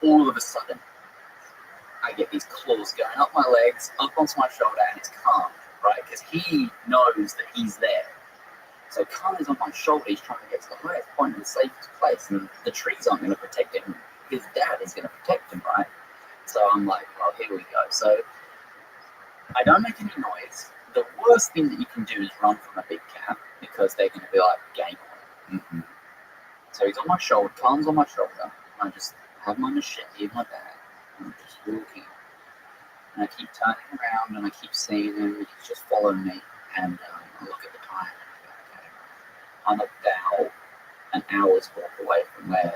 all of a sudden, I get these claws going up my legs, up onto my shoulder, and it's calm, right? Because he knows that he's there. So Khan is on my shoulder, he's trying to get to the highest point in the safest place, and the trees aren't going to protect him. His dad is going to protect him, right? So I'm like, well, here we go. So I don't make any noise. The worst thing that you can do is run from a big cat, because they're going to be like, game on. Mm-hmm. So he's on my shoulder, Khan's on my shoulder, and I just have my machete in my bag, and I'm just walking. And I keep turning around, and I keep seeing him, and he's just following me, and I look at the time, and I go, okay, I'm about an hour's walk away from where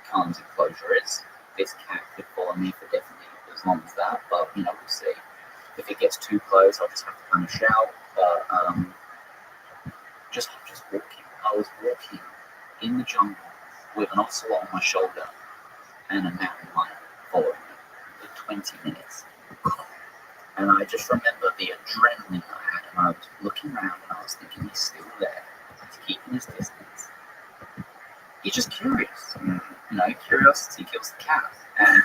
Khan's enclosure is. This cat could follow me for definitely as long as that, but we'll see. If it gets too close, I'll just have to kind of shout. But just walking. I was walking in the jungle with an ocelot on my shoulder and a mountain lion following me for 20 minutes. And I just remember the adrenaline I had, and I was looking around and I was thinking, he's still there. He's keeping his distance. He's just curious. Curiosity kills the cat. And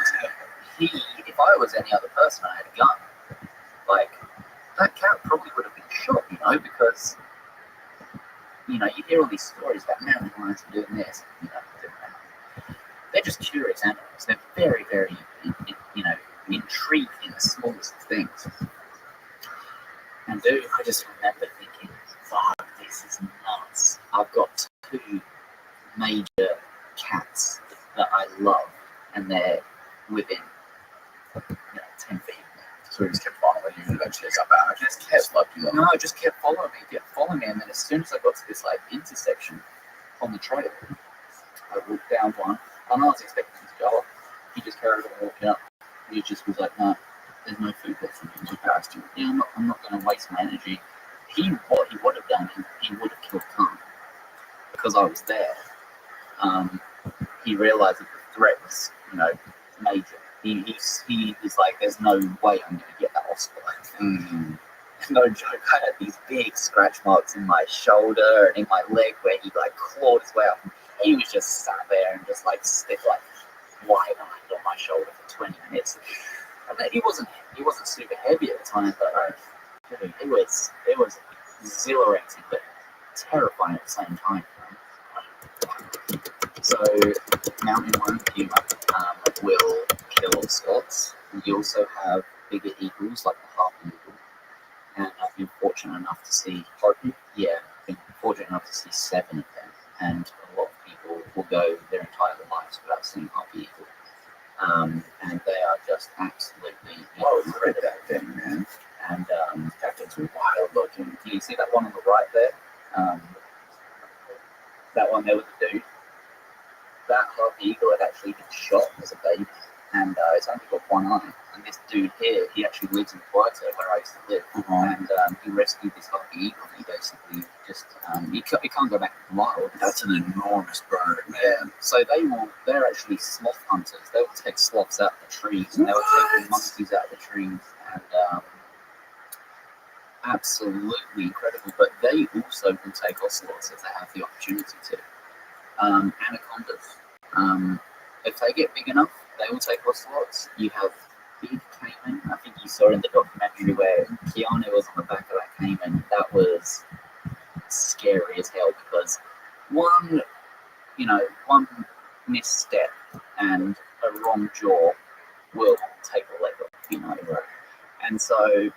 if I was any other person, I had a gun, like, that cat probably would have been shot, because, you hear all these stories about mountain lions doing this, they're just curious animals. They're very, very, intrigued in the smallest things. And dude, I just remember thinking, fuck, this is nuts. I've got two major cats that I love, and they're within 10 feet. So he just kept following you, and eventually got back. Just kept following me, and then as soon as I got to this intersection on the trail, I walked down one, and I was expecting him to go up. He just carried on walking up. He just was like, no, there's no food left for me. Past you. Yeah, I'm not going to waste my energy. What he would have done, he would have killed Khan, because I was there. He realized that the threat was, major. He was like, there's no way I'm going to get that ocelot. Mm-hmm. No joke, I had these big scratch marks in my shoulder and in my leg where he clawed his way up. He was just sat there and just stiff, wide-eyed on my shoulder for 20 minutes. And he wasn't super heavy at the time, but it was exhilarating but terrifying at the same time. So mountain lion puma will kill slots. We also have bigger eagles like the harpy eagle, and I've been fortunate enough to see harpy. Yeah, I've been fortunate enough to see 7 of them, and a lot of people will go their entire lives without seeing harpy eagle. And they are just absolutely look at that thing, man. And that thing's wild looking. Do you see that one on the right there? That one there with the dude. That harpy eagle had actually been shot as a baby, and it's only got one eye. And this dude here, he actually lives in Puerto, where I used to live, and he rescued this harpy eagle. And he basically just he can't go back to the wild. That's an enormous bird, man. Yeah. So they're actually sloth hunters. They will take sloths out of the trees, and they will take monkeys out of the trees, and absolutely incredible. But they also can take ocelots if they have the opportunity to. Anacondas. If they get big enough, they will take ocelots. You have big caiman. I think you saw in the documentary where Keanu was on the back of that caiman. That was scary as hell, because one misstep and a wrong jaw will take a leg off, And so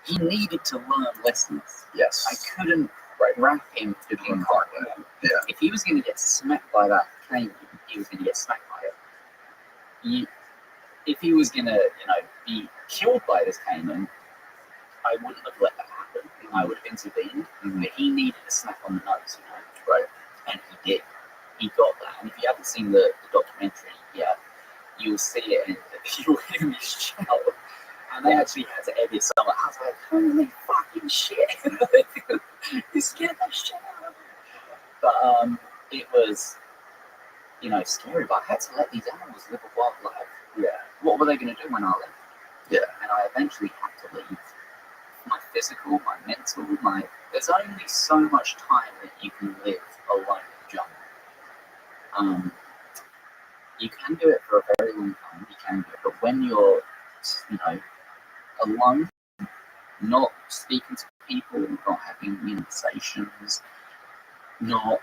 he needed to learn lessons. Yes. I couldn't wrap him to be caught. Yeah. If he was going to get smacked by that caiman, he was going to get smacked by it. If he was going to, be killed by this caiman, I wouldn't have let that happen. I would have intervened. But he needed a slap on the nose, right? And he did. He got that. And if you haven't seen the documentary yet, you'll see it and you'll hear me shout. And they actually had to edit some. I was like, holy fucking shit. You scared the shit out of me. But it was, scary. But I had to let these animals live a wild life. Yeah. What were they going to do when I left? Yeah. And I eventually had to leave. My physical, my mental, there's only so much time that you can live alone in the jungle. You can can do it for a very long time. You can do it, but when you're, alone, not speaking to people, not having conversations, not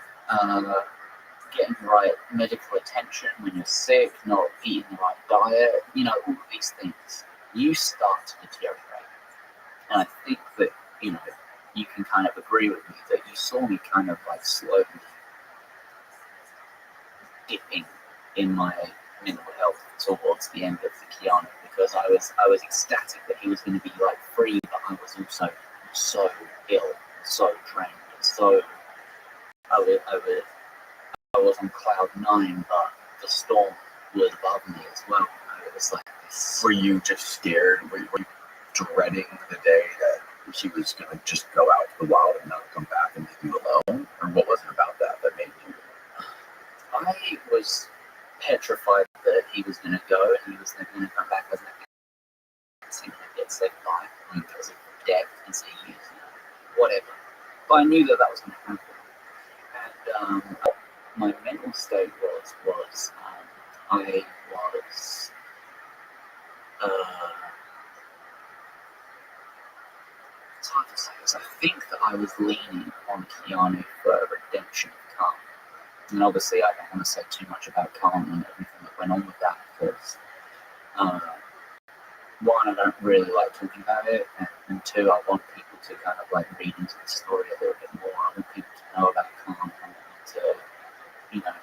getting the right medical attention when you're sick, not eating the right diet, all of these things, you start to deteriorate. And I think that, you can kind of agree with me that you saw me kind of like slowly dipping in my mental health towards the end of the Keanu, because I was ecstatic that he was going to be like free, but I was also so ill, so drained, so I was on cloud 9, but the storm was above me as well. It was like this. Were you just scared? Were you dreading the day that he was going to just go out to the wild and not come back and leave you alone? Or what was it about that made you? I was petrified that he was going to go and he was never going to come back. I was never going to get saved by because of death, disease, whatever. But I knew that was going to happen. And my mental state was I was it's hard to say this. I think that I was leaning on Keanu for a redemption of Khan. And obviously I don't want to say too much about Khan and everything that went on with that, because one, I don't really like talking about it, and two, I want people to kind of like read into the story a little bit more. I want people to know about Khan. I want to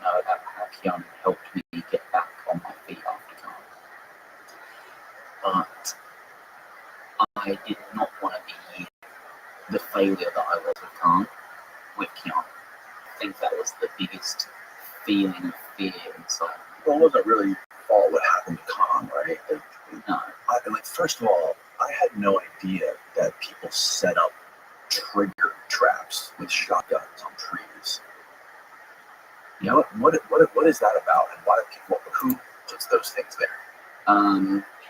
know about how Keanu helped me get back on my feet after Khan. But I did not want to be the failure that I was with Khan, with Keanu. I think that was the biggest feeling of fear inside. Well, it wasn't really all what happened to Khan, right? No. First of all, I had no idea that people set up trigger traps with shotguns on trees. What is that about, and why do people? Who puts those things there?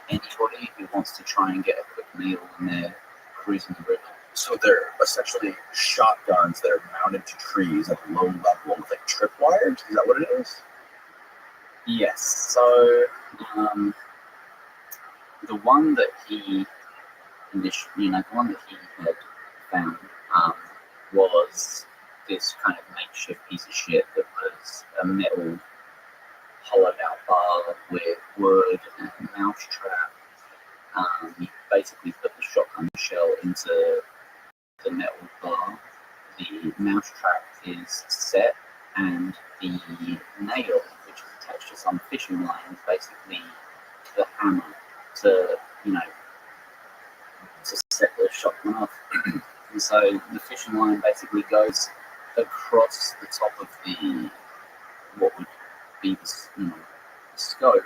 Anybody who wants to try and get a quick meal when they're cruising the river. So they're essentially shotguns that are mounted to trees at a low level with like tripwires. Is that what it is? Yes. So the one that he initially, the one that he had found was this kind of makeshift piece of shit that was a metal hollowed out bar with wood and a mouse trap. You basically put the shotgun shell into the metal bar. The mouse trap is set, and the nail, which is attached to some fishing line, is basically the hammer to set the shotgun off. And so the fishing line basically goes across the top of the what would be the scope,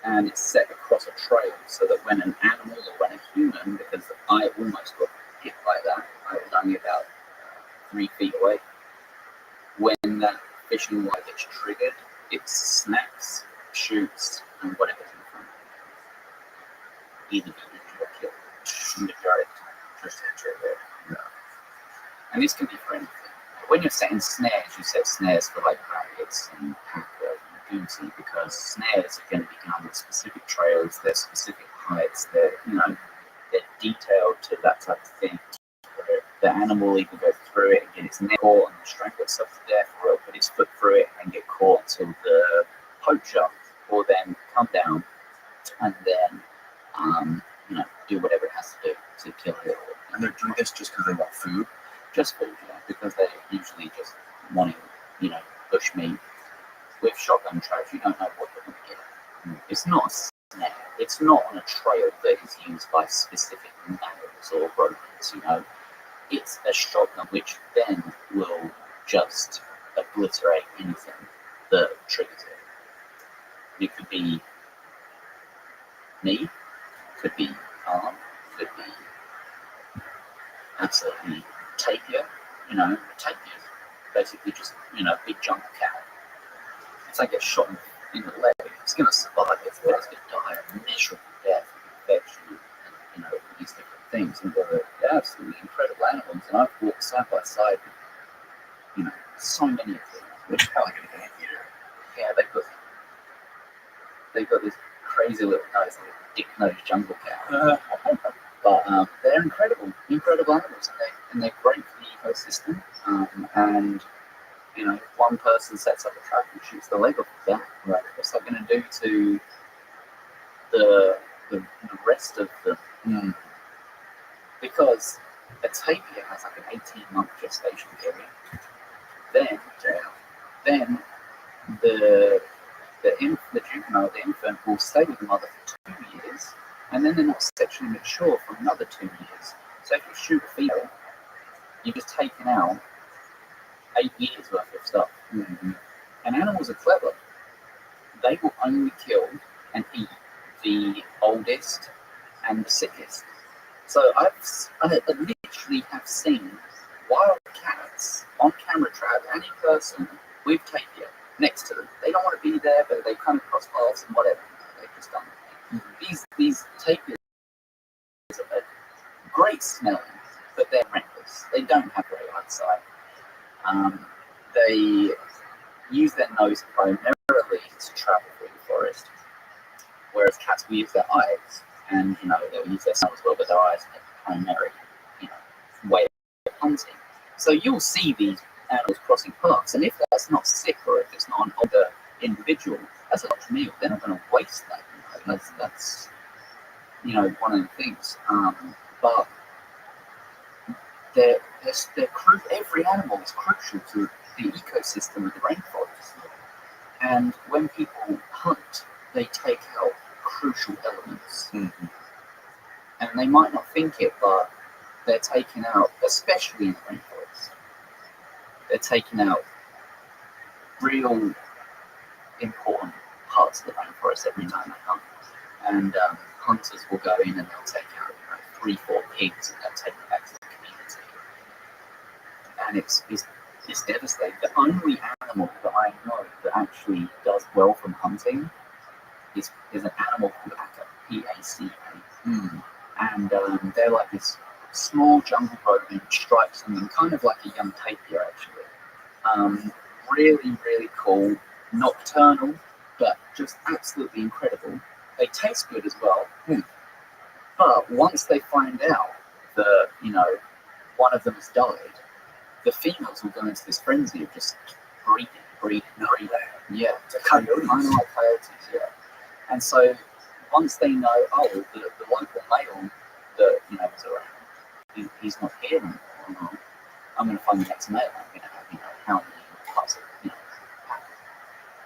and it's set across a trail so that when an animal or when a human, because I almost got hit by that, I was only about 3 feet away. When that fishing line gets triggered, it snaps, shoots, and whatever's in front of it. Either be injured or killed. Majority of the time, just injured. Yeah. And this can be for anything. When you're setting snares, you set snares for like rabbits and packer and goosey, because snares are going to be done with specific trails, they're specific heights, they're detailed to that type of thing. The animal will either go through it and get its neck caught and strangle itself to death, or it'll put its foot through it and get caught until the poacher will then come down and then do whatever it has to do to kill it. And they're doing this just because they want food? Just food, because they're usually just wanting, bush meat. With shotgun traps, you don't know what you're going to get. It's not a snare. It's not on a trail that is used by specific mammals or rodents, It's a shotgun which then will just obliterate anything that triggers it. It could be me, could be arm, could be absolutely tapir. Tapir is basically just, a big jungle cow. If I get shot in the leg, it's going to survive. It's going to die a miserable death of infection and, these different things. And they're absolutely incredible animals. And I've walked side by side with, so many of them. Which is probably going to get eater. Yeah, they put they've got this crazy little nose, like a dick-nosed jungle cow. But they're incredible animals, and they're great for the ecosystem. And one person sets up a trap and shoots the leg off of that. Right. What's that going to do to the rest of them? Mm. Because a tapir has like an 18-month gestation period. Then the juvenile, the infant, will stay with the mother for 2 years, and then they're not sexually mature for another 2 years. So if you shoot a female, you've just taken out 8 years worth of stuff. Mm-hmm. And animals are clever. They will only kill and eat the oldest and the sickest. So I literally have seen wild cats on camera trap any person with tapir next to them. They don't want to be there, but they kind of cross paths and whatever. They've just done it. These tapirs are great smelling, but they're reckless. They don't have great eyesight. They use their nose primarily to travel through the forest, whereas cats will use their eyes, and they'll use their smell as well, but their eyes are the primary way of hunting. So you'll see these animals crossing paths, and if that's not sick or if it's not an older individual, that's a large meal. They're not going to waste that. That's one of the things. But every animal is crucial to the ecosystem of the rainforest. And when people hunt, they take out crucial elements. Mm-hmm. And they might not think it, but they're taking out, especially in the rainforest, they're taking out real important parts of the rainforest every time they hunt. And hunters will go in and they'll take out 3-4 pigs and they'll take them back to the community. And it's devastating. The only animal that I know that actually does well from hunting is an animal called Paca, P-A-C-A. Mm. And they're like this small jungle rodent, stripes on them, kind of like a young tapir actually. Really, really cool, nocturnal, but just absolutely incredible. They taste good as well. Mm. But once they find out that, one of them has died, the females will go into this frenzy of just breeding. Yeah. It's like coyotes. I know, like coyotes, yeah. And so once they know, the local male that, is around, he's not here anymore, I'm going to find the next male. I'm going to have, how many parts of,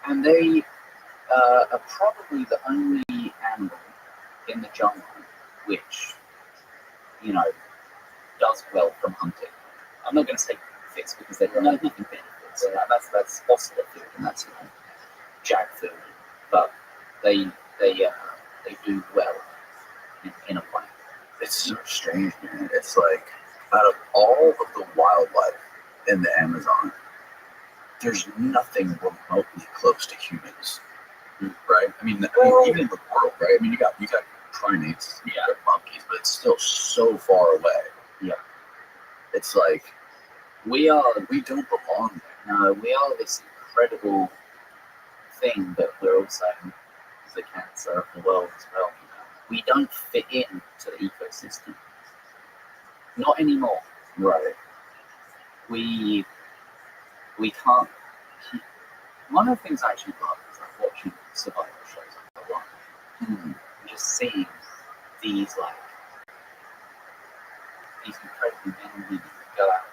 and they are probably the only animal in the jungle which, does well from hunting. I'm not going to say fits because there's nothing benefits. That's ocelot food and that's jackfruit, but they do well in a way. It's so strange, man. It's like out of all of the wildlife in the Amazon, there's nothing remotely close to humans, right? I mean, even in the world, right? I mean, you got primates, you got monkeys, but it's still so far away. Yeah, it's like we don't belong there. No, we are this incredible thing, but we're also the cancer of the world as well. We don't fit in to the ecosystem. Not anymore. Right. We can't. One of the things I actually love is like watching survival shows like a lot. And just seeing these incredible men and women that go out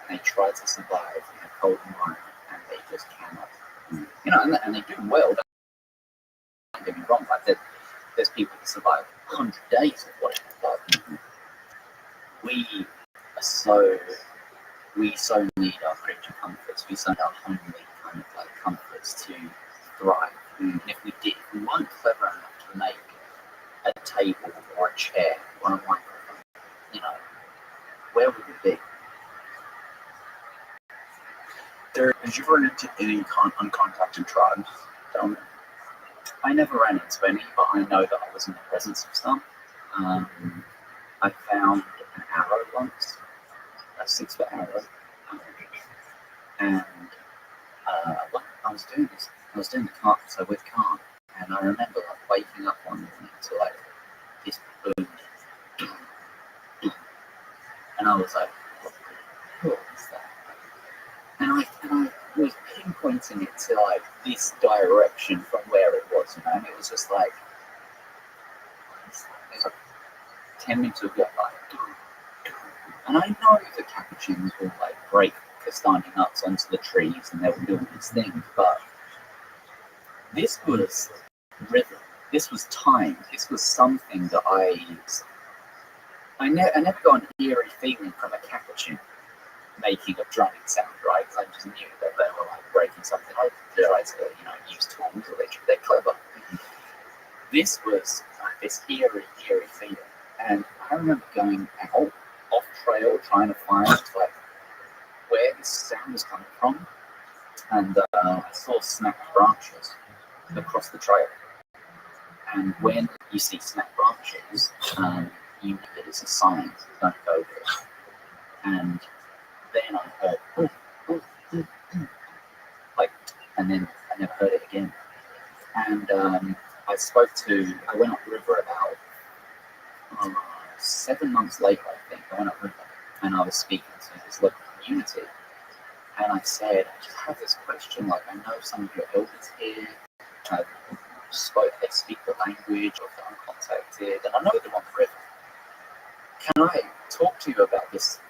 and they try to survive in a cold environment and they just cannot. And they do well. Don't get me wrong. Like there's people that survive 100 days of whatever. But we so need our creature comforts. We so need our homely kind of like comforts to thrive. And if we weren't clever enough to make a table or a chair or a microphone, where would we be? Did you run into any uncontacted tribes down there? I never ran into any, but I know that I was in the presence of some. I found an arrow once, a 6-foot arrow, and I was doing the cart, so with cart, And I remember like waking up one morning to like this boom, and I was like, what the hell is that? And I was pinpointing it to like this direction from where it was, you know, and it was just like, it was like 10 minutes ago, like, and I know the capuchins will like break castani nuts onto the trees and they were doing these things, but this was rhythm, this was time, this was something that I never got an eerie feeling from a capuchin making a drumming sound, right? Because I just knew that they were like breaking something. I didn't realize that, you know, use tools or they're clever. This was like this eerie feeling. And I remember going out off trail trying to find like where this sound was coming from. And I saw snapped branches across the trail. And when you see snapped branches, you know that it's a sign, don't go there. And then I heard, like, and then I never heard it again. And I went upriver about 7 months later, I think. I went upriver and I was speaking to this local community. And I said, I just have this question, like, I know some of your elders here, they speak the language, or they're uncontacted, and I know they're on the river. Can I talk to you about this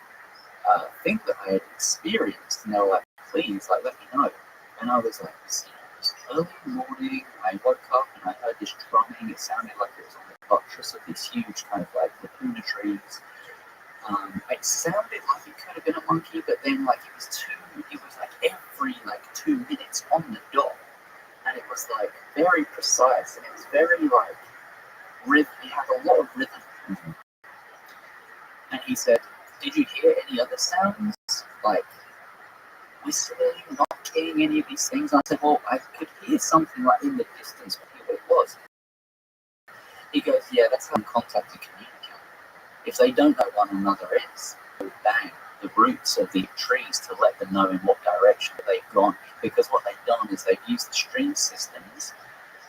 thing that I had experienced? And they were like, please, like, let me know. And I was like, this early morning, I woke up and I heard this drumming. It sounded like it was on the buttress of these huge kind of like lacuna trees. It sounded like it could have been a monkey, but then like it was like every like 2 minutes on the dot. And it was like very precise and it was very like rhythm. It had a lot of rhythm. Mm-hmm. And he said, did you hear any other sounds? Like whistling, knocking, any of these things? And I said, well, I could hear something like in the distance, but what it was. He goes, yeah, that's how contact and communicate. If they don't know one another is, they'll bang the roots of the trees to let them know in what direction they've gone. Because what they've done is they've used the stream systems,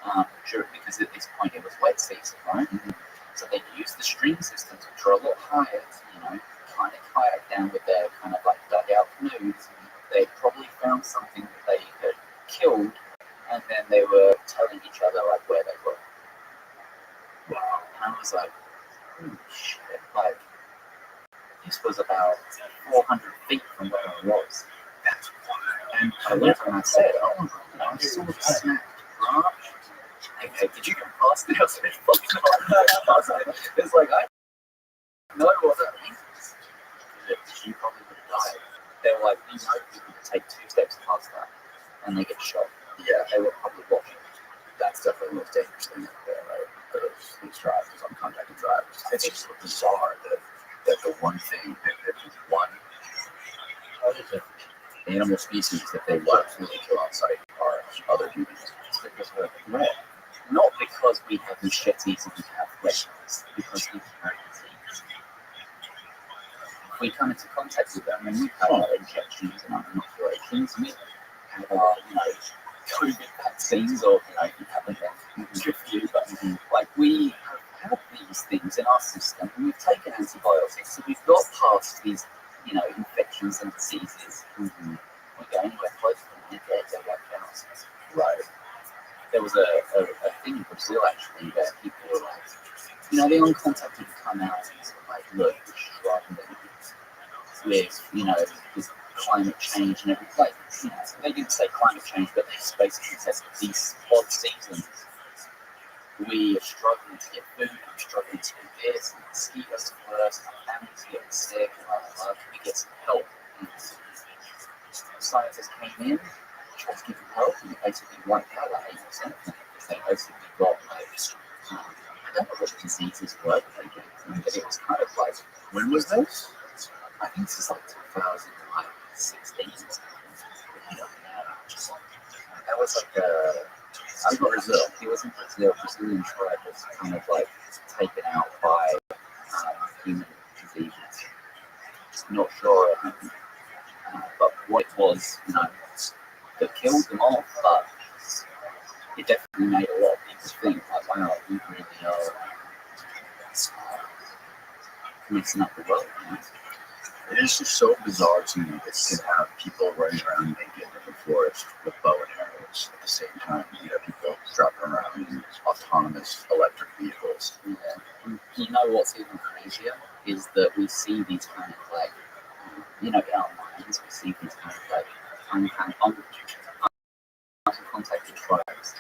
because at this point it was wet season, right? Mm-hmm. So they've used the stream systems, which are a lot higher, you know, kind of kayak down with their kind of like dugout canoes. They probably found something that they had killed, and then they were telling each other like where they were. Wow. And I was like, holy shit, like, this was about 400 feet from where I was. That's wild. And I went and I said, oh, you know, I saw the snapped branch. Okay, did you get past it? I was like, fuck no. It's like, I know what that means. You probably would have died. They were like, you know, people take 2 steps past that and they get shot. Yeah, they were probably watching. That's definitely the most dangerous thing out there, right? These drivers, uncontacted drivers. It's just so bizarre that the one thing that one animal species that they will absolutely kill on sight are other humans. It's because we're red. Not because we have machetes and we have weapons, because we carry disease. If we come into contact with them and we have our injections and our inoculations, we have our, you know, COVID vaccines, or, you know, you haven't good for you, but like we have these things in our system and we've taken antibiotics, so we've got past these, you know, infections and diseases. Mm-hmm. We go anywhere close to them, they're wiped out. Right. There was a thing in Brazil actually where people were like, you know, the uncontacted would come out and sort of like, look, we're struggling with, you know, with climate change and everything. Like, you know, they didn't say climate change, but they basically said these odd seasons. We are struggling to get food, we're struggling to do this, and mosquitoes first, and our families are getting sick, and blah, blah, blah. Can we get some help? And scientists came in, tried to give them help, and they basically wiped out like 8% of them, because they basically got like, I don't know what diseases were that they gave them, but it was kind of like, when was this? I think this is like 2016 or something. That was like I was in Brazil. He was in Brazil. Brazilian tribe was kind of like taken out by human diseases. Not sure, but what it was, you know, that killed them off. But it definitely made a lot of people think, like, wow, we really are messing up the world. You know? It is just so bizarre to me that you can have people running around naked in the forest with bow and arrows at the same time. You have people driving around in autonomous electric vehicles. Yeah. You know what's even crazier is that we see these kind of like, in our minds, we see these kind of like uncontacted tribes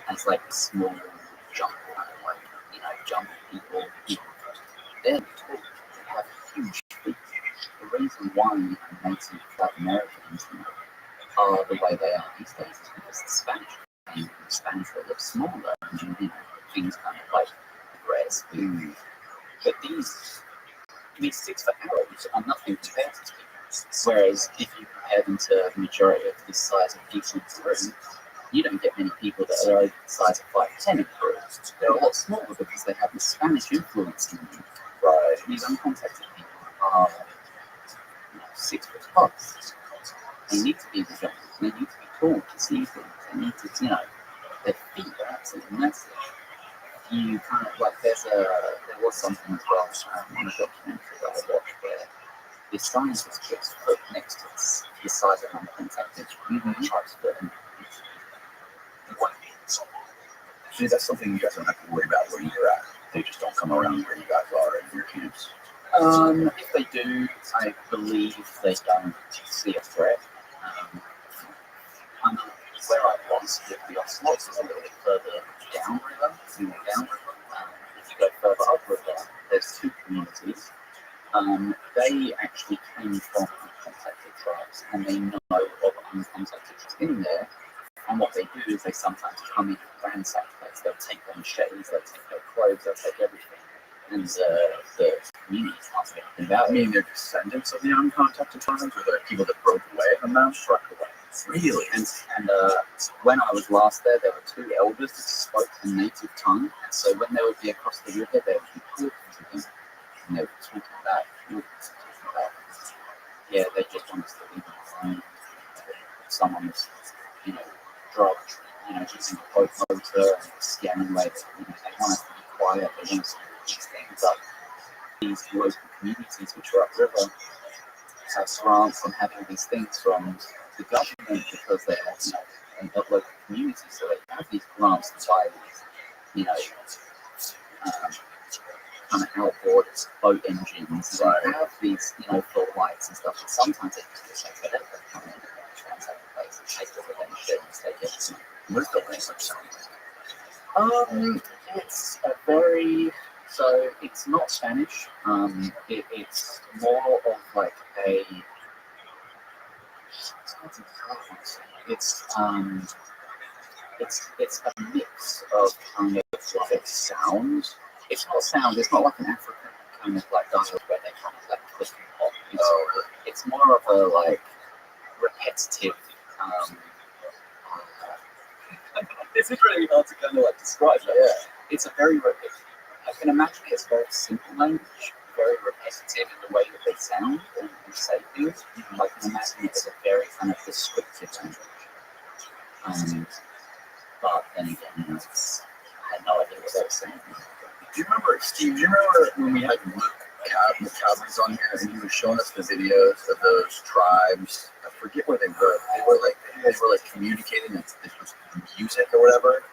as like small jump, kind of like, jump people. They're tall, they have huge feet. The reason why native Americans are the way they are these days is because the Spanish came from the Spanish were a little smaller and things kind of like grass. But these 6-foot arrows are nothing compared to people. Whereas if you compare them to the majority of the size of people in the room, you don't get many people that are the size of 5'10" in Peru. They're a lot smaller because they have the Spanish influence in them. Right. These uncontacted people are 6 foot plus. They need to be resilient. They need to be tall to see things. They need to, their feet are absolutely massive. You kind of like there was something as well on a documentary that I watched where the scientist puts foot next to the size of an uncontacted tribe's foot and See, that's something you guys don't have to worry about where you're at. They just don't come around where you guys are in your camps. If they do, I believe they don't see a threat. Where I was with the ocelots is a little bit further downriver. If you go further upriver, there's 2 communities. They actually came from uncontacted tribes, and they know of uncontacted tribes in there. And what they do is they sometimes come in and ransack the place. They'll take their machetes, they'll take their clothes, they'll take everything. And the community can't say anything about it. I mean, they're descendants of the uncontacted tribes, or they're people that broke away from them? Really? And when I was last there were 2 elders that spoke the native tongue. And so when they would be across the river, they would be talking to them. And they were talking about, they just want us to leave them alone. Someone was, drugged, using a boat motor and scaring away. They want us to be quiet, they want us to do these things. But these local communities which are upriver have grants from having these things from the government because they're a local community, so they have these grants to buy these, kind of outboard boat engines. So they have these, full lights and stuff. And sometimes they just take whatever come in and transact the place and take all of their shit and take everything. What is the language sound like? It's a very it's not Spanish. It's more of like a. It's a mix of kind of like sounds. It's not sound. It's not like an African kind of like dialect where they kind of like click and pop. It's more of a like repetitive. This is really hard to kind of like describe. Yeah, it's a very. I can imagine it's very simple language, very repetitive in the way that they sound and say things. I can imagine it's a very kind of descriptive language. But then again, I had no idea what they were saying. Do you remember, Steve? Do you remember when we had Luke Cowboys on here and he was showing us the videos of those tribes? I forget where they were. They were like communicating this music or whatever,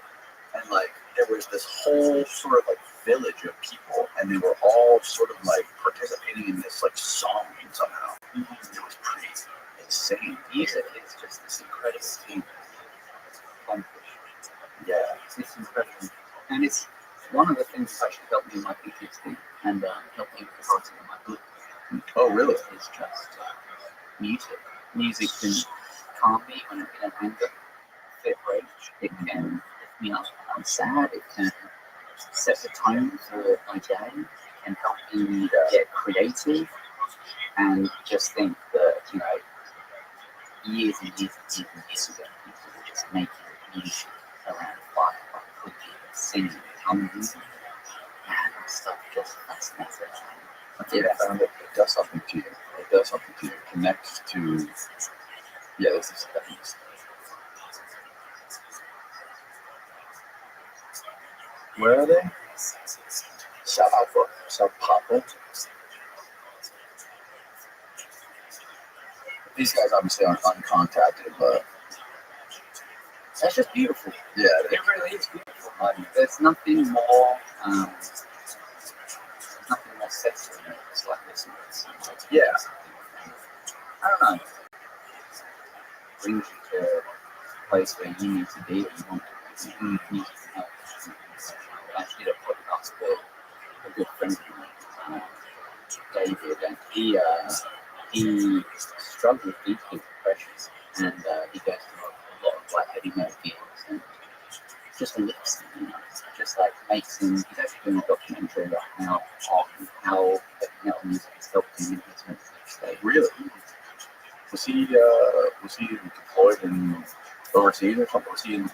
and like there was this whole sort of like village of people, and they were all sort of like participating in this like song somehow. It was pretty insane. Music is just this incredible thing. Yeah, it's incredible, and it's one of the things that actually helped me in my PhD and helped me with the writing of my book. Oh, really? It's just music. Music can calm me when I'm in anger, fit rage. It can lift me up when I'm sad. It can set the tone for my day. It can help me get creative and just think that, years and years and years and years ago, people were just making music around fire, cooking, singing, humming, and stuff just fascinates me. I found it does something to you. It does something to you. It connects to, this is Where are they? South Alpha, South Papa. These guys obviously aren't uncontacted, but That's just beautiful. yeah, It really is beautiful. Like, there's nothing more, sexy than it. It's like this. yeah, I don't know. Brings you to a place where you need to be, or you want to be. You need to help. I actually did a podcast with a good friend of mine, David, and he struggles deeply with depression, and he goes through a lot of like heavy metal gigs and just lives, just like makes him. He's actually doing a documentary right now on how heavy metal music has helped him in his mental state. really. Was he deployed in overseas or something? Was he in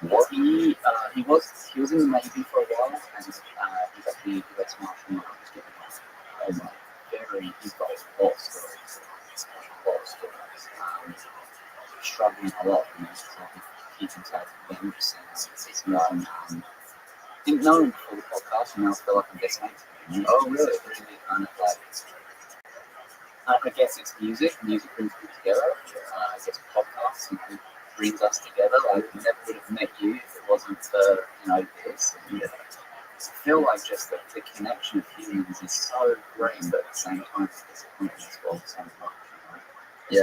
war? He was in the Navy for a while, and he's actually U.S. Marshal now. He's got a lot of stories. Struggling a lot, so he keeps himself loose, and it's known. Didn't know him before the podcast, and now I feel like I'm getting into him. Oh, really? It's really kind of like, I guess it's music. Music brings people together. I guess podcasts brings us together. Like, I never would have met you if it wasn't for this. And, I feel like just the connection of humans is so great, but at the same time, it's disappointing as well. So much. Yeah,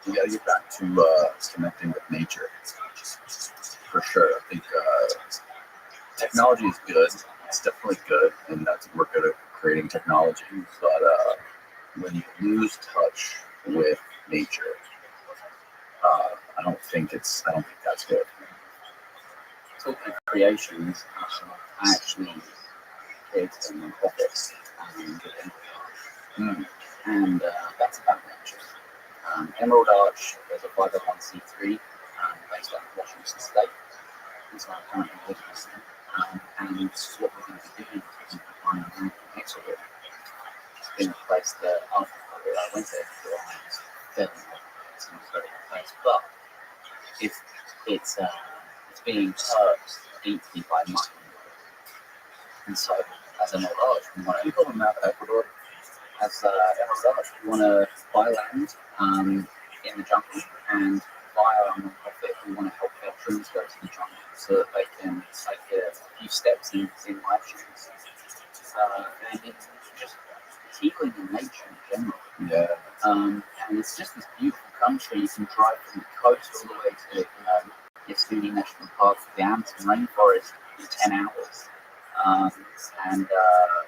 we got to get back to connecting with nature for sure. I think technology is good. It's definitely good, and we're good at creating technology. But when you lose touch with nature, I don't think that's good. Talking of creations, I actually created a non-profit, and that's about nature. Emerald Arch is a 501c3 based on Washington State. It's our current business. And what we're going to be doing is applying an exhibit. It's been a place that after I went there for fell in love. It's an incredible place, but it's being hurt deeply by mining. And so, as an Emerald Arch, we want to People in Mount Ecuador. As Emerald Arch, we want to buy land in the jungle, and via our non-profit, we want to help veterans go to the jungle so that they can take a few steps in life shoes. And it's just healing in nature in general. Yeah. And it's just this beautiful country. You can drive from the coast all the way to Yosemite National Park, the Amazon rainforest in 10 hours. And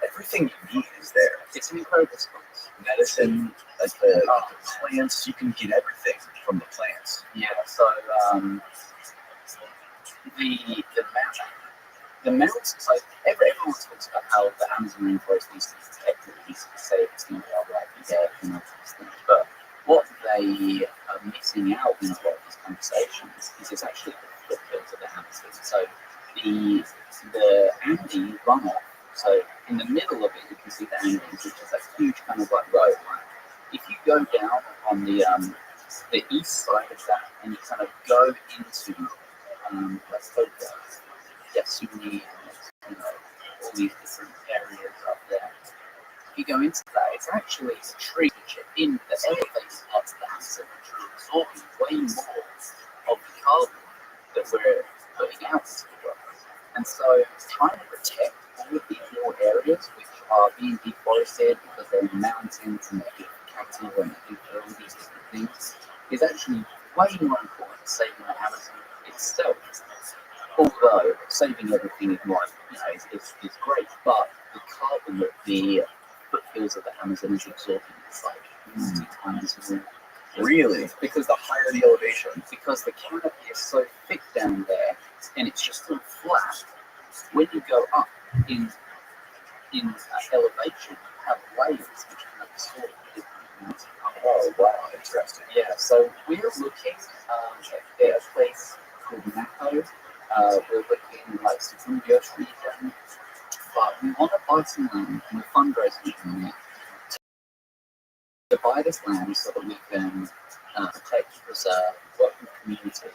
everything you need is there. It's an incredible spot. Medicine, like the plants, you can get everything from the plants. Yeah, so the mountains, like everyone talks about how the Amazon rainforest needs to be protected, needs to be safe, it's going to be wildlife there, these things. But what they are missing out in a lot of these conversations is it's actually the foothills of the Amazon. So the Andes runoff. So in the middle of it, you can see the Andes, which is a huge kind of like road. If you go down on the east side of that, and you kind of go into let's go Yasuni, and all these different areas up there. If you go into that, it's actually a tree which are in the elevated parts of the Amazon, which are absorbing way more of the carbon that we're putting out into the world. And so trying to protect all of these little areas which are being deforested because they're in the mountains and they're good for cattle and they're good for all these different things is actually way more important than saving the Amazon itself. Although saving everything is more, is great, but the carbon that the foothills of the Amazon is absorbing is like 50 times more. Really? Because the higher the elevation, because the canopy is so thick down there, and it's just so flat. When you go up in elevation, you have layers which can absorb different. Oh wow, interesting. Yeah, so we're looking at a place called Napo. We're looking like Sucumbia region, but we want to buy some land, and we're fundraising from it to buy this land so that we can take preserve, work with community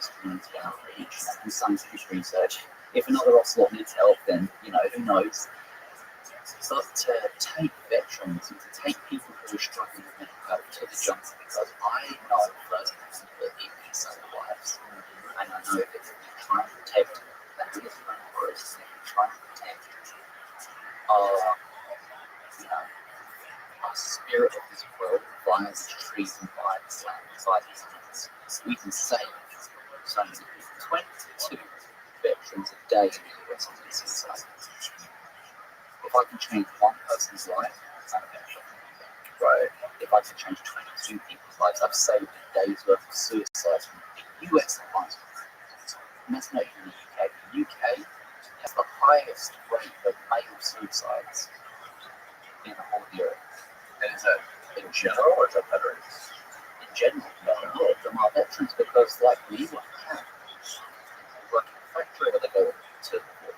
outreach, and scientific research. if another ocelot needs help, then, who knows? But to take veterans and to take people who are struggling with mental health to the jungle, because I know firsthand that it can save lives. And I know that if you try and protect the Amazon forests, if you try and protect our, our spirit of this world via these trees and via this land, via these animals, we can save so many people. 22 veterans a day in the US on this suicide. If I can change one person's life, I'm a veteran. Right. If I can change 22 people's lives, I've saved a day's worth of suicides from the US alone. And that's not even the UK. The UK has the highest rate of male suicides in the whole of Europe. And is that in general or is that veterans? In general, a lot of them are veterans because, like we work in a factory or they go to war.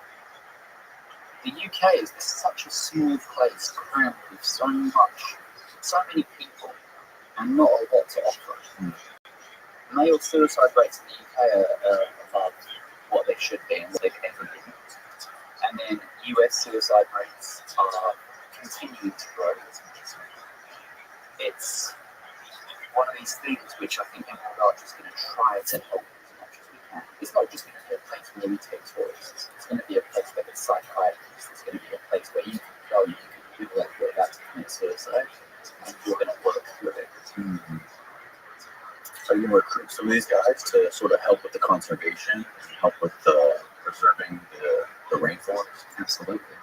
The UK is such a small place crammed with so many people and not a lot to offer. Male suicide rates in the UK are above what they should be and what they've ever been. And then US suicide rates are continuing to grow. It's one of these things which I think people are just going to try to help as much as we can. It's not just going to be a place where we take tourists. It's going to be a place where there's psychiatrists. It's going to be a place where you can go, you can Google that you're about to commit suicide, and you're going to work through it. Mm-hmm. So you can recruit some of these guys to sort of help with the conservation, help with preserving the rainforest. Absolutely.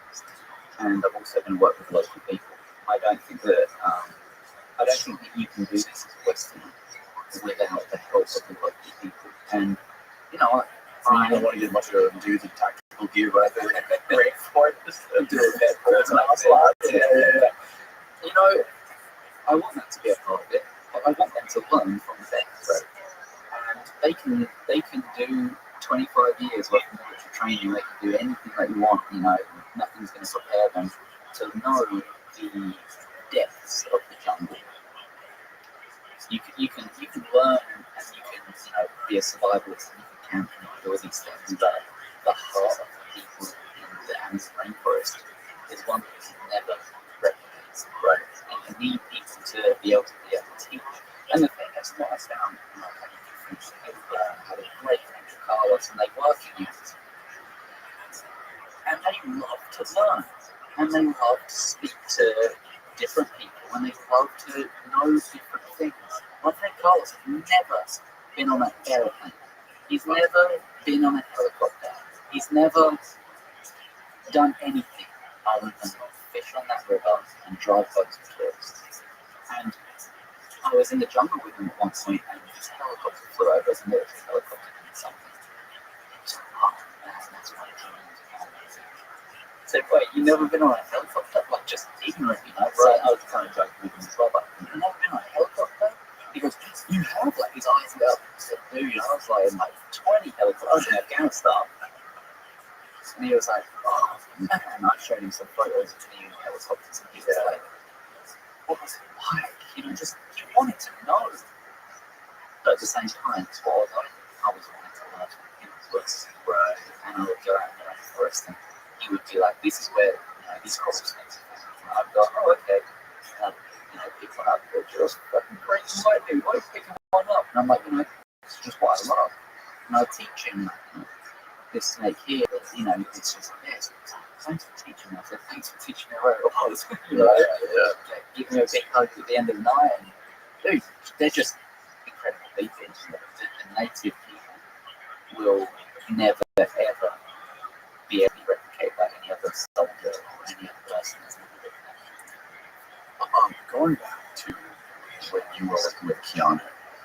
And I'm also going to work with local people. I don't think that you can do this as a Westerner without the help of the local people. And I don't want to get much of them do the tactical gear, but I think the rainforest and do that. That's an ocelot. Yeah. I want that to be a part of it. But I want them to learn from the best. Right. And they can do 25 years worth of military training. They can do anything that you want. Nothing's going to prepare them to know the depths of the jungle. You can learn and you can be a survivalist and you can camp and do all these things. But the heart of the people in the Amazon rainforest is one that you never replicate. Right. And you need people to be able to teach. And the thing is, what I found, had a great friend with Carlos, and they work in youth. And they love to learn. And they love to speak to different people. And they love to know different things. My friend Carlos has never been on an aeroplane. He's never been on a helicopter. He's never done anything other than fish on that river and drive boats for tourists. And I was in the jungle with him at one point, and his helicopter flew over. As a military helicopter did something. He was like, "Oh, that's my dream." I said, "Wait, you've never been on a helicopter?" Like, just ignorant, Right. So I was kind of joking with him as well, but you've never been on a helicopter? He goes, "You have?" Like, his eyes lit up. I said, "Dude, I was like in 20 helicopters in Afghanistan." And he was like, "Oh, man." And I showed him some photos of me in helicopters, and he was like, "What was it like?" Just you wanted to know. But at the same time, what was I was wanting to learn from him as well. Right. And I would go out in the rainforest, and he would be like, "This is where these crops things." And I'd go, "Oh, okay." And pick one up, go, "Just fucking crazy, why do? Why are you picking one up?" And I'm like, it's just what I love. And I teach him this snake here, it's just this. Thanks for teaching me. I said, "Thanks for teaching me where it was." Give me a big hug at the end of the night. And dude, they're just incredible people. The native people will never, ever be able to replicate that any other soldier or any other person that's never lived there. Going back to when you were working with Keanu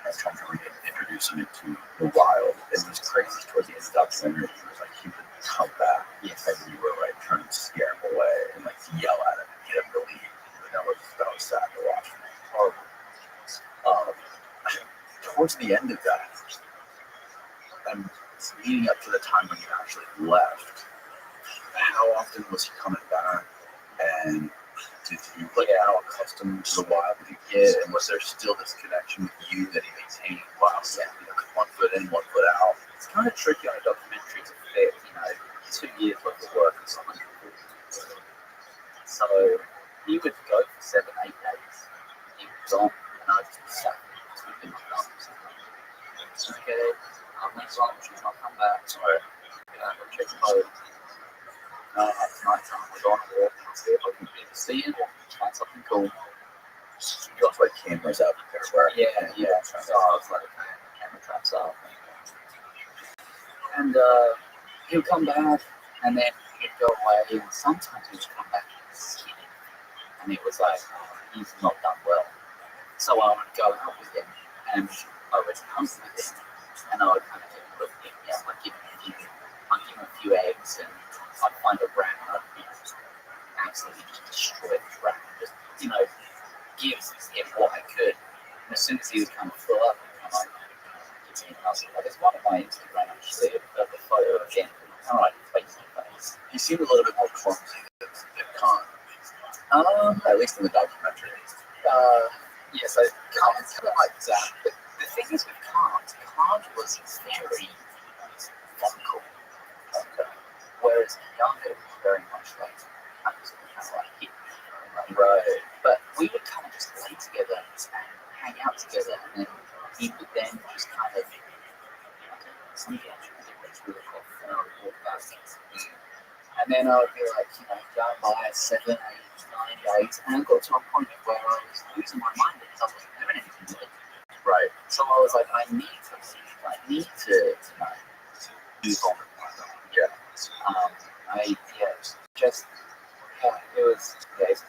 and trying to introduce him into the wild, it was crazy towards the end of the documentary. He was like, he would come back, and you were like trying to scare him away and like yell at him and get him to leave. That was sad to watch. Towards the end of that, and leading up to the time when you actually left, how often was he coming back? And did you how accustomed to the wild did he get? And was there still this connection with you that he maintained while 1 foot in, 1 foot out? It's kind of tricky on a documentary to fit, 2 years worth of work or something. So he would go for 7, 8 days. He was on, and I'd just be sat twiddling my thumbs. Okay, next lunch, he's not come back. Sorry, I'll check the phone. It's night time, we're on a walk, and see if I can either see it or find something cool. You got like cameras out everywhere. Yeah. So I was like, camera traps up. And he'll come back, and then he'd go away, and sometimes he'd come back skinny. And it was like, he's not done well. So I would go out with him, and I would hunt with him, and I would kind of look at him, I'd give him a few eggs, and I'd find a rat, and I'd absolutely just destroy the rat, just, give him what I could. And as soon as he would kind of fill up, I'm like, there's one of my Instagram, I just see a photo again, kind of like face to face. He seemed a little bit more clumsy than Khan. At least in the documentary. Yeah, so Khan's kind of like that. But the thing is with Khan was very vocal. Okay. Whereas Younger was very much like, kind of like hit. Right. But we would kind of just lay together and hang out together, and then he would then just kind of, somebody actually did this really cool, and I would walk back. And then I would be like, going by 7, 8, 9 days, and I got to a point where I was losing my mind because I wasn't doing anything with it. Right. So I was like, I need to move on. Yeah.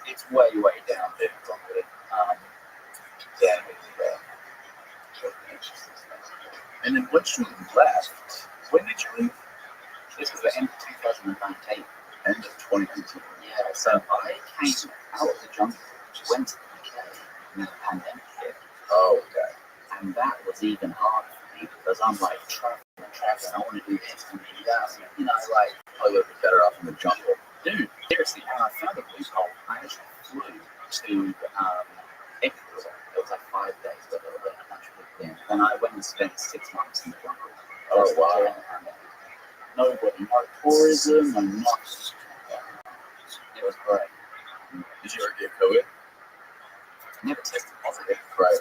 It's way down there. And then once you left, when did you leave? This was the end of 2019. End of 2019. Yeah, so I came out of the jungle, went to the UK, and then the pandemic hit. Oh, okay. And that was even harder for me because I'm like traveling, I want to do this and do that. I would be better off in the jungle. Dude, seriously, and I found a loophole. I actually flew to Ecuador. It was like 5 days, but a little bit of natural thing. And I went and spent 6 months in the jungle. Oh, wow. Nobody, no tourism, no nothing. It was great. Did you ever get COVID? Never tested positive. Right.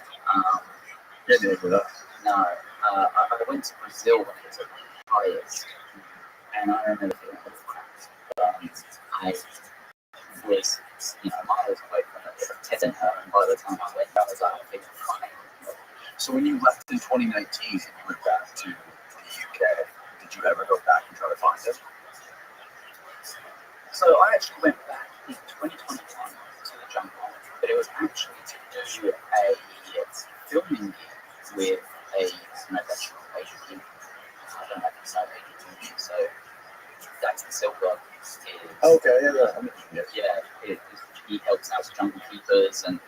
Yeah, neither did I. No. I went to Brazil when it was at the highest, and I remember feeling a little cracked. I was, miles away from it, testing her, and by the time I went, I was like, feeling fine. So when you left in 2019 and you went back to the UK, did you ever go back and try to find him? So I actually went back in 2021 to the jungle, but it was actually to do a filming gig with a vegetable Asian team. I don't know if you know Asian team, so that's the Silver. Okay, yeah. He helps out jungle keepers, and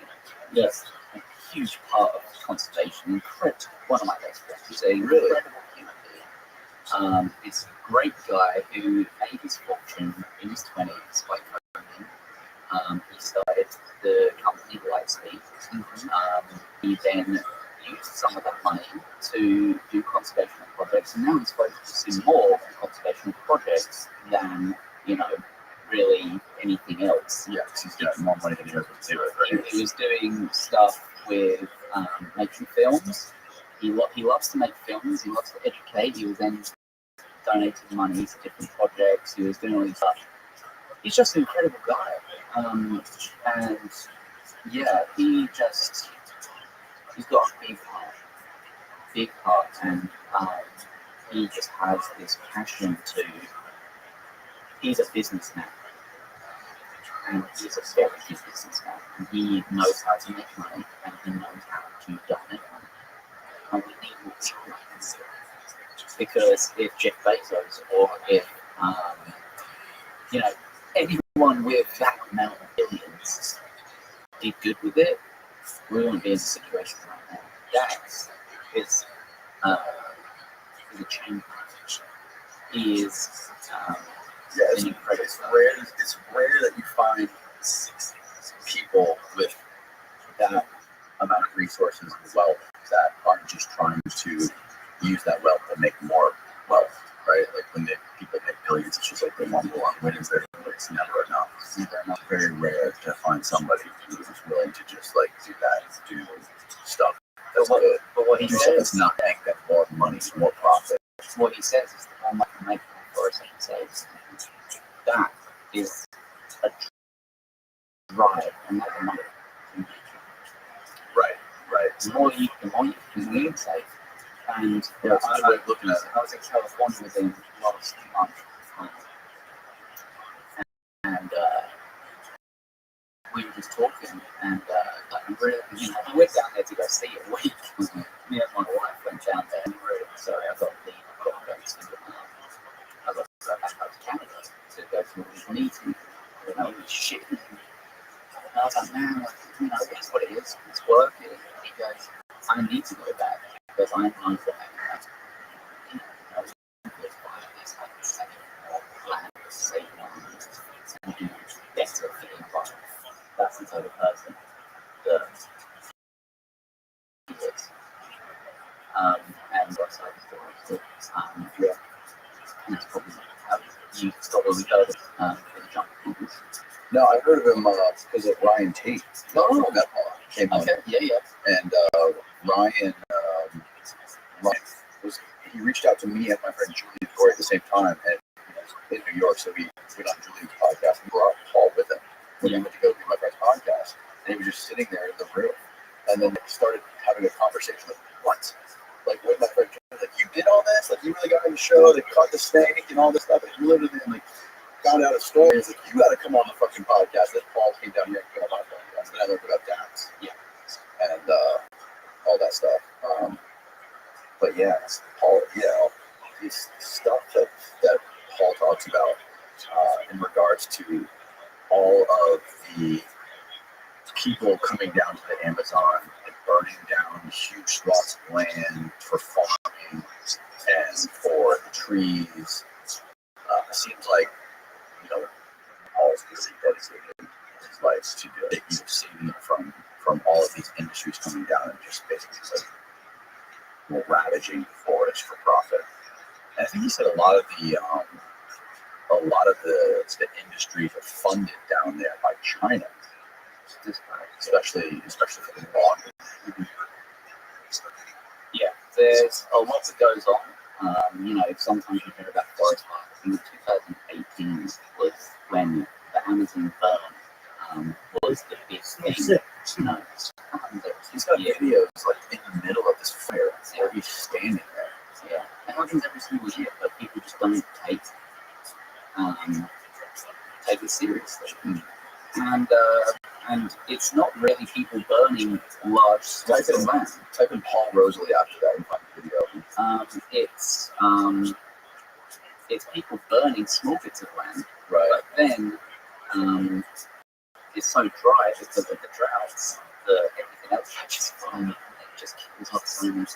he's a huge part of conservation. Incredible, one of my best friends. He's a really incredible human being. He's a great guy who made his fortune in his 20s by coding. He started the company Lightspeed. He then used some of that money to do conservation projects, and now he's focusing more on conservation projects than really anything else. Yeah, because he's got more money than he has to do it, right? He was doing stuff with making films. He loves to make films. He loves to educate. He was then donating money to different projects. He was doing all this stuff. He's just an incredible guy. And yeah, he's got a big heart, and he just has this passion to. He's a businessman, and he's a very good businessman, and he knows how to make money, and he knows how to donate money. And we need more people like this. Because if Jeff Bezos or if anyone with that amount of billions did good with it, we wouldn't be in a situation right now. That is a chain manager. He is an incredible. It's rare that you find people with that amount of resources and wealth that aren't just trying to use that wealth to make more wealth, right? Like when people people that make billions, it's just like the one win is there, but it's never enough. It's never enough. Very rare to find somebody who's willing to just like do that, do stuff that's good. But what he says is not make them more money, more profit. What he says is the more I can make for a second says that is a drive and not the money. Right. The more you can lead safe. And yeah, I was looking at it. I was in California with him last month, and we were just talking, and like really, I went down there to go see it a week. Me and my wife went down there, and sorry, I got to go back up to Canada to go to this meeting, shit. And I was like, man, it's what it is. It's work. And he goes, I need to go back because I know that I can save more land, save more and do better for the environment. That's the type of person that he is. And Rothschild is the yeah. And that's probably how you probably heard of for the jump movies. No, I heard of him because of Ryan Tate. Came on. Yeah. And Ryan he reached out to me and my friend Julie Corey at the same time and in New York, so we went on Julie's podcast and brought Paul with him when he went to go do my friend's podcast, and he was just sitting there in the room, and then they started having a conversation like, what? Like, what my friend Julie, like, you did all this? Like, you really got on the show, they caught the snake and all this stuff, and you literally like got out of stories, like, you gotta come on the fucking podcast. Then Paul came down here and came on my podcast, and I learned about dads. Yeah. And all that stuff. But yeah, Paul, this stuff that Paul talks about in regards to all of the people coming down to the Amazon and burning down huge swaths of land for farming and for the trees. Seems like, Paul's really dedicated his life to do it. Saving it from all of these industries coming down and just basically like ravaging the forest for profit. And I think he said a lot of the industries are funded down there by China, especially for the logging. Yeah, there's a lot that goes on. Sometimes you hear about forest fires. I think 2018 was when the Amazon burn was the big thing. He's got videos like in the middle of this fire where he's standing there. Yeah, it happens every single year, but people just don't take it seriously. And it's not really people burning large swaths of land. Type in Paul Rosalie after that and find the video. It's people burning small bits of land, right? But then it's so dry because of the droughts that everything else catches fire and it just kills off so much.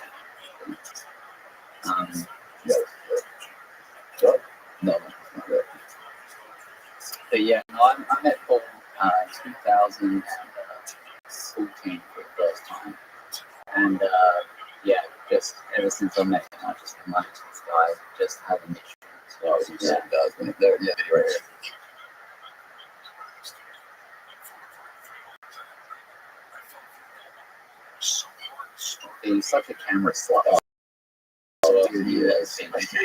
No, not really. But yeah, I met Paul in 2014 for the first time, and just ever since I met him, I just admired this guy. Just had a mission. So it does. And there, right here. He's such a camera slut. Dude, he is.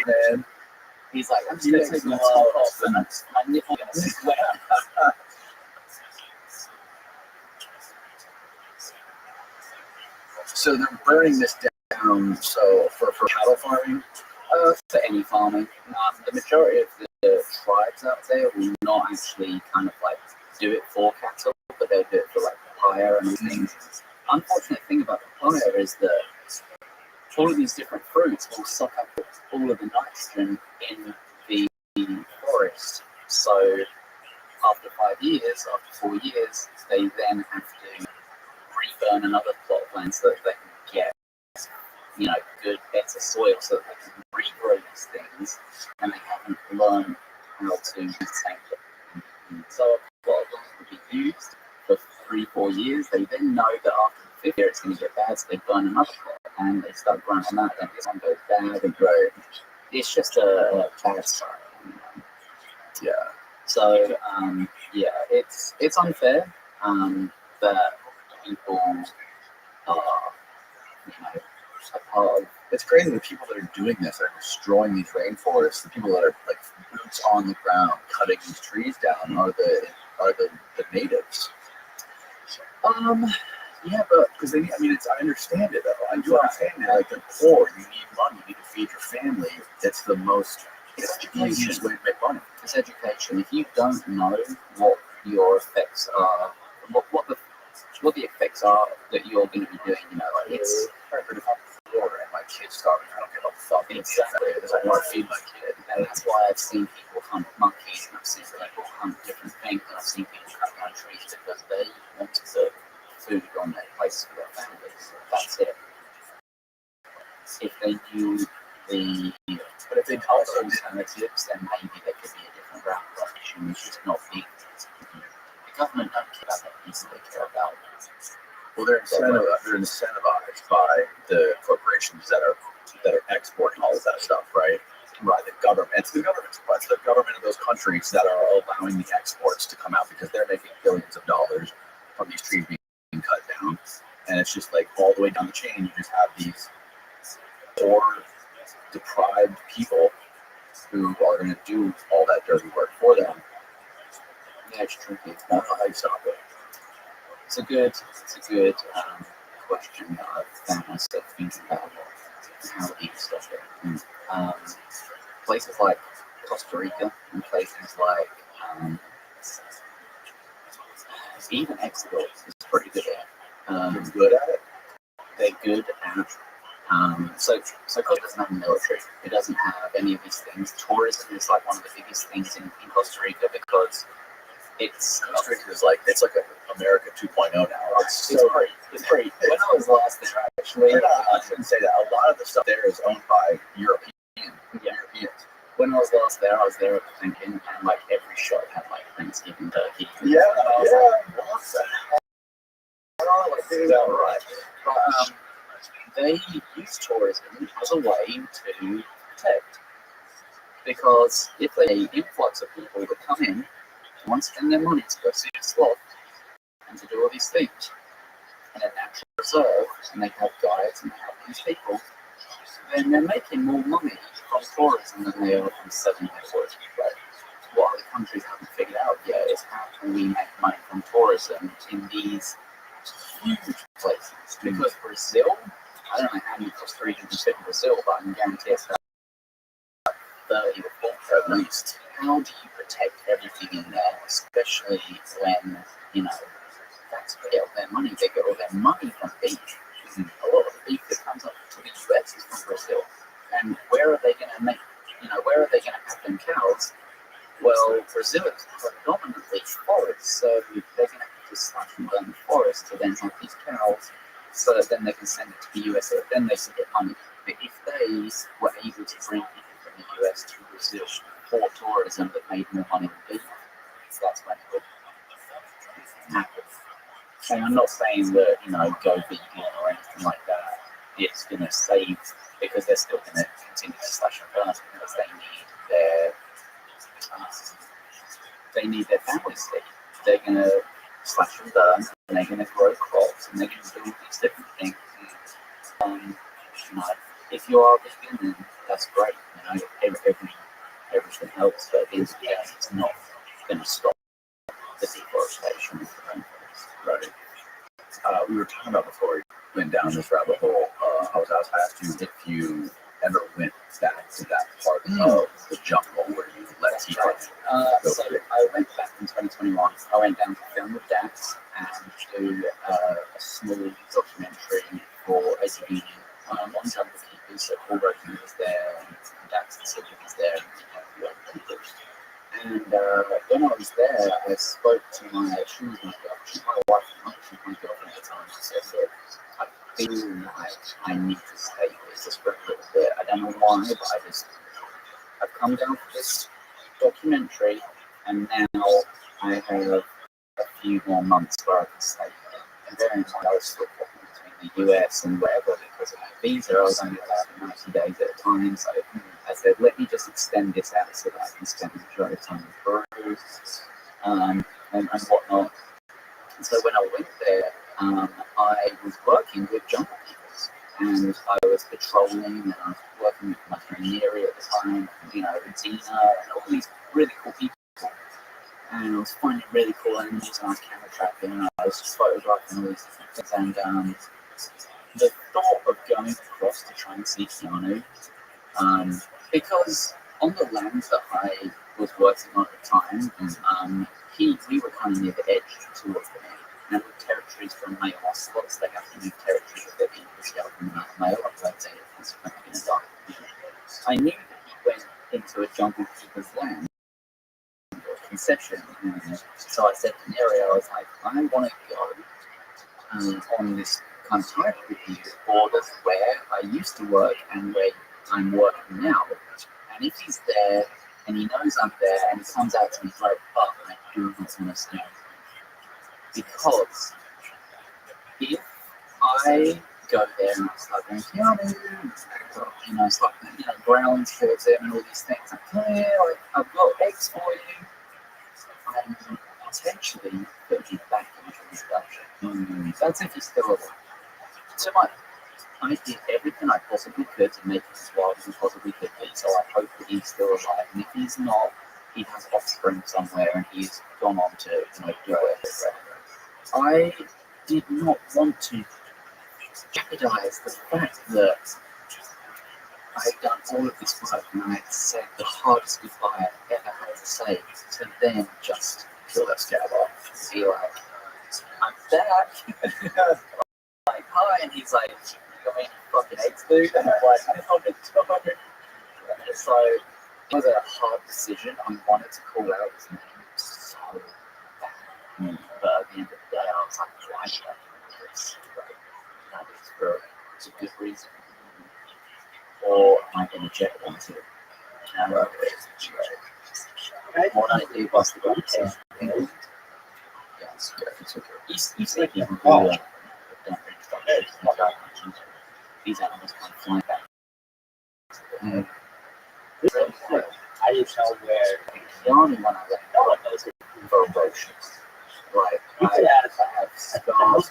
Man. He's like, I'm just going to take my top off and my nipple going to sweat. So they're burning this down. So for cattle farming, for any farming, the majority of the tribes out there will not actually kind of like do it for cattle, but they'll do it for like papaya and things. Unfortunate thing about papaya is that all of these different fruits will suck up all of the nitrogen in the forest. So after 5 years, after 4 years, they then have to reburn another plot of land so that they can get, good, better soil so that they can regrow these things, and they haven't learned how to maintain them. So a lot of them will be used for 3-4 years. They then know that after the 5th year it's going to get bad, so they burn another plot and they start growing on that, and this one goes bad and grow. It's just a bad start. So yeah, it's unfair that people are, you know, a part of. It's crazy the people that are doing this are destroying these rainforests. The people that are like boots on the ground cutting these trees down are the natives. Yeah, but because they need, I mean, I understand it though. I do understand it. Like they're poor, you need money, you need to feed your family. It's the easiest way to make money. It's education. If you don't know what your effects are, what the effects are that you're going to be doing, you know, like it's. But if I'm poor and my kid's starving, I don't give a fuck. Exactly. I want to feed my kid. And that's why I've seen people hunt monkeys, and I've seen people hunt different things, and I've seen people cut down trees because they want to put food on their place for their families. That's it. If they knew but if they also alternatives, then maybe there could be a different route of action, which is not the government don't care about that piece, they care about. Well, they're incentivized by the corporations that are exporting all of that stuff, right? Right. The government. It's the government of those countries that are allowing the exports to come out because they're making billions of dollars from these trees being cut down, and it's just like all the way down the chain. You just have these poor, deprived people who are going to do all that dirty work for them. Yeah, it's tricky. I don't know how you stop it. It's a good question that I've found myself thinking about how to stop it. Places like Costa Rica and places like even Ecuador is pretty good at. They're good at it. They're good at. So Costa doesn't have a military. It doesn't have any of these things. Tourism is like one of the biggest things in Costa Rica because Costa Rica is like it's America 2.0 now. It's great. When I was last there, actually, I shouldn't say that. A lot of the stuff there is owned by Europeans. When I was last there, I was there at the Thanksgiving, and like every shop had like Thanksgiving turkey. Yeah. Right. But they use tourism as a way to protect, because if they influx of people that come in and want to spend their money to go see a sloth and to do all these things in a natural reserve, and they have guides and they have these people, then they're making more money from tourism than they are from selling their tourism. Right? What other countries haven't figured out yet is how can we make money from tourism in these huge places. Because Brazil, I don't know how many Costa Ricans fit in Brazil, but I can guarantee it's about 30 or 40 at least. How do you protect everything in there, especially when, you know, that's where they get all their money. They get all their money from beef. A lot of the beef that comes up to the US is from Brazil. And where are they going to where are they going to have them cows? Well, Brazil is predominantly forest, so they're going to have to slash and burn the forest to then have these cows, so that then they can send it to the US, so then they can get money. But if they were able to bring people from the US to Brazil for tourism that made more money than beef, that's when it would happen. And I'm not saying that, go vegan or anything like that. It's going to save, because they're still going to continue to slash and burn because they need their families to eat. They're going to slash and burn, and they're going to grow crops, and they're going to do all these different things. If you are vegan, then that's great. Everything helps, but at the end of the day, it's not going to stop the deforestation of the rainforest. Right. We were talking about before we went down this rabbit hole. I asked you if you ever went back to that part of the jungle where you let people go. So I went back in 2021. I went down to film with Dax and do a small documentary for a union on jungle keepers. So Paul Rothschild was there, and Dax and Sylvia was there, and a few other people. And when I was there, I spoke to my wife, she's my girlfriend at the time. She said, look, I feel like I need to stay here just for a little bit. I don't know why, but I've come down for this documentary, and now I have a few more months where I can stay here. And bearing in mind, I was still walking between the US and wherever because of my visa. I was only allowed 90 days at a time, so I said, let me just extend this out so that I can spend the majority of time with Peru and whatnot. And so when I went there, I was working with jungle peoples, and I was patrolling, and I was working with my friend Neri at the time, Tina, and all these really cool people. And I was finding really cool animals, and I was camera trapping, and I was photographing all these different things. And the thought of going across to try and see Keanu, because on the land that I was working on at the time, we were kind of near the edge towards the end. And with territories from male ocelots, they have to move territory with their being pushed out from another male, otherwise they are going to die. I knew that he went into a jungle keeper's land or concession, and so I said to Neri, I was like, I want to go on this kind of time with you, borders where I used to work and where I'm working now. And if he's there and he knows I'm there and he comes out to me right up, I do not want to stay. Because if I go there and I start going, start growling towards him and all these things, like, hey, I've got eggs for you, I'm potentially putting you back into this production. That's if he's still alive. So I did everything I possibly could to make him as wild as he possibly could be, so I hope that he's still alive. And if he's not, he has offspring somewhere and he's gone on to do it. I did not want to jeopardize the fact that I had done all of this work and I had said the hardest goodbye I've ever had to say, to then just kill that scab off and be like, I'm back. Like, hi, and he's like, you got any fucking eggs, dude? And I'm like, I'm tired. And so it was a hard decision. I wanted to call out his name so bad. But at the end of the day, I was like, why should I do this? Right? That is for it's a good reason. Or am I going to jet onto it? And I what I do was the one thing. You see people who these animals kind of fly back. I didn't know where Keanu, when I left out, those are ferocious. Like, I have scars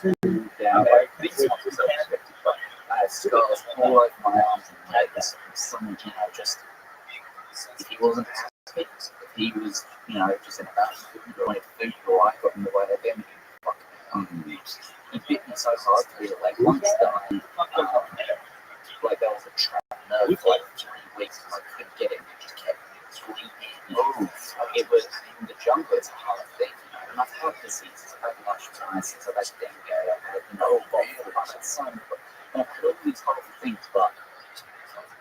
down, these ones are so restricted, but I have scars all over my arms and legs from someone, just, if he wasn't happy, if he was, just in a bad food or wanted food, or I got in the way of him, he bit me so hard through the leg once that like there was a trapped nerve for like 3 weeks and I couldn't get it and it just kept bleeding. It was in the jungle, it's a hard thing, and I've had diseases, I've had leishmaniasis, I've had dengue, I've had I've had so many, and I've had all these horrible things, but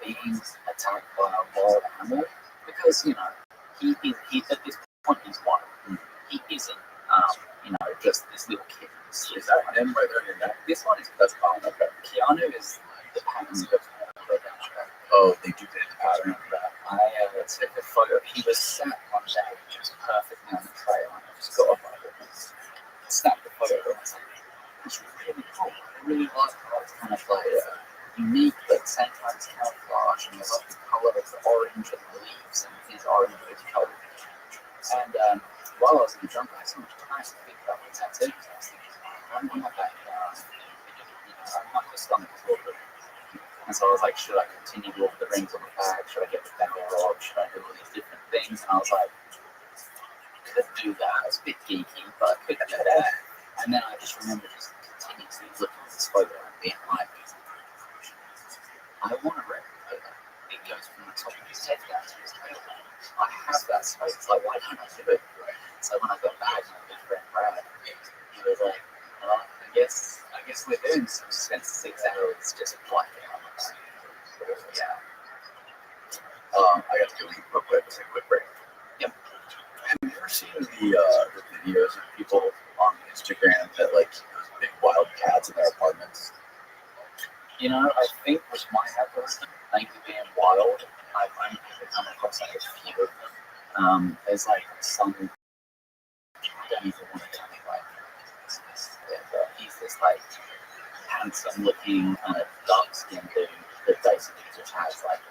being attacked by a wild animal, because he at this point he's wild. He isn't just this little kid. Is that him right there in that? This one is that's fine. Okay. Keanu is the pattern of oh, they do the pattern of that. I took a photo. He was sat on that just perfectly on the trail, and I just got up on it and snapped the photo. And I was like, it's really cool. I really like how it's kind of like unique, but at the same time it's camouflage, and I love the color of the orange and the leaves and his orange with color. And while I was in the jungle, I had so much time to think about my tattoos. I was thinking, I'm in my backyard. My stomach is a little bit. And so I was like, should I continue with the rings on the back? Should I get the devil rod? Should I do all these different things? And I was like, I could do that. It's a bit geeky, but I could do that. And then I just remember just continuously looking at this photo and being like, I want to replicate that. It goes from the top of his head down to his tailbone. I have that space. Like, why don't I do it? So when I got back, my big friend Brad, he was like, well, I guess we're doing some spent 6 hours just blacking out. Yeah. I got to go real quick. Take a quick break. Yep. Have you ever seen the videos of people on Instagram that like those big wild cats in their apartments? I think with my algorithm, thank you being wild, I've only come across like a few of them. There's like some I don't even want to tell me like but he's this like handsome looking kind of dark skinned dude that basically just has like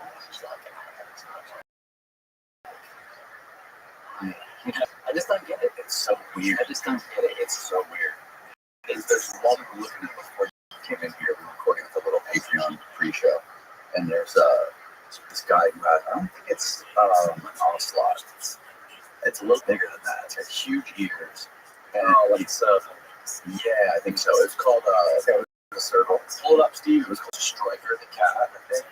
I just don't get it. It's so weird. I just don't get it. It's so weird. There's one we're looking at before you came in here. We're recording with a little Patreon pre-show, and there's this guy who had, I don't think it's an ocelot. It's a little bigger than that. It's got huge ears. And like surfer. Yeah, I think so. It's called the circle. Pull it up, Steve. It was called Striker the cat, I think.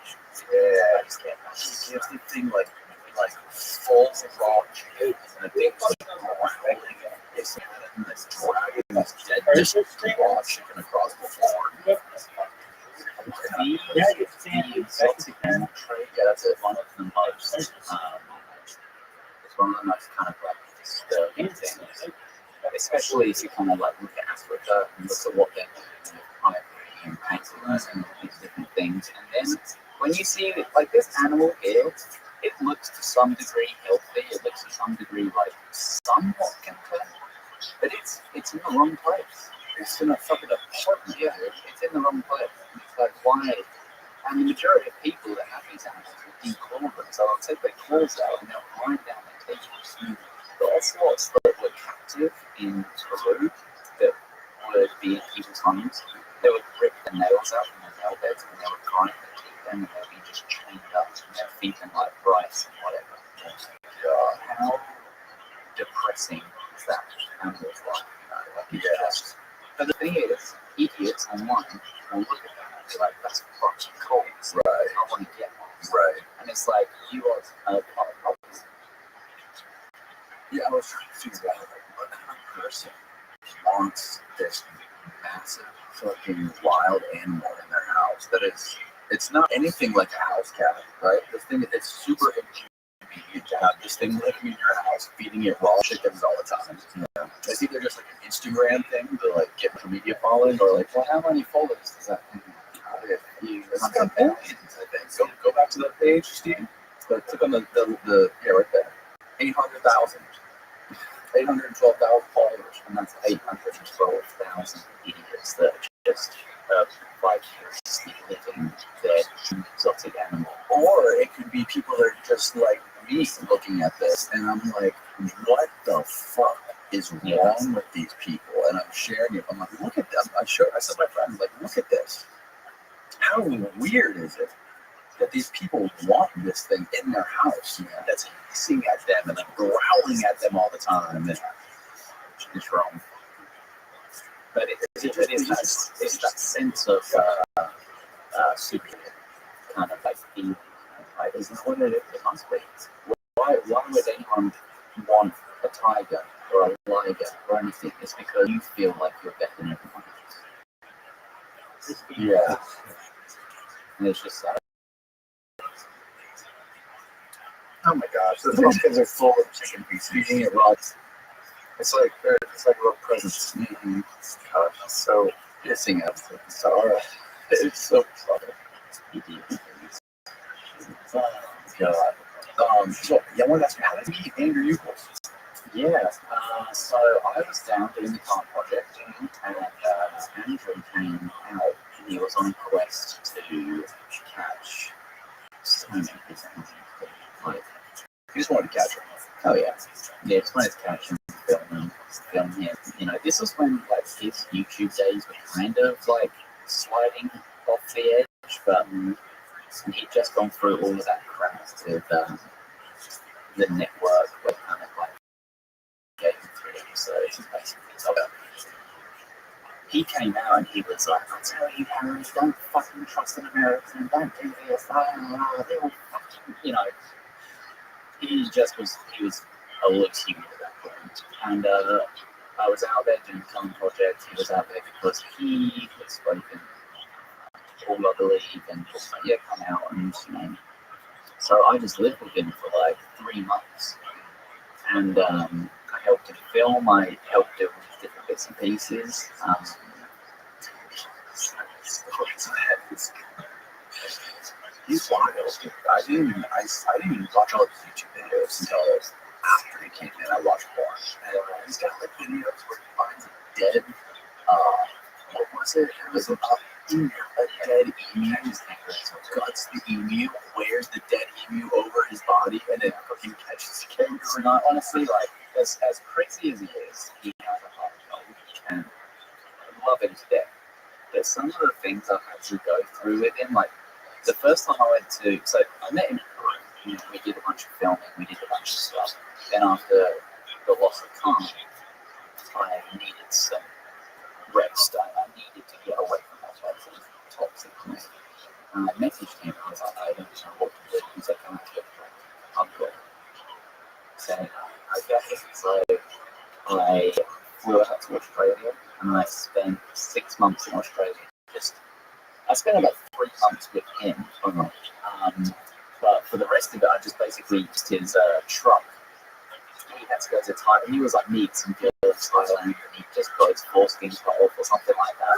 Yeah, he gives the thing like full raw chicken, and the thing's like growling. It's dragging this dead raw chicken across the floor. The exotic animal trade, yeah, that's it. One of the most, it's one of the most kind of like disturbing things. Especially if you kind of like look at Africa and look at what they're doing with ivory and paintings and all these different things. And then when you see like this animal here, it looks to some degree healthy, it looks to some degree like somewhat content, but it's in the wrong place. It's in a fucking apartment. Yeah, it's in the wrong place. It's like, why? And the majority of people that have these animals will declaw them. So they'll take their claws out and they'll grind down their teeth. The ocelots that were captive in Peru, that would be in people's homes, they would rip the nails out from their nail beds and they would grind their teeth down and they'd be just chained up and they'd feed them like rice and whatever. How depressing is that animal's life? Like, it's just. But the thing is, idiots online will look at that and be like, that's fucking cool. Right. I want to get one. Right. And it's like, you are a part of it. Yeah, I was trying to figure out like, what kind of person wants this massive fucking wild animal in their house that it's not anything like a house cat, right? This thing, it's super inconvenient to have this thing living in your house, feeding it raw chickens all the time. Yeah. It's either just like an Instagram thing to like get social media following, or like, well, how many followers does that thing have? It's got billions, I think. Go back to that page, Steve. Click on the yeah, right there. 800,000. 812,000 followers, and that's 812,000 idiots that just vicariously living their exotic animal. Or it could be people that are just like me looking at this, and I'm like, what the fuck is wrong with these people? And I'm sharing it. I'm like, look at them. I said to my friends, like, look at this. How weird is it that these people want this thing in their house, that's hissing at them and like growling at them all the time? And it's wrong. But it's that sense of superior kind of like feeling. Right? Isn't that what it must be? Why would anyone want a tiger or a liger or anything? It's because you feel like you're better than everyone else. Yeah. And it's just oh my gosh, the pumpkins are full of chicken pieces. Eating it raw. It's like real presents. Mm-hmm. Gosh, so hissing at them. So it's so funny. God. So yeah, I wanted to ask you, how did you meet Andrew Euclid? Yeah. So I was down doing the car project, and Andrew came out. He was on a quest to catch so many things. Like, you just wanted to catch him. Oh yeah, just wanted to catch him, film him. You know, this was when like his YouTube days were kind of like sliding off the edge, but he'd just gone through all of that crap with the network, where kind of like getting through episodes and basically so he came out and he was like, I tell you, Harry, don't fucking trust an American, don't do this, they're all fucking, you know. He was a loose human at that point. And I was out there doing the Common Project. He was out there because he had spoken all I believe and just like, yeah, come out and, you know. So I just lived with him for like 3 months. And I helped him film, I helped him with different bits and pieces. He's wild. I didn't even watch all his YouTube videos until after he came in. I watched more. And he's got like videos where he finds a dead, what was it? It was a dead emu. Guts the emu, wears the dead emu over his honestly, like, as crazy as he is, he has a heart of gold, and I love him to death. But some of the things I've had to go through with him, like, the first time I went to, so I met him in Peru. You know, we did a bunch of filming, we did a bunch of stuff. Then after the loss of Khan, I needed some rest. I needed to get away from that place of toxicness. And I messaged him, I was like, I don't know what to do. He's like, I'm good. I'm good. So, okay. So I flew out to Australia and I spent 6 months in Australia. I spent about 3 months with him, but for the rest of it, I just basically used his truck. He had to go to Thailand. He was like meeting some girl in Thailand, and he just got his foreskin cut off or something like that.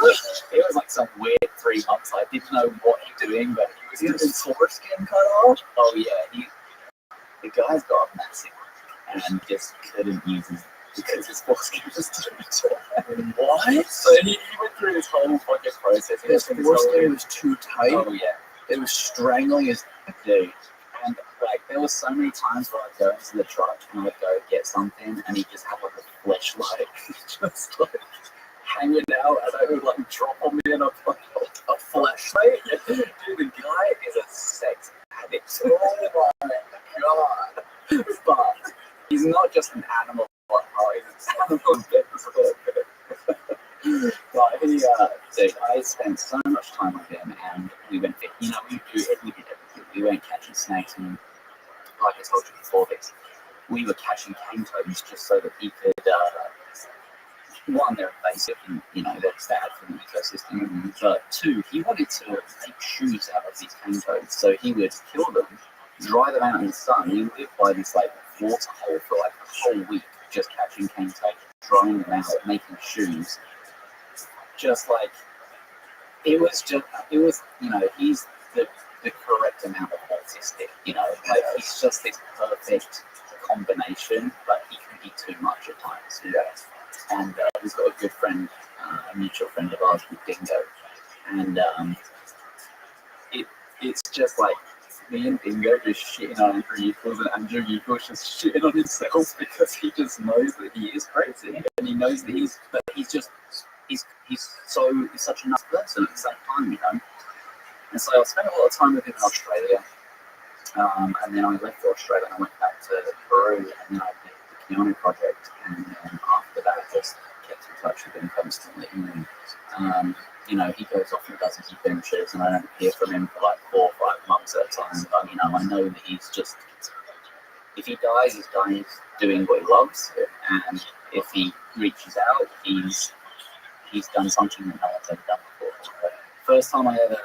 It was like some weird 3 months. I didn't know what he was doing, but he was his foreskin cut off. Oh yeah, the guy's got a massive one and just couldn't use his because his foreskin was too tight. What? So he went through this whole fucking process. His foreskin was too tight. Oh yeah, it was strangling his dude. And like there were so many times where I'd go into the truck and I'd go get something and he'd just have like a flashlight just like hanging out and I would like drop on me and I'd like a flashlight. Dude, the guy is a sex addict. Oh my god. But he's not just an animal like he's an animal but he dude, I spent so much time with him and we went we did everything. We went catching snakes and like I told you before this, we were catching cane toads just so that he could one, they're invasive and they're bad for the ecosystem, but two, he wanted to make shoes out of these cane toads, so he would kill them, dry them out in the sun. We lived by this like water hole for like a whole week just catching cane toads, drying them out, making shoes. Just like he's the correct amount of autistic, like he's just this perfect combination, but he can be too much at times. And we've got a good friend, a mutual friend of ours called Dingo, and it's just like me and Dingo just shitting on Andrew Equals, and Andrew Equals just shitting on himself because he just knows that he is crazy, and he knows that he's such a nice person at the same time, And so I spent a lot of time with him in Australia, and then I left for Australia and I went back to Peru, and then I did the Keanu project, and then after that I just kept in touch with him constantly. And he goes off and does his adventures, and I don't hear from him for like 4 or 5 months at a time. But I know that he's just, if he dies, he's dying doing what he loves, and if he reaches out, he's done something that no one's ever done before. First time I ever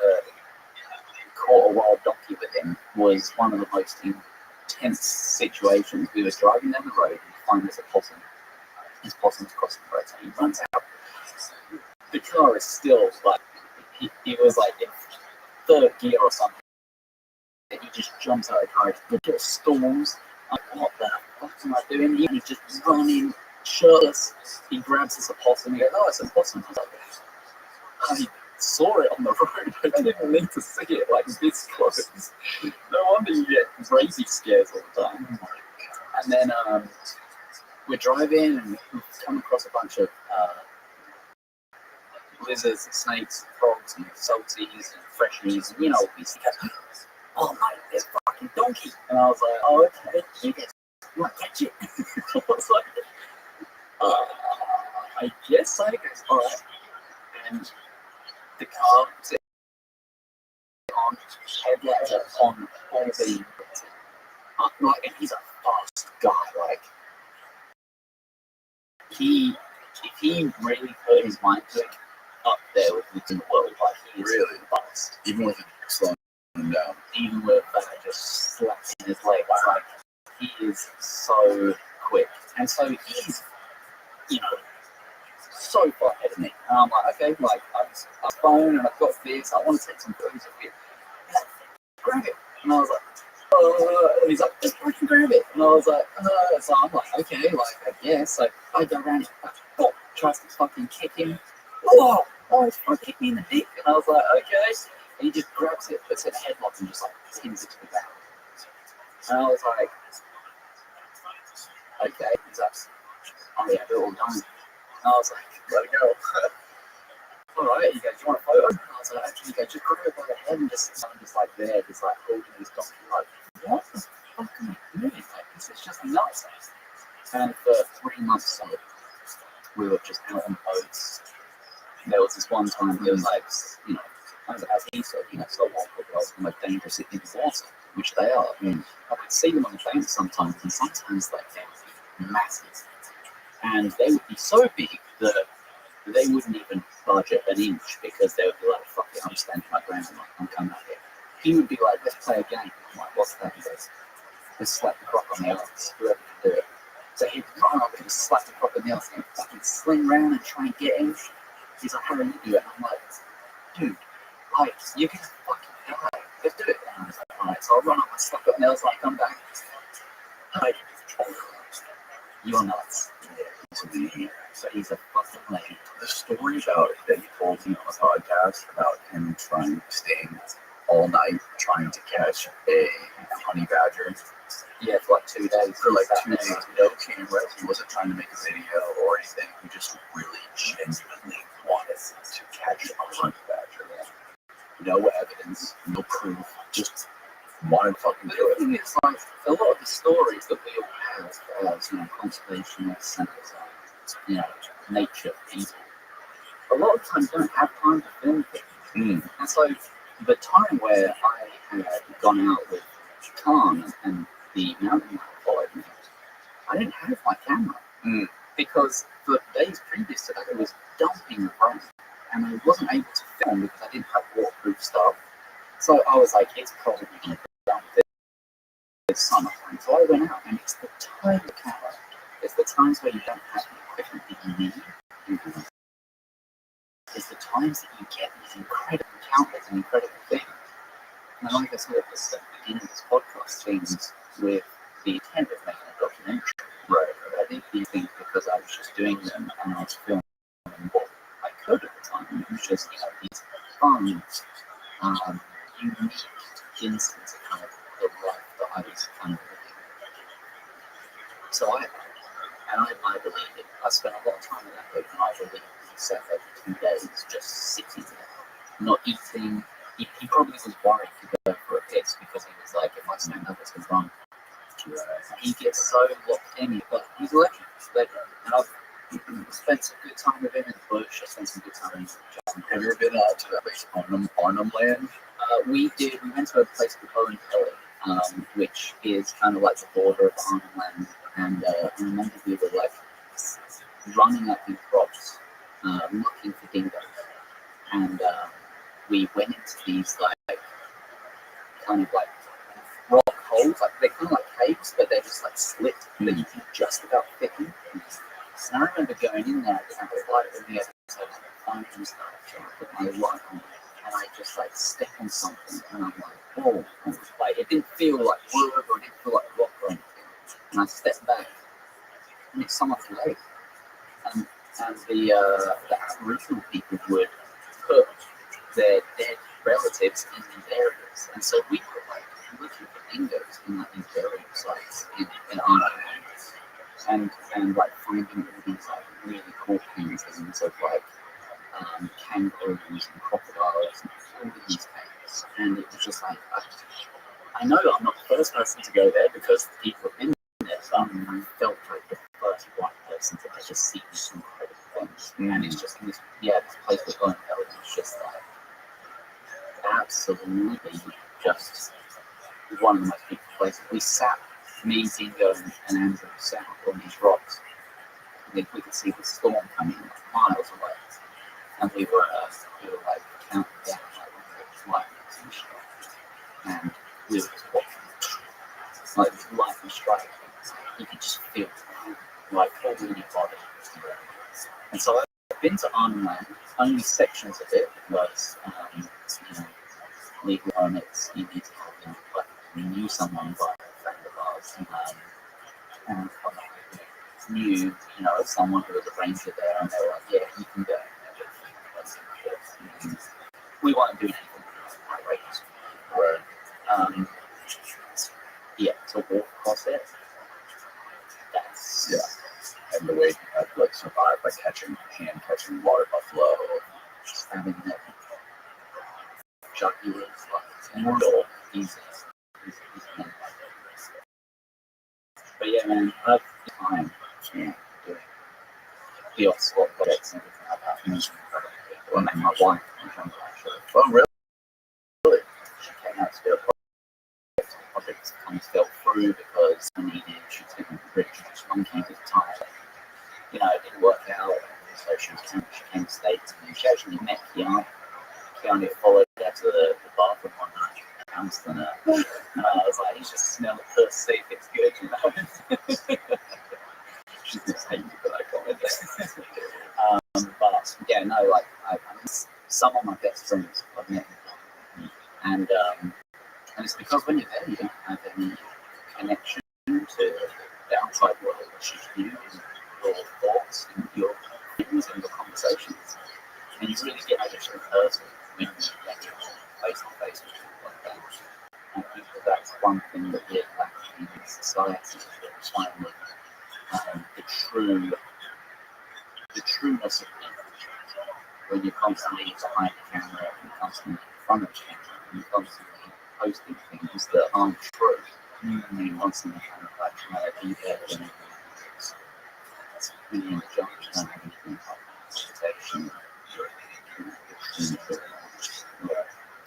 caught a wild donkey with him was one of the most intense situations. We were driving down the road and find this opossum. His possum's crossing the road, so he runs out. The car is still like, he was like in third gear or something. And he just jumps out of the car, the door stalls. I'm like, what the fuck am I doing? He's just running, shirtless. He grabs this opossum. He goes, oh, it's an opossum. I was like, I saw it on the road. I didn't need to see it like this close. No wonder you get crazy scares all the time. And then we're driving and we come across a bunch of lizards and snakes and frogs and salties and freshies and all these things. Oh mate, there's a fucking donkey. And I was like, oh okay, you want to catch it? I was like, I guess so. He goes, alright. And the car sits on headlights on all the like, and he's a fast guy. Like if he really put his mind to it, up there with what's in the world, like he is really fast. Even with slowing him down. Even with just slapping his legs, like he is so quick, and so he's so far ahead of me. And I'm like, okay, like I've phone and I've got this. I want to take some photos of it. Grab it, and I was like, and he's like, just fucking grab it, and I was like, so I'm like, okay, like I guess. So I go around, tries to fucking kick him. Oh, he's fucking kicked me in the dick, and I was like, okay. And he just grabs it, puts it in a headlock, and just like pins it to the ground. And I was like, okay, he's like, oh yeah, they're all done. And I was like, let it go. Alright, he goes, do you want a photo? And I was like, actually, he goes, just grab it by the head and just, I'm just like there, just like holding his donkey, like, what the fuck am I doing? Like, this is just nuts. And for 3 months, we were just out on boats. There was this one time, it was like, you know, as he said, you know, saltwater crocodiles are the most dangerous in the water, which they are. I mean, I would see them on the bank sometimes, and sometimes like they would be massive. And they would be so big that they wouldn't even budge an inch because they would be like, fuck it, I'm standing my ground, I'm coming out here. He would be like, let's play a game. I'm like, what's that? He goes, let's slap the croc on the arse, whoever can do it. So he'd run up and just slap the croc on the arse and fucking sling around and try and get him. He's like, how do you do it? And I'm like, dude, like, you're gonna fucking die. Let's do it. And I was like, alright, so I'll run up and slap it on the arse and I come back. Like, you're nuts. So he's a fucking legend. The story about it that he told me on a podcast about him staying all night trying to catch a honey badger. Yeah, for like 2 days. For like 2 days, no cameras. He wasn't trying to make a video or anything. He just really genuinely wanted to catch a honey badger. No evidence, no proof, just wanted to fucking do it. It's like a lot of the stories that we all have as, you know, conservationists and as, you know, nature people, a lot of times don't have time to film things. And so the time where I had gone out with Khan and the mountain lion followed me, I didn't have my camera because for days previous to that it was dumping the rain and I wasn't able to film because I didn't have waterproof stuff. So I was like, it's probably going to be done this summertime. So I went out, and it's the time the camera. It's the times where you don't have the equipment that you need. It's the times that you get these incredible encounters and incredible things. And like I said at the beginning of this podcast, things with the intent of making a documentary. Right. I did these things because I was just doing them and I was filming what I could at the time. It was just, you know, these fun, unique instance of kind of the life that I was kind of living. So I believe it. I spent a lot of time in that book, and I believe he sat there for 2 days just sitting there, not eating. He probably was worried to go for a piss because he was like, if I stand up, it's going to run. He gets so locked in, but he's a legend. And I've spent some good time with him in the bush. I spent some good time in Justin. Have you ever been out to that place, Arnhem Land? We did. We went to a place called Owen Kelly, which is kind of like the border of Arnhem Land. And I remember we were like running up these rocks, looking for dingoes. And we went into these like kind of like rock holes, like they're kind of like caves, but they're just like slit that you can just about fit in. And I remember going in there, I didn't have a light in the other side, and I just trying to put my light on, and I just like step on something, and I'm like, oh, like it didn't feel like wood or it didn't feel like rock or anything. And I stepped back, and it's someone's leg. And the Aboriginal people would put their dead relatives in these areas. And so we were like looking for dingoes in like these burial sites in Ireland. And like finding all these like really cool things of like kangaroos and crocodiles and all of these things. And it was just like, I know I'm not the first person to go there because people have been there, but I felt like the first white person to just see these incredible things. And it's just this place with Owen Kelly is just like absolutely just one of the most beautiful places. We sat, me, Dingo, and Andrew sat up on these rocks. We could see the storm coming like miles away, and we were like counting down like and we were just watching like this lightning strike. You could just feel it, like all in your body. And so I've been to Arnhem Land. Only sections of it was legal permits. You need to have them, but we knew someone by a friend of ours, and knew, of someone who was a ranger there, and they were like, yeah, you can go. We weren't doing anything outrageous. To walk across it, that's Yeah. And the way he had like survived by hand catching water buffalo. Just having that Chucky was like immortal. He's but yeah, man, I've time doing the off-spot projects and everything like that. Well, I met my wife in terms of actually. Oh, really? She came out to do a project kind of fell through because I needed, she was getting pretty much monkeys at the time. You know, it didn't work out. So she came to States and she actually met Keanu. Keanu followed her to the bathroom one night and pounced on her. And I was like, you just smell it first, see if it's good, you know. She's going to hate me for that comment. But yeah, no, like, some of my best friends I've met. And it's because when you're there, you don't have any connection to the outside world, which is you and your thoughts and your feelings and your conversations. And you really get a different person when you get face to face with people like that. And I think that's one thing that we're lacking in society, is finding the trueness of people. When you're constantly behind the camera, and you're constantly in front of the camera, and you're constantly posting things that aren't true, and you're constantly kind of like trying to be there and it's really in the jump, you don't have anything like presentation.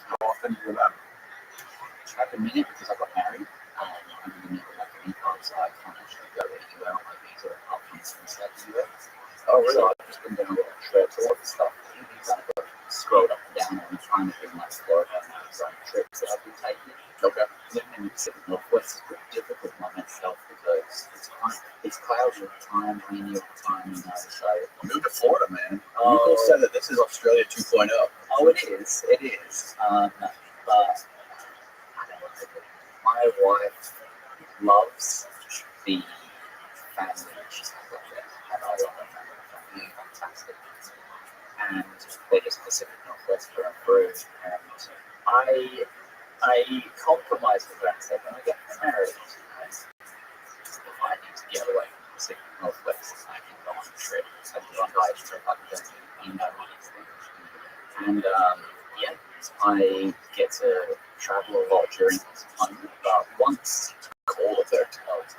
How often do you remember? At the minute, because I got married, I'm in the middle of like an income, so I can't actually go anywhere on my visa apart from inside the US. Oh, really? So I've just been doing a lot of trips, a lot of stuff. Kind of scrolled up and down and trying to do like Florida and some trips that I've been taking. Okay. Living in the Pacific Northwest is pretty difficult for my mental health because it's cloudy all the time, rainy all the time, you know. So move to Florida, man. Oh. People said that this is Australia 2.0. Oh, it is. It is. But I don't know. My wife loves the family she's got there, and I love her family. Fantastic. And they're just Pacific Northwest through and through. And I compromise with her and said, when I get married, if I need to get away from the Pacific Northwest, I can go on a trip. So I go on a guided trip, I can go to, you know, these things. And yeah, I get to travel a lot during this time. But once all of their hotels,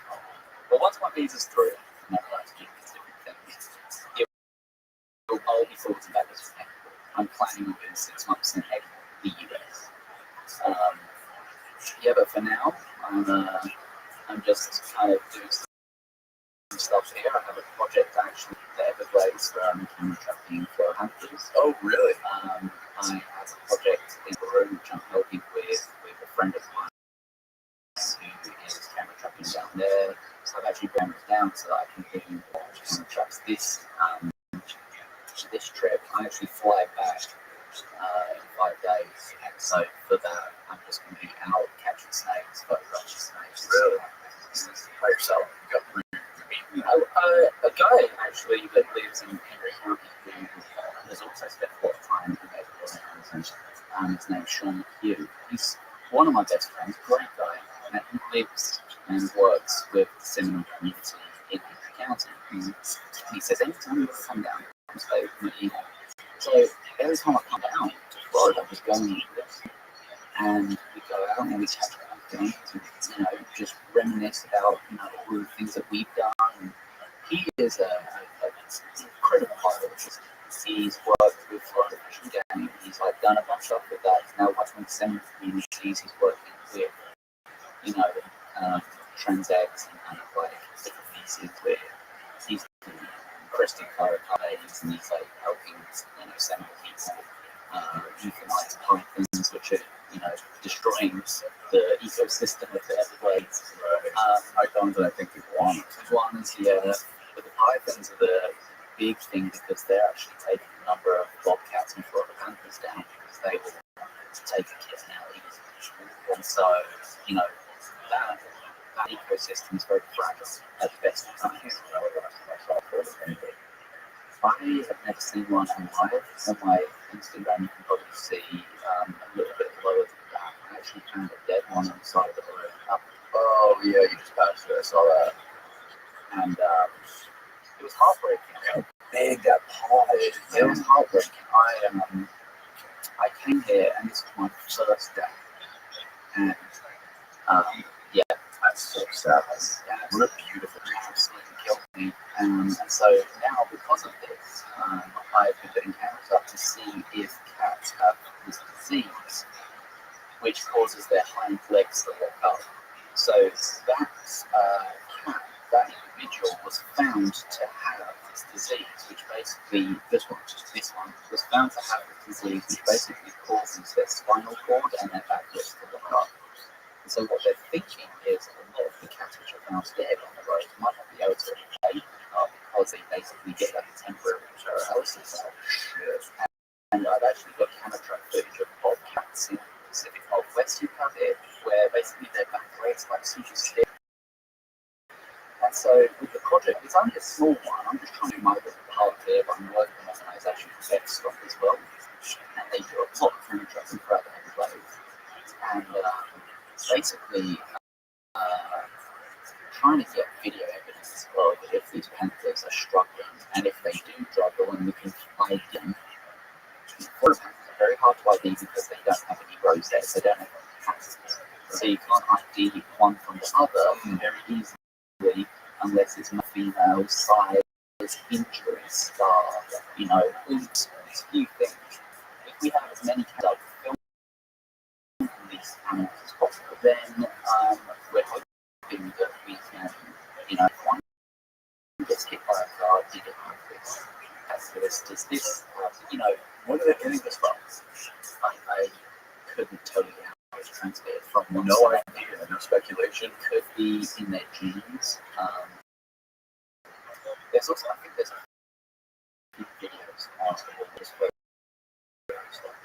but once my visa's through, and I'd like to do these different things, I'll be thought about this thing. I'm planning on doing 6 months in the US. Yeah, but for now, I'm just kind of doing some stuff here. I have a project actually in the Everglades where I'm camera trapping for hunters. Oh, really? I have a project in Peru which I'm helping with a friend of mine who is camera trapping down there. So I've actually cameras down so that I can do camera traps this trip. I actually fly back in 5 days, and so for that, I'm just going to be out catching snakes, photographing snakes. Really? By yourself? You got a guy actually that lives in Henry County who has also spent a lot of time in the Everglades. His name's Sean McHugh. He's one of my best friends, great guy, and he lives and works with the Seminole community in Henry County. He says anytime you come down, stay with me. So every time I come down to Florida, I was going like this, and we go out and we catch up things, and you know, just reminisce about all the things that we've done. And he is an incredible biologist. He's worked with Florida Fish and Game. He's done a bunch of stuff with that. He's now working with Seminole communities. He's working with transects and kind of different pieces where he's crested caravans and he's helping Seminole people euthanize pythons, which are destroying the ecosystem of the Everglades. Pythons and I think Iguanas, yeah. But the pythons are the big thing because they're actually taking a number of bobcats and Florida panthers down because they will take a kid now easily. And so, that ecosystem is very fragile at the best of times. I have never seen one on live. On my Instagram, you can probably see a little bit lower than that. I actually found a dead one on the side of the road. Oh, yeah, you just passed it. I saw that. And heartbreaking. How big that paw is. It was heartbreaking. I came here and this was my first day, and yeah, That's so sad. What a beautiful it creature. absolutely killed me. And so now, because of this, I've been putting cameras up to see if cats have this disease, which causes their hind legs to lock up. So that cat, that individual, was found to have this disease, which basically this one was found to have this disease, which basically causes their spinal cord and their back legs to lock up. And so what they're thinking is a lot of the cats which are found dead on the road might not be able to pay because they basically get like a temporary paralysis. And I've actually got camera trap footage of cats in the Pacific Northwest who have it, where basically their back legs like super stiff. And so with the project, it's only a small one. I'm just trying to do my little part here, but I'm working on something that's actually protect stock as well. And they do a lot of camera traps throughout the Everglades. And basically trying to get video evidence as well that if these panthers are struggling, and if they do struggle and we can hide them. Florida panthers are very hard to ID because they don't have any rosettes, they don't have any cats. So you can't ID one from the other very easily unless it's a female, size, injury, scar, oops, a few things. If we have as many cats filmed these animals as possible, then we're hoping that we can, if one gets hit by a car, did it like this? Does this, What are they getting this from? I couldn't tell you how it's transmitted from one No side. idea, no speculation. Could be in their genes. There's also, I think there's a few videos on this where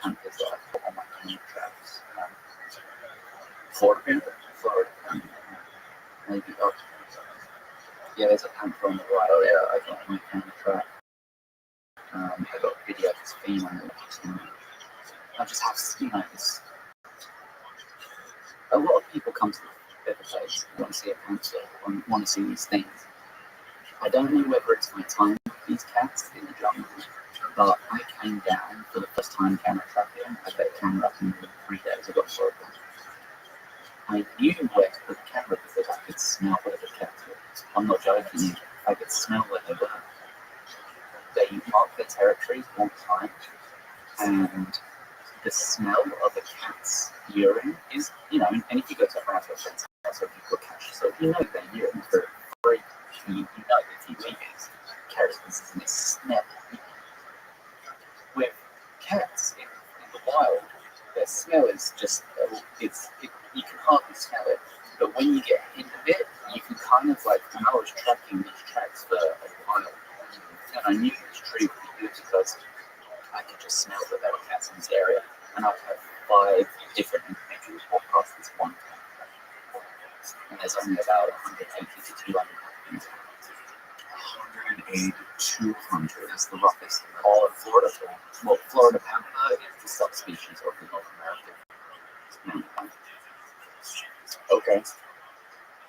panthers that I put on my camera traps. Florida panther? Florida panther, maybe. Yeah, there's a panther on the right. Oh yeah, I got my camera trap. I got a video of this female. I just have, this. A lot of people come to the Everglades and want to see a panther, want to see these things. I don't know whether it's my time with these cats in the jungle, but I came down for the first time camera trapping. I put a camera up in 3 days. I got so bad. I knew where to put the camera because I could smell where the cats were. I'm not joking. I could smell where they were. They mark their territories one time, and the smell of a cat's urine is, and if you go to a house or friend's house or if you cook catch, so you know their urine is very, you know if you leave it, carries this smell. With cats in the wild, their smell is just, you can hardly smell it, but when you get into it, you can kind of like, and I was tracking these tracks for a while, and I knew it was true because I could just smell that there were cats in this area, and I've had 5 different individuals walk past this one cat, and there's only about 180 to 200 cats. 180 to 200. That's the roughest. All in Florida. Well, Florida panther is the subspecies of the North American panther. Okay.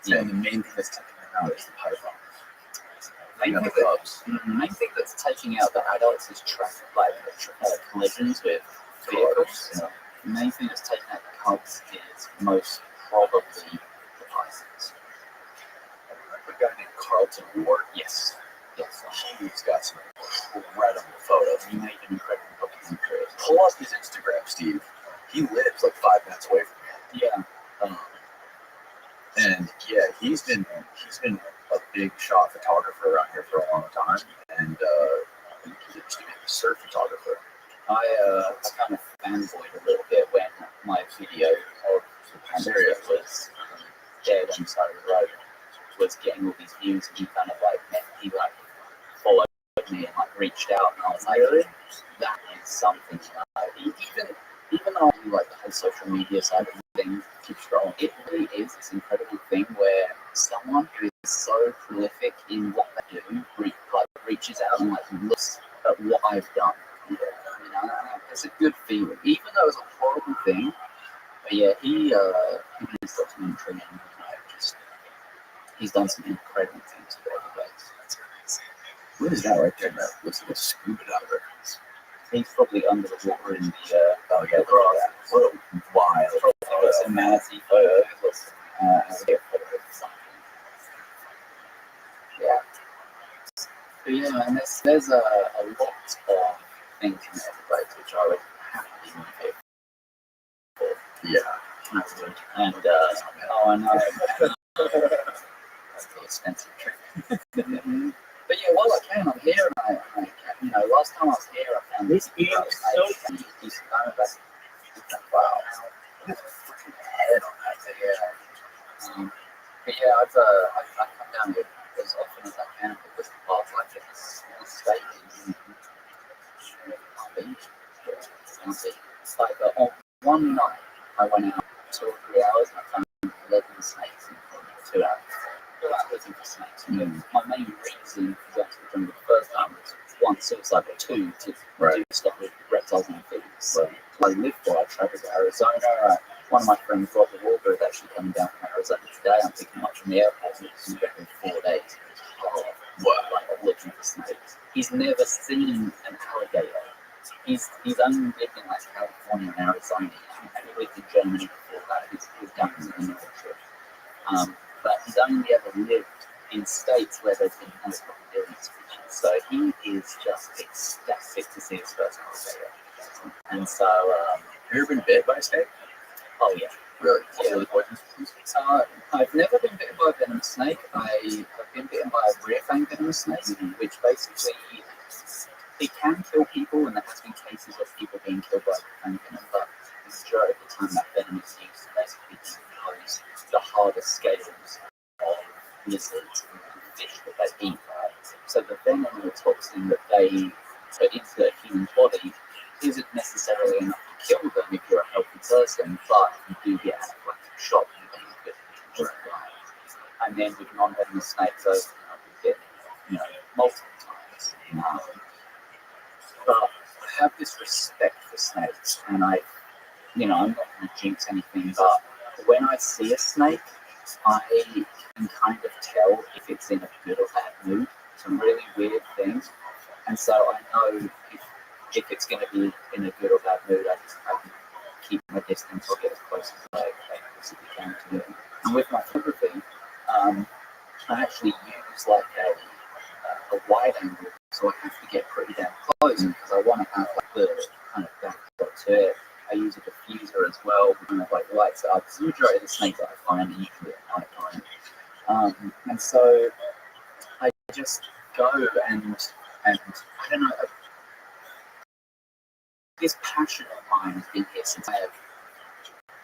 Yeah. And the main thing that's taking them out is the python. The main thing that's taking out the adults is collisions with vehicles. Yeah. The main thing that's taking out the cubs is most probably the pythons. A guy named Carlton Ward. Yes. He's got some incredible photos. He made an incredible documentary. Pull up his Instagram, Steve. He lives like 5 minutes away from Yeah. me. And yeah, he's been a big shot photographer around here for a long time, and he's a surf photographer. I kind of fanboyed a little bit when my video of the panther was dead on the side of the road was getting all these views, and he followed me and reached out, and I was like, Really? that is something. Even though I do the whole social media side of things, keep scrolling, it really is this incredible thing where someone who is so prolific in what they do reaches out and looks at what I've done. It's a good feeling, even though it's a horrible thing. But yeah, he made his documentary, and he's done some incredible things with Everglades. What is that right there? That looks like a scuba diver. He's probably under the water in the Oh yeah, look at that. What a wild photo. It's a manatee photo. Yeah. But yeah, and there's a lot of things in Everglades which I would happily pay for. Yeah. I would. And oh, I know. That's an expensive trip. But yeah, while I can, I'm here, and I last time I was here, I found this being so decent. Wow, look at the freaking head on that thing. Yeah. But yeah, I've come down here as often as I can because the park like it's state. It's like on one night I went out 2 or 3 hours and I found 11 snakes in 2 hours. I was looking for snakes. My main reason for going to the jungle the first time was one, suicide, but two, to do stuff with reptiles and amphibians. So I lived where I travelled to Arizona. One of my friends, Rob Walker, is actually coming down from Arizona today. I'm picking him up from the airport, and it's going to be in 4 days. Like looking for snakes. He's never seen an alligator. He's only lived in like California and Arizona, and he lived in Germany before that. His dad was in the military. But he's only ever lived in states where there's been no crocodilian species. So he is just ecstatic to see his first alligator. And so, have you ever been bit by a snake? Oh yeah. Really? Yeah. Really poisonous? I've never been bitten by a venomous snake. I've been bitten by a rear fang venomous snake, which basically it can kill people, and there has been cases of people being killed by rear fang venom. But the majority of the time, that venom is used to basically decompose the harder scales of lizards and fish that they eat. So the venom and the toxin that they put into the human body isn't necessarily enough to kill them if you're a healthy person, but if you do get anaphylactic shock, you can get and then with non-venomous snakes, we get multiple times. But I have this respect for snakes, and I'm not going to jinx anything, but when I see a snake, I can kind of tell if it's in a good or bad mood. It's a really weird thing, and so I know if it's going to be in a good or bad mood, I can keep my distance or get as close as I possibly can to it. And with my photography, I actually use like a wide angle, so I have to get pretty damn close because I want to have like the kind of backdrop to it. I use a diffuser as well, kind of like lights up. The majority of the snakes that I find are usually at night time, and so I just go and I don't know. This passion of mine has been here since I have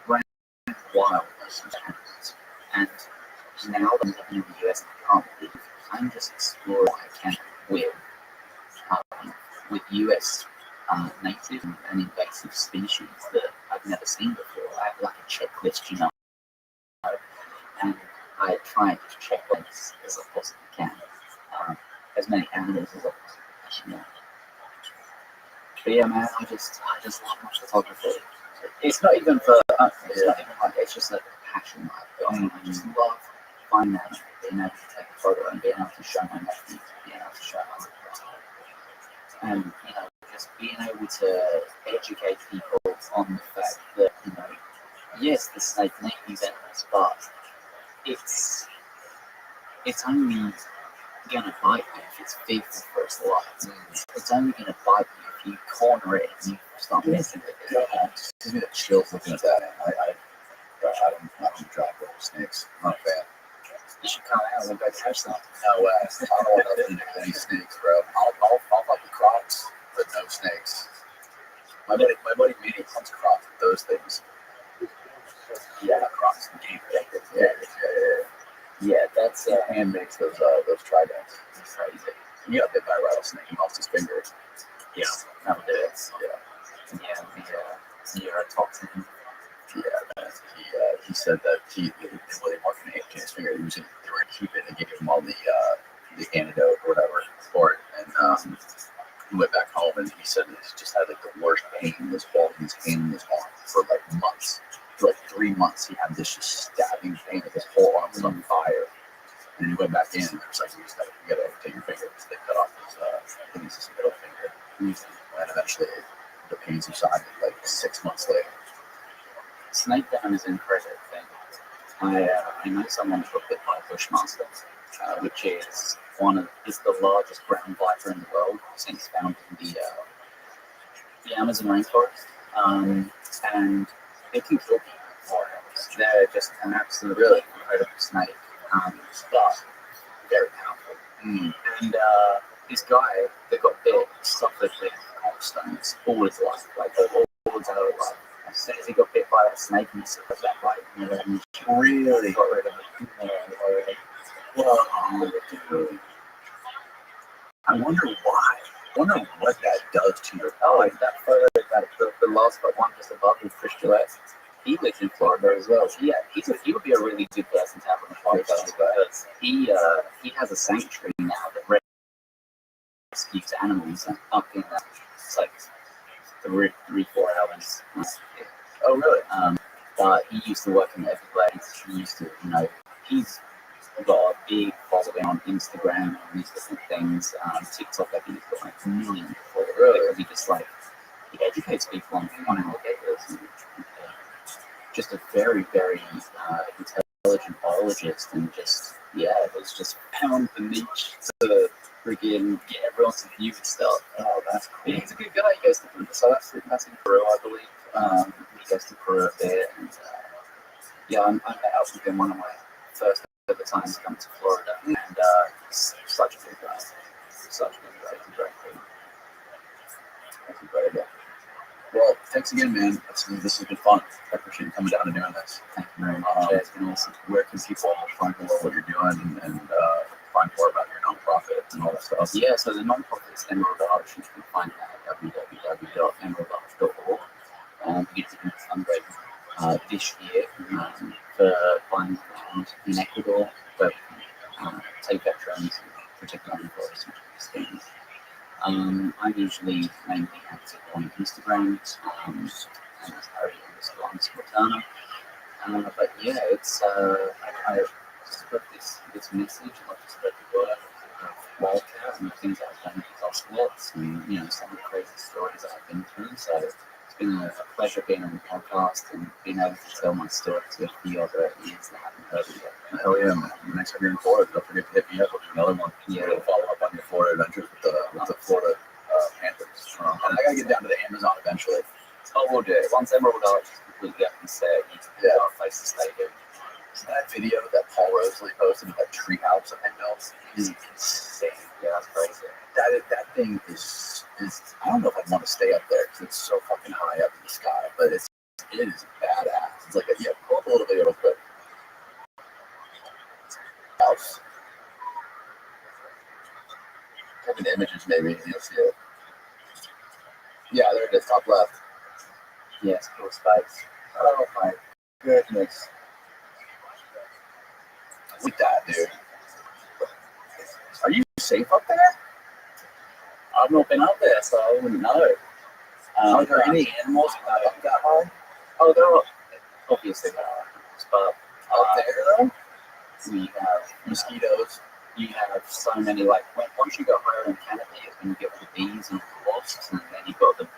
ran wild and now that I'm living in the US, I can't believe I'm just exploring what I can with US native and invasive species that I've never seen before. I have like a checklist, and I try and just check on as I possibly can. As many animals as I possibly can. But yeah, man, I just love my photography. It's not even for it's just a passion I've got. I just love finding that, being able to take a photo and being able to show my nephews, being able to show my friends. And just being able to educate people on the fact that yes, the snake may be venomous, but it's only gonna bite you if it's fearful for its life. It's only gonna bite you if you corner it and you start messing with it. It gives me the chills looking at that. I don't drive over snakes. I'm not a fan. You should come out and go catch some. No way. I don't want nothing to do with any snakes, bro. I'll fucking crocs, but no snakes. My buddy Minnie hunts crocs with those things. Yeah, crocs and game protectors. Yeah, that's hand makes those tridents. It's crazy. He got bit by a rattlesnake. He lost his finger. Yeah, that would do it. Yeah, the neurotoxin. Yeah, he said that they weren't going to amputate his finger. They were going to keep it and give him all the antidote or whatever for it. And he went back home and he said that he just had like the worst pain in his hand and his arm for like months. For like 3 months, he had this just stabbing pain. Like his whole arm was on fire. And you went back in, and there's like, you just gotta take your finger, because they cut off his, I think it's his middle finger. And eventually the pain subsided like 6 months later. Snake venom is an incredible thing. I know someone who got bit by a bushmaster, which is the largest ground viper in the world, since found in the Amazon rainforest, and they can kill people. They're just an absolutely really incredible snake, but very powerful. And this guy that got bit suffered with gallstones all his life, like all his adult life. As soon as he got bit by that snake, he suffered that bite. And Really? got rid of it. Well, dude. I wonder why. I wonder what that does to your Like that photo, the last one just above with Chris Gillette, he lives in Florida as well. So yeah, he would be a really good person to have on the podcast because he has a sanctuary now that rescues animals up in it's like 3-4 hours. Oh really? But he used to work in the Everglades. He used to, he's got a big following on Instagram and these different things. TikTok, I think he's got like millions of followers. Really? Because he just he educates people on alligators. And just a very, very intelligent biologist, and it was just found the niche to freaking get everyone to view his stuff. Oh, that's cool. Yeah, he's a good guy. He goes to so that's in Peru, I believe. He goes to Peru up there, and I met up with him one of my first ever times to come to Florida, and such a good guy. Such a good guy. He's a great thing. That's incredible. Well, thanks again, man. This has been fun. I appreciate you coming down and doing this. Thank you very much. It's been awesome. Where can people find more what you're doing and find more about your nonprofit and all that stuff? Yeah, so the nonprofit is Emerald Arch. You can find that at www.emeraldarch.org. We did a fundraiser this year for buying land in Ecuador, where we can take veterans and protect our forests and these things. I'm usually mainly active on Instagram, and that's Harry_Turner. But yeah, it's I spread this message, and I just spread the word of Wildcat and the things that I've done with Rothschilds, and some of the crazy stories that I've been through. So it's been a pleasure being on the podcast and being able to tell my story to a few other ears that haven't heard it yet. Hell yeah, man. Next time you're in Florida, don't forget to hit me up with another one. Yeah, to follow up on your Florida adventures with the Florida Panthers. And I gotta get down to the Amazon eventually. Oh, we'll do it. Once Emerald Arch is completely up and set, you have a place to stay here. That video that Paul Rosalie posted of that treehouse that they built is insane. Yeah, that's crazy. That thing is I don't know if I'd want to stay up there because it's so fucking high up in the sky, but it is badass. It's like pull up a little video real quick. House. Type in images maybe and you'll see it. Yeah, there it is, top left. Yes, cool space. Oh my goodness. Look at that, dude. Are you safe up there? I've not been up there, so I wouldn't know. Are there any animals up that high? Oh, there are. Obviously there are. But up there, though? We have mosquitoes. You have so many, once you go higher in canopy, it's when you get the bees and the wasps, and then you've got the,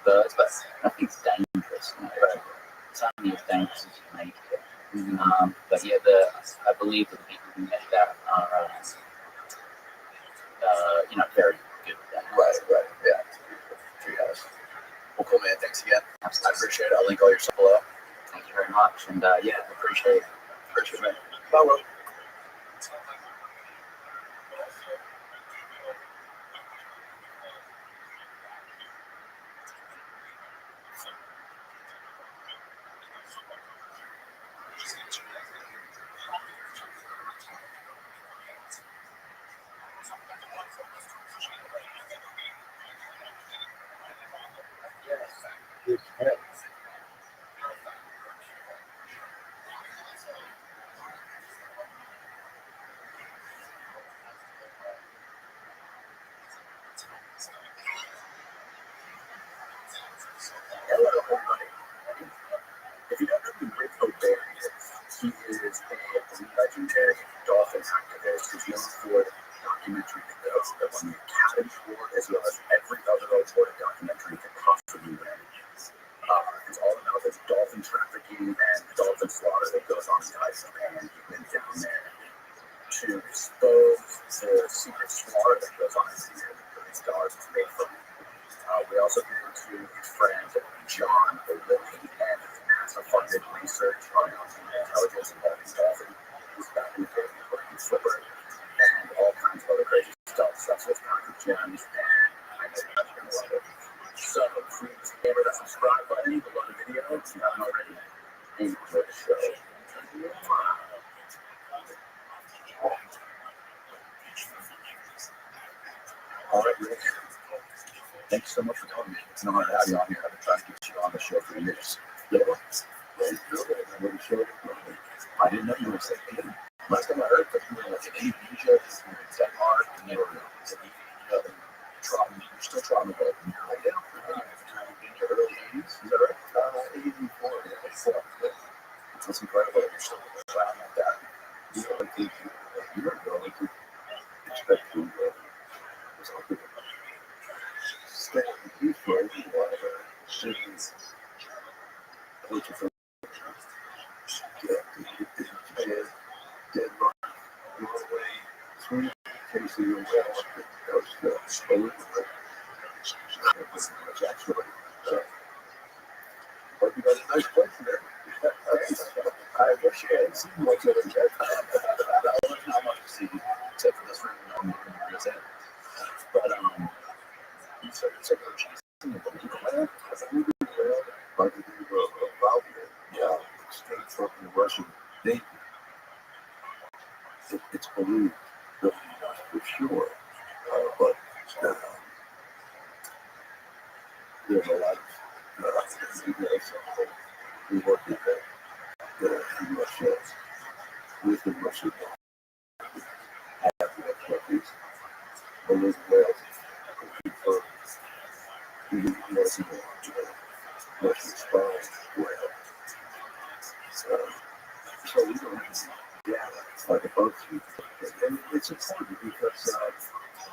birds, but nothing's dangerous. It's only as dangerous as you make it. But yeah, I believe that the people who make that are, very good at that. Right, yeah. Treehouse. Well, cool, man. Thanks again. Absolutely. I appreciate it. I'll link all your stuff below. Thank you very much, and appreciate it. Appreciate it, man. Bye, Will. If you don't know who Rick O'Barry is, he is a legendary dolphin actor. times. So please hammer that subscribe button below the video if you haven't already. And enjoy the show. All right, Rick. Thanks so much for coming. It's an honor to have you on here. I've been trying to get you on the show for years. Yeah, well, I didn't know you were saying anything. Last time I heard that you were like in Indonesia, you were in Denmark, and you were you're still traveling, but you're in your early 80s. Is that right? 84. Yeah. That's incredible. You're still traveling like that. You know, like you were going to expect to stay in the for whatever cities, which is Denmark, Norway, 3 cases of Wales, Spain, actually. Hope you got a nice place there. I wish I had seen much of it yet. I don't know how much to see, except for this room and that's it. But, you said you're chasing the legal land? Like the Rabbi, yeah, straight from the Russian Navy. It's believed that for sure, but there's a lot of we work with the Russia, with the Russian after that countries, the Wales, for the Russian spies well. So we don't have data like a boat. And it's important because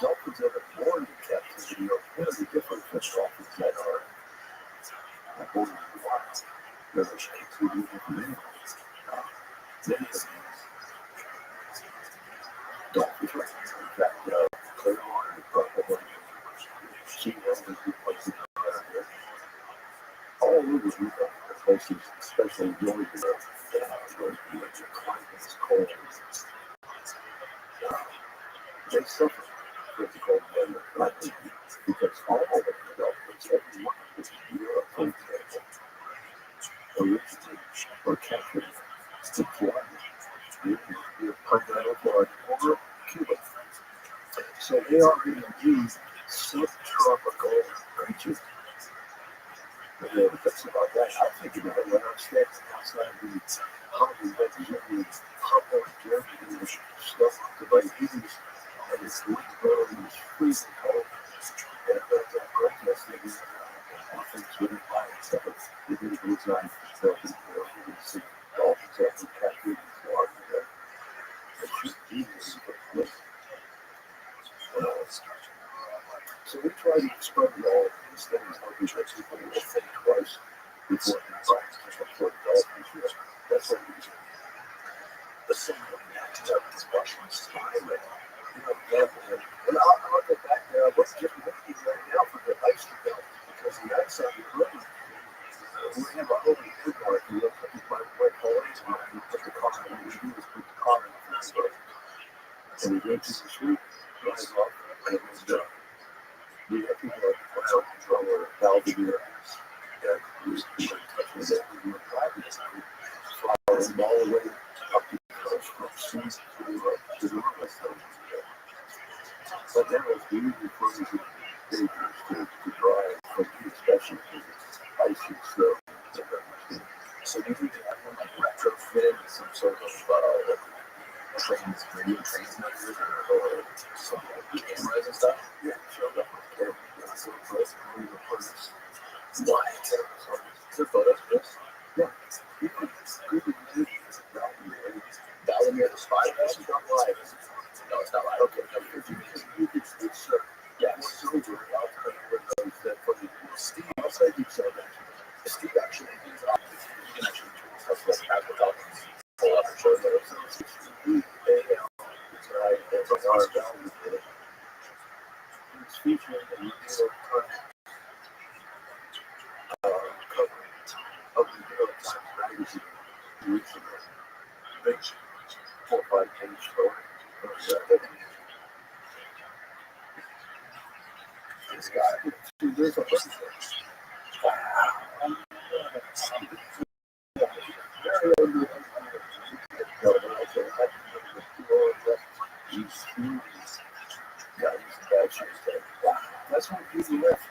dolphins that are born in captivity are very different from dolphins that are born in the wild. They're completely different animals. Many of these dolphins, in fact, clear water, probably sea whales, places around here, all over the places, especially north of where the climate is cold. They suffer with the cold weather, because all of the dolphins, every one of them, Europe, for example, originally were captured in Florida, near Puerto Florida, or Cuba. So they are indeed subtropical creatures. The things about that, I'm thinking about when I'm standing outside the hungry Germany, Hamburg, Germany, stuff to buy bees, and it's wind blowing, and it's freezing cold, and they're protesting, and things wouldn't buy and stuff. They didn't go inside, so you can see dolphins up in captivity in Florida. It's just easy to put. So we try to spread all these things, hoping that people will think twice before they buy for dolphins. That's what we do. The same way we have this Washington Island. And I'll go back there. I was just looking right now for the ice to melt because the ice on the road. We have a whole big mark. We look at the white holes and we put the car in. What we do is put the car in the street. And we go to the street, drive off, and it was done. We have people like Rothschild controller, Belvedere, that used to be touching that we were driving this time, follow them all the way up to the coast from seas to the northwest. But that was really crazy dangerous to drive from here, especially because it's icy snow. So do you think they have one like retrofit some sort of radio transmitters or some cameras and stuff? Yeah, showed up with cameras. So close to the first. Why? The photos of this? Yeah. You can Google it. Dial near the spy. This is not live. No, it's not live. Okay. It's yeah, it's over. I'll tell you where those that footage. Steve, I'll say you so that. Steve actually is on. You can actually do stuff like that without pull up and show those. It's our value. It's featuring a New York Times coverage of the New York Times magazine weeks ago. Big 4 or 5 page story. this guy. There's a person. That's when people left.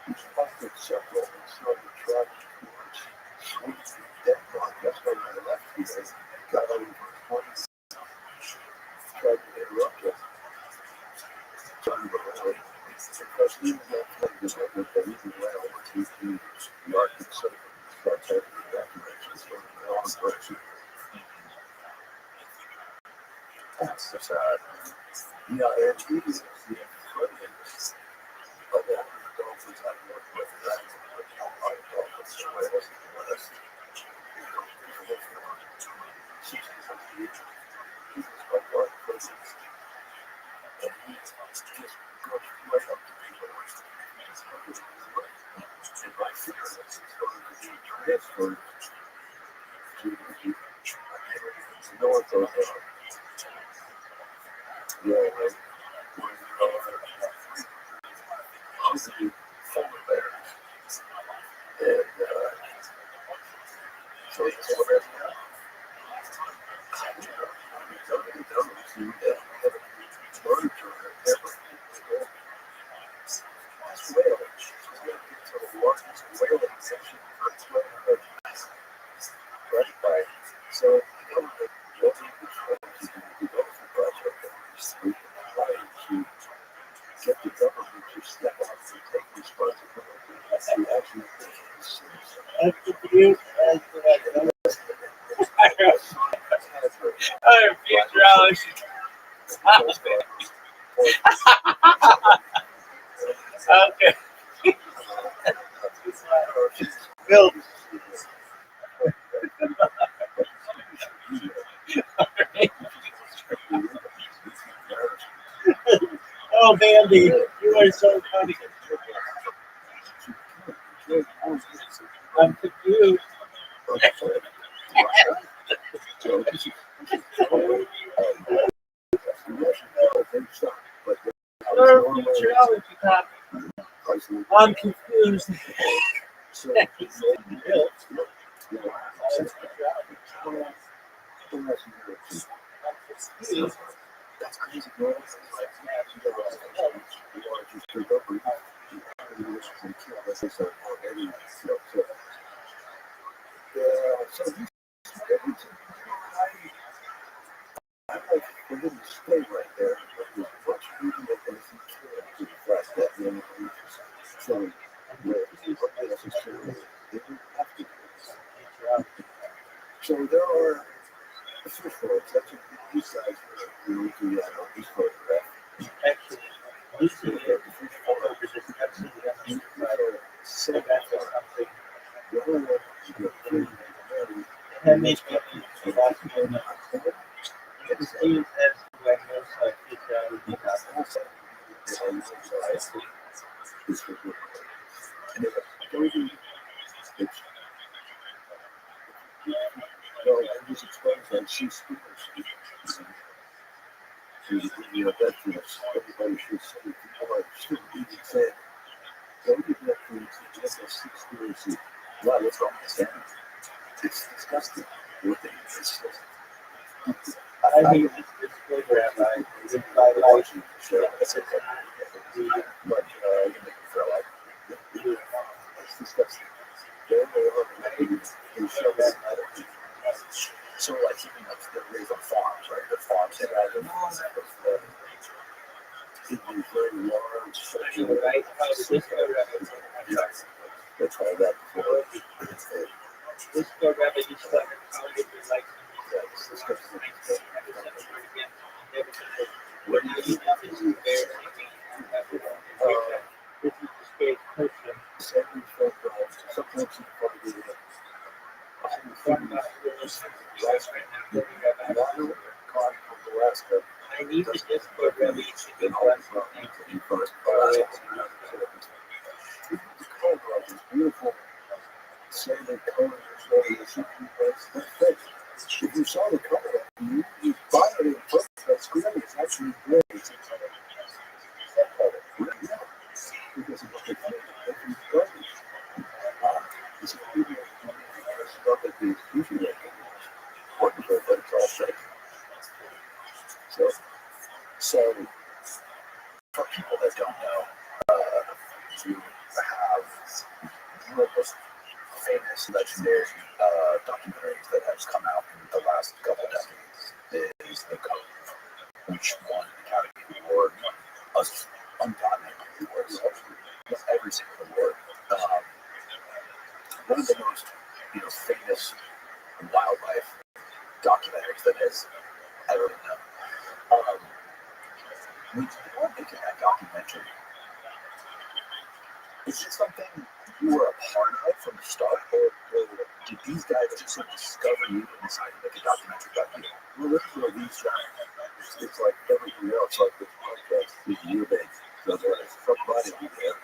He's fucked it circle and started driving towards Sweet Deadlock. That's why they left here. Got over points. Tried to interrupt us. John Borelli. Because he was not playing this record, but he was well over the Arctic Circle. Starts having the evacuations from the long direction. That's so sad. Yeah, and he was the president. But the Dolphins have worked with that. Our Dolphins are with us. He's by God presence. And he just goes right up to people. And my fear is it's going to be transferred to the north of the former Bears. And so it's all right now. So the government wasn't trying to develop the project that was trying to get the government to step up and take responsibility to actually Okay. Bill. Oh, Mandy, you are so funny. I'm confused. I'm confused. That's crazy. I like for them to stay right there. There's much movement as you can to flash that young regions. So, they don't have to do this. So there are the first floor, that's a these guys are going to this photograph. Actually, this is the first photo of this episode. So that's something. The other one is the free And these people are going to see it as when those well, I just explained that she's that's everybody should say people shouldn't even say don't give that to just a conspiracy. Wow, what's wrong with that? It's disgusting. What they disgusting. I think it's good, Rabbi. I like you. Sure, that's it. But you make me feel like it's disgusting. They show that other people. So, like, they're raised on farms, right? The farms have had them. It was very large. Right? How does this go, Rabbi? Yeah, they tried that before. This go, Rabbi, you still have a college like It's disgusting. What do you have to do there? This is the state person. Sometimes you probably do that. Alaska. I need to just go Rabbi to get beautiful sandy colors. If you saw the color, you buy it in person. That's great. It's actually great. to have one of the most famous, legendary documentaries that has come out in the last couple decades is The Code, which won the Academy Award, undoubtedly awards, every single award. One of the most famous wildlife documentaries that has ever been done. When you are making that documentary, is it something you were a part of from the start, or did these guys just discover you and decide to make a documentary about you? Well, this is what these guys. It's like everything else, like this podcast is year based. So there's somebody there,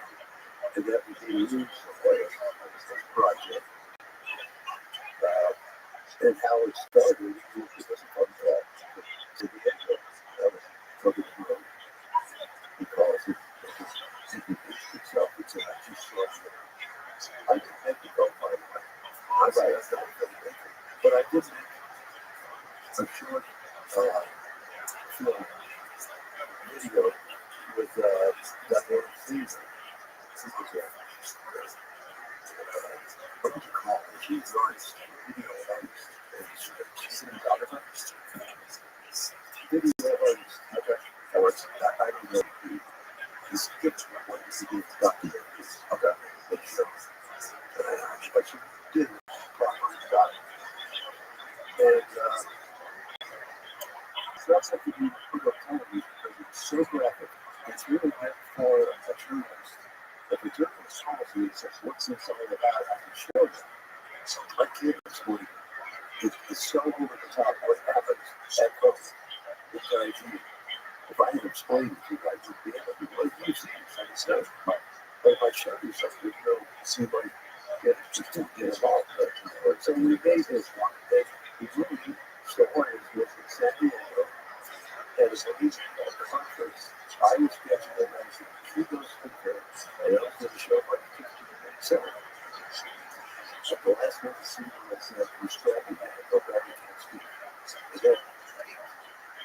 and that would be used for this project. And how it started, it was from that to the end of it. From the road. Because it introduced itself, it's actually short. I didn't make the go by the way. I write a film, but I did make a short film video with that one Caesar. What would you call it? She's artist, video artist. She's an photographer. Video artist. Okay. That works. I don't know. The script what you see documented. Okay. But she did properly got it. And so that's like you put up television because it's so graphic. It's really meant for a journalist. If a journalist calls me and says, what's this all about? I can show them. So I can't explain it. It's so over the top what happens at home. What guys do. If I had explained it to you guys, would be able to what you've seen and stuff. But if I show you something, somebody get involved. So we made this one day. We really stories with San Diego. And it's a reason that the conference, I was getting the mention. She goes to there. And I was going to show like 15 minutes. So the last one to see was prescribing that. But I can't speak. And then,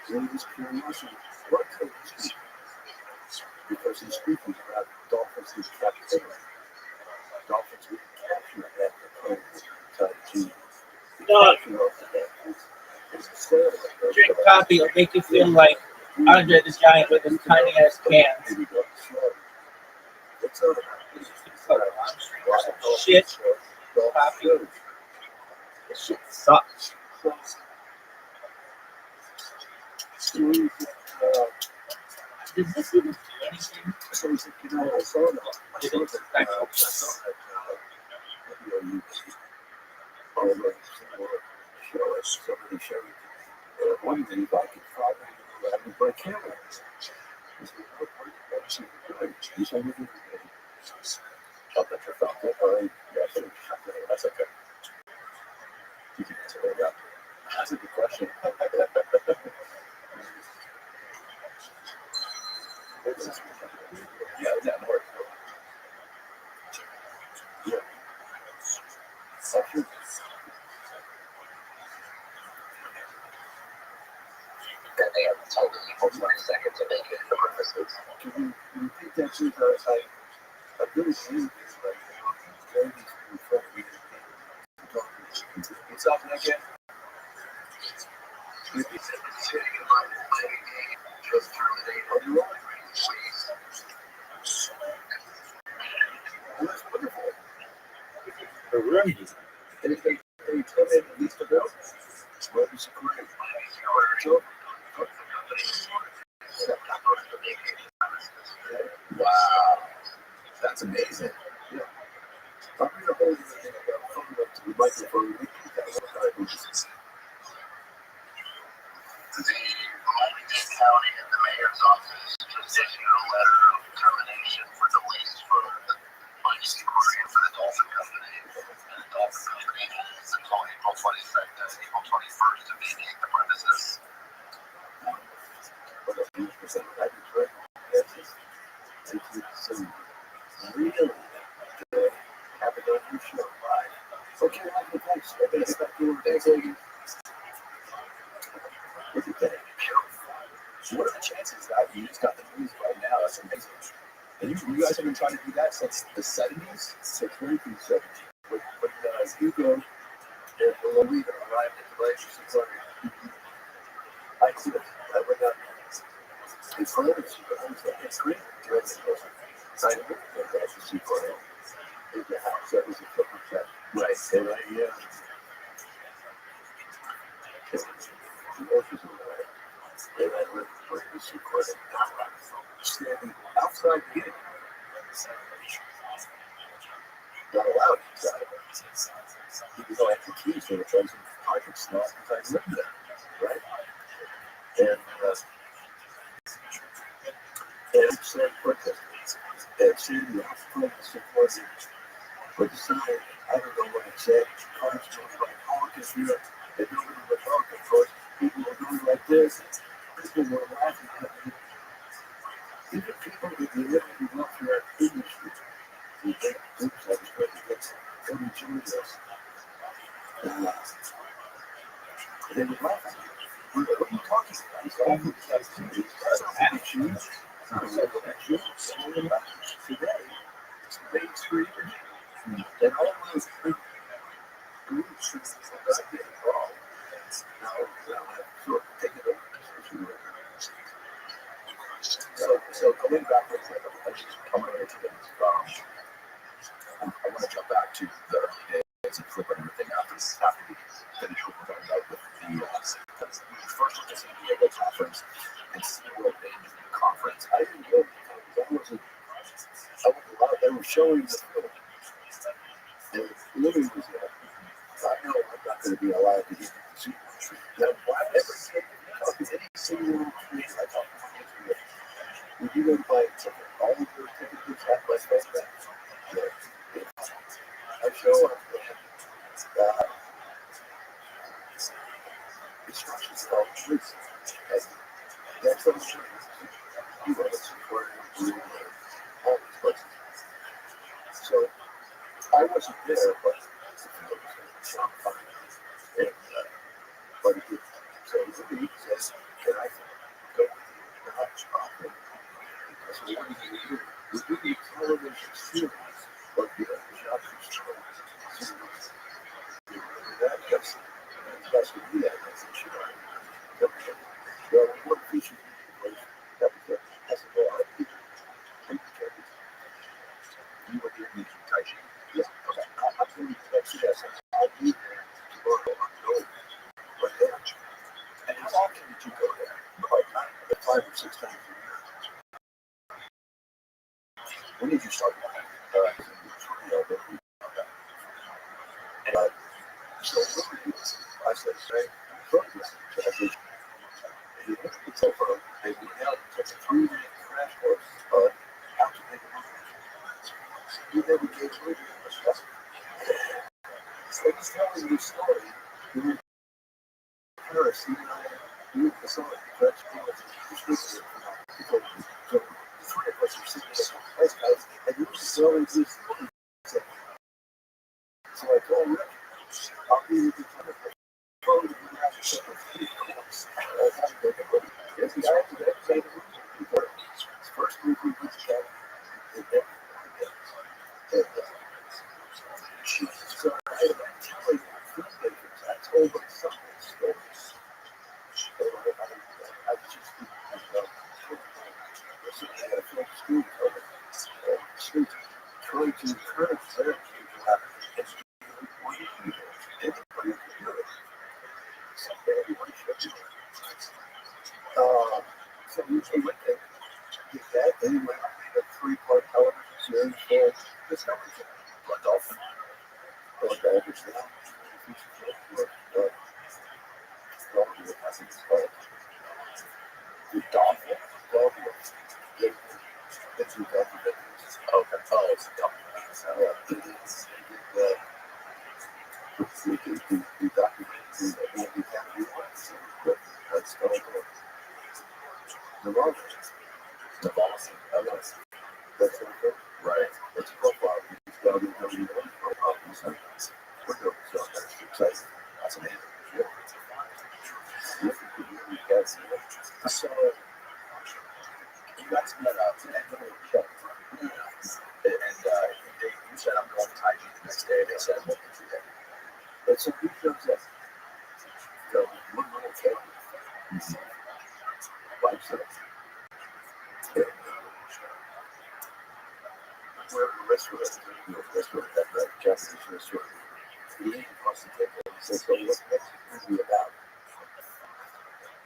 really was curiosity. What could he speak? Because he's speaking about dolphins in captivity. Dolphins we can capture at the code type G. Drink coffee will make you feel like Andre the Giant with his tiny ass cans. Shit. Coffee. This shit sucks. Does this even do anything? So he's like, I saw that. It is kind of Somebody showed one day if I could probably by camera. I said, oh, what's he doing? He's only doing it. I'll bet your phone. All right. Yeah, that's okay. You can answer that. That's a good question. Yeah, that works. Yeah. That they have told people 20 seconds to make it for purposes. Can you repeat that too? Because I really believe this, like, very in front of me. What's up, again? Just terminate on your own. That's wonderful. the room. And if they come in at least a bill, well, it's great. Wow. That's amazing. Yeah. I'm going to hold the phone up to the microphone. We keep that one time. The Miami-Dade County and the mayor's office just issued a letter of termination for the lease for the Miami Aquarium for the Dolphin Company. And the Dolphin Company is until April 22nd to April 21st to vacate the premises. But a huge percent of that is right. Yes, it's some really good having a new show. Okay, thanks. I think it's back to your day. Look at that. What are the chances that you just got the news right now? That's amazing. And you guys have been trying to do that since the 70s? Since 1970. When Hugo and Lolita arrived at the glacier, I see it. I went out in front of the Hugo. I was like, it's great. I looked at the Hugo. In the house, that was a football set. Right. And I went for the Hugo. Standing outside the gate. Not allowed inside. Even though I had the keys, they were trying to hide it small because I lived there, right? And I said, "What the?" And Sandy, I was supposed to support it, but decided, I don't know what it said. Cars told me like honking here, and nobody was honking. Of course, people were doing like this. People were laughing at me. Even people that they literally went through our industry. We think, oops, I was going to get every join us. They were laughing. What are you talking about? He's all the activities. Attitudes. Today, it's big street. And all those big groups that get involved. Now I've sort of taken over this issue. So going back to I'm going to get I want to jump back to the early days and flip everything after we finish what we're talking about with the first of the San Diego conference and SeaWorld Management Conference. I didn't go because I wasn't allowed. They were showing the film. And literally was there. I know I'm not going to be allowed to get to see it. Now, why ever say any SeaWorld trees I talk about Israel? Would you go buy something? All of your tickets have my face back. I show up instructions called trees. That's what I'm sure you want to support all these places. So I wasn't there, but the field was fine. And, but it did. So he says, can I go with you? And I was talking. So what do you do? We do the television series, but the job is true. That's what we had. That's the sure. Well, what feature was that was that's a lot of people. You were here in Taichi. Yes. Okay. I'm going to yes. I'll be there tomorrow. I'm going. But then, and how often did you go there? Like 5 or 6 times a year. When did you start going? And so I said, say, it's over. And we now took a 3-day crash course how to make a movie. You never gave me the stuff. So he's telling me a story. We were in Paris, he and I, we were the song, French English, so the 3 of us were sitting at the place, guys, and he was telling me this story. So I told Rick, I'll be with you for the first week we went to Canada, and then so I am telling filmmakers, I told my son this story. I just sitting at a film school street, trying to encourage their people anybody can do it. Everybody should do it. So we went there, did that, then we went and made a 3-part television series called Discovery Channel. Blood Dolphin. Blood Dolphins now. I think it's called The Dolphin. It's a documentary. Okay. Oh, it's a documentary. The documentary that we can't do that's called The Rothschild. The boss. That's okay. Right. It's a profile. It's got to be profile. We're doing so. That's exciting. That's amazing. So, you guys met up and where the restaurant is, that Japanese restaurant. He leaned across the table and said, "So what's the movie about?"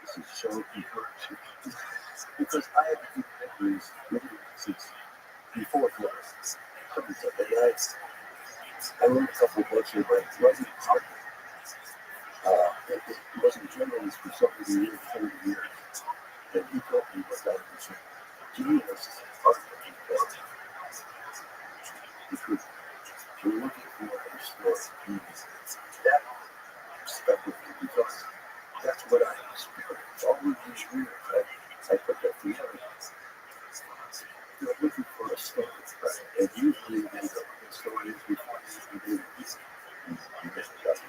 This is so encouraging because I have been memories really since before class. I wrote a couple of books here, but it wasn't hard. It wasn't journalist for so many years, 40 years. And he told me what I was saying. Genius is part of the book. Because you're looking for a story. That stuck with me because that's what I experienced all of these years. I put that together. You're looking for a story, right? And usually the story is before you do it.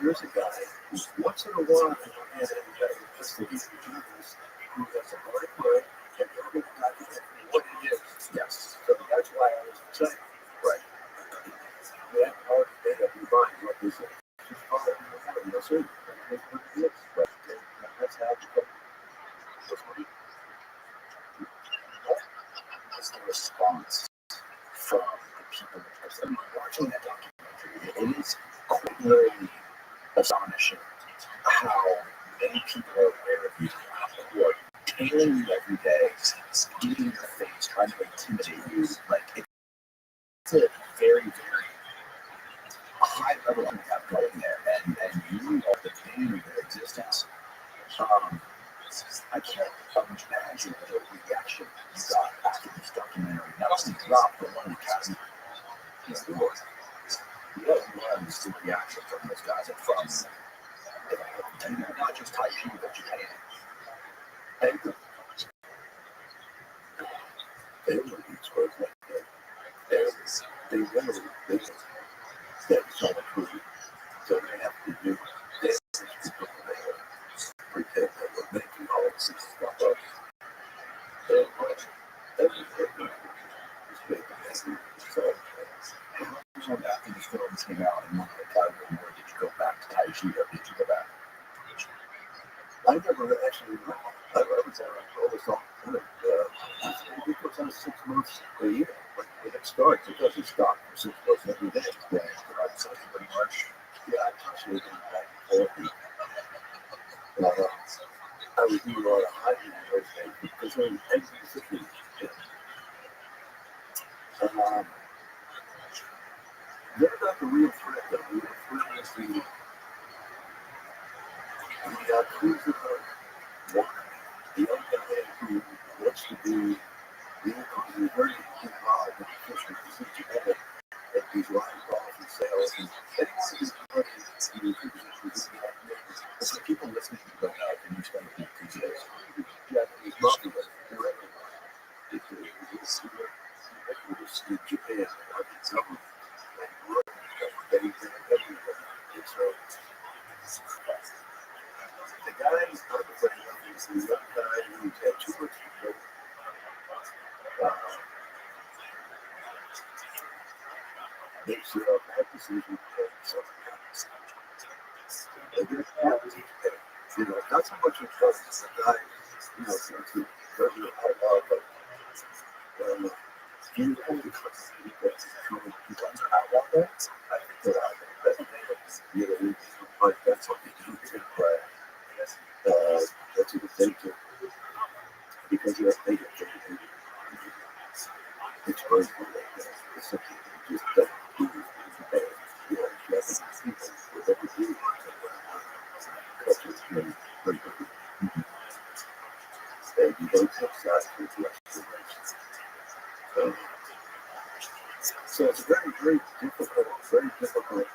Here's a guy who once in a while has just the genius who has a bright mind and every guy can what it is. Yes. So that's why I was excited. Right. You have to already made up your mind what this is. Just follow your heart. You'll see. That's what it is. Right. That's how it goes. What was the response from the people? I mean, watching that documentary, it is quite literally astonishing how many people are aware of you who are tailing you every day, eating your face, trying to intimidate you. Like, it's a very, very high level of have going there, and you are the pain of their existence. I can't imagine the reaction you got after this documentary. Not only dropped, but one of the cast is the Lord. What was the reaction from those guys and from not just Taipei, but Japan? And They were exposed like that. They literally, that's all true. So they have to do this because they pretend that we're making all this stuff up. And everything is making so so after the film came out and wanted to apply for more, did you go back to Taipei or did you go back? I never actually I was there always all kind of it goes on 6 months a year. When it starts, it doesn't stop for 6 months every day. Yeah, it's pretty much. Yeah, I constantly going back and forth. I was doing a lot of hiking and everything because there was every city. They're not the real threat. The real threat is the cruiser water. The young guy who wants to be the who's very involved in the fishing procedure and these lines off and sails and so people listening to that can you spend a few years. Japanese mafia, they're everywhere. It's in Japan, it's everywhere. They're everywhere. And so the guy who's not afraid of is the young guy who's had too much to go. Makes a bad decision and something happens. And there's not so much in front of the guy, to go outlaw, but you hold the country that's who guns are outlaw there. I think they're out there. But that's what they do too. But that's what they do. Because they get paid. It's very cool. It's something you just don't do. Whatever you do, culture's very, very good. And you don't take sides with the rest. So it's a very, very difficult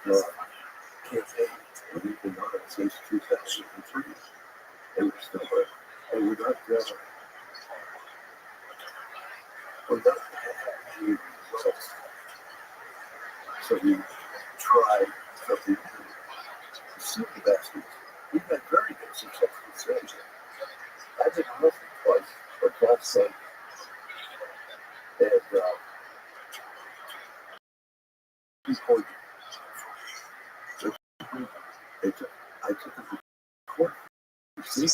campaign. And we've been on it since 2003. And we're still there. And we're not having any results. So we tried something new. Super bastards. We've had very good success with strategy. I did nothing twice, but that's said. And before I took them to court. You see?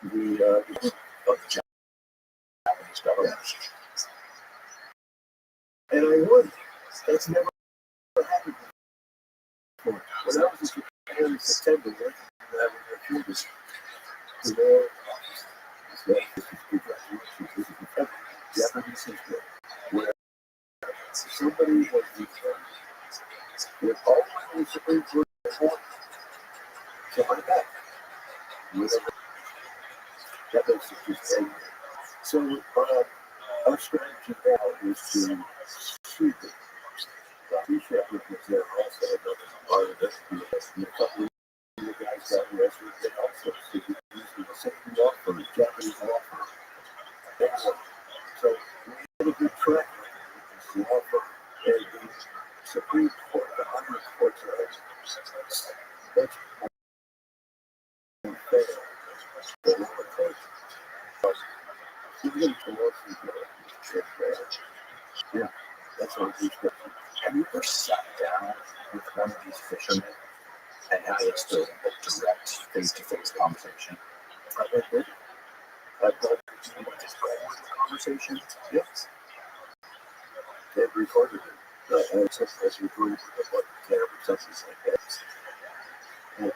The Japanese government. It's never happened before. When I was in Japan in September, I was in the war. Japanese history, where somebody was returned with all the Supreme Court before, so I'm back. Whatever. That makes it just angry. So our strategy now is to sue them. Two Shepherd was there also, another part of this. And a couple of the guys got arrested. They also sued using the same law firm, Japanese law firm. So we had a good track record with this law firm. And the Supreme Court, the Honorary Courts are much more fair than lower courts. Even the lawsuit is fair. Yeah, that's our description. Have you ever sat down with one of these fishermen and had just a direct face-to-face conversation? I've done Just going with the conversation? yes. They've recorded it. And it's recorded with what camera such like that. And,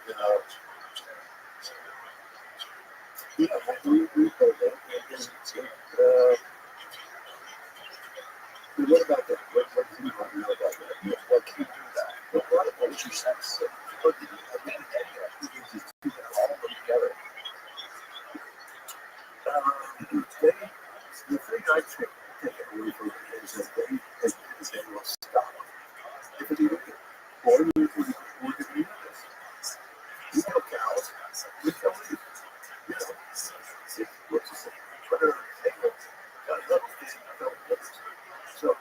yeah, we heard that. And what about that? What do you want to know about that? What can you do that? What was your sense of what did you have many ideas? You all put together. The thing I take away from it is that they will stop. If it's illegal, or if it's illegal, you know cows, you tell me, you know, what's the same? Twitter, so, of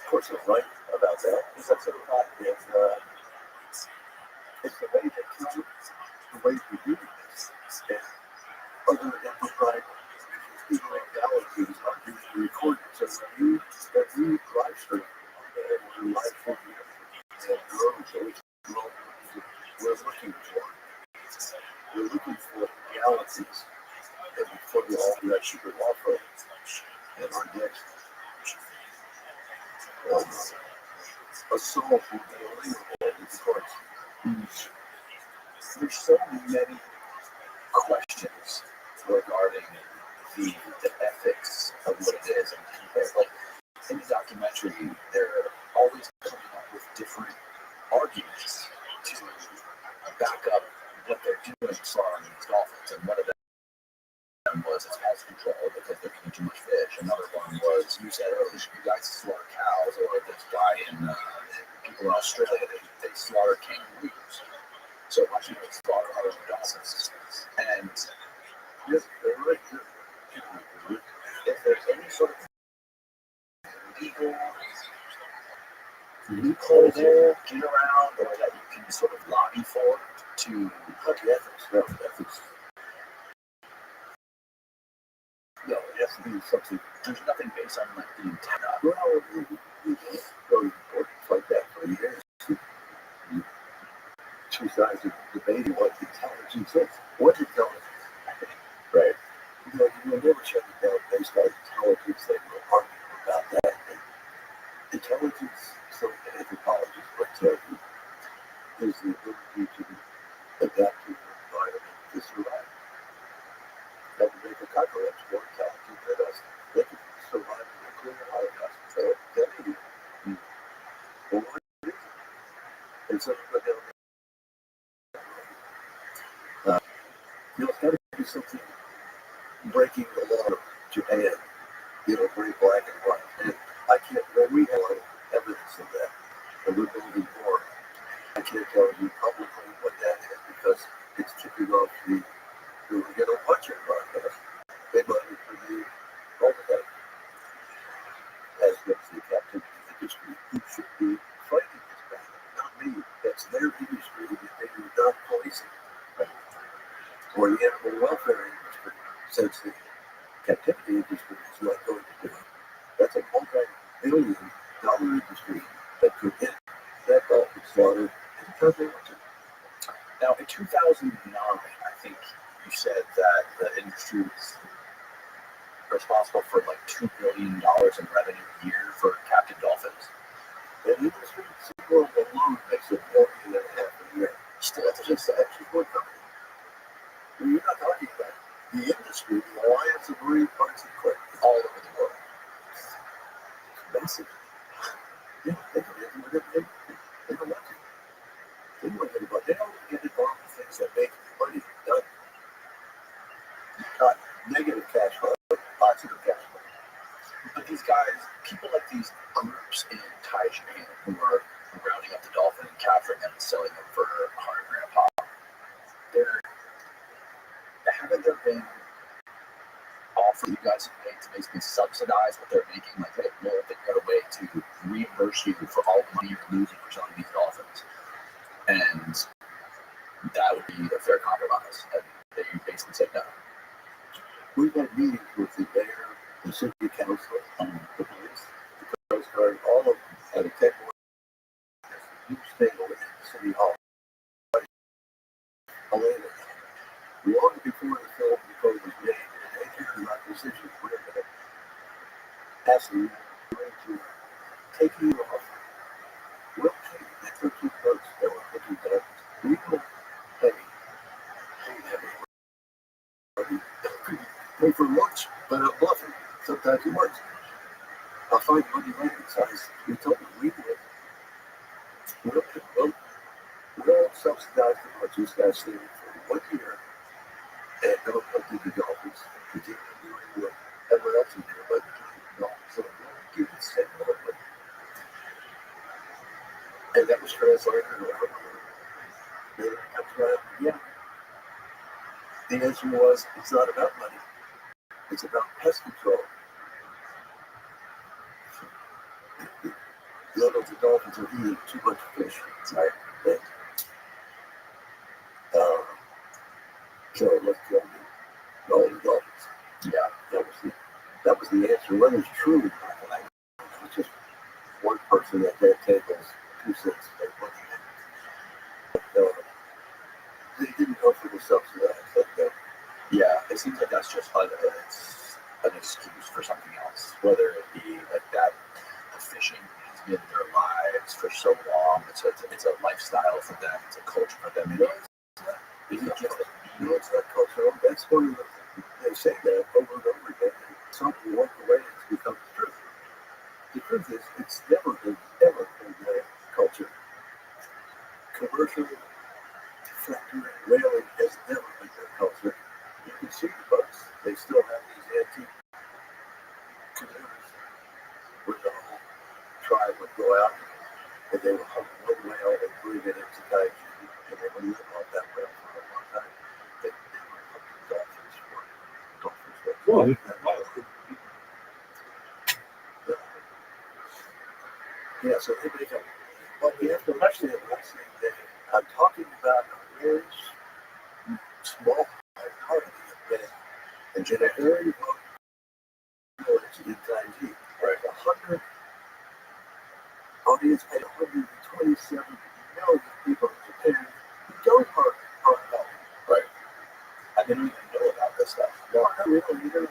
course, I'm right about that. Because that's a lot of, it's the way they come, the way we do this. And other enterprise galaxies are being recorded. So when you live stream, and we're live streaming and drones, so it's we're looking for. We're looking for galaxies that we put all that super offer and our next assault will be illegal, of course. There's so many questions regarding the ethics of what it is. And like in the documentary, they're always coming up with different arguments to back up what they're doing slaughtering these dolphins. And one of them was it's pest control because they're eating too much fish. Another one was, you said earlier, you guys slaughter cows, or this guy in people in Australia, they slaughter kangaroos. So why should we slaughter our own dolphins? And Yes, they're right. if there's any sort of legal loophole there, get around, or that you can sort of lobby for to Not the ethics, no, ethics. No, it has to be something. there's nothing based on like the intent. Well, we go to reports like that for years. Two sides of debating what intelligence is. What intelligence? Right. You know, you will never shut it down based on intelligence. They will argue about that. And intelligence, so anthropologists will tell you, is the ability to adapt to your environment to survive. That would make a cockroach more intelligent than us. They can survive in a clean holocaust. So that may be. Well, what is it? And so you go down you know, it's got to be something breaking the law of Japan. You know, very black and white. And I can't, well, we have a lot of evidence of that. And we're building more. I can't tell you publicly what that is because it's tipping off the, we're going to watch your podcast. They money for the overhead aspects of the captivity industry. Who should be fighting this battle? Not me. That's their industry that they do not policing. Or the animal welfare industry, since the captivity industry is not going to do it. That's a multi-billion-dollar industry that could hit that dolphin slaughter because they want to. Now, in 2009, I think you said that the industry was responsible for like $2 billion in revenue a year for captive dolphins. expensive. Yeah, they don't want to. They don't want to. They don't get involved in things that make money done. Not negative cash flow, positive cash flow. But these guys, people like these groups in Thai Japan who are rounding up the dolphin and capturing them and selling them for $100 grand pop, haven't there been offers you guys have made to basically subsidize what they're making? Like, hey, well, they've got a way to reimburse you for all the money you're losing for selling these dolphins. And that would be a fair compromise. And they basically said no. We've had meetings with the mayor, the city council, the police, the Coast Guard, all of them at a table. Huge table at the city hall. Long before the film was made, and they cared about decisions we're going to pass them to take you off. We'll pay you. That's what two folks that were looking at us. We will pay for lunch, but I'm bluffing. Sometimes it works. I'll find money later. So we told them we would. We'll subsidize the lunch. These guys stay for 1 year and don't go to the Dolphins. Continue doing what everyone else is doing, but Dolphins. So we'll give it the same money. And that was translated around. Yeah. The answer was, it's not about money. It's about pest control. The dolphins are eating too much fish. Right? And, so let's kill all the dolphins. Yeah, that was the answer. Whether it's true or not, it was just one person at that table's 2 cents. They didn't go for the subsidized. Yeah, it seems like that's just an excuse for something else. Whether it be like that, the fishing has been their lives for so long. It's a lifestyle for them. It's a culture for them. It's not cultural. That's one of they say that over and over again. Some walk away and it's become the truth. The truth is, it's never been their culture. Commercial factory whaling has never been their culture. You can see the boats. They still have these antique canoes where the whole tribe would go out and they would hunt one whale and bring it into Nigeria, and they would live on that whale for a long time. They would hunt dolphins for dolphins. Yeah, so they make up. But we have to understand one thing that I'm talking about a very small part of the event, and in a very low village in Taiji, right? 100 audience and 127 million people in Japan who don't hunt dolphins. Right. I didn't even know about this stuff. No, not really.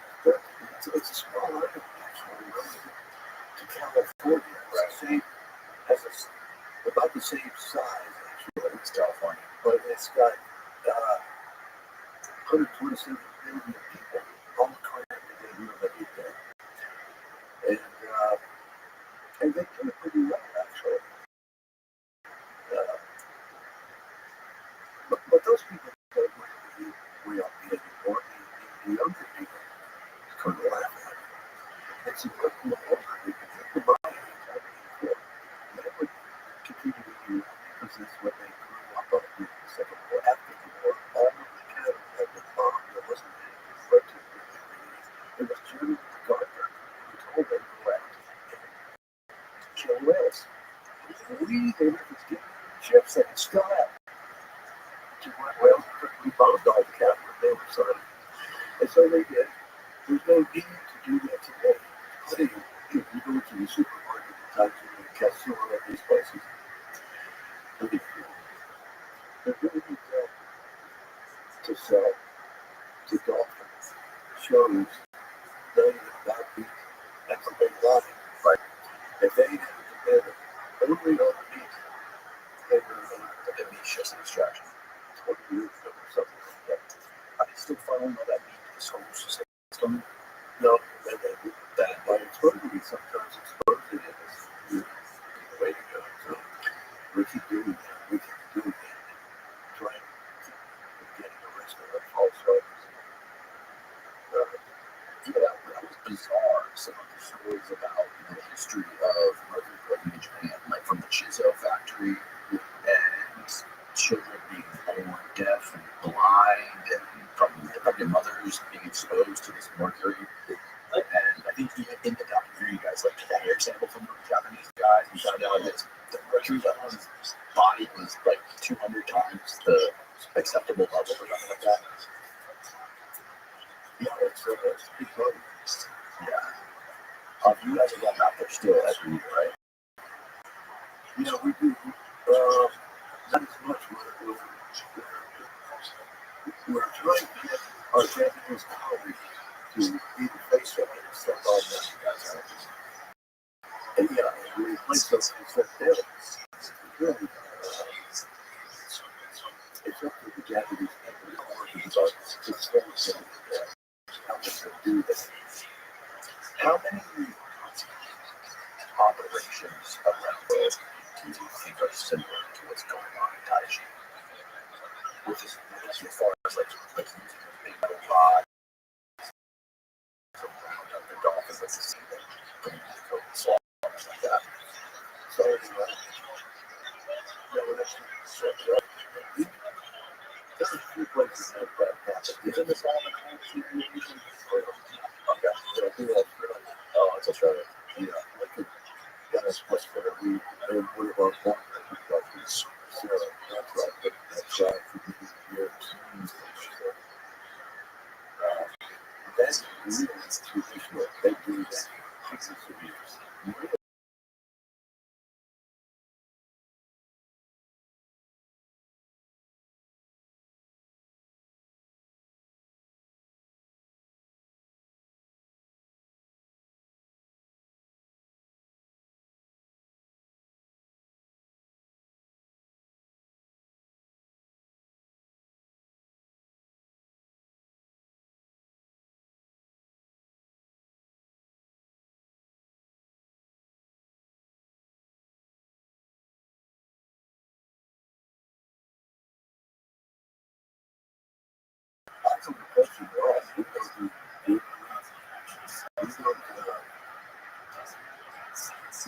It's a small island actually to California. Right. About the same size actually as California, but it's got 127 million people all crammed together every day, and they do it pretty well actually. But those people don't really way up anymore. The younger people kind of laugh at it. It's a much more older people. The body they would continue to do that because that's what they grew up on in the Second War. After the war, all of the cattle had been bombed. There wasn't any referred to it was General MacArthur who told them to go out and kill whales. They were just getting ships that could still have. Whales we bombed all the cattle that they were selling. And so they did. There's no need to do that today. See, if you go to the supermarket in Taiji and Casino and these places, they're really good to sell to dolphins, shows, none of that meat. That's a big lie. Right? If they had depended only on the meat, they would have done it. The meat's just an distraction. 20 years ago or something like that. Are they still following all that meat to the school system? No, that by exposing it, sometimes exposing it keep doing that. We keep doing that. Trying to keep getting arrested. Also, that was bizarre. Some of the stories about the history of mercury coating in Japan, like from the Chizo factory, and children being born deaf and blind, and from the pregnant mothers being exposed to this mercury. And I think even in the documentary, you guys like took a hair sample from the Japanese guys and found out that the mercury level in his body was like 200 times the acceptable level or something like that. yeah, it's big problem. Yeah. You guys are going out there still every year, right? You know, we do not as much. We're trying to get our Japanese colleagues to be the face of it and stuff like that. And yeah, we replace those stuff there. Really, it's up to the Japanese people working, but it's very simple. How much they do this. How many operations around the world do you think are similar to what's going on in Taiji? Which is as far as like using a big metal rod to round up the dolphins at the sea and bring them to the swamp like that. So, there's a few places that happen. Isn't this all in the region? Okay. So I do that for Oh, it's Australia. yeah, I could get us much better. We and one of our partners is Sarah. That's right. For many years. That's really traditional. They do that. Six years. That's a good question. We go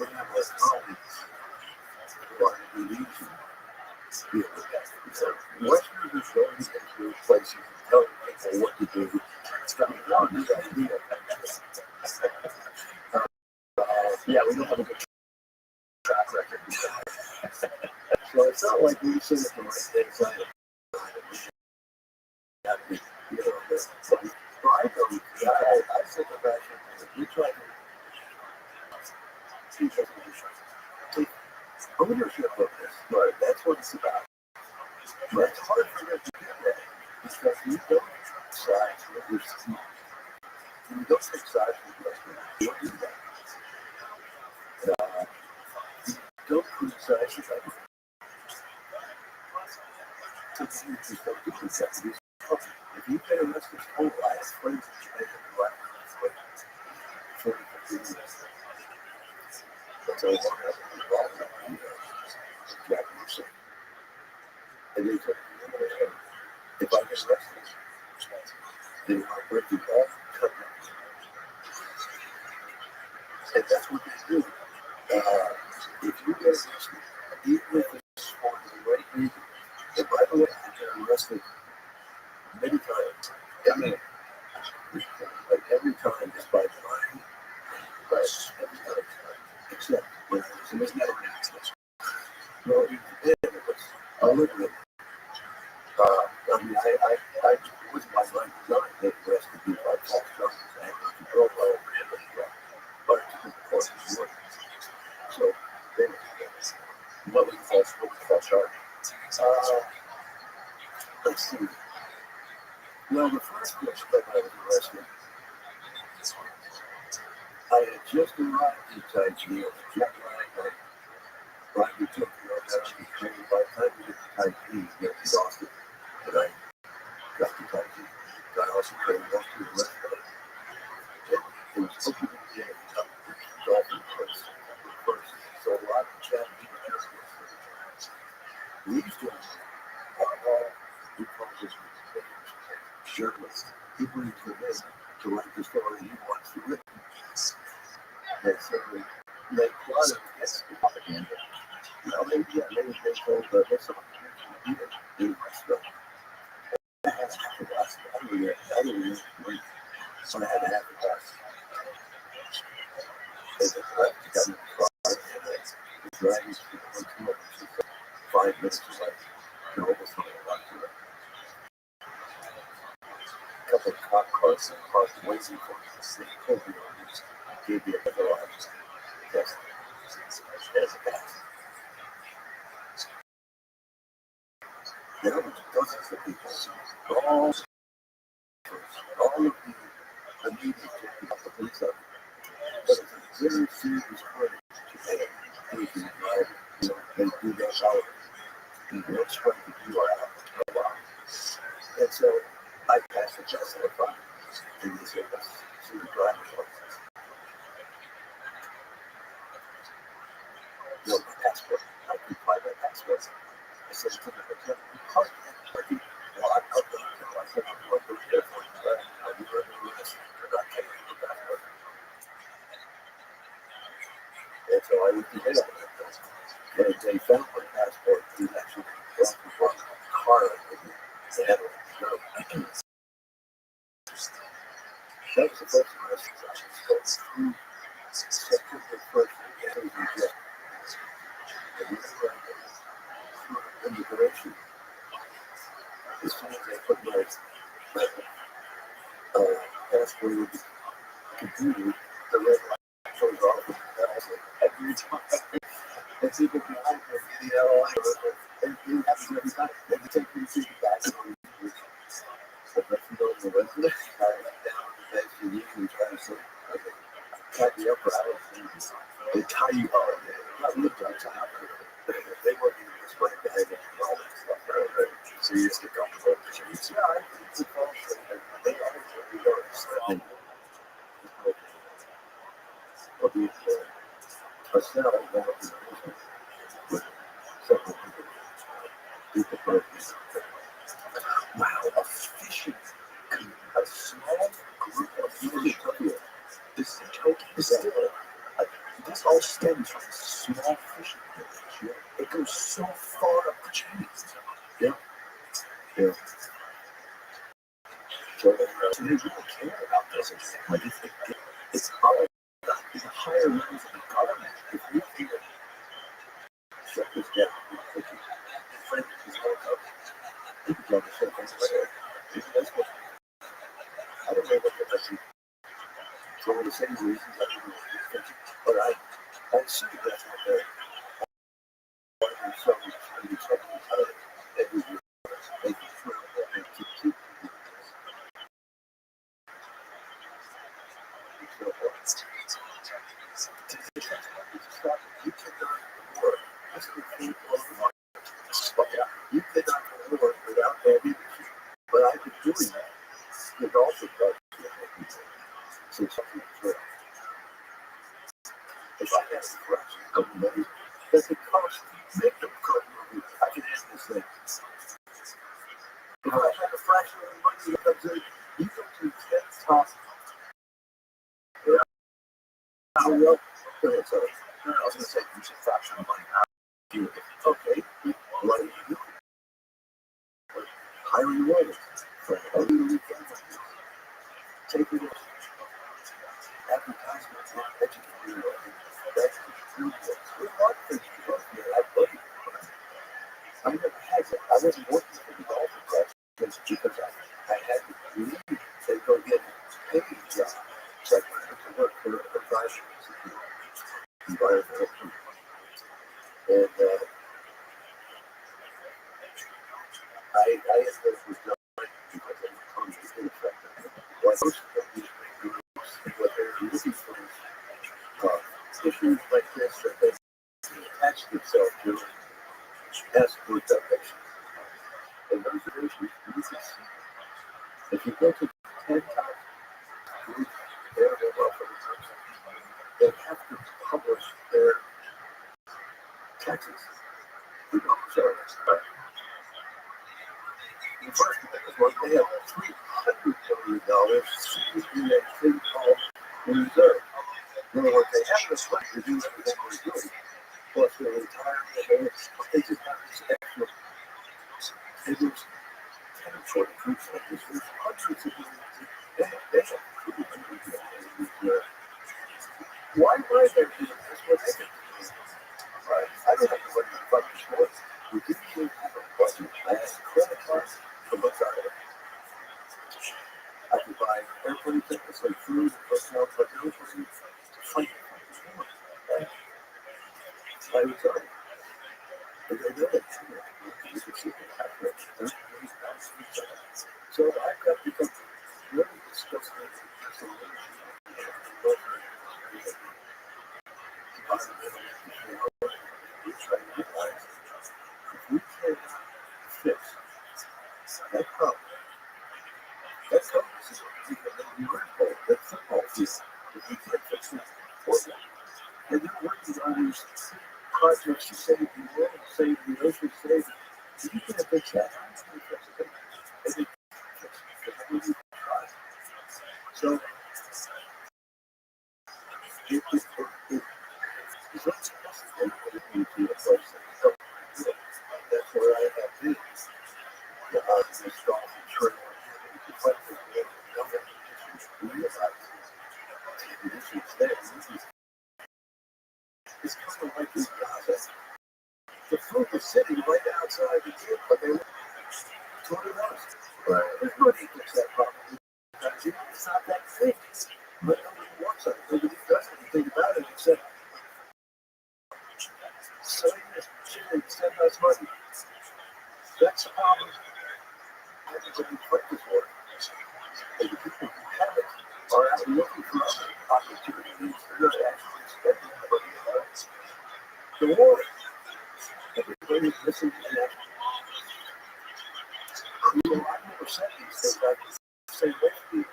we have a colleagues who are Indonesian. So Westerners are going into places and telling people what to do. It's kind of wrong. You got to do that. Yeah, we don't have a good track record. So it's not like we sit at the right things. So I go, I sit back and we try to teach us take ownership of this. Right, that's what it's about. But it's hard for them to do that because you don't decide what you're seeing. You don't take sides with Western. You don't do that. You don't criticize your other. So you just don't do that. If you've been arrested his whole life, friends that you make in your life, 40, 50 years. That's all one has to be involved in. Japanese. And they took me if I get arrested, they are breaking off, cut me. And that's what they do. If you get arrested, even if it's for the right reason, and by the way, I've been arrested many times. I mean, like every time is by design, but every time, except when it was never an accident. No, even then, it was a little bit. I mean, I was my life design that arrested me by false charges and control over it, but it's a good course of work. So, then, What was the false charge? Let's see. Well, the first time I was arrested, I had just arrived in Taiji. It was a jet lag. We took me on down to the train. By the time we get to Taiji, we get exhausted. But I got to Taiji. I also trained back to the restaurant. It was opening day of the Dolphin first. So a lot of Japanese airports. And so they plotted against the propaganda. Well, they told they saw people in Mexico. I had half a glass. I don't even drink. So I had a half a glass. They just left the government car and the dragons come up to 5 minutes or like, no, almost not a lot to it. A couple of cop cars and cars waiting for me to see. Gave me a little test as a pass. There were dozens of people, all of the media talking about the police out. But it's a very serious crime to pay anything, right? You know, they do their salary. And what's trying to do are out for a while. And so I passed the test at a fine. And they said, let's see the driver's license. No, my passport. I couldn't find my passport. I said, to the hotel, because I'm working, well, I'm out the hotel. I said, I'm working there for you. I'll be running the list. They're not taking the passport. And so I went to jail. And they found my passport. It was actually from a car. They had a no. That was the first time I September 1st, it was rejected. And in the direction, as soon as I put my passport in the computer, the red light shows off with the passport every time. And people behind me, you know, it happens every time. They take me to the back of the but if you don't know the resident, I down the bed for you and try to say, okay, cut me up for hours. They tie you up. Not look on top. They want you to display the head and all that stuff. Right? So you just get comfortable. Yeah, I think it's a culture. They always let me go. And I'll be a cell one of the business with several people purpose. Wow, a fishing, a small group of people. This is a token. This all stems from a small fishing village. Yeah? It goes so far up the chain. Yeah. Yeah. So they really care about this. But it's hard. It's a higher level of the government. If you feel shut this down, if you friend is going to you can go to shut things down. I don't know what the best for the same reasons I don't know. But I assume that's what they're every year. They can throw them and keep you cannot work. That's the thing you cannot work without having but I've been doing that with also since something true. If I have a fraction of money, does it cost make them cut I can ask this thing. If I have a fraction of the money that comes in, you go to 10 top. How well? Go ahead, sorry. No, I was going to say, use a fraction of money. Okay, what do you do? Hire you lawyers. Take it off. Advertisements, educating you. That's the true work. There's a lot of things you work here. I love it. I never had it. I wasn't working for the golf because I had to leave and go get a paid job. So I had to work for a private environmental company. And I ended up with nothing because I was totally ineffective. Well, most of these groups, what they're looking for is issues like this that they attach themselves to as good directions. And those are issues you can see. If you go to 10 top groups, they're welcome to person. They have to publish their taxes. So, the first thing is what they have $300 billion seized in a thing called the reserve. The know what they have this right to do everything we're doing. Plus they're retired, they just have this extra. It was 10 or 20 groups like this. There's hundreds of them. They have why are they doing this? What they can do? Right. I don't have to worry about the sports. We give you a budget. I have credit cards to look out of it. I can buy airplane tickets like food, hotels, like everything. Fight. I was sorry. But they did it. You can see it happen. So I've got to become really disgusted. We can't fix that problem. That problem is that football is if we can't fix it, and they're working on these projects to save the world, save the ocean, save. You can't fix that. So it's not possible to be a place that's where I have been. The artist is strong and true. It's like the realize the issues there. It's kind of like these guys. The fruit is sitting right outside the gate, but they want $20. Right. There's no need to fix that problem. It's not that thing. But nobody wants it. Nobody does anything about it except selling this shit and send us money. That's the problem. It's a practice work. And the people who have it are out looking for other opportunities. They're not actually spending the money on it. The war. Everybody's listening to that. I've never said these things. I can say basically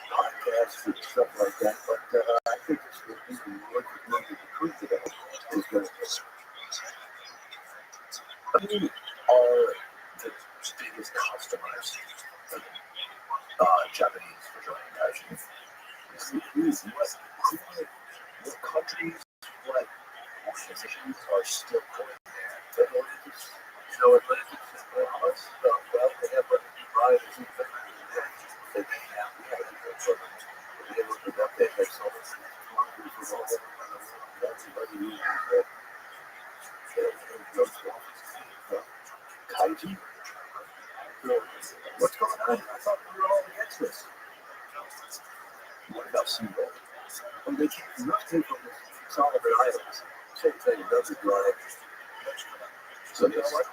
podcasts and stuff like that, but I think it's the reason we look at the truth of it is that who are the biggest customers of Japanese for joining what countries, what organizations are still going there? Atlantis, Atlantis is well, they have what you buy as you think that they have. We have a program. They look at that, they have so much countries from all over the world. Everybody uses that. Kaiji? What's going on? I thought we were all against this. What about SeaWorld? Well, they keep nothing from the Solomon Islands. Same thing, doesn't drive. So you know what?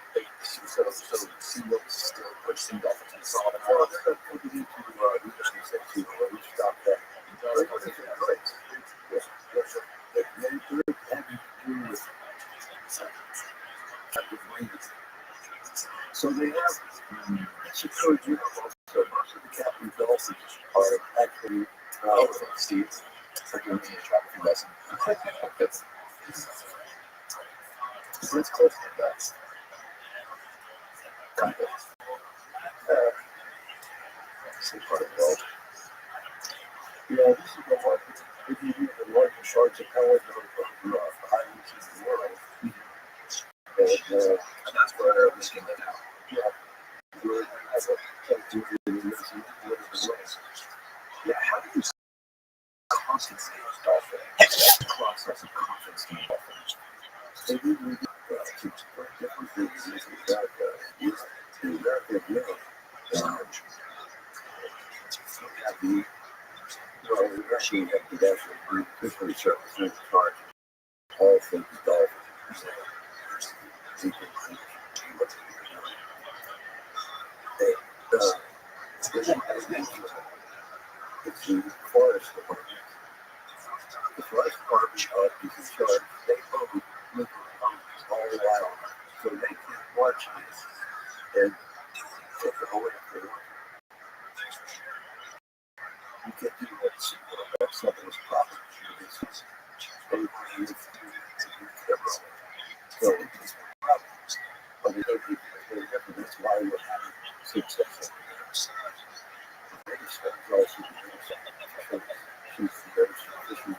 So SeaWorld is still pushing dolphins in Solomon Islands. Well, they're not putting into the Ocean State where we stopped that. They're going to get great. They're having to do with so they have secure uniforms. So most of the captain dolphins are actually Steve for giving me a geography lesson. So it's close to that. Kind of. Same part of the world. Yeah, this is the one. If you use the largest sharks and powers of the islands in the world. And that's where we can live now. Yeah. Yeah, how do you confidence dolphins? Process of confidence in dolphins. They do really different things in America, Europe, large. Well, the machine that could actually bring fishery service in charge all things dolphins. It's the forest department. The forest department is in charge. They probably look at all the while. So they can watch this and take it away if they want. You can do that. That's some of those problems. Everybody needs to do camera. So it's problems. But we don't need to very different. That's why we're having success. The biggest thing is also the biggest thing. She's the biggest thing.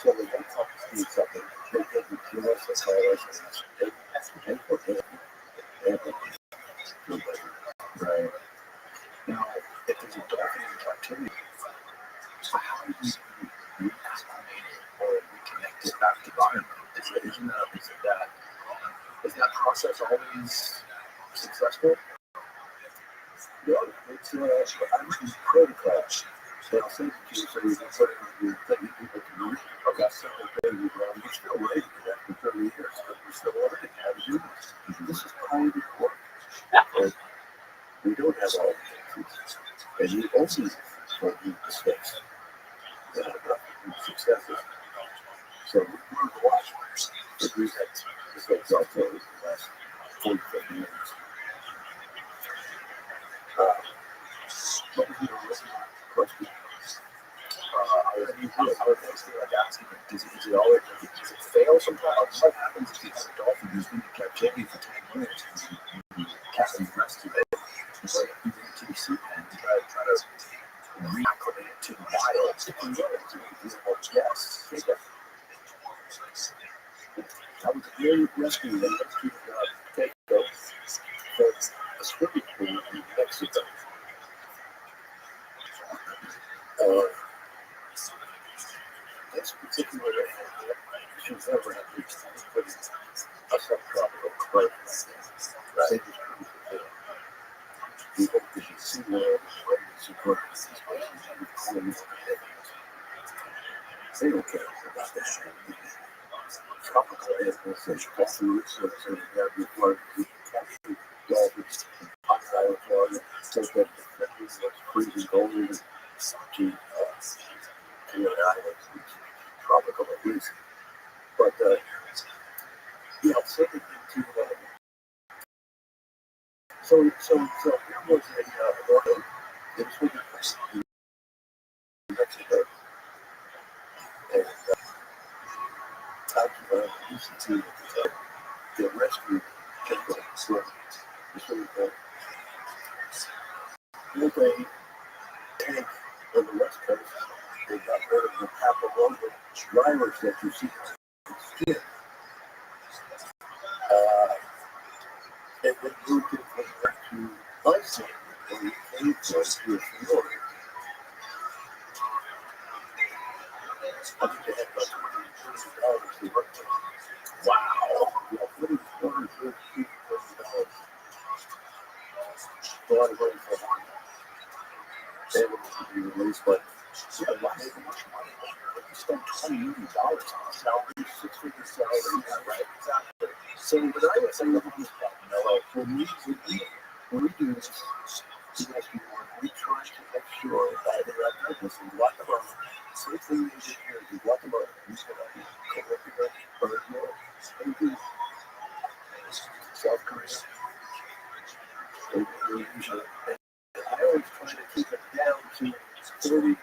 So they don't talk to you something. They give you too much of violation. They pay for it. Right. Now, if there's a dolphin in captivity, so how do you reacclimate it or reconnect it back to the environment? Is that process always successful? No, it's I'm reading protocols. So I'll send it to you so you can put it in your thing that people can read. I've got several pages where we're still writing it after 30 years, but we're still learning how to do this. This is pioneer work. And we don't have all the answers. And you also don't need mistakes. Successes. So we learned a lot. But we've had mistakes also in the last 45 years. What was your original question? I would feel like asking, is it always, does it fail sometimes? What happens if you have a dolphin who's been in captivity for 10 years and you catch and rescue it? It's like you bring it to the sea and try to reacclimate it to the wild. Yes, take it. I was very rescued and rescued Keiko from a swimming pool in Mexico. This particular area, she's never had reached a subtropical climate. Right? We hope that you see where ready to support these places and cool. They don't care about that. Tropical animals such as roots of the American Florida, captured dolphins, hot island Florida, so that the countries like freezing cold and to islands, tropical at least. But yeah, so into so there was a Rothschild in Mexico, and I used to get rescued people from the swimming pool. With a tank on the west coast, they got rid of the papilloma virus that you see in skin. And then moved it from there to Iceland, where it came from to Florida. I think they had about $20,000 to work with. Wow. Yeah, $2,450,000. A lot of money for one. Able to be released, but yeah, not making much money. But you spend $20 million on a salary, 6-figure salary, right? Exactly. So when I was in the homeless when we do this rescue work, we try to make sure that the right business in Guatemala, same thing they did here in Guatemala, we said, Colombia, Peru, Peru, South Korea, Indonesia. I always try to keep it down to $30,000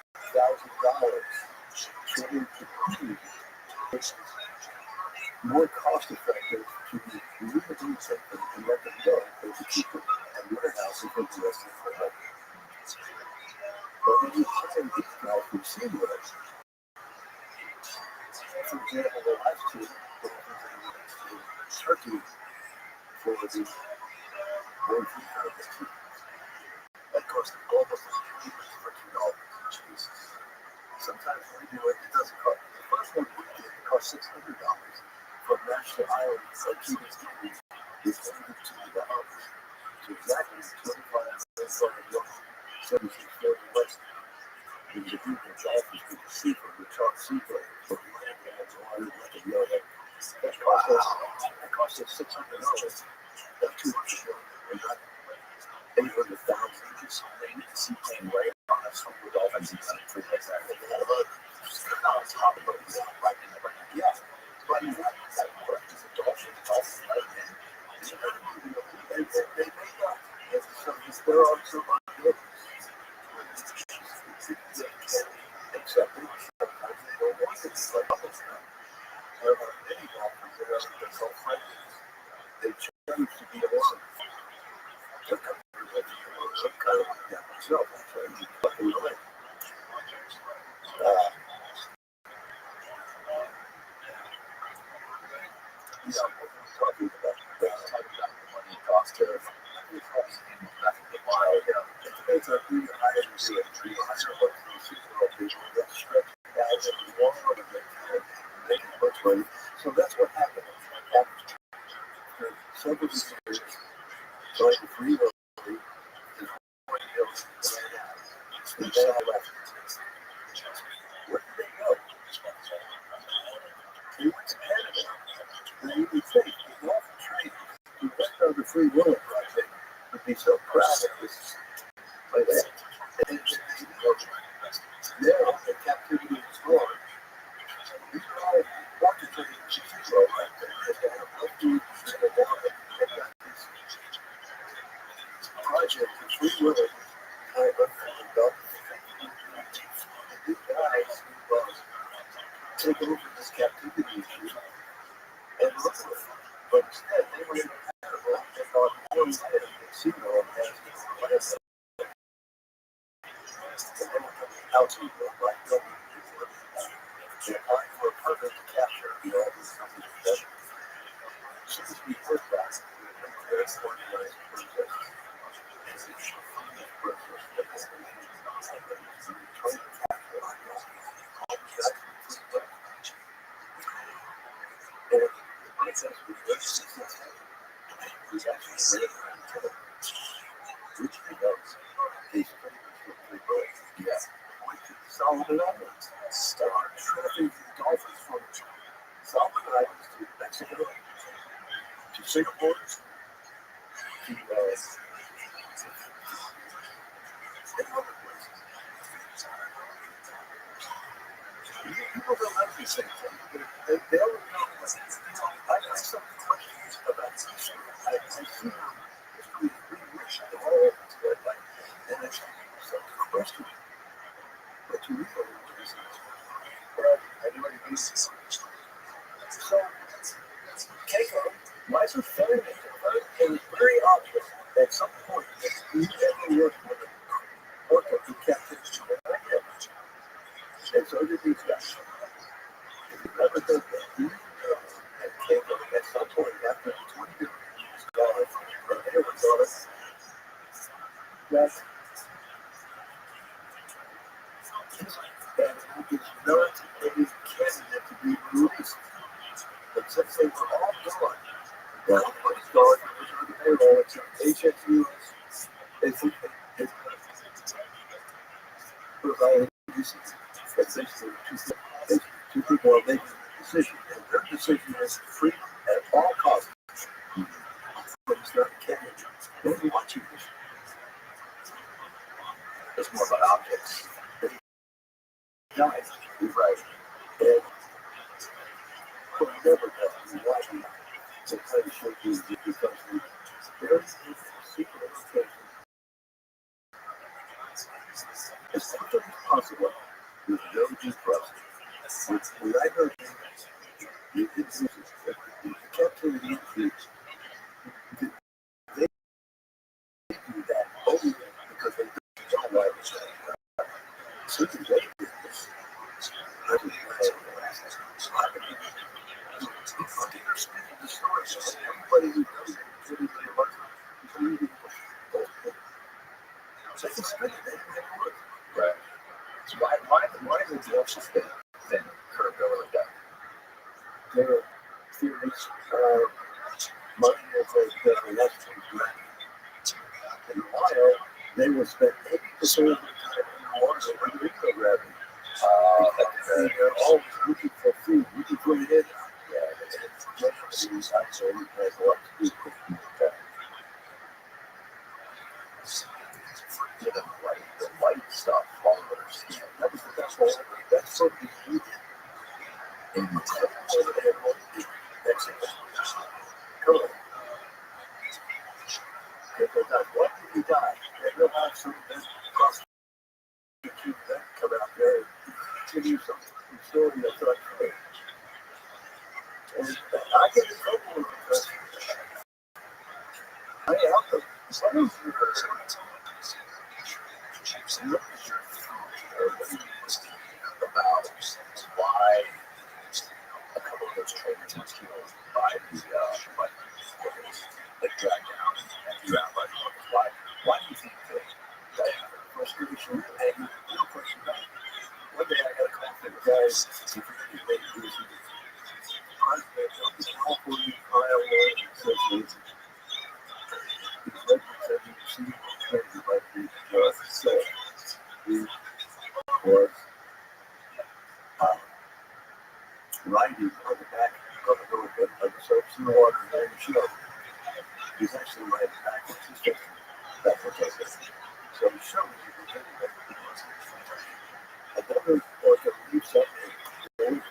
so we can prove it's more cost effective to rehabilitate them and let them go than to keep them at warehouses for the rest of their life. But when you find these guys from SeaWorld, for example, the last two in Turkey for the World Food Harvest, that cost almost $100 each. Sometimes when we do it, it doesn't cost. The first one we did, it cost $600 from National Island, like Cuba's Candy, is limited to the harvest. So exactly 7640 west. There's a group of dolphins we can see from the top seafloor from land and water like a yoga. That cost us $600. Not too much ago. And not 800,000 just laying the seaplane right on us from the dolphins and something like that. They had a lot on top of it. Right in the brain. Yeah. But that work is a dolphin, right? And they may not. There are some ideas. Except sometimes they don't want it. There are many dolphins that are so friendly. They choose to be awesome. Some kind of like that myself. But you know, what we're talking about the money it costs to back in the wild. it depends on who you hire to do it. You hire a bunch of those 6-year-old people that stretch guys that want to make as much money. So that's what happened. After several years, like the free will is what else ran out. And then I left. Where did they go? They went to Canada. And you would think the Gulf trade, the rest of the free will project would be so proud of this. Like that. And now the captivity is gone. These are all rocket trades zero right there. They have no food, they have water, they've got this project of free will kind of developed. And these guys who take over this captivity issue and look at it. But instead, they were incompatible. They thought more than zero and has and they were coming out to you like building people. They're applying for a permit to capture all these companies that as soon as we heard that, there's organized process. And it's a funding process that has been trying to capture all that. And the process was very successful. It was actually ran around town. Which they knows. These pretty much yeah. Went to the Solomon Islands. Started trafficking dolphins from Solomon Islands to Mexico, to Singapore, to and other places. People don't like these things. They already know. I got some questions about this. I see how history is rewritten all over to that life. And I see some questions. But to real reasons. But anybody needs this. So, Keiko, why is it fair? It was very obvious at some point that he never worked with a orca who kept it to the idea. And so did these guys. If you ever does that, you know that Keiko at some point after 20 years from there was on us that is not a candidate to be released. But since they were all gone, well, everybody's gone, it was on the payroll, it's HSU, it's providing uses. It's basically two people are making a decision, and their decision is freedom at all costs. But it's not a candidate. Nobody wants you. It's more about objects. Nice. You're right. And what never does is why we try to show you because there is a secret location. As quickly as possible with no due process. When I heard the captivity increase, they do that only because they don't like it. So they did this. Everybody who knows it really wants so they can spend it anywhere. Right. So why is the option then curved over like that? Their theories are money is like electric gravity. In Ohio, they will spend 80% of the time in the water with eco gravity. And they're always looking for food, looking for it in. Yeah, it's actually has a lot to do with that. Yeah, the light stuff follows. Yeah, that was the best one. That's so easy. And the animal that's it. Come on. Why did he die? And they'll have some cross that come out there and continue some story that's not true. And I get in trouble with because I help them. Some of you are about why a couple of those trainers were killed by the riding on the back of the door, like the soaps in the water during the show. He's actually riding backwards. He's just backwards like this. So the show is another like a leaf something lands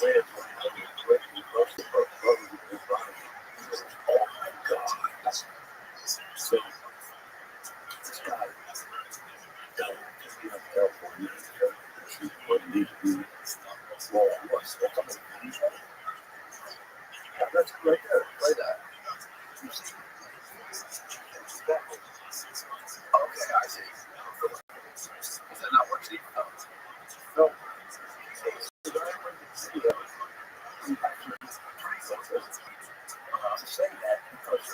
directly across the boat over his body. He goes, oh my God. So this guy died in California. What he needed to do. Well, what's the coming? Yeah, that's right there. Play that. You see? Exactly. Okay, I see. Is that not what you No. So I went to see him. He actually to say that because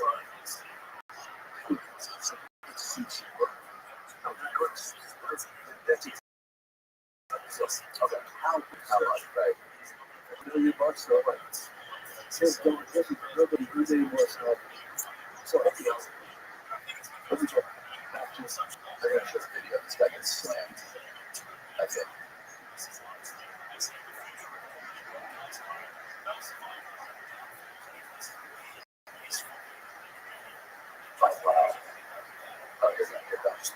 that's okay. How much, right? $1 million, so like, his going, this is nobody who they was, so anyhow, let me go back to this. They're going to show the video. This guy gets slammed. That's it. Wow. Oh, here it comes.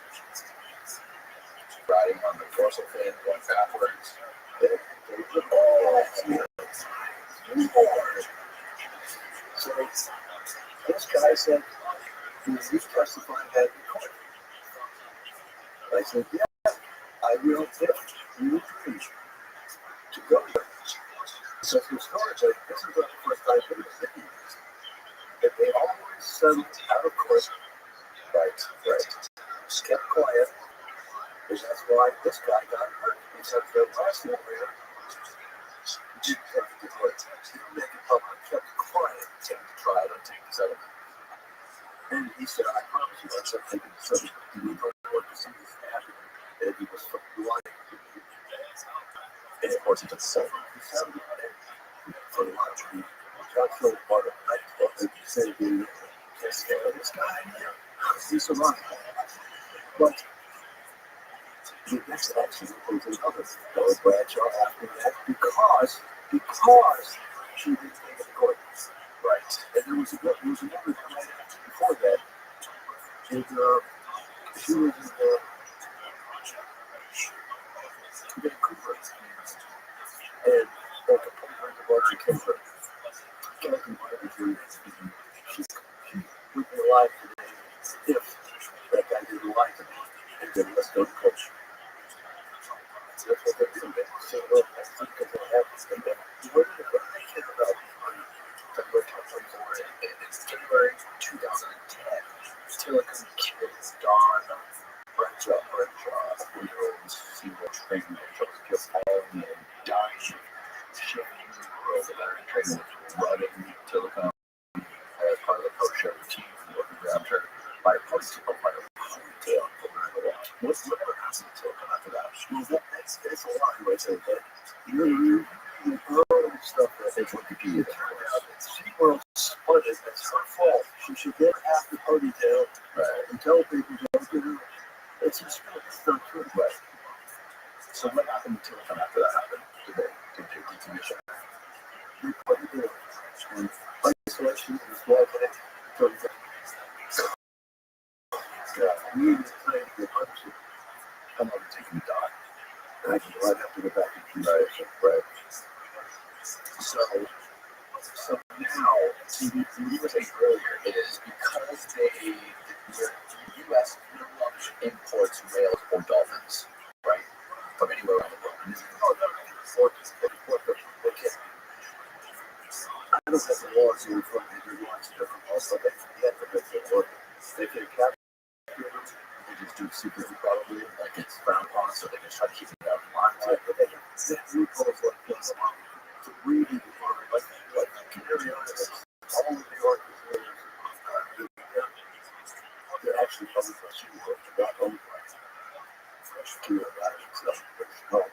Riding on the dorsal fin, going backwards. So this guy said, he was testifying that in court. I said, yeah, I will if you agree to go there. So historically, this is not the first time that it's been used. That they always settled out of court. Right. Just kept quiet. Because that's why this guy got hurt. He said the last lawyer didn't take it to court. He didn't make it public. Kept quiet. Take the trial and take the settlement. And he said, I promise you, I said, taking the settlement. You don't want to see this happen. And he was lying. And of course, he took the settlement. He settled it for a lot of people. Got so part of it. He said, you can't scare this guy. He survived. But the next action was another branch off after that because she didn't take it to court. Right. And there was another right before that. And she was in Vancouver. And like a program about the cancer. She would be alive today if that guy didn't lie to me. And then let's go to coach. That's what they're doing. So, well, I think that they'll have this thing. What do they care about February 2024? It's January 2010. Tillicum kills Dawn Bradshaw, 4-year-old female training Charles kills Paul and dying. Shane, the veteran trainer, was running Tillicum as part of the post-show routine working around her by a ponytail over the wall. Whatever happened to Tillicum after that? Well, that's a lot of ways to say that. You early stuff that It's Wikipedia. SeaWorld split it. It's her fault. She should get half the ponytail and tell people don't get her. It's just not true. Right. So what happened to Tillicum after that happened? Did they decommission? They put it in isolation and small tank. We need to play the punishment. I'm not taking the dog. I can right up to the back of the Right. So now, you were saying earlier, is because the U.S. no longer imports whales or dolphins, right, from anywhere around the world. And this is I don't have the laws in front of me. Lots of different laws, but they have to make it work. They can capture them. they just do it secretly, probably, like it's frowned upon, so they just try to keep it out of line. But they have loopholes like this. To really like Canary Islands, all of the York is they're actually coming from SeaWorld to not own Canary Islands. It's called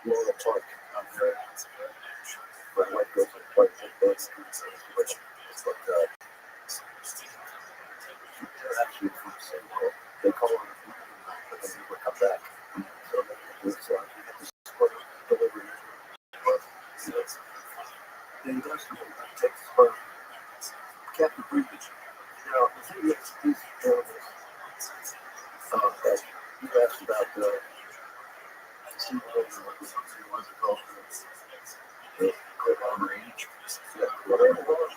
Laurel Park out there. Where white girls and white boys which is like they're actually from SeaWorld. They call them but they never come back. So they do it so I can get this delivery. The industrial takes from captive breeders. Now, the thing is, these animals that you asked about the what's it called? The Koban range. Yeah, whatever it was.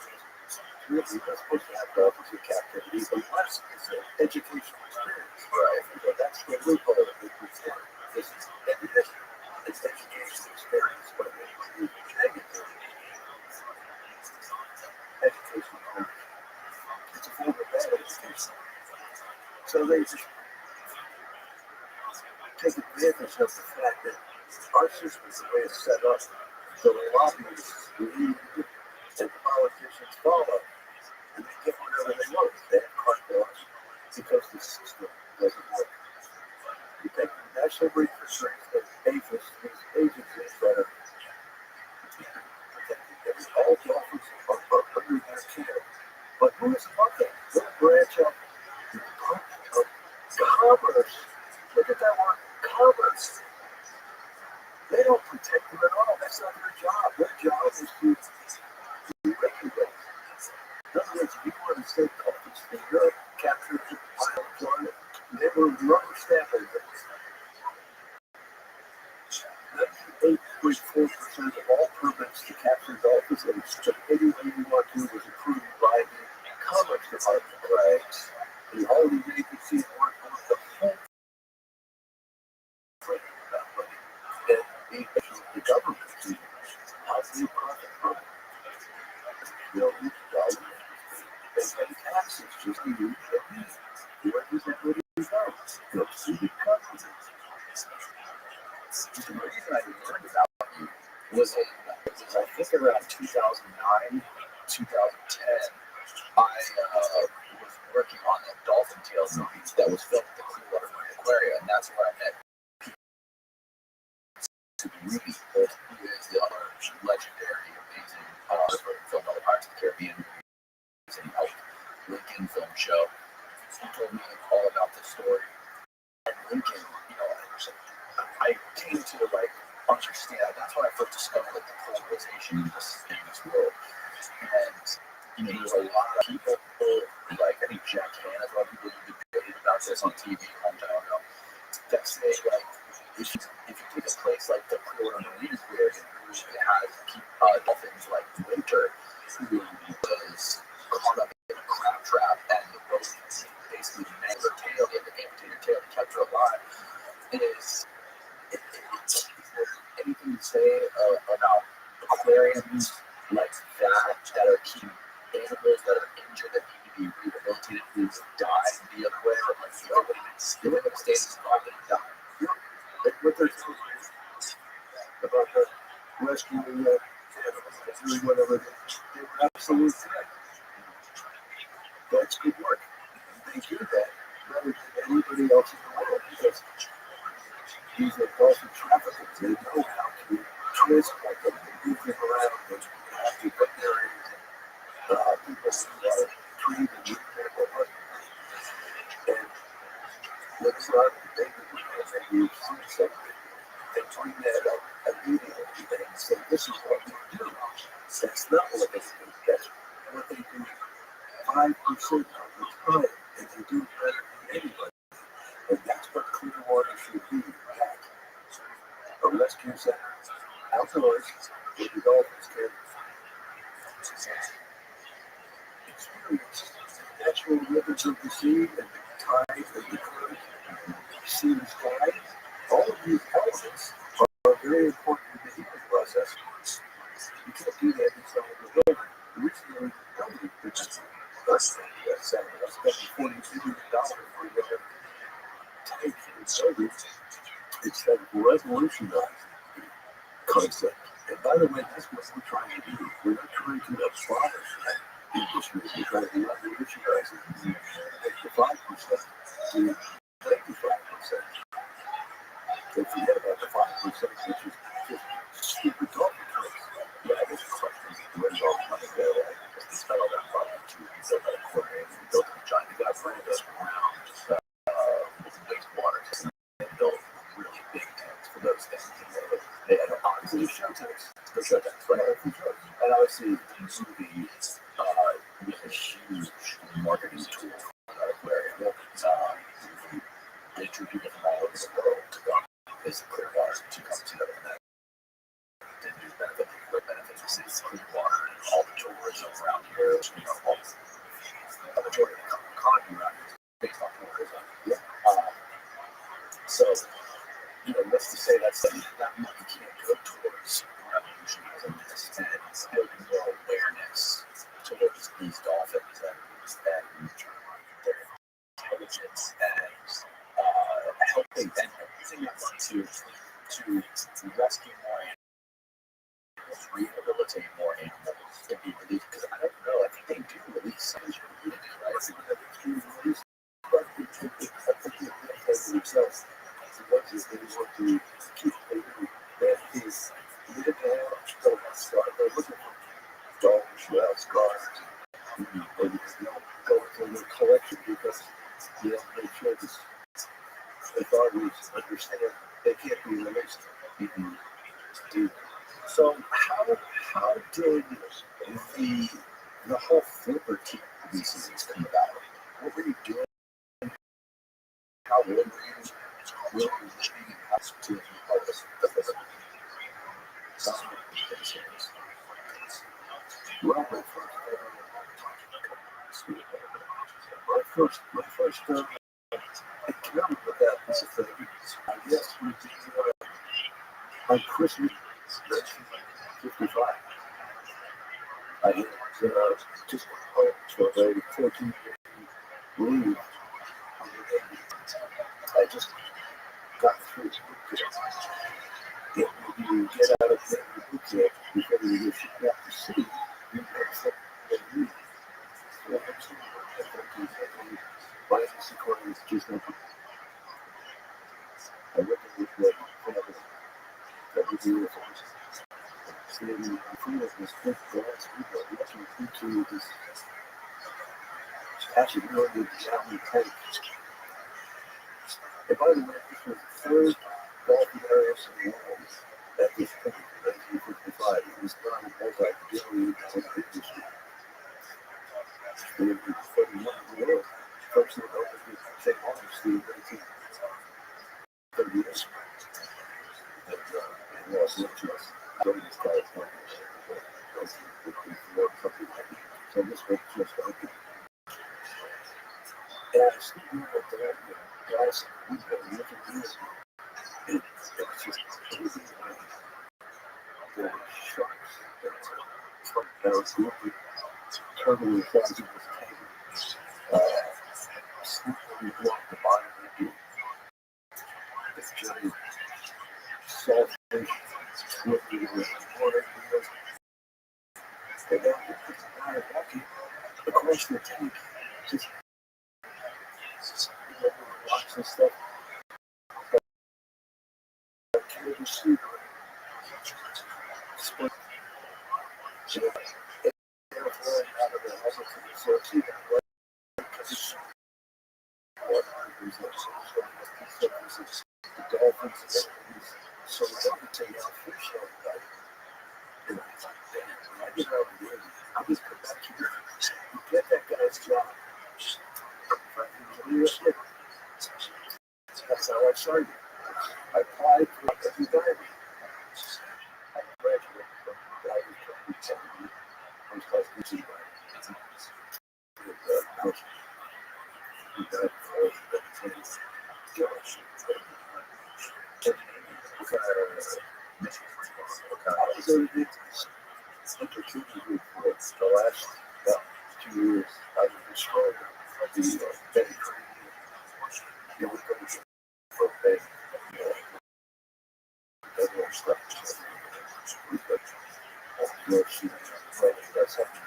Really, you're not supposed to have dogs in captivity unless it's an educational experience. Right. But that's the loophole that we present. This is it's educational experience, but it's negative educational experience. It's a form of bad education. So they just take advantage of the fact that our system is the way it's set up. So the lobbyists lead and the politicians follow, and they get whatever they want. They have carte blanche because the system doesn't work. You take the National Breed Fisheries and APHIS, these agencies that are protecting all dolphins are under their care. But who is above them? What branch of the Department of Commerce? Look at that word, commerce. They don't protect them at all. That's not their job. Their job is to regulate. In other words, if you want to say dolphins in Europe captured in Florida, they were rubber stamping it. 98.4% of all permits to capture dolphins in any way you want to was approved by the Commerce Department. Right. The only agency that worked on the whole thing about money. And the government to how do you profit from it? Billions of dollars. They pay taxes just to use the money. Where does that money go? Goes to the government. The reason I learned about you was I think around 2009, 2010, I was working on a Dolphin Tales movie that was filmed at the Clearwater Marine Aquarium, and that's where I met Ruby, who is the other legendary, amazing film all the Pirates of the Caribbean movies, and he helped Lincoln Film Show. He told me all about this story. And Lincoln, I came to understand. That's when I first discovered the polarization in this world. And there's a lot of people, I think Jack Hanna, a lot of people who debated about this on TV a long time ago, that say if you take a place like the Clearwater Marine Aquarium, which has dolphins like Winter, who was caught up in a crab trap, and the boat basically mangled her tail, they had to amputate her tail and kept her alive. It's anything to say about aquariums like that are keeping animals that are injured that need to be rehabilitated who die the other way, or the way the state is involved and die. What they're about the rescue animals, doing whatever they were absolutely correct. That's good work. They do that better than anybody else in the world because these are dolphin traffickers. They know how to transport them and move them around and have to put their people who are trained and use their weapons. And let's not debate it because they use something. They bring that up immediately and say, this is what we do. That's not what they do. That's what they do 5% of the time, and they do it better than anybody. And that's what Clearwater should be at. A rescue center outdoors where the dolphins can experience the natural rhythms of the sea and the tide and the current, sea and sky. All of these elements are very important in the healing process. You can't do that inside the building. The reason they're building is that's spending $40 billion for their tank and service. It's that revolutionized concept. And by the way, that's what we're trying to do. We're not trying to abolish that industry. We're trying to revolutionize it. Take the 5% to 95%. Don't forget about the 5%, which is just stupid dolphin tricks. Yeah, there's questions of doing all the money there, right? Because this fellow got brought into it. He built that aquarium, he built a giant, he got brand us around with wastewater and built really big tanks for those things. They had obviously show tanks because shut down. Right. And obviously, the movie was a huge marketing tool where they drew people from all over the world to go visit Clearwater to come to that. Didn't do benefit, but benefits to see Clearwater and all the tourism around here. All the majority of the economy around here is based on tourism. Yeah. So, let's just say that's that money can't go towards revolutionism and building more awareness towards these dolphins and their intelligence and helping them using that money to rescue more animals, rehabilitate more animals, to be released. Because I don't know, I think they do release some of the right? I think that they do release, but I think they themselves. What is they want to keep that is little they're looking for dogs who have scars or go through their collection because make sure the authorities understand they can't be released. So how did the whole flipper team releases come about? What were you doing? How were you willing to be part of the flipper? Well, my first encounter with that piece of thing, I guess, was on Christmas 1955. I had just for a 14-year leave. I just got through boot camp. If you get out of boot camp before you get shipped out to sea, you have to leave. My according is just like I went to this family that was beautiful. Standing in front of this big glass window looking into this actually really gallon tank. And by the way, this was the third golfing area in the world at this point in 1955. It was not a multi-billion-dollar industry. And it was 31 in the world. First of all, it was St. Martin's in 1930 years. And Los Angeles, Southern California. So this was just open. And I was thinking about that, guys, we've been looking at this. It was just amazing. There were sharks. There was a little turtle the size of this table. Slippery block the bottom of it. This giant saltfish swimming in the water. And then the guy walking across the tank, just rocks and stuff. Carry the suit. Split. So, they're flying out of the house. So it's even right because it's the dolphins and so they can take out fish every night. And I get out of there, I was come back here. You get that guy's job. That's how I started. I applied for every diving. I graduated from diving training. I was close to sea diving. The last 2 years, I was destroyed. I'd be very crazy. We go for a day. Everyone stuff. We got no shoes. That's something.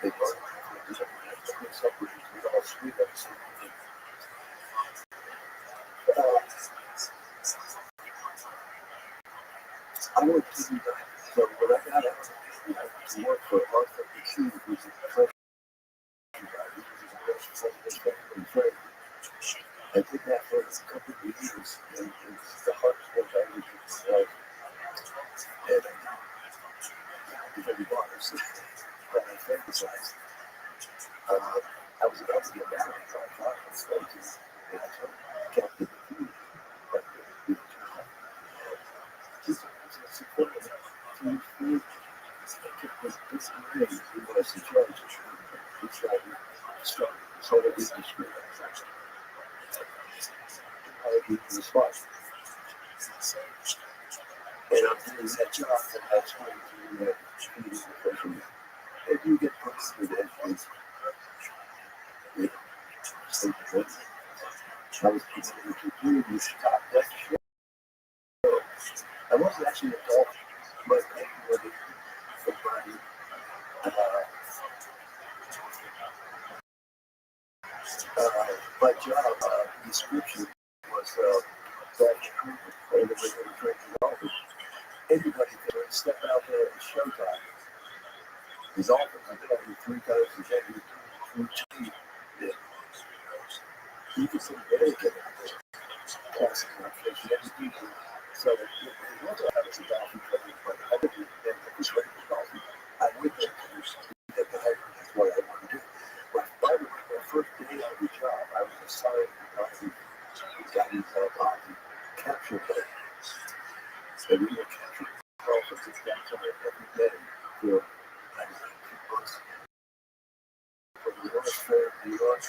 They go. We all sweet up something. I would do that. So when I got out, to work for Rothschild, who's a professional guy, I did that for a couple of years, and it's the hardest work I ever did. And because every bar is my favorite size. I was about to get married, so I thought I was going to. And I told Captain Food, but just support of food, food. This grade, he was in charge of he started sort of industry. He was smart. And I'm doing that job, and that's when you feed the person. If you get put through that, I was considered to do this top deck show. I wasn't actually a dolphin, but anybody, somebody, my job description was dolphin trooper, and it was a training dolphin. Anybody can step out there and showtime. The dolphins are there 3 times a day, routine. You can see very good out there. Crossing our fish, every people. So it wasn't I was a dolphin player, but I didn't was ready for dolphin. I went there to that guy. That's what I wanted to do. But by the way, the first day of the job, I was assigned to dolphin. We got into a capture boat. And we were capturing dolphins down somewhere every day for 2 months. From New York, New York,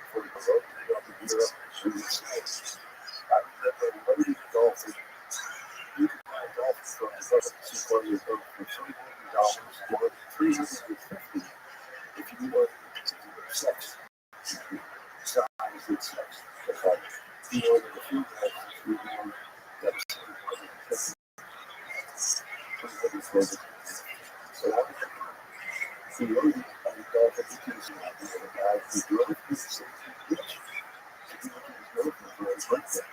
from the road to Europe, we were safe. I remember loading dolphins. You can buy dolphins from the boat, seaplane boat for $300 or $350 if you want a particular sex, size and sex. Because if you order the food bags, we want that $350. So I was he loaded the dolphin into the guy who drove to the safety beach to give it to his girlfriend for his birthday.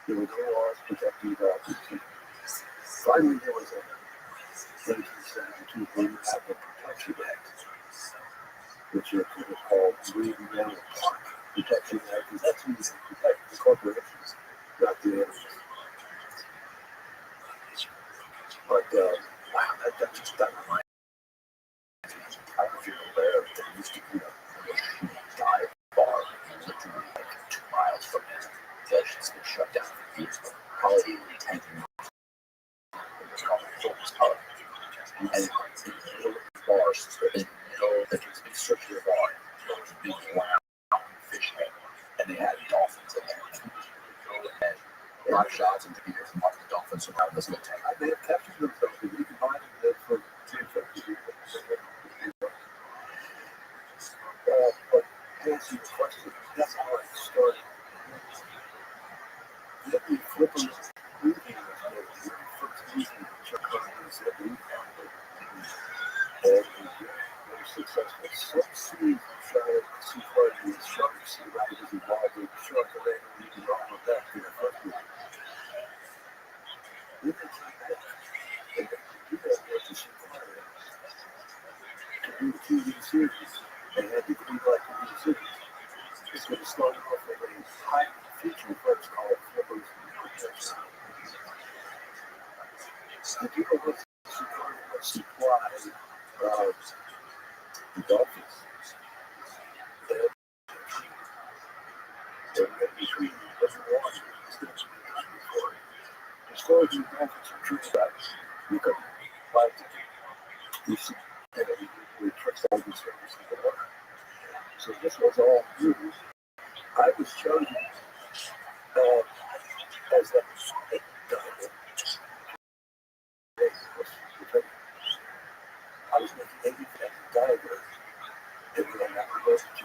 There were no laws protecting dolphins. Finally, there was a 1972 Marine Mammal Protection Act, which is called Marine Mammal Protection Act, because that's who you protect the corporations, not the animals. But wow, that just got my mind. I was aware that there used to be a dive bar literally like 2 miles from there. That's been shut down for years, probably 10 years. It was called Forbes Pub. And in the middle of the bars, in the middle of this big circular bar, there was a big round fish head, and they had dolphins in there. And live shots and videos and watch the dolphins around this little tank. I may have captured them, so you can buy them for $350. But to answer your question, that's how I started. Let me flip them moving the first movie Chuck Carpenter said we found it. And it was very successful. Some scenes shot at Sea Party with sharks, sea riders involved with shark related and all of that in the first movie. Then they came back and they do that with the Sea Party to do the TV series. They had the green light TV series. It's going to start off with a high feature first called Flippers. The deal was to supply the dolphins. And between every one, it's going to be done before. As far as the dolphins are true size, you can buy tickets. You see, and we trust all the service in the water. So this was all new. I was chosen as a diver. I was making 80 as a diver, and when I got promoted to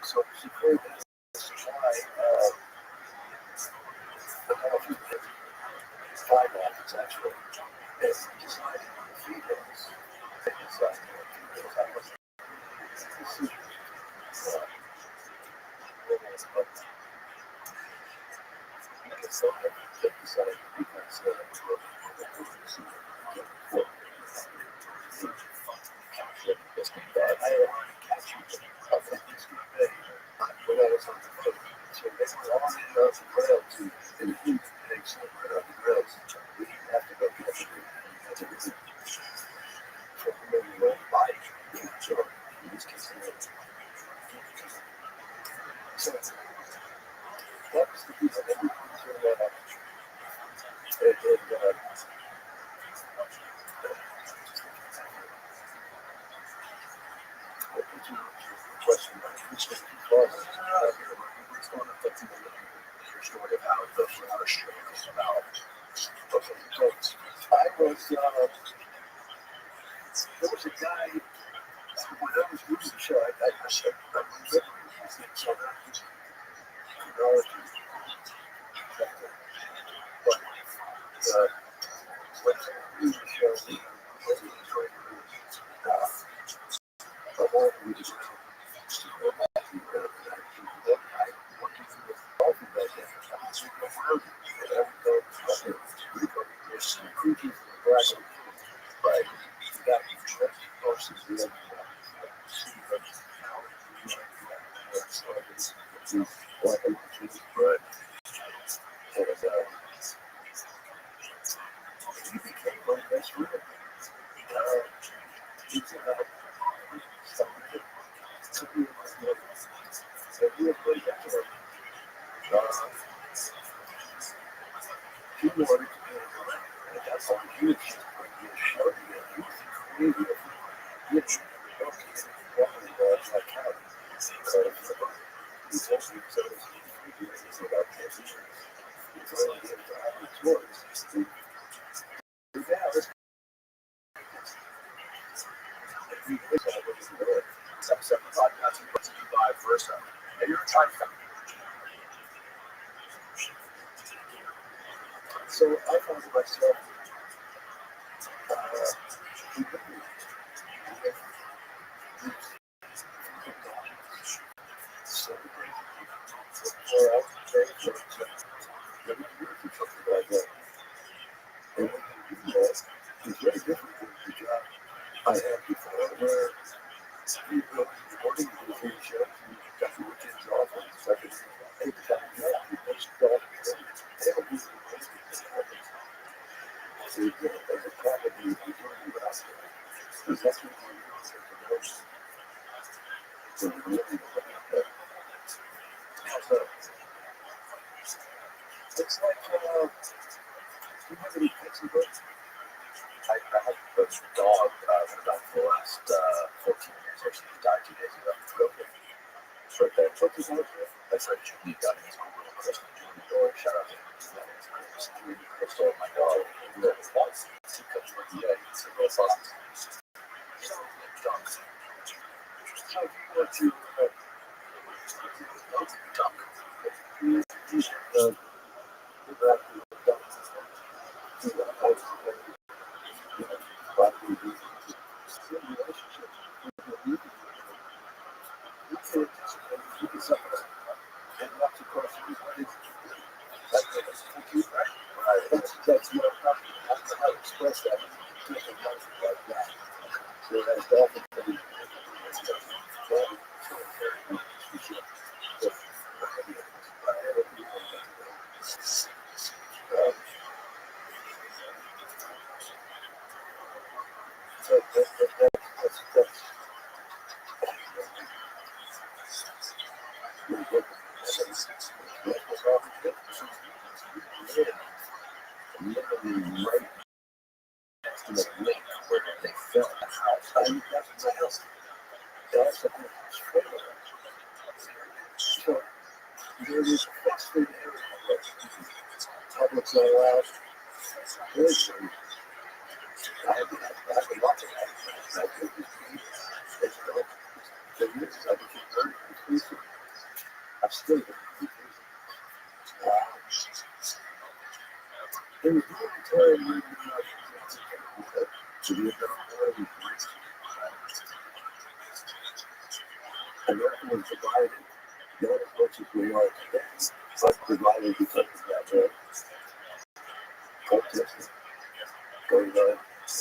so she played this supply 5 dolphins actually. They decided on the females. They decided on the females. I was So I kept deciding because It's been bad. I had catch you up in this day when I was on the road. So they were all in the rail to and he takes somewhere on the rails. We didn't have to go catch it. That's everything. So when we went by, so he was kissing it. So that was the piece of everything. So question which was It's going to fit into your story of how the Rothschild came about. okay, so I was there was a guy when I was doing the show. I remember his name so chronology, but when I was doing the show, the whole movie was but you got horses and but he became my best friend. He's so he was pretty excellent. He wanted to be and that's all he was showing me. He was creative. He had like how he told me so it's about 10 years. He's only getting to have the tours. Yeah, this Episode podcast brought to you by Versa. And you're a trifecta. so I found myself it's very different than the job I had before, where you go in the morning, you do the show, you got the weekends off, and it's like it's 8 o'clock at night, you post it all together. They don't use the most of this happens. So you get as a probably you don't do that. Because that's what you do is the most. So you really so it's like you have any pets and birds? I have a dog for the last 14 years. Actually, he died 2 days ago. But that's what is out there. That's right. Julie got his own little Crystal Junior. Shout out to him. Julie Crystal, my dog. He lives twice. He comes with the it's a real fun. So if you want to Duck. That's what I'm talking about. That's how to express that. Like that. So that's dolphin. Literally right next to the lake where they filmed the house. I mean, that's my house. That's the trailer. So there was a fast food area where public's not allowed. There's I had to watch it. I could it's the years I became very inclusive. I'm still very inclusive. It was really time when to be a better boy. America was divided, not as much as we are today. But divided because of that, protesting, going on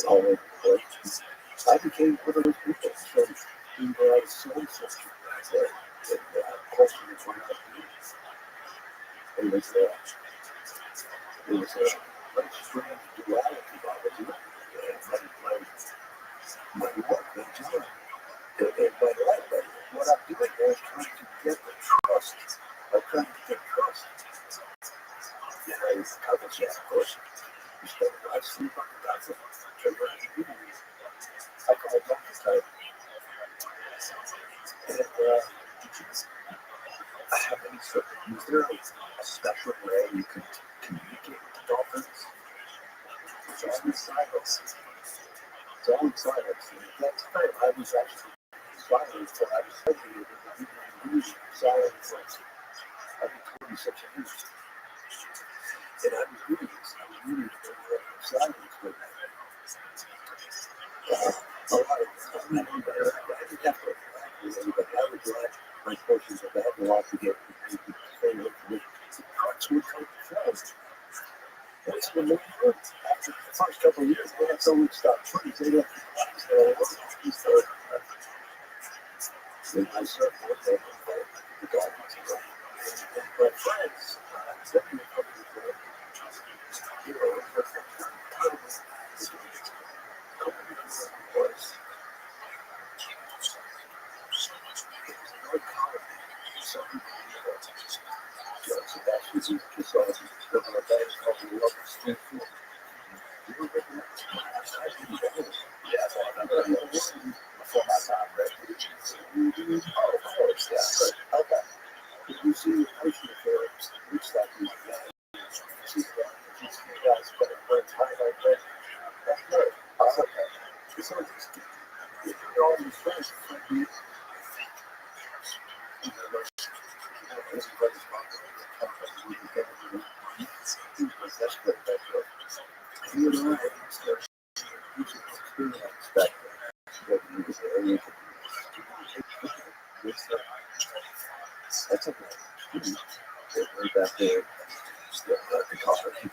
all over the place. I became one of those people. So we were out of soul system. And questions were not being. It was a very strange duality about it. My work, my job, and my life. What I'm doing there is trying to get the trust. I'm trying to get trust. And I accomplish that, of course. I sleep on the doctor. I call it doctor time. And I have any sort of, is there a special way you can communicate with the dolphins? It's all in silence. It's all in silence. And at that time, I was actually silent, so I was studying it in silence. I've been 26 years. And I was doing this. I was reading silence with that. A lot of I didn't have to but I would drive my portions of that and walk to get the carts would come fast. That's when they were after the first couple of years, they had so much stuff. Trees, they left and I surfboard, they the dolphins. And my friends, second couple of was so that's what you saw. The band called the Love Street Food. You were looking at before my time, right? Oh, of course, yeah. Okay. If you see the person there, it looks like you see that. You guys put a great time like that. That's good. Okay. It's all just, if you're all these friends, everybody's that's good. That's good. You and I, you should experience that. That's okay. We're back there. The coffee.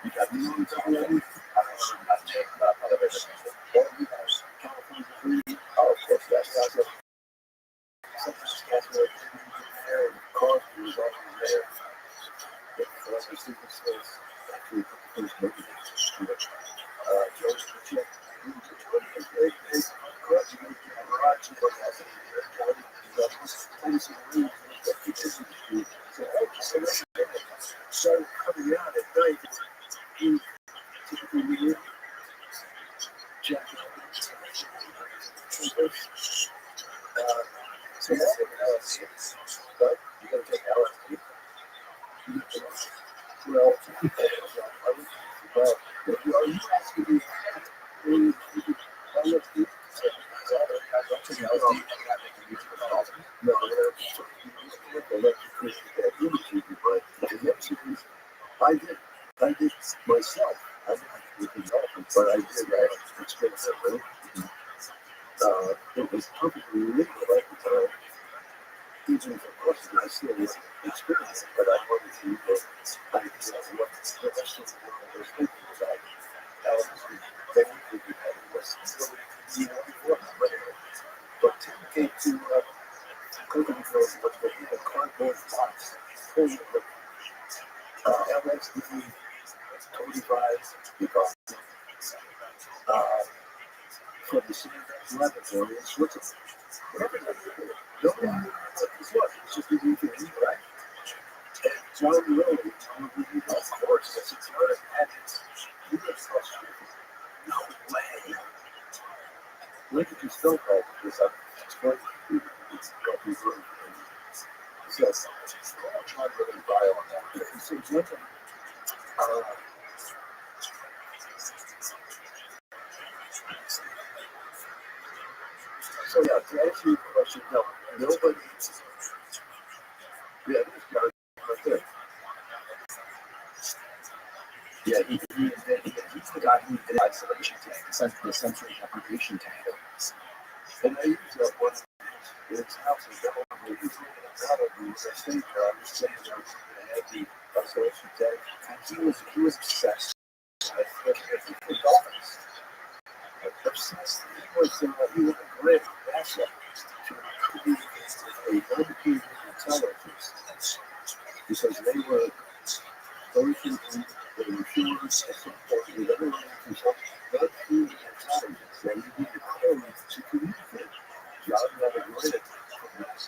You got me on already? Oh, of course, that's it. So coming out at night, you typically check so that's LSD. But you gotta take LSD. Well, are you asking me LSD? No, I did myself. I did with the dolphins, but I did experience that way. It was perfectly legal at the time. Even if, of course, I still was experiencing it, but I wanted to I didn't know what the rest of the world was thinking about. They would think that it was really, but Tim came to Coconut Grove, what's the cardboard box full of LSD, 25, because from the same laboratory in Switzerland. Nobody knew what this was. It's just a new thing, right? And John Rowe, of course, that's a good addict. You get frustrated. No way. Look at your still call this up. It's going to be yes, I'm not really buy on that. So, Jacob, so yeah, to answer your question, no, nobody. Yeah, this guy right there. Yeah, he's the guy who did isolation tank, the sensory deprivation tank. And I used that one in his house in Delaware. He's out of the state where I was saying that I had the isolation tank. And he was obsessed with dolphins. Obsessed. He was a great asset to create a dedicated intelligence because they were versions they were sure at some point with everyone else that food intelligence that you need to code to communicate. John never read it from that.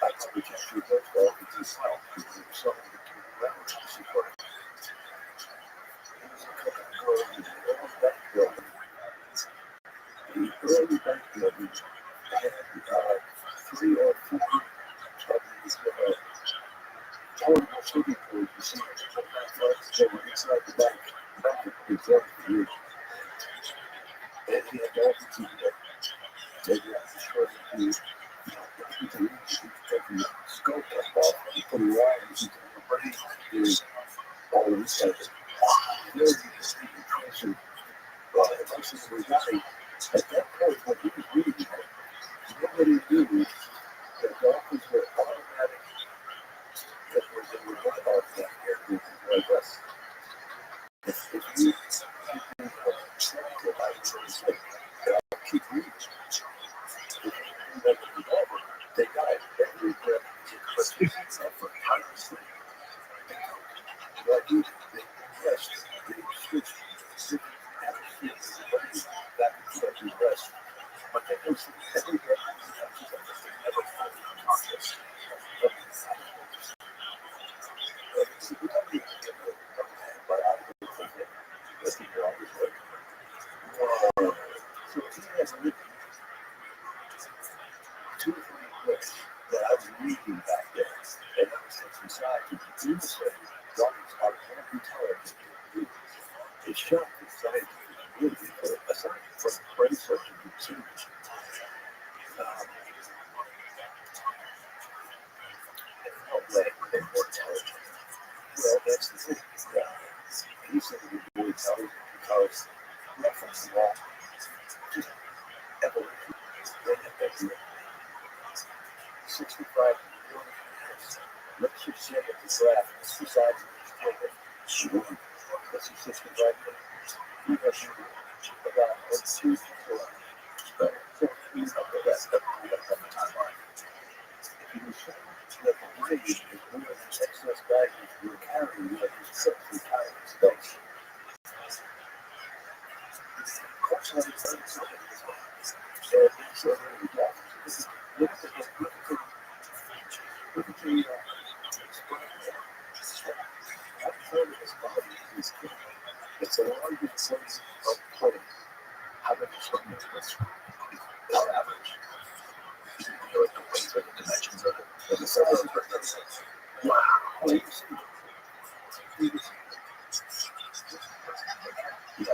I probably can't do those dolphins as well because there was something that came around to support it. It was a couple of girls in the old bank building. The early bank building had 3 or 4 of these portable swimming pools. You see, they were inside the bank. Exactly. And he had dolphins in there. They were destroying the taking the scope off and putting wires into the brain. There's all of this stuff. Very interesting impression. Well, if I said we got at that point, when he was reading it, nobody knew that dolphins were automatic, that they were not automatic like us. If you keep reading, they died every breath, but for tirelessly. Like you, they rest, they switch different atmospheres of the brain back and forth to rest. But they don't see every breath, they never fully unconscious. So he has written 2 or 3 books that I was reading back then, and I was inside to demonstrate dolphins are more intelligent than humans. It shocked the scientific community, but aside from brain surgeon research, no way they're more intelligent. Well, that's the thing. He said he was more intelligent because reference law, just evolution, they have been 65 million years. Let's just say that the graph is the size of this table. Sure. Let's see 65 million. We have about 2 people. So he's not the best of the timeline. If you say that the brain is more than excess baggage we're carrying, like you said, we carry in space. Of course, I'm saying something. And it's a very good. Look at the it's a larger sense of play. How many swimmers on average? You know, like the weight or the dimensions of it. And the size of it. Wow. Yeah,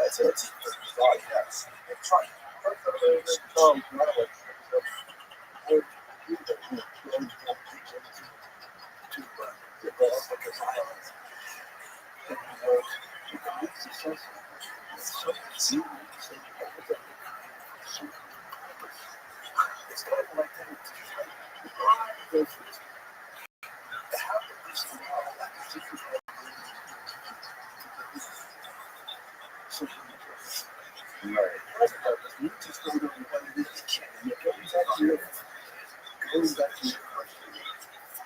it's oh, yes. It's fine. It's kind of like that. You just don't know what it is. Going back to your question,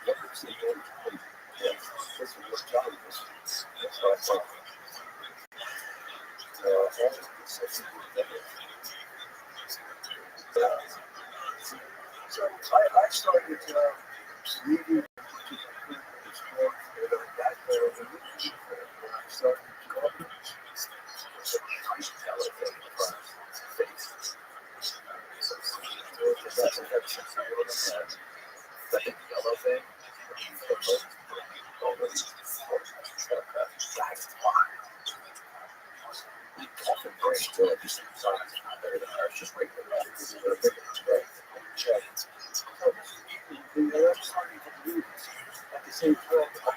what is the goal? This is what John was. That's what I thought. So I started reading the sport and I got there when I started going. So I tell it in front of the face. That's a head sense. The yellow thing. That's why. Often very still just better than ours, just regular. At the same time, I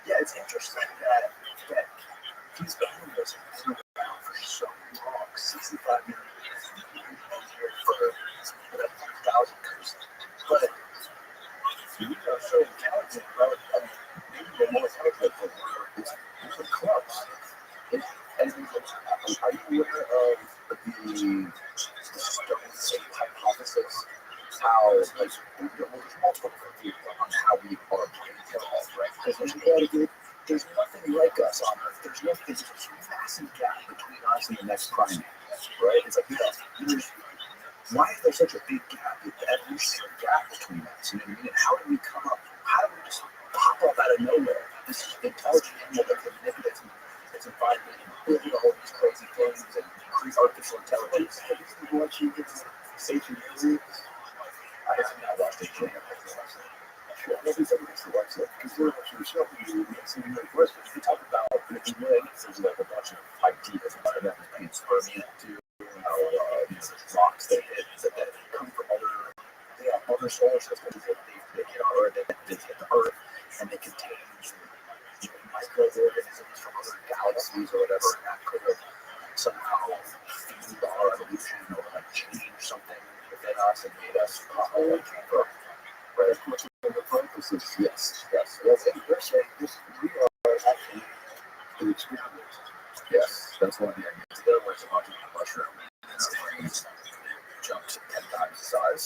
Yeah, it's interesting that he's been in this around for so long, 65 years, for 1,000 years. But so intelligent, right? Maybe they're more intelligent than we're close. And are you aware of the stone state hypothesis? How, like, there's multiple views on how we are evolved, right? Because there's nothing like us on Earth. There's a massive gap between us and the next primate, right? It's like, why is there such a big gap, evolutionary gap between us? You know what I mean? And how do we come up? How do we just pop up out of nowhere? This intelligent animal that can manipulate its environment and build all these crazy things and create artificial intelligence. Have you seen what you did safety music? I haven't watched it yet. Everybody needs to watch it because they're actually showing you some really questions. We talk about there's like a bunch of ideas about that being spermia too. These rocks that come from other solar systems that they hit our Earth, they hit the Earth, and they contain microorganisms from other galaxies or whatever, and that could have somehow fueled our evolution or like changed something within us and made us cheaper. Right? Which is the purposes. Yes. And they're saying this, we are actually the experiment. Yes, that's one of the ideas. The other one's about the mushroom. Jumped 10 times the size.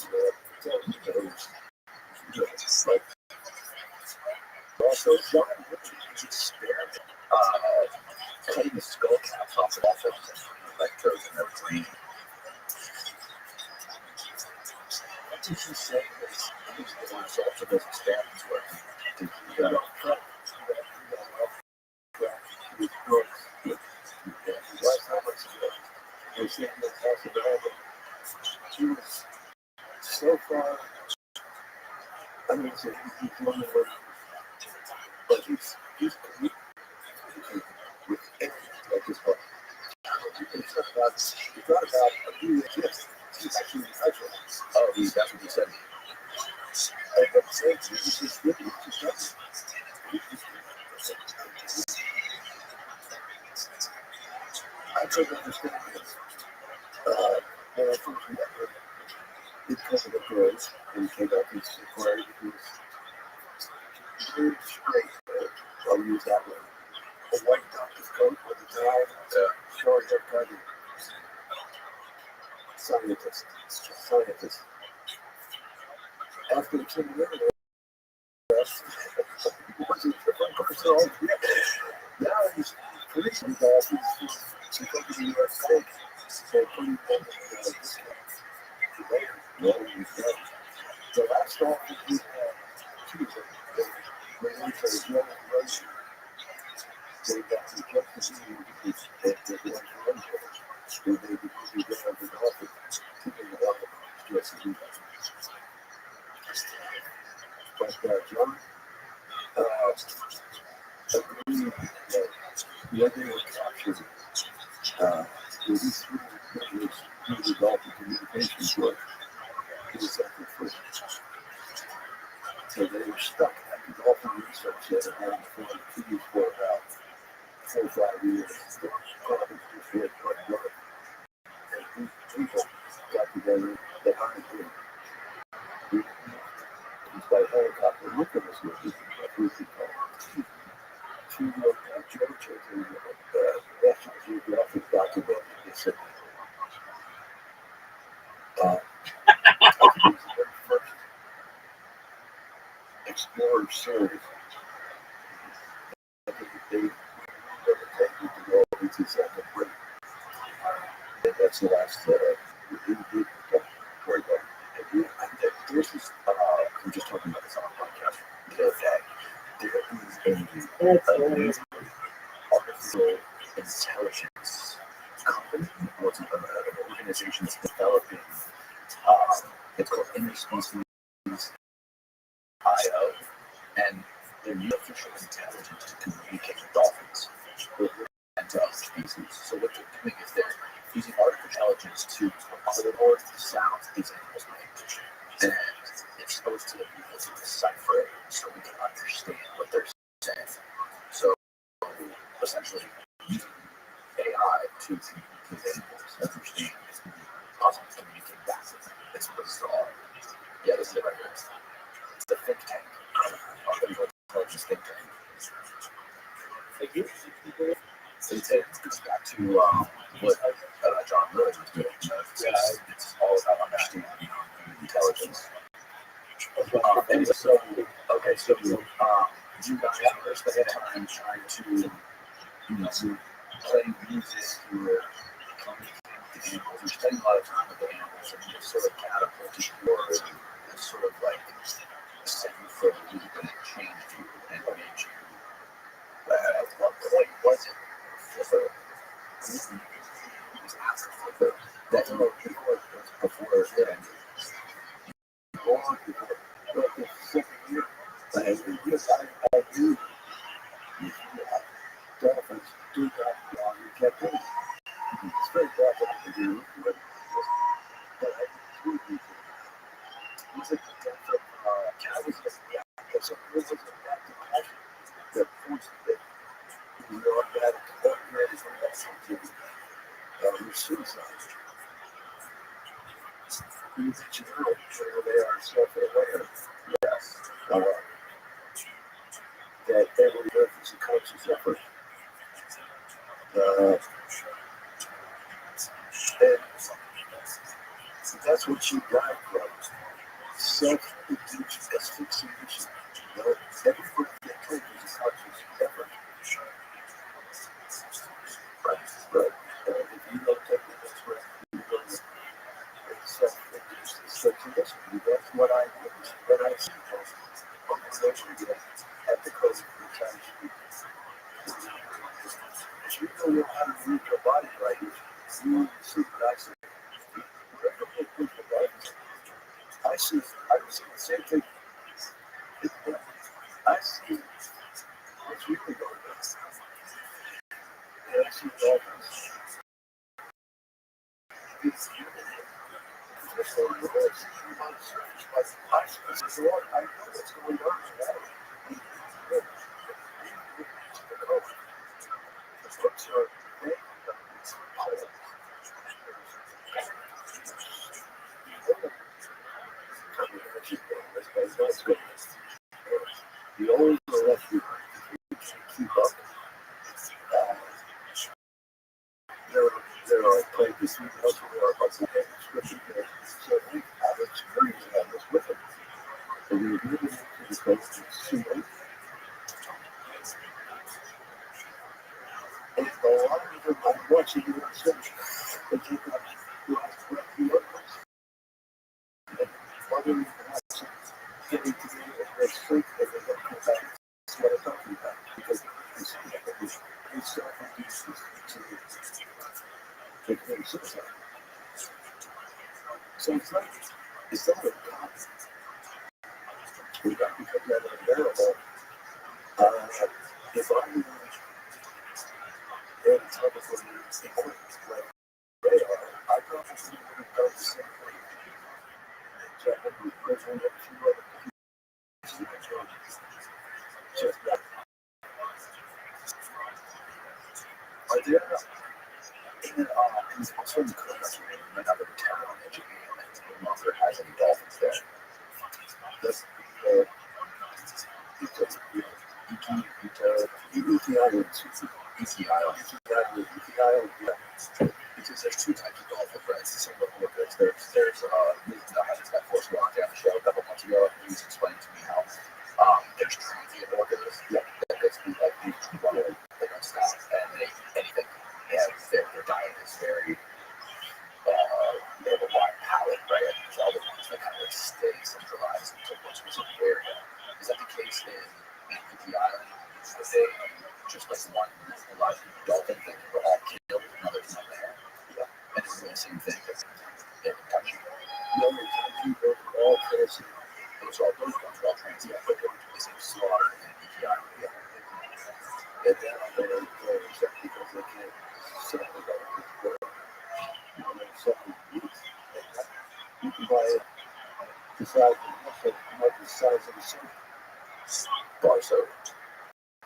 Like, also, John Richard's experiment, cutting the skull caps off of electrodes in their brain. What did she say? He was the one who also does experiments where he cut with books. They said that possibility. She was so far. I mean, so he's one of them, but he's with everything like his book. It's not about a few gifts. He's actually intellectual. Oh, that's what he said. And what he said, he's just really just I couldn't understand this. When I first met her, because of the girls, and he came up and inquired if he was very straight. I'll use that word. A white doctor's coat with a tie, short haircut, and scientist. After the came in, he wasn't a different person. Now he's police involved. He's going to the U.S. Bank. So putting him in the the last office we had, Tuesday, they went to the general road. They got to get the meeting because they went to run so they could be different than the office. Taking the office just to do that. But John agreed that when they were captured, these three members who developed the communications work, he was at the first. So they were stuck at the Dolphin Research Center having fun trees for about 4 or 5 years. Probably just really hard work. And these people got together, they hired him. He's got a helicopter look at us with to Georgia to National Geographic document. They said, I think it was the very first Explorer series. I think they never take you to go into second break. And that's the last there's this, I'm just talking about this on a podcast the other day. There is a new artificial intelligence intelligence company, or it's an organization that's developing. It's called Interspecies IO, and they're using artificial intelligence to communicate with dolphins and to other species. So what they're doing is they're using artificial intelligence to record the sounds these animals make, and it's supposed to be able to decipher it so we can understand what they're saying. So essentially, using AI to communicate with animals, understand, possibly communicate back with them. It's what it's all. Yeah, this is it right here. It's the think tank. Artificial intelligence think tank. It goes back to what John Lewis was doing. It's all about understanding human intelligence. Anyway, so you guys are spending time trying to, play music, you're communicating with the animals, you're spending a lot of time with the animals, and you're sort of catapulted towards sort of like set you for a loop and it changed you and made you. At what point was it flipper? That before it ended. I do. Dolphins do that long in captivity. It's very difficult to do, but I do. Was it the death of cows? Yeah, because it was a death that forced it. You know, I had a coordinated reaction to suicide. In general, they are self-aware. Yes. That every earth is a conscious effort. And that's what you got from self-induced asphyxiation. Every breath they take is a conscious effort. Right. If you don't take the next breath, you don't self-induced asphyxiation. That's what I see on the social media at the close of the time. If you don't know how to move your body right, you see what I see. I see the same thing. I see what's really going on. And I see dolphins. It's just so the words on the surface, but I see the Lord. I know what's going on. The books are the only left you keep up. There are playing the sweet house where there are lots of scripture there. So we have experience of this with it. And we really need to discuss see it. And a lot of them are watching you on stage. They keep up the and whether you watch getting together in their strength and they don't come back. That's what I'm talking about. Because it's self-induced to commit suicide. So it's not a God. We got to become that unbearable. If I knew every time of what is equipped like they are, I probably would have done the same thing. Jack was present at a few other people. Just that. Are there and also in the country, another town in Japan that no longer has any dolphins there. That's Iki Island, yeah. Because there's two types of dolphin, right? It's the same with orcas. There's this guy Forrest Rock on the show a couple months ago. He was explaining to me how there's transient orcas. Yeah, that basically like they don't stop and they eat anything. And their diet is very they have a wide palate, right? And there's other ones that kind of like stay centralized into one specific area. Is that the case in Iki Island? Is they just like one large dolphin thing for all kids? same thing. No, people are all fancy. Those ones are all trans, yeah, but going to the same slaughter and EPI. Yeah. And then I'm going to go except because they can't sell the government for something you can buy it the size of the muscle, not the size of the sun. Bar soda.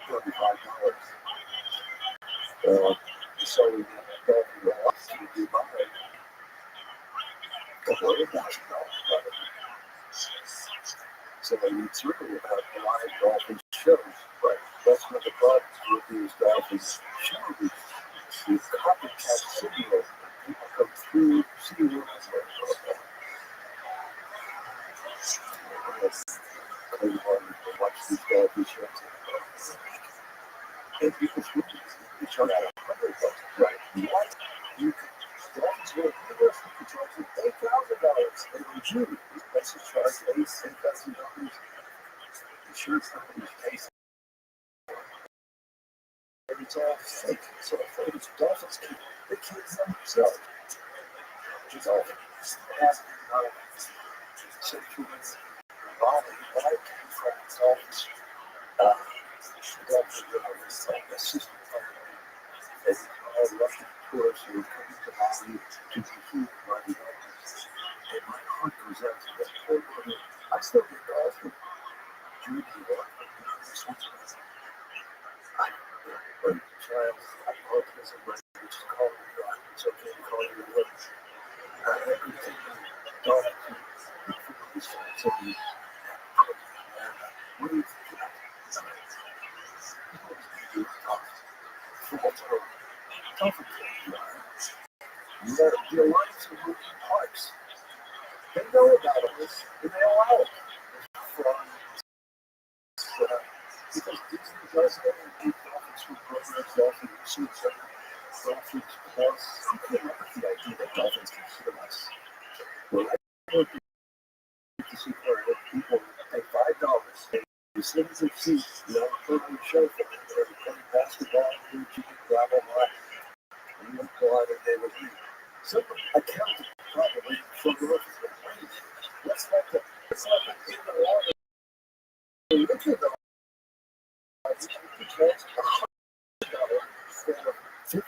$25. So we have a dolphin roll so we do buy a couple of $1,000. So I read through about live dolphin shows. Right. That's what the problem with these dolphins shows. The copycat syndrome. People come through, see what they watch these dolphin shows. And people switch it. They charge $100. Right. What? You can, dolphins will give us, you can charge them $8,000. And in June, these places charge $8,000. Insurance companies pay for it. It's all fake. It's all fake. It's dolphins keep the kids themselves. It's all sexual involvement. But I came from dolphins. Dolphins are this like a system of and all Russian tourists who are coming to Bali to be healed by the dolphins. And my heart goes out to that poor woman. I still get dolphins. Judy, Switzerland. I when child had autism, which is called it's okay to call you a word. Everything dolphins is to be what do you think about you got the alliance of moving parts. They know about all this, and they allow it. Because Disney does it, and dolphins from programs, dolphin research center, dolphins plus. I came up with the idea that dolphins can hear us. Well, I work to see where people pay $5. You sit in the seat, you know, putting the show for them, they're playing basketball, blue jeans, blah, blah, blah. And you go out and they would eat. Some accountant probably from the roof is like, let's not the in the water. Look at the you can charge $100 instead of $50.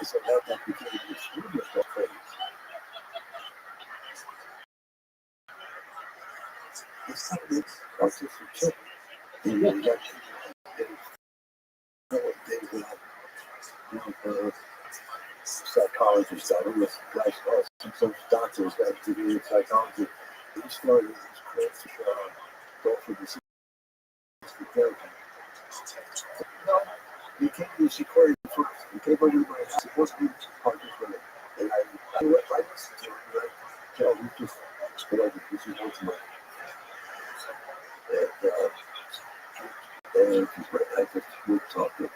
So that became extremely crazy. It's something autistic children. And you got psychologists out with guys, some doctors got a degree in psychology. He started this course go for the therapy. No, you can't do security first. You can't go to my house. It's supposed to be partners with it. And I listened to it. And I tell him just whatever. This is what's my. And I just would talk to him.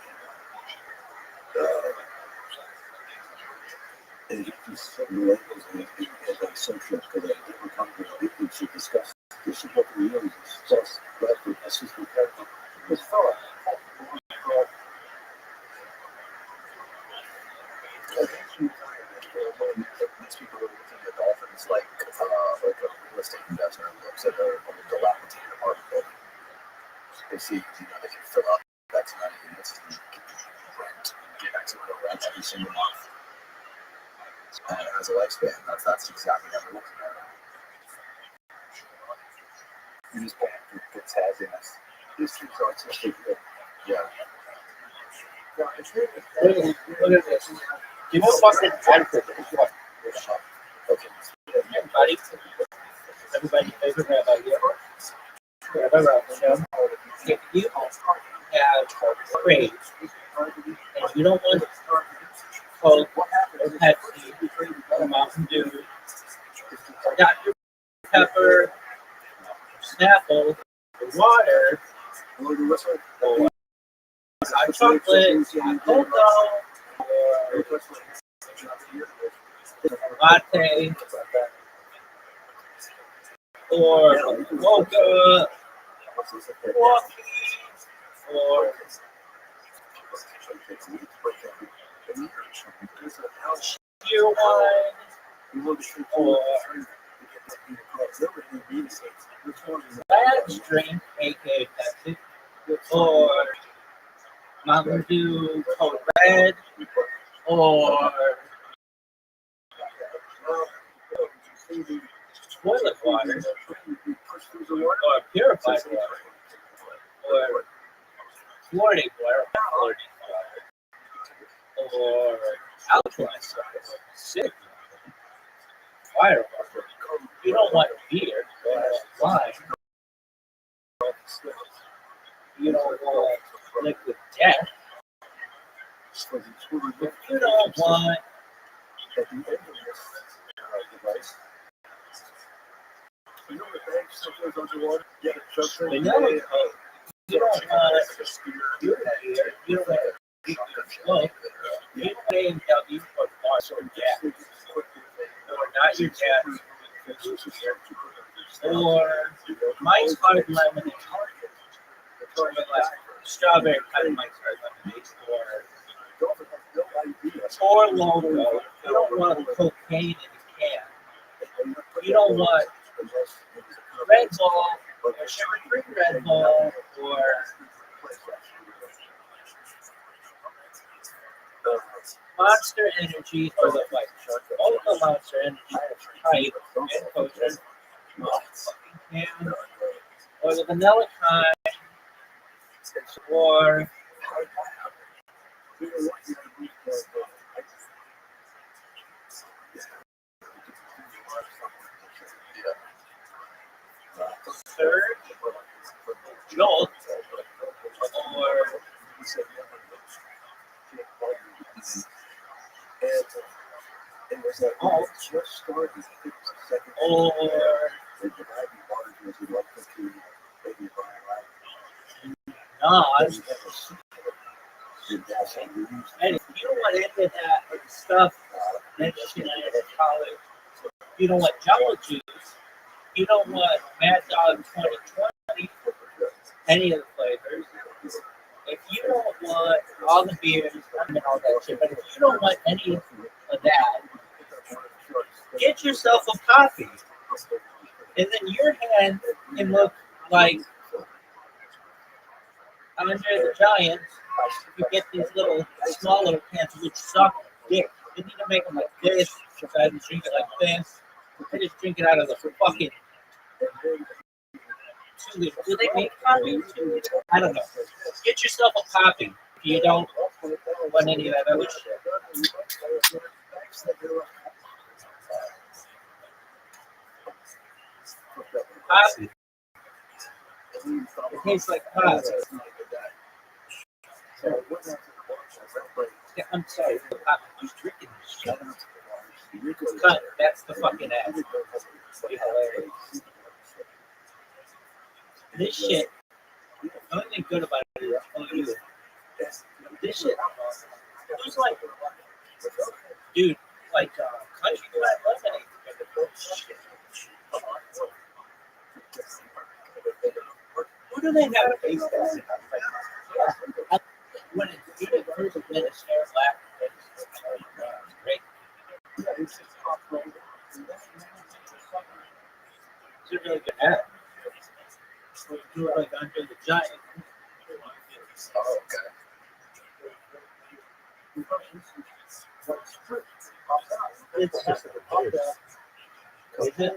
And he just labels me as a social because I never come to people to discuss this is what we really discuss. Bradford, assistant therapy. It's fun. These people are looking at dolphins like a real estate investor looks at a dilapidated apartment building. They see, they can fill up X amount of units and get X amount of rent every single month. And it has a lifespan. That's exactly how they're looking at it. You just pay for sassy. This is artistic. Yeah. Look at this. You know what's in Bradford? Okay. Everybody favorite rabbi here. Rabbi, if you have praise and you don't want Coke or Pepsi or Mountain Dew or Dr. Pepper, Snapple, or water, or hot chocolate, hot cocoa, or latte, or mocha, coffee, or Year one or Lad's drink, aka Pepsi, or Mountain Dew Code Red, or toilet water, or purified water, or fluoridated water, or alkaline water, sick fire water. You don't want beer or wine. You don't want liquid death. You don't want vanilla Coke. You don't want beer. You don't want smoke. You don't want A&W or bars or gas. Or not your gas. Or Mike's Hard Lemonade. Or like strawberry kind of Mike's Hard Lemonade. Or logo. You don't want cocaine in a can. You don't want Red Bull or sugar-free Red Bull or Monster Energy or the like all the Monster Energy type and potion can or the vanilla kind or third Jolt or alt or Nas. And if you don't want any of that stuff mentioned in college, you don't want Jello Juice, you don't want Mad Dog 2020, any of the flavors. If you don't want all the beers, I mean all that shit, but if you don't want any of that, get yourself a coffee. And then your hand can look like Andre the Giant. You get these small little cans which suck dick. You need to make them like this. So I just drink it like this. I just drink it out of the fucking 2 liter. Do they make coffee? I don't know. Get yourself a coffee if you don't want any of that other shit. Coffee. It tastes like coffee. Yeah, I'm sorry. I'm just drinking this shit. Cut. That's the fucking ass. Hilarious. This shit. The only thing good about it is this shit. It was like, dude, like country club lemonade. Who do they have a taste test? When it's even first administered, black, great. It's a really good hat. So you do it like Andre the Giant. Oh, okay. It's just is it?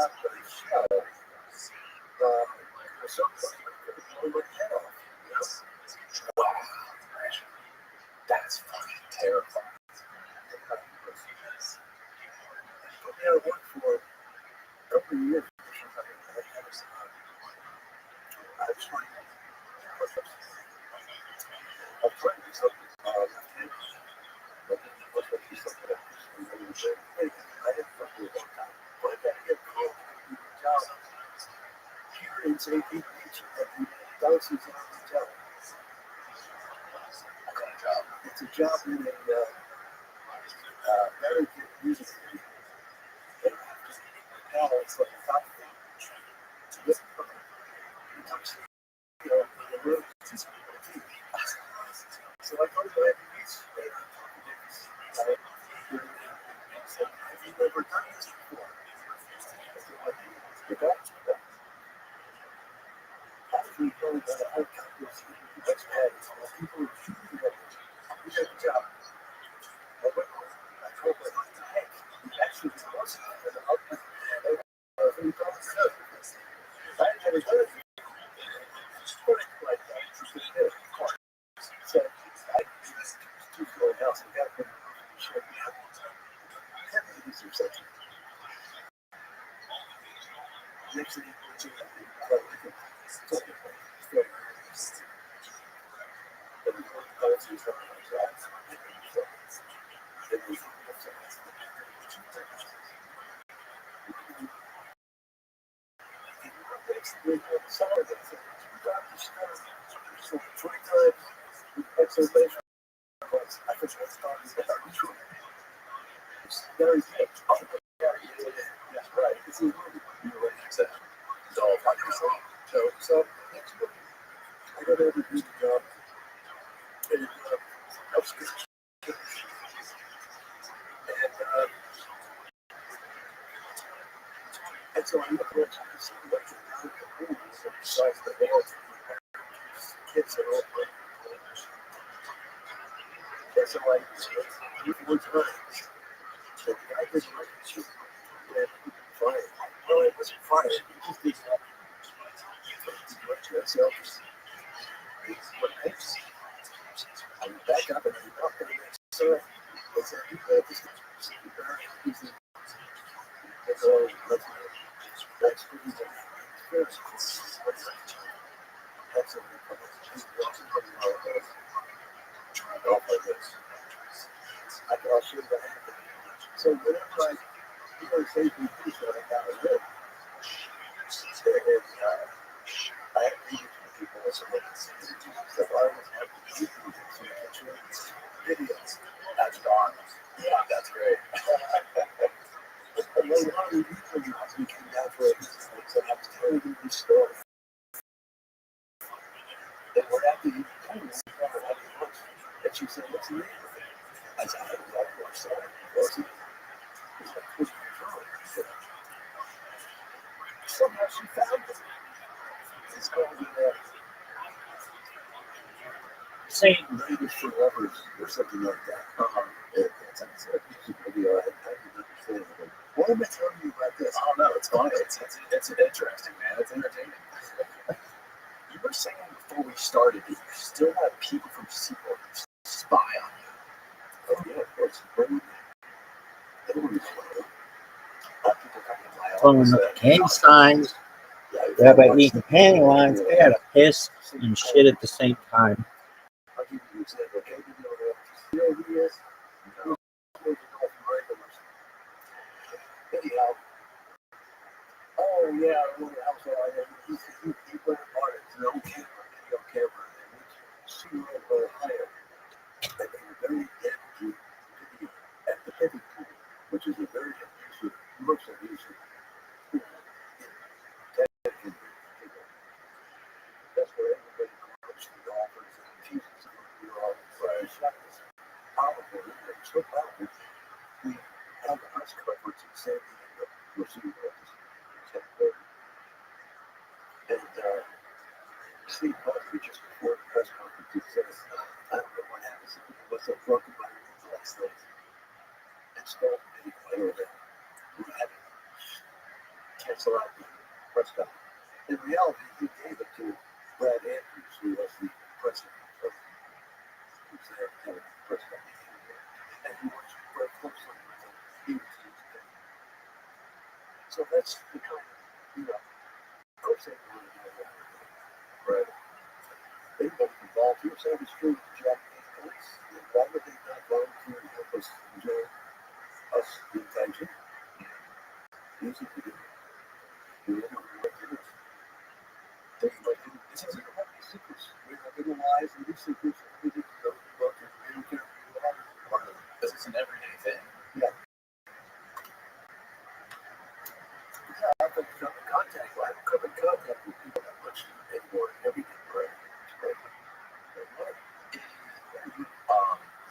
not very show. Somebody could blow my head off. You know? Wow. That's fucking terrifying. But yeah, I worked for a couple of years. I was trying to do something. But then it was like something else. And then we said, hey, I didn't fuck with one time. But I got to get called to the job here in St. Pete Beach at the Dawson's Hotel. What kind of job? It's a job in a very good music video. And now it's like a top thing. To get from the tuxedo on the road to St. Pete. So I go to Miami Beach and I'm talking to this guy. He said, have you ever done this before? I said, like, you got to do that. After we go to the helicopters, that's bad. People are shooting at us. We got the job. I went home. I told my wife, hey, we actually was in the house. And we thought, I had never done it. Put it like that. She said, yeah, of course. So I just keep going else. We got to put it on the show. We have to do some such. Next thing you know, it's very big. That's right. This is It's all fucking wrong. so next week I got to do the job and outskirts. And so I look around and see what the room is besides the male kids are all playing. And so I one time, the guy was running and fire. Well, it wasn't fire. It just didn't happen. So what next? I went back up and I walked to the next side. I said, you got this easy. That's all. That's pretty much that's a off like this. I'll show you what happened. So whenever I say things that I got to live, I have to people as a so I always have to keep videos. That's gone. Yeah, That's great. And then one of the people we came down for it, and I was telling them this story. And what after you told me, and she said, what's the name of it? I said, I don't know what story it was. It's like, what's the story? Somehow she found it. It's called Same. Raiders for Lovers or something like that. That's like maybe I didn't understand it. Why am I telling you about this? Oh no, it's funny. It's interesting, man. It's entertaining. You were saying before we started that you still have people from Seaport who spy on you. Oh yeah, of course. Everyone knows what I People coming to my Pulling office up that- cane signs, Rabbi eating panty lines. I had to piss and shit at the same time. I'll give you an example. Okay, you know who he is? No. Anyhow, oh yeah, well, I'm sorry. He went on it. No camera, video camera, and we see him higher. And they were very empty video at the heavy pool, which is a very abusive, looks abusive. That's where everybody goes to golfers and Jesus and we're all fresh. That was powerful. It was so powerful. We had the press conference in San Diego, which he was. And Steve Busby, just before the press conference, he says, I don't know what happened. Some people must have broken my So that's the kind of, of course they want to know that. Right. Anybody can volunteer. Same is true with the Japanese police. Why would they not volunteer to help us enjoy us in Taiji? Easy to do. We don't know what it is. This isn't about these secrets. We're not going to lie and these secrets. We just don't look and we don't care who you are. Because it's an everyday thing. Yeah. Yeah, I've come in contact. I don't come in contact with people that much anymore every day. Right. What are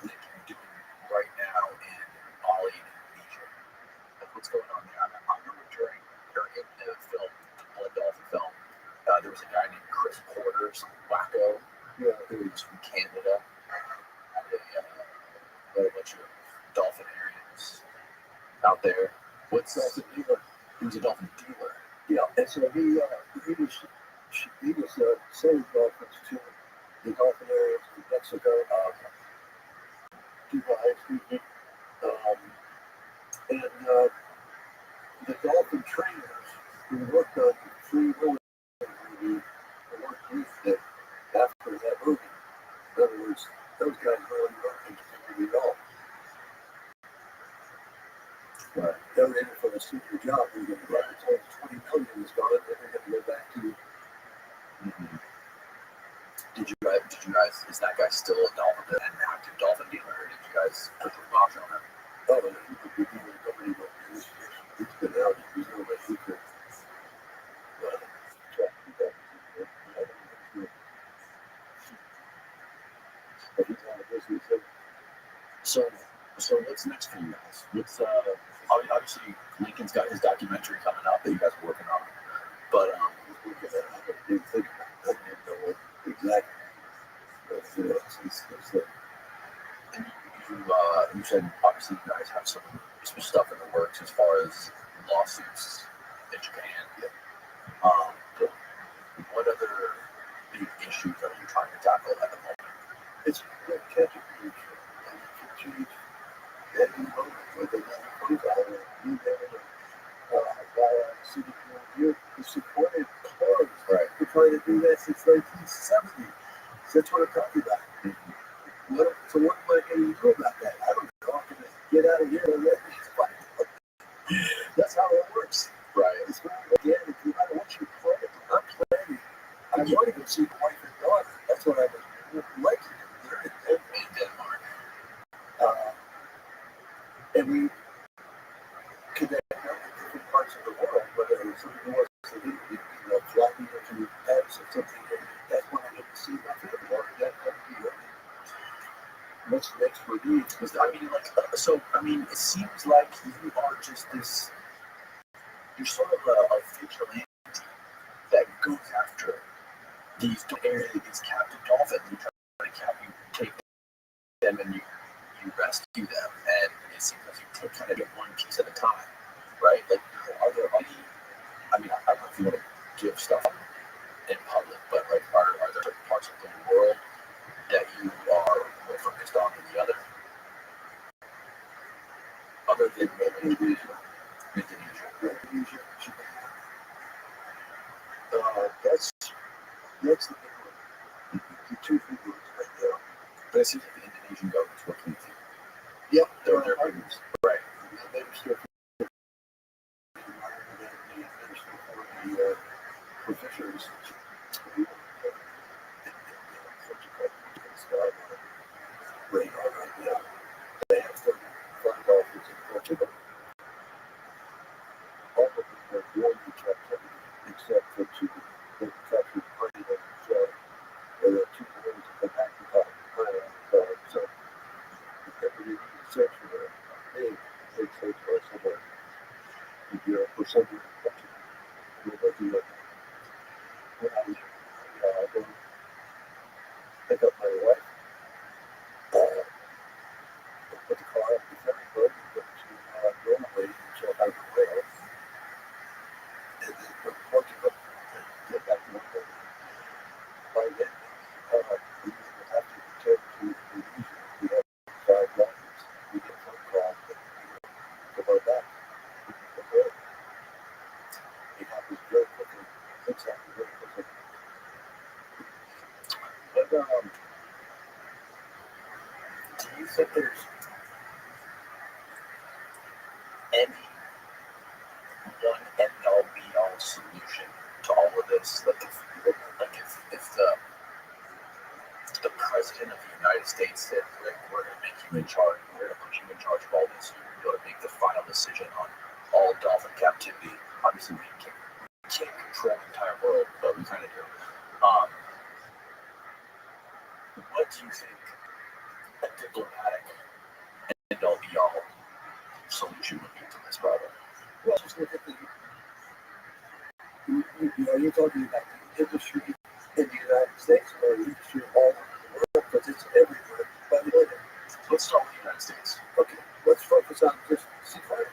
you doing right now in Bali, Indonesia? Like, what's going on there? I remember during the film, Blood Dolphin film, there was a guy named Chris Porter, some wacko, who was from Canada, had a bunch of dolphinarians out there. What's Dolphin dealer. He was a dolphin dealer. Yeah, and so he was selling dolphins to the dolphinarians in Mexico, Dubai, and the dolphin trainers who worked on Free Willy movie worked with them after that movie. In other words, those guys really weren't interested at all. Right. They were in it for the senior job. They're going to get until 20 million is gone, then they're going to go back to. Mm-hmm. Did you guys? Is that guy still an active dolphin dealer, or did you guys put the box on him? Oh, and he would be doing nobody but he's been out. There's no way he could track that. But he's on a business. So what's next for you guys? What's obviously Lincoln's got his documentary coming out that you guys are working on, but I didn't think about it. I didn't know exactly. But, and you said obviously you guys have some stuff in the works as far as lawsuits in Japan. But what other big issues are you trying to tackle at the moment? it's really catching you. Change every moment. Whether that's profile, email, via city review, who supported cars. Right. We're trying to do that since 1970. That's what I'm talking about. Mm-hmm. So what am I going to do about that? I don't know. I'm going to get out of here and let me fight. That's how it works. Right. It's not again. If you I want you to plan it. I'm planning. I want to go see my wife and daughter. That's what I would like to do. They're in Denmark. And we connect in different parts of the world, whether it's something else to do, fly me to Paris or something. That's when I get to see my family. Or that would be what's next for me. Because I mean, it seems like you are just this. You're sort of a vigilante that goes after these captive dolphins. You try to take them and you rescue them, and it seems like you kind of get one piece at a time, right? Like, are there any? I mean, I don't know if you want to give stuff in public, but like, are there certain parts of the world that you are more focused on than the other than Indonesia? That's the big one. The two big ones right now. But it seems like the Indonesian government's working with you. Yep, They're partners. Right. They were still the for fisheries. Radar right now. They have 35 dolphins in Portugal. All of them are born in captivity, except for two. They were captured party that was there are two boys that come back to Thailand. So everybody search for a big search for somewhere in Europe or somewhere in Portugal. We're looking at when I was going to pick up my wife, put the car up the ferry boat and go to Norway and check out the whales, and then from Portugal get back to Norway. By then, we will have to return to Indonesia. We have 5 dolphins. We get a phone call that we will come on back. think there's any one end all be all solution to all of this. Like if the president of the United States said, we're going to make you in charge, we're going to put you in charge of all this, you're going to make the final decision on all dolphin captivity. Obviously, we can't control the entire world, but we kind of do. What do you think a diplomatic end all be all solution would be to this problem? well, just look at you're talking about the industry in the United States or the industry all over the world because it's everywhere. By the way, Let's start with the United States. okay, let's focus on just seafood.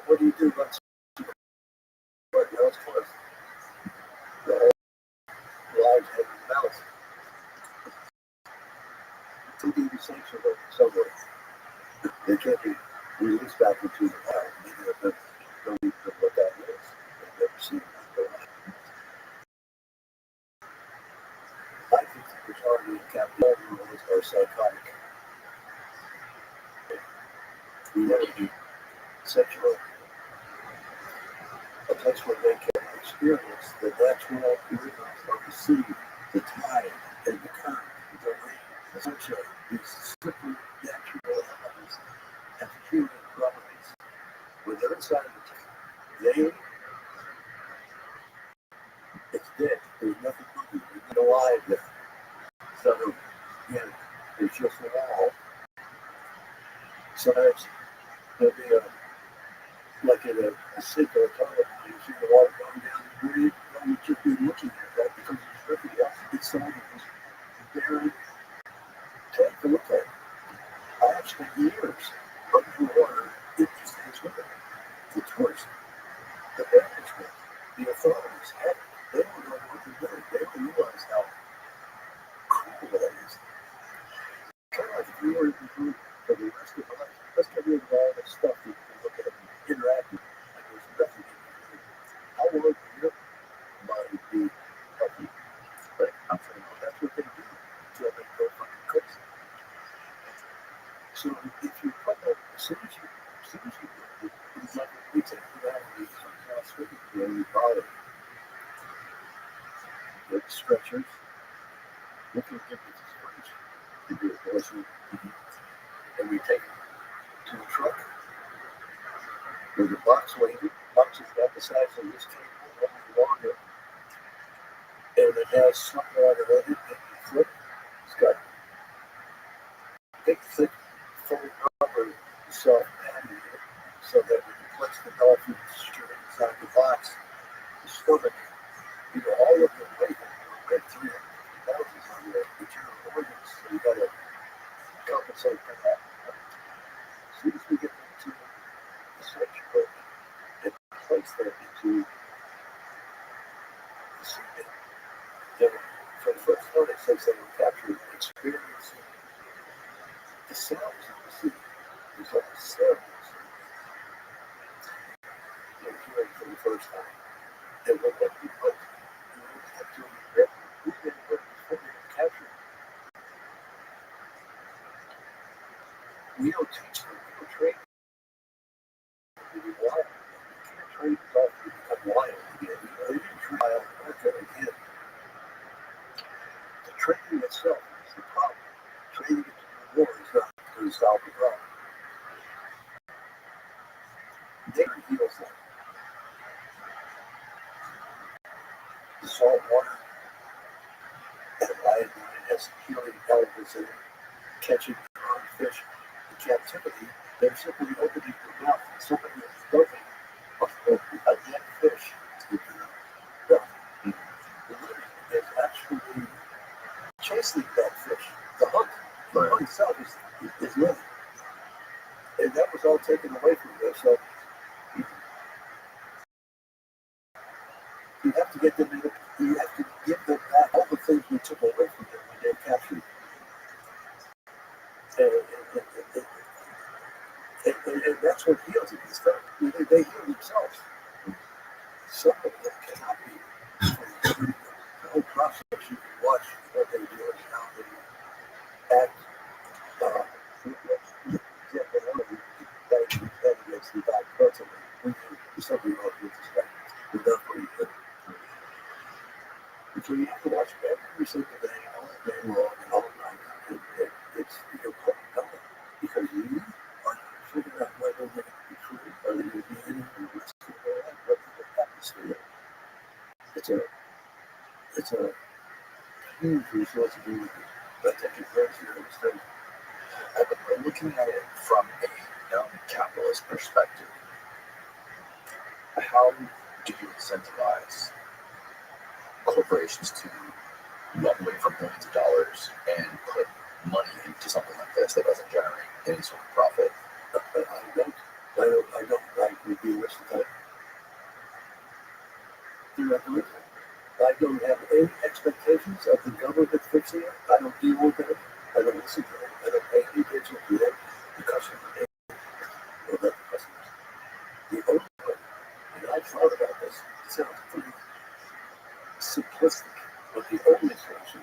What do you do about seafood? Right now, it's close. The whole lives have in the mouth. Who do you sanction them somewhere? They can't be released back into the wild. Many of them don't even know what that is. They've never seen it in their life. I think the majority of captive animals are psychotic. We never do sexual a place where they can experience the natural rhythms of the sea, the tide, and the current, the rain, the sunshine, these simple natural elements have healing properties. When they're inside of the tank, it's dead. There's nothing moving. There's nothing alive there. So, again, there's just a wall. Sometimes there'll be like in a sink or a toilet, you see the water going down the drain, and you just be looking at that because it's trippy. Inside of this barren tank to look at. I have spent years under the water in these things with it. The tourists, the management, the authorities, they don't know what to do. They don't realize how cool that is. Kind of like if we were in the group for the rest of our life, let's get rid of all this stuff that we can look at and interact with. Like there's nothing you can do. How will your mind be healthy? But I'm saying, well, that's what they do until they go fucking crazy. So if you put that, as soon as you do it, it's like we take it out of these last week, you bother. Get the stretchers. We can get this stretch to do it for us. And we take it to the truck with the box waiting. Box is about the size of this table, only longer. And it has something on it that you flip. It's got big, thick, full rubber soft padding in it so that when you place the dolphin straight inside the box, the stomach, all of the weight of 300 pounds is on the internal organs, so you got to compensate for that. As soon as we get into the sanctuary and place that into the sea, then for the first time, it says that we capture experiencing the sounds of the sea. There's all the sounds you're hearing for the first time. And what that people have to remember, we've been working before we capture. We don't teach them, we don't train them to be wild. You can't train yourself to become wild again. You didn't train wild America again. The training itself is the problem. Training it to do more is not going to solve the problem. Nature heals them. The salt water and iodine has healing elements in it. Catching fish in captivity, they're simply opening their mouth. Somebody is dumping a dead fish into their mouth. The living is actually chasing that fish. The hunt itself is living. And that was all taken away from them. So you have to get them in you have to give them back all the things we took away from them when they captured. And that's what heals it. It's not, they heal themselves. Some of them cannot be. The whole process you can watch huge responsibility. But take it very seriously. I'm looking at it from a capitalist perspective. How do you incentivize corporations to run away from billions of dollars and put money into something like this that doesn't generate any sort of profit? I don't like to be with that. I don't have any expectations of the government fixing it. I don't deal with it. I don't listen to it. I don't pay any attention to it. The customer or the customers. The only way, and I've thought about this, it sounds pretty simplistic, but the only solution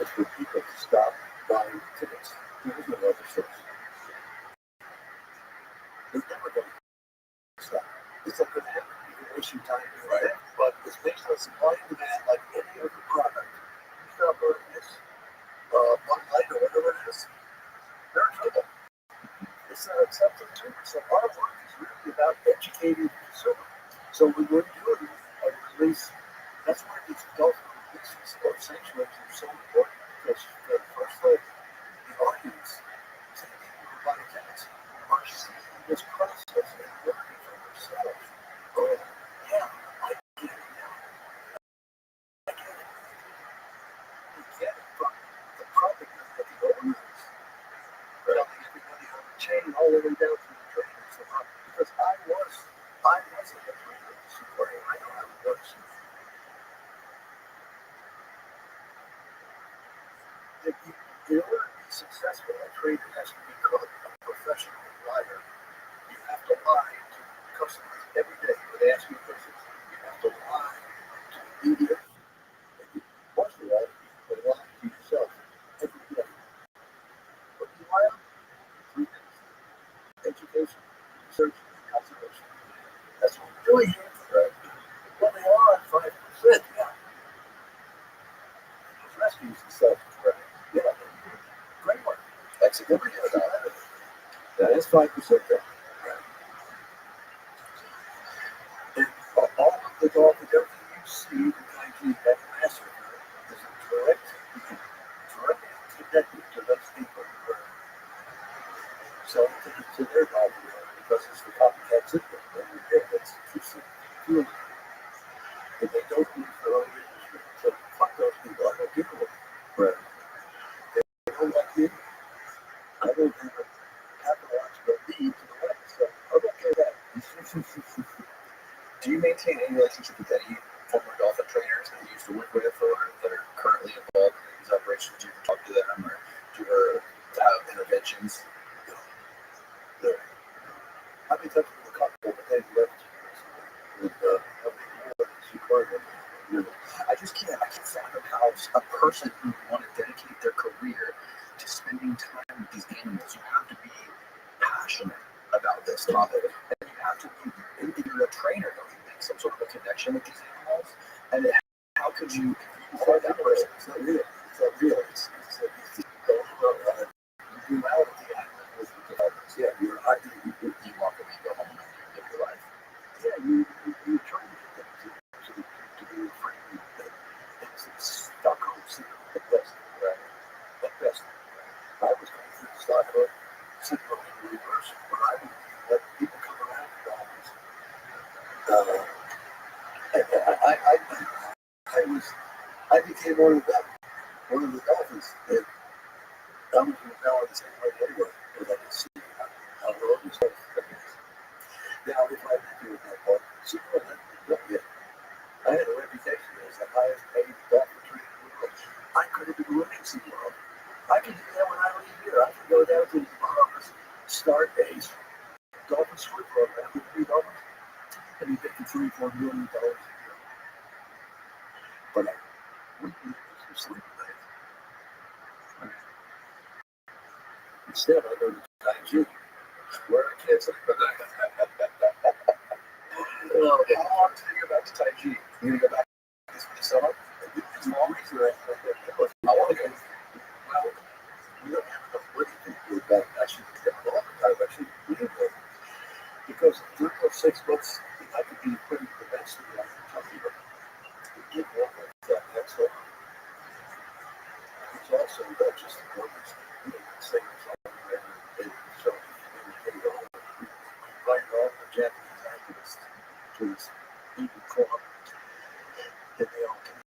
is for people to stop buying tickets. There is no other source. They're never going to stop. It's not going to happen. You can waste your time doing that, but it's based on supply and demand like any other product. You stop buying this, Bud Light or whatever it is, they're in trouble. It's not acceptable too. So our work is really about educating the consumer. So when we're doing a release, that's why these adult releases or sanctuaries are so important, because for the first time, the audience, the people who buy tickets, are seeing this process and learning for themselves. Oh, yeah, I get it now. I get it. We get it from the propaganda that the owners telling everybody on the chain all the way down to the trainers. Because I was a trainer supporting. I know how it works. In order to be successful, a trader has to become a professional liar. You have to lie to customers every day when they ask you questions. You have to lie to the media. And you must lie to yourself every day. What do you lie on? Three things: education, research, and conservation. That's what we're doing here. Right? Well, they are at 5%. Yeah. Those rescues and stuff. Right. Yeah. Great one. That's a good idea. That is 5%. Right. And all of the dolphins, everything you see, the Kaiji, that massacre is directly connected to those people who are selling tickets to their dolphin because it's the copycat system. And it's fuel. And they don't use their own industry. So fuck those people. I don't give a them. Right. They don't like me. I don't have a pathological need to the left. So I'm okay with that. Do you maintain any relationship with any former dolphin trainers that you used to work with or that are currently involved in these operations? Do you ever talk to them or do you ever have interventions? No. I've been touching with a couple, but they've left. And I can't fathom how a person who want to dedicate their career to spending time with these animals, you have to be passionate about this topic. And you have to be, if you're a trainer, don't you make some sort of a connection with these animals? And then how could you find that person? It's not real. It's not real. It's you out of the animal with the dolphins. Yeah, you walk away and go home and live your life. Yeah, you try to get them to be afraid that it's Stockholm syndrome at best. Right? At best. I was going through the Stockholm syndrome in reverse, where I would let people come around the dolphins. I became one of them, one of the dolphins. And I was rebelling the same way anyway, because I could see how wrong this was. Now, if I did do it that part, see what I did. I had a reputation as the highest paid dolphin trainer in the world. I could have been running SeaWorld. I could do that when I leave here. I could go down to the Bahamas, start a dolphin swim program with 3 dolphins, and be making $3-4 million a year. But I wouldn't be able to sleep at night. Instead, I go to Taiji, where I can't sleep at night. How long do you go back to Taiji? You gonna go back this summer? It's always right. I want to go. Well, we don't have enough money to go back. I should get a long time. I should leave there. Because in 3 or 6 months, I could be putting the best thing I can tell you. We get one like that next summer. it's also not just the numbers. You know, saying they show like all the Japanese activists to this Eaton Club, and they all came,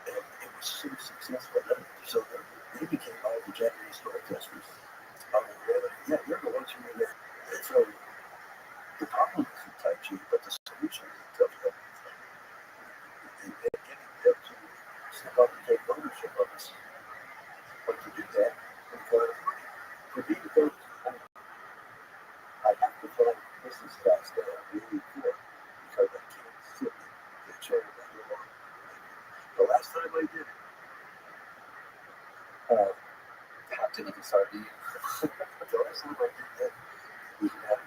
and it was so successful. So they became all the Japanese protesters. I mean, they're the ones who made it. And so the problem isn't Tai Chi, but the solution is tough. And getting them to step up and take ownership of us. But to do that, because for me to go, I have to find business class that I'm really for because I can't sit in the chair that I'm on. The last time I did it, Captain of the sardine. the last time I did that was at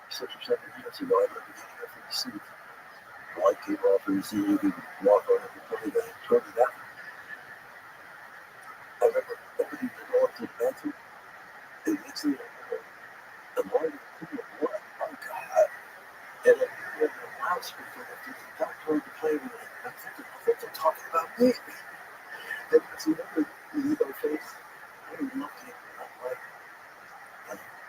6 or 7 years ago. I remember getting up from the seat. The light came off and you see you could walk on it and put it in. Turn it out. I remember opening the door to the bathroom and next thing I remember, the morning pool of blood. Oh God. And I hear the loudspeaker that there's a doctor on the plane and I think they're talking about me. And I see another ego face. I looked at it and I'm like,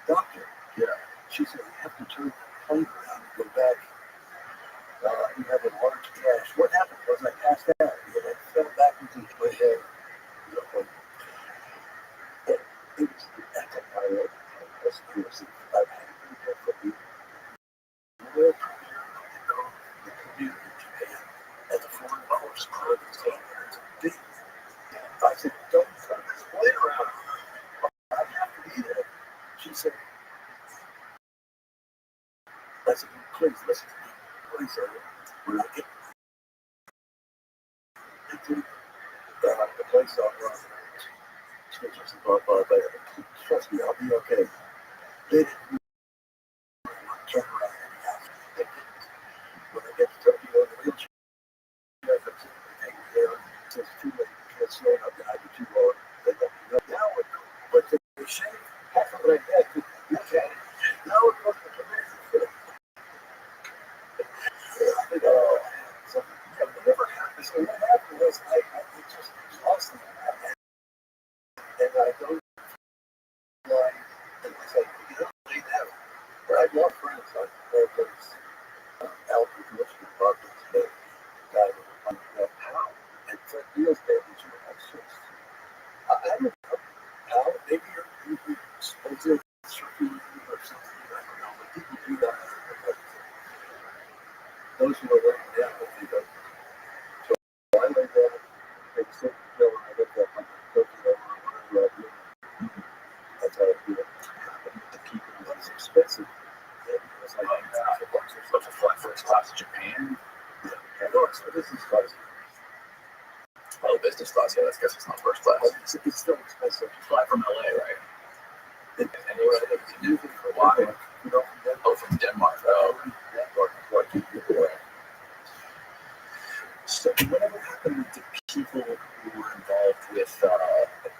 doctor, yeah. She said, you have to turn the plane around and go back. You have a large crash. What happened was I passed out and I fell backwards into my head. You know, it was at the pilot. It was I've had people from the world premiere of the community in Japan at the Foreign Powers Club. It's big. I said, don't turn this plane around. I have to be there. She said, I said, please listen to me. Please, sir. When I get into the place I'll run. Switches and blah, blah, blah. Trust me, I'll be okay. They didn't turn around and ask. When I get to Tokyo in the wheelchair, I come to take me there. It says too late. You can't slow up behind you too long. They let me know. Now it goes. But they shave half of my head. Okay. Now it goes to the community. So, yeah, whatever happened. So what happened was I just lost them. And I don't like, and I said, you know, lay down. But I love friends. I love friends. Albert Michigan Buckets, the guy that was how? And Fred Beals there, which you have switched. I don't know how. Maybe you're supposed to surfing or something. I don't know. But people do that. Those who are laying down, they don't. So I lay down, take a certain pill, and I look up like a cookie over whatever I do. That's how I do it. The people was expensive. And it was like $1,000 or But to fly first class to Japan? yeah. No, it's business class. Oh, business class. Yeah, I guess it's not first class. It's still expensive. Fly from LA, right? And you said it was new for why? You know, Oh, from Denmark. Oh, so whatever happened with the people who were involved with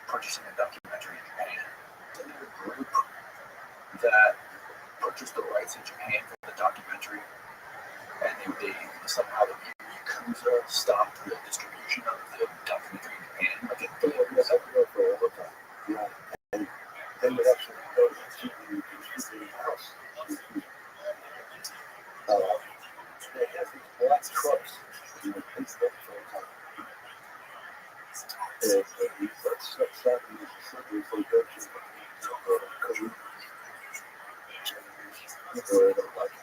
purchasing a documentary in Japan? Was there a group that purchased the rights in Japan for the documentary, and they somehow the Yakuza stopped the distribution of the documentary in Japan? Like it was up there for all the time. yeah, and they would actually go to the house. They have these black trucks. You know, police them for a time. And that's Saturday is Sunday for go to Korea. And like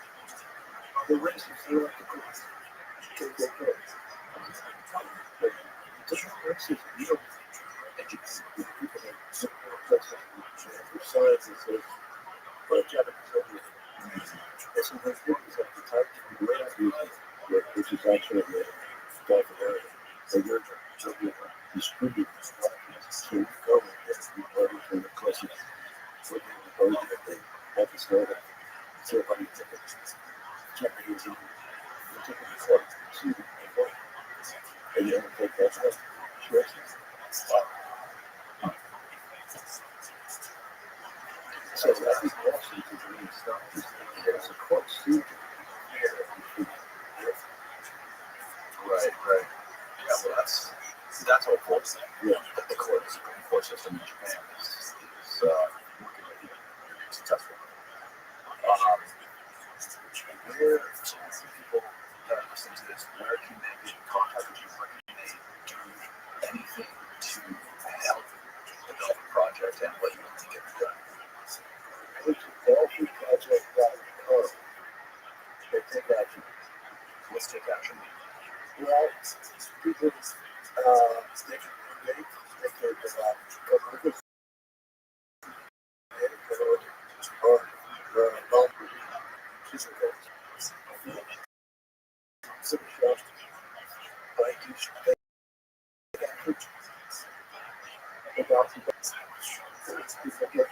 the races, they're like the course. KKK. It's not racism. You don't educate the people that support Texas. They have their signs that say, but Japanese everything. And so those movies have the type of rap music, which is actually a documentary. So you're distributing stuff. So you go and get the artists and the classics. So you're proposing that they have to start it. So everybody take it. Japanese on you're taking the court. See the people. And you have to take that stuff. Sure. So that is also to bring stuff. There's a court suit. Right. Yeah, well, that's hopeful. But the court, the Supreme Court system in Japan is working with you. Successful. Where some people that are listening to this, where can they get in contact with you? Where can they do anything to help develop a project and what you want to get done? Project.com. They take action. Let's take action. Well, people, they can donate, they can go quickly, or physical. Some shop, like you should take action. About the people get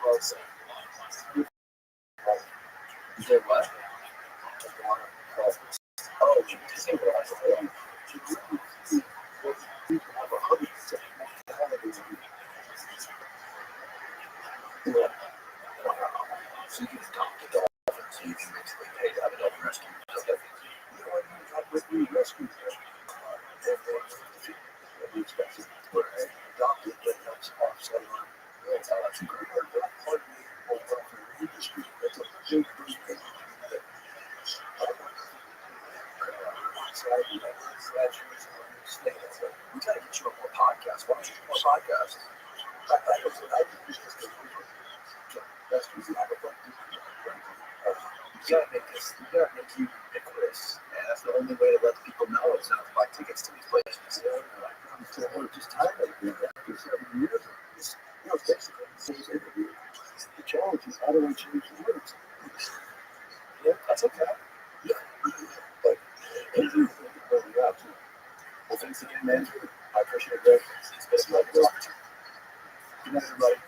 process. You say what? Oh, you say what? So you can adopt a dolphin, so you can basically pay to have a dolphin rescue. Okay. You know what? You got with me rescue. Where I adopted that helps offset on. That's how that's incredible. Part of the whole welfare industry. That's a big thing. We gotta get you on more podcasts. Why don't you do more podcasts? You gotta make this. You gotta make you ubiquitous, and that's the only way to let people know it's not to buy tickets to these places. I'm just tired of doing that for 7 years. It's basically the same interview. The challenge is how do I change the words? Yeah, that's okay. Yeah, but interviews are really up to. Well, thanks again, man. I appreciate it, Greg. It's been a pleasure. Good night, everybody.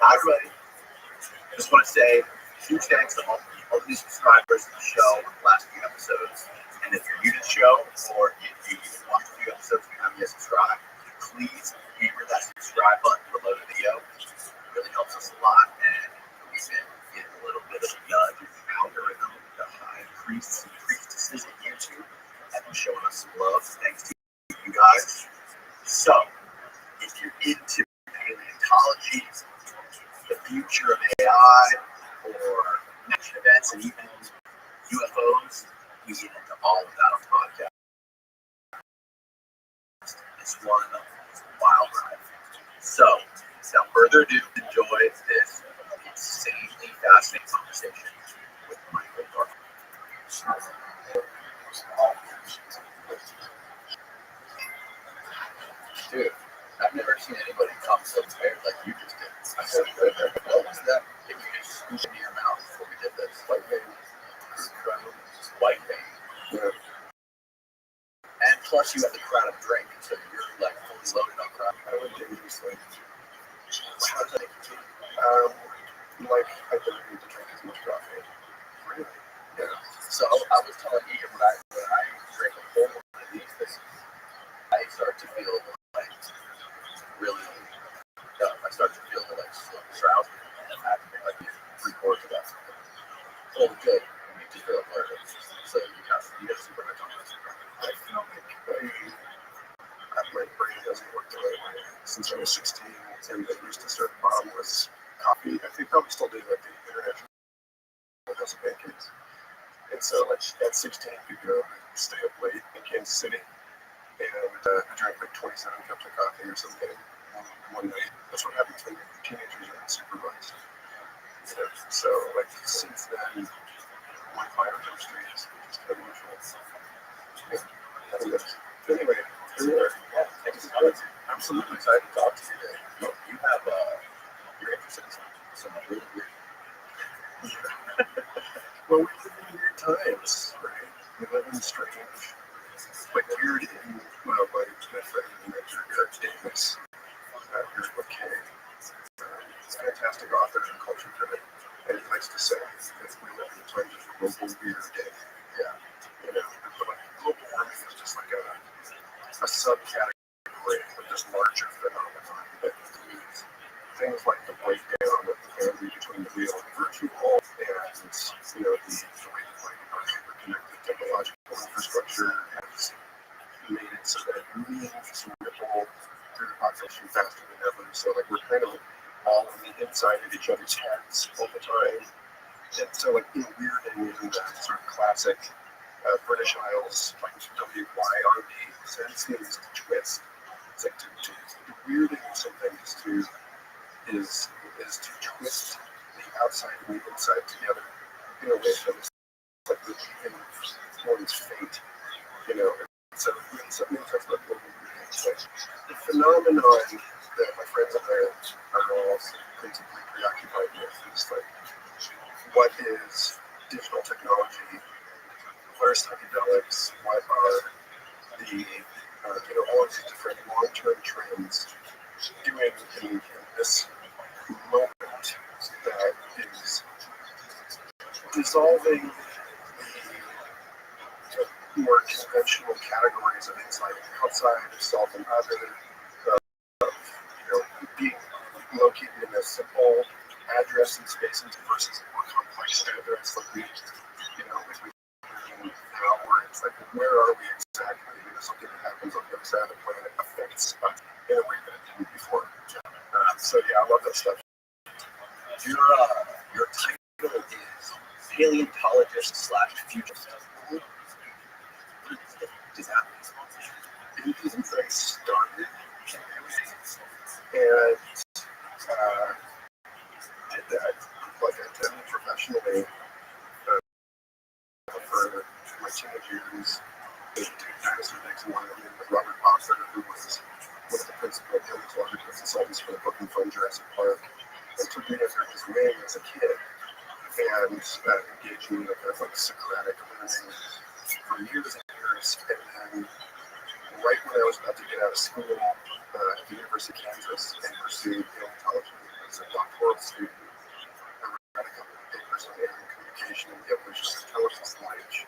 Hi, everybody. Just want to say huge thanks to all the new subscribers to the show in the last few episodes. And if you're new to the show, or if you even watched a few episodes and you haven't yet subscribed, please hammer that subscribe button below the video. It really helps us a lot, and we've been getting a little bit of a nudge in the algorithm. The high priests and priestesses of YouTube have been showing us some love. Thanks to you guys. So, if you're into paleontology, the future of AI, or next events, and even UFOs, we get into all of that on the podcast. It's one wild ride. So, without further ado, enjoy this insanely fascinating conversation with Michael Dark. Dude, I've never seen anybody come so prepared like you just did. I said, what was that? If you just scooped into your mouth before we did this, white vein, white vein. Yeah. And plus, you have the crowd of drink, so you're like fully loaded on crowd. I would do this thing. How does that make you feel? Like I don't need to drink as much coffee. Really? Yeah. So I was telling you when I drink a full one of these things, I start to feel like really I start to feel like drowsy and I have to drink like 3/4 of that. Oh, good. You make you feel alert. So you got super much on this. I feel like my brain doesn't work the right way. Since I was 16, and I used to start bottomless coffee. I think probably still do like the international dozen pancakes. And so like at 16, you go stay up late in Kansas City. And I drank like 27 cups of coffee or something one night. That's what happens when teenagers are unsupervised. You know? So like since then, my biochemistry has just evolutionary. Yeah. Anyway, here we are. Yeah, thanks for coming. I'm absolutely excited to talk to you today. You have you're interested in some really weird. Well, we live in weird times, right? We live in strange, like weird in, well, my friend, Eric Davis, here's what Kay, he's a fantastic author called real and virtual, and the way that like our hyper-connected technological infrastructure has made it so that memes ripple through the population faster than ever. So like we're kind of all on the inside of each other's heads all the time. And so like weirding in that sort of classic British Isles like WYRB sense is to twist. It's like to weirding something is to twist the outside and the inside together in a way that is like relieving one's fate, And so something that's like the phenomenon that my friends and I are all principally preoccupied with is like, what is digital technology? What are psychedelics? What are the all of these different long-term trends doing in this moment that is dissolving the more conventional categories of inside and outside, of self and other, being located in a simple address and spaces versus a more complex address like we now, where it's like, where are we exactly? Something that happens on the other side of the planet affects us in a way that it didn't before. So yeah, I love that stuff. Your title is paleontologist / futurist. Does that It isn't very started, and did that like I did professionally for my teenage years. Dinosaur Next One with Robert who was one of the principal paleontological consultants for the book and from Jurassic Park, and took me under his wing as a kid, and engaged me in a kind of like Socratic learning for years and years. And then, right when I was about to get out of school at the University of Kansas and pursue paleontology as a doctoral student, I read a couple of papers on alien communication and the evolution of intelligence language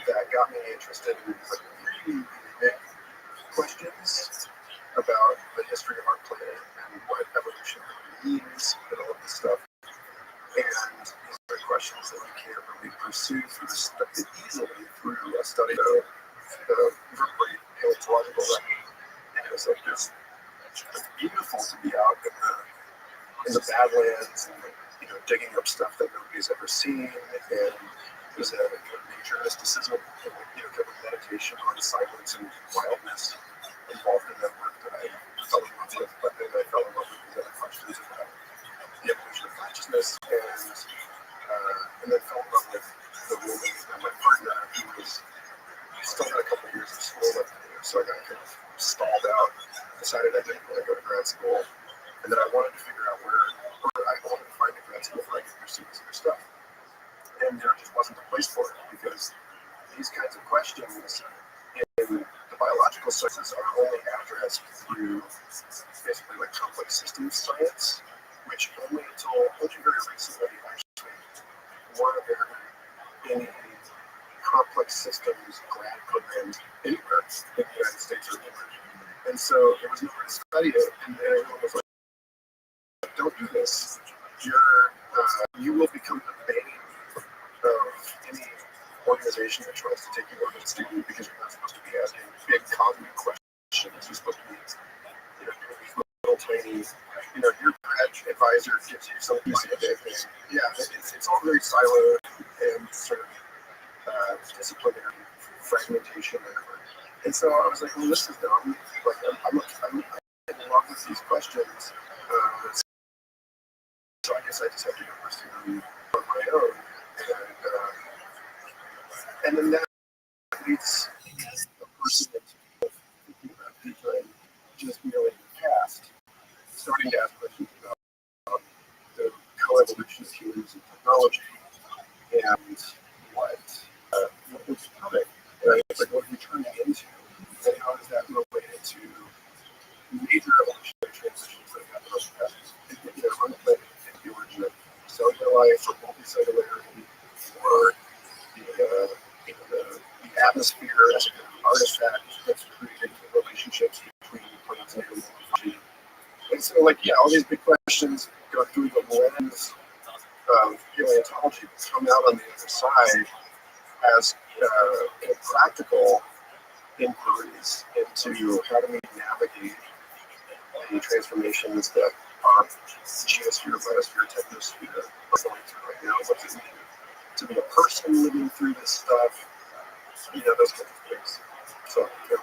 that got me interested in like really, really big questions about the history of our planet and what evolution really means and all of this stuff. And these are questions that you can't really pursue easily through a study of vertebrate paleontological record. And it was like this, it's beautiful to be out in the Badlands and digging up stuff that nobody's ever seen. And there's a kind of major mysticism and kind of meditation on silence and wildness involved in that work that I fell in love with. But then I fell in love with these other questions about the evolution of consciousness, and then fell in love with the woman and my partner, who was still had a couple of years of school left to do. So I got kind of stalled out, decided I didn't want to go to grad school, and then I wanted to figure out where I wanted to find a grad school where I could pursue this other stuff. And there just wasn't a place for it, because these kinds of questions in the biological sciences are only addressed through basically like complex systems science, which only very recently actually were there any complex systems grad programs anywhere in the United States or anywhere. And so there was nowhere to study it, and everyone was like, don't do this. You will become the bane of any organization that tries to take you on as a student, because you're not supposed to be asking big cognitive questions. You're supposed to be, doing these little tiny, your grad advisor gives you some specific thing. Yeah, it's all very siloed and sort of disciplinary fragmentation. And so I was like, well, this is dumb. Like, I'm in love with these questions. So I guess I just have to go pursue them on my own. And then that leads a person that's thinking about design just merely in the past, starting to ask questions about the co-evolution of humans and technology and what's coming. Right? It's like, what are we turning into? And how does that relate to major evolutionary transitions that have happened over the past, on the planet, the origin of cellular life or multicellularity, or the atmosphere as a kind of artifact that's creating relationships between plants and animals. And so, all these big questions go through the lens paleontology come out on the other side as practical inquiries into how do we navigate the transformations that our geosphere, biosphere, technosphere are going through right now. What does it mean to be a person living through this stuff? Those kinds of things. So, Do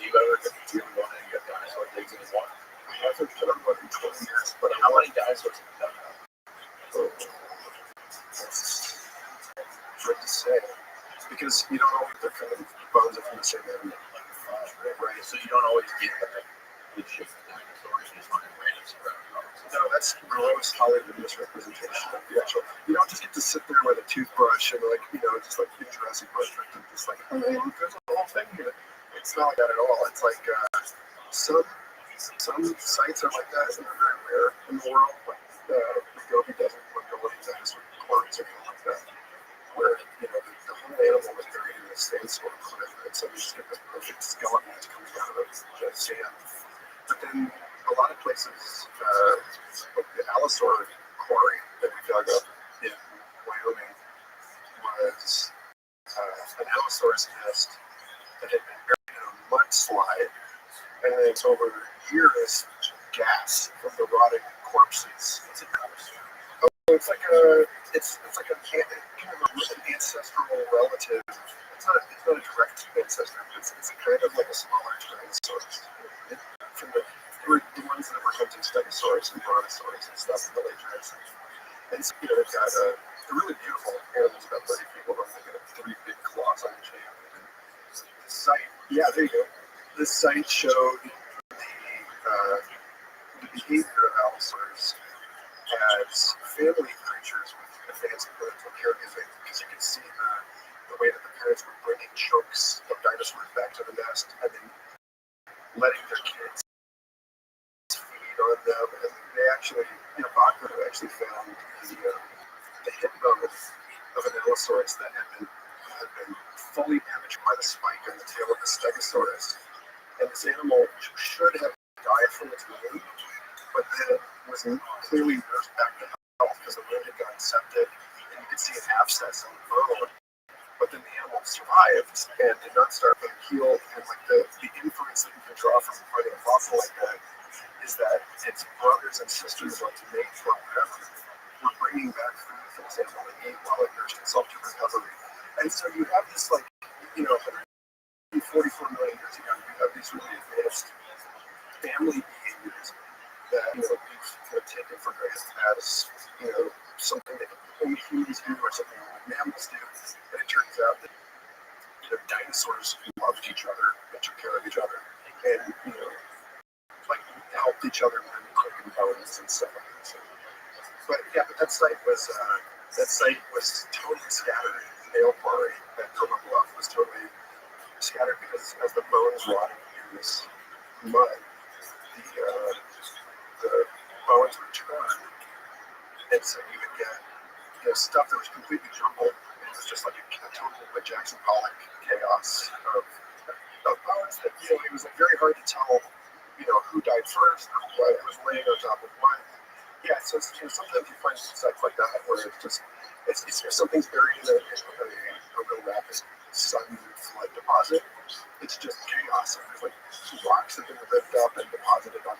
you ever really want to get dinosaur things in the water? I haven't done one in 20 years, but How many dinosaurs have you done now? It's hard to say. Because you don't know if they're kind of bones are from the same animal. Right, so you don't always get that legit dinosaurs, you just find random surrounding bones. No, that's gross Hollywood misrepresentation of the actual. You don't just get to sit there with a toothbrush and just like in Jurassic Park, and just like, oh, hey, look, there's a whole thing here. It's not like that at all. It's like some sites are like that, and they're very rare in the world. Like the Gobi Desert, like the living dinosaur corpse, or something like that, where the whole animal was buried in a sandstorm cliff, and so you just get this perfect skeleton that's coming out of the sand. But then a lot of places, like the Allosaur quarry that we dug up in Wyoming, was an Allosaurus nest that had been buried in a mudslide, and then it's over years gas from the rotting corpses. It's an Allosaur. It's like a kind of an ancestral relative. It's not a direct ancestor. It's a kind of like a smaller Tyrannosaurus. They were the ones that were hunting Stegosaurus and Brontosaurus and stuff in the late Jurassic. And so they've got they're really beautiful animals, about 30 feet long. They got 3 big claws on each hand. And the site, yeah, there you go. This site showed the behavior of Allosaurs as family creatures with advanced parental caregiving, because you can see the way that the parents were bringing chunks of dinosaurs back to the nest and then letting their kids feed on them. And they actually, Bakker actually found the hip bone of an Allosaurus that had been fully damaged by the spike on the tail of the Stegosaurus. And this animal should have died from its wound, but then was clearly nursed back to health because the wound had gotten septic, and you could see an abscess on the bone. But then the animal survived and did not start being healed. And like the inference that you can draw from finding a fossil like that is that its brothers and sisters, like mates or whatever, were bringing back food for this animal to eat while it nursed itself to recovery. And so you have this 144 million years ago, you have these really advanced family behaviors that we've kind of taken for granted as something that only humans do or something only mammals do. And it turns out that dinosaurs loved each other and took care of each other, and helped each other learn cooking bones and stuff like that. So, but that site was totally scattered. The nail quarry at Cobra Bluff was totally scattered because as the bones rotted in this mud, the bones would turn, and so you would get stuff that was completely jumbled. It was just like a total Jackson Pollock chaos of bones that it was very hard to tell who died first or what was laying on top of what. Yeah, so sometimes you find sites like that where it's something's buried in a real rapid sudden flood deposit. It's just chaos. And there's like rocks that have been ripped up and deposited on.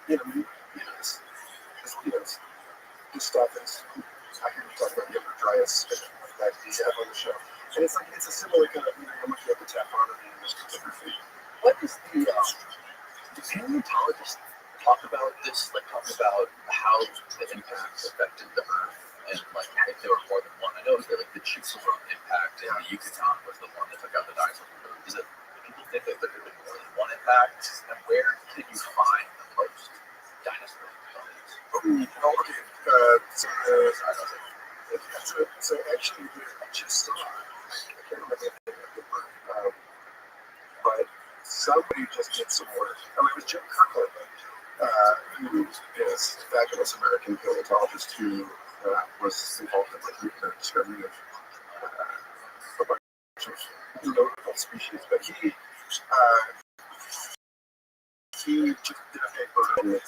This stuff is. I hear you talk about the Dryas that you have on the show, and it's a similar kind of you're looking at the taxonomy and this photography. What does the paleontologists talk about this? Like, talk about how the impacts affected the Earth, and like if there were more than one. I know that like the Chicxulub impact in the Yucatan was the one that took out the dinosaurs. Is it people think that there could be more than one impact? And where can you find the most dinosaur bones? So actually, I just saw. I can't remember the name of the book, but somebody just did some work. Oh, it was Jim Kirkland, who is a fabulous American paleontologist who was involved in the discovery of a bunch of notable species. But he just did a paper on an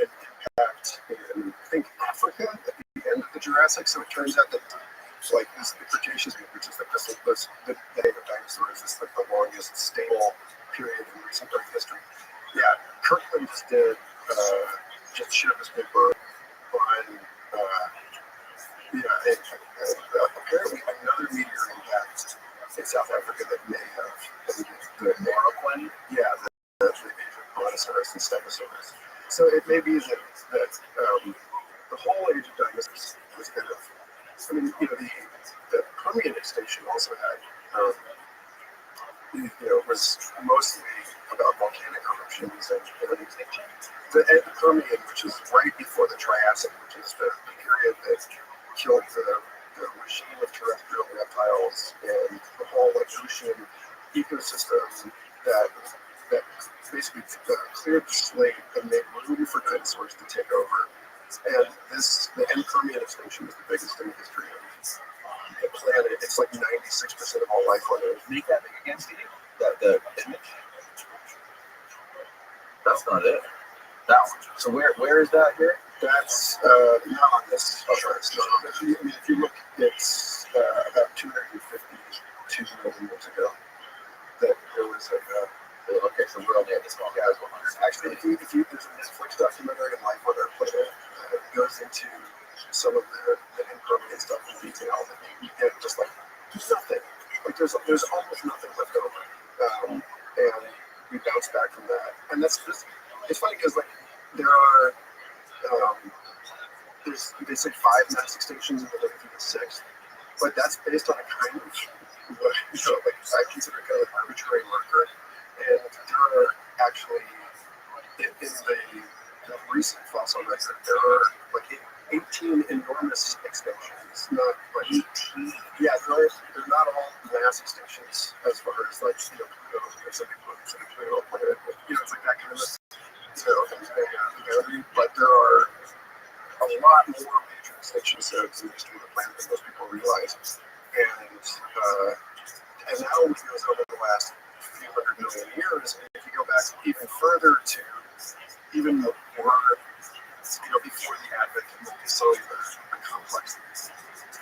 impact in, I think, Africa at the end of the Jurassic. So it turns out that like this the Cretaceous, which is like the day of dinosaurs, is like the longest stable period in recent Earth history. Yeah, Kirkland just shared this paper on apparently another meteor impact in South Africa that may have the Moroccan, the age of Brontosaurus and Stegosaurus. So it may be that the whole age of dinosaurs was kind of, I mean, the Permian extinction also had, was mostly about volcanic eruptions and extinction. The Permian, which is right before the Triassic, which is the period that killed the regime of terrestrial reptiles and the whole ocean ecosystem that basically cleared the slate and made room for dinosaurs to take over. And the end Permian extinction is the biggest in the history of the planet. It's like 96% of all life on Earth. Make that big again, Steve? The image? That's not it. That one. So where is that here? That's not on this chart. If you look, it's about 252 million years ago that there was Okay, so we're only at this one. Yeah, 100. Actually, if you there's a Netflix documentary on Life on Our Planet that goes into some of the impermanent stuff in detail, and you get just like there's nothing. Like there's almost nothing left over, and we bounce back from that. And that's just, it's funny because like there are they say 5 mass extinctions and they're looking for the 6th, but that's based on a kind of what like I consider kind of an arbitrary marker. And there are actually in the recent fossil record there are like 18 enormous extinctions, not like 18. Yeah, they're not all mass extinctions as far as like Pluto or some Pluto planet, but it's like that kind of but there are a lot more major extinction zones in the history of the planet than most people realize. And now it goes over the last few hundred million years, and if you go back even further to even more, before the advent of multicellular complex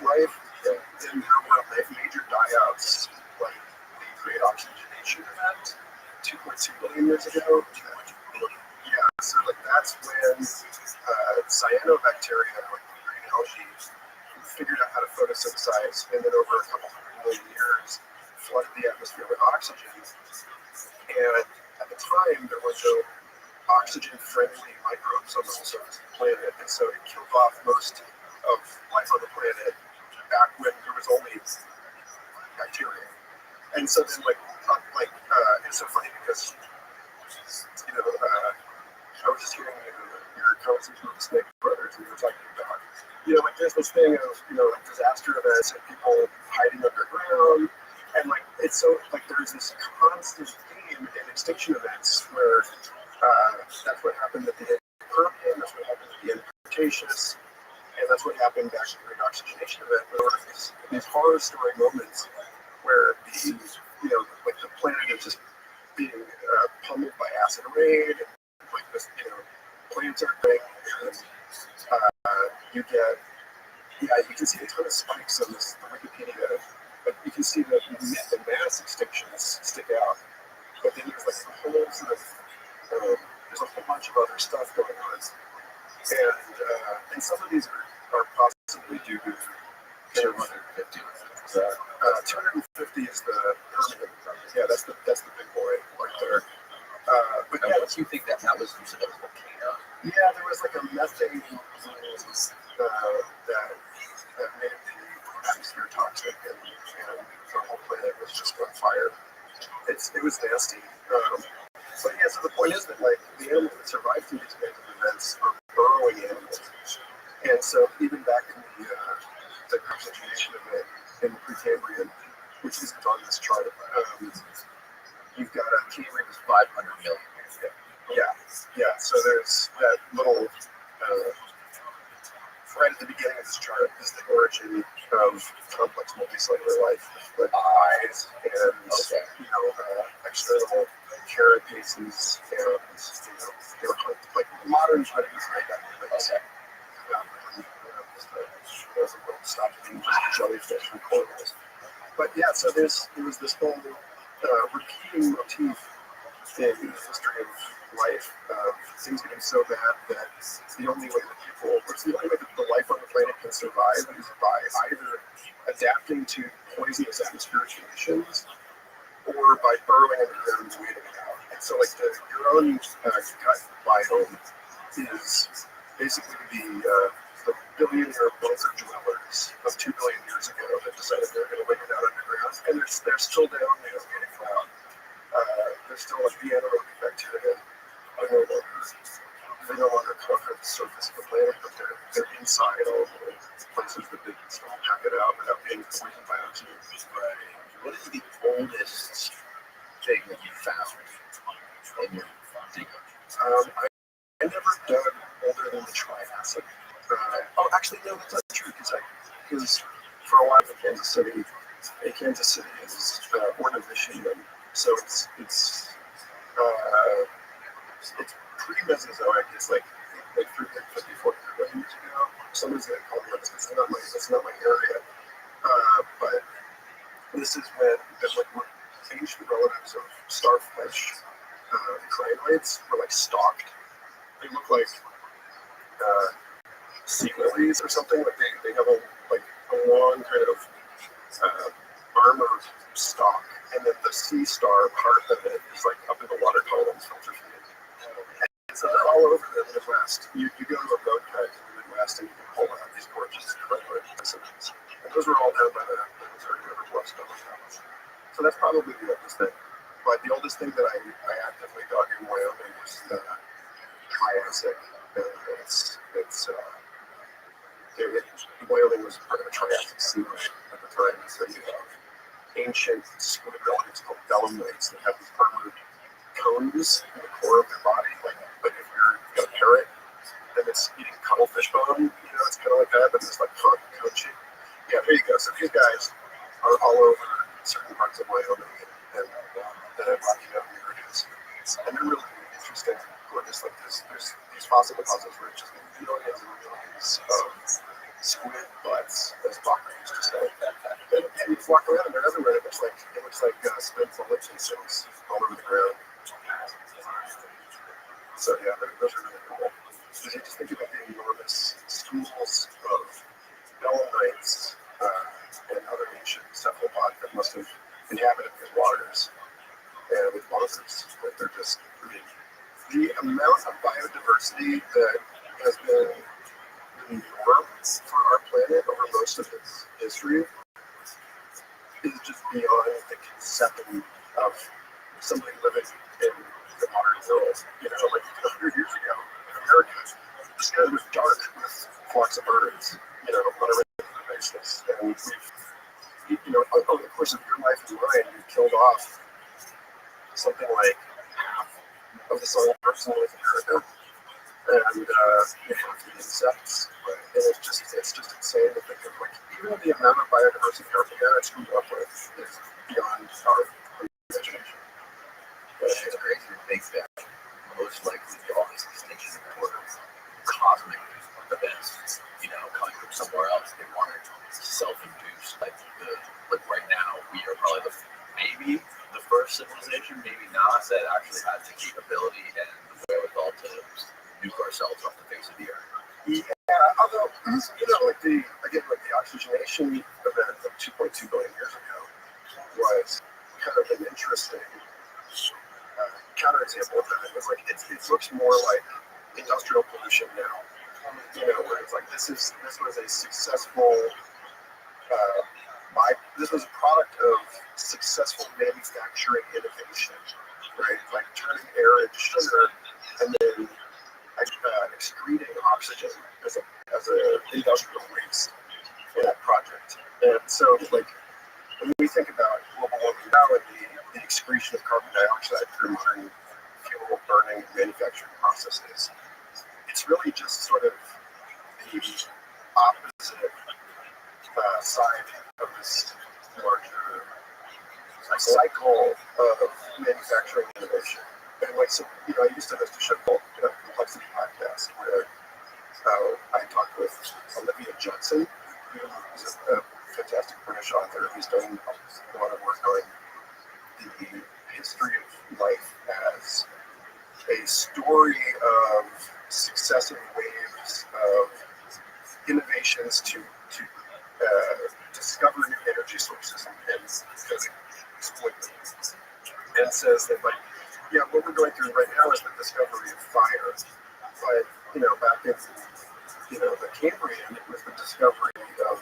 life, then there were major die-outs, like the Great Oxygenation Event 2.2 billion years ago. So like that's when cyanobacteria, like green algae, figured out how to photosynthesize, and then over a couple hundred million years, flooded the atmosphere with oxygen. And at the time, there was no oxygen-friendly microbes on the surface of the planet, and so it killed off most of life on the planet back when there was only bacteria. And so then, it's so funny because I was just hearing your conversation with the Snake Brothers, and you were talking about, like there's this thing of, like disaster events and people hiding underground, and like it's so like there's this constant theme in extinction events where that's what happened at the end of the Permian, that's what happened at the end of the Cretaceous, and that's what happened back in the Great Oxygenation Event. There were these horror story moments where like the planet is just being pummeled by acid rain. Like this, plants are big, and you can see a ton of spikes on this Wikipedia, but you can see the mass extinctions stick out. But then there's like a whole sort of there's a whole bunch of other stuff going on, and some of these are possibly due to 250. 250 is the permanent. Yeah, that's the big boy right there. But yeah, what do you think that was from a volcano? Yeah, there was like a methane balloons that made the atmosphere toxic, and the whole planet was just on fire. It was nasty. But yeah, so the point is that like the animals that survive through these kinds of events are burrowing animals, and so even back in the oxygenation event in the Precambrian, which isn't on this chart, you've got a Cambrian was 500 million. Yeah. So there's that little right at the beginning of this chart is the origin of complex multicellular life, with eyes and external carapaces, and they were like modern predators like that. doesn't stop being just jellyfish and corals. But yeah, so there was this whole repeating motif in the history of life, things getting so bad that the only way that the life on the planet can survive is by either adapting to poisonous atmospheric conditions or by burrowing in the ground and waiting it out. And so, like, your own gut biome is basically the billionaire bunker dwellers of 2 billion years ago that decided they're going to wait it out underground, and they're still down there waiting it out. There's still like the anaerobic bacteria. They no longer cover the surface of the planet, but they're inside all of the places that they can still pack it out without being poisoned by oxygen. What is the oldest thing that you found in your dig? I never dug older than the Triassic. Actually, no, that's not true, because for a while in Kansas City is Ordovician, so it's pre-Mesozoic. It's like 354 billion years ago. Somebody's gonna call me on this. It's not my area. But this is when there's like ancient relatives of starfish, crinoids were like stalked. They look like sea lilies or something. Like they have a long kind of armored stalk, and then the sea star part of it is like up in the water columns filter feeding. And so they're all over the Midwest. You go to a boat cut in the Midwest and you can pull out these gorgeous crinoid specimens. And those were all down by the Missouri River Bluffstone. So that's probably the oldest thing. But the oldest thing that I actively dug in Wyoming was the Triassic. Wyoming was part of the Triassic Sea at the time, so you have ancient squid relatives called belemnites that have these armored cones in the core of their body. Like if you've got a parrot and it's eating cuttlefish bone, it's kind of like that, but it's like cone shape. Yeah, there you go. So these guys are all over certain parts of Wyoming and the Rocky Mountain areas, and they're really interesting. Gorgeous, like there's these fossil deposits where it's just millions and millions of squid butts, as Bachman used to say. And you walk around and they're everywhere. It looks like squid bullets and things all over the ground. So yeah, those are really cool. Because you just think about the enormous schools of belemnites and other ancient cephalopods that must have inhabited the waters and with monsters. They're just, the amount of biodiversity that has been the norm for our planet over most of its history is just beyond the conception of somebody living in the modern world. Like 100 years ago in America, the sky was dark with flocks of birds, on a regular basis. And over the course of your life and mine, you've killed off something like half of the soil birds in North America, and half the insects. And it's just insane to think of, like, even the amount of biodiversity our parents grew up with is beyond our imagination. It's crazy to think that most likely all these extinctions were cosmic events, coming from somewhere else. They weren't self-induced. Like right now, we are probably maybe the first civilization, maybe not, that actually has the capability and the wherewithal to nuke ourselves off the face of the earth. Yeah, although, like the oxygenation event of 2.2 billion years ago was kind of an interesting counterexample of that. It's like it looks more like industrial pollution now. Where it's like this was a successful this was a product of successful manufacturing innovation, right? Like turning air into sugar and then excreting oxygen as a industrial waste for that project. And so, like, when we think about global warming now and the excretion of carbon dioxide through modern fuel burning and manufacturing processes, it's really just sort of the opposite side of this larger cycle of manufacturing innovation. And like, so, I used to host a show called Complexity Podcast where I talked with Olivia Judson, He's a fantastic British author. He's done a lot of work on the history of life as a story of successive waves of innovations to discover new energy sources and exploit them. And says that, like, yeah, what we're going through right now is the discovery of fire, but back in the Cambrian, it was the discovery of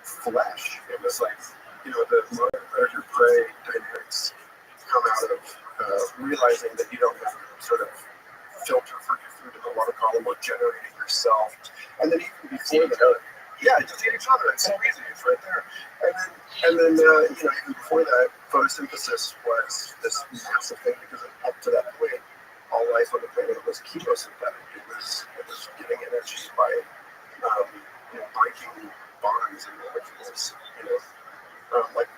flesh. It was like the predator prey dynamics come out of realizing that you don't have to sort of filter for your food in the water column or generate it yourself. And then even before that, yeah, just eat each other. It's so easy. It's right there. And then even before that, photosynthesis was this massive thing because up to that point, all life on the planet was chemosynthetic. It was getting energy by breaking bonds and molecules.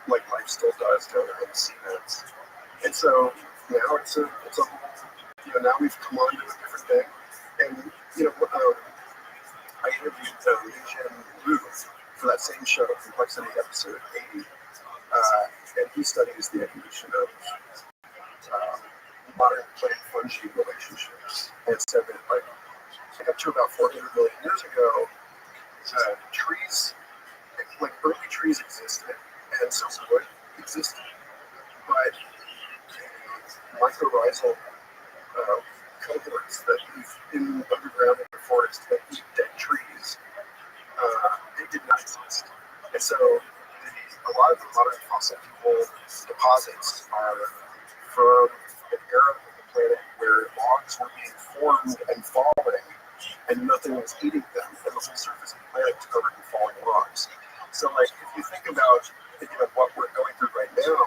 Like life still does down there in the seabeds. And so now it's a whole, now we've come on to a different thing. And I interviewed Jen Liu for that same show, Complexity episode 80, and he studies the evolution of modern plant-fungi relationships, and said that, like, up to about 400 million years ago, trees, like early trees existed, and so wood existed, but mycorrhizal cohorts that live underground in the forest that eat dead trees, they did not exist. And so a lot of the modern fossil fuel deposits are from an era of the planet where logs were being formed and falling, and nothing was eating them, and the whole surface of the planet was covered in falling logs. So, like, if you think about what we're going through right now,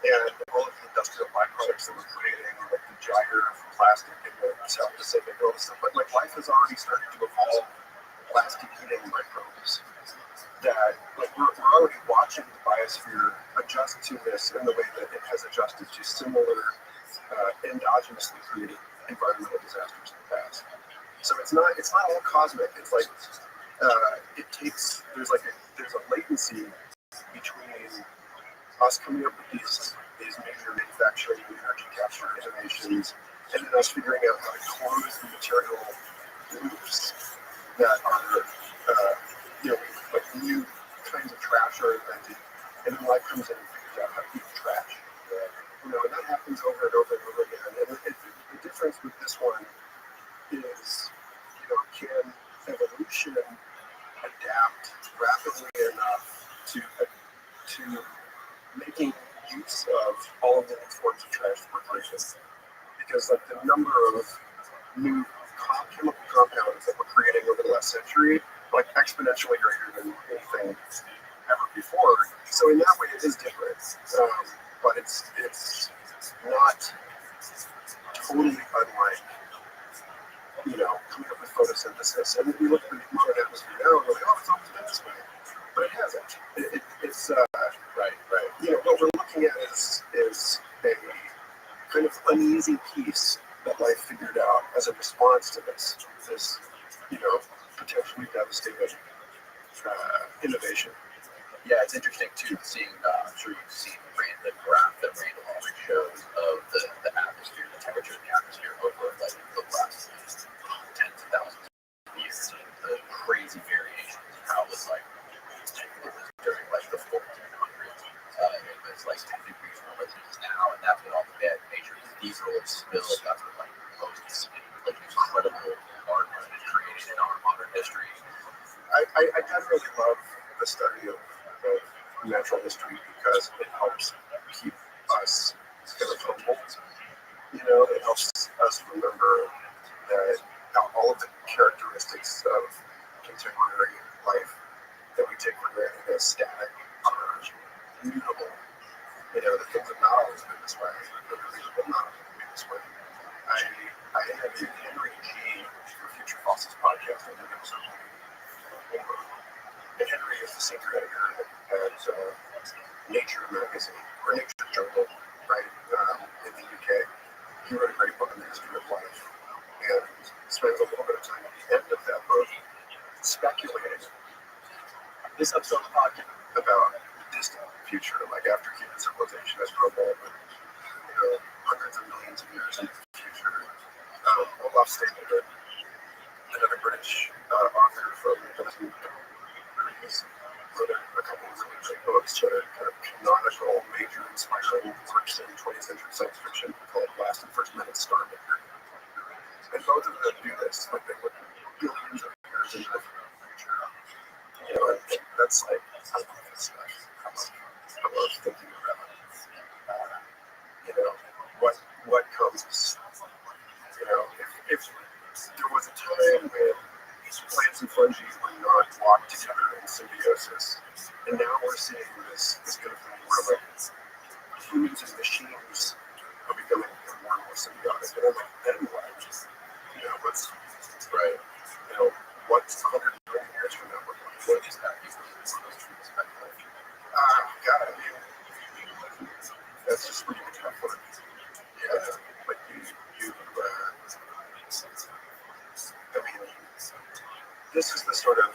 and all of the industrial byproducts that we're creating, like the gyre of plastic in the South Pacific, all this stuff, but like life has already started to evolve plastic-eating microbes that, like, we're already watching the biosphere adjust to this in the way that it has adjusted to similar endogenously created environmental disasters in the past. So it's not all cosmic. It's like there's a latency between us coming up with these major manufacturing and energy capture innovations, and then us figuring out how to close the material loops that are, like new kinds of trash are invented, and then life comes in and figures out how to eat trash. And that happens over and over and over again. And the difference with this one is, can evolution adapt rapidly enough to making use of all of the new forms of transportation? Because, like, the number of new chemical compounds that we're creating over the last century, like, exponentially greater than anything ever before. So in that way, it is different, but it's not totally unlike coming up with photosynthesis. And we look at the modern atmosphere now and we're like, oh, it's always been this way. But it hasn't. It's right. What we're looking at is a kind of uneasy piece that life figured out as a response to this potentially devastating innovation. Yeah, it's interesting too, seeing, I'm sure you've seen the graph that Randall always shows of the atmosphere, the temperature of the atmosphere over like the last tens of thousands of years, the crazy variations of how it was like during like the 1400s. It was like 10 degrees warmer than it is now, and that's what all the nature's diesel spills, that's what like most like incredible art has been created in our modern history. I generally love the study of natural history because it helps keep us kind of humble. It helps us remember that all of the characteristics of contemporary life that we take for granted as static are mutable. The things have not always been this way. The things will not always be this way. I interviewed Henry G. for Future Fossils podcast. I think it was and Henry is the senior editor at Nature magazine, or Nature Journal, right, in the UK. He wrote a great book on the history of life, and spends a little bit of time at the end of that book speculating This episode of the podcast. about the distant future, like after human civilization has grown old, hundreds of millions of years into the future. Olaf stated it. Another British author from the 1930s wrote a couple of really great books, kind of canonical, major, inspiring works in 20th century science fiction called Last and First Men of Star Maker. And both of them do this, like they look billions of years into the future. And that's like, I love this stuff. I love thinking about, what comes. If there was a time when plants and fungi were not locked together in symbiosis, and now we're seeing this kind of thing where like humans and machines are becoming more and more symbiotic. And I'm like, then what? What's right? What's 100 million years from now? What is that? God, I mean, that's just really tough work. Yeah, but I mean, this is the sort of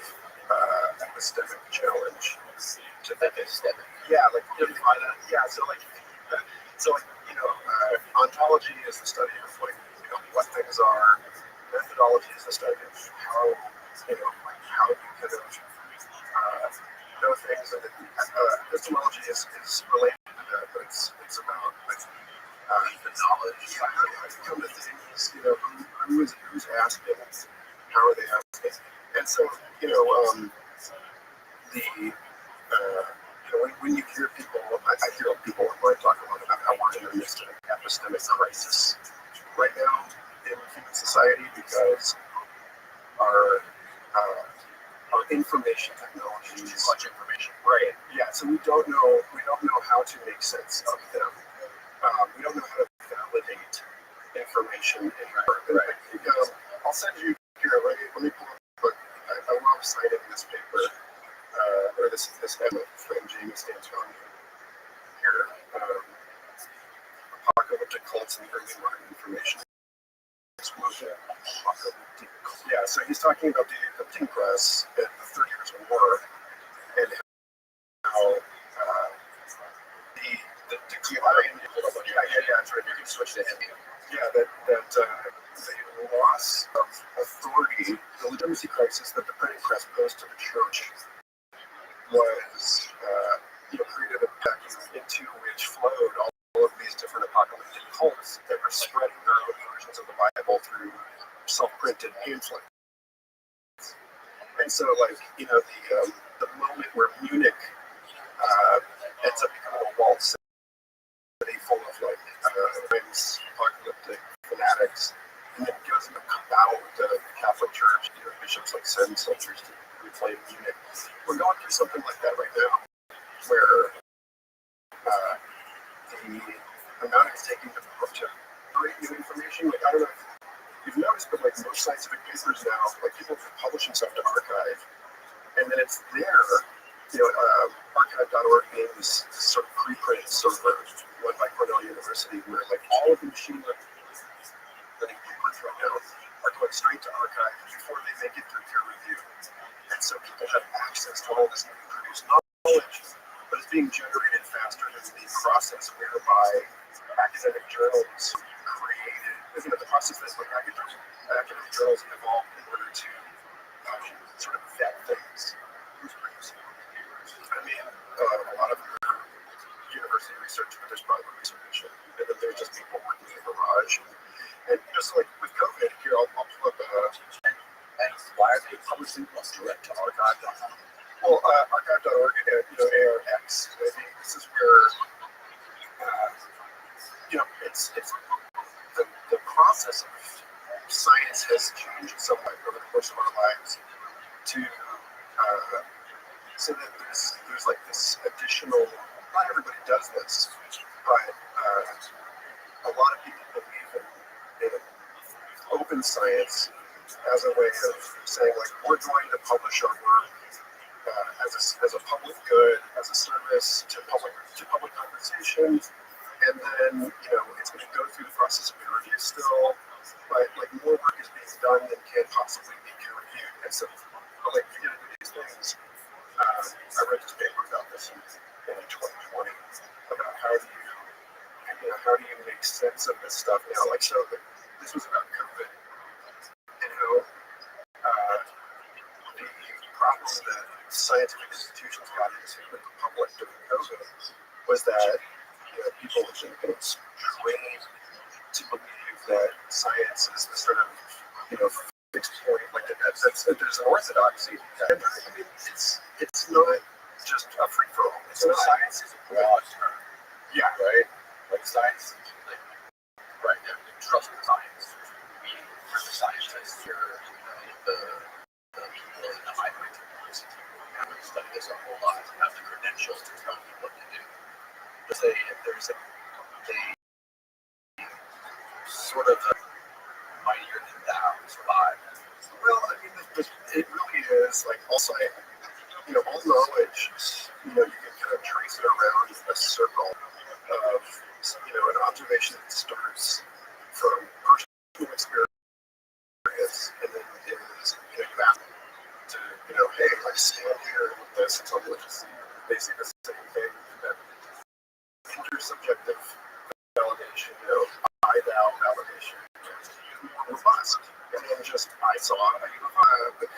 epistemic challenge to think epistemic. Yeah, like define that. Yeah, ontology is the study of what things are. Methodology is the study of how how you kind of know things, and epistemology is related to that, but it's about the knowledge. Yeah, how you come to things. Who's asking, how are they asking, and so when you hear people, I hear people online talk a lot about how we're in the midst of an epistemic crisis right now in human society because our information technologies, much information, right? Yeah, so we don't know how to make sense of them. We don't know how to validate information in right. I'll send you here. Let me pull up a book. I love citing this paper or this essay from James D'Antonio here. Apocalyptic cults and early modern information explosion. Yeah, so he's talking about the printing press in the 30 Years of War and how the decline. That's right. You can switch to him. Yeah, that the loss of authority, the legitimacy crisis that the printing press posed to the church was created a vacuum into which flowed all of these different apocalyptic cults that were spreading their own versions of the Bible through self-printed pamphlets. And so, the moment where Munich ends up becoming a walled city full of apocalyptic fanatics, and then goes into battle with the Catholic Church, bishops send soldiers to reclaim Munich. We're going through something like that right now, where the amount it's taking to create new information, I don't know if you've noticed, but most scientific papers now, people are publishing stuff to archive, and then it's there. Archive.org being this sort of preprint server run by Cornell University, where all of the machine learning papers right now are going straight to archive before they make it through peer review. And so people have access to all this newly produced knowledge, but it's being generated faster than the process whereby academic journals created. Isn't it the process that academic journals evolved in order to sort of vet things? I mean, a lot of university research, but there's private research, and then there's just people working in the garage. And just with COVID, here I'll pull up and why are they publishing us direct to archive.com? Well, archive.org and ARX. I think this is where it's the process of science has changed somewhat over the course of our lives to so that there's this additional. Not everybody does this, but a lot of people believe in open science as a way of saying we're going to publish our work as a public good, as a service to public conversation, and then it's going to go through the process of peer review still, but more work is being done than can possibly be peer reviewed, and so you get into these things. read this paper about this in 2020 about how do you make sense of this stuff now? Like, so this was about COVID and how the problem that scientific institutions got into with the public during COVID was that people were trained to believe that science is the sort of fixed point, like that's there's an orthodoxy. And I mean, it's not just a free for all. So science is a broad term. Yeah, right. Like science, like right. Yeah, trust in science. Meaning, you're the scientist. You're the people in the high technology who study this our whole lives and have the credentials to tell you what to do. There's a sort of a mightier than thou survive. Well, I mean, it really is like also, all knowledge. You can kind of trace it around a circle of, an observation that starts from personal experience, and then is back to hey, I stand here with this, and somebody they see the same thing, and then intersubjective validation, I thou validation, robust. And then just I saw but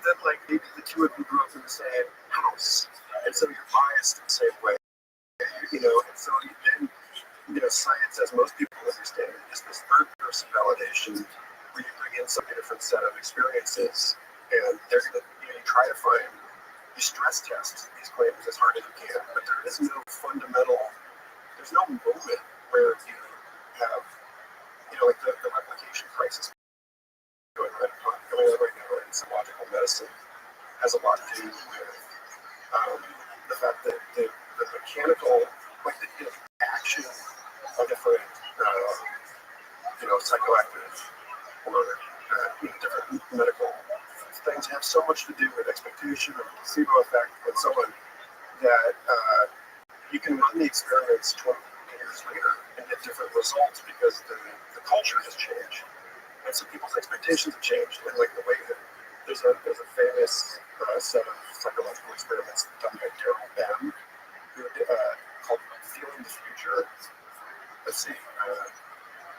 then like maybe the two of you grew up in the same house, and so you're biased in the same way, and so then science, as most people understand it, is this third person validation where you bring in some different set of experiences, and they're gonna you try to find, you stress test these claims as hard as you can, but there is no fundamental, there's no moment where you have like the replication crisis going on right now in psychological medicine has a lot to do with the fact that the mechanical, like the action of different, psychoactive or different medical things have so much to do with expectation and placebo effect and so on that you can run the experiments 20 years later and get different results because the culture has changed. And so people's expectations have changed, and like the way that there's a famous set of psychological experiments done by Daryl Bem, who called Feeling the Future. Let's see.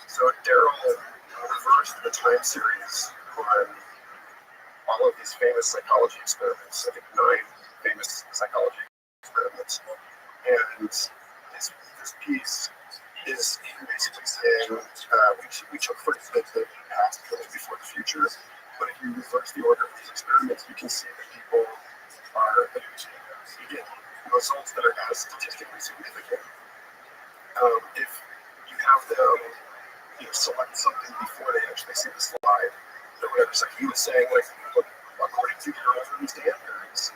So Daryl reversed the time series on all of these famous psychology experiments. I think 9 famous psychology experiments, and this piece is basically saying we took for the past before the future, but if you reverse the order of these experiments, you can see that people are you get results that are as statistically significant. If you have them select something before they actually see the slide or whatever, so he was saying, like, look, according to your own standards,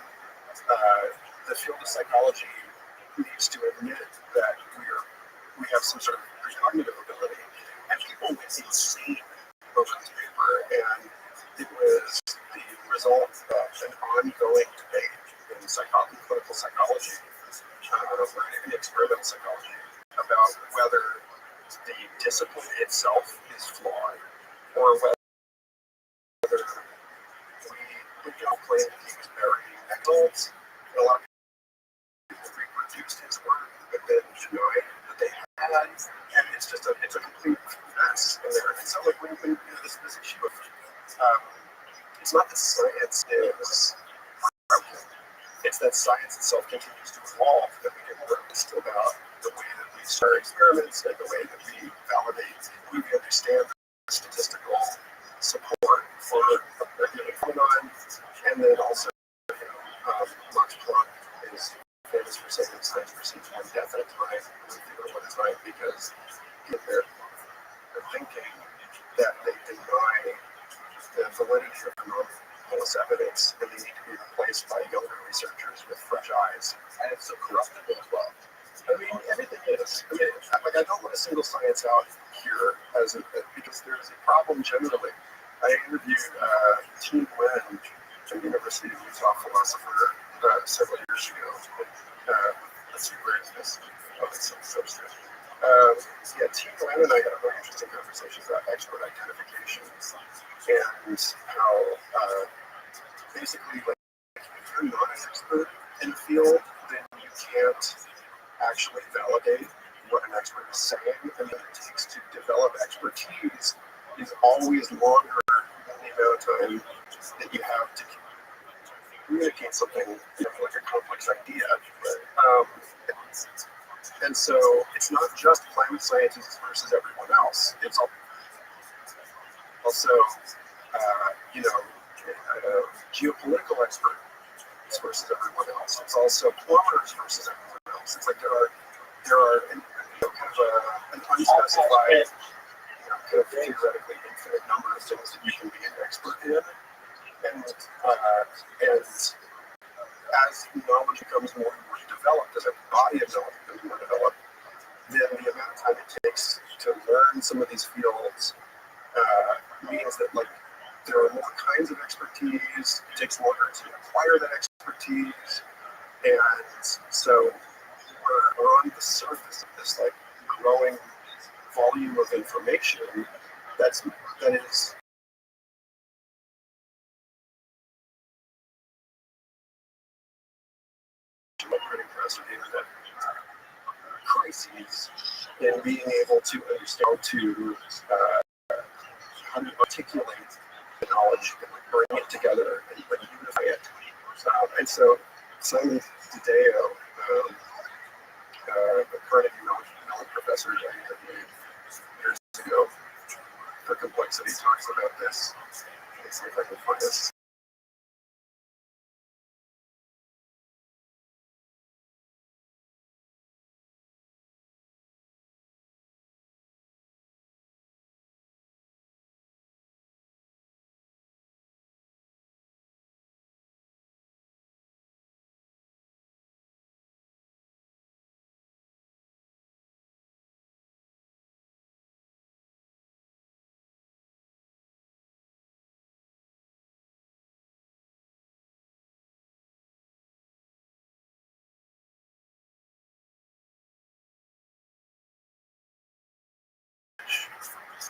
the field of psychology needs to admit that we have some sort of precognitive ability, and people went insane over this paper, and it was the result of an ongoing debate in clinical psychology, or in experimental psychology, about whether the discipline itself is flawed, or whether we claim that he was very excellent. A lot of people reproduced his work, but then denied that they had, and it's a complete mess in there. And so, like, when this issue of it's not that science is broken, it's that science itself continues to evolve, that we get more honest about the way that we start experiments and the way that we validate, we understand the statistical support for a given phenomenon, and then also, Max Planck is famous for saying that science proceeds one death at a time, one at a time, because they're thinking that they deny the validity of anomalous evidence, and they need to be replaced by younger researchers with fresh eyes. And it's so corruptible as well. I mean, everything is. I mean, I don't want to single science out here because there's a problem generally. I interviewed T. Wen, a University of Utah philosopher, several years ago. Let's see, where is this? Oh, it's so strange. T. Wen and I had a very interesting conversation about expert identification and how basically, like, if you're not an expert, in a field, then you can't actually validate what an expert is saying, and what it takes to develop expertise is always longer than the amount of time that you have to communicate something, like a complex idea. Um, and so it's not just climate scientists versus everyone else. It's also, geopolitical experts versus everyone else. It's also plumbers versus everyone else. It's like there are kind of an unspecified, kind of theoretically infinite number of things that you can be an expert in. And as knowledge becomes more and more developed, as a body of knowledge becomes more developed, then the amount of time it takes to learn some of these fields means that there are more kinds of expertise. It takes longer to acquire that expertise, and so we're on the surface of this growing volume of information that is pretty unprecedented crises in being able to understand how to articulate the knowledge and bring it together and unify it. And so Simon Dideo, the Carnegie Mellon professor that I interviewed years ago for Complexity, talks about this. Let's see if I can find this.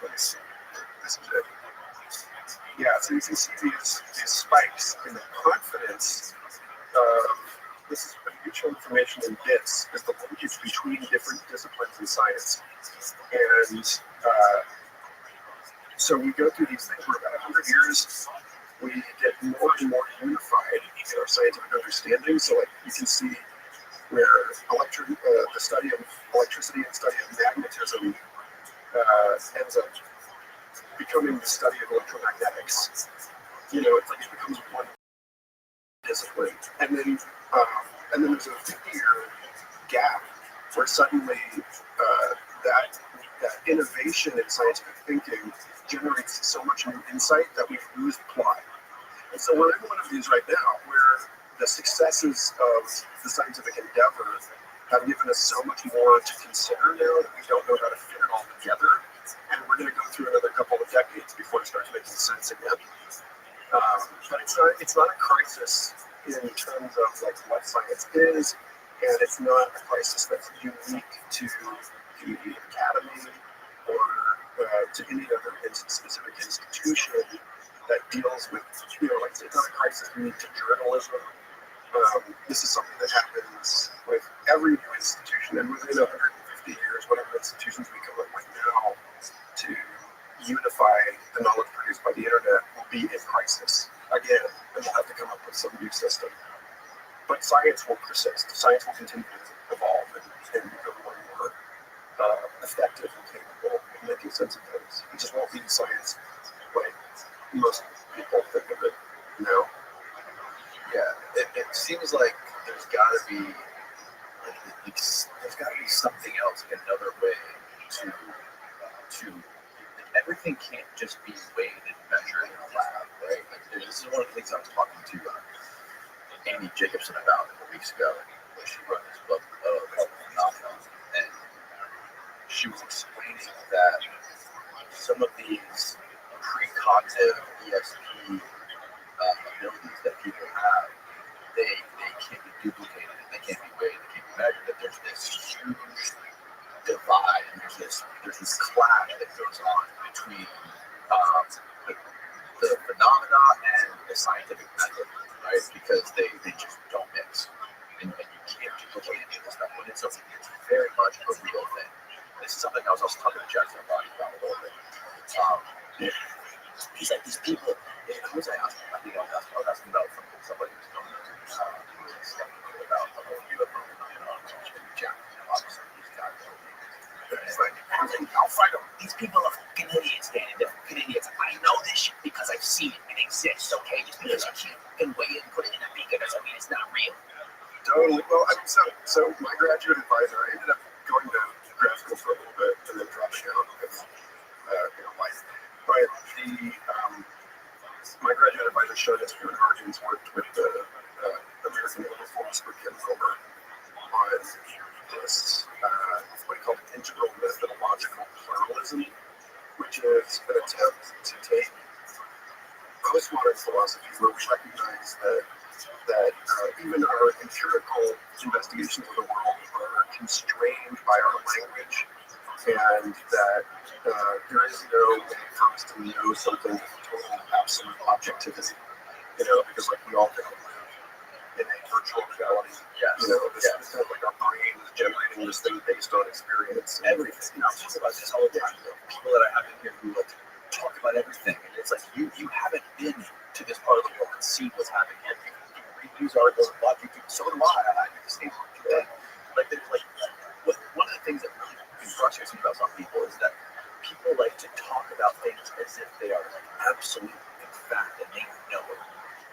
Let's see. This is it. Yeah, so you can see these spikes in the confidence. This is mutual information in bits, is the linkage between different disciplines in science. And so we go through these things where about 100 years, we get more and more unified in our scientific understanding. So you can see where the study of electricity and study of magnetism ends up becoming the study of electromagnetics. It becomes one discipline, and then there's a 50-year gap where suddenly that innovation in scientific thinking generates so much new insight that we lose plot. And so we're in one of these right now where the successes of the scientific endeavor have given us so much more to consider now that we don't know how to fit it all together. And we're going to go through another couple of decades before it starts making sense again. But it's not a crisis in terms of what science is, and it's not a crisis that's unique to the academy or to any other specific institution that deals with, it's not a crisis unique to journalism. This is something that happens with every new institution, and within 150 years, whatever institutions we come up with now to unify the knowledge produced by the internet will be in crisis again, and we'll have to come up with some new system. But science will persist. Science will continue to evolve and become more and more effective and capable of making sense of things. It just won't be science like most people think of it now. Yeah, it seems like there's got to be something else, another way to everything can't just be weighed and measured in a lab, right? This is one of the things I was talking to Amy Jacobson about a couple weeks ago, where she wrote this book called Phenomenon, and she was explaining that some of these precognitive ESP abilities that people have, they can't be duplicated, they can't be weighed, they can't be measured. That there's this huge divide, and there's this clash that goes on between the phenomena and the scientific method, right? Because they just don't mix. believe any of this stuff, but it's very much a real thing. This is something I was also talking to Jackson about a little bit. He's like, these people, who was I asking? I think I was asking about somebody who's going to about a whole UFO phenomenon, obviously he's got it's like, I'll fight them. These people are fucking idiots, Danny. They're fucking idiots. I know this shit because I've seen it. It exists, okay? Just because you can't fucking weigh it and put it in a beaker doesn't mean it's not real. Totally. Well, I mean, so my graduate advisor, I ended up going to grad school for a little bit and then dropping out because, life. But my graduate advisor showed us through Harkins worked with the American Legal Force for Ken Wilber on this, what he called integral methodological pluralism, which is an attempt to take postmodern philosophy where we recognize that even our empirical investigations of the world are constrained by our language, and that there is no way for us to know something with total absolute objectivity, because like we all kind of live in a virtual reality. Yes. This is kind of like our brain is generating this thing based on experience. Everything. I talk about this all the time. People that I have in here who like talk about everything, and it's like you haven't been to this part of the world and seen what's happening here. You read news articles and watch YouTube. So do I. I do the same thing. Like there's like one of the things that really frustrates me about some people is that people like to talk about things as if they are like absolute fact and they know it.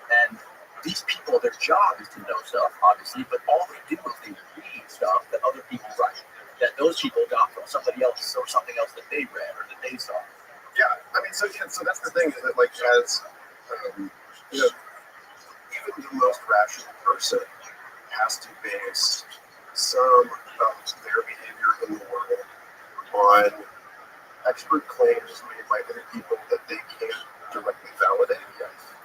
And these people, their job is to know stuff, obviously, but all they do is they read stuff that other people write, that those people got from somebody else or something else that they read or that they saw. Yeah, I mean, so that's the thing, is that like as even the most rational person has to base some of their behavior in the world on expert claims made by other people that they can't directly validate.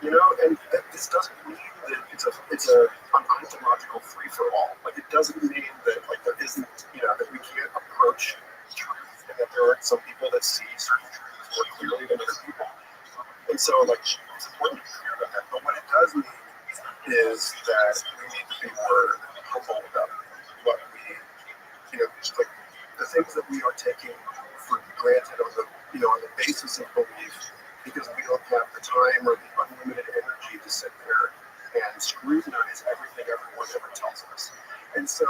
And that this doesn't mean that it's an ontological free for all. Like it doesn't mean that like there isn't that we can't approach truth, and that there aren't some people that see certain truths more clearly than other people. And so like it's important to be clear about that. But what it does mean is that we need to be more humble about what we just like the things that we are taking for granted on the basis of belief, because we don't have the time or the unlimited energy to sit there and scrutinize everything everyone ever tells us. And so,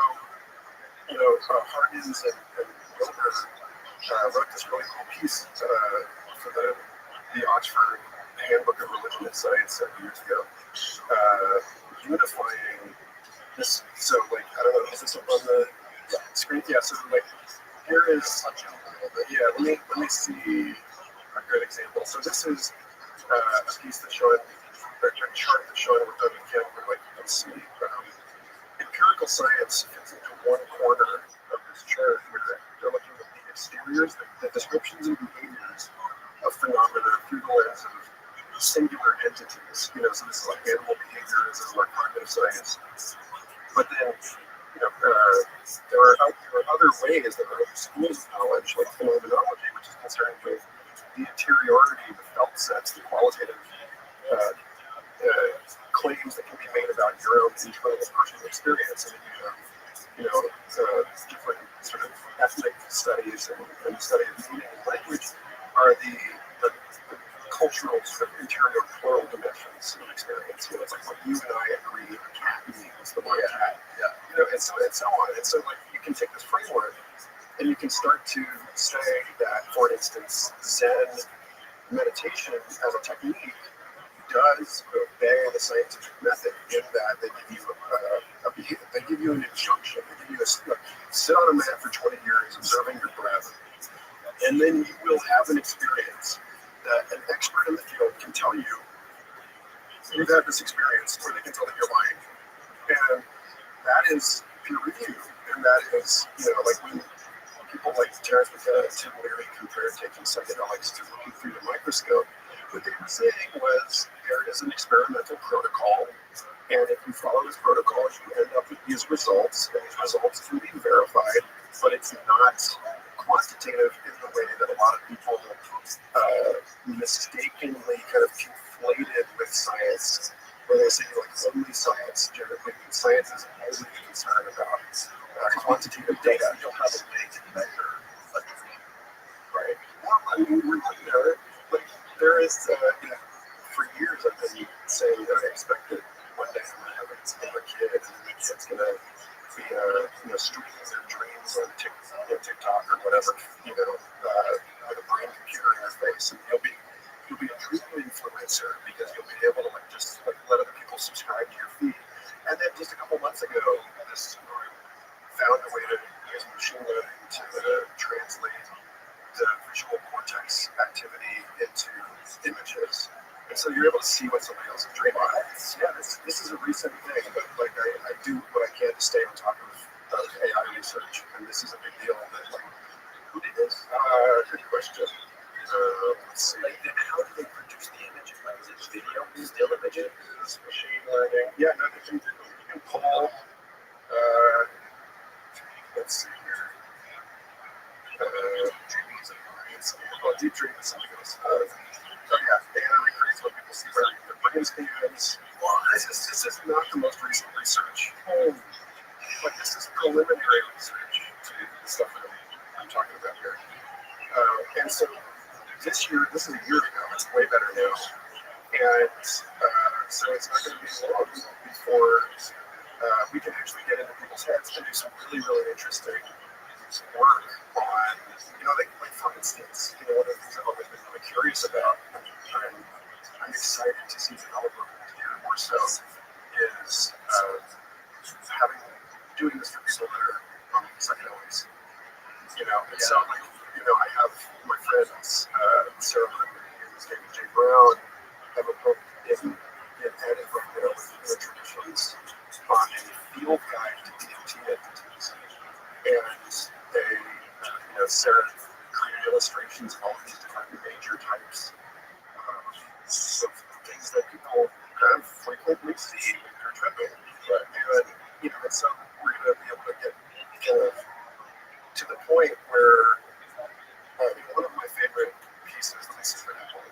Harkins and Wilber wrote this really cool piece for the Oxford Handbook of Religion and Science several years ago, unifying this. So, like, I don't know, is this up on the screen? Yeah. So, like, here is let me see a good example. So this is a piece that's showing, or a chart that's showing what done with Ken, where like you can see empirical science fits into one corner of this chart where they're looking at the exteriors, the descriptions and behaviors of phenomena through the lens of singular entities. So this is like animal behavior, this is like cognitive science. But then there are other ways, there are schools of knowledge, like phenomenology, which is concerned with the interiority, the felt sense, the qualitative claims that can be made about your own internal personal experience. And then you have, different sort of ethnic studies and the study of meaning and language are the cultural sort of interior plural dimensions of experience. It's like what you and I agree a cat means, the word cat. And so on. And so like you can take this framework and you can start to say that, for instance, Zen meditation as a technique does obey the scientific method in that they give you an injunction, they give you sit on a mat for 20 years observing your breath, and then you will have an experience that an expert in the field can tell you you've had this experience, or they can tell that you're lying. And that is peer review, and that is, like when people like Terence McKenna and Tim Leary compared taking psychedelics to looking through the microscope, what they were saying was there is an experimental protocol, and if you follow this protocol, you end up with these results, and these results can be verified, but it's not quantitative in the way that a lot of people mistakenly kind of conflated with science, where they say like only science generally, science is only concerned about quantitative data. You don't have a way to measure a dream, right? Well, I mean, like there is, for years I've been saying that I expected one day I'm gonna have a kid, and the kid's gonna be, streaming their dreams on TikTok or whatever, with a brain computer interface, and you'll be a dream influencer because you'll be able to just let other people subscribe to your feed. And then just a couple months ago, this found a way to use machine learning to translate the visual cortex activity into images. And so you're able to see what somebody else is dreaming. Yeah, this is a recent thing, but I do what I can to stay on top of AI research, and this is a big deal. Who did this? Good question. Let's see. How do they produce the images? Is it video, still images? Machine learning. Yeah, no, you can pull. Let's see here. Deep dream is something else. AI recreates what people see by their brain scans. This is not the most recent research. But this is preliminary research to the stuff that I'm talking about here. And so this is a year ago. It's way better now. And so it's not going to be long before we can actually get into people's heads and do some really, really interesting work on, for instance, one of the things I've always been really curious about, and I'm excited to see develop over the year more so, is doing this for people that are on psychedelics. And so, I have my friends, Sarah and David J. Brown, have a book in Edinburgh with the traditions on a field guide to DMT entities. And they, Sarah created illustrations of all these different major types of things that people kind of frequently see when they're tripping. And so we're going to be able to get to the point where one of my favorite pieces, this is really cool,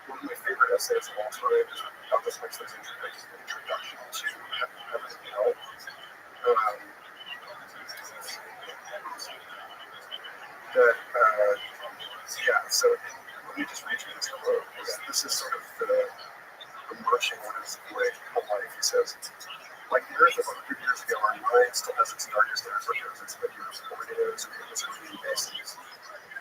one of my favorite essays of all time is Albert Einstein's introduction to heaven and hell. So let me just read you this quote. This is sort of the marching orders of life. He says, like the Earth of 100 years ago, our mind still has its darkest Africans, its vigorous tornadoes, and its green basins.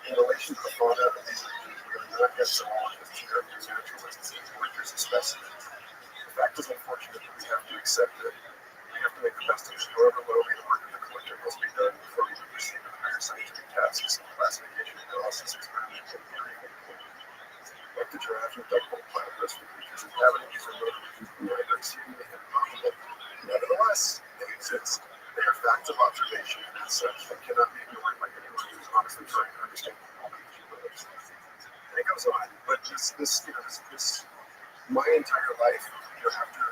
In relation to the fauna of these regions, we are not yet so long as terrible naturalists and collectors of specimens. The fact is unfortunate that we have to accept it. We have to make the best of it. However lowly the work of the collector must be done before we can proceed with higher scientific tasks, classification, analysis, experimentation, theory, and like the giraffe and duckbill platypus for creatures inhabiting these remote regions of the mind are exceedingly improbable. Nevertheless, they exist. They are facts of observation, and as such, they cannot be ignored by anyone who is honestly trying to understand the world in which he lives. And it goes on, but my entire life, after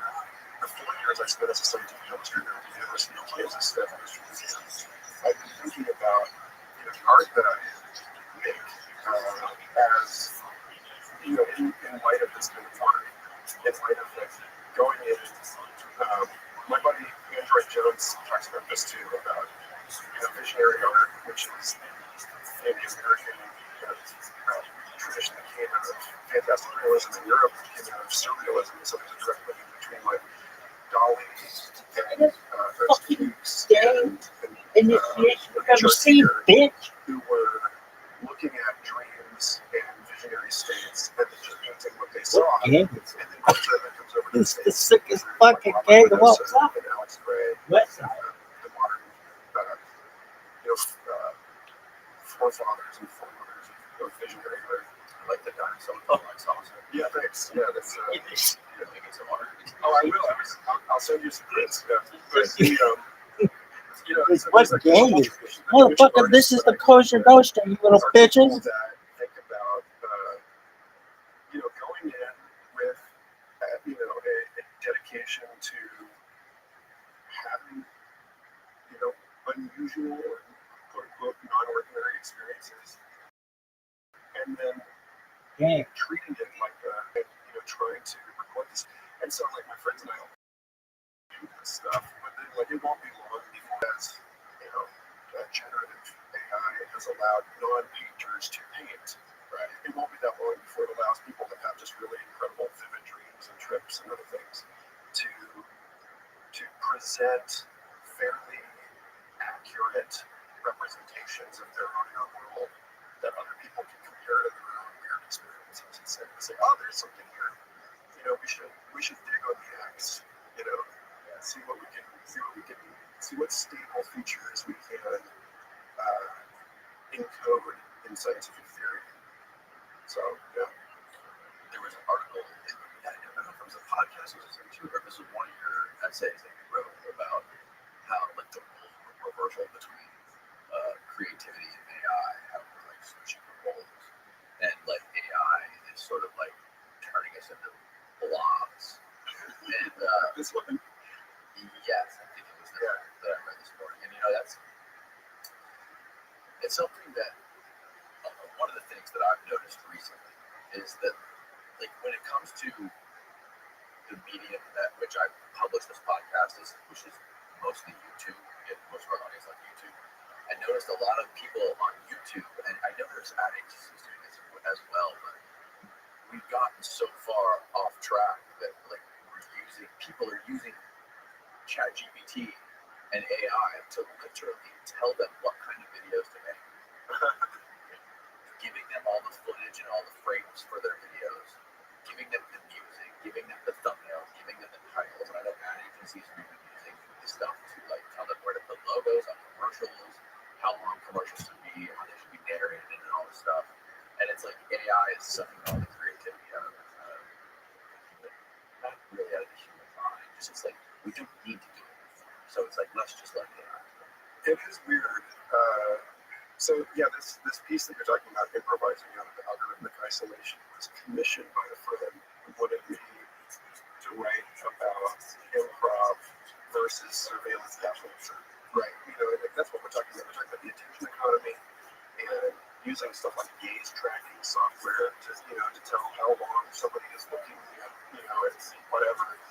the 4 years I spent as a scientific illustrator at the University of Kansas, I've been thinking about art that I make as in light of this kind of work, in light of going in. My buddy Android Jones talks about this too, about visionary art, which is the American tradition that came out of fantastic realism in Europe, came out of surrealism, so there's a direct link between Dali and Fuchs and bitch, who were looking at dreams and visionary states and painting what they saw. And then comes over to It's the sickest fucking game of all time. And Alex Gray, What? the modern, forefathers and foremothers of visionary art. I like the dinosaur. Oh, my songs. Yeah, thanks. Yeah, that's. I will. I'll send you some prints. What game is it? Motherfucker, this is the kosher ghost, you little bitches. That think about, going in with, a dedication to having, unusual or quote-unquote non-ordinary experiences, and then treating it like that, and, trying to record this. And so, my friends and I all do this stuff, but then, it won't be long before that's allowed non-painters to paint. Right. It won't be that long before it allows people that have just really incredible vivid dreams and trips and other things to present fairly accurate representations of their own inner world that other people can compare to their own weird experiences and say, oh, there's something here. You know, we should dig on the X. You know, see what stable features we can encode in scientific theory. So yeah. There was an article, I don't know if it was a podcast or something, or if this was one of your essays that you wrote about how, like, the role reversal between creativity and AI, how we're, like, switching the roles. And, like, AI is sort of, like, turning us into blobs. And, this one? yes, I think it was that I read this morning. And, you know, it's something that, one of the things that I've noticed recently is that, like, when it comes to the medium at which I publish this podcast, which is mostly YouTube, we get most of our audience on YouTube. I noticed a lot of people on YouTube, and I know there's ad agencies doing this as well, but we've gotten so far off track that, like, people are using ChatGPT and AI to literally tell them what kind of videos to make. Giving them all the footage and all the frames for their videos, giving them the music, giving them the thumbnails, giving them the titles. And I know ad agencies are even using this stuff to, like, tell them where to put logos on commercials, how long commercials should be, how they should be narrated, and all this stuff. And it's like AI is sucking all the creativity out of not really out of the human mind. It's like we don't need to do it anymore. So it's like, let's just let AI. It is weird. So yeah, this piece that you're talking about, improvising out of algorithmic isolation, was commissioned by a friend who wanted me to write about improv versus surveillance capitalism. Right. You know, that's what we're talking about. We're talking about the attention economy and using stuff like gaze tracking software to tell how long somebody is looking at, it's whatever. And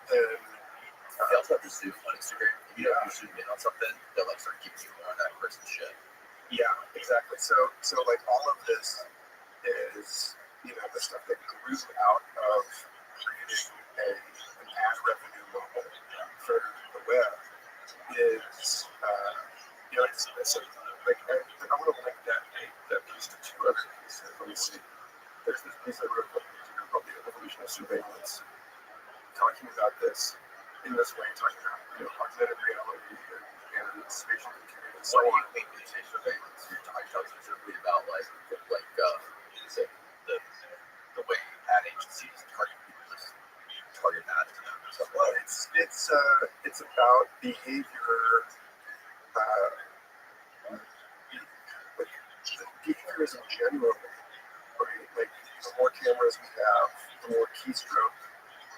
then they also have to zoom on Instagram. If you zoom in on something, they'll, like, start giving you more of that person's shit. Yeah, exactly. So like, all of this is, the stuff that grew out of creating an ad revenue model for the web is, it's like, I want to link that piece to two other pieces. Let me see. There's this piece I wrote called The Evolution of Surveillance, talking about this in this way, talking about augmented reality and spatial computing and so on. When you say surveillance, you're talking specifically about like the way ad agencies target people, target ads to them and stuff. Well, it's about behavior. Like, behaviors in general, right? Like, the more cameras we have, the more keystroke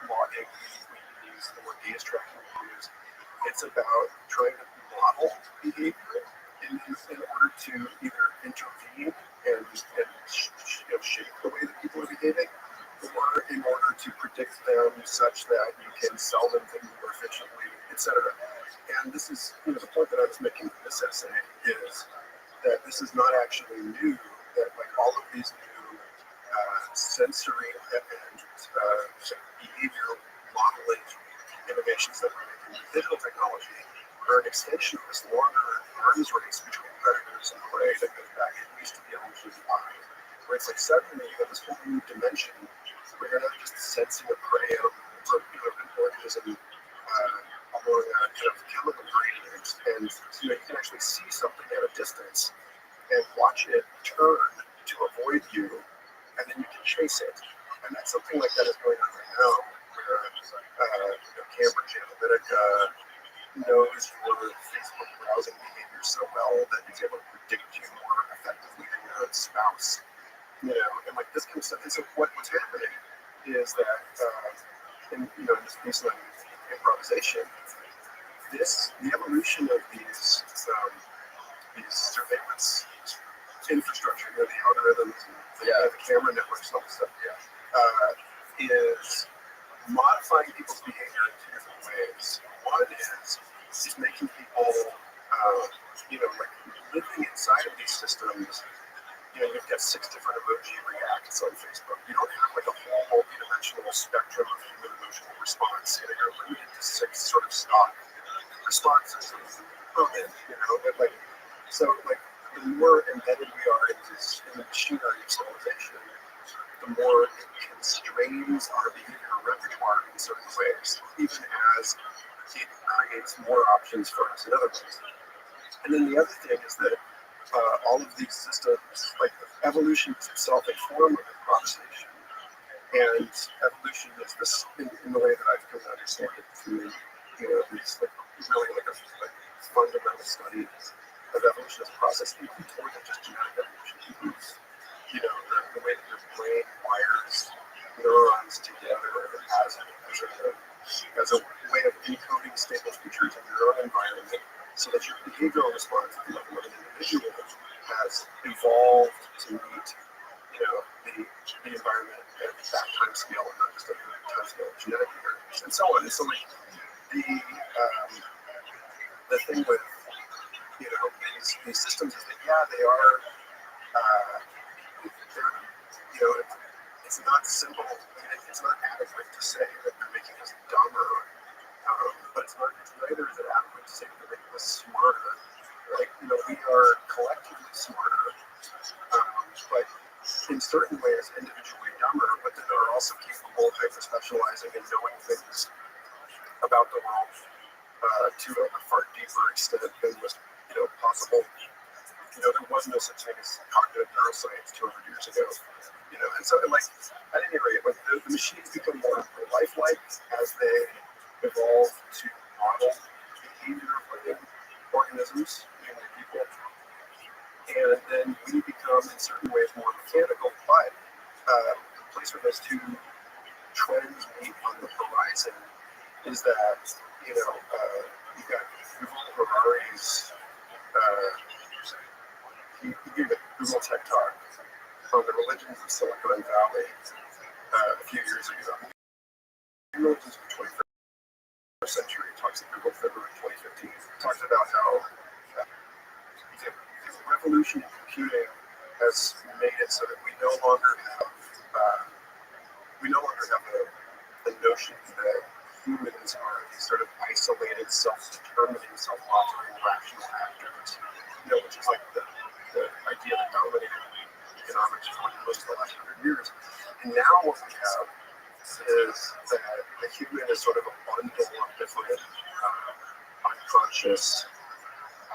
logging we use, the more gaze tracking we use. It's about trying to model behavior in order to either intervene and shape the way that people are behaving, or in order to predict them such that you can sell them things more efficiently, etc. And this is, the point that I was making in this essay is that this is not actually new, that, like, all of these new sensory and behavioral modeling innovations that we're making with digital technology are an extension of this longer arms race between predators and prey that goes back at least to the evolution of the mind, where it's like suddenly you have this whole new dimension where you're not just sensing a prey animal or an organism along a kind of chemical gradient, and you can actually see something at a distance and watch it turn to avoid you, and then you can chase it. And that's something like that is going on right now, where Cambridge Analytica knows your Facebook browsing behavior so well that it's able to predict you more effectively than your own spouse. And like this kind of stuff. And so what's happening is that in this piece on improvisation, the evolution of these surveillance infrastructure, the algorithms and the camera networks and all this stuff, is modifying people's behavior in two different ways. One is making people, like, living responses and comments, so the more embedded we are in the machinery of civilization, the more it constrains our behavior repertoire in certain ways, even as it creates more options for us in other ways. And then the other thing is that all of these systems, like evolution is itself a form of improvisation. And evolution is this, in the way that I've come to understand it through, it's really like a fundamental study of evolution as a process, even more than just genetic evolution. The way that your brain wires neurons together as a way of encoding stable features in your own environment, so that your behavioral response at the level of an individual has evolved to meet, the environment at that time scale, and not just at the time scale of genetic variables, and so on. And so, the thing with, these systems is that, they are, it's not simple. It's not adequate to say that they're making us dumber, but it's neither is it adequate to say that they're making us smarter. We are collectively smarter, but in certain ways individually dumber, but then are also capable of hyper-specializing and knowing things about the world to a far deeper extent than was possible. There was no such thing as cognitive neuroscience 200 years ago. And so at any rate, when the machines become more lifelike as they evolve to model behavior of living organisms, mainly people, and then we become in certain ways more mechanical. But the place where those two trends meet on the horizon is that you've got Yuval Harari's he gave a Google Tech Talk on the religions of Silicon Valley a few years ago. Religions of the 21st century, talks at Google February 2015. Talks about how the revolution in computing has made it so that we no longer have the notion that humans are these sort of isolated, self-determining, self-authoring, rational actors. Which is like the idea that dominated economics for most of the last 100 years. And now what we have is that the human is sort of a bundle of different unconscious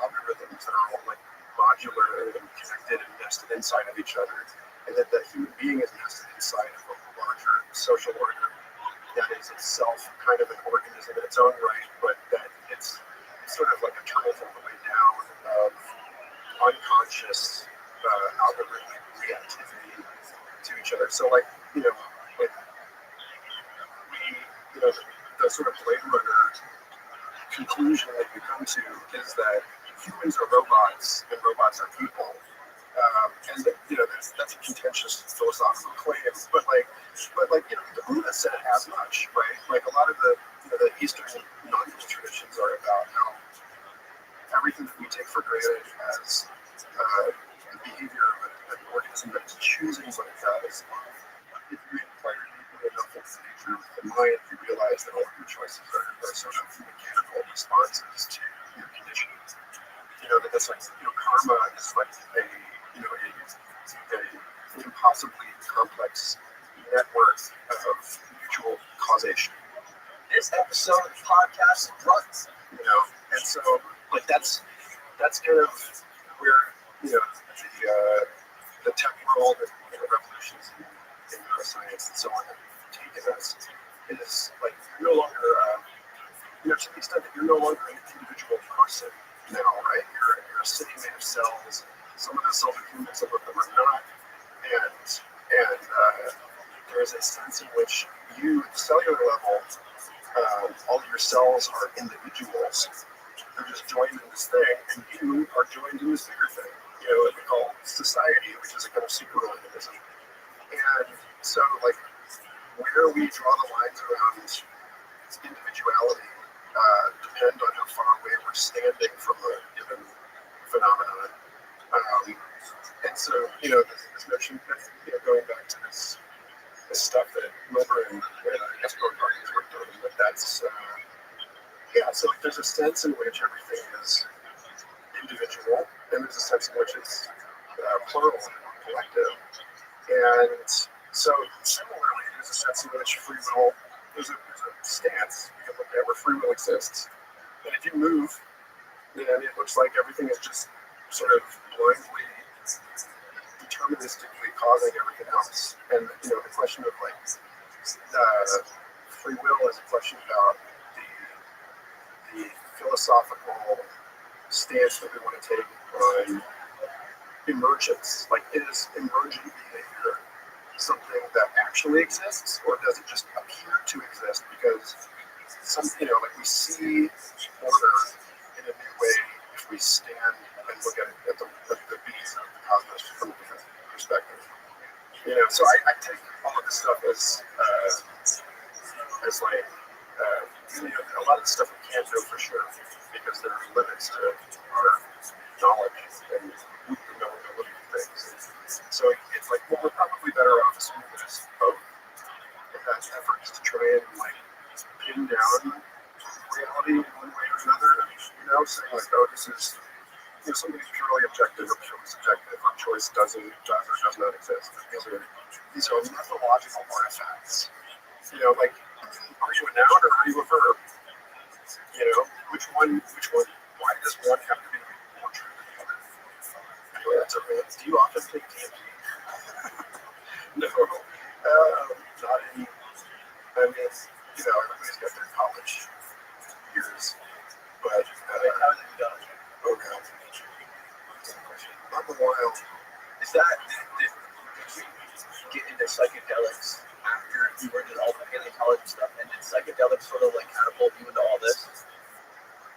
algorithms that are all modular and connected and nested inside of each other, and that the human being is nested inside of a larger social order that is itself kind of an organism in its own right, but that it's sort of like a turtle all the way down of unconscious algorithmic reactivity to each other. So the sort of Blade Runner conclusion that you come to is that humans are robots and robots are people. And that's a contentious philosophical claim, but the Buddha said as much, right? A lot of the Eastern non-Buddhist traditions are about how everything that we take for granted as the behavior of an organism that's choosing what it does. If you inquire deeply enough into the nature of the mind, you realize that all of your choices are sort of mechanical responses to your conditions. That's karma is a impossibly complex network of mutual causation. This episode of the podcast runs, and so that's kind of where the tech world and revolutions in neuroscience and so on have taken us. Is you're no longer to the extent that you're no longer an individual person now, right? You're a city made of cells. Some of the cells are human, some of them are not, and there is a sense in which you, at the cellular level, all of your cells are individuals. They're just joined in this thing, and you are joined in this bigger thing, that we call society, which is a kind of superorganism. And so, where we draw the lines around individuality depend on how far away we're standing from a given phenomenon. And so, this notion of, going back to this stuff that Wilbur and Espo Gardens worked on, that's yeah, so like there's a sense in which everything is individual, and there's a sense in which it's plural and collective. And so similarly, there's a sense in which free will, there's a stance, you can look at where free will exists. And if you move, then it looks like everything is just sort of blindly, deterministically causing everything else. And the question of like free will is a question about the philosophical stance that we want to take on emergence. Like, is emergent behavior something that actually exists, or does it just appear to exist because like we see order in a new way if we stand and look at it at the beats of the cosmos from a different perspective. So I take all of this stuff as like a lot of the stuff we can't know for sure because there are limits to our knowledge and we can know we're looking at things. So it's like, well, we're probably better off assuming that it's both. It has efforts to try and like pin down reality in one way or another, saying like, oh, this is something purely objective or purely subjective, or choice does or does not exist. These are methodological artifacts. Like, are you a noun or are you a verb? Which one, why does one have to be more true than the other? Anyway, that's okay. Do you often take DMT? No. Not any. I mean, everybody's got their college years. But, how is it done? Okay. I'm a wild. Is that, did you get into psychedelics after you were in all the college and stuff, and did psychedelics sort of like catapult you into all this?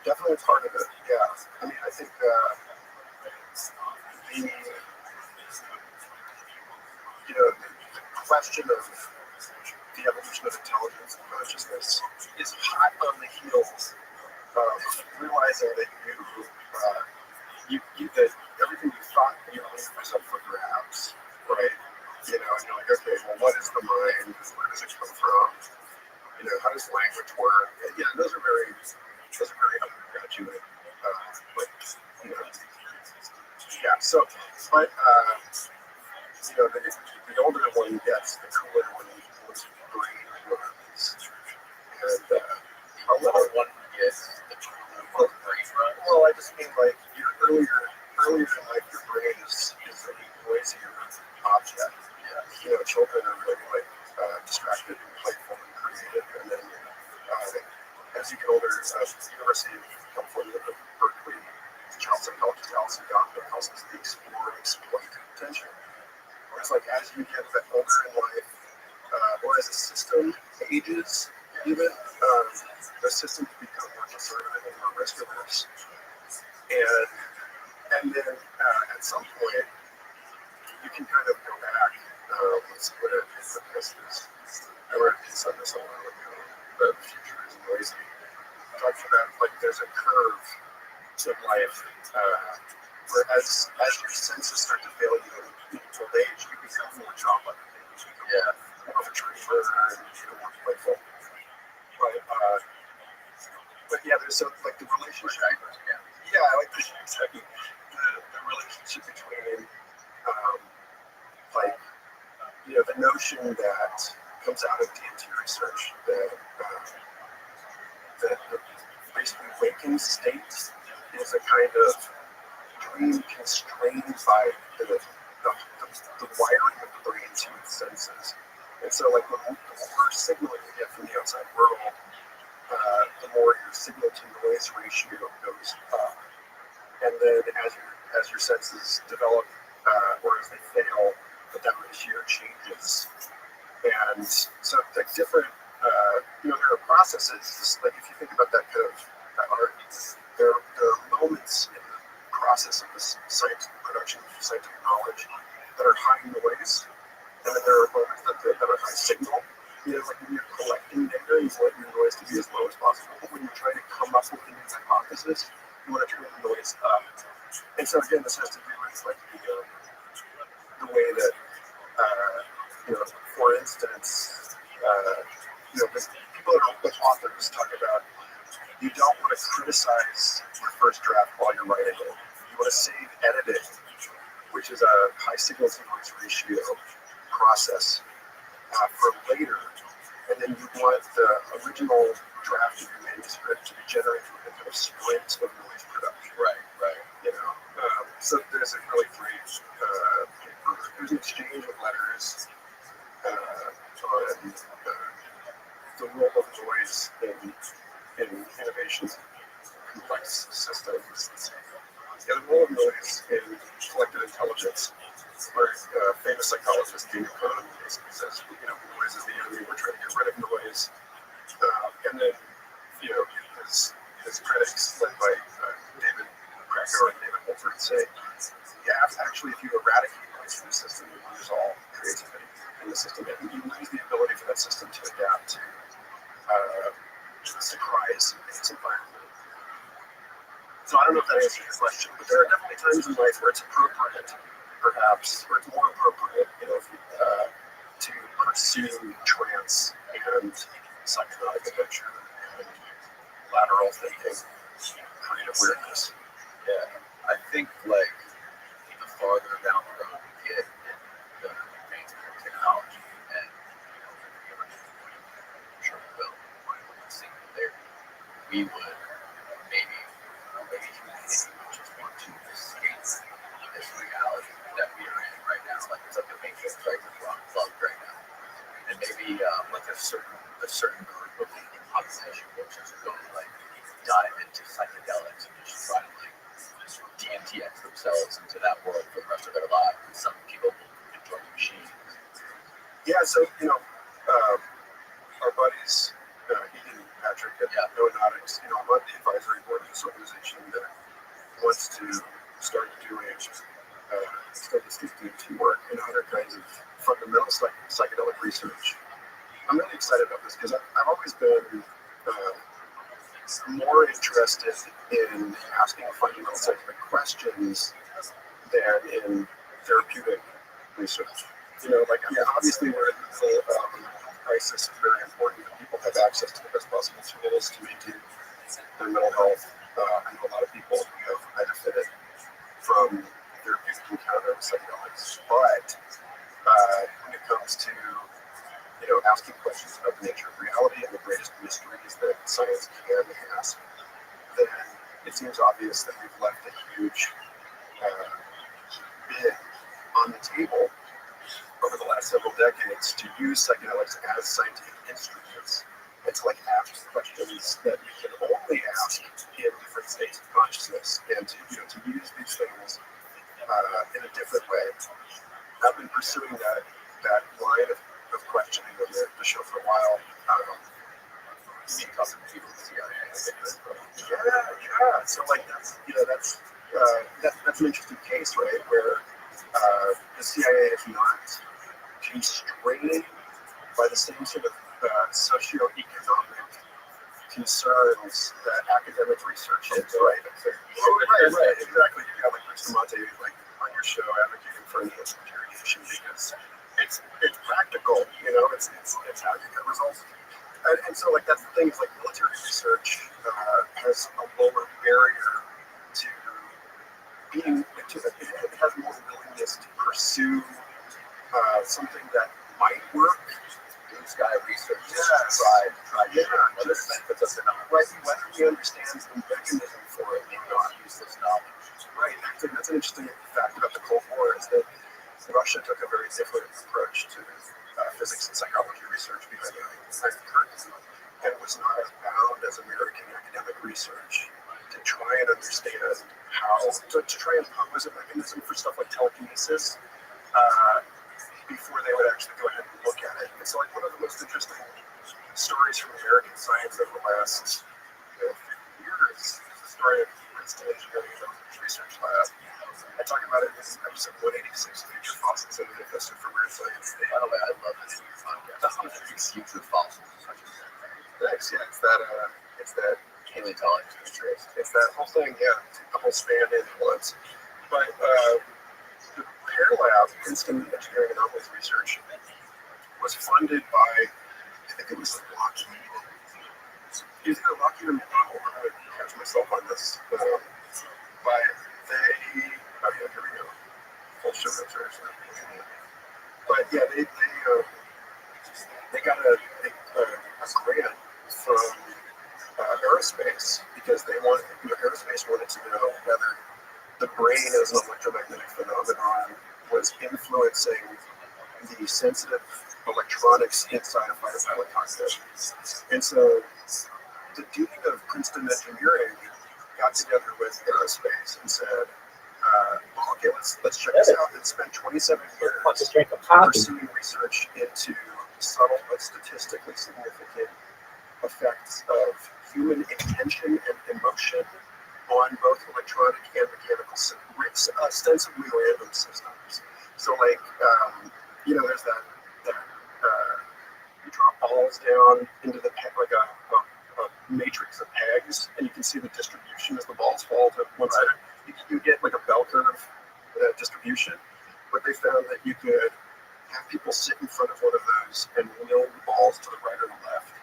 Definitely part of it, yeah. I mean, I think the question of the evolution of intelligence and consciousness is hot on the heels of realizing that that everything you thought you believed was up for grabs, right? And you're like, okay, well, what is the mind? Where does it come from? How does language work? And, those are very undergraduate, yeah. So, but the older one gets, the cooler one's brain runs, and How little one gets the brain run? well, I just mean like your earlier in life, your brain is a noisier object. Yeah. Children are really like distracted and playful and creative, and then as you get older, University of California, Berkeley, child psychologist Allison Gottman calls this the explore exploit tension. Whereas like as you get a bit older in life, or as a system ages, even the systems become more conservative and more risk averse. And then at some point, you can kind of go back. Let's put it in this. I read this on this a while ago. The future is noisy. Talks about like there's a curve to life where as your senses start to fail you in old age, you become more childlike. Yeah, more of a dreamer and more playful. But yeah, there's like the relationship. Yeah, I like this exactly. The relationship between the notion that comes out of DMT research that the basically waking state is a kind of dream constrained by the wiring of the brain to its senses. And so like the more signal you get from the outside world, the more your signal to noise ratio goes up. And then as your senses develop or as they fail, that ratio changes. And so like different there are processes, like if you think about that kind of art, there are moments in the process of this production of scientific knowledge that are high noise, and then there are moments that are high signal. Like when you're collecting data, you want your noise to be as low as possible. But when you're trying to come up with a new hypothesis, you want to turn the noise up. And so again, this has to do with like the way that for instance, people that are with authors talk about You don't want to criticize your first draft while you're writing it. You want to save editing, which is a high signal to noise ratio process for later. And then you want the original draft of your manuscript to be generated with a kind of sprint of noise production. Right. You know, so there's a really great paper. There's an exchange of letters on the role of noise in innovations in complex systems. The role of noise in collective intelligence, where famous psychologist Daniel Kahn basically says, noise is the enemy. We're trying to get rid of noise. And then, his critics, led by David Krakauer and David Holford, say, actually, if you eradicate noise from the system, you lose all creativity in the system. And you lose the ability for that system to adapt to surprise in its environment. So I don't know if that answers your question, but there are definitely times in life where it's appropriate, perhaps, or it's more appropriate, to pursue trance and psychedelic adventure and lateral thinking, creative weirdness. Yeah, I think like the farther down the road we get in the advancement of technology, and I'm sure we will, when singularity, we would maybe humanity would just want to escape this reality that we are in right now. Like it's like a matrix, right? We're unplugged right now, and maybe like a certain group of the population will just go like dive into psychedelics and just try to like DMTX themselves into that world for the rest of their lives. And some people will enjoy the machines. Yeah, so, our buddies, Ian and Patrick at Nonautics, I'm on the advisory board of this organization that wants to start doing work in other kinds of fundamental psychedelic research. I'm really excited about this because I've always been more interested in asking fundamental scientific questions than in therapeutic research. Obviously we're in the middle of a crisis. It's very important that people have access to the best possible tools to maintain their mental health. I know a lot of people who have benefited from therapeutic encounter with psychedelics, but when it comes to asking questions about the nature of reality and the greatest mysteries that science can ask, then it seems obvious that we've left a huge bid on the table over the last several decades to use psychedelics as scientific instruments and to ask questions that we can only ask in different states of consciousness, and to use these things in a different way. I've been pursuing that line of questioning on the show for a while. So that's an interesting case, right? Where the CIA is not constrained by the same sort of socioeconomic concerns that academic research is, right? Right, exactly. You got Chris Monte on your show advocating for enhanced interrogation because it's practical, it's how you get results. And so that's the thing, is military research has a lower barrier to being, it has more willingness to pursue something that might work. Blue sky research. Try. Whether we understand the mechanism for it, maybe not use this knowledge. Right. That's an interesting fact about the Cold War, is that Russia took a very different approach to physics and psychology research behind the curtain, and was not as bound as American academic research to try and understand how to try and pose a mechanism for stuff like telekinesis before they would actually go ahead and look at it. It's one of the most interesting stories from American science over the last years is the story of Princeton Engineering and Research Lab. I talk about it in episode 186 of Future Fossils and Manifesto for Weird Science. By the way, I love this podcast. Future Fossils. Thanks. Yeah, it's that paleontology interest. It's that whole thing. Yeah, the whole span in once. But the Pear Lab, Princeton Engineering Anomalies Research, was funded by, I think it was Lockheed He's either lucky or maybe I'm going to catch myself on this. But they, oh yeah, here we go. Full show notes. But yeah, they got a grant from aerospace because aerospace wanted to know whether the brain as an electromagnetic phenomenon was influencing the sensitive electronics inside a fighter pilot cockpit. And so the dean of Princeton Engineering got together with aerospace and said, okay, let's check this out. And spent 27 years pursuing research into subtle but statistically significant effects of human intention and emotion on both electronic and mechanical, ostensibly random systems. So, like, there's that you drop balls down into the like a matrix of pegs, and you can see the distribution as the balls fall to one side. You get like a bell curve distribution, but they found that you could have people sit in front of one of those and wheel the balls to the right or the left,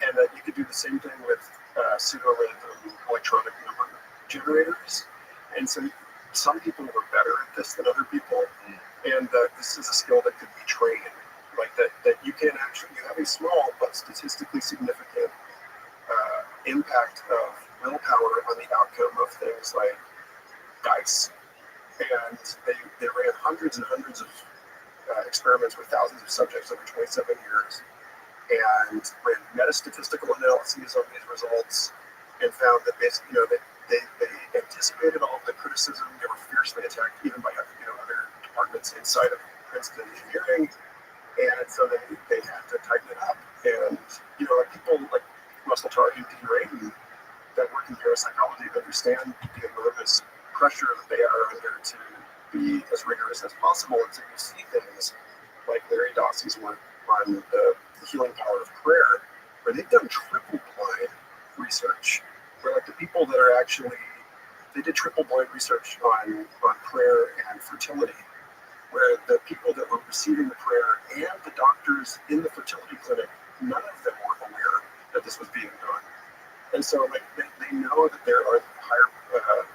and that you could do the same thing with pseudo-random electronic number generators. And so some people were better at this than other people, and this is a skill that could be trained. Like that you can actually have a small but statistically significant impact of willpower on the outcome of things like dice. And they ran hundreds and hundreds of experiments with thousands of subjects over 27 years and ran metastatistical analyses on these results and found that basically, they anticipated all of the criticism. They were fiercely attacked even by other departments inside of Princeton Engineering. And so they had to tighten it up. And, like people like Russell Targ and Dean Radin that work in parapsychology understand the enormous pressure that they are under to be as rigorous as possible. And so you see things like Larry Dossey's work on the healing power of prayer, where they've done triple blind research, where like the people that are they did triple blind research on prayer and fertility, where the people that were receiving the prayer and the doctors in the fertility clinic, none of them were aware that this was being done. And so like they know that there are higher, that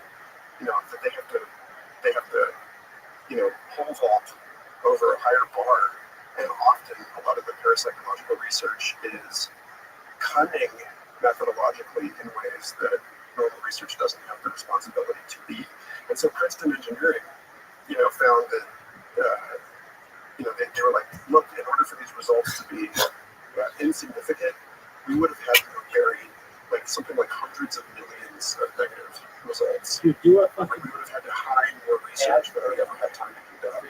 they have to, pole vault over a higher bar. And often a lot of the parapsychological research is cunning methodologically in ways that normal research doesn't have the responsibility to be. And so Princeton Engineering, found that, they were like, look, in order for these results to be insignificant, we would have had to carry like something like hundreds of millions of negative results. You do it. Like we would have had to hide more research that we never had time to conduct.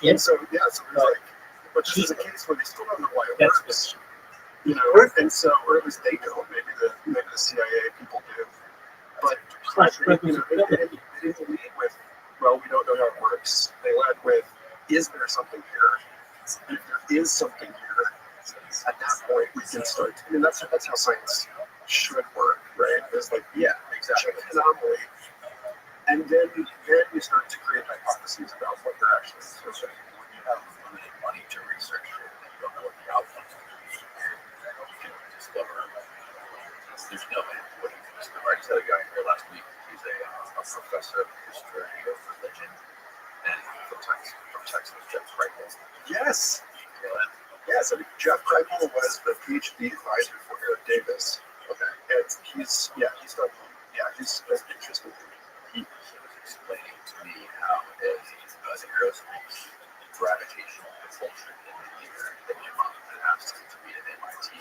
And so, so there's like, but this is a case where they still don't know why it works. And so, or at least they don't. Maybe the CIA people do. But they didn't lead with, well, we don't know how it works. They led with, is there something here? And if there is something here, at that point we can start. That's how science should work, right? It's like, yeah, exactly. Check an anomaly, and then you start to create hypotheses about what they're actually doing. When you have limited money to research it, and you don't know what the outcome is going to be, you can discover. There's no way what you can discover. I just had a guy here last week. He's a professor of history of religion, and from Texas, Jeff Frankel. Yes. Yeah, so Jeff Frankel was the PhD advisor for Eric Davis. Okay. And he's interesting. He was explaining to me how as aerospace gravitational propulsion in the air, that my mom had asked him to meet at MIT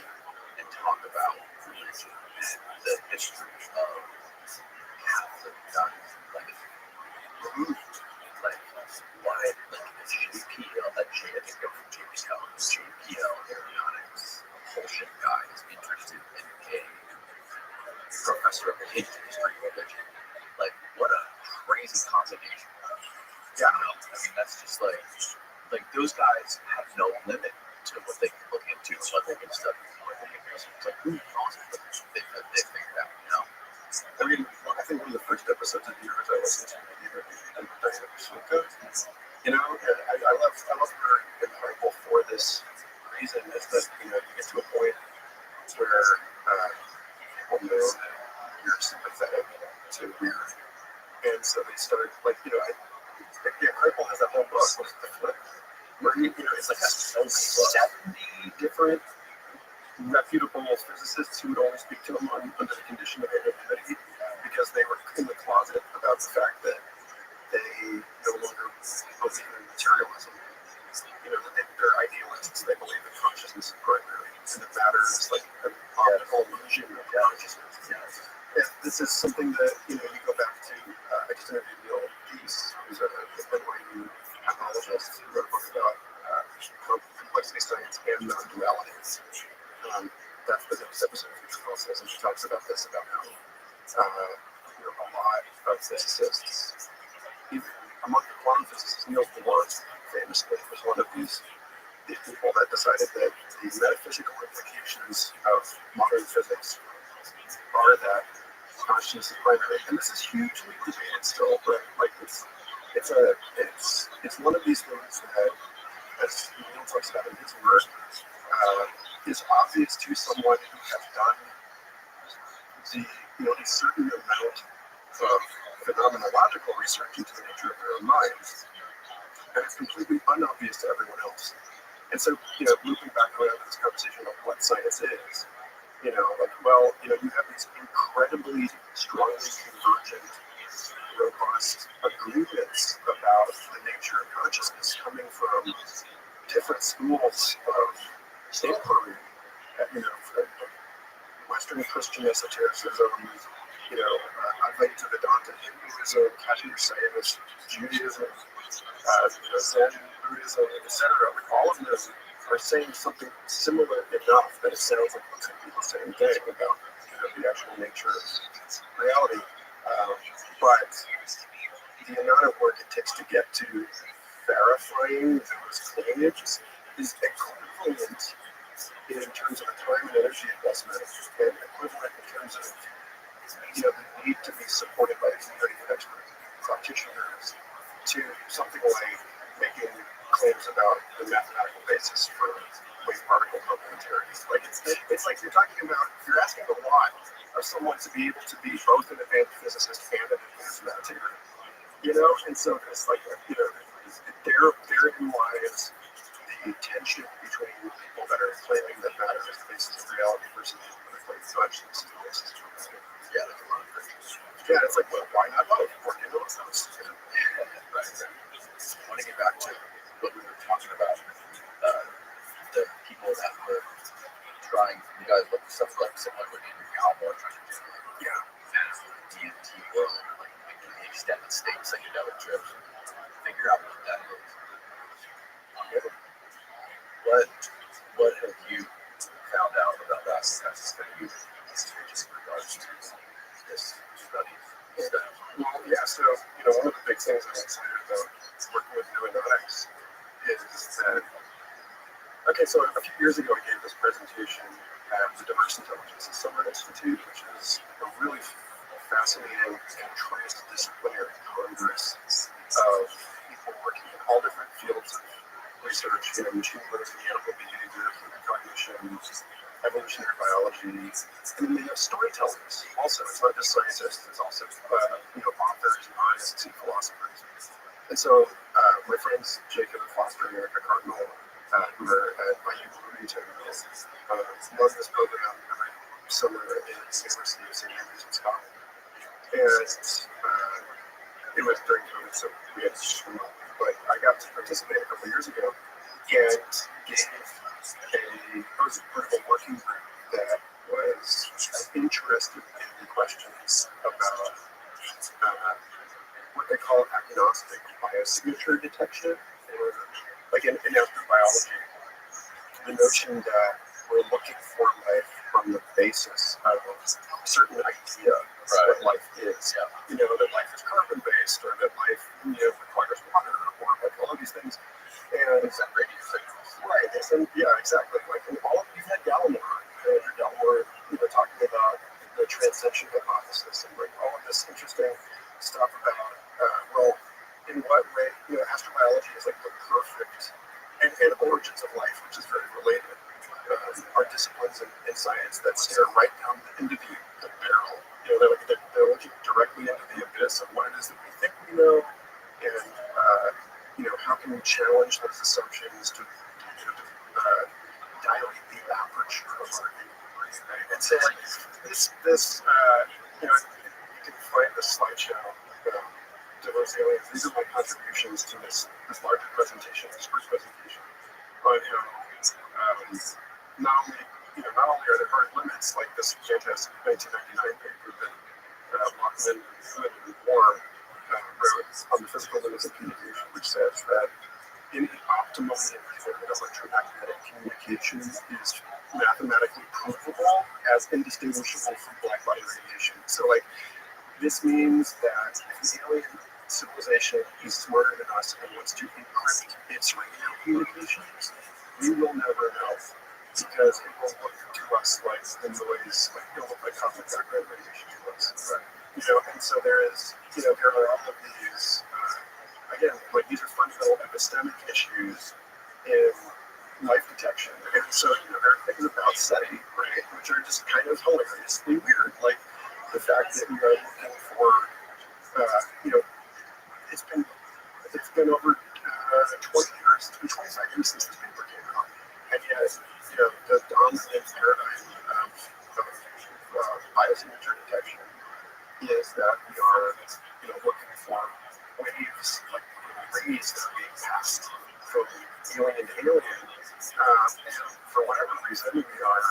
and talk about religion and the history of Catholic guys, like why, like JPL, I think they're from JPL aeronautics propulsion guy is interested in a professor of history of religion. Like, what a crazy combination. Yeah, that's just like those guys have no limit to what they can look into and what they can study and what they can research. It's like, awesome. They figured out, I mean, I think one of the first episodes of yours I listened to, I love her and Frankel for this reason is that, you get to a point where people know that you're sympathetic to weird. And so they start, like, Kripal has that whole book, what's the flip? Where it's like 70 different reputable physicists who would only speak to him under the condition of anonymity because they were in the closet about the fact that they no longer believe in materialism. That they're idealists. They believe that consciousness is primary and that matter is like an optical illusion of consciousness. And this is something that, you go back to, I just interviewed Neil Peace, who's a NYU pathologist, who wrote a book about complexity science and non-duality. That's the next episode of Future Process, and she talks about this, about how a lot of physicists, even among the quantum physicists, Niels Bohr famously was one of these people that decided that the metaphysical implications of modern physics are that consciousness is primary, and this is hugely debated still. But like it's one of these things that, as Neil talks about in his work, is obvious to someone who has done a certain amount of phenomenological research into the nature of their own minds, and it's completely unobvious to everyone else. And so, looping back around to this conversation of what science is, you have these incredibly strongly convergent, robust agreements about the nature of consciousness coming from different schools of inquiry, Western Christian esotericism, Advaita Vedanta, Hinduism, Kashmir Scientist, Judaism, Zen, Buddhism, etc. All of them are saying something similar enough that it sounds like it's the same thing about the actual nature of reality. But the amount of work it takes to get to verifying those claims is equivalent in terms of the time and energy investment, and equivalent in terms of the need to be supported by a community of expert practitioners to something like making claims about the mathematical basis for wave particle complementarity. Like it's like you're asking a lot of someone to be able to be both an advanced physicist and an advanced meditator. And so it's like therein lies the tension between people that are claiming that matter is the basis of reality versus people that claim consciousness is the basis of reality. Yeah, there's a lot of Christians. Yeah, it's like, well, why not both? Working on those. Right. I want to get back to what we were talking about, the people that were trying, you guys look stuff like similar with Andrew Galmore trying to do DMT world, like making the extended state psychedelic trips, figure out what that is. What have you found out about that that you just in regards to this study? Well, yeah, so, one of the big things I'm excited about working with neuronautics is that, so a few years ago I gave this presentation at the Diverse Intelligences Summer Institute, which is a really fascinating and transdisciplinary congress of people working in all different fields of research, machine learning, animal behavior, human cognition, evolutionary biology, and then they have storytellers. Also, it's not just scientists; it's also authors, and artists, and philosophers. And so, my friends Jacob Foster and Erica Cardinal, who are at IU Bloomington, run this program every summer at the University of St. Andrews in Scotland. And it was during COVID, so we had to swim up. But I got to participate a couple of years ago and gave a post-approval working group that was interested in questions about what they call agnostic biosignature detection, or like in astrobiology, the notion that we're looking for life on the basis of a certain idea of what life is. Yeah. That life is carbon-based, or that life requires water, or like all of these things. And it's that radio signals. Right. And yeah, exactly. Like in all of you've had Gallimore, Andrew Gallimore, talking about the transcension hypothesis and like all of this interesting stuff about in what way astrobiology is like the perfect and origins of life, which is very related. are disciplines in science that stare right down into the barrel. They're looking directly into the abyss of what it is that we think we know, and how can we challenge those assumptions to dilate the aperture of our inquiry. Right? And so, like you can find the slideshow. Diverse aliens. These are my contributions to this larger presentation, this first presentation, on how not only are there hard limits like this fantastic 1999 paper that Lockman and Moore wrote on the physical limits of communication, which says that any optimally infinite electromagnetic communication is mathematically provable as indistinguishable from black body radiation. So, like, this means that if an alien civilization is smarter than us and wants to encrypt its radio communications, we will never know, because it will look to us like the noise, like it'll look like cosmic background radiation to us. Right? And so there are all of these, again, like these are fundamental epistemic issues in life detection. And so, there are things about SETI, right, which are just kind of hilariously weird, like the fact that we are looking for, it's been over 20 years, it's been 25 years since this paper came out, and yet, the dominant paradigm of biosignature detection is that we are, looking for waves, like rays that are being passed from alien to alien, and for whatever reason, we are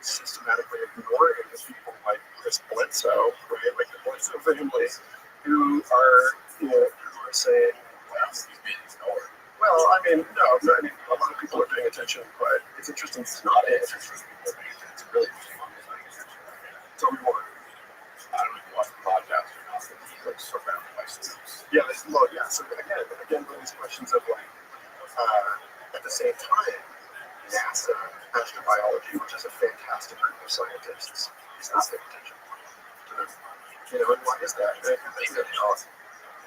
systematically ignoring the people like Chris Bledsoe, right, like the Bledsoe family, who are, who are saying, well, I mean, no, a lot of people are paying attention, but it's interesting to not pay attention. It's really interesting. Tell me more. I don't even watch the podcast or not, but he's like surrounded by students. Yeah, so again, those questions of like, at the same time, NASA, astrobiology, which is a fantastic group of scientists, is not paying attention to them. And why is that?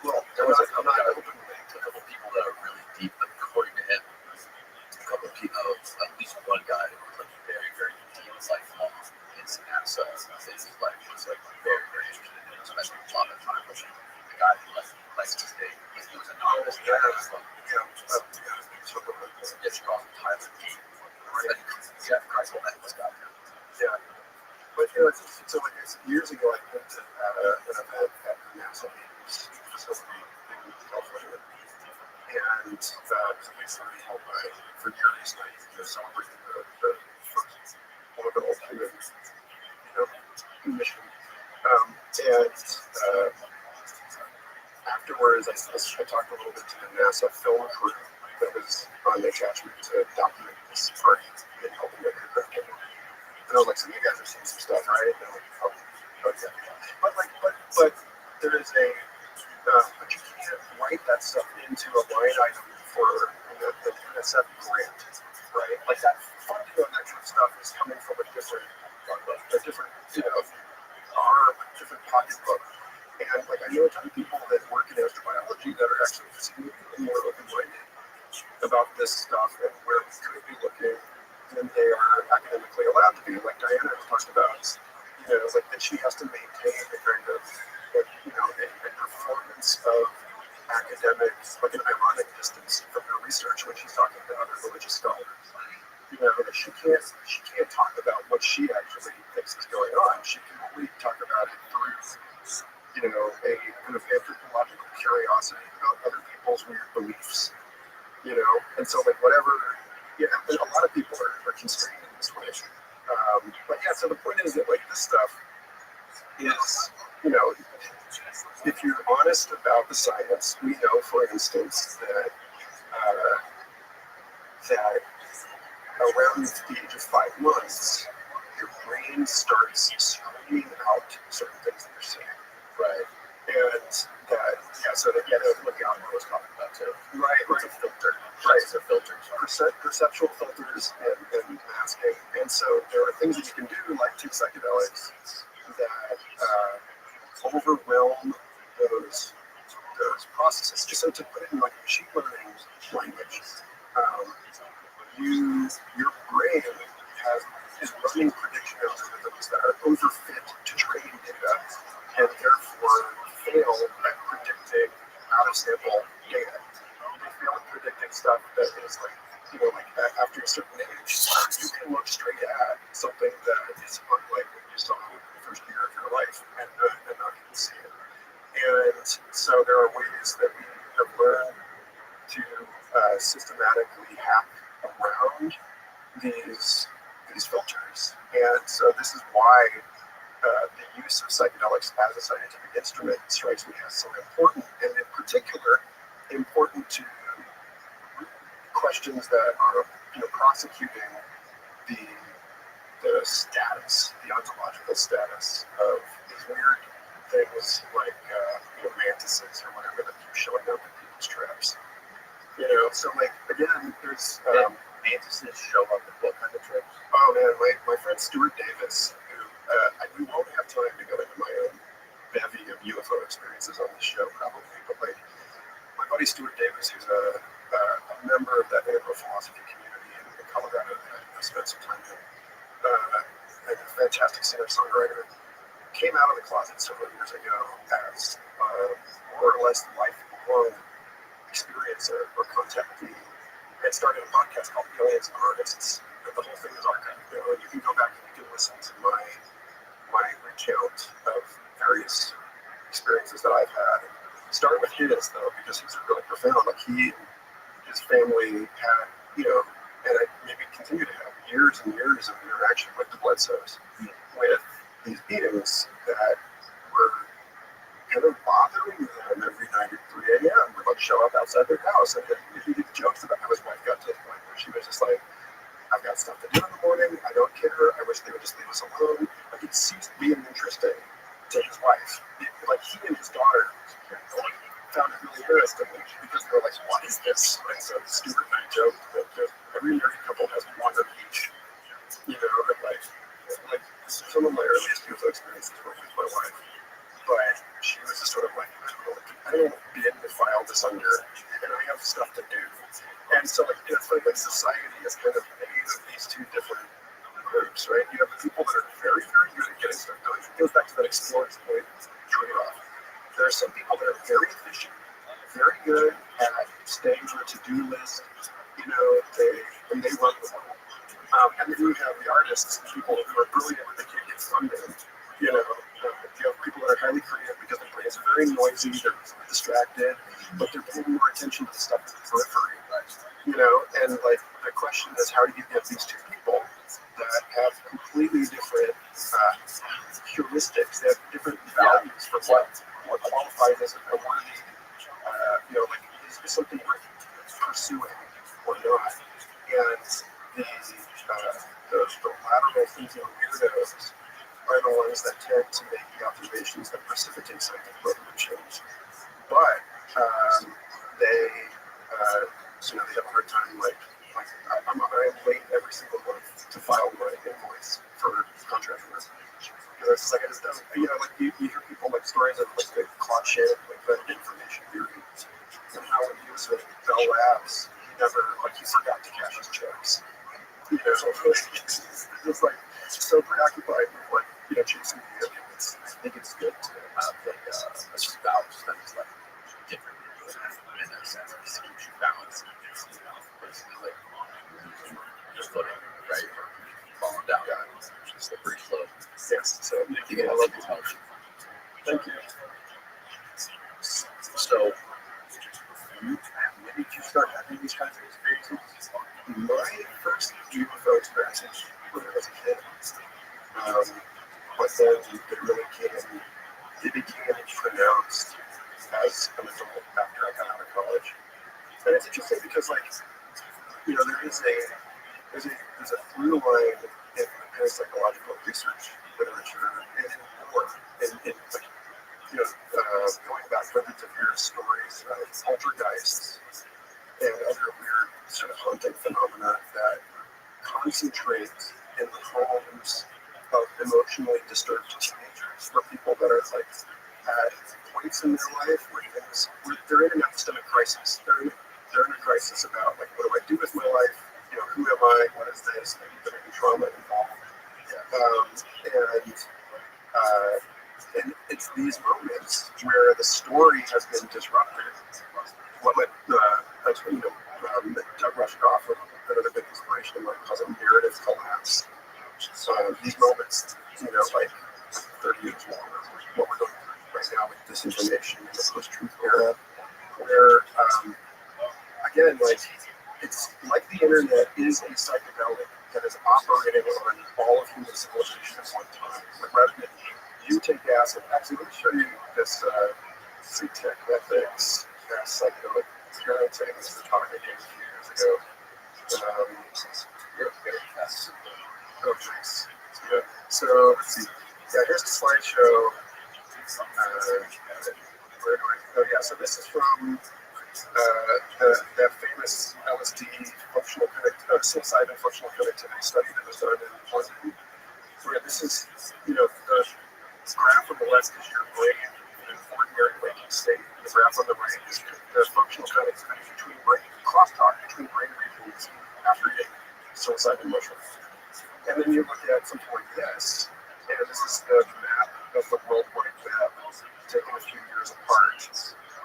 Well, I'm not open to a couple people that are really deep, but according to him, a couple of people, at least one guy who was like very, very deep, like into NASA, his life was like very, very interested in it, especially a lot of time with the guy who likes to stay. He was a novelist. It's called Tyler D. Yeah, Christ, that was got him. Yeah. But so like years ago, I went to an event at the NASA facility in California, and we started held by for years, celebrating the first orbital human, mission. And afterwards, I talked a little bit to the NASA film crew that was on the attachment to document this party and helping make it aircraft. And I was like, so you guys are seeing some stuff, right? And they're like, oh yeah. But there is but you can't write that stuff into a line item for the NSF grant, right? Like that funding on that kind of stuff is coming from a different different pocketbook. And like I know a ton of people that work in astrobiology that are actually significantly more open-minded about this stuff and where we could be looking than they are academically allowed to be. Like Diana talked about, like that she has to maintain a kind of, a performance of academic, like an ironic distance from her research when she's talking to other religious scholars. That she can't talk about what she actually thinks is going on. She can only talk about it through, a kind of anthropological curiosity about other people's weird beliefs. And so like whatever, a lot of people are constrained in this way. But yeah, so the point is that like this stuff is, if you're honest about the science, we know, for instance, that around the age of 5 months, your brain starts screening out certain things that you're seeing, right? And so that what Yalma was talking about too. Right. It's a filter. Right. It's a filter. Perceptual filters and masking. And so there are things that you can do, like two psychedelics, that overwhelm those processes. So to put it in like machine learning language, your brain running prediction algorithms that are overfit to training data and therefore fail at predicting out of sample data. They fail at predicting stuff that is like, after a certain age, you can look straight at something that is like what you saw in the first year of your life and not even see it. And so there are ways that we have learned to systematically hack around these filters. And so this is why the use of psychedelics as a scientific instrument strikes me as so important, and in particular, important to questions that are prosecuting the status, the ontological status of these weird things like mantises or whatever that keep showing up in people's traps. So like again, there's Mantises show up in what kind of trips? oh man, my friend Stuart Davis, who we won't have time to go into my own bevy of UFO experiences on this show probably, but like my buddy Stuart Davis, who's a member of that anthrophilosophy community in Colorado that I spent some time in, and a fantastic singer-songwriter, came out of the closet several years ago as more or less lifelong experiencer or contactee, and started a podcast called Aliens and Artists. But the whole thing is archived. You can go back and you can listen to my recount of various experiences that I've had. Start with his though, because he's really profound. Like his family had, and I maybe continue to have years and years of interaction with the Bledsoes, with these beings that were kind of bothering them every night at 3 a.m. Would like show up outside their house, and then he did jokes about how his wife got to the point where she was just like, "I've got stuff to do in the morning. I don't care. I wish they would just leave us alone." Like it ceased being interesting to his wife. Like he and his daughter found it really interesting because they were like, "What is this?" And so Stuart and I joked that every married couple has one of each. That like some of my earliest UFO experiences were with my wife. But she was just sort of like, I don't bid to file this under, and I have stuff to do. And so, it's like society is kind of made of these two different groups, right? You have the people that are very, very good at getting stuff done. It goes back to that explorer's point trade-off. There are some people that are very efficient, very good at staying on a to-do list. They run the world. And then you have the artists, people who are brilliant when they can't get funded. You have people that are highly creative because their brains are very noisy, they're distracted, but they're paying more attention to the stuff in the periphery. And like the question is, how do you get these two people that have completely different heuristics, they have different values for what qualifies as a worthy, is something worth pursuing or not? And the lateral thinking weirdos are the ones that tend to make the observations that precipitate scientific revolutions. But they have a hard time, I'm late every single month to file my invoice for contract work. Because it's like, it just doesn't, you hear people like stories of like the Claude Shannon, like information theory, and how when he was with Bell Labs, he forgot to cash his checks. It's like so preoccupied with what chasing the aliens. I think it's good to have a spouse that is like different in that sense. It keeps you balanced. Basically, like losing your footing, right? Falling down, just slippery slope. Yes. So I love your coach. Thank you. So, when did you start having these kinds of experiences? My first UFO experiences when I was a kid. But then they became pronounced as an adult after I got out of college. And it's interesting because, there's a through line in parapsychological research literature and in work, going back hundreds of years, stories of poltergeists and other weird sort of haunting phenomena that concentrate in the homes of emotionally disturbed teenagers, or people that are at points in their life where they're in an epistemic crisis. They're in a crisis about what do I do with my life? Who am I? What is this? Maybe there may be trauma involved, humans where the story has been disrupted. What Doug Rushkoff, another big inspiration of mine, calls a narrative collapse. So these moments, like 30 years long, what we're going through right now with disinformation in the post-truth era, where, again, like, it's like the internet is a psychedelic that is operating on all of human civilization at one time. Like, rather than you take acid, actually, let me show you this tech ethics psychedelic parenting. This is a talk I gave a few years ago. Oh, nice. Yeah. So, let's see. Yeah, here's the slideshow. Where do I? Oh, yeah. So this is from that famous LSD psilocybin functional connectivity study that was done in London. Where this is, the graph on the left is your brain in an ordinary waking state. The graph on the right is the functional connectivity between brain crosstalk between brain regions after eating psilocybin mushrooms. And then you look at something like this, and this is the map of the World Wide Web taken a few years apart.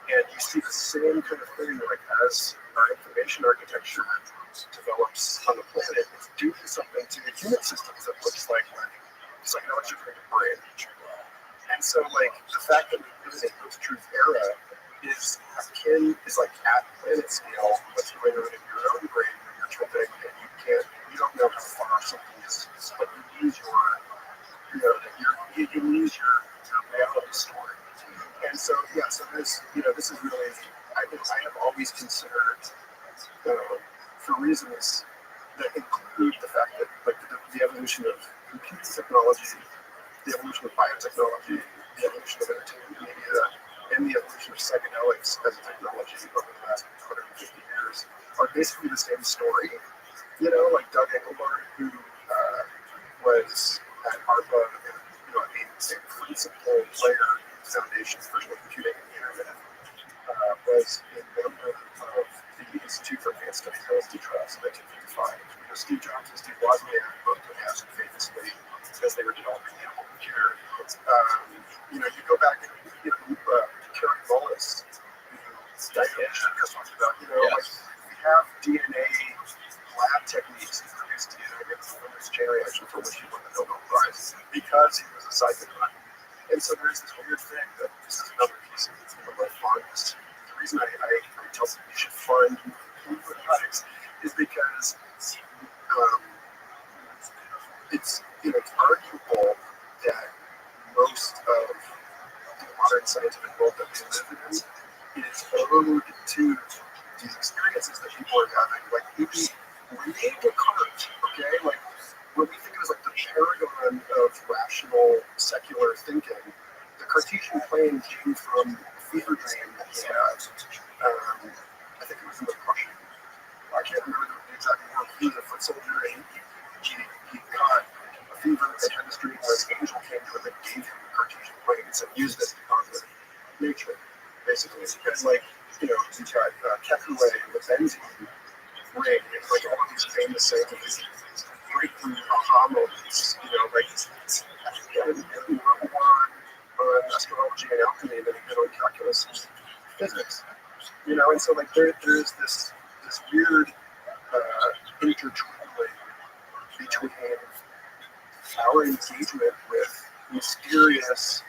And you see the same kind of thing, like as our information architecture develops on the planet, it's doing something to the human systems that looks like when psychedelics are doing the brain. And so, like, the fact that we live in a post-truth era is like at planet scale what's going on in your own brain when you're tripping, and you don't know how far something is, but you use your reality story. And so, yeah, so this is really, I have always considered, for reasons that include the fact that, like, the evolution of computing technology, the evolution of biotechnology, the evolution of entertainment media, and the evolution of psychedelics as a technology over the last 150 years are basically the same story. Like Doug Engelbart, who was at ARPA, a principal player in the Foundation for Personal Computing and the Internet, was a member of the Institute for Advanced Studies LSD Trials in 1955. Steve Jobs and Steve Wozniak both took acid famously as they were developing the Apple computer. You go back and Terry Mullis, who died just talked about, like, we have DNA lab techniques to produce DNA from this generation for which he won the Nobel Prize because he was a psychonaut. And so there's this weird thing that this is another piece of my fondness. The reason I tell people you should fund products is because it's arguable that most of the modern scientific world that we live in is owed to these experiences that people are having. Like, Rene Descartes, okay? Like, when we think of it as like the paragon of rational secular thinking, the Cartesian plane came from a fever dream that he had. I think it was in the Prussian. I can't remember the exact word. He was a foot soldier, and he caught a fever and had this dream where an angel came to him and gave him the Cartesian plane and said, use this to conquer nature, basically. Because, like, you've got Kekulé and the benzene ring, and like all of these famous scientific breakthrough aha moments, or astrology and alchemy that he did on calculus and physics. And so, like, there's this weird intertwining between our engagement with mysterious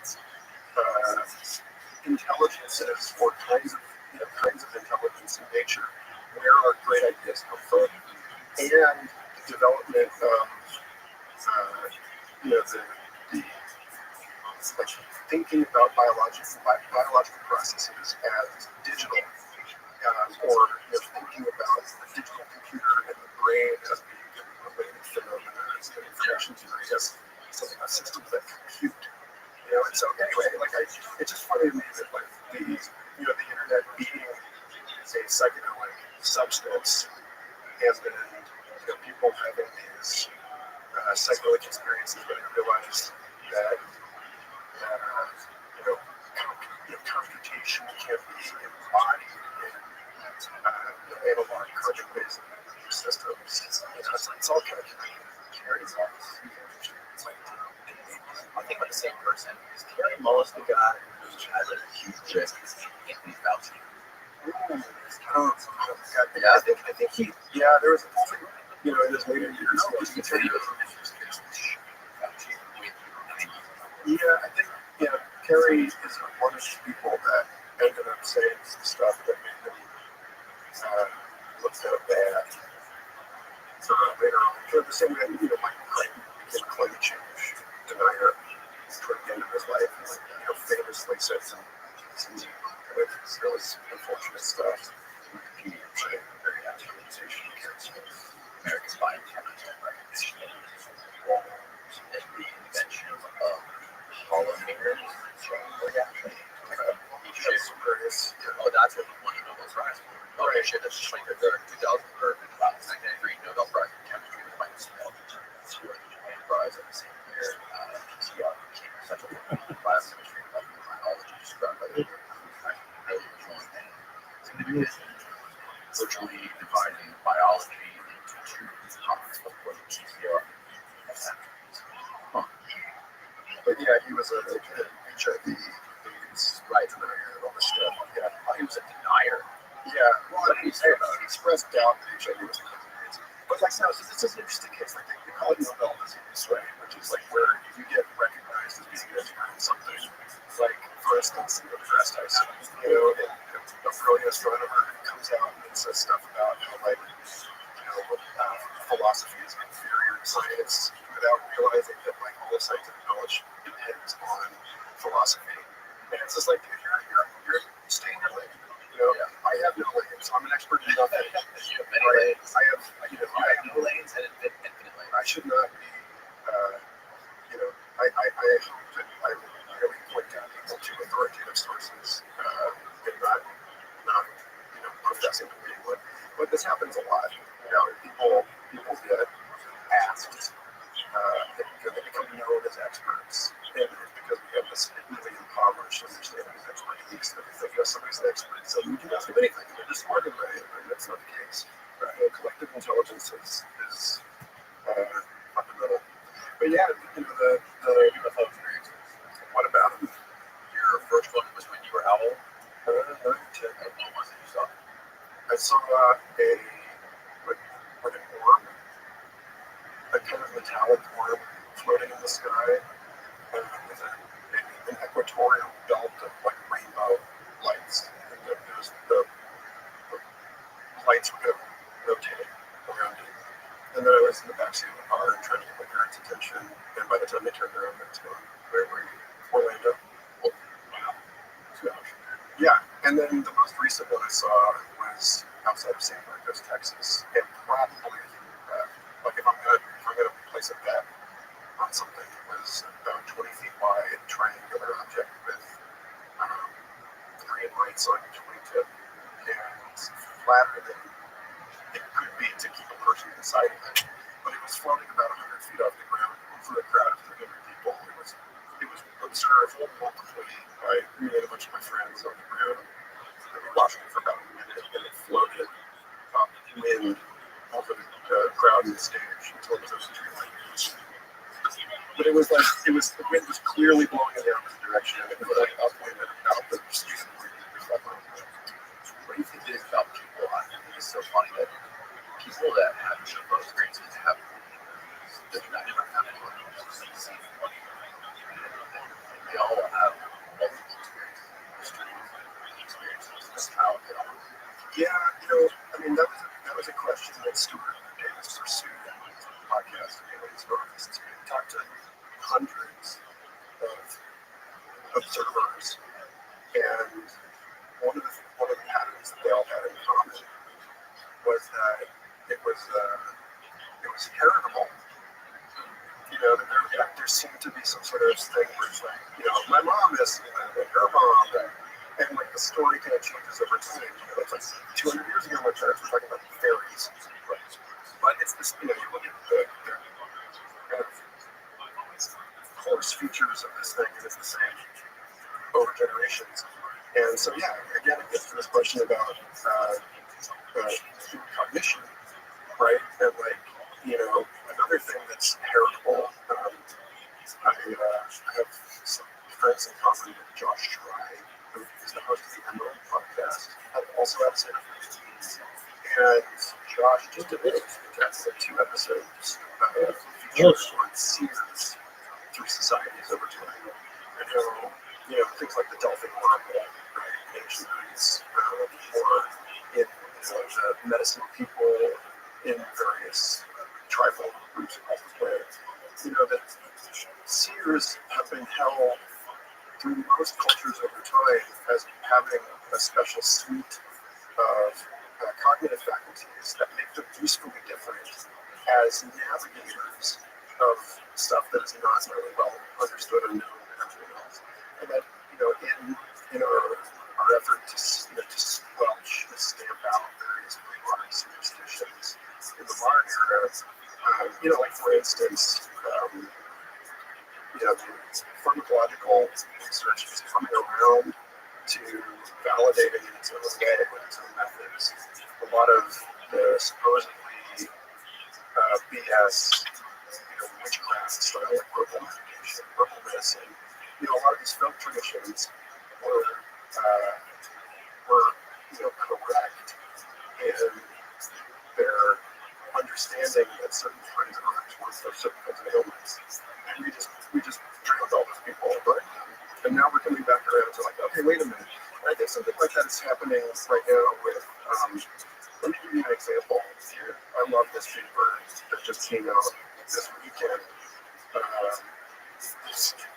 intelligences or kinds of intelligence in nature, where our great ideas come from, and the development of the like thinking about biological processes as digital, or thinking about the digital computer and the brain as being a related phenomena, as an information theory, as something, a system that compute. And so anyway, like, it's just funny to me that, like, the internet being a psychedelic substance, and then people having these psychedelic experiences where they realize that computation can be embodied in analog cognitive systems. It's all kind of connected. I think we're the same person. Is Terry Mullis the guy who just Anthony Fauci. I think he, there was a point, in his later years, he continued. I think, Kerry is one of the people that ended up saying some stuff that made him look kind of bad later on. The same way, Michael Clayton became a climate change denier toward the end of his life. Famously said some really unfortunate stuff. Very active organization against America's biochemical recognition and the invention of polymers reaction. Oh, that's what he won the Nobel Prize for. Okay, shit, that's just like the 1993 Nobel Prize in Chemistry was by Smell. It's worth the Japan Prize at the same year. PCR became such a biochemistry and biology described by the really original and significant, virtually dividing biology into two halves of what PCR has. But he was a HIV AIDS denier and all this stuff. He was a denier. What did he say about it? He expressed doubt that HIV was not AIDS. But this is an interesting case. They call it Nobel disease, right? Which is where you get recognized as being an expert in something. For instance, the breast isolation. A brilliant astronomer comes out and says stuff about how philosophy is inferior to science without realizing that all the scientific knowledge depends on philosophy. And it's just you're staying your lane. I have no lanes. I'm an expert in nothing. You have many lanes. I have no lanes and infinite lanes. I should not be. I hope that I really point out people to authoritative sources and not professing to be one. But this happens a lot. People get asked. They become known as experts, and it's because we have this really impoverished understanding of expertise that we think somebody's an expert, so you can ask them anything. They're just smarter than I am, and that's not the case. Collective intelligence is fundamental. But the UFO experiences. What about them? Your first one was when you were how old? 9, 10. What was it you saw? I saw an orb, a kind of metallic orb floating in the sky with an equatorial belt of rainbow lights. And the lights were kind of rotating around it. And then I was in the backseat of the car and trying to get my parents' attention. And by the time they turned around, I was going, where were you? Orlando. Oh, wow. Gosh. Yeah. And then the most recent one I saw was outside of San Marcos, Texas. And probably, if I'm gonna place a bet on something, it was about 20 feet wide, triangular object with green lights on each wingtip, and flatter than it could be to keep a person inside of it. But it was floating about 100 feet off the ground for a crowd of 300 people. It was observed multiply. We made a bunch of my friends on the ground. We watched it for about a minute, and it floated upwind over the crowd and the stage until it was over 3 meters. But the wind was clearly blowing in the opposite direction, and it was upwind and about the street. What do you think it is about people? I think it's so funny that people that have UFO experiences have different experiences. They all have multiple experiences. That's how it all. That was a question that Stuart Davis pursued in his podcast. We talked to hundreds of observers, and one of the patterns that they all had in common was that it was heritable. That there seemed to be some sort of thing where it's my mom is and her mom, and the story kind of changes over time. It's 200 years ago, my parents were talking about fairies, but it's this. You look at the kind of coarse features of this thing, and it's the same over generations. And so, again, it gets to this question about cognition, right? And another thing that's heritable. I have some friends in common with Josh Schry, who episode of and Josh just did it. That's 2 episodes featured on Sears through societies over time. And how, things like the Delphic Marble, right, nations, or in the medicine people in various tribal groups across the planet. That seers have been held through most cultures over time as having a special suite of cognitive faculties that make them usefully different as navigators of stuff that is not really well understood or known to everyone else. And that, in our effort to squelch, to stamp out various bizarre superstitions in the modern era, like for instance, the pharmacological research is coming around to validating in its own way with its own methods a lot of the supposedly BS, witchcraft style like herbal medicine. A lot of these folk traditions were correct in their understanding that certain kinds of herbs were for certain kinds of ailments. And we just drowned all those people, but and now we're coming back around to like, okay, wait a minute. And I think something like that is happening right now with, let me give you an example here. I love this paper that just came out this weekend.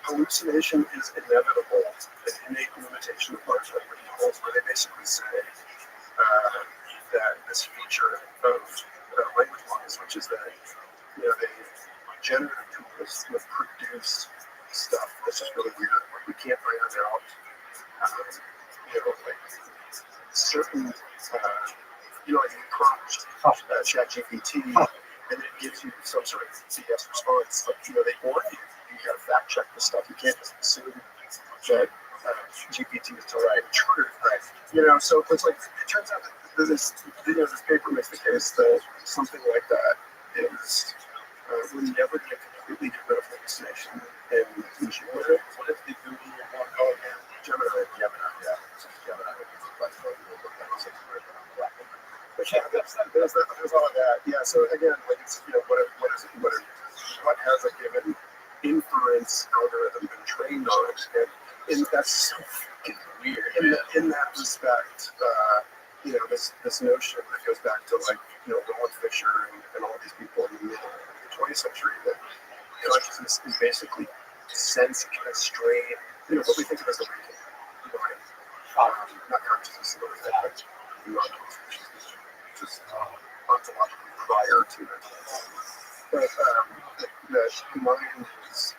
Hallucination is inevitable, an innate limitation of large language models, where they basically say that this feature of language models, which is that, they generative tools will produce stuff that's just really weird. Like we can't iron out, like certain, like you prompt ChatGPT, and it gives you some sort of BS response. Like they warn you. You got to fact check this stuff. You can't just assume that GPT is true, right? So it's like it turns out that this paper makes the case that something like that is. We're never going to completely get rid of hallucination in machine learning. What if the Google one called Gemini? But yeah, there's all of that. Yeah. So again, like it's what has a given inference algorithm been trained on, and that's so fucking weird. In that respect, this notion that goes back to like Roland Fisher and all these people in the 20th century that consciousness is basically sense constrained. What we think of as the waking. Not consciousness, but just ontologically prior to it. But the mind is,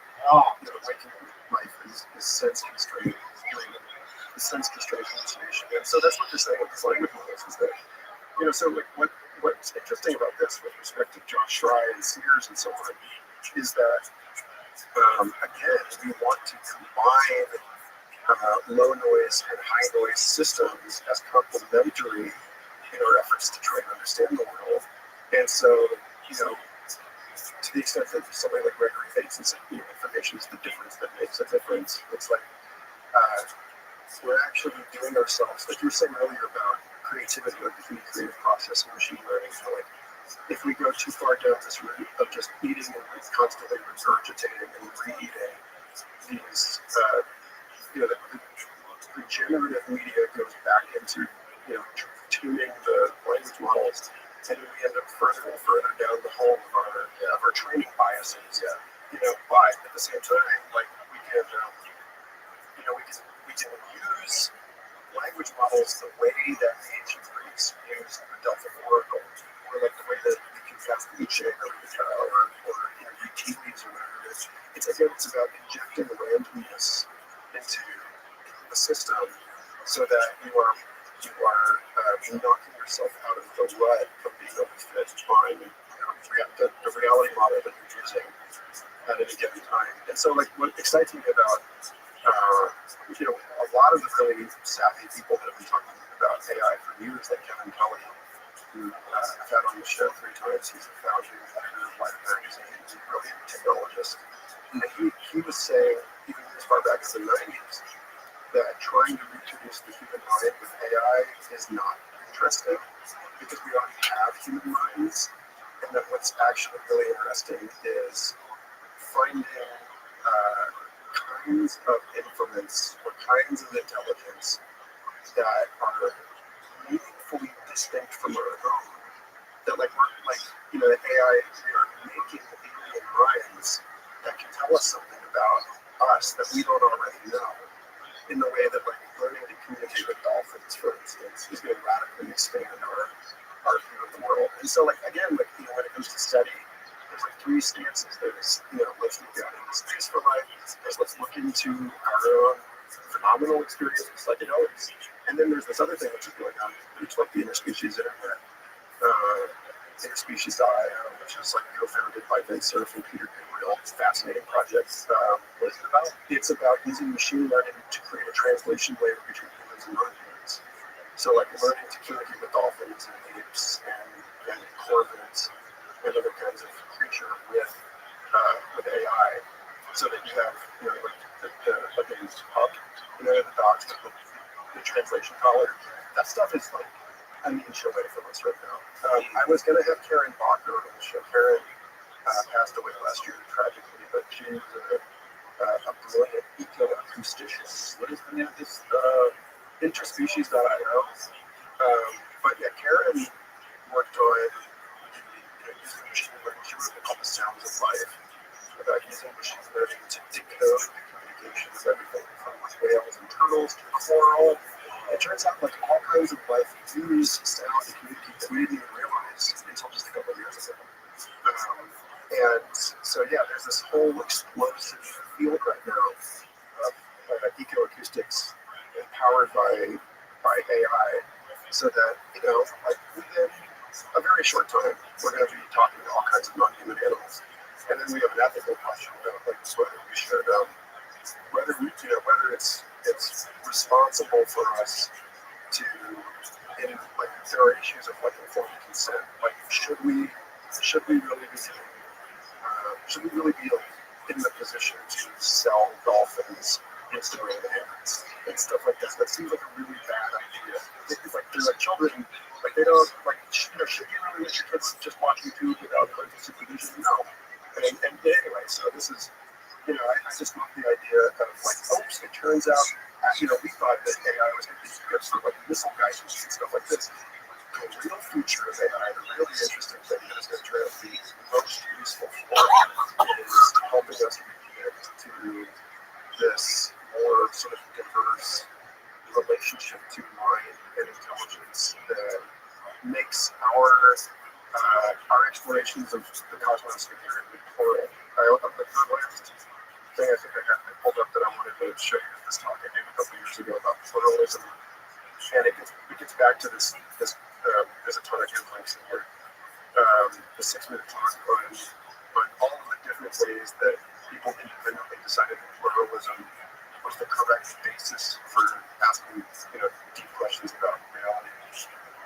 waking life is sense constrained. The sense constrained hallucination. And so that's what they're saying with this language models is that, so like what's interesting about this with respect to Josh Schry and Sears and so on is that, again, we want to combine low noise and high noise systems as complementary in our efforts to try and understand the world. And so, to the extent that somebody like Gregory Bates and information is the difference that makes a difference, it's like we're actually doing ourselves, like you were saying earlier about creativity, like the human creative process of machine learning. So like, if we go too far down this route of just eating and constantly regurgitating and reading these, the generative media goes back into, tuning the language models, and we end up further and further down the hole of our training biases. Yeah. But at the same time, like we can use language models the way that the ancient Greeks used the Delphic Oracle, or like the way that we can cast Nietzsche or tea leaves or whatever it is. It's about injecting randomness into the system so that you are knocking yourself out of the rut of being able to find the reality model that you're using at any given time. And so, like, what excites me about a lot of the really savvy people that have been talking about AI for years, like Kevin Kelly, who I've had on the show 3 times. He's a founding editor of Life magazine. He's a brilliant technologist. And he was saying, even as far back as the 90s, that trying to reproduce the human mind with AI is not interesting because we already have human minds, and that what's actually really interesting is finding kinds of inference or kinds of intelligence that are meaningfully distinct from our own. That like we're like, the AI, we are making alien minds that can tell us something about us that we don't already know. In the way that like learning to communicate with dolphins, for instance, is going to radically expand our view of the world. And so like again, like when it comes to study, there's like three stances. There's let's look out into space for life. There's let's look into our own phenomenal experiences, psychedelics. And then there's this other thing which is going on, which is like the interspecies internet, interspecies.io, which is like co-founded by Vince Cerf and Peter Gabriel. It's a fascinating project. What is it about? It's about using machine learning to create a translation layer between humans and non-humans. So like learning to communicate with dolphins and apes and corvids and other kinds of creature with AI, so that you have like the hub, the docs, the translation collar. That stuff is like a niche away from us right now. I was gonna have Karen Bacher on the show. Karen passed away last year tragically, but she was a brilliant eco-acoustician. What is the name of this? Interspecies.io. But yeah, Karen worked on using machine learning. She wrote called The Sounds of Life, about using machine learning to decode the communications of everything from like whales and turtles to coral. It turns out like all kinds of life use sound to communicate that we didn't even realize until just a couple of years ago. And so yeah, there's this whole explosive field right now of ecoacoustics empowered by AI, so that like within a very short time, we're going to be talking to all kinds of non-human animals. And then we have an ethical question about like whether we should, whether it's responsible for us to, like there are issues of like informed consent. Like should we really be in the position to sell dolphins Instagram ads and stuff like that? That seems like a really bad idea. They're like children. Like they don't should you really let your kids just watch YouTube without parental supervision? No. And anyway, so this is, I just love the idea of like, oops, it turns out, we thought that AI was going to be good for like missile guidance and stuff like this. The real future of AI, the really interesting thing that is going to turn out to be most useful for is helping us reconnect to this more sort of diverse relationship to mind and intelligence that makes our explorations of the cosmos inherently plural. The last thing I think I pulled up that I wanted to show you at this talk I gave a couple years ago about pluralism, and it gets back to this. There's a ton of good links in here. The 6-minute talk on all of the different ways that people independently decided that pluralism was the correct basis for asking, deep questions about reality.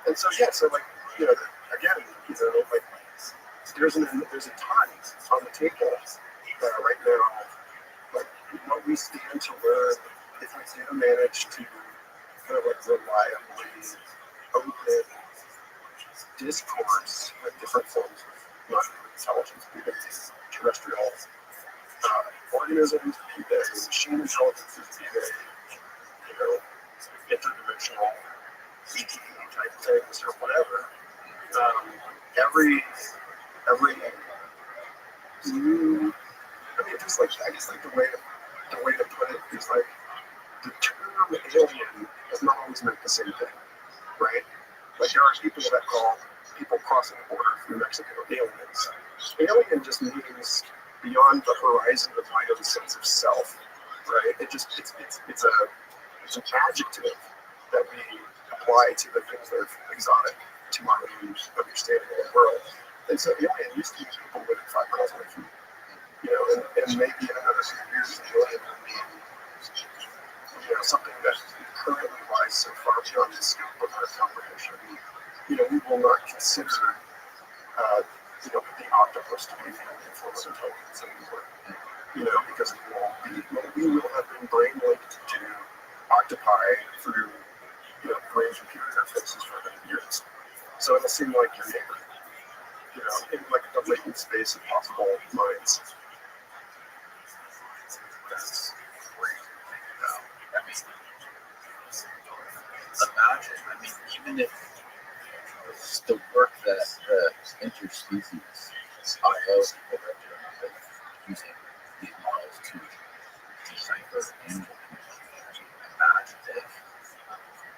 And so like, again, like there's a ton on the table right now, like what we stand to learn if we do manage to kind of like reliably open discourse with different forms of non-human intelligence, be they terrestrial organisms, be they machine intelligences, be they interdimensional ET type things or whatever. Every new, just like I guess like the way to put it is like the term alien has not always meant the same thing, right? Like there are people that call people crossing the border through Mexico aliens. Alien just means beyond the horizon of my own sense of self, right? It's an adjective that we apply to the things that are exotic to our own understanding of the world. And so alien used to be people living 5 miles away from you, and maybe in another few years, alien will be, something that currently lies so far beyond the scope of our comprehension. We will not consider, the octopus to be a form of intelligence anymore. Because we will have been brain linked to octopi through, range computer interfaces for 100 years. So it'll seem like your neighbor, in like the latent space of possible minds. That's great. I mean, imagine, even if the work that the interspecies IO people are doing with using these models to decipher animal communication, imagine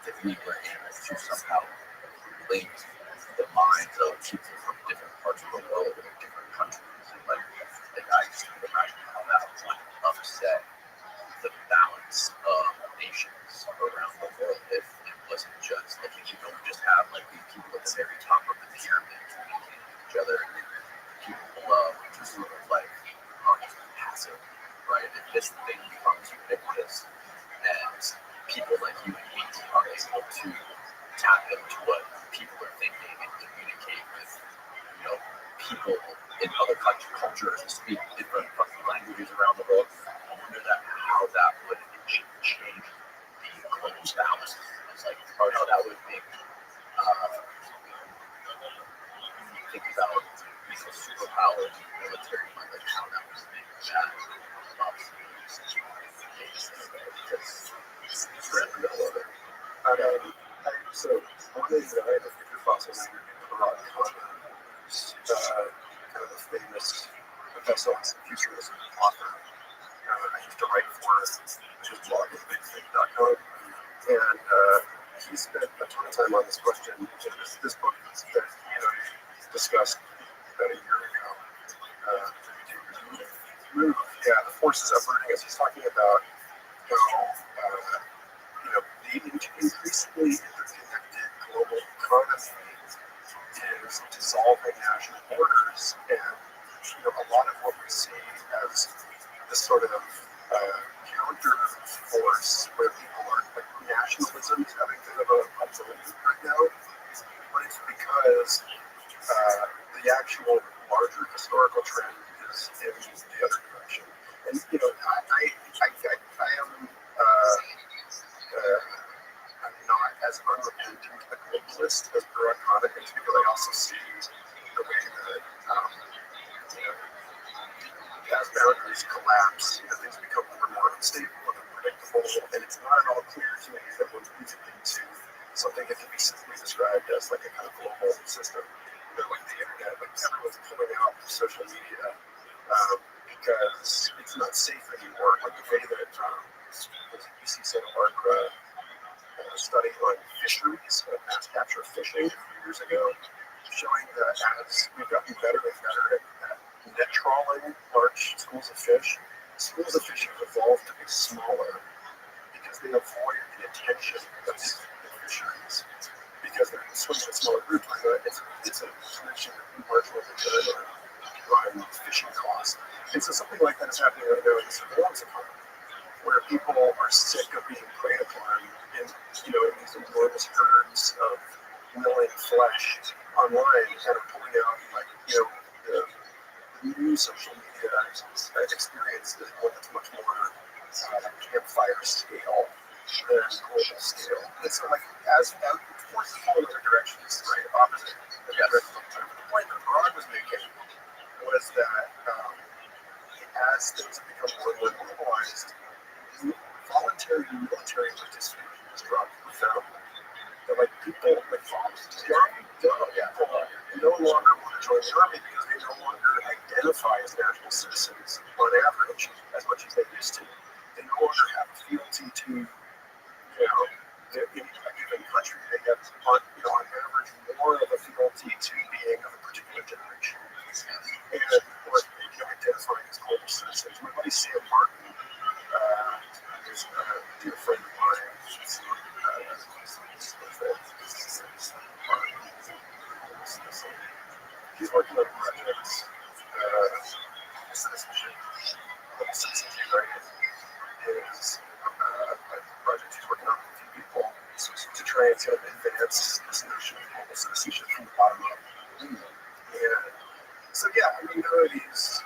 if we were able to somehow link the minds of people from different parts of the world or different countries. Like I just can't imagine how that would upset the balance of nations around the world if it wasn't just like you don't just have like these people at the very top of the pyramid communicating with each other and people below just sort of like are just passive, right? If this thing becomes ubiquitous and people like you and me are able to tap into what people are thinking and communicate with, people in other cultures who speak different fucking languages around the world. I wonder how that would change the global balance. It's like, that would make think about superpowers and military might, like how that would make that possible. Because it's right in the middle of it. So one is that I have future fossils Rothschild, kind of a famous Renaissance futurist author. I used to write for his blog at bigthing.com, and he spent a ton of time on this question in this book that discussed about a year ago. The forces uprooting us. He's talking about how the increasingly interconnected global economy is dissolving national borders, and a lot of what we see as this sort of counter force where people are like nationalism is having kind of a balloon right now, but it's because the actual larger historical trend is in the other direction. And I am I'm not as unrepentant a globalist as Barack Obama is, because I also see the way that as boundaries collapse, things become more and more unstable and unpredictable, and it's not at all clear to me that we're moving into something that can be simply described as like a kind of global system, like the internet, like everyone's pulling out social media because it's not safe anymore. Like the way that was UC Santa Barbara study on fisheries, mass capture fishing a few years ago, showing that as we've gotten better and better at net trawling large schools of fish have evolved to be smaller because they avoid the attention of the fisheries, because they're swimming at smaller groups. It's a connection that we marginally good on fishing costs. And so something like that is happening right now in the surveillance economy, where people are sick of being preyed upon in these enormous herds of willing flesh online, kind of pulling out the new social media experience is one that's much more campfire scale than global scale. And so as forces pull in other directions, right, opposite the direction of time. The point that Rod was making was that as things have become more and more globalized, voluntary military participation has dropped profoundly. That people no longer want to join the army because they no longer identify as national citizens on average as much as they used to. They no longer have fealty to in a given country. They have on average more of a fealty to being of a particular generation. And or identifying as global citizens. My buddy Sam Martin is a dear friend of mine. He's working on projects, citizenship, right? Is a project he's working on with a few people to try and sort of advance this notion of global citizenship from the bottom up. And so, there are these,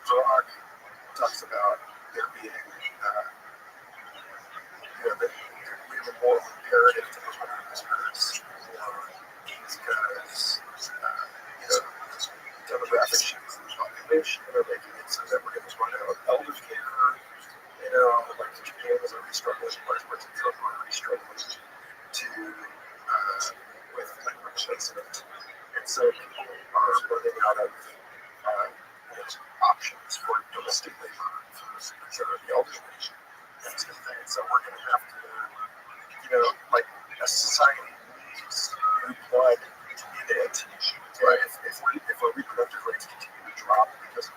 Prague talks about there being, that we have a moral out of options for domestic labor for the elderly. That's the thing. So we're going to have to, like a society needs new blood in it, right? If our reproductive rates continue to drop because of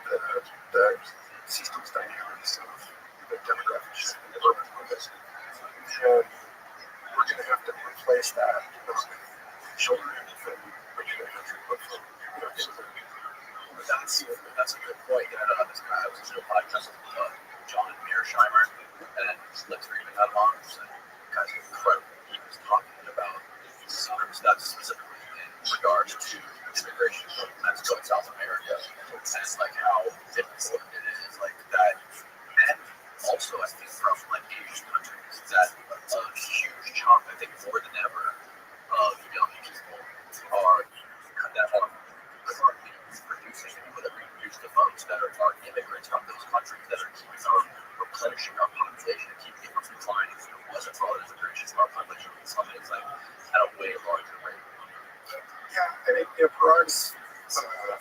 the systems dynamics of the demographic shift in the urban movement, then we're going to have to replace that with children and bringing the country but from That's a good point. This guy was doing a podcast with John and Mearsheimer, and Lex Friedman had him on. And the guy's incredible. He was talking about that specifically in regards to immigration from Mexico and South America, and it's like how difficult it is, like that, and also I think from like Asian countries that a huge chunk, I think more than ever, of young people are that are producing people that reproduce the folks that are immigrants from those countries that are keeping our replenishing our population and keeping it from declining. If it wasn't for all the immigration, our population would plummet like at a way larger rate. Yeah, and Parag's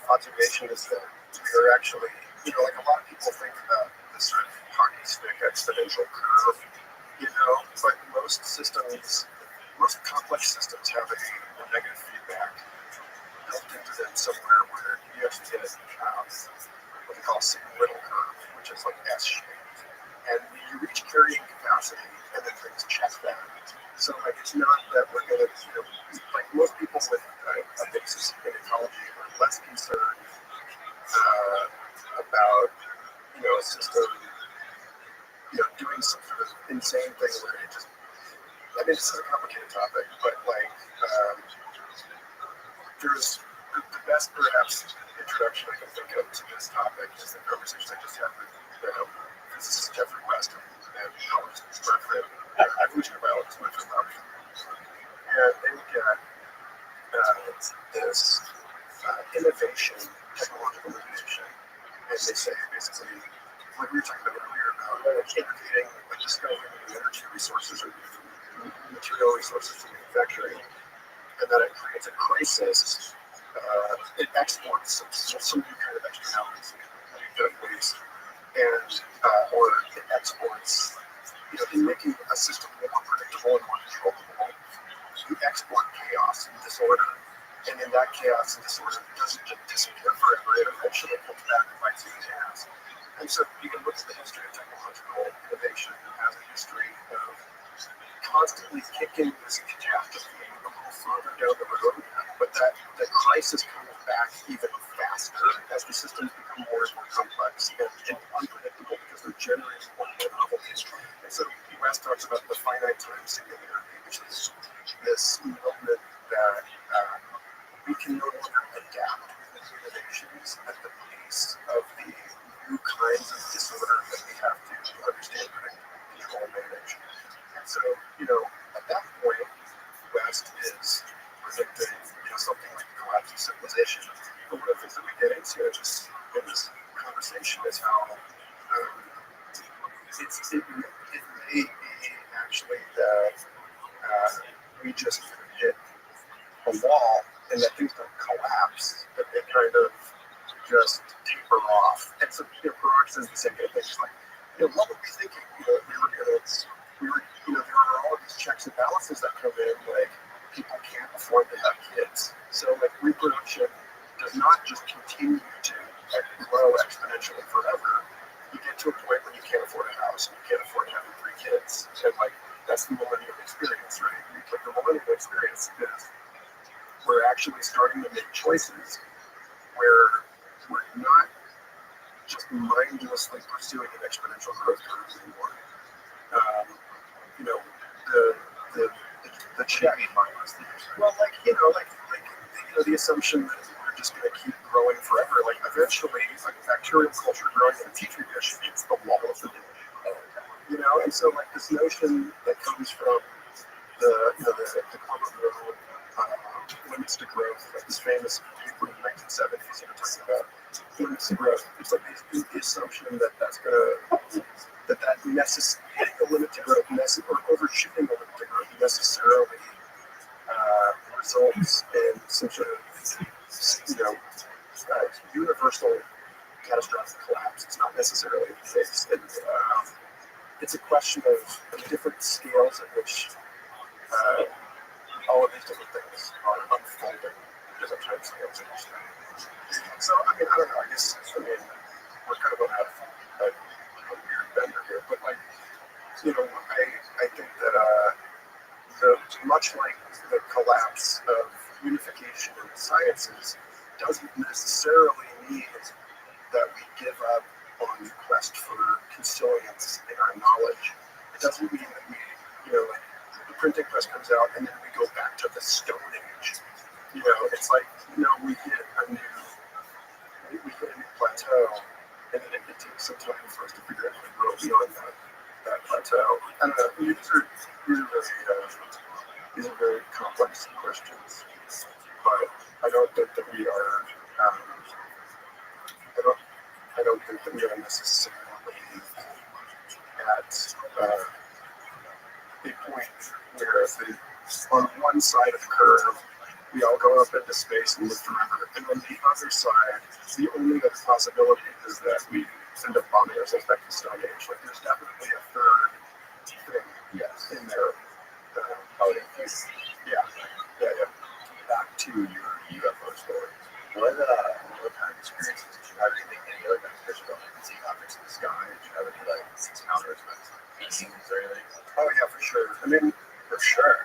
observation is that we are actually, like a lot of people think about this sort of hockey stick exponential curve, but most complex systems have a negative feedback built into them somewhere where you actually get what we call a signal curve, which is like S-shaped. And you reach carrying capacity, and then things check that. So, like, it's not that we're going to, like most people with a basis in ecology are less concerned about, a system, doing some sort of insane thing where it just, this is a complicated topic, but like, there's the best, perhaps, introduction I can think of to this topic is the conversation I just had with physicist Jeffrey West and Howard Berkeley. Evolutionary biology is my first option. And they look at this innovation, technological innovation, and they say basically, like we were talking about earlier, about innovating and discovering new energy resources or material resources for manufacturing, and that it creates a crisis. It exports some new kind of externalities, and or it exports, in making a system more predictable and more controllable. You export chaos and disorder, and in that chaos and disorder, it doesn't just disappear forever. It eventually comes back and bites you in the ass. And so you can look at the history of technological innovation as a history of constantly kicking this catastrophe a little further down the road, but that the crisis comes back even faster as the systems become more and more complex and unpredictable because they're generating more and more novelties. And so West talks about the finite time singularity, which is this moment that we can no longer adapt with innovations at the pace of the new kinds of disorder that we have to understand, predict, control, and manage. And so, at that point, West is predicting, something like the collapse of civilization. But one of the things that we get into in this conversation is how it may be actually that we just hit a wall and that things don't collapse, that they kind of just taper off. And so, Parag says the same kind of thing. It's like, what were we thinking? There are all of these checks and balances that come in, like, people can't afford to have kids. So, like, reproduction does not just continue to grow exponentially forever. You get to a point where you can't afford a house and you can't afford having 3 kids. And, like, that's the millennial experience, right? Like, the millennial experience is we're actually starting to make choices where we're not just mindlessly pursuing an exponential growth curve anymore. The check. Well, the assumption that we're just going to keep growing forever. Like, eventually, like bacterial culture growing in a petri dish, it's the wall of the dish. And so, like, this notion that comes from the Common Road limits to growth, like this famous paper in the 1970s, talking about limits to growth. It's like the assumption that that's going to hitting the limit to growth or overshooting the limit to growth necessarily results in some sort of scales at which all of these different things are unfolding. There's a time scale to each thing. So, I mean, I don't know. I guess, we're kind of on a weird bender here. But, like, I think that much like the collapse of unification in the sciences doesn't necessarily mean that we give up on the quest for consilience in our knowledge. It doesn't mean that we, like, the printing press comes out and then we go back to the Stone Age. It's like, we hit a new plateau, and then it takes some time for us to figure out how to grow beyond that plateau. I don't know. These are very complex questions, but I don't think that we are. I don't think that we are necessarily at a point where on one side of the curve we all go up into space and live forever, and on the other side, the only other possibility is that we end up bombing ourselves back to the Stone Age. Like, there's definitely a third thing in there. Yeah. Back to your UFO story. What kind of experiences did you have? Any other kind of experiences about seeing objects in the sky? Did you have any encounters with beings or anything? Oh yeah, for sure. I mean, for sure.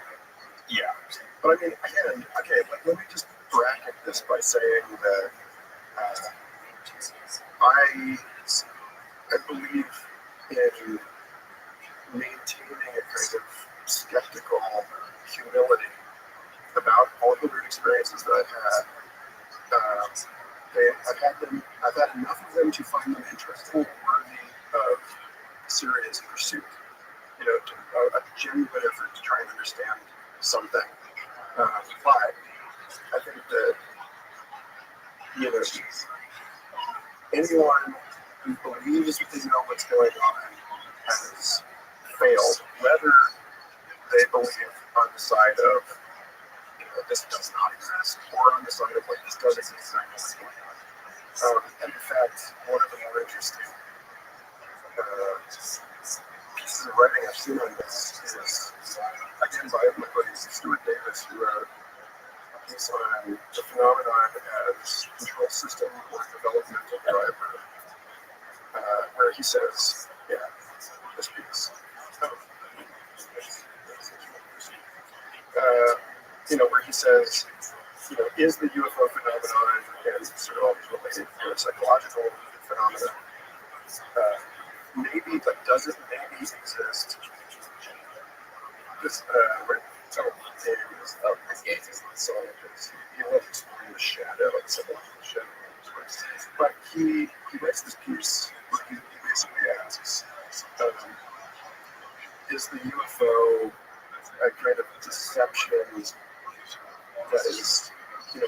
Yeah. But I mean, again, okay, let me just bracket this by saying that I believe in maintaining a kind of skeptical humility about all the weird experiences that I've had. I've had enough of them to find them interesting and worthy of serious pursuit. A genuine effort to try and understand something. But I think that anyone who believes that they know what's going on has failed, whether they believe on the side of this does not exist, or on the side of, like, this does exist, I know what's going on. And in fact, one of the more interesting pieces of writing I've seen on this is, again, by my buddy Stuart Davis, who wrote a piece on the phenomenon as control system or developmental driver, where he says, this piece. Where he says, is the UFO phenomenon and sort of all these related psychological phenomena, maybe, but does it maybe exist? This, he loves exploring the shadow and psychological shadow. But he writes this piece where he basically asks, is the UFO a kind of deception that is,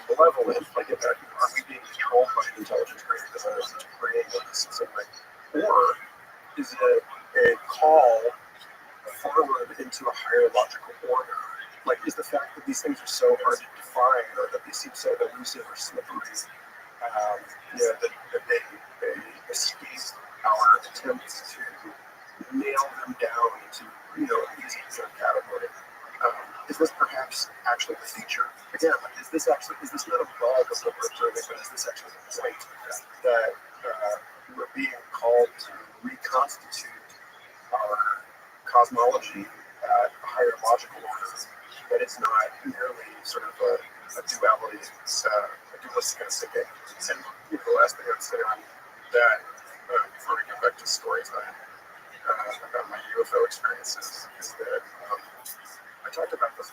malevolent, like, are we being controlled by an intelligence greater than ours that's creating this in some way? Or is it a call forward into a higher logical order? Like, is the fact that these things are so hard to define, or that they seem so elusive or slippery, that they escape our attempts to nail them down into, an easy category? Is this perhaps actually the feature? Again, is this not a bug of what we're observing, but is this actually the point that we're being called to reconstitute our cosmology at a higher logical order that is not merely sort of a duality, a dualistic kind of thinking? And the last thing I'd say on that, before we get back to story time, about my UFO experiences, is that I talked about this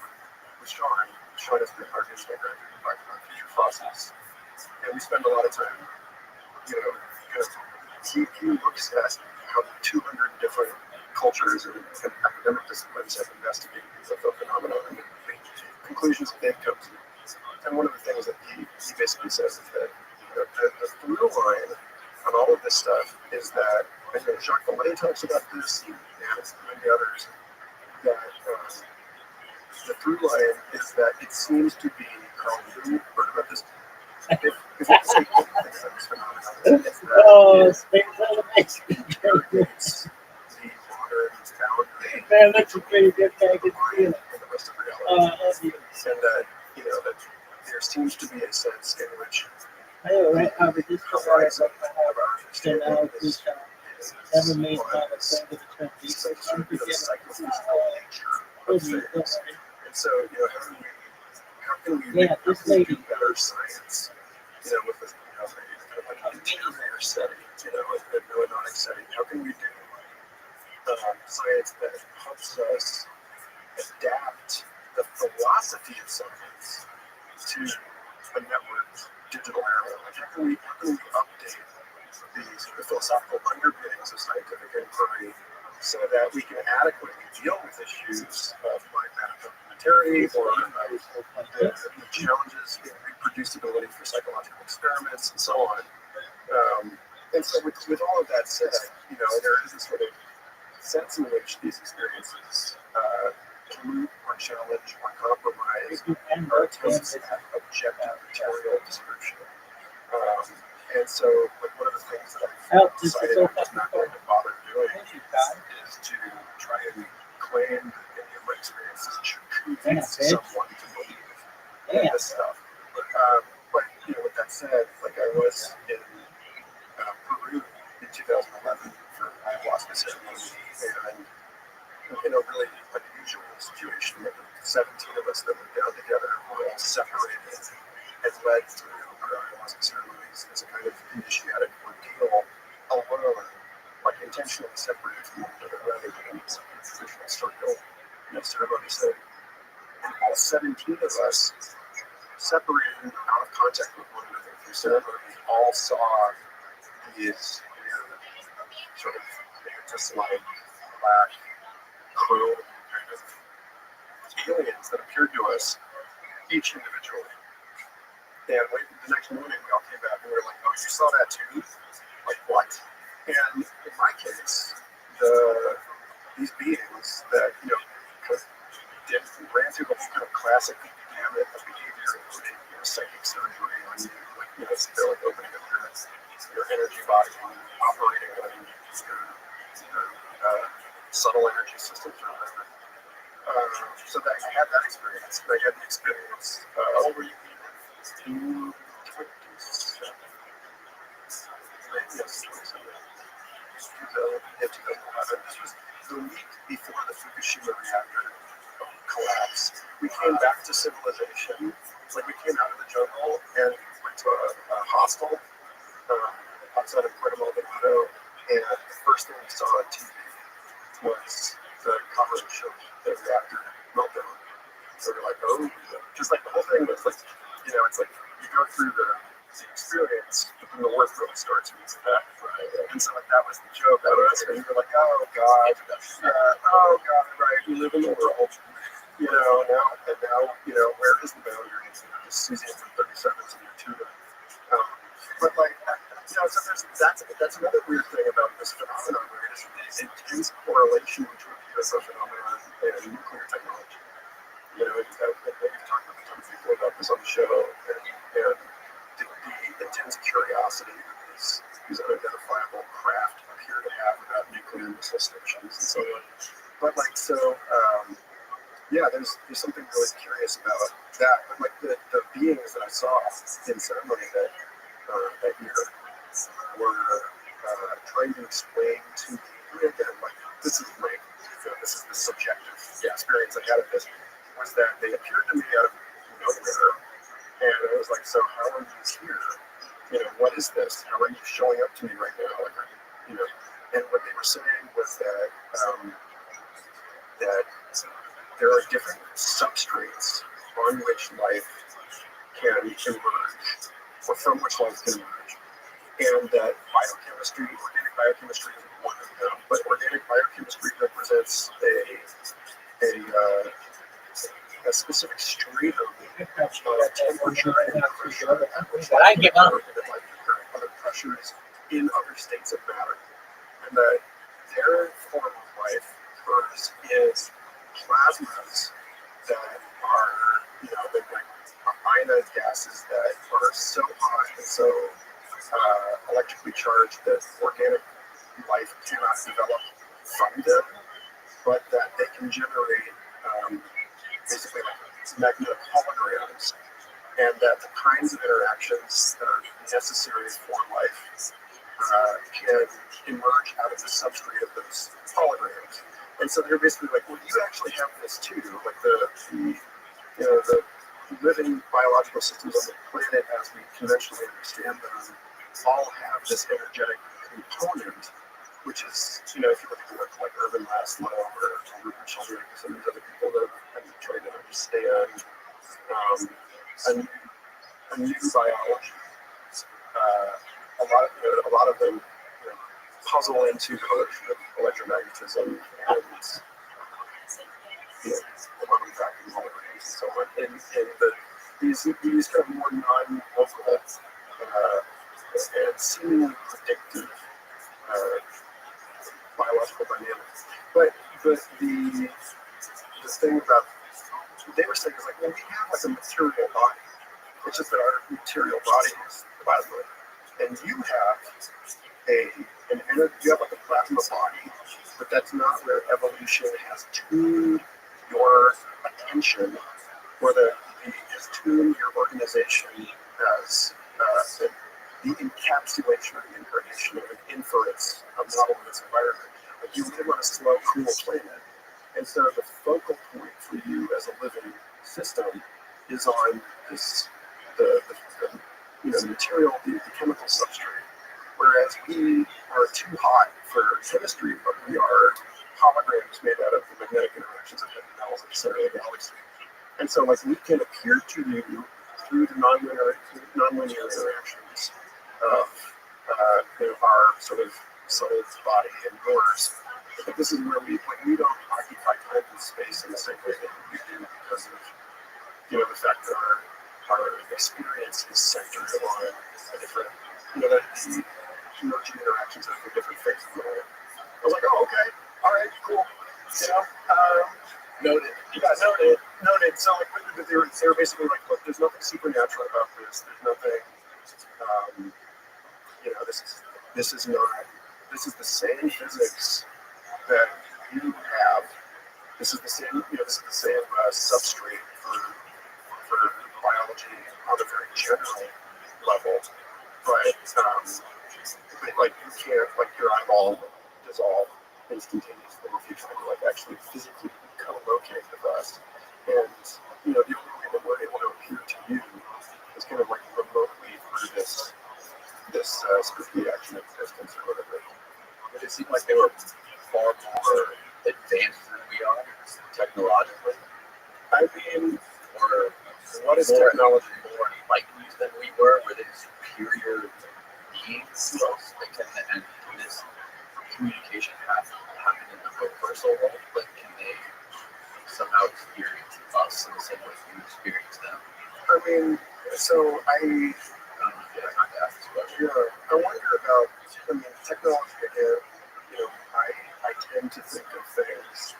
with Sean. Sean has been our newsmaker about future fossils, and we spend a lot of time, because he looks at how 200 different cultures and academic disciplines have investigated the UFO phenomenon and the conclusions that they've come to. And one of the things that he basically says is that the through line on all of this stuff is that, and Jacques Vallée talks about this, and many others, that the through line is that it seems to be, Carl, have you heard about this? If it's a this phenomenon, it's that space it irrigates the modern boundary Man, that's a pretty good bag of feeling. and the rest of reality. I love you. And that, that there seems to be a sense in which I know, right? I was just the about horizon to of our send understanding out this is never made one not a is thing of the country. sort of the Unforgettable. psychophysical nature of things. And so, how can we Yeah, this do lady. better science, with this, kind of like an interior setting, a noetic setting? How can we do science that helps us adapt the philosophy of science to a networked digital era? Like, how can we update the philosophical underpinnings of scientific inquiry so that we can adequately deal with issues of pragmatic complementarity or the challenges in reproducibility for psychological experiments and so on. And so with all of that said, there is a sort of sense in which these experiences pollute or challenge or compromise our attempts at objective material description. And so, one of the things that I've decided I'm just not going to bother doing is to try and claim that any of my experiences should convince someone to believe in this stuff. But with that said, like, I was in Peru in 2011 for ayahuasca ceremony, and in a really unusual situation, the 17 of us that were down together were all separated and led through our ayahuasca ceremonies as a kind of initiatic ordeal alone, like intentionally separated from one another rather than in some traditional circle ceremony setting. And all 17 of us, separated out of contact with one another through ceremony, all saw these sort of mantis-like black chrome kind of aliens that appeared to us each individually. And the next morning we all came back and we were like, "Oh, you saw that too? Like, what?" And in my case, these beings that kind of ran through the whole kind of classic gamut of behavior, including psychic surgery on you, they're like opening up your energy body, operating on your subtle energy systems or whatever. So that I had that experience. I had the experience. What were you? 27. Yes, 27. 2011. This was the week before the Fukushima reactor collapse. We came back to civilization. Like, we came out of the jungle and went to a hostel outside of Puerto Maldonado, and the first thing we saw on TV was the coverage of the reactor meltdown. So we're like, oh, just like the whole thing was like, it's like you go through the experience, but then the work really starts with that. Right? And so like that was the joke out of us, and we were like, oh God, right? We live in the world, now, where is the boundary? Just cesium 37s in your tuna. But like, so that's another weird thing about this phenomenon, where it is an intense correlation between the UFO phenomenon and nuclear technology. We've talked a ton before about this on the show, and the intense curiosity that these unidentifiable craft appear to have about nuclear missile stations and so on. But like, there's something really curious about that. But like the beings that I saw in ceremony that year were trying to explain to me, again, like, this is the subjective experience I had of this, was that they appeared to me out of nowhere, and I was like, so how are you here? What is this? How are you showing up to me right now? Like, and what they were saying was that there are different substrates on which life can emerge, or from which life can emerge, and that biochemistry, organic biochemistry is one of them, but organic biochemistry represents a specific strain of temperature and pressure, But I give up. other pressures in other states of matter, and that their form of life occurs in plasmas that are, like ionized gases that are so hot and so electrically charged that organic life cannot develop from them. but that they can generate basically like magnetic holograms, and that the kinds of interactions that are necessary for life can emerge out of the substrate of those holograms. And so they're basically like, well, you actually have this too, like the living biological systems on the planet as we conventionally understand them all have this energetic component, which is, if you look at the work like Urban Laszlo or Rothschild or some of these other people that have tried to understand a new biology, a lot of them puzzle into the notion of electromagnetism and quantum vacuum holograms and so on. These kind of more non-local and seemingly predictive biological dynamics. But the thing about they were saying is like, well, we have like a material body. It's just that our material body is the plasma, and you have an energy. You have like a plasma body, but that's not where evolution has tuned your attention, or has tuned your organization as the encapsulation of the incarnation of an inference of model of this environment. Like you live on a slow, cool planet, and so the focal point for you as a living system is on this the material, the chemical substrate. Whereas we are too hot for chemistry, but we are holograms made out of the magnetic interactions of heavy metals at the center of the galaxy. And so, like, we can appear to you through the nonlinear interactions of our sort of soul's body and yours. But this is where we don't occupy time and space in the same way that we do because of the fact that our experience is centered on a different the emerging interactions of the different phases of the world. I was like, oh, okay, all right, cool. Noted. Yeah, noted. So like they were basically like, look, there's nothing supernatural about this. There's nothing. This is the same physics that you have. This is the same. This is the same substrate for biology on a very general level. But like you can't, like your eyeball dissolve instantaneously if you try to like actually physically co-locate with us. And the only way that we're able to appear to you is kind of like remotely through this spooky action of distance or whatever. But it seemed like they were far more advanced than we are technologically. I mean, or what is technology? More enlightened than we were they superior beings? And this communication happen in the personal world, but can they somehow experience us in the same way we experience them? I mean, so I wonder about, technology again. I tend to think of things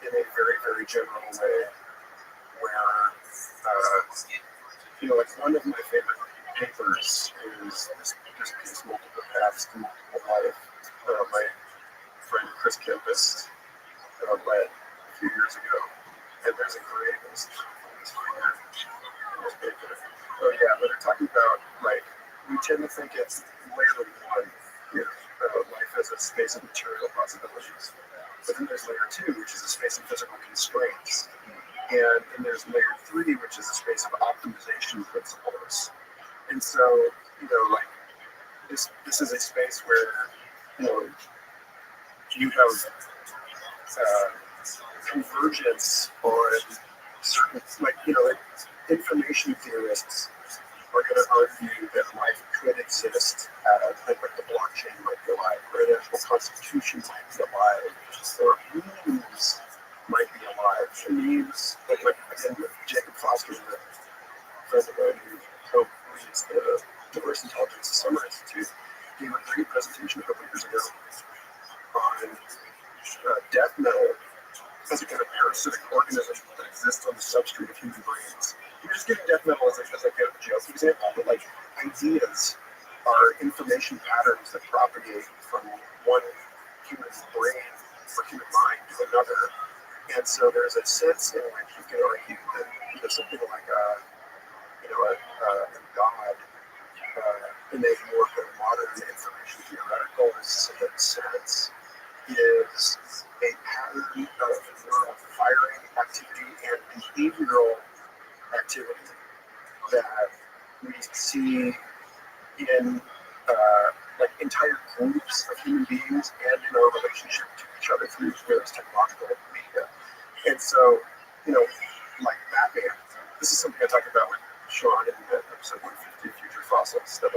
in a very, very general way where, like one of my favorite papers is this piece, Multiple Paths to Multiple Life, my friend Chris Kempis led a few years ago. And there's a great oh yeah, but they're talking about, like, we tend to think it's layer one here, life as a space of material possibilities. But then there's layer two, which is a space of physical constraints. And then there's layer three, which is a space of optimization principles. And so, like, this is a space where, you have convergence on certain, like information theorists are going to argue that life could exist, like the blockchain might be alive, or an actual constitution might be alive, or memes might be alive. And memes, like again, Jacob Foster, the friend of mine who co-leads the Diverse Intelligence Summer Institute, gave a great presentation a couple years ago on death metal as a kind of parasitic organism that exists on the substrate of human brains. You're just giving death metal as a joke example, but like ideas are information patterns that propagate from one human brain or human mind to another. sense in which you can argue that something like a God in a more kind of modern information theoretical sense is a pattern of neural firing activity and behavioral activity that we see in like entire groups of human beings and in our relationship to each other through various technological media. And so, like Batman, this is something I talked about with Sean in episode 150, Future Fossils, that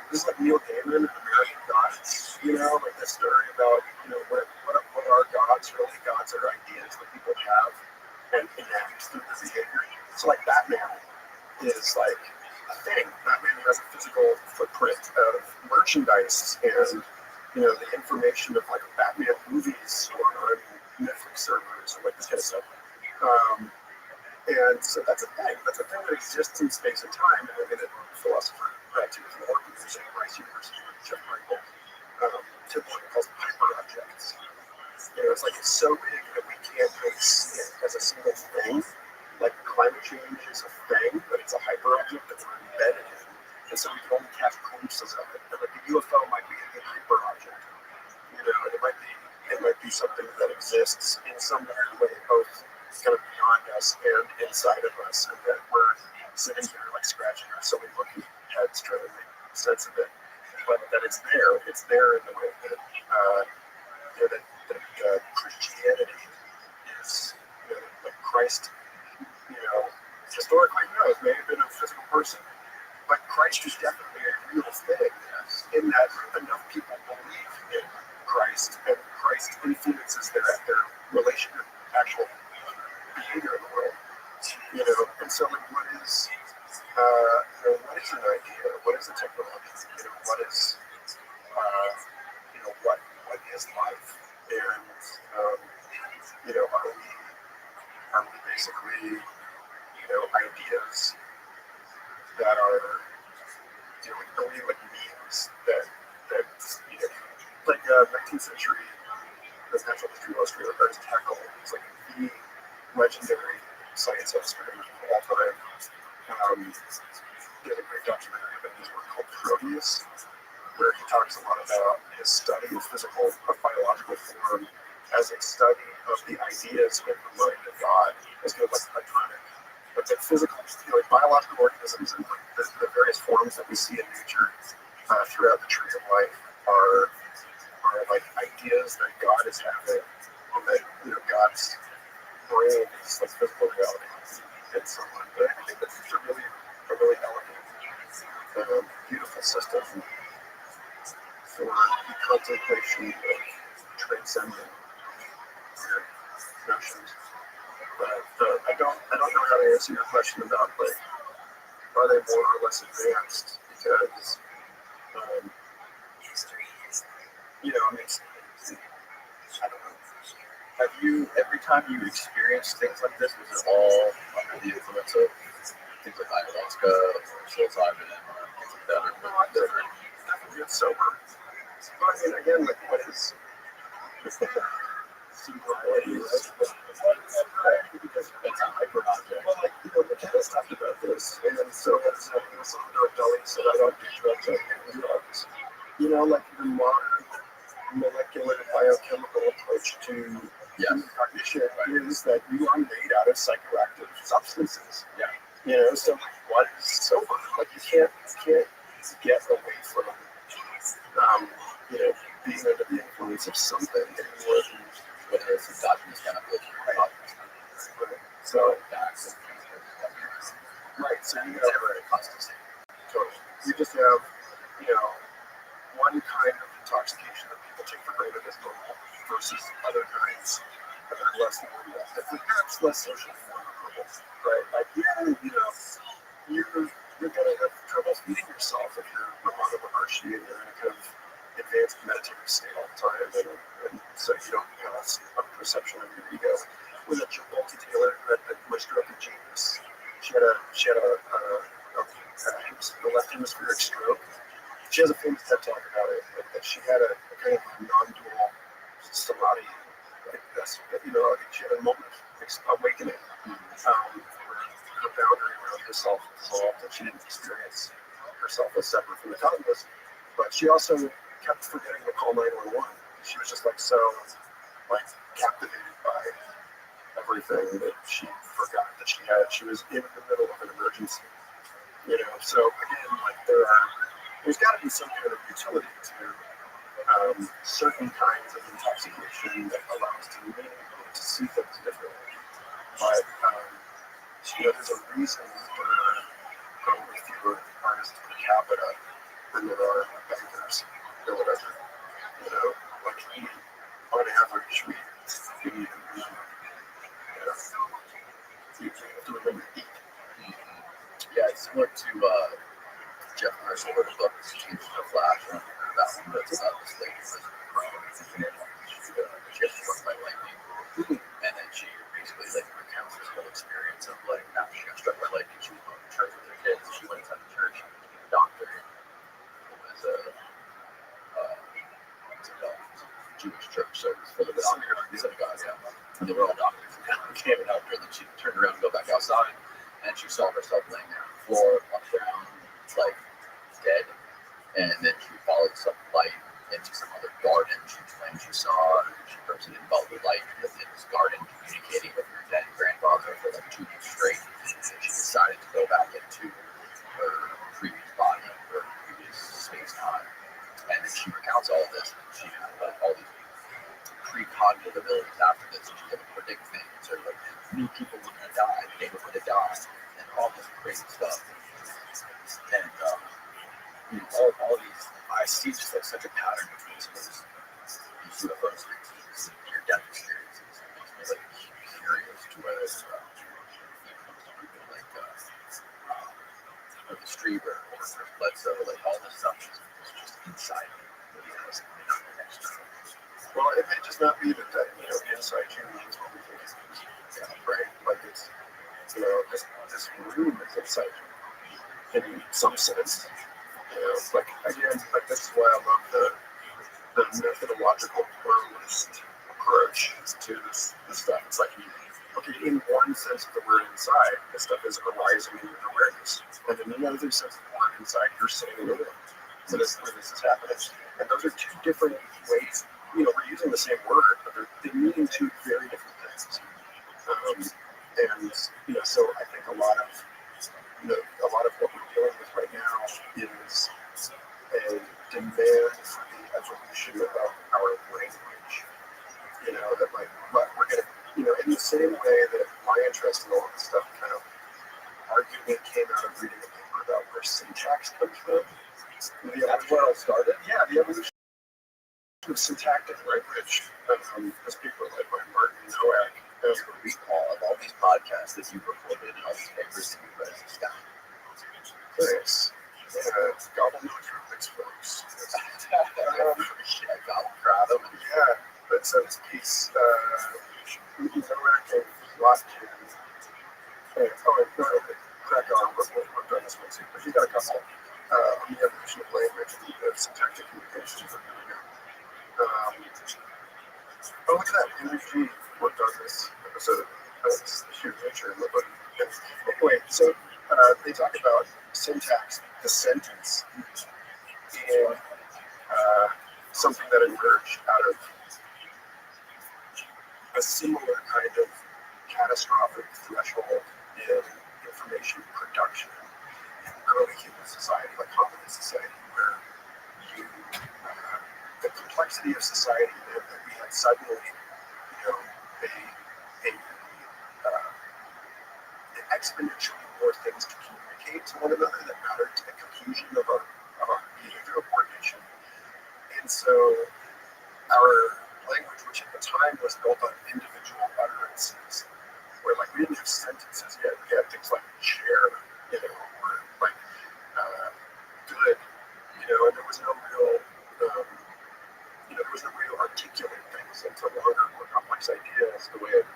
this is like Neil Gaiman, American Gods, like this story about, what are gods really? Gods are ideas that people have and enact through their behavior. So like Batman is like a thing. Batman has a physical footprint of merchandise and, the information of like Batman movies or on Netflix servers or like this kind of stuff. And so that's a thing. That's a thing that exists in space and time. And we're going to philosopher Timothy Morton, who's at Rice University with Jeff Michael, typically calls them hyper objects. It's like it's so big that we can't really see it as a single thing. Like climate change is a thing, but it's a hyper object that's embedded in. And so we can only catch glimpses of it. And like the UFO might be a hyper object. And it might be something that exists in some weird way, both kind of beyond us and inside of us, and that we're sitting here like scratching our silly looking heads trying to make sense of it. But that it's there. It's there in the way that Christianity is, that Christ, historically may have been a physical person, but Christ is definitely a real thing, in that enough people believe in Christ, and Christ influences their relation to actual behavior in the world. And so like what is an idea? What is a technology? What is what is life? And are we basically ideas that are are we like memes that like 19th century as natural history illustrator Ernest Haeckel is like the legendary science illustrator of all time. He has a great documentary about his work called Proteus, where he talks a lot about his study of biological form as a study of the ideas in the mind of God as kind of like Platonic. But the physical, like biological organisms and like the various forms that we see in nature throughout the tree of life are like ideas that God is having, and that God's brain is like physical reality and so on. But I think that's a really elegant, beautiful system for the contemplation of transcendent notions. But I don't know how to answer your question about like are they more or less advanced, because I don't know. Have you, every time you experience things like this, was it all under the influence of things like ayahuasca or psilocybin or things like that? No, I've never get sober. But I mean, again, like what is sobriety, right? Because It's a hyper object. well, like the chemist talked about this, and so as Salvador Dali said, I don't do drugs, I do drugs. Like the modern molecular biochemical approach to human cognition is that you are made out of psychoactive substances. Yeah. So like, what is sober? Like you can't get away from being under the influence of something anymore than Whether it's endogenous chemicals or not. right. So so you It's have ever in a constant state. totally. You just have one kind of intoxication that people take for granted as normal versus other kinds that are less normal, and perhaps less socially memorable, right? Like you're gonna have trouble feeding yourself if you're Ramana Maharshi and you're in a kind of advanced meditative state all the time, and so you don't have a perception of your ego. With a Chipotle Taylor who had my stroke of genius, she had a left hemispheric stroke. She has a famous TED talk about it, that she had a kind of non-dual samadhi, like That's, she had a moment of awakening. Where her boundary around herself dissolved, and she didn't experience herself as separate from the cosmos. But she also kept forgetting to call 911. She was just like so, like captivated by everything that she forgot that she had. She was in the middle of an emergency, So again, like there's got to be some kind of utility to certain kinds of intoxication that allow us to see things differently. But there's a reason for probably fewer artists per capita than there are bankers or whatever. Like on average, we need to remember, you have to remember to eat. Yeah, it's similar to Jeff Marshall wrote a book, Changes in a Flash, and that one that's about this lady who was she has struck by lightning. And then she basically like recounts this whole experience of like after she got struck by lightning, she was going to church with her kids. She went inside the church, the doctor who was Jewish church, so it was full of synagogues, yeah. And they were all doctors. And came and helped her, and then she turned around to go back outside, and she saw herself laying there on the floor, on the ground, like dead. And then she followed some light into some other garden. She claimed she saw, she personally involved the light in this garden, communicating with her dead grandfather for like 2 weeks straight. And she decided to go back into her previous body, her previous space-time. And then she recounts all of this, and she had like all these precognitive abilities after this, and she could predict things, or like knew people were going to die, they were going to die, and all this crazy stuff. And all these, I see just like such a pattern between these UFO experiences and your death experiences. It makes me like curious to whether it's like the Streber or Bledsoe, like all this stuff is just inside me. Well, it may just not be that inside you means what we think it means. Yeah, right? Like it's, this room is inside you in some sense. Like again, like this is why I love the methodological pluralist approach to this stuff. It's like, okay, in one sense of the word inside, this stuff is arising in your awareness. And in another sense of the word inside, you're sitting in the room. So this is where this is happening. And those are two different ways. We're using the same word, but they're meaning two very different things. So I think a lot of what we're dealing with right now is a demand for the evolution of our language. That like, but we're gonna, in the same way that my interest in all this stuff kind of arguably came out of reading a paper about where syntax comes from. That's where it started? Yeah, the evolution of syntactic language. This paper led by Martin Nowak. There's a recall of all these podcasts that you've recorded and all these papers that you've read. Thanks. Gobble no trumpets, folks. Gobble crowd them. Yeah, but so this piece, Nowak and Rothschild. Crack on, we're done this one too. But you got a couple on the evolution of language and the syntactic communication. Look at that. Energy worked on this episode of Sheer Nature in the book. Anyway, so they talk about syntax, the sentence, being something that emerged out of a similar kind of catastrophic threshold in information production in early human society, like hominid society, where the complexity of society meant that we had suddenly, exponentially more things to communicate to one another that mattered to the conclusion of our behavioral coordination. And so our language, which at the time was built on individual utterances, where like we didn't have sentences yet, we had things like chair, or like good, and there was no real, there was no real articulate things until longer, more complex ideas, the way it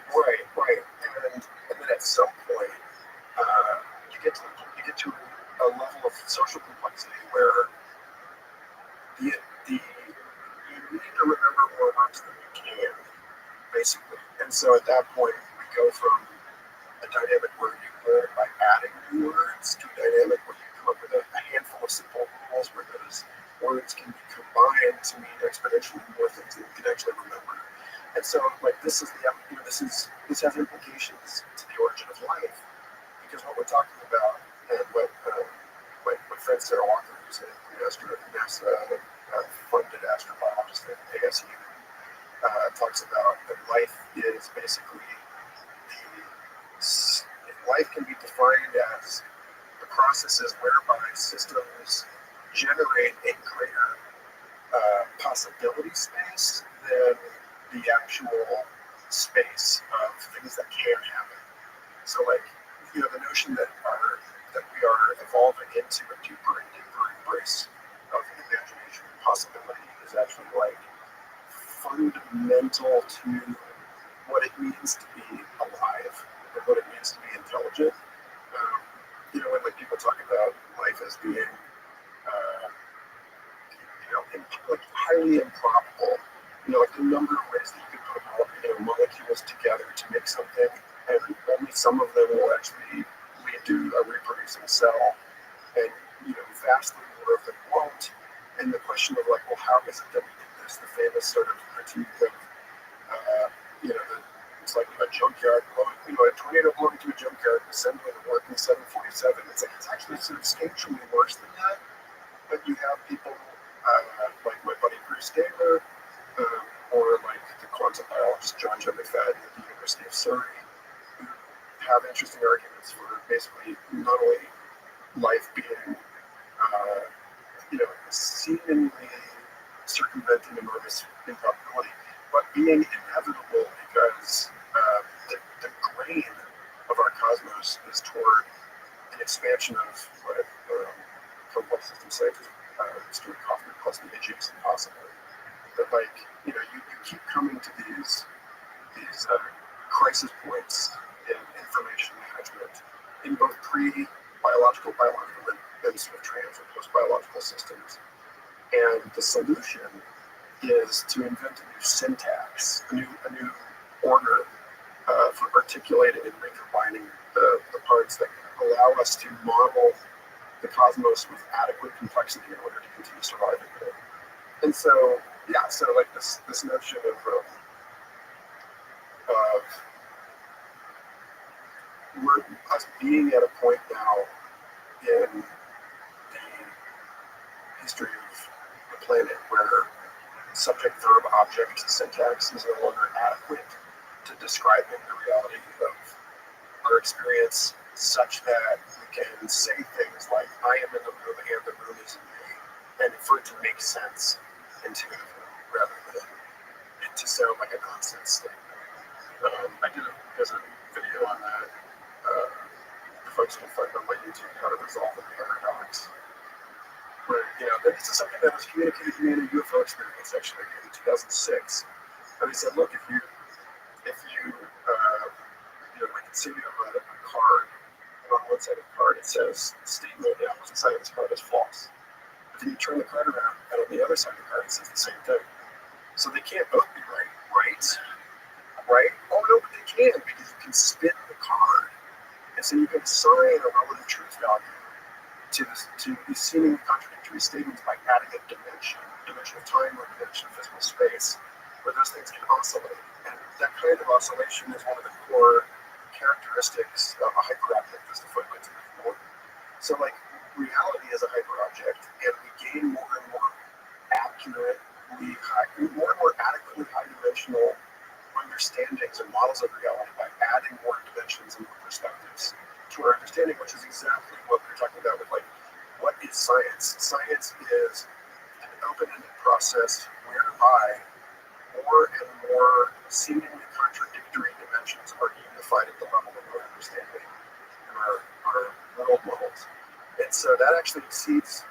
Right. And then at some point, you get to a level of social complexity where you need to remember more words than you can. And so at that point, we go from a dynamic where you learn by adding new words to a dynamic where you come up with a handful of simple rules where those words can be combined to mean exponentially more things that you can actually remember. And so, like, this is this has implications to the origin of life, because what we're talking about, and what my friend Sarah Walker, who's a NASA-funded astrobiologist at ASU, talks about, that life is basically life can be defined as the processes whereby systems generate a greater possibility space than the actual space of things that can happen. So, like, the notion that we are evolving into a deeper and deeper embrace of imagination and possibility is actually, like, fundamental to what it means to be alive and what it means to be intelligent. When, like, people talk about life as being like highly improbable, like the number of ways that you can put molecules together to make something, and only some of them will actually lead to a reproducing cell, and vastly more of them won't. And the question of, like, well, how is it that we do this? The famous sort of critique of it's like a junkyard blowing, a tornado blowing to a junkyard, assembling a working 747. It's like, it's actually substantially worse than that. But you have people like my buddy Bruce Gamer, or like the quantum biologist John J. McFadden at the University of Surrey, who have interesting arguments for basically not only life being, seemingly circumventing enormous improbability, but being inevitable because the grain of our cosmos is toward an expansion of what complex system scientist Stuart Kaufman calls the midges impossible. That, like, you keep coming to these crisis points in information management in both pre-biological, biological, and sort of trans or post-biological systems. And the solution is to invent a new syntax, a new order for articulating and recombining the parts that allow us to model the cosmos with adequate complexity in order to continue surviving it. And so, like this notion of us being at a point now in the history of the planet where subject-verb-object syntax is no longer adequate to describing the reality of our experience, such that we can say things like, I am in the room and the room is in me, and for it to make sense intuitively rather than it to sound like a nonsense statement. I did a video on that. Folks can find on my YouTube how to resolve the paradox. Where, this is something that was communicated to me in a UFO experience actually in 2006. And they said, look, if you I can see you have a card, and on one side of the card it says statement, and on the side of this card is false. But then you turn the card around, and on the other side of the card it says the same thing. So they can't both be right? Right? Oh no, but they can, because you can spin the card, and so you can assign a relative truth value to these seemingly contradictory statements by adding a dimension of time or dimension of physical space, where those things can oscillate. And that kind of oscillation is one of the core characteristics of a hyperobject, as defined by Timothy Morton. So, like, reality is a hyperobject, and we gain more and more adequately high-dimensional understandings and models of reality by adding more dimensions and more perspectives to our understanding, which is exactly what we're talking about with, like, what is science? Science is an open-ended process whereby more and more seemingly contradictory dimensions are unified at the level of our understanding and our world models. And so that actually exceeds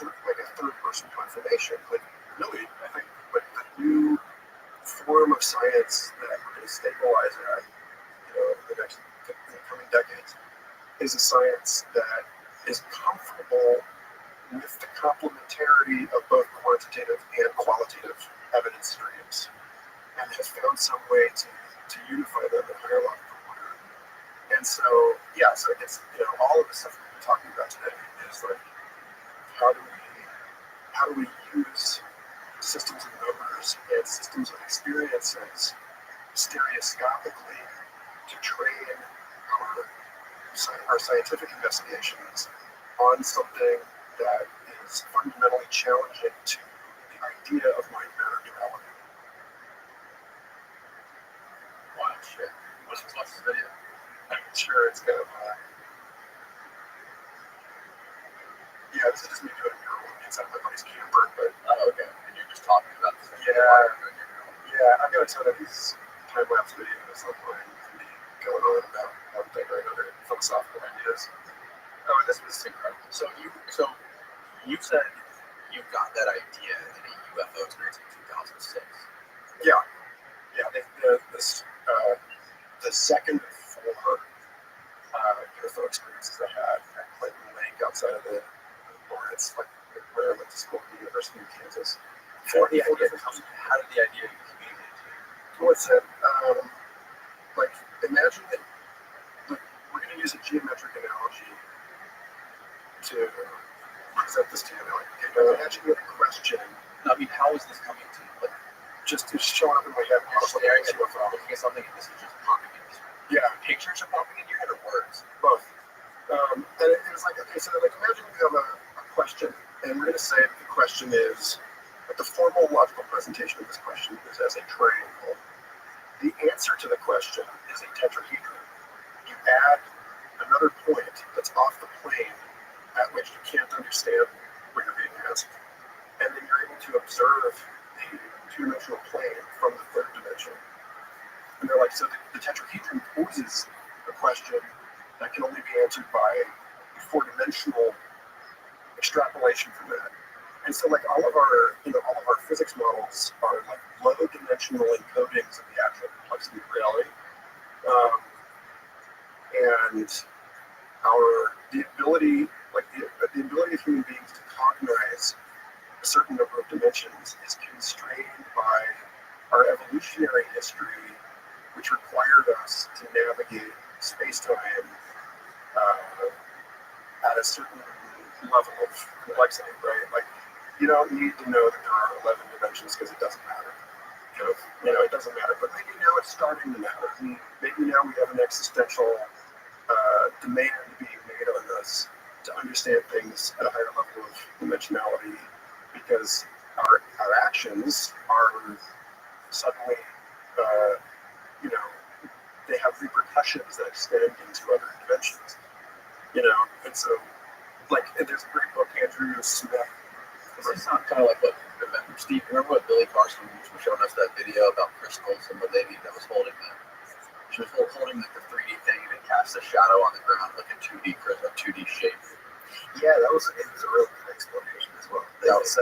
like a third-person confirmation. Like, really, I think, like, the new form of science that we're going to stabilize at, in the coming decades, is a science that is comfortable with the complementarity of both quantitative and qualitative evidence streams, and has found some way to to unify them in hierarchical order. And so, yeah, so it's, all of the stuff we've been talking about today is like, how do we use systems of numbers and systems of experiences stereoscopically to train our scientific investigations on something that is fundamentally challenging to the idea of mind matter duality. Wow, shit. What's this video? I'm sure it's kind of yeah, this is just me doing mirror work inside my buddy's camper, but Oh, okay. And you're just talking about this. yeah, I've got a ton of these time-lapse videos online going on about one thing or another, philosophical ideas. Oh, and this was incredible. So you said you got that idea in a UFO experience in 2006. Yeah, the second of four UFO experiences I had at Clayton Lake outside of Lawrence, like where I went to school at the University of Kansas. How did the idea communicate to you? What's it? Like, imagine that, like, we're going to use a geometric analogy to present this to you. Like, okay, imagine you have a question. I mean, how is this coming to you? Like, just showing up in my head. you're staring at looking at something, and this is just popping in. Yeah. Pictures are popping in your head, or words? Both. And it was like, okay, so like imagine you have a question, and we're going to say that the question is, that the formal logical presentation of this question is as a triangle. The answer to the question is a tetrahedron. You add another point that's off the plane at which you can't understand what you're being asked, and then you're able to observe the two-dimensional plane from the third dimension. And they're like, so the tetrahedron poses a question that can only be answered by a four-dimensional extrapolation from that. And so, like, all of our physics models are like low-dimensional encodings of the actual complexity of reality, and the ability of human beings to cognize a certain number of dimensions is constrained by our evolutionary history, which required us to navigate space-time at a certain level of complexity, right? Like, you don't need to know that there are 11 dimensions because it doesn't matter. It doesn't matter. But maybe now it's starting to matter. Maybe now we have an existential demand being made on us to understand things at a higher level of dimensionality, because our actions are suddenly, they have repercussions that extend into other dimensions. And so, like, there's a great book, Andrew Smith. Does this sound kind of like what Steve? Remember what Billy Carson was showing us that video about crystals and the lady that was holding them? She was holding like the 3D thing, and it cast a shadow on the ground like a 2D crystal, 2D shape. Yeah, it was a real good explanation as well. That was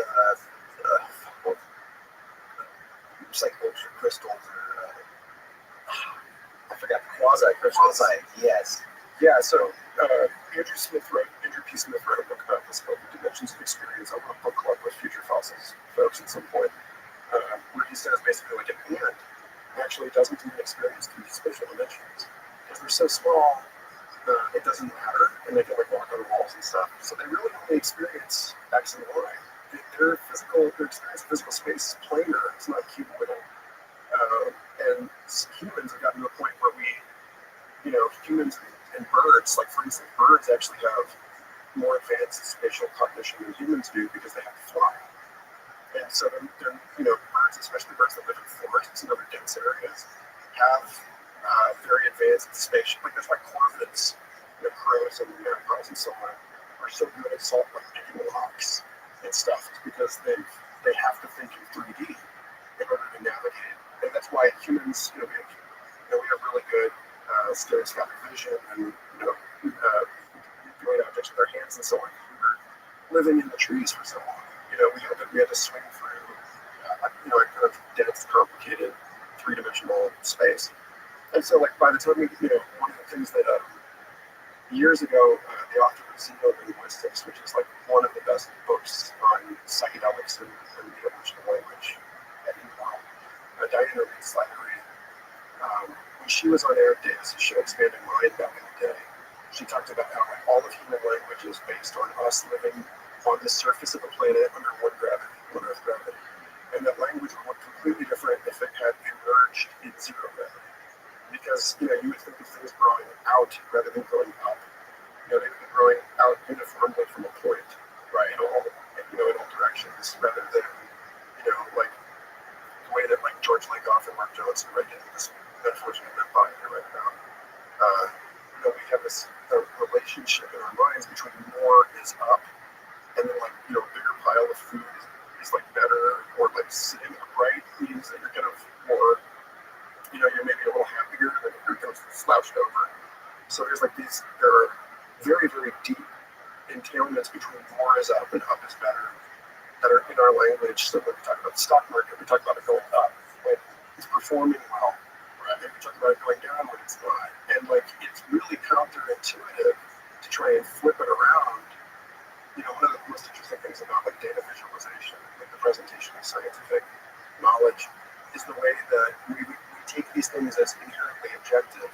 it's like ultra crystals, or I forgot, quasi crystals. Yes. Yeah, so Andrew P. Smith wrote a book about this called The Dimensions of Experience. I want a book club with Future Fossils folks at some point, where he says basically like an ant actually doesn't even experience these spatial dimensions because they're so small. It doesn't matter, and they can like walk on the walls and stuff. So they really only experience X and Y. Their experience of physical space is planar. It's not cuboidal. And humans have gotten to a point where humans and birds, like for instance, birds actually have more advanced spatial cognition than humans do because they have to fly. And so they're birds, especially birds that live in forests and other dense areas, have very advanced spatial, like there's like corvids, crows and magpies and so on, are so good at like picking rocks and stuff. It's because they have to think in 3D in order to navigate. And that's why humans, we have really good stereoscopic vision and doing objects with our hands and so on. We were living in the trees for so long. We had to swing through a kind of dense, complicated, three-dimensional space. And so, like, by the time one of the things that years ago, the author of Xenolinguistics, which is like one of the best books on psychedelics and the evolution of language, Diana Reed Slattery, when she was on Eric Davis' show Expanding Mind back in the day, she talked about how like, all of human language is based on us living on the surface of a planet under one gravity, one Earth gravity. And that language would look completely different if it had emerged in zero gravity. Because, you would think of things growing out rather than growing up. They'd be growing out uniformly from a point, right? In all directions, rather than, like the way that like George Lakoff and Mark Johnson right into this unfortunate body right now. We have this relationship in our minds between more is up, and then like a bigger pile of food is like better, or like sitting upright means that you're kind of more, you're maybe a little happier than you're kind of slouched over. So there are very, very deep entailments between more is up and up is better that are in our language. So when we talk about the stock market, we talk about it going up when it's performing well. Right? And we talk about it going down when it's not. And like it's really counterintuitive to try and flip it around. One of the most interesting things about like data visualization, like the presentation of scientific knowledge, is the way that we take these things as inherently objective,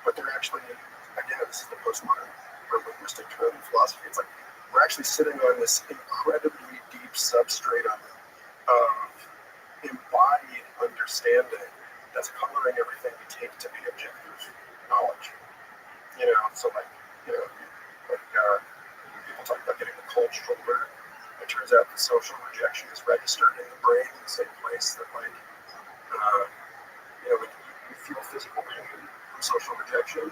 but they're actually, again, this is the postmodern or linguistic term in philosophy. It's like we're actually sitting on this incredibly deep substratum of embodied understanding that's coloring everything we take to be objective knowledge. So like, people talk about getting the cold shoulder. It turns out that social rejection is registered in the brain in the same place that like, like you feel physical pain from social rejection,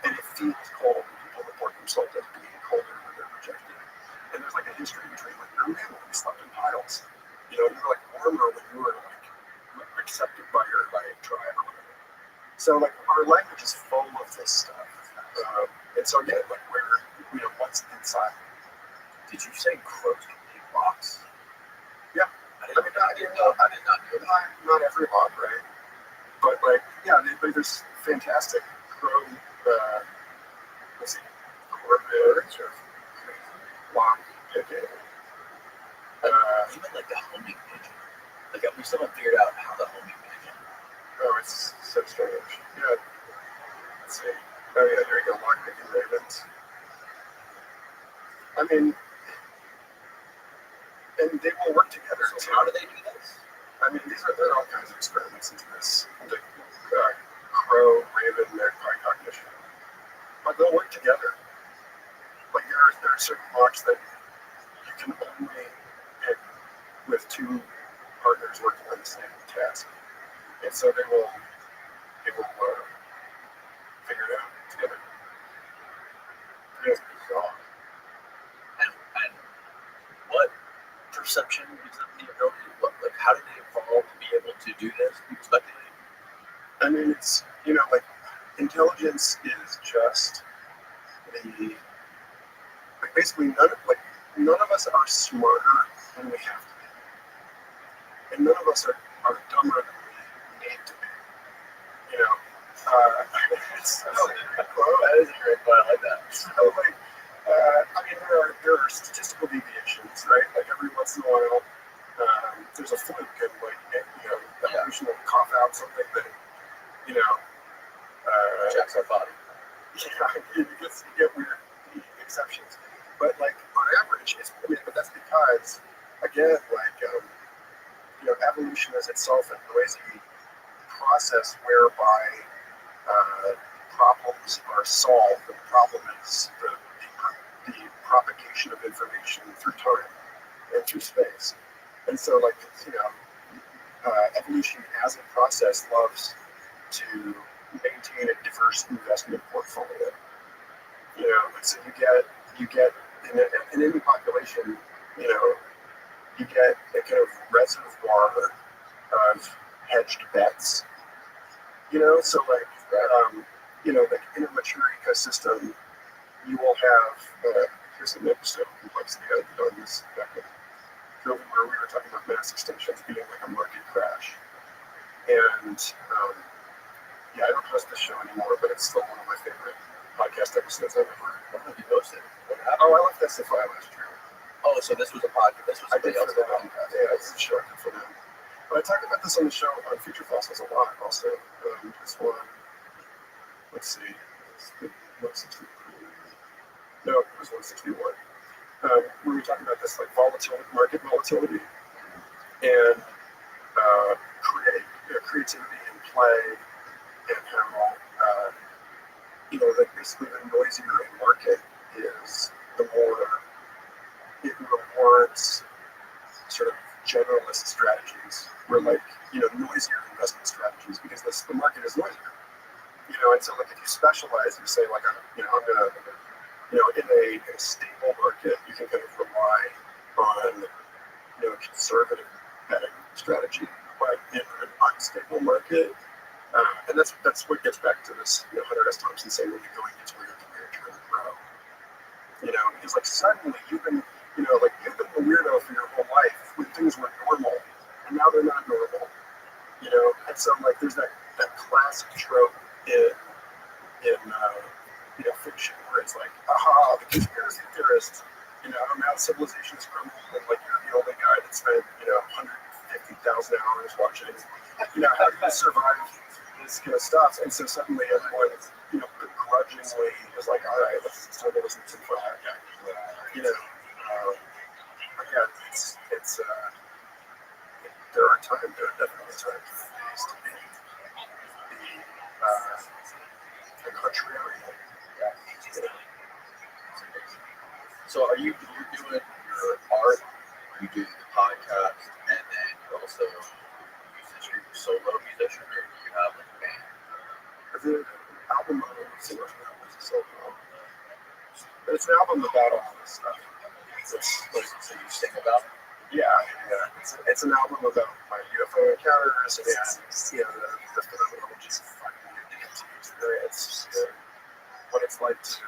and it feels cold. People report themselves as being colder when they're rejected. And there's like a history between like your men when you slept in piles. You were like warmer when you were like accepted by your tribe or whatever. So like our language is full of this stuff. And so again, like what's inside. Did you say crows can eat rocks? Yeah. I did not know that. Not every hawk, right? But like, yeah, there's fantastic crow, corvids or lock picking. Even like the homing pigeon. Like we still haven't figured out how the homing pigeon. Oh, it's so strange. Yeah. Let's see. Oh yeah, here we go. Lock picking ravens. I mean, and they will work together. So how do they do this? I mean, there are all kinds of experiments into this. The crow, raven, magpie cognition. But they'll work together. Like there are certain rocks that you can only pick with two partners working on the same task. And so they will figure it out together. It's bizarre. And what perception is the ability? How did they evolve to be able to do this? Speculate. I mean, it's like intelligence is just basically none of us are smarter than we have to be, and none of us are dumber than we need to be. That is a great point. I like that. So like, I mean, there are statistical deviations, right? Like every once in a while, there's a fluke, and like evolution will cough out something that Checks our body. Yeah, you get weird exceptions, but like on average, but that's because again, like evolution is itself a noisy process whereby problems are solved. The problem is the propagation of information through time and through space. And so, like, evolution as a process loves to maintain a diverse investment portfolio. So you get in any population, you get a kind of reservoir of hedged bets. So like, like in a mature ecosystem, you will have, here's an episode of Complexity I did on this back where we were talking about mass extinctions being like a market crash. And I don't host this show anymore, but it's still one of my favorite podcast episodes I've ever. When have you hosted? Oh, I left SFI last year. Oh, so this was a podcast. This was somebody else's podcast. Yeah, it's a show for them. But I talked about this on the show on Future Fossils a lot also. this one. Let's see. It's the 163. No, it was 161. We were talking about this like volatility, market volatility, and creativity and play, and how like basically the noisier a market is, the more it rewards sort of generalist strategies, where like noisier investment strategies, because the market is noisier. And so like if you specialize, you say like I'm gonna in a stable market, you can kind of rely on conservative betting strategy, but in an unstable market, and that's what gets back to this Hunter S. Thompson saying, when you're going into where your career trying to grow, because like suddenly you've been a weirdo for your whole life when things were normal, and now they're not normal, and so like there's that classic trope in fiction where it's like, aha, the conspiracy theorists, now civilization's crumbled, and like you're the only guy that spent 150,000 hours watching how do you survive this kind of stuff, and so suddenly everyone begrudgingly is like, all right, let's start to listen to that guy. Again, it's there are definitely times for things to be the contrarian. So are you're doing your art, you do the podcast, and then you're also you're solo musician, or do you have like a band? The album is a solo. But it's an album about all this stuff. So you sing about? Yeah. It's an album about my UFO encounters and the phenomenology of finding your DMT experience, what it's like to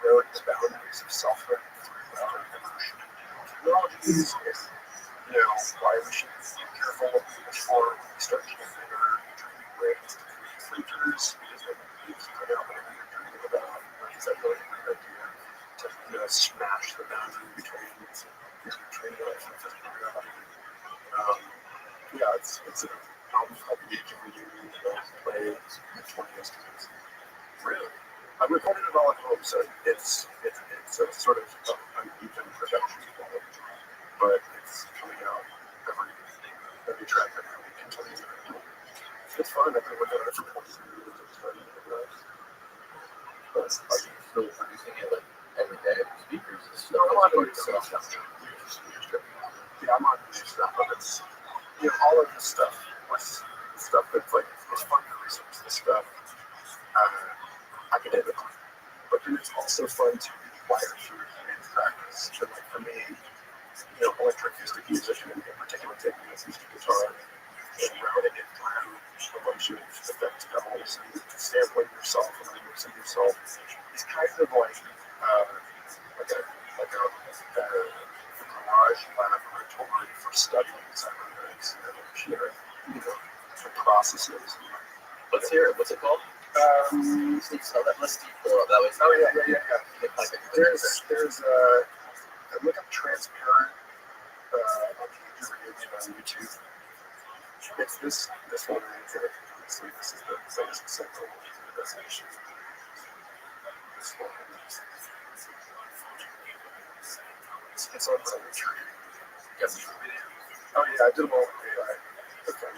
erode the boundaries of selfhood through evolution and technologies, and why we should be careful before we start to consider dreaming ways to create creatures, because they can put out whatever you're dreaming about. Like, is that really a great idea to smash the boundary between your dream life and physical reality? It's an album called The Age of Reunion that I played in 20 instruments. Really? I recorded it all at home, so it's a sort of uneven production quality, but it's coming out every track every week until the end. It's fun. I've been working on it for 20 years. But are you still producing it like every day with speakers? No, I'm on new stuff. Yeah, I'm on new stuff, but it's all of this stuff was stuff that's like it's fun to research this stuff academically, but then it's also fun to wire through in practice. And like for me, electroacoustic musician in particular, taking this acoustic guitar and routing it through a bunch of effects pedals and sampling yourself and remixing yourself is kind of like a garage laboratory for studying cybernetics and sharing, the processes. Let's hear it. What's it called? Let's pull up that way. Oh yeah. There's look up transparent on YouTube. It's this one right here. See, this is the latest central destination. This one. It's on the tree. Yes. Oh yeah, I did them all with AI. Okay.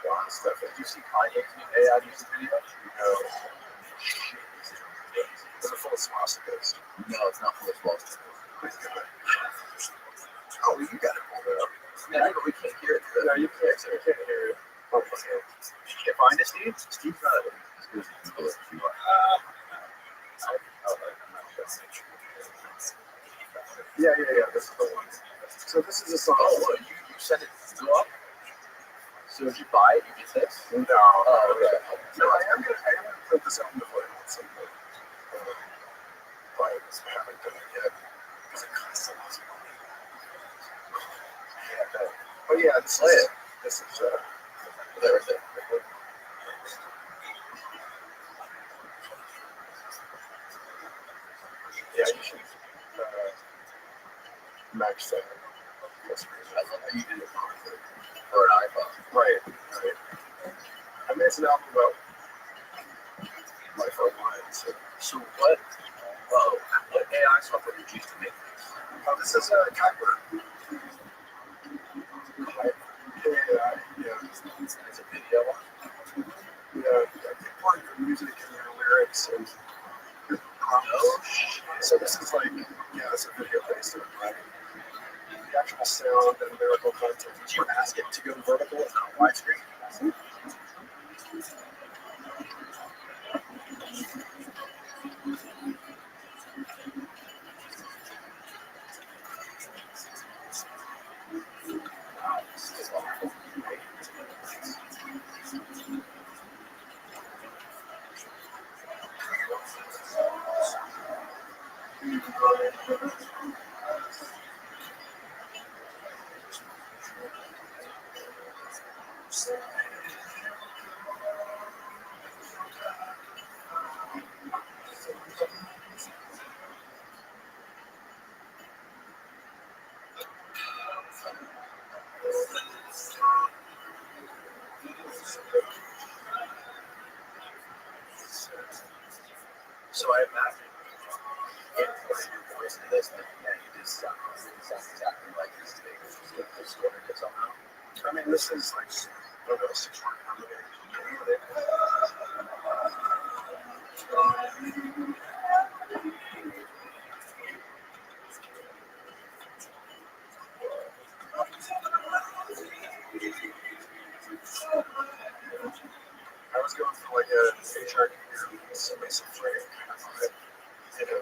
Wow, stuff. Did you see Kanye's new AI music video? No. Is it full of swastikas? No, it's not full of swastikas. Please give it. Oh, you got it pulled up. Yeah, but we can't hear it. No, you can't hear it. Oh, my God. You can't find it, Steve? Steve's not as good as Google it. Yeah. This is the one. So this is a song. Oh, what? You sent it to go up? So did you buy it? You get this? No. Oh, okay. No, I am gonna put this out in the play at some point. But I haven't done it yet because it costs so much money. Oh yeah, this is There it is. Yeah, you should match that. I love how you did it for an iPhone. Right. I I mean, it's an album about life online. So what? Whoa! What AI software did you use to make this? This is a Kyber. Yeah, It's a video. yeah. People like the music and their lyrics and Oh shit! so this is like, yeah, it's a video based on like the actual sound and lyrical content. Did you ask it to go vertical and not widescreen? Wow, this is awful. So I imagine if you put your voice to this, then yeah, you just sound exactly like this thing. Just get this story to somehow. I mean, this is like, I don't know, 600 combination. I was going for like a HR submissive frame kind of vibe. You know,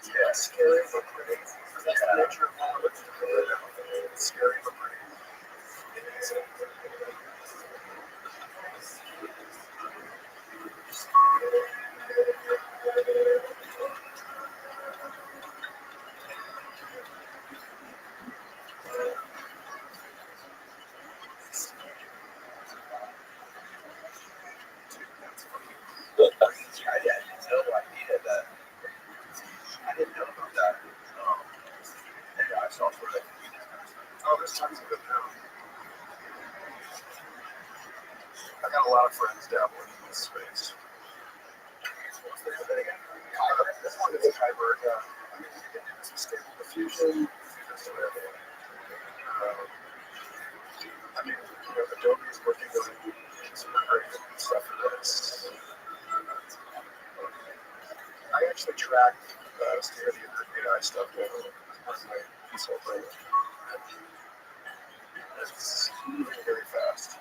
yeah, scary but pretty. That's the nature of what it's scary but pretty. I had no idea that. I didn't know about that. AI software that can do this kind of stuff. Oh, there's tons of it now. I got a lot of friends dabbling in this space. What's the name of it again? This one is a hybrid. I mean, you can do this with stable diffusion. You can do this with, I mean, Adobe is working on some great stuff for this. I actually track state-of-the-art AI stuff now on my consult program. It's moving very fast.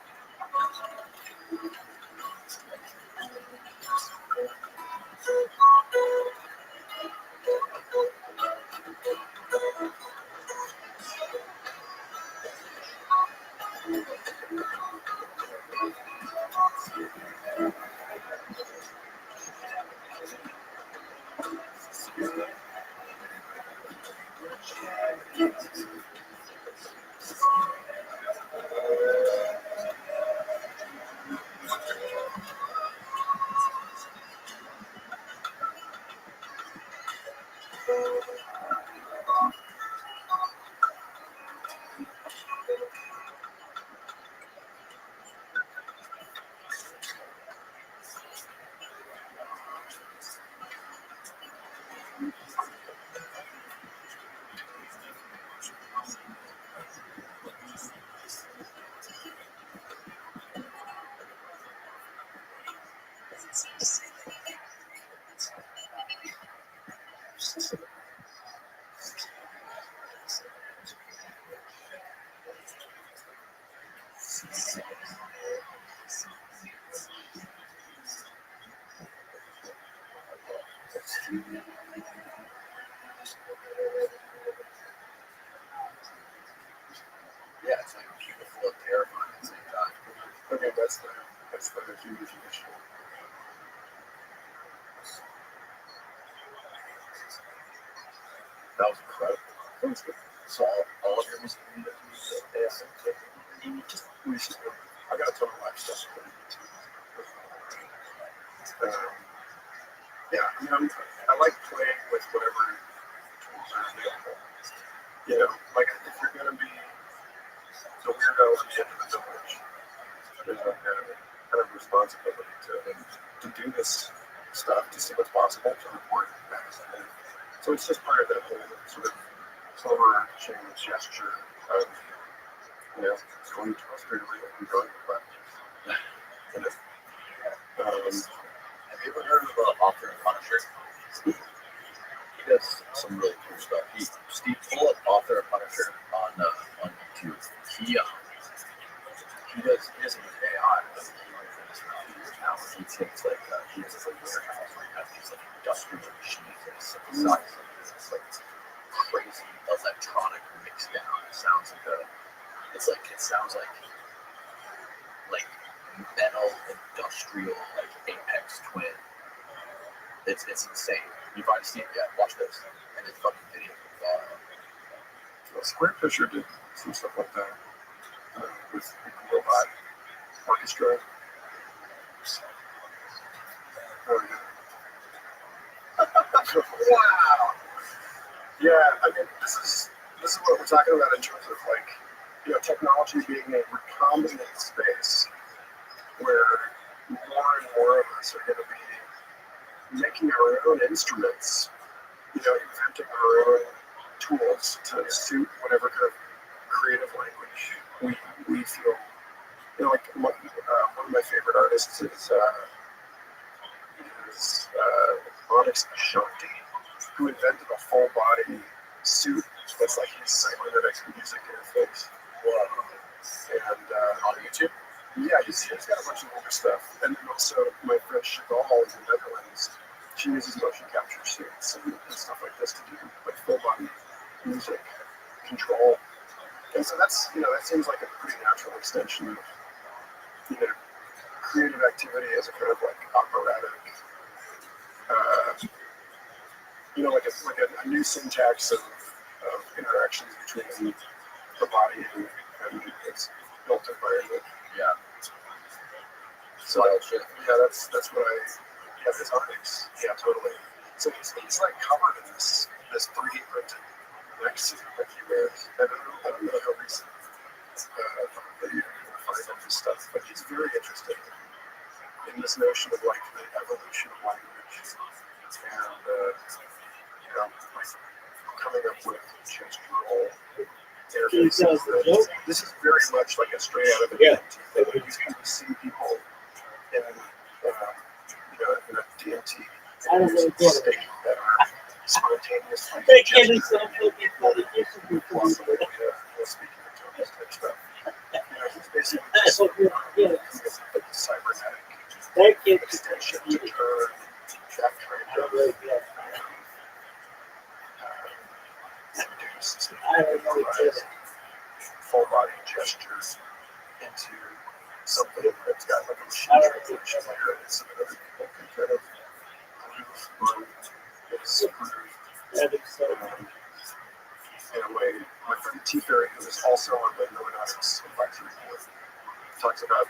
Yeah, it's like beautiful and terrifying at the same time. I mean, that's the huge issue. That was incredible. So all of your music videos, I got a ton of live stuff. Yeah, I mean, I like playing with whatever tools are available. You know, like if you're gonna be the weirdo at the end of the village, there's no kind of it. kind of responsibility to do this stuff, to see what's possible, to report back. So it's just part of that whole sort of overarching gesture of, going to Australia and going to Black. Kind of, Have you ever heard of Author and Punisher? He does some really cool stuff. Steve, pull up Author and Punisher on YouTube. He doesn't use AI, but now he takes he has a warehouse where he has these industrial machines and synthesize them. It's crazy electronic mix down. It sounds it sounds like metal industrial Apex Twin. It's insane. You've already seen it yet. Watch this. And it's fucking video. Square Fisher did some stuff like that with robot orchestra. Wow. Yeah, I mean, this is what we're talking about in terms of technology being a recombinant space where more and more of us are going to be making our own instruments, inventing our own tools to suit whatever kind of creative language we feel. One of my favorite artists is Onyx Ashanti, who invented a full body suit that's like his cybernetic music interface. And On YouTube? yeah, he's got a bunch of older stuff. And then also my friend Chagall in the Netherlands, she uses motion capture suits and stuff like this to do full body music control. And so that's that seems like a pretty natural extension of creative activity as a kind of operatic, a new syntax of interactions between the body and its built environment. Yeah. So yeah, that's what this Onyx. Yeah, totally. So he's covered in this 3D printed neck suit that he wears. And I don't know how recent video you can find of this stuff, but he's very interested in this notion of the evolution of language and coming up with gestural interfaces. This is very much a straight out of a DMT thing. You see people in a DMT state that are spontaneously speaking in type stuff. He's basically just cybernetic extension to turn that kind of induced full body gestures into something that's got a machine translation layer that some other people can kind of groove or disapprove. In a way, my friend T. Ferry, who is also on the Noenotics advisory board, talks about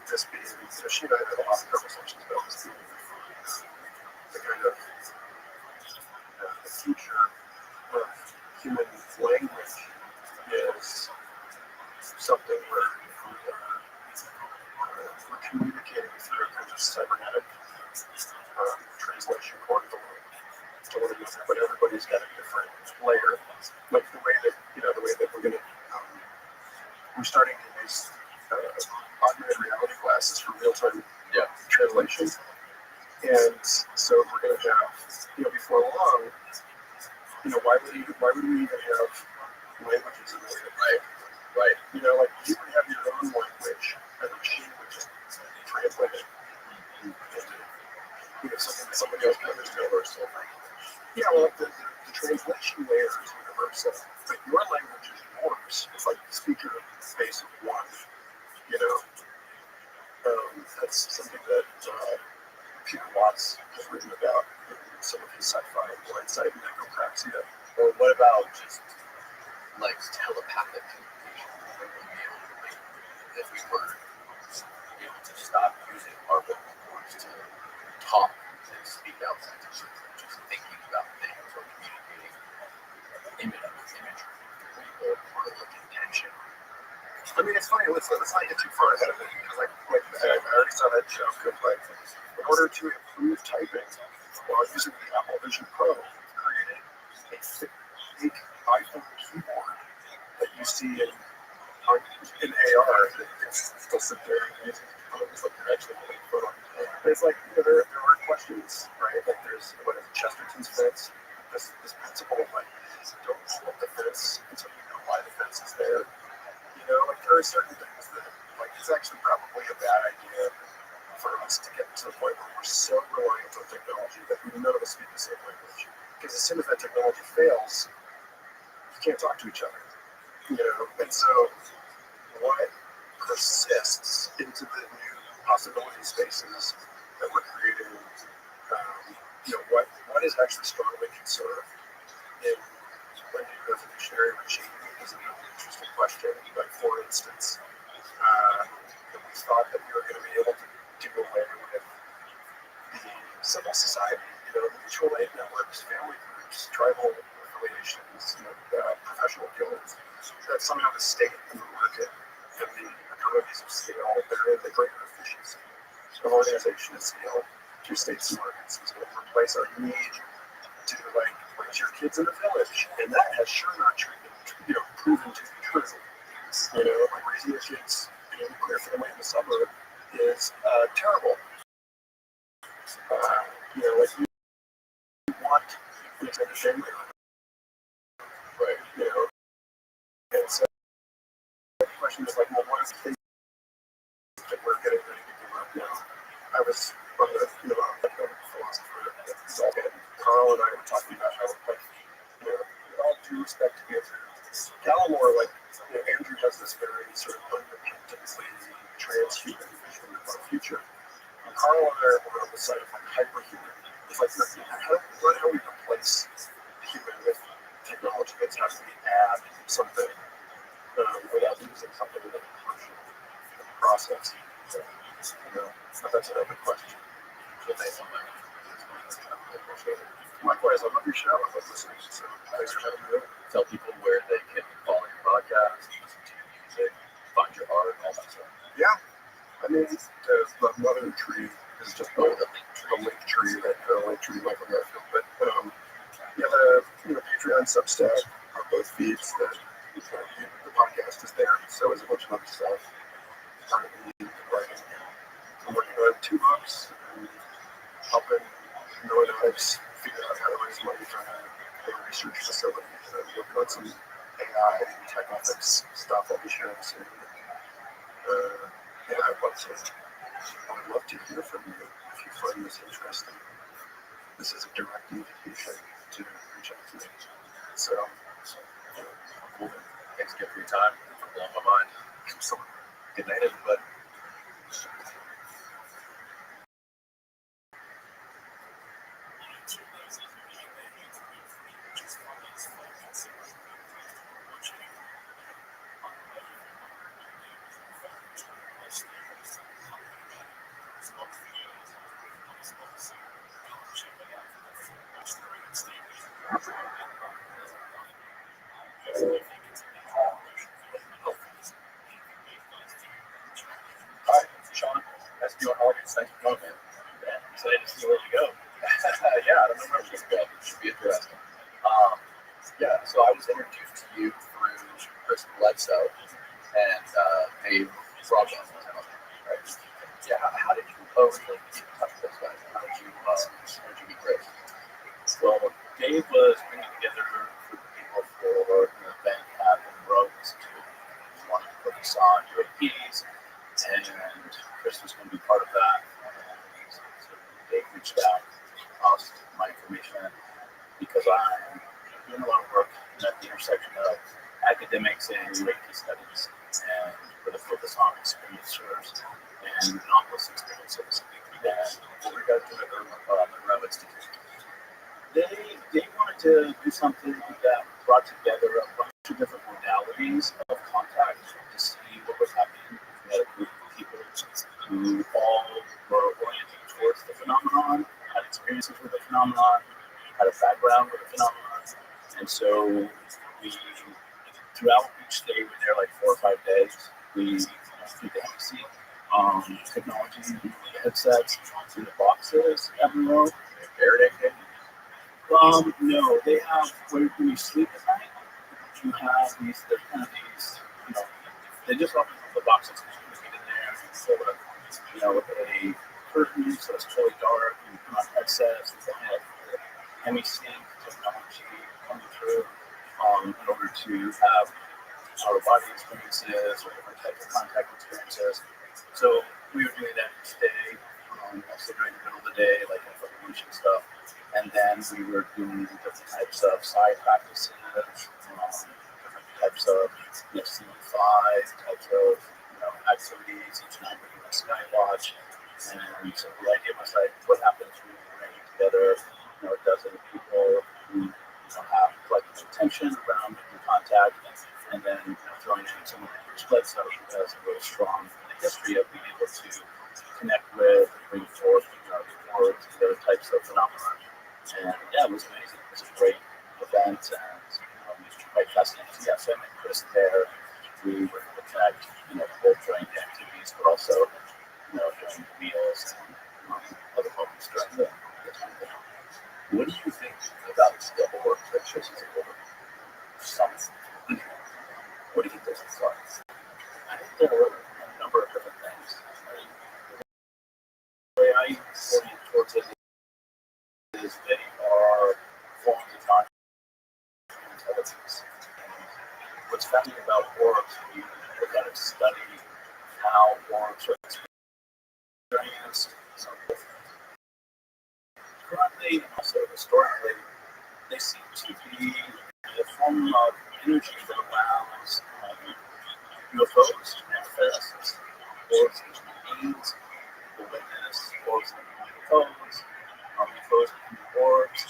this being, she and I had a lot of conversations about this being the kind of the future of human language is something where we're communicating through a kind of cybernetic translation quantum to one another, but everybody's got a different layer. Like the way that we're starting to use augmented reality glasses for real-time translation, and so we're going to have before long, why would we even have languages in the way? Right. You would have your own language, and the machine would just translate it into somebody else can understand or so. Yeah, well, the translation layer is universal, but your language is yours. It's like the speaker space of one. That's something that Peter Watts has written about in some of his sci-fi blindsight and necropraxia. Or what about just telepathic communication? If we were to stop using our vocal cords to talk and speak out sentences, just thinking about things or communicating imagery or intention. I mean, it's funny. Let's not get too far ahead of it because, I already saw that joke of in order to improve typing while using the Apple Vision Pro, created a fake iPhone keyboard that you see in AR. It's still sit there and use it. It's like you're actually putting a photo. But it's like there are questions, right? Like there's what is it, Chesterton's fence. This principle of don't pull up the fence until you know why the fence is there. There are certain things that, it's actually probably a bad idea for us to get to the point where we're so reliant on technology that none of us speak the same language. Because as soon as that technology fails, you can't talk to each other. And so what persists into the new possibility spaces that we're creating, what is actually strongly conserved in when you have a dictionary machine is a really interesting question. Like, for instance, we thought that we were going to be able to do away with the civil society, mutual aid networks, family groups, tribal affiliations, professional guilds. That somehow the state and the market and the economies of scale, they're in the greater efficiency of organization and scale through states and markets is going to replace our need to raise your kids in a village, and that has sure not proven to be true. Raising your kids in a nuclear family in the suburb is terrible. You want an extended family, right? And so the question is what is the thing that we're getting ready to give up now? I was on the philosopher that's all good. Carl and I were talking about how with all due respect to Andrew, Gallimore, Andrew has this very sort of unrepentantly transhuman vision of our future. And Carl and I were on the side of hyperhuman. It's how do we replace human with technology? It's how do we add something without using something in the process? So, that's another question. Likewise, I love your show. I love listening. So thanks for having me. Tell people where they can follow your podcast, listen to your music, find your art, all that stuff. Yeah. I mean, the mother tree is just the link tree, Michael Garfield. But the Patreon, Substack are both feeds. The podcast is there. So is a bunch of other stuff. Writing. I'm working on 2 books and helping Noah's figure out how to raise money for a research facility. Working on some AI and tech ethics stuff I'll be sharing soon. I would love to hear from you if you find this interesting. This is a direct invitation to reach out to me. So, Cool. Thanks again for your time. For blowing my mind. Good night, everybody. Hi, Sean. That's your audience. Thanks for coming, man. Yeah, excited to see where we go. Yeah, I don't know where we're going to go. It should be interesting. So I was introduced to you through Chris Bledsoe and Dave Rothschild, right? Yeah, how did you originally get in touch with those guys? How did you meet Chris? Well, Dave was bringing together a group of people for an event at the Road Institute. He wanted to focus on UAPs, and Chris was going to be part of that. And so Dave reached out, asked my information, because I'm doing a lot of work at the intersection of academics and UAP studies, and with a focus on experiencers and anomalous experiences. And what we got to do at the Rothschild Institute, they wanted to do something that brought together a bunch of different modalities of contact to see what was happening. We had a group of people who all were oriented towards the phenomenon, had experiences with the phenomenon, had a background with the phenomenon. And so we, throughout each day, we were there like 4 or 5 days. the MC technology, the headsets, in the boxes, everywhere. Faraday cage? No, they have when you sleep at night, you have these. They're kind of these. They just open up the boxes. You get in there and you fill it, with a curtain, so it's totally dark. And you put on headsets. They have the MEC technology coming through in order to have out-of-body experiences or different types of contact experiences. So we were doing that each day, also during the middle of the day, like for lunch and stuff. And then we were doing different types of side practices, different types of CE5 types of activities. Each night we're doing a sky watch. And so the idea was like, what happens when we bring it together a dozen people who have collective attention around making contact, and then throwing in someone like Bruce Bledsoe, who has a really strong history of being able to connect with, bring forth, reports, and other types of phenomena. And yeah, it was amazing. It was a great event, and quite fascinating. So, yeah, so I met Chris there. We were able to connect, both during the activities, but also, during the meals and other moments during the time there. What do you think about double work pictures as a whole? Something. What do you think those are? I think there are a number of different things. The way I orient towards it is they are forms of non-intelligence. What's fascinating about orbs, when you look at it, study how orbs are experienced, currently and also historically, they seem to be a form of energy that allows UFOs to manifest, orbs and beings, the witness, orbs and UFOs, UFOs and orbs.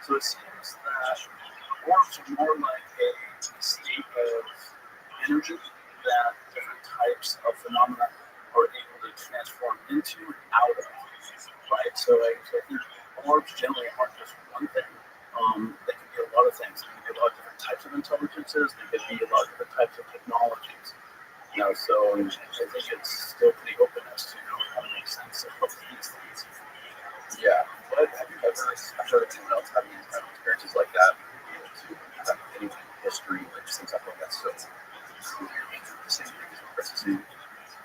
So it seems that orbs are more like a state of energy that different types of phenomena are able to transform into and out of, right? So I think orbs generally aren't just one thing. They can be a lot of things. They can be a lot of different types of intelligences. They can be a lot of different types of technologies. So I think it's still pretty open as to how to make sense of both of these things. Yeah, but have you ever heard of anyone else having these kind of experiences like that? Have anyone in history that just thinks something that's so clearly the same thing as what Chris is saying?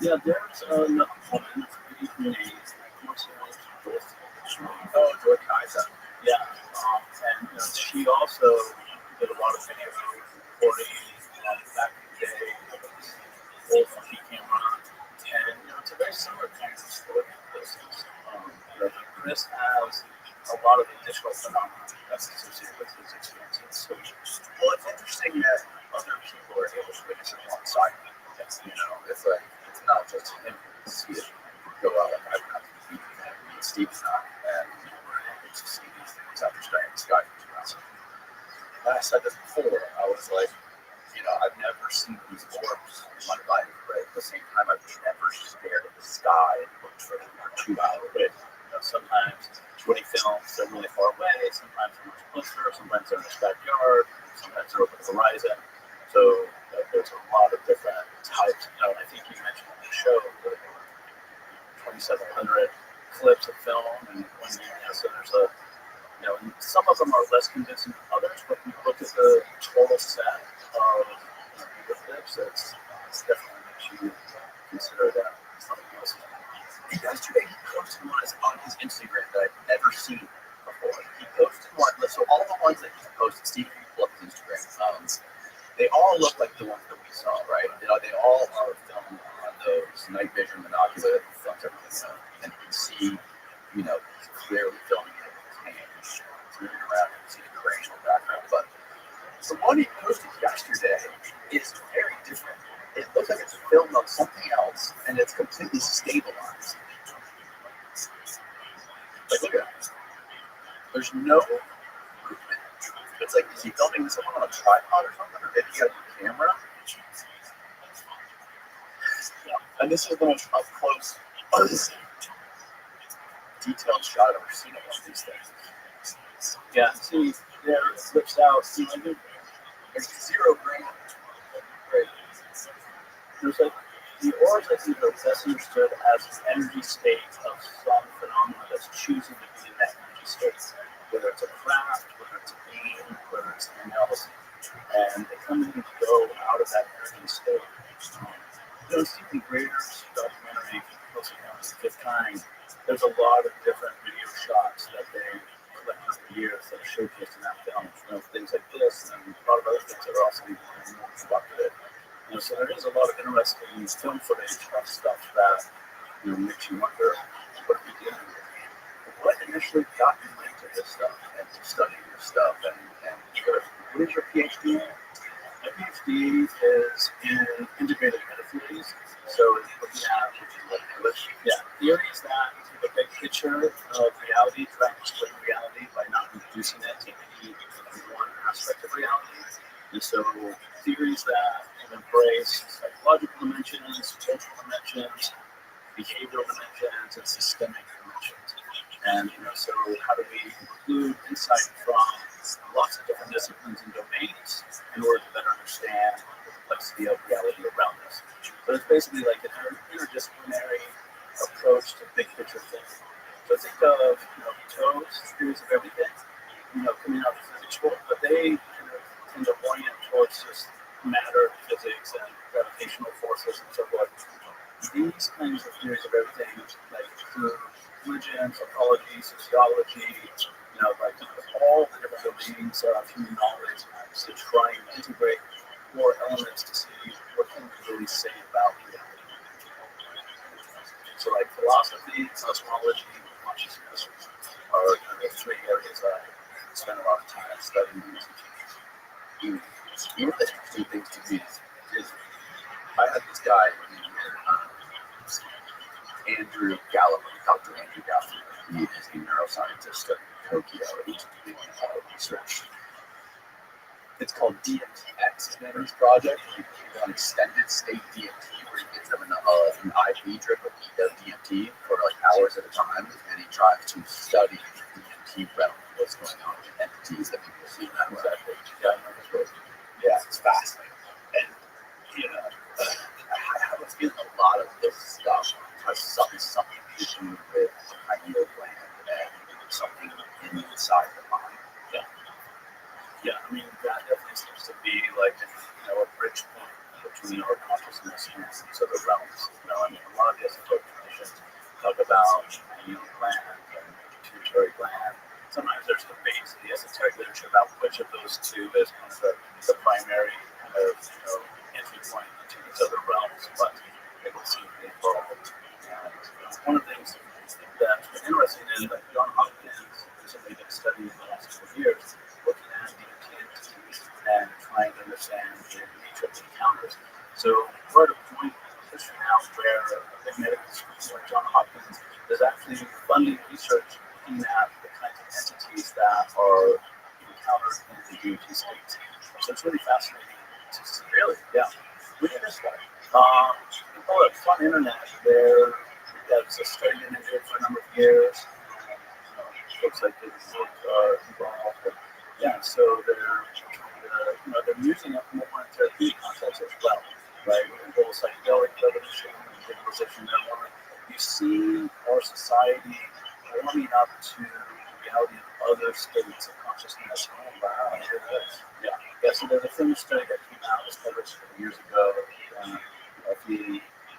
Yeah, there's another woman named Joy Kaiser. Yeah, and she also did a lot of video recording back in the day, old funky camera, and it's a very similar kind of story business. Chris has a lot of additional phenomena that's associated with his experiences. So, well, it's interesting that other people are able to witness it alongside him. It's like it's not just him who see it go out. Like I've got to meet him, meet Steve and we're able to see these things after studying the sky for 2 months. And I said this before. I was like, I've never seen these orbs in my life, but at the same time, I've never stared at the sky and looked for them for 2 hours. sometimes when he films, they're really far away. Sometimes they're much closer. Sometimes they're in his backyard. Sometimes they're over the horizon. So there's a lot of different types. I think you mentioned on the show that 2,700 clips of film, and so there's and some of them are less convincing than others. But when you look at the total set of the clips, it's definitely makes you consider that something else. Yesterday, he posted one on his Instagram that I've never seen before. He posted one, so all the ones that he posted, Steve, if you pull up his Instagram, they all look like the ones that we saw, right? They all are filmed on those night vision monocular films, everything. And you can see, he's clearly filming it with his hands, moving around, and see the crane in the background. But the one he posted yesterday is very different. It looks like it's filmed on something else, and it's completely stabilized. Like, look at that. There's no movement. It's like, is he filming someone on a tripod or something? Or maybe he got a camera? Yeah. And this is the most up close, detailed shot I've ever seen of one of these things. Yeah, see, there it flips out. See, There's zero grain. Right. there's a The auras, I think, are best understood as an energy state of some phenomena that's choosing to be in that energy state. Whether it's a craft, whether it's a being, whether it's something else. And they come in and go out of that energy state. Stephen Greer's documentary, Close Encounters of the Fifth Kind, there's a lot of different video shots that they collected over the years that are showcased in that film. Things like this and a lot of other things that are also even more constructed. So there is a lot of interesting film footage of stuff that makes you wonder what are we dealing with. What initially got you into this stuff and to studying this stuff? And what is your PhD in? My PhD is in integrated metatheories. So it's looking at theories that take a big picture of reality, try to explain reality by not reducing it to any one aspect of reality. And so theories that embrace psychological dimensions, cultural dimensions, behavioral dimensions, and systemic dimensions. And so how do we include insight from lots of different disciplines and domains in order to better understand the complexity of reality around us? So it's basically like an interdisciplinary approach to big picture thinking. So think of TOEs, theories of everything, coming out of the physics world, but they tend to orient towards just matter, physics, and gravitational forces and so forth. These kinds of theories of everything, like through religion, psychology, sociology, all the different domains of human knowledge, to try and integrate more elements to see what can we really say about reality. So, like philosophy, cosmology, consciousness are the three areas I spend a lot of time studying and teaching. One of the interesting things to me is I had this guy, Andrew Gallagher, Dr. Andrew Gallagher. He is a neuroscientist at Tokyo. He's doing research. It's called DMTX, the name of his project. He's on extended state DMT, where he gives them an IV drip of DMT for hours at a time, and he tries to study the DMT realm, what's going on with entities that people see in that realm. Yeah, it's fascinating. And, I have a feeling a lot of this stuff has something to do with the pineal gland and something inside the mind. Yeah, I mean, that definitely seems to be a bridge point between our consciousness and these other realms. A lot of the esoteric traditions talk about pineal gland and pituitary gland. Sometimes there's debates in the esoteric literature about which of those two is kind of the primary kind of entry point into these other realms, but they will seem to be involved. And one of the things that's been interesting is that John Hopkins recently been studying the last couple of years, looking at DMT entities and trying to understand the nature of the encounters. So we're at a point in history now where big medical schools like John Hopkins is actually funding research looking at the kinds of entities that are encountered in the DMT states. So it's really fascinating to see. Really? Yeah. We did this one. People at Fun Internet, that's a study that they did for a number of years. Looks like they were involved. But yeah, so they're using it more in therapeutic contexts as well, right? With the whole psychedelic revolution and visualization network. You see our society warming up to the reality of other states of consciousness. Oh, wow. Yeah. So there's a film study that came out, was published years ago.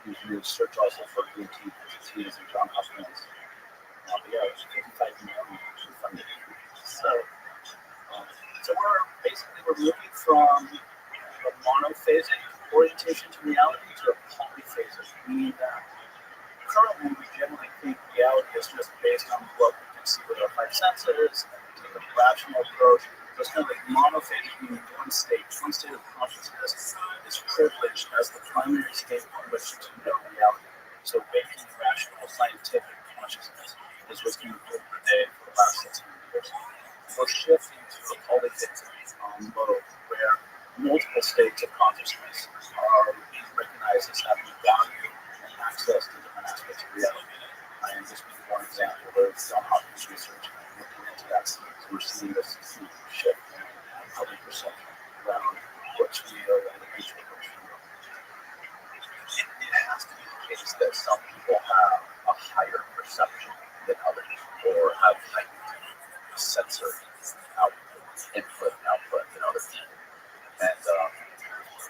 If you search also for DMT entities and John Hopkins, yeah, it's 55 million funded. So we're moving from a monophasic orientation to reality to a polyphasic, meaning that currently we generally think reality is just based on what we can see with our five senses, and we take a rational approach. So it's kind of like monophasic, meaning one state of consciousness is privileged as the primary state on which to know reality. So waking, rational, scientific consciousness is what's being put per day for the last 600 years. We're shifting to a polyphasic mode where multiple states of consciousness are being recognized as having value and access to different aspects of reality. And this would be one example of John Hopkins research looking into that. So we're seeing this shift in public perception around what's real and the nature of what's real. It has it's that some people have a higher perception than others, or have heightened sensory input and output than others. And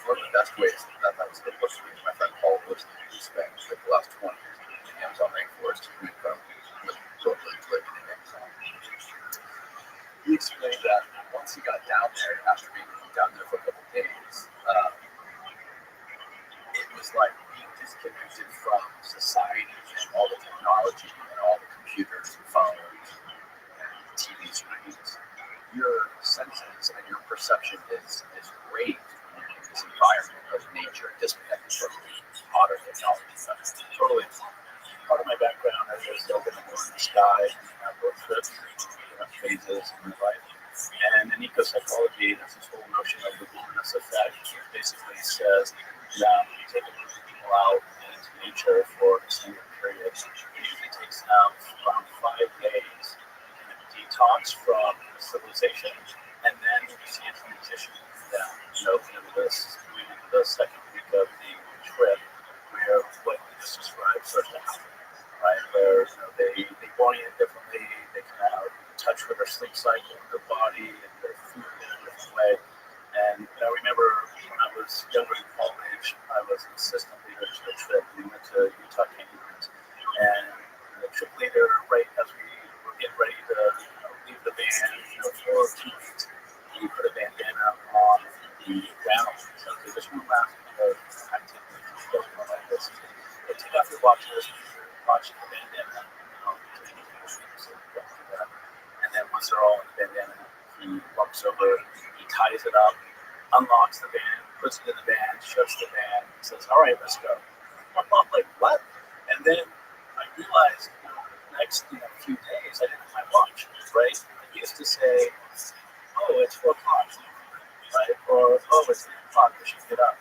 one of the best ways that was the book my friend Paul was spent like the last 20 years in the Amazon rainforest with Rothschild living in Amazon. He explained that once he got down there, after being down there for a couple of days, it was like being disconnected from society and all the technology and all the computers and phones and TV screens. Your senses and your perception is great in this environment of nature, disconnected from modern technology. Totally. Part of my background is open and in the sky, outdoor trips, different phases in my life. And in ecopsychology, there's this whole notion of the wilderness effect, which basically says that when you take a group of people out into nature for an extended period, it usually takes them around 5 days to detox from civilization, and then you see a transition that into the second week of the trip, where what you just described starts to happen, right? Where they orient differently, they kind of in touch with their sleep cycle, their body, and their food in a different way. And I remember when I was younger in college, I was an assistant leader to a trip. We went to Utah Canyons, and the trip leader, right as we were getting ready to leave the band for 2 weeks, he put a bandana on the ground. So they just went last activity going on like this. But after watching this, watching the bandana, and then once they're all in the bandana, he walks over, he ties it up, unlocks the band, puts it in the band, shuts the band, and says, "All right, let's go." I'm like, "What?" And then I realized the next few days I didn't have my watch, right? I used to say, "Oh, it's 4 o'clock," right? Or, "Oh, it's 8 o'clock, I should get up."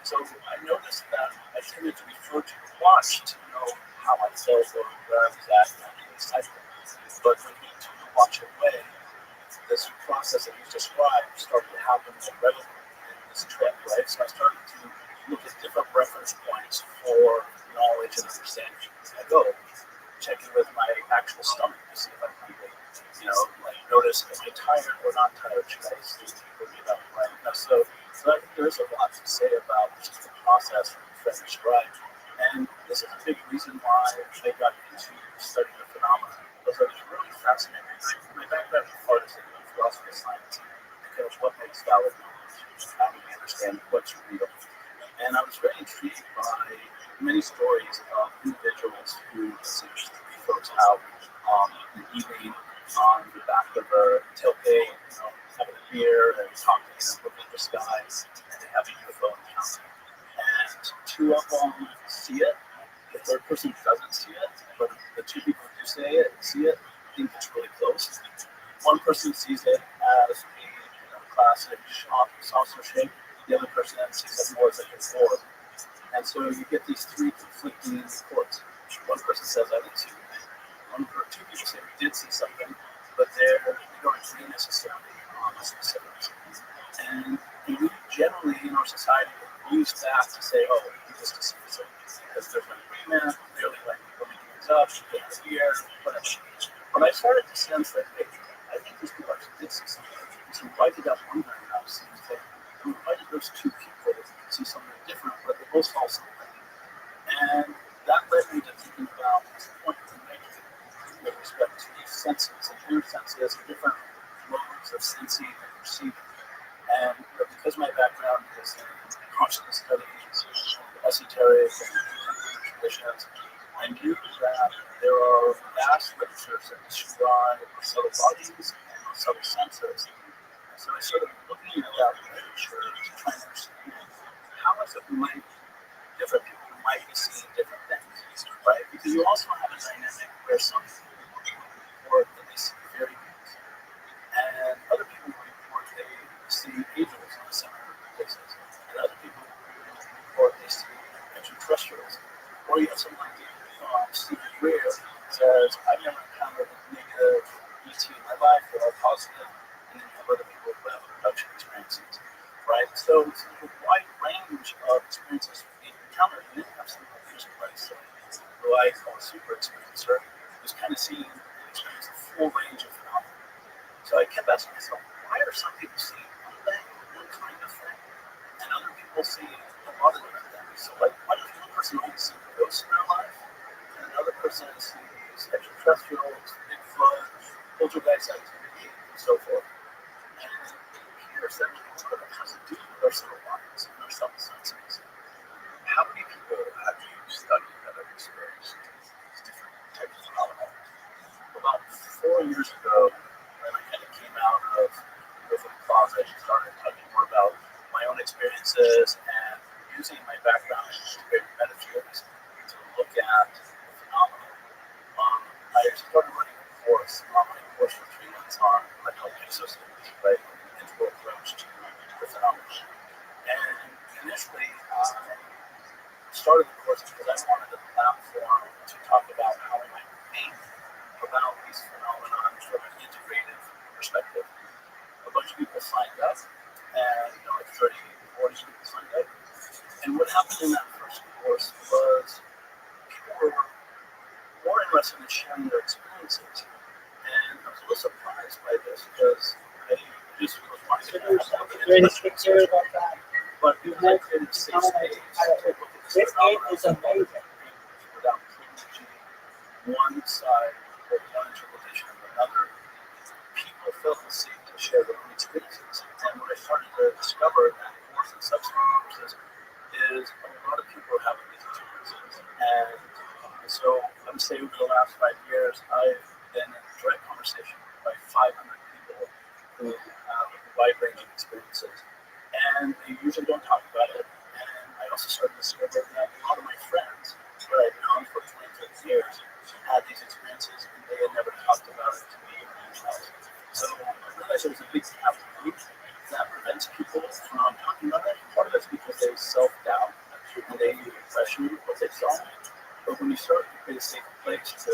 So I noticed that I tended to refer to the watch to know how I felt or where I was at in the cycle. But when you took the watch away, this process that you described started to happen more regularly in this trip, right? So I started to look at different reference points for knowledge and understanding. I go checking with my actual stomach to see if I'm hungry. Notice if I'm tired or not tired. Should I sleep or get up? Right? So I think there's a lot to say about just the process that Fred described. And this is a big reason why I got into studying the phenomena, because I was really fascinated. My background is partisan in philosophy of science, because what makes valid knowledge? How do we understand what's real? And I was very intrigued by many stories of individuals who essentially folks out in the evening on the back of a tailgate, having a beer and talking and looking at the skies, and they have a UFO encounter. And 2 of them see it. The third person doesn't see it, but the 2 people who see it, think it's really close. One person sees it as a classic saucer shape. The other person sees it more as like a orb. And so you get these 3 conflicting reports. One person says, "I didn't see anything." 2 people say, "We did see something," but they don't agree necessarily on the specifics. And we generally in our society use that to say, "Oh, we just assume something," because there's an agreement, clearly like we're making things up, we get here, whatever. But I started to sense that, hey, I think these people actually did see something. So why did that one guy not see anything? And why did those 2 people see something different, but they both saw something? And that led me to thinking about this point to make with respect to these senses and inner senses and different modes of sensing and perceiving. And because my background is in consciousness studies, esoteric and contemplative traditions, I knew that there are vast literatures that describe subtle bodies and subtle senses. And so I started looking at that literature to try and understand how is it might different people might be seeing different things, right? Because you also have a dynamic where some people report that they see fairy beings, and other people report they see angels on similar places, and other people report they see extraterrestrials. Or you have someone like Stephen Greer says, "I've never encountered a negative ET in my life, or a positive," and then you have other people who have production experiences, right? So it's a wide range of experiences being encountered, and then you have something like dangerous place. So who I call a super experiencer, who's kind of seen and experienced a full range of phenomena. So I kept asking myself, why are some people seeing one kind of thing, and other people see a lot of different things? So like, why does one person only see ghosts in their life, and another person sees extraterrestrials, Bigfoot, poltergeist activity, and so forth? And it appears that a lot of it has to do with our subtle minds and our subtle senses. How many people have you studied that have experienced these different types of phenomena? About 4 years ago, when I kind of came out of the closet and started talking more about my own experiences and using my background in integrated metaphysics to look at the phenomena. I started running a course, an online course for 3 months on what I call exosystems, right? An integral approach to the phenomena. And initially, I started the course because I wanted a platform to talk about how I might think about these phenomena from an integrated perspective. A bunch of people signed up, and like 30, 40 people signed up. And what happened in that first course was people were more interested in sharing their experiences. And I was a little surprised by this because I just was wanting to have more of an intellectual discussion. But because I created a safe space to look at this phenomenon is amazing. without privileging one side or one interpretation of another, people felt the safe to share their own experiences. And what I started to discover in that course and subsequent courses is a lot of people are having these experiences. And so I would say over the last 5 years, I've been in direct conversation with like 500 people who have a wide range of experiences. And they usually don't talk about it. And I also started to discover that a lot of my friends that I've known for 20, 30 years had these experiences and they had never talked about it to me or anyone else. So I realized there was a big taboo that prevents people from talking about it. Part of it's because they self-doubt and they question what they saw. But when you start to create a safe place to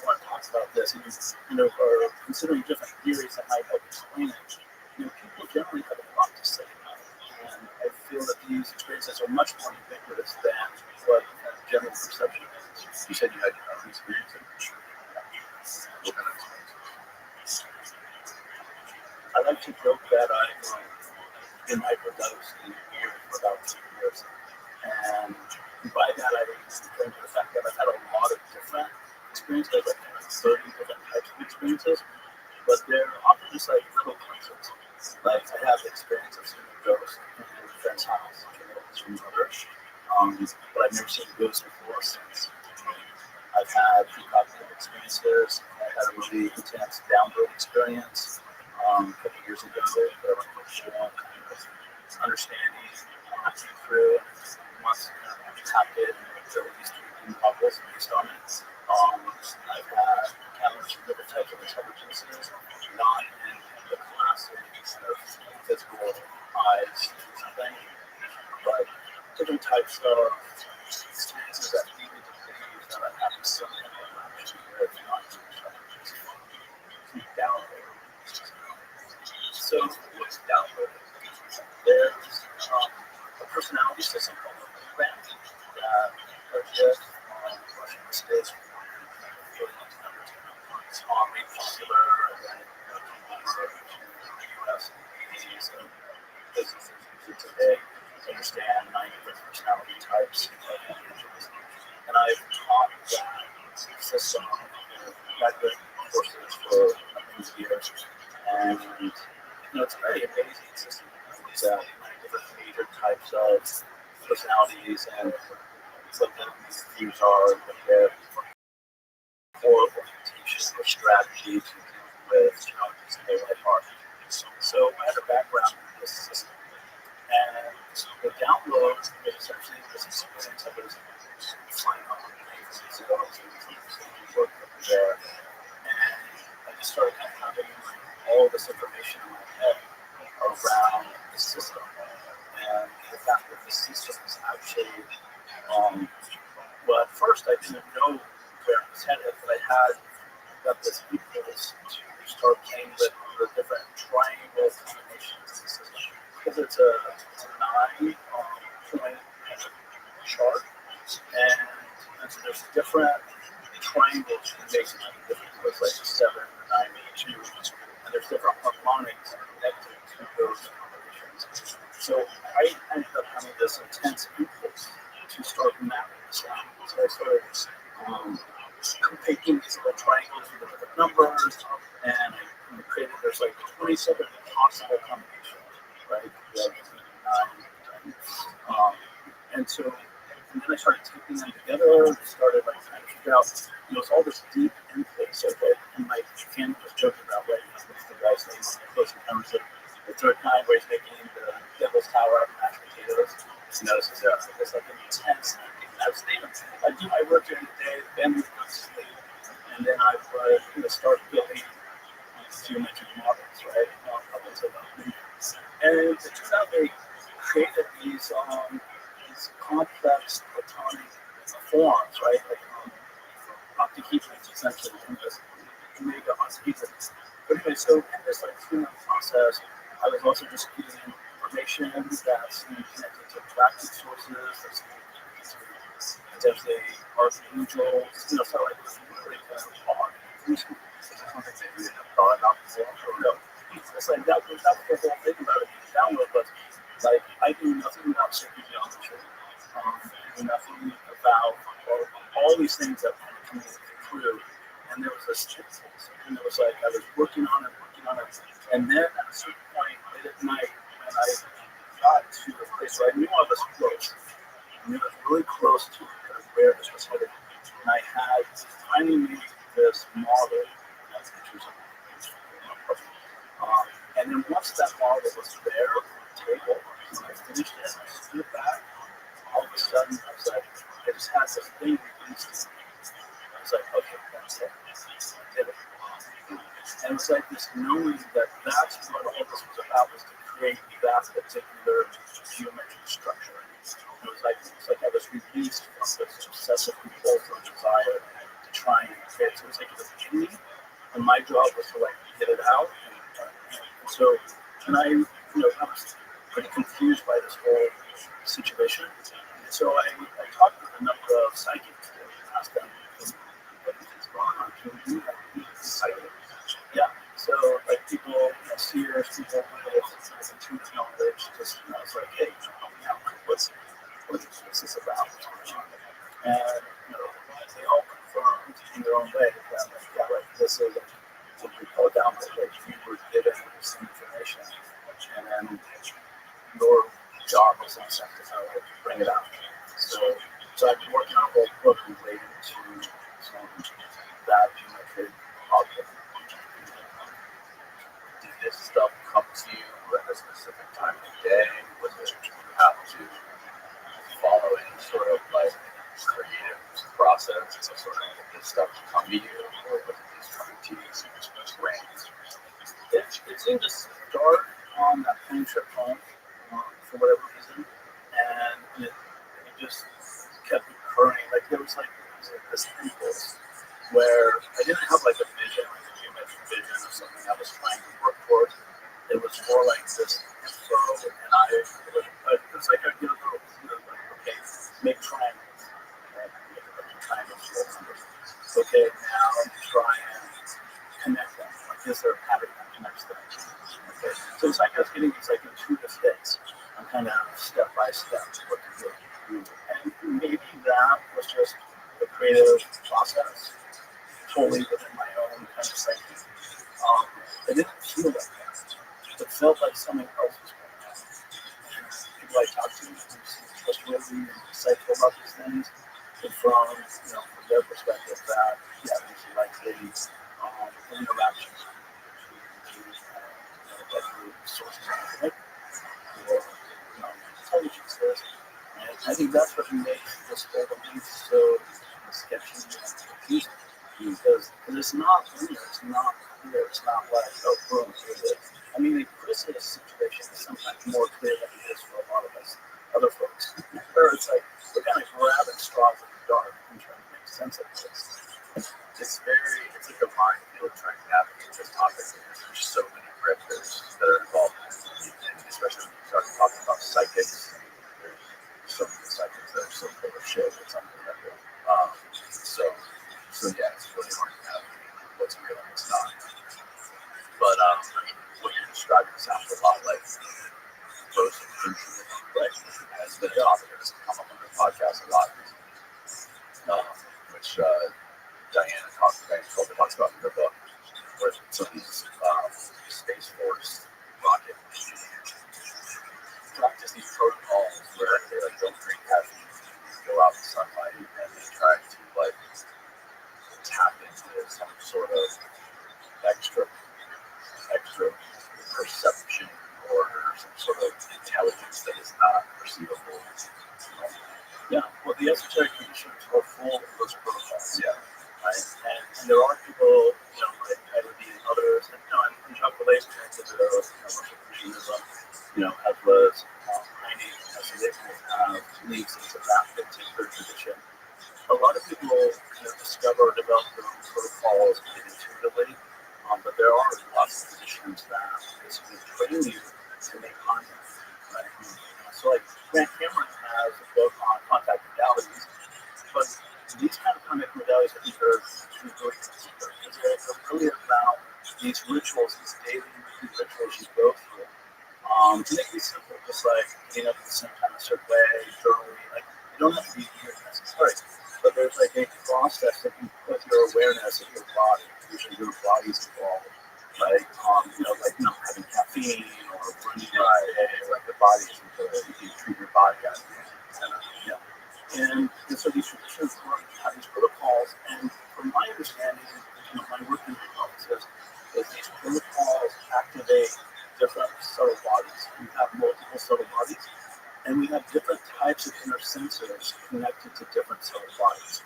want to talk about this and you are considering different theories that might help explain it, people generally have a lot to say about it. And I feel that these experiences are much more ubiquitous than what general perception is. You said you had your own experience. What kind of experience? I like to joke that I've been microdosed in beer for about 2 years. And by that, I refer to the fact that I've had a lot of different experiences, like 30 different types of experiences, but they're often just like little glimpses. Like I have experience of seeing a ghost in a friend's house, from others, but I've never seen ghosts before since. I've had precognitive experiences. I had a really intense download experience a couple years ago that I went through kind of understanding through once tapped it and there were these dream bubbles based on it. I've had encounters with different types of intelligences, not in the classic kind of physical eyes thing, but different types of experiences that lead me to believe that I'm having some interaction with non-intelligence download. So what's download? There's a personality system called the program that are just Russian mistakes made popular and over the US and the 80s and businesses use it today to understand 9 different personality types of individuals. And I've taught that system in graduate courses for a number of years. And it's a very amazing system. It's 9 different major types of personalities and what these views are, what their core orientation or strategy to deal with challenges in their life are. So I have a background in this system. And the download is essentially this experience of it flying on the planes and work over there. And I just started kind of having all this information in my head around the system. And the fact that the system is actually, well, at first I didn't know where it was headed, but I had got this impulse to start playing with the different triangle combinations of the system. Because it's a 9 point chart, and different triangles in Mason. There's like 7 or 9 each, and there's different harmonics connected to those combinations. So I ended up having this intense impulse to start mapping this out. So I started picking these little triangles with the different numbers, and I created, there's like 27 possible combinations, right? And so, and then I started taking them together, started like trying to figure out, it's all this deep input. So, and my family was joking about, right, what's the guy's name on Close Encounters of the Third Kind, where he's making the Devil's Tower out of mashed potatoes. You notice it's like an intense, statement. I do my work during the day, the family would go to sleep, and then I would start building geometric models, right? Up until that. And it turns out they created these complex platonic forms, right? Like octahedrons, essentially, from this mega octahedrons. But anyway, so in this like human process, I was also just getting information that's connected to tracking sources, potentially archangels, so like really kind of hard. Something that you didn't have thought about before. No. It's like that was the whole thing about it. Download was like I knew nothing about circuit geometry. I knew nothing about all these things that kind of communicate through. And there was this impulse, and it was like I was working on it, and then at a certain point late at night, when I got to the place where I knew I was close, I knew I was really close to kind of where this was headed, and I had finally made this model. And then once that model was there on the table, when I finished it, I stood back. All of a sudden, I was like, I just had this thing released. I was like, okay, that's it. I did it. And it's like this knowing that that's what all this was about, was to create that particular geometric structure. It was like I was released from this obsessive compulsive desire to try and create. So it was like it was in me, and my job was to like get it out. So, and I was pretty confused by this whole situation. And so I talked with a number of psychics and asked them, what is going on? Can we do that? Psychic? Yeah. So, like people, seers, people with intuitive knowledge, just, it's like, hey, help me out. What's this about? And, they all confirmed in their own way that, yeah, like, this is what we call download, like you were given some information, and then your job was in some to kind of bring it out. So I've been working on a whole book related to that geometric object. Did this stuff come to you at a specific time of day? Was it you have to follow any sort of like creative process to sort of get this stuff to come to you, or was it just coming to you as random? It seemed to start on that plane trip home for whatever reason, and it just kept occurring. Like there was like this impulse where I didn't have like a vision, like a geometric vision or something I was trying to work towards. It was more like this info, and it was like I get a little clue, like, okay, make triangles, right? Make triangles. Okay, now try and connect them. Like, is there a pattern that connects them? Okay, so it's like I was getting these like intuitive hits. I'm kind of step by step what to do, and maybe that was just the creative process, totally within my own kind of psyche. It didn't feel like that. It felt like something else was going on. And people I talk to who's trustworthy and insightful about these things, and from their perspective, that yeah, these are likely interactions between sources of information or intelligences. And I think that's what makes this whole thing so sketchy and confusing. Because it's not linear, it's not clear, it's not like, oh, boom, here it is. I mean, the Chrysalis situation is sometimes more clear than it is for a lot of us other folks. Where it's like, we're kind of grabbing straws in the dark and trying to make sense of this. It's like a minefield trying to navigate this topic because there's so many grifters that are involved in it, and especially when you start talking about psychics. There's so many psychics that are so full of shit. It's unbelievable. I mean, what you're describing sounds a lot like person right? As the topic has come up on the podcast a lot, which Diana talks about in her book, where some of these Space Force rocket practice these protocols where they like don't drink caffeine, go out in sunlight, and they try to like tap into some sort of extra perception or some sort of intelligence that is not perceivable. Yeah, well, the esoteric traditions are full of those protocols. Yeah. Right? And there are people, I would be others, and Jacques Vallée's experiences of Rosicrucianism, as well as Heine, as they have links into that particular tradition. A lot of people discover or develop their own protocols intuitively, but there are lots of traditions that basically train you to make contact. Right? So, like Grant Cameron has a book on contact modalities, but these kind of contact modalities, I think, are really deeper because they're really about these rituals, these daily rituals you go through. To make these simple, just like getting up at the same time a certain way, journaling, like you don't have to be weird necessarily, but there's like a process that you put your awareness of your body, usually your body's involved, like like not having caffeine or running like the body isn't good, you can treat your body as and so these traditions have these protocols, and from my understanding, my work in the offices, is these protocols activate different subtle bodies. We have multiple subtle bodies, and we have different types of inner sensors connected to different subtle bodies.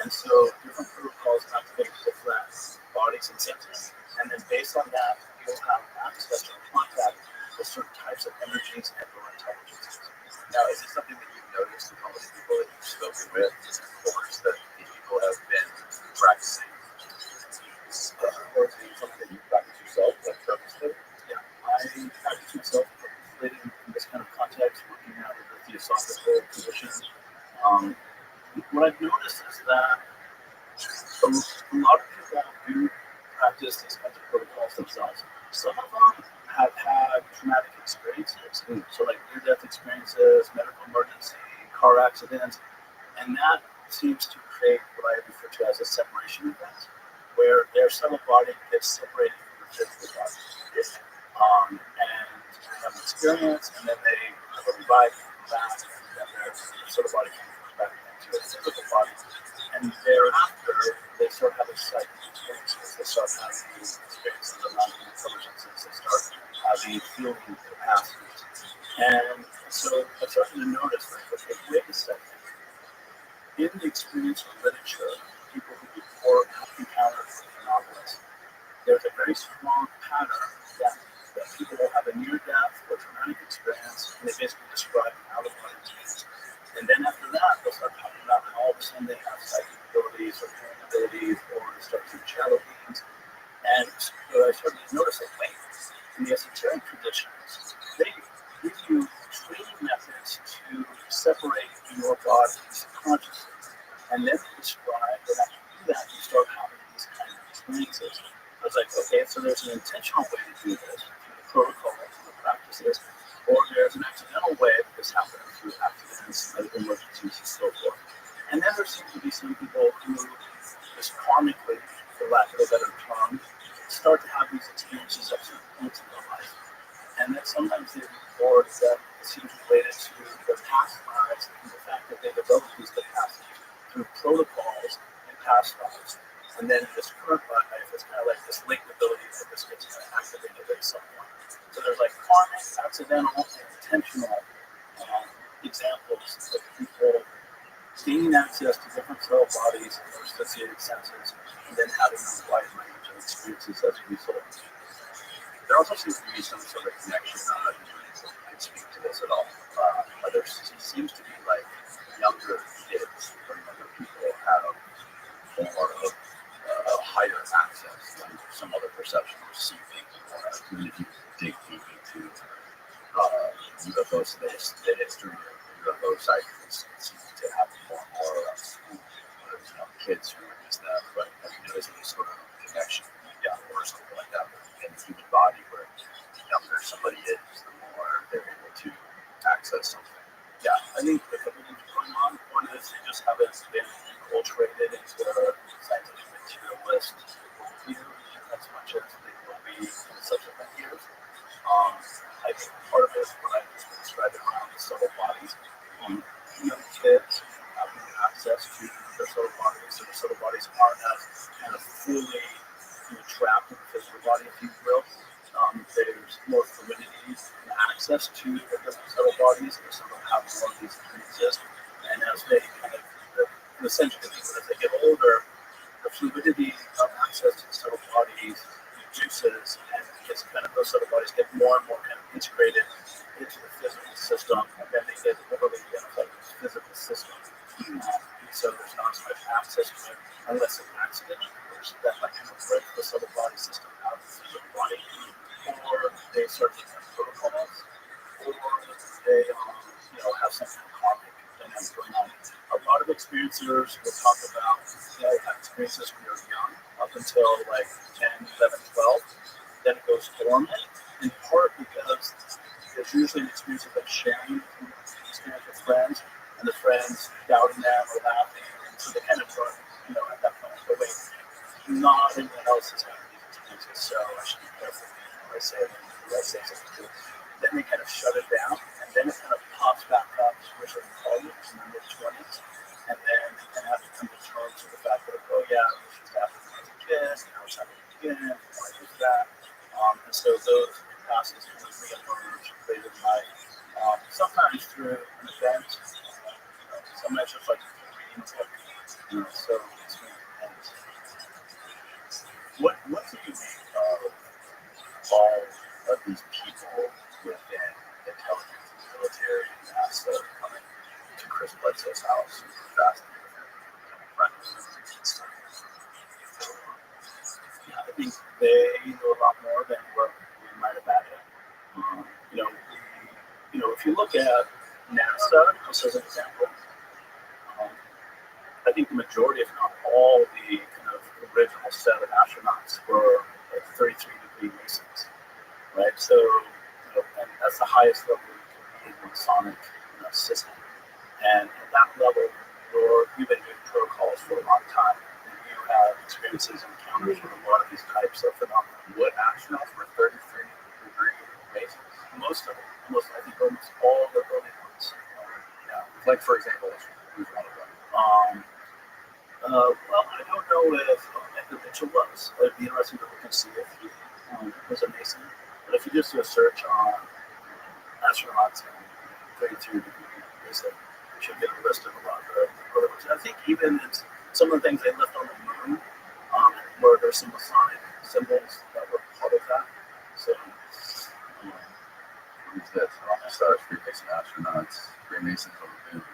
And so different protocols activate different bodies and sensors. And then based on that, you'll have access or contact with certain types of energies and or intelligences. Now, is this something that you've noticed in all the people that you've spoken with, or is that these people have been practicing? Or is it something that you practice yourself, like purposely? Yeah, I practice myself purposely in this kind of context, working out of the theosophical position. What I've noticed is that a lot of people do practice these kinds of protocols themselves. Some of them have had traumatic experiences, so like near-death experiences, medical emergency, car accidents, and that seems to create what I refer to as a separation event, where their subtle body gets separated from the physical body. And they have an experience, and then they have a revive back, and then their subtle body comes back into a physical body. And thereafter, they start having psychic experiences. They start having these experiences of non-intelligences. They start having feeling capacities. And so I started to notice, like, okay, wait a second. In the experiential literature, people who before encountered anomalies, there's a very strong pattern that people will have a near-death or traumatic experience, and they basically describe an out-of-body experience. And then after that, they'll start talking about how all of a sudden they have psychic abilities or hearing abilities or they start seeing shadow beings. And so I started to notice that, wait, in the esoteric traditions, they give you training methods to separate your body's consciousness. And then they describe that after you do that, you start having these kind of experiences. I was like, okay, so there's an intentional way to do this through the protocols, through the practices, or there's an accidental way that this happens through accidents, medical emergencies, and so forth. And then there seem to be some people who just karmically, for lack of a better term, start to have these experiences at certain points in their life. And then sometimes they report that it seems related to their past lives and the fact that they developed these capacities through protocols in past lives. And then this current life is kind of like this latent ability that this gets activated at some point. So there's like karmic, accidental, and intentional examples of people gaining access to different cell bodies and their associated senses, and then having a wide range of experiences as a result. There also seems to be some sort of connection. Can speak to this at all? There seems to be like younger kids or younger people have more of higher access than some other perception or see things more. Even if you dig deep into UFOs, the history of UFO sightings seems to happen more and more around school. Kids who witness that, but have you noticed any sort of connection, or something like that, in the human body? I think part of it is what I just described around the subtle bodies. Young kids having access to their subtle bodies, so their subtle bodies aren't as kind of fully trapped in the physical body, if you will. There's more fluidity and access to the different subtle bodies, and some of them have more of these that exist. And as they kind of, essentially, as they get older, the fluidity of access to the subtle bodies reduces, and it's kind of those subtle bodies get more and more kind of integrated into the physical system, and then they get overly identified with the physical system. So there's not as much access to it unless it's an accident, which that might kind of break the subtle body system out of the physical body, or they start to have protocols, or they have some kind of karmic dynamic going on. A lot of experiencers will talk about have experiences when you're young, up until like 10, 11, 12. Then it goes dormant, in part because there's usually an experience of them sharing experience with friends, and the friends doubting them or laughing, and so they kind of run, at that point, but wait, not anyone else is having these experiences, so I should be careful when I say something to it. Then they kind of shut it down, and then it kind of pops back up, especially in college in the mid-20s, and then they kind of have to come to terms with the fact that, oh yeah, this used to happen when I was a kid, and now it's happening again, why is that? And so those capacities kind of re-emerge later in life, sometimes through an event, sometimes just like reading a book, so it's really depends. What do you make of all of these people within intelligence and military and NASA coming to Chris Bledsoe's house and fasting with him, friends and stuff? I think they know a lot more than what we might imagine. If you look at NASA, just as an example, I think the majority, if not all, the kind of original set of astronauts were like 33-degree Masons, right? So, and that's the highest level you can be in the Masonic system. And at that level, you've been doing protocols for a long time, and you have experiences and encounters with a lot of these types of phenomena. What astronauts were 33-degree Masons? Most of them. I think almost all the early ones. Like, for example, who's one of them? Well, I don't know if Edgar Mitchell was. It'd be interesting to look and see if he was a Mason. But if you just do a search on astronauts and 32-degree Mason, you should get a list of a lot of the other ones. I think even some of the things they left on the moon, where there's some Masonic symbols that were part of that. So, Who's this? Stars, Freemason astronauts, Freemasons on the moon,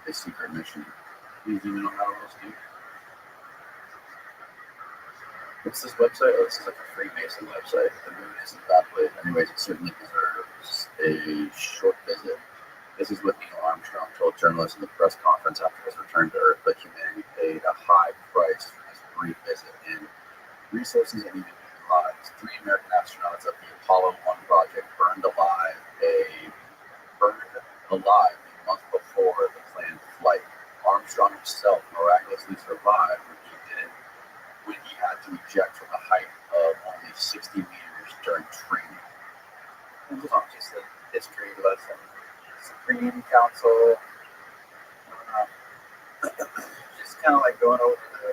a secret mission. Can you zoom in on that a little, Steve? What's this website? Oh, this is like a Freemason website. The moon isn't that place. Anyways, it certainly deserves a short visit. This is what Neil Armstrong told journalists in the press conference after his return to Earth, that humanity paid a high price for this brief visit in resources and even human lives. 3 American astronauts of the Apollo 1 project burned alive a month before the planned flight. Armstrong himself miraculously survived when he had to eject from a height of only 60 meters during training. and just the history lesson. Supreme Council. Just kind of like going over the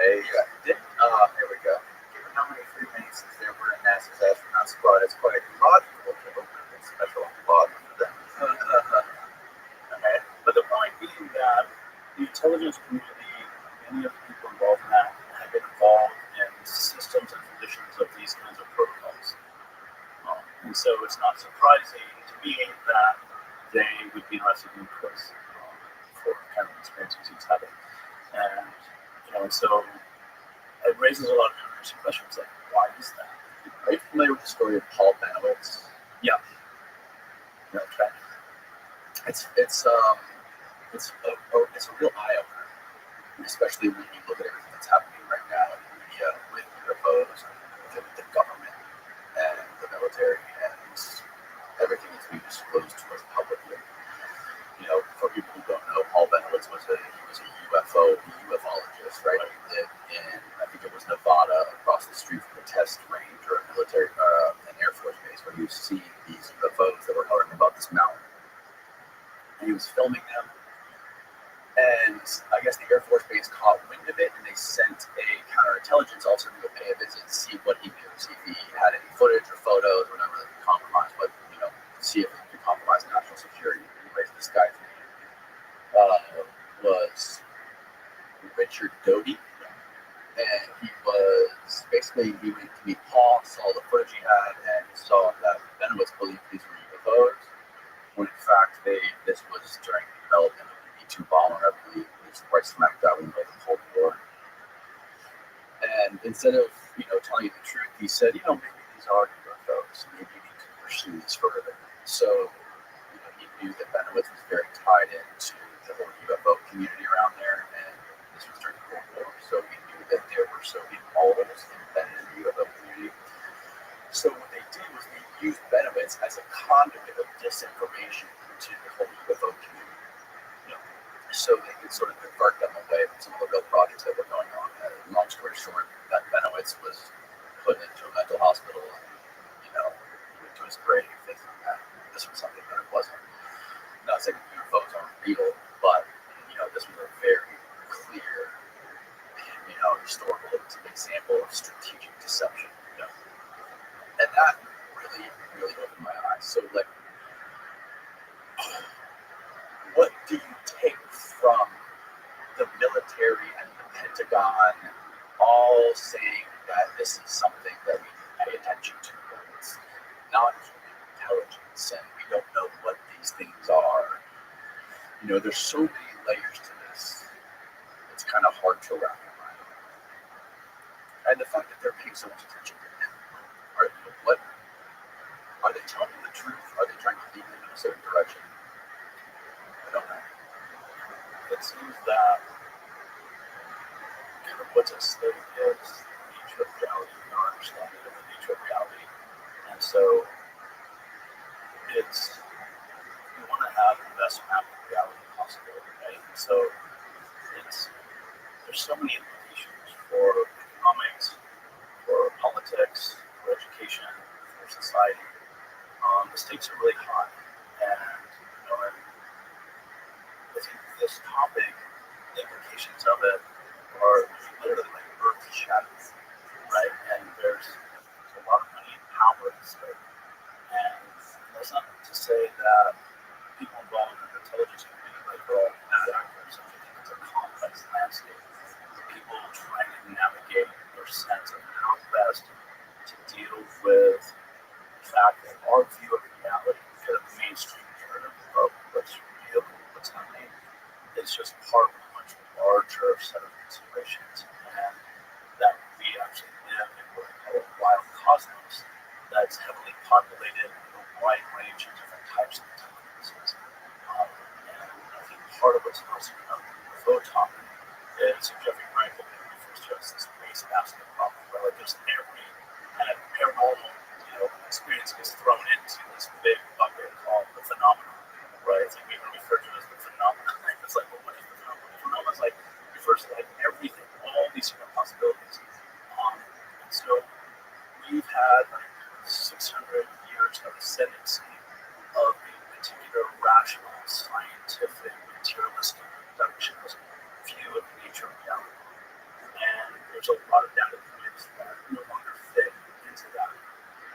here we go. Given how many Freemasons there were in NASA's astronaut squad, it's quite logical to open a special applause for them. Okay. But the point being that the intelligence community, many of the people involved in that, have been involved in systems and conditions of these kinds of protocols. And so it's not surprising to me that they would be interested in Chris for kind of experiences he's having. And and so it raises a lot of interesting questions like, why is that? Are you familiar with the story of Paul Benowitz? Yeah. Okay. It's a real eye opener, especially when you look at everything that's happening right now in the media with UFOs and the government and the military and everything that's being disclosed to us publicly. For people who don't know, Paul Benowitz was a ufologist, right? He lived in, I think it was Nevada, across the street from the test range caught wind of it, and they sent a counterintelligence officer to go pay a visit to see what he knew, see if he had any footage or photos or whatever that could compromise, but see if it could compromise national security. Anyways, this guy's name was Richard Doty, and he was basically, he went to meet Paul, saw the footage he had, and saw that Bennewitz believed these were UFOs, when in fact this was during the development of the B-2 bomber, I believe. It was right smack dab in the middle of the Cold War. And instead of telling you the truth, he said, maybe these are UFOs. Maybe you need to pursue this further. So he knew that Bennewitz was very tied into the whole UFO community around there, and this was during the Cold War. So he knew that there were so many followers embedded in the UFO community. So what they did was they used Bennewitz as a conduit of disinformation to the whole UFO community. So they could sort of divert them away from some of the real projects that were going on. Long story short, that Bennewitz was put into a mental hospital and, went to his grave, things like that. This was something that it wasn't. Not saying UFOs aren't real, but, this was a very clear, historical example of strategic deception. And that really, really opened my eyes. So, what do you take from the military and the Pentagon all saying that this is something that we pay attention to? It's not human intelligence, and we don't know what these things are. There's so many layers to this. It's kind of hard to wrap your mind around. And the fact that they're paying so much attention to him, what are they telling the truth? Are they trying to lead them in a certain direction? I don't know. It seems that kind of what's at stake is the nature of reality, our understanding of the nature of reality. And so we want to have the best map of reality possible, right? And so there's so many implications for economics, for politics, for education, for society. The stakes are really high, and I think this topic, the implications of it are literally like earth-shattering, right? And there's a lot of money and power at stake. And that's not to say that people involved in the intelligence community are all bad actors. I think it's a complex landscape. People trying to navigate their sense of how best to deal with the fact that our view of reality, kind of the mainstream narrative of what's real, what's happening, is just part of a much larger set of considerations, and that we actually live in what we call a wild cosmos that's heavily populated with a wide range of different types of intelligences. And I think part of what's also about the UFO topic is Jeffrey Frankel refers to as this wastebasket problem, where like there's every kind of paranormal experience gets thrown into this big bucket called the phenomenon, right? It's like we refer to it as the phenomenon. It's like, well, what is the phenomenon? The phenomenon is like refers to like everything, all these different possibilities. And so we've had like 600 years of ascendancy of a particular rational, scientific, materialistic, reductionist view of the nature of reality. And there's a lot of data points that no longer fit into that.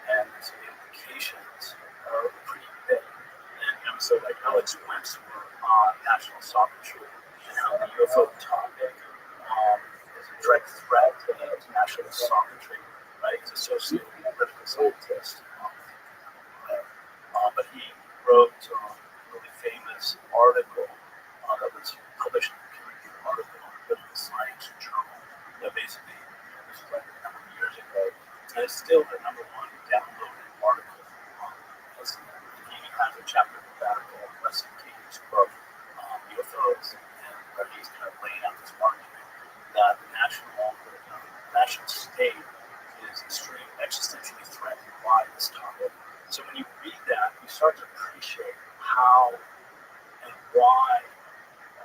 And so the implications are pretty big. And so like Alex Wentz work on national sovereignty and how the UFO topic is a direct threat to national sovereignty, right? He's a socio-political scientist. But he wrote a really famous article that was published in a peer-reviewed article in a political science journal that basically, this was like a number of years ago, and it's still the number one downloaded article. He has a chapter in that called Weston King's book, UFOs, and where he's kind of laying out this argument that the national state is extremely existentially threatened by this topic. So when you read that, you start to appreciate how and why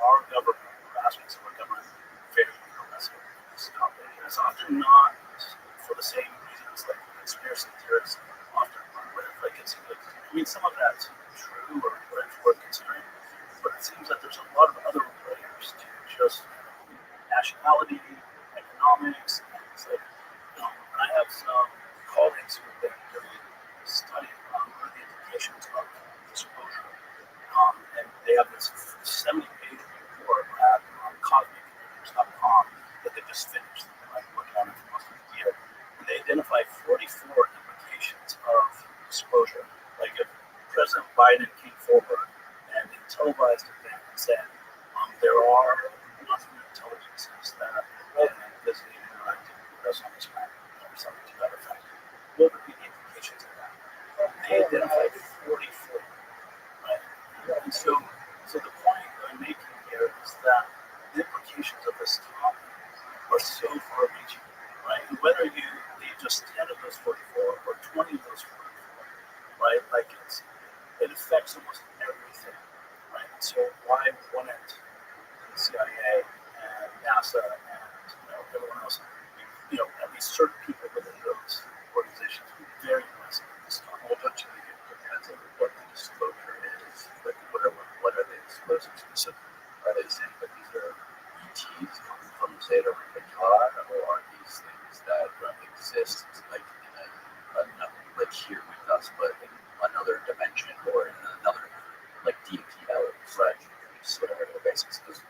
our government, or aspects of our government, very aggressive with this topic. And it's often not for the same reasons like conspiracy theorists often run with. Like some of that's true or it's worth considering, but it seems that there's a lot of other layers to just national have some colleagues who've been doing a study on what are the implications of disclosure. And they have this 70-page report at cosmiccomputers.com that they just finished, like working on it for most of the year. And they identified 44 implications of disclosure. Like if President Biden came forward and in televised event and said, there are monitoring intelligences that have visiting and interacting with us on this planet, or something to that effect. What would be the implications of that? They identified 44, right? And so the point I'm making here is that the implications of this topic are so far-reaching, right? And whether you leave just 10 of those 44 or 20 of those 44, right? Like it affects almost everything, right? So why wouldn't the CIA and NASA and everyone else, at least certain people within those organizations be very aggressive in this topic? Well, don't you think it depends on what the disclosure is? Like, what are they disclosing specifically? Are they saying that these are ETs coming from, say, the God, or are these things that exist, like, like here with us, but in another dimension or in another, like, deity element, right? Just whatever the basis is.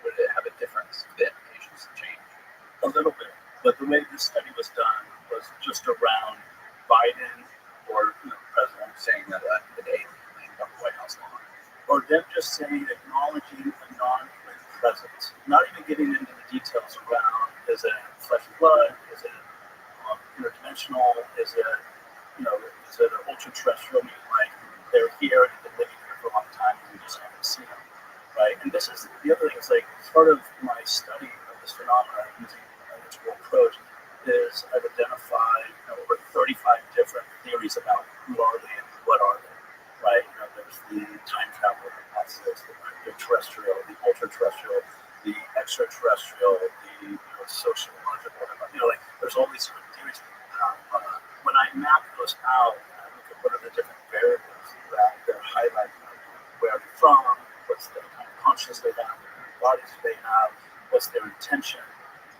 Would it have a difference? The implications change? A little bit, but the way this study was done was just around Biden or the president Saying that the day on the White House lawn. or them just saying acknowledging a non-human presence, not even getting into the details around is it flesh and blood, is it interdimensional, is it is it an ultra-terrestrial, meaning like they're here and they've been living here for a long time and we just haven't seen them, right? And this is the other thing, is like part of my study of this phenomenon using an integral approach is I've identified over 35 different theories about who are they and what are they, right? There's the time travel hypothesis, the terrestrial, the ultra-terrestrial, the extraterrestrial, the sociological, like there's all these different theories. When I map those out, I look at what are the different variables that they're highlighting, where they're from, what's the kind of consciousness they have, what kind of bodies they have, what's their intention.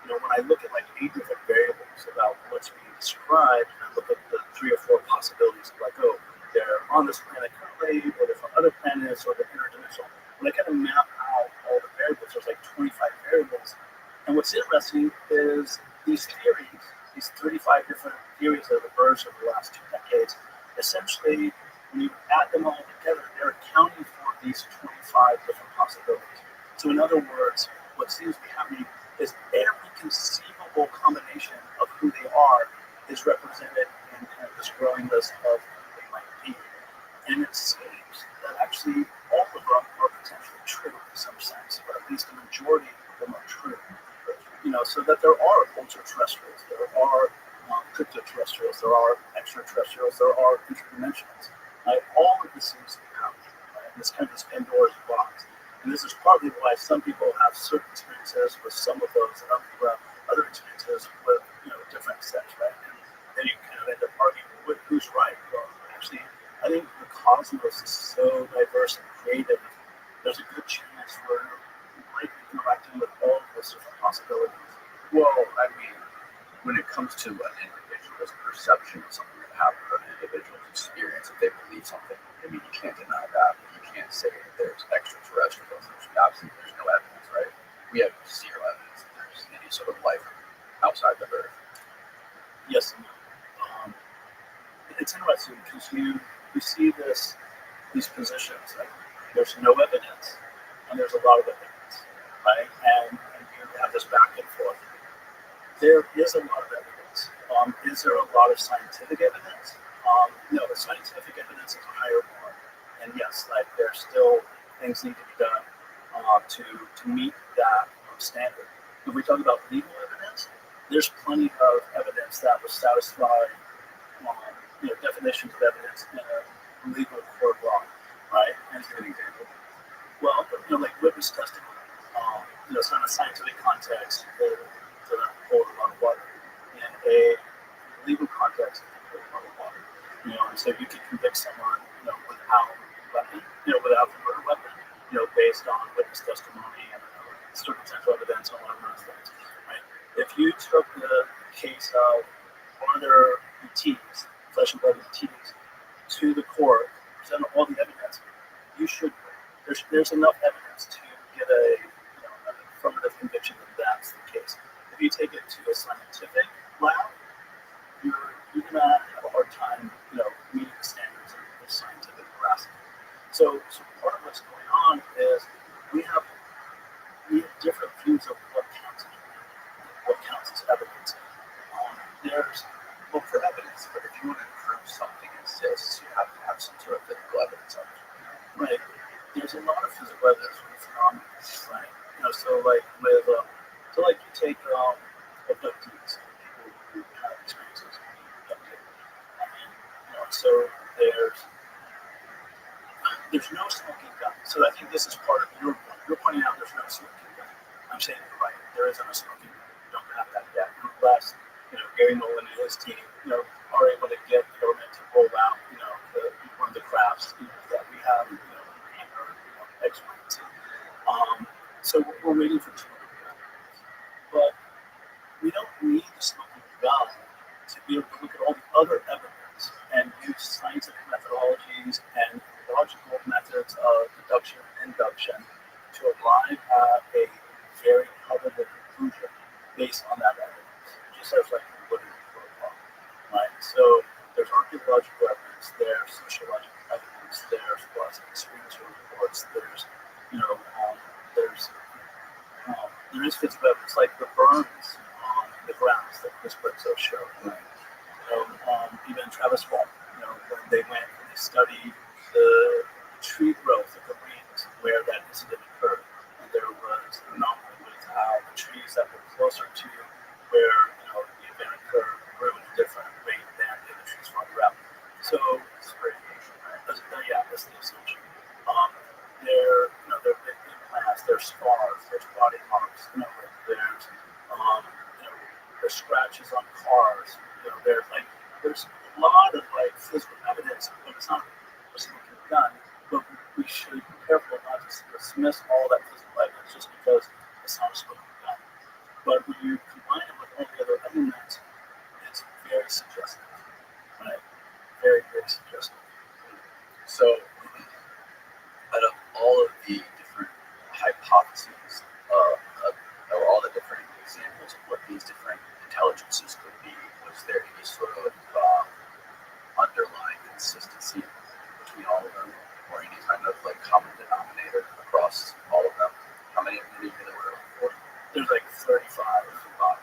When I look at like 8 different variables about what's being described, and I look at the 3 or 4 possibilities of like, oh, they're on this planet currently, or they're from other planets, or they're interdimensional. When I kind of map out all the variables, there's like 25 variables. And what's interesting is these theories, these 35 different theories that have emerged over the last 2 decades, essentially, when you add them all together, they're accounting for these 25 different possibilities. So in other words, what seems to be happening is every conceivable combination of who they are is represented in kind of this growing list of who they might be. And it seems that actually all of them are potentially true in some sense, or at least a majority of them are true. So that there are ultra-terrestrials, there are crypto-terrestrials, there are extraterrestrials, there are interdimensionals. All of this seems to be happening. Right? This kind of this Pandora's box. And this is partly why some people have certain experiences with some of those, and other people have other experiences with different sets, right? And then you kind of end up arguing with who's right. Well, actually, I think the cosmos is so diverse and creative. There's a good chance we're likely interacting with all of those different possibilities. Well, I mean, when it comes to an individual's perception of something that happened, or an individual's experience, if they believe something, I mean, you can't deny that. But you can't say that there's extraterrestrials. There's no evidence, right? We have 0 evidence that there's any sort of life outside the Earth. Yes. It's interesting because you see these positions, like there's no evidence and there's a lot of evidence, right? And you have this back and forth. There is a lot of evidence. Is there a lot of scientific evidence? No, the scientific evidence is a higher bar. And yes, like there's still things need to be done to meet that standard. If we talk about legal evidence, there's plenty of evidence that would satisfy definitions of evidence in a legal court of law, right? And Give an example. well, like witness testimony. It's not a scientific context. It doesn't hold a lot of water. In a legal context, it can hold a lot of water. And so you can convict someone, without weapon, without the murder weapon, based on witness testimony and circumstantial evidence and all of those things, right? If you took the case of are there ETs, flesh and blood ETs, to the court, present all the evidence, you should. There's enough evidence to get an affirmative conviction that that's the case. If you take it to a scientific lab, you're gonna have a hard time, meeting the standards of scientific veracity. So part of what's going on is we have different views of what counts as evidence. There's Well, for evidence, but if you want to prove something exists, you have to have some sort of physical evidence of it. right. There's a lot of physical evidence for the phenomena, right? So like you take abductees, people who have experiences with abducted. So there's no smoking gun. So I think this is part of your point. You're pointing out there's no smoking gun. I'm saying you're right. There isn't a smoking gun. You don't have that yet. Unless, Gary Nolan and his team, are able to get the government to roll out, one of the crafts, that we have, X, Y, and Z. So we're waiting for the smoking gun. But we don't need the smoking gun to be able to look at all the other evidence and use scientific methodologies and logical methods of deduction and induction to arrive at a very probable conclusion based on that evidence. Just as like we would in the protocol, right? So there's archaeological evidence, there's sociological evidence, there's lots of experiential reports, there is physical evidence like the burns on the grounds that Chris Bledsoe showed. Right? Even Travis Wall, when they went and they studied the tree growth of the rings where that incident occurred, and there was an anomaly with how the trees that were closer to where the event occurred grew at a different rate than the other trees farther out. So it's radiation, right? That's the assumption. There are big implants, there's scars, there's body marks, there's scratches on cars, there's a lot of physical evidence, but it's not a smoking gun. But we should be careful not to dismiss all that physical evidence just because it's not a smoking gun. But when you combine it with all the other elements, it's very suggestive, right? Very, very suggestive. So, out of all of the different hypotheses, or all the different examples of what these different intelligences could be, was there any sort of underlying consistency between all of them, or any kind of common denominator across all of them? How many of them there were before? There's 35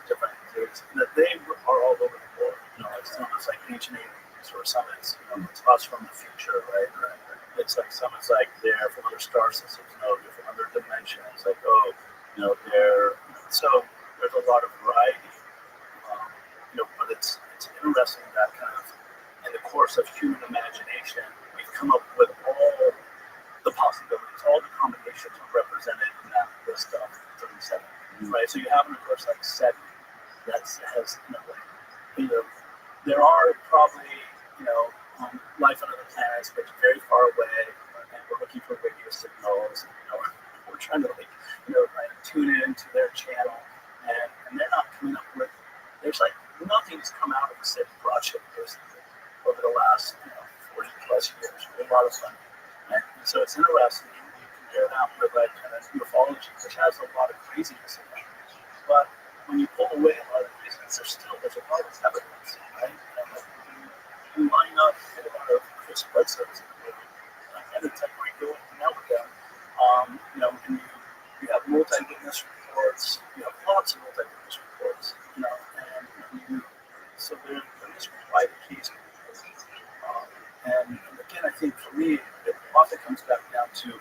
different theories that they are all over the board. Some it's ancient aliens, or some it's it's us from the future, right? It's some it's they're from other star systems, they're from other dimensions. They're so there's a lot of variety. But it's interesting that kind of in the course of human imagination, we've come up with all the possibilities, all the combinations are represented in that list of 37, right? So you have, of course, SETI that has, there are probably, life on other planets, but very far away, and we're looking for radio signals, and, we're trying to, tune in to their channel, and they're not coming up with, there's nothing's come out of the SETI project over the last, 40 plus years. A lot of fun. And so it's interesting. You compare that with kind of ufology, which has a lot of craziness in it. But when you pull away a lot of craziness, there's a lot of evidence, right? You line up a lot of Chris Bledsoe's and it's where you go and out with them. And you have multi-witness reports. You have lots of multi-witness reports. So there is quite a case. And again, I think for me, it often comes back down to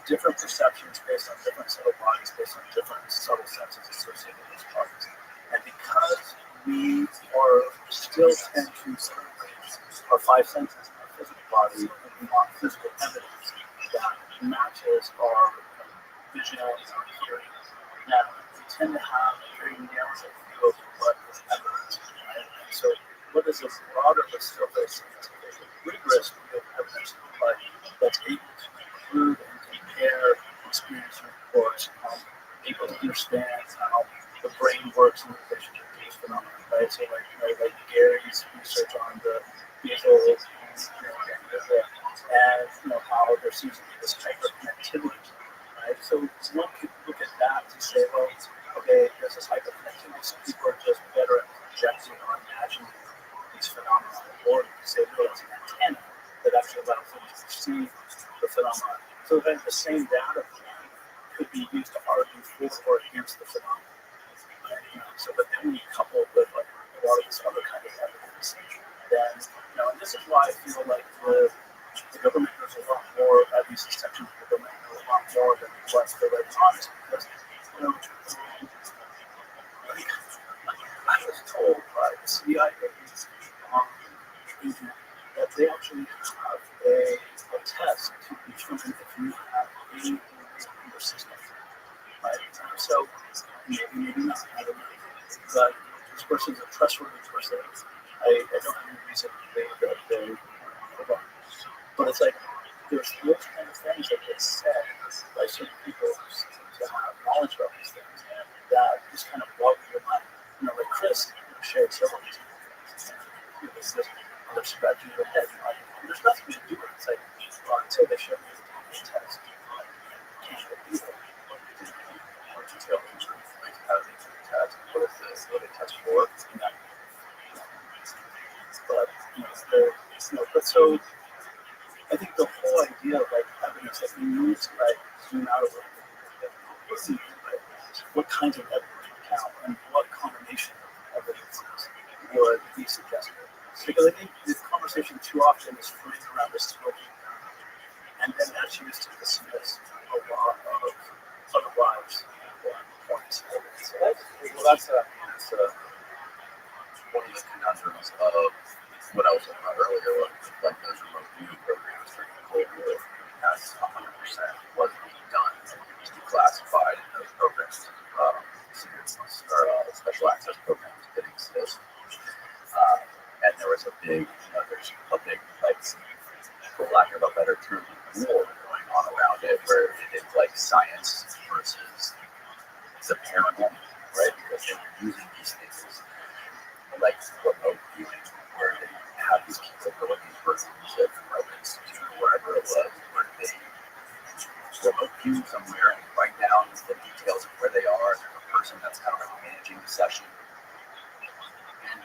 different perceptions based on different subtle bodies, based on different subtle senses associated with those bodies. And because we are still tend to celebrate our five senses, our physical body, and we want physical evidence that matches our vision and our hearing, that we tend to have a very narrow view of what is evidence. Right? And so what is a broader but still very sophisticated, rigorous view of evidence look like that's able to include and compare experience reports, able to understand how the brain works in relation to these phenomena, right? right? So like Gary's research on the basal, and how there seems to be this hyperconnectivity, right? So one could look at that to say, well, okay, there's this hyperconnectivity, so people are just better at projecting or imagining these phenomena, or you could say, no, it's an antenna that actually allows them to perceive the phenomena. So then the same data point could be used to argue for or against the phenomena. So, but then when you couple it with like a lot of this other kind of evidence, then and this is why I feel like the government knows a lot more, at least the section of the government knows a lot more than what the Red Times, because I was told by the CIA agent that they actually have a test to determine if you have a number system, right? So maybe not, I don't know. But this person's a trustworthy person. I don't have any reason to believe that they are wrong. But it's like there's those kind of things that get said by certain people who seem to have knowledge about these things that just kind of blow your mind. Like Chris shared several of these things. It's this other scratching your head. There's nothing to do with it. It's like until they show me the test. Can't do it. More detail into like how they do the test, what is this, what they test for. But so I think the whole idea of like evidence that we need to like zoom out a little bit, see what kinds of evidence we count and what combination of evidences would be suggested. Because I think this conversation too often is framed around this smoking gun, and then that's used to dismiss a lot of otherwise points. Well, that's one of the conundrums of what I was talking about earlier, like those remote viewing programs during the Cold War. That's 100% was being done to be classified in those programs. Special access programs did exist. And there was a big, like, for lack of a better term, war going on around it, where it is like science versus the paranormal, right? Because they were using these things like remote viewing, where they have these people go in these rooms at the Rothschild Institute or wherever it was, where they remote view somewhere and write down the details of where they are. There's a person that's kind of like managing the session. And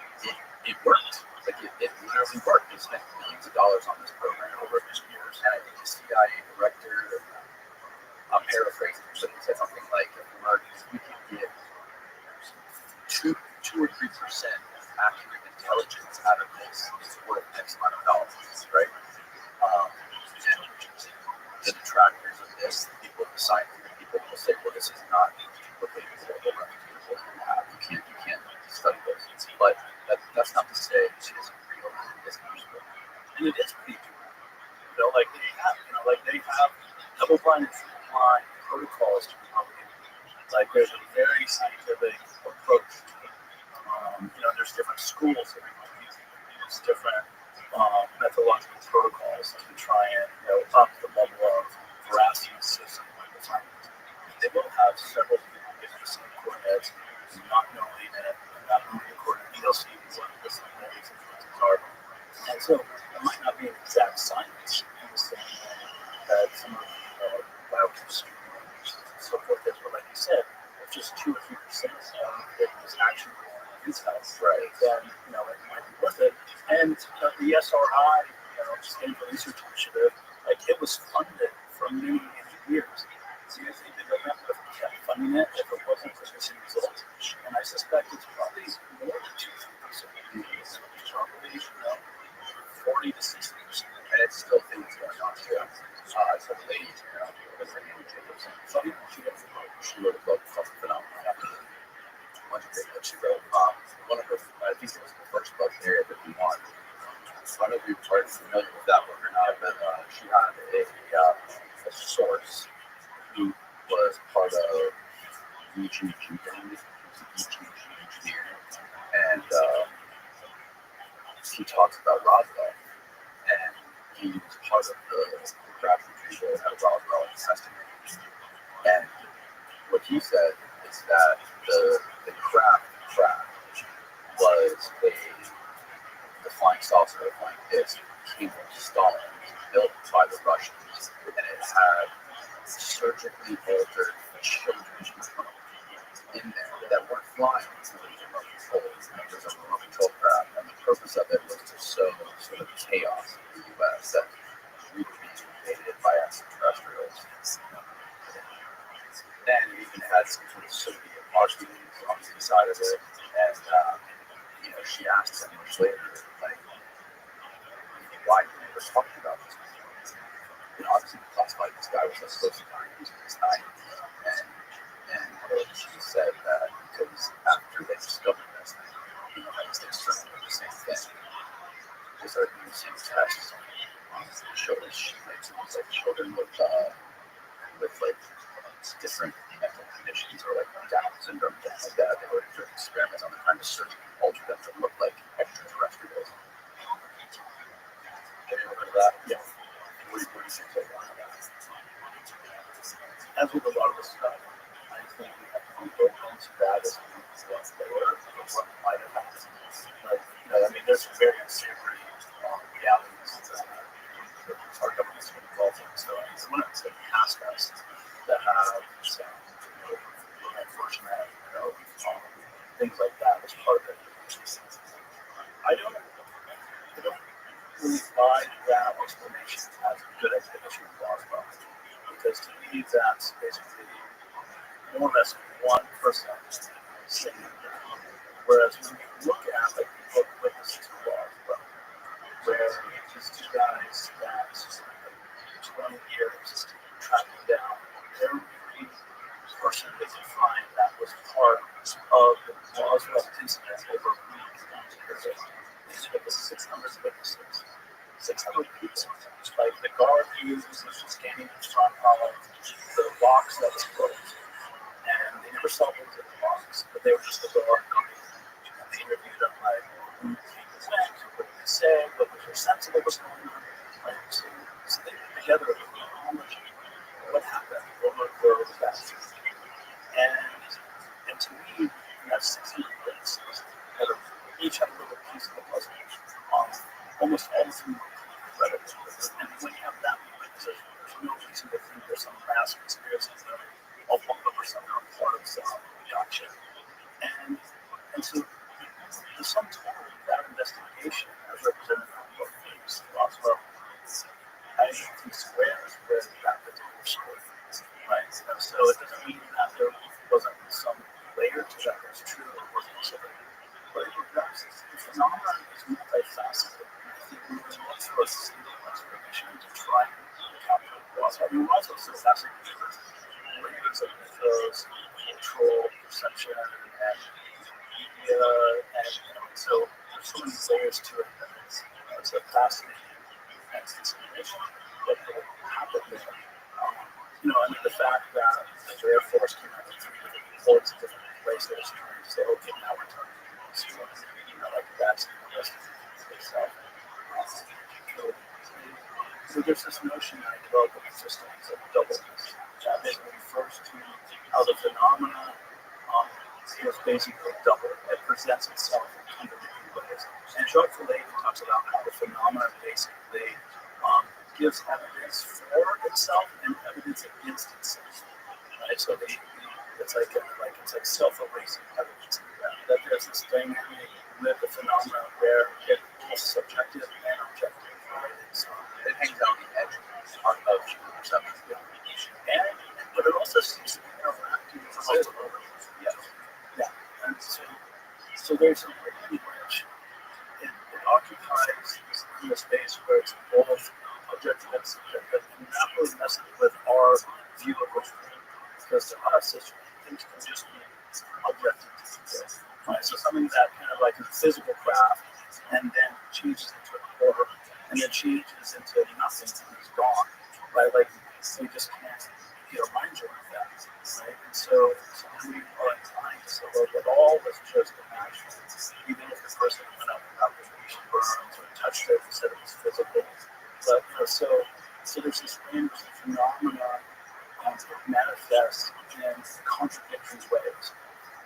it worked. Like it literally worked. They spent millions of dollars on this program over years. And I think the CIA director, I'm paraphrasing, but he said something like, we can get 2 or 3% accurate intelligence out of this, it's worth X amount of dollars, right? The detractors of this, the people who sign it, people will say, well, this is not replicable or replicable. You can't study this. But that's not to say it isn't real and it isn't useful. And it is pretty cool. Like they have double-blind and triple-blind protocols to promote it. Like there's a very scientific approach. There's different schools that we might use. There's different methodological protocols to try and up the level of veracity in the system like the science. They will have several people giving the same coordinates, not knowing it, not knowing the coordinates. They'll see what the similarities and differences are. And so it might not be an exact science in the same way that some of the biochemistry and so forth is, but like you said, if just 2 or 3% of it is actually insight, right? Then it might be worth it. And the SRI, Stanford Research Initiative, like it was funded for many years. So you think the government would have kept funding it if it wasn't for this result? And I suspect it's probably more than 2-3%. It's probably 40 to 60%. And it's still things going on too. I said the lady, was her name Jacobson. She wrote a book called Phenomenon. A bunch of great books she wrote. One of her, I think it was the first book, Area 51. I don't know if you're familiar with that book or not, but she had a source who was part of EGG, and he talks about Roswell, and he was part of the crash retrieval at Roswell and testing it. And what he said is that the craft was saucer like this came from Stalin, built by the Russians, and it had surgically altered children's in there that weren't flying until the remote control. It was a remote control craft, and the purpose of it was to sow sort of chaos in the U.S. that we were being invaded by extraterrestrials. Then it even had some sort of Soviet marketing on the inside of it, and she asked him much later, like, why did you never talk about this? Obviously, classified this guy was supposed to die using this knife, and she said that because after they discovered this, they started doing the same thing. They started doing the same tests. Showed us like children with like different mental conditions or like Down syndrome, things like that. They were doing experiments on the kind of surgery culture that look like extraterrestrials. Have you ever heard of that? Yeah. What do you think so far about that? As with a lot of this stuff, I think we have to be open to that as what's there and what might have happened. Like, I mean, there's some very unsavory realities that our government's been involved in. So when it's past us that have some unfortunate, things like that as part of it. I don't really buy that explanation as a good explanation for Roswell, because to me that's basically more or less one person saying that. Whereas when you look at like the book Witnesses to Roswell, where these two guys that 20 years tracking down every person they can find that was part of the Roswell incident over weeks. They took 600 witnesses, 600 people. Like the guard who was scanning the front of the box that was closed. And they never saw into the box, but they were just the guard coming. And they interviewed them like, who came to think, what did they say, what was your sense of what was going on? Like, so they put together how much, what happened, what was that. And to me, that's 600 witnesses that are each have a little piece of the puzzle. Almost all of them are credible. And when you have that many witnesses, there's no reason to think there's some mass conspiracy that all of them are somehow part of some gotcha. And so the sum total of that investigation, as represented by both things, Roswell, I think squares with that particular story. Right? So it doesn't mean that there wasn't some layer to that that's true or wasn't considered. But it regards the phenomenon is multifaceted. I think we can look for a single explanation to try and capture Roswell. I mean, Roswell's so fascinating. Layers of mythos, cultural perception, and media, and so there's so many layers to it that it's a fascinating consideration. What happened there? I mean, the fact that the Air Force came out with 3 different reports in different places trying to say, okay, now we're turning to like that's investigation itself. So there's this notion that I developed with systems of doubleness. That basically refers to how the phenomena is basically double. It presents itself in 2 different ways. And Jacques Vallée talks about how the phenomena basically gives evidence for itself and evidence against itself. Right? So it's like self-erasing evidence. That there's this dynamic with the phenomena where it is subjective and objective. Right? So it hangs out on the edge of human perception. But it also seems to be interacting with multiple. Yeah. And so there's a way in which it occupies this space where it's both objective and subjective, and that really messes with our view of what's real. Because to us, things can just be objective. Right? So something that kind of like a physical craft, and then changes into a horror, and then changes into nothing, and it's gone. Right? Like we just can't get our minds around that. Right? And so we are inclined to say, well, that all was just imaginary, even if the person went up without the burns or touched it and said it was physical. But so there's this range of phenomena that manifest in contradictory ways.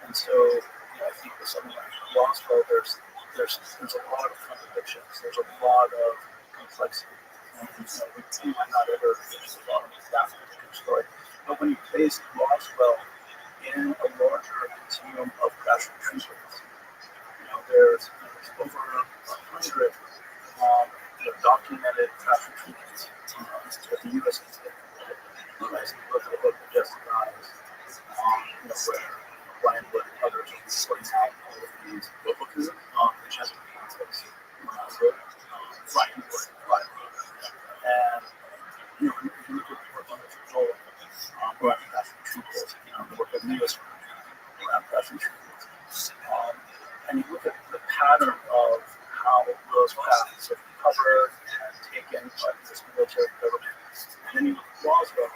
And so I think with something like Roswell, there's there's a lot of contradictions. There's a lot of complexity. And we might not ever finish a lot of that particular story. But when you place Roswell in a larger continuum of crash retrievals, there's over 100 documented crash retrievals that the U.S. has taken. Right? So you look at the book of Just Guys, where Brian Wood and others are reporting out all of these. What book is it? The Just Guys. Brian Wood. And if you look at the work on the control around crash retrievals, the work of U.S. around crash retrievals, and you look at the pattern of how those crafts are covered and taken by this military government, and then you look at Roswell,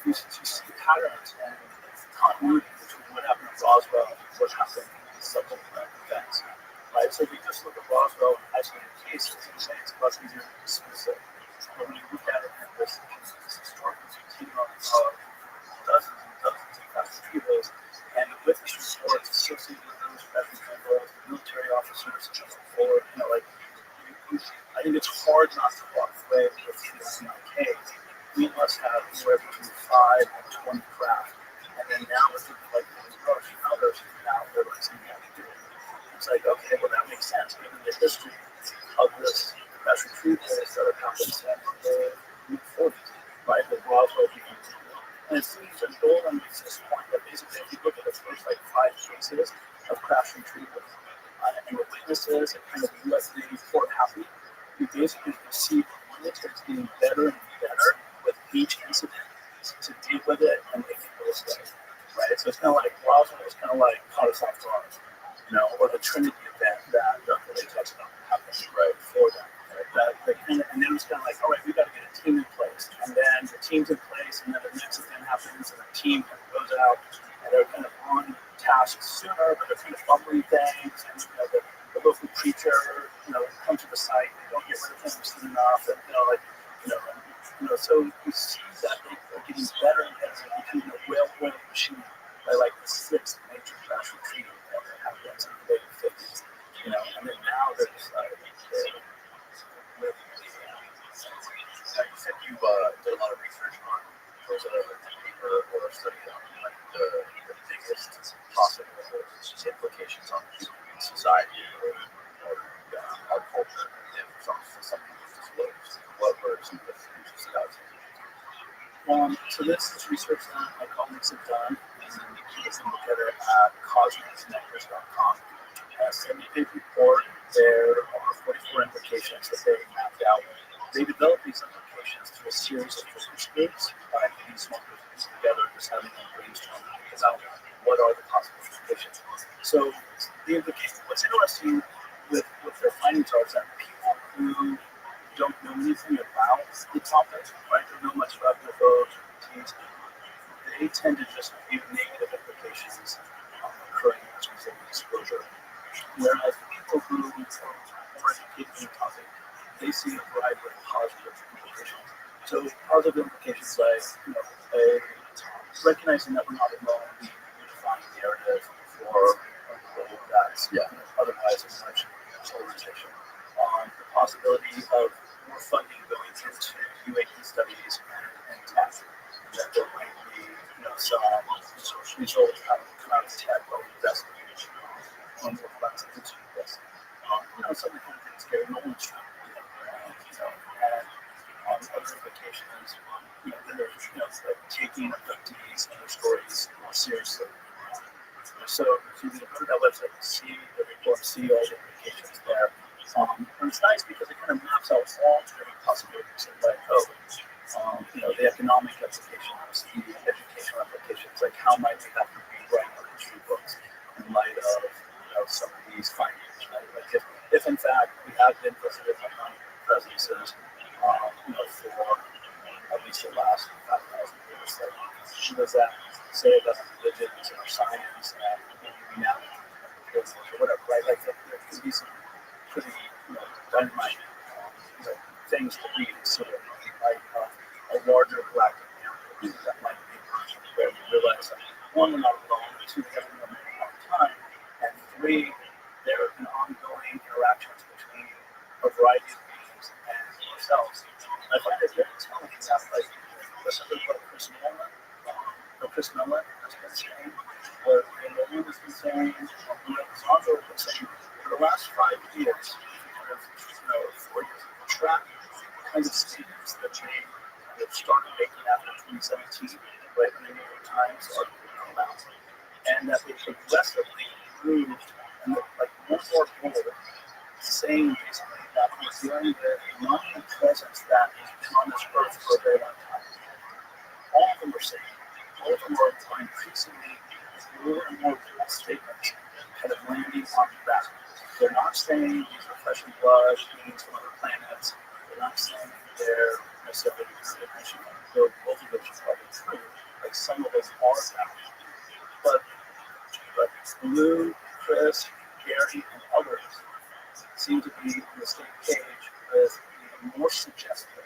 you see patterns and continuity between what happened at Roswell and what happened in subsequent events. Right? So if you just look at Roswell and isolated cases, it's much easier to dismiss it. But when you look at it in this historical continuum of dozens and dozens of crash retrievals, and the witness reports associated with those crash retrievals, military officers, or I think it's hard not to walk away with feeling like, hey, we must have anywhere between 5 and 20 craft. And then now with people like Rothschild and others, now they're saying how to do it. It's like, okay, well, that makes sense given the history of this crash retrievals that have happened since the mid-40s, right? The Roswell began to do. And it seems that Dolan makes this point that basically, if you look at the first 5 cases of crash retrievals, and the witnesses and kind of the U.S. Navy report happy, you basically see the military getting better and better with each incident to deal with it and make it go away, right? So it's kind of like Roswell was kind of like caught us off guard, or the Trinity event that really touched on happened right before that. Right? And then it's kind of like, all right, we got to get a team in place, and then the team's in place, and then the next event happens, and the team kind of goes out, and they're kind of on task sooner, but they're kind of fumbling things, and the local preacher, comes to the site, they don't get rid of him soon enough, and so you see that they're getting better and better at becoming a well-oiled machine by like the 6th major crash retrieval that happened in the late 50s, and then now there's you said you did a lot of research on those paper or study on the biggest possible implications on society or our culture if something was disclosed. What were some of the things you set out to do? So this is research that my colleagues have done, and you can look at it at cosmicsconnectors.com. 70-page report. There are 44 implications that they mapped out. They developed these implications through a series of focus groups by getting small groups together, just having them brainstorm about what are the possible implications. So the implications, what's interesting with their findings are that people who don't know anything about the topic, right, don't know much about UFOs or ETs, they tend to just view negative implications occurring as a result of disclosure. Whereas the people who are more educated in the topic, they see a variety of positive implications. So positive implications like, recognizing that we're not alone, we define narrative for a world that's otherwise a much polarization. The possibility of more funding going into UAP studies and tech, that there might be some results come out of tech or investment on more funds into this. Some of the kind of things Gary Nolan's trying to do, and other implications, then there's like taking abductees and their stories more seriously. So you can go to that website and see the report, see all the implications there. And it's nice because it kind of maps out all the different possibilities of like, the economic applications, the educational applications, like how might we have to rewrite our history books in light of some of these findings, right? Like if in fact we have been visited by non-presences, for at least the last 5,000 years, like, does that say about religions or science and we now or whatever, right? Like there could be some pretty dynamite things to read, so like a larger galactic narrative that might be where we realize that one, we're not alone, two, we haven't known a long time, and three, they're an ongoing a variety of beings and ourselves. I find it very telling that, like, listen to what Chris Nolan has been saying, what Ray Nolan has been saying, what Rothschild has been saying for the last 5 years, kind of, 4 years of track kinds of statements that they started making after 2017, right when the New York Times article came out, and that they progressively moved and looked like more and more bold, saying basically that we're dealing with non-human presence that has been on this earth for a very long time. All of them are saying, all of them are increasingly more and more bold statements kind of landing on that. They're not saying these are flesh and blood beings from other planets. They're not saying they're necessarily dimensional. Though both of those are probably true. Like some of us are now. But Lou, Chris, Gary, and others seem to be on the same page with being more suggestive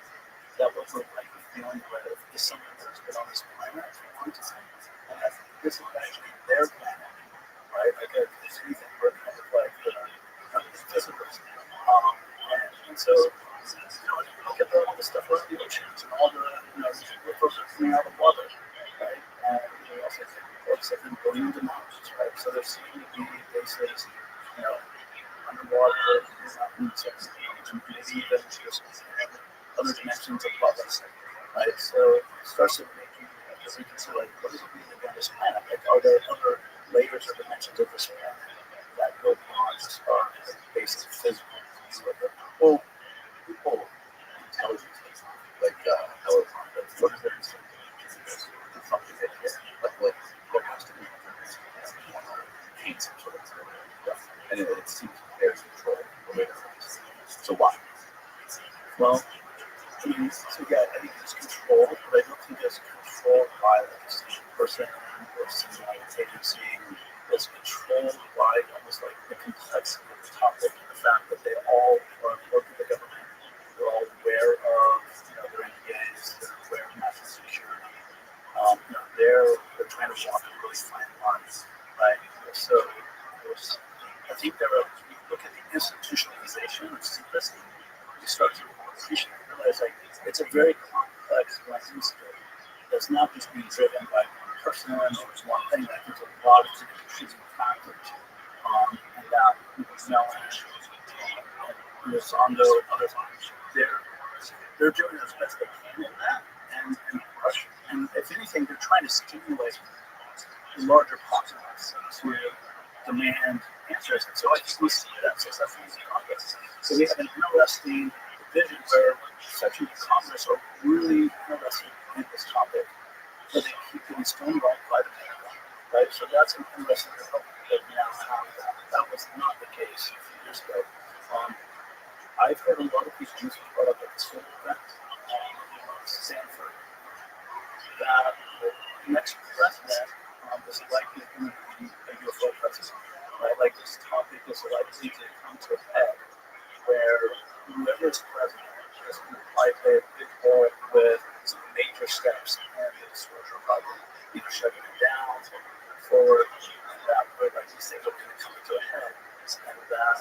that what we're likely dealing with is something that's been on this planet for a long time, and that this is actually their planet, right? Like if anything, we're kind of like the visitors. And so, if you look at all the stuff around the oceans and all the, ripples that are coming out of the water, right? And we also think reports have been billions of miles, right? So there seem to be bases, underwater, mountains, and maybe even just other dimensions above us, right? So it starts to make you reconsider, like, what does it mean to be on this planet? Like, are there other layers or dimensions of this planet that go beyond just our basic physical? Well, people, intelligence, like, what is it? Something that like there has to be some sort of stuff. And it seems there's control over it. So why? Well, I think it's control, but I don't think it's controlled by like a single person or single agency. It's controlled by almost like the complexity of the topic and the fact that they all are important to the government. They're all aware of their NDAs, they're aware of national security. They're trying to walk a really fine line, right? So I think you look at the institutionalization of secrecy, you start to realize like it's a very complex landscape that's not just being driven by one person or one thing. That there's a lot of contributing factors, and that and Zondo and others, they're doing as best they can in that, and if anything, they're trying to stimulate the larger populace to demand answers. And so I think we see that successfully in Congress. So we have an interesting division where sections of Congress are really interested in this topic, but they keep getting stonewalled by the Pentagon, right? So that's an interesting development that we now have. That was not the case a few years ago. I've heard a lot of people use brought up at the school event in Stanford that the next president is likely going to be a UFO president, right? Like this topic is likely to come to a head where whoever is president is going to play a big role with some major steps in the disclosure problem, either shutting it down, moving forward, and that way, like these things are going to come to a head, and that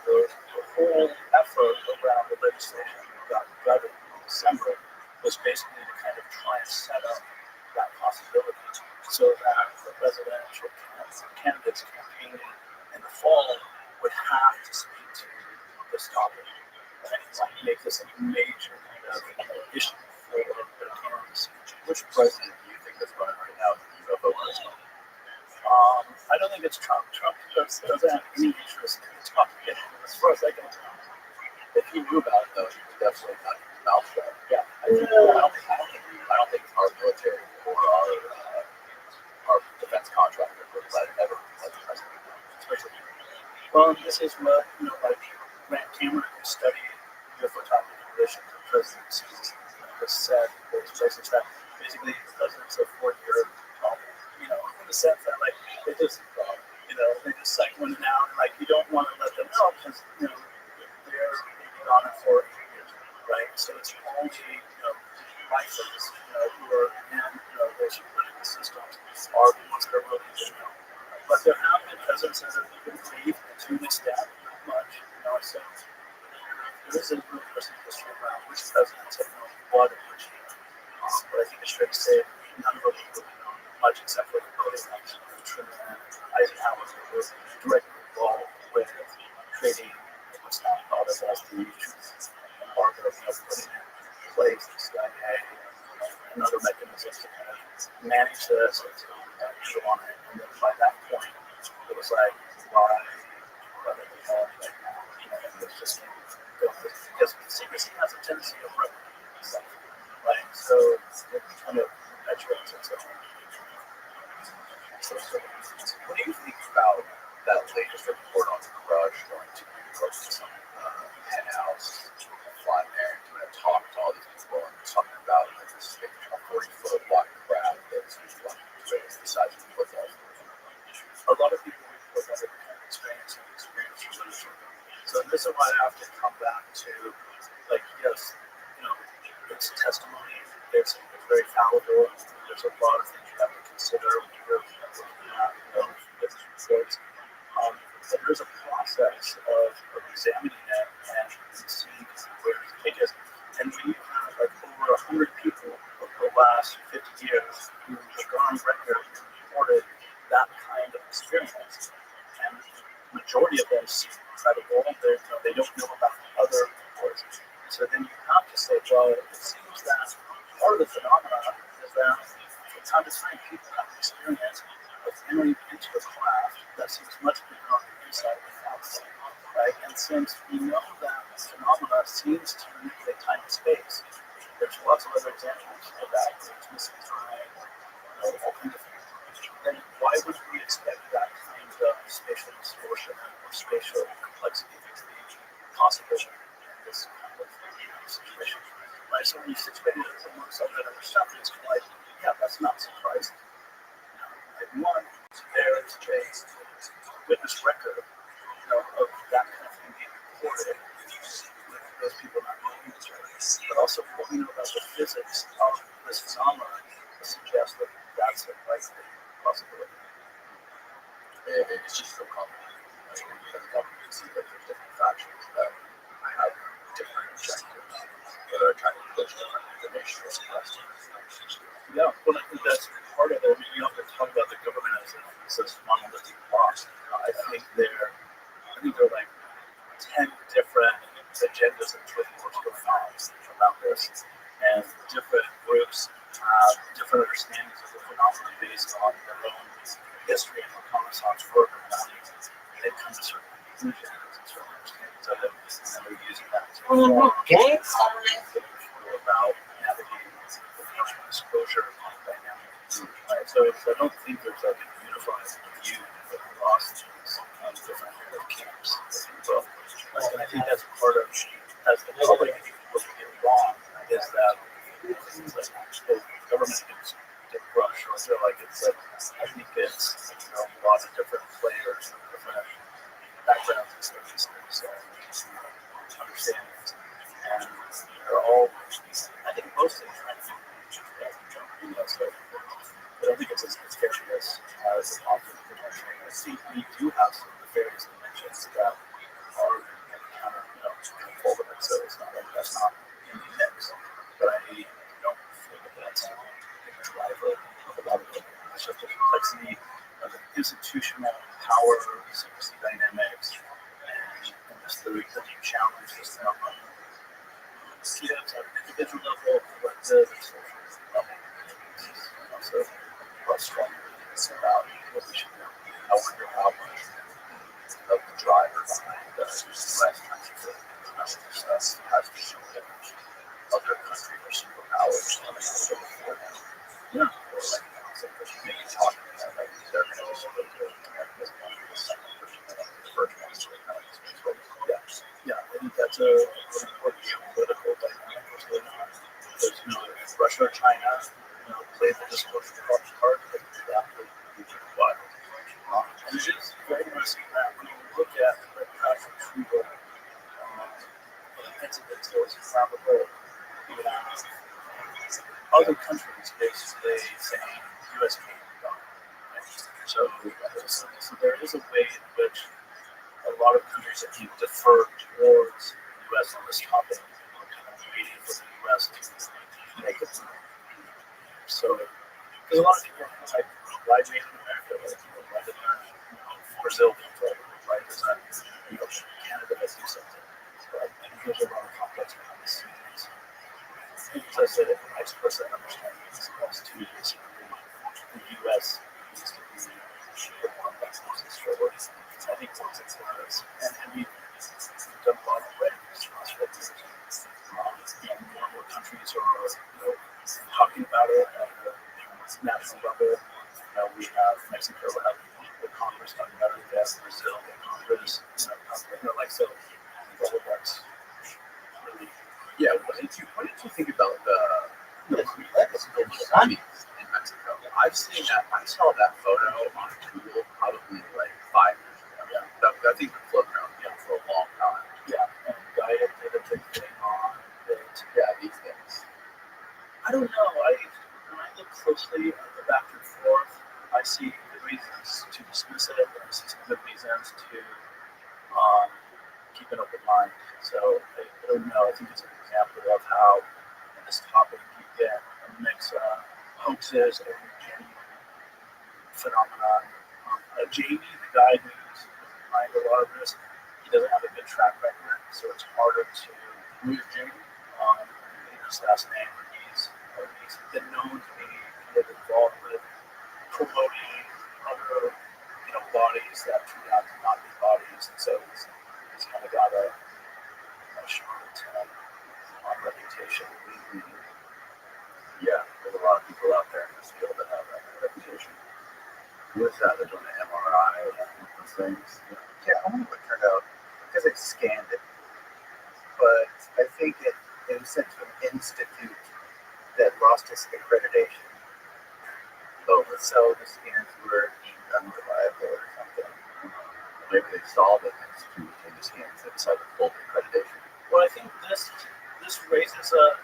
the whole effort around the legislation that got gutted in December was basically to kind of try and set up that possibility so that the presidential candidates campaigning in the fall would have to speak to this topic and like make this a major kind of issue for their candidacy. Which president do you think is running right now as the UFO president? I don't think it's Trump. Trump doesn't have any interest in the topic, as far as I can tell. If he knew about it, though, he would definitely not keep his mouth shut. Yeah, I don't think our military or our defense contractor would ever let the president know. Well, this is what like Grant Cameron, who studied UFO topic in relation to presidencies, has said those places that basically the presidents are 4-year, in the sense that like they just like went out and like you don't want to let them know because they're maybe gone it for 8 years, right? So it's only lifers who are in those political systems are the ones that are really but there have been presidents that have been believed to this extent, not much, so there is a real personal history around which presidents have known what and which year. But I think it's fair to say none of them really know much except for the early ones. Truman and Eisenhower were directly involved with creating what's now thought of as the embargo, putting in place the CIA and other mechanisms to kind of manage this and to deal on it. And then by that point, it was like, why are they involved right now? And it's just because secrecy has a tendency to ruin stuff, right? So it kind of perpetuates itself. So, what do you think about that latest report on the Crush going to New York to some penthouse, flying there and doing a talk to all these people and talking about like this big 40-foot wide crab that's like the size of a football? A lot of people report that they kind of experience religion. So this is why I have to come back to, like, yes, it's testimony. It's very fallible. There's a lot of things you have to consider when you're looking at different reports. But there's a process of examining it and seeing where it take us. And when you have like over 100 people over the last 50 years who have gone on record and reported that kind of experience, and the majority of them seem credible, they don't know about other reports. So then you have to say, well, it seems that part of the phenomenon is that from time to time people have an experience of entering into a craft that seems much bigger on the inside than the outside, right? And since we know that phenomena seems to manipulate time and space, there's lots of other examples of that, missing time, all kinds of things. Then why would we expect that kind of spatial distortion or spatial complexity to be possible in this kind of situation? Right? So when you situate it amongst all that other stuff, it's like, yeah, that's not surprising. Like one, there is a witness record of that kind of thing being recorded with those people not knowing each other. But also what we know about the physics of this phenomenon suggests that that's a likely possibility. It's just so complicated. Because you can see that there's different factions that have different objectives that are trying to push different information or questions. Yeah, well, I think that's part of it. I mean, we often talk about the government as this monolithic box. I think they're like 10 different agendas and twin wars going on about this, and different groups have different understandings of the phenomenon based on their own history and reconnaissance work around it. They come to certain conclusions and certain understandings of it, and they're using that to inform about navigating the disclosure on dynamics. Right? So I don't think there's like a unified view across these different camps. And I think that's part of, as the public, I think what we get wrong is that the government gets brushed, or I feel like it's like, I think it's a lot of different players, different backgrounds and studies, understandings, and they're all, I think, mostly trying to so I don't think it's as scary as often potentially. I think we do have some nefarious dimensions that are kind of control of it, so it's not like that's not in the mix. But I don't feel that that's a big driver of a lot of it. It's just the complexity of the institutional power, secrecy dynamics, and just the deep challenge that's now on kids at an individual level, collective, and social level. So what's stronger is about what we should know. I wonder how much of the driver behind the U.S. country stuff has to show that other countries are superpowers coming out before them. Yeah. Or like maybe talking about like they're going to be super good and this one is the second person and the first one is really kind of yeah, I think that's an important geopolitical dynamic that's going on. Because Russia or China played the disclosure card, but that would be wild. And it is very interesting that when you look at the actual retrieval incidents, there was a probable other countries basically saying U.S. can't be done. Right? So there is a way in which a lot of countries that can defer towards the U.S. on this as I said, experts that understand these last 2 years, the U.S. used to be the one that's closest forward. I think it's and we've done a lot of Rothschild decisions. And more and more countries are talking about it at the national level. We have Mexico, we have the Congress talking about it, yes, Brazil, the Congress, like so. All of that's really. Yeah, what did you think about the tsunami in Mexico? I've seen that. I saw that photo on Google probably like 5 years ago. Yeah. That thing's been floating around for a long time. Yeah, and Gaia did a big thing on it. Yeah, these things. I don't know. When I look closely at the back and forth, I see good reasons to dismiss it, and I see some good reasons to keep an open mind. So I don't know. I think it's an example of how in this topic you get a mix of hoaxes and genuine phenomenon. Jamie, the guy who's behind a lot of this, he doesn't have a good track record, so it's harder to. Who is Jamie? His last name. He's been known to be kind of involved with promoting other bodies that turn out to not be bodies, and so he's kind of got a charlatan reputation. Yeah, there's a lot of people out there in this field that have that reputation. Who is that? They're doing the MRI and those things. Yeah, I wonder what turned out because I scanned it, but I think it was sent to an institute that lost its accreditation. So the scans were deemed unreliable or something. Maybe they saw the institute in the scans that decided to pull the accreditation. Well, I think this raises a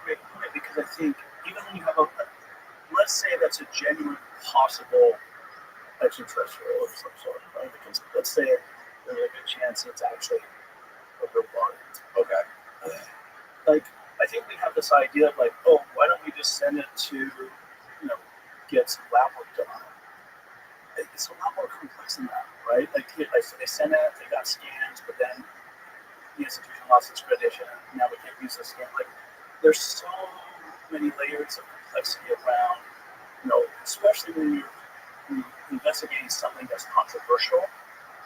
great point because I think even when you have let's say that's a genuine possible extraterrestrial of some sort, right? Because let's say there's a good chance it's actually a real body. Okay. I think we have this idea of oh, why don't we just send it to, get some lab work done on it? It's a lot more complex than that, right? They sent it, they got scans, but then the institution lost its accreditation, and now we can't use the scan. There's so many layers of complexity around, especially when you're investigating something that's controversial,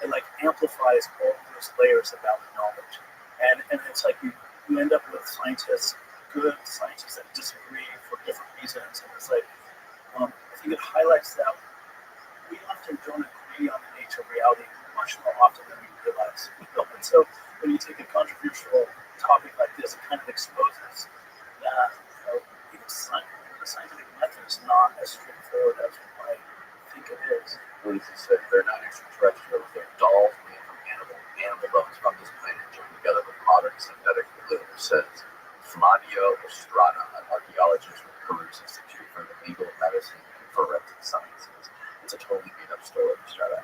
it amplifies all those layers about the knowledge. And it's you end up with scientists, good scientists that disagree for different reasons. And it's I think it highlights that we often don't agree on the nature of reality much more often than we realize. And so when you take a controversial topic like this, it kind of exposes that even the scientific method is not as straightforward as we might think it is. What does it say? They're not extraterrestrials. They're dolls made from animal bones from this planet, joined together with modern synthetic litter, says Flavio Estrada, an archaeologist with Peru's Institute for the Legal Medicine and Forensic Sciences. It's a totally made-up story, Estrada.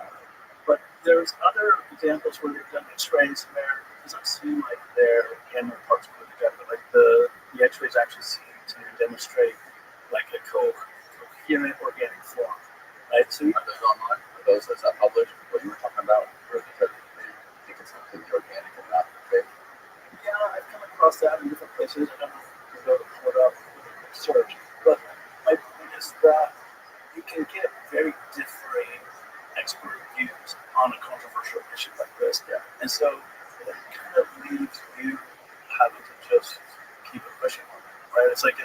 But there's other examples where they've done X-rays where it doesn't seem like they're animal parts put together. The X-rays actually seem to demonstrate a coherent organic form. Right? So are those online? Is that published? What you were talking about? Or because they think it's completely organic and not fake? Yeah, I've come across that in different places. I don't know if you can go to pull it up and search. But my point is that you can get very differing expert views on a controversial issue like this. Yeah. And so it kind of leaves you having to just keep it pushing on it. Right? It's like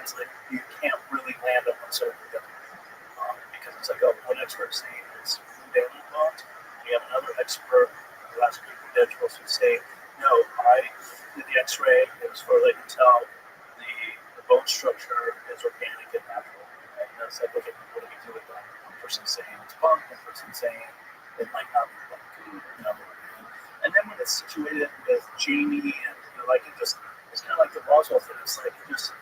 you can't really land on one side or the other. Because it's one expert saying it's food animal bones. You have another expert who has good credentials who say, no, I did the X-ray. It was for they can tell the bone structure is organic and natural. And it's okay, what do we do with that? One person saying it's bunk, one person saying it might not be bunk. And then when it's situated with Jamie and it's kind of like the Rothschild thing. It's it just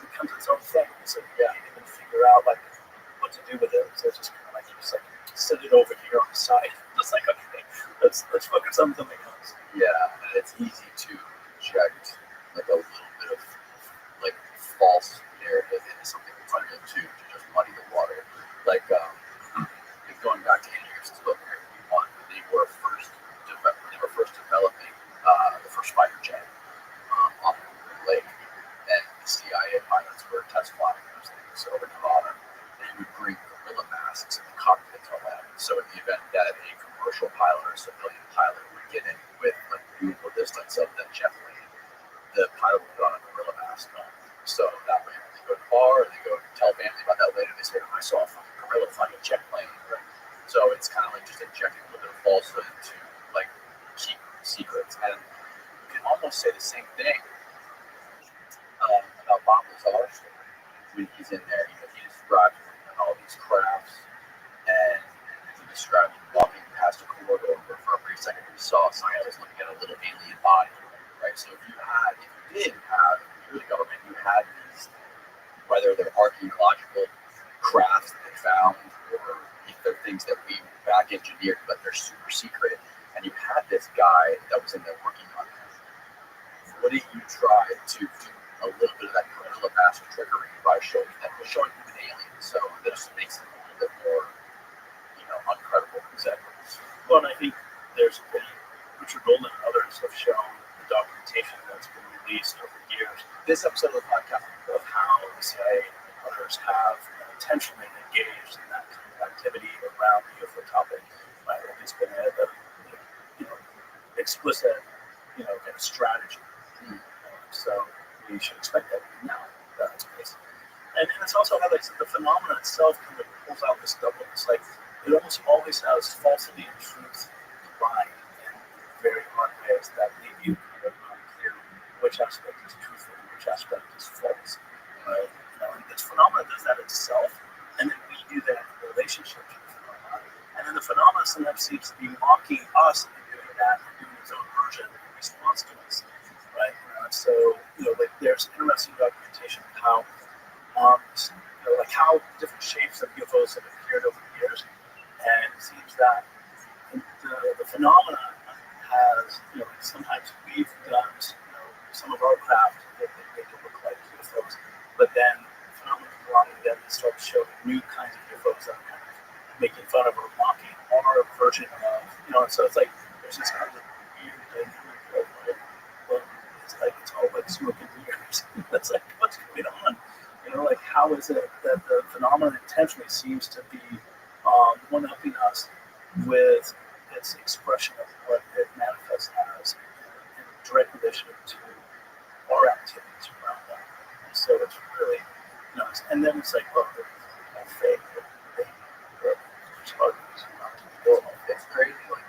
becomes its own thing. So you can't even figure out what to do with it. So it's just kind of set it over here on the side. Just okay, let's focus on something else. Yeah, and it's easy to inject a little bit of false narrative into something in front of it too, to just muddy the water. Going back to Andrew's book, when they were first developing the first fighter jet off of the lake, and the CIA finally the pilot will put on a gorilla mask. So that way, when they go to the bar, they go tell family about that later. They say, I saw a fucking gorilla flying a jet plane. Right? So it's kind of like just injecting a little bit of falsehood to like keep secrets. And you can almost say the same thing about Bob Lazar's story. When he's in there, he describes all these crafts, and he described walking past a corridor where for a brief second we saw a scientist looking at a little alien body. Right. So if you did have, if you were the government, you had these, whether they're archaeological crafts that they found, or if they're things that we back engineered but they're super secret, and you had this guy that was in there working on it, wouldn't you try to do a little bit of that gorilla mask trickery by showing them an alien? So this makes it a little bit more, uncredible. Exactly. Well, and I think there's been, Richard Goldman and others have shown the documentation that's been released over years. This episode of the podcast of how the CIA and others have intentionally engaged in that kind of activity around the UFO topic. Right? It's been a explicit, kind of strategy. So we should expect that now. That's the case. And it's also how the phenomenon itself kind of pulls out this double. It's like it almost always has falsity and truth combined in very hard ways that leave you kind of unclear which aspect is truthful and which aspect is false. Right? And this phenomenon does that itself, and then we do that in relationship to the phenomenon. And then the phenomenon sometimes seems to be mocking us and doing that and doing its own version in response to us. Right? So, like there's interesting documentation of how, like how different shapes of UFOs have appeared over the years, and it seems that the phenomena has, sometimes we've done, some of our craft that they make it look like UFOs, but then phenomena come along and then they start showing new kinds of UFOs that are kind of making fun of or mocking our version of, and so it's like there's this kind of weird dynamic of like, well, it's like it's all like smoke and mirrors. It's like what's going on? Like how is it that the phenomenon intentionally seems to be one-upping us with its expression of what it manifests as in direct relation to our activities around that. And so it's really nuts. And then it's like, well, they're fake. They're charges, not to be real. It's crazy. Like,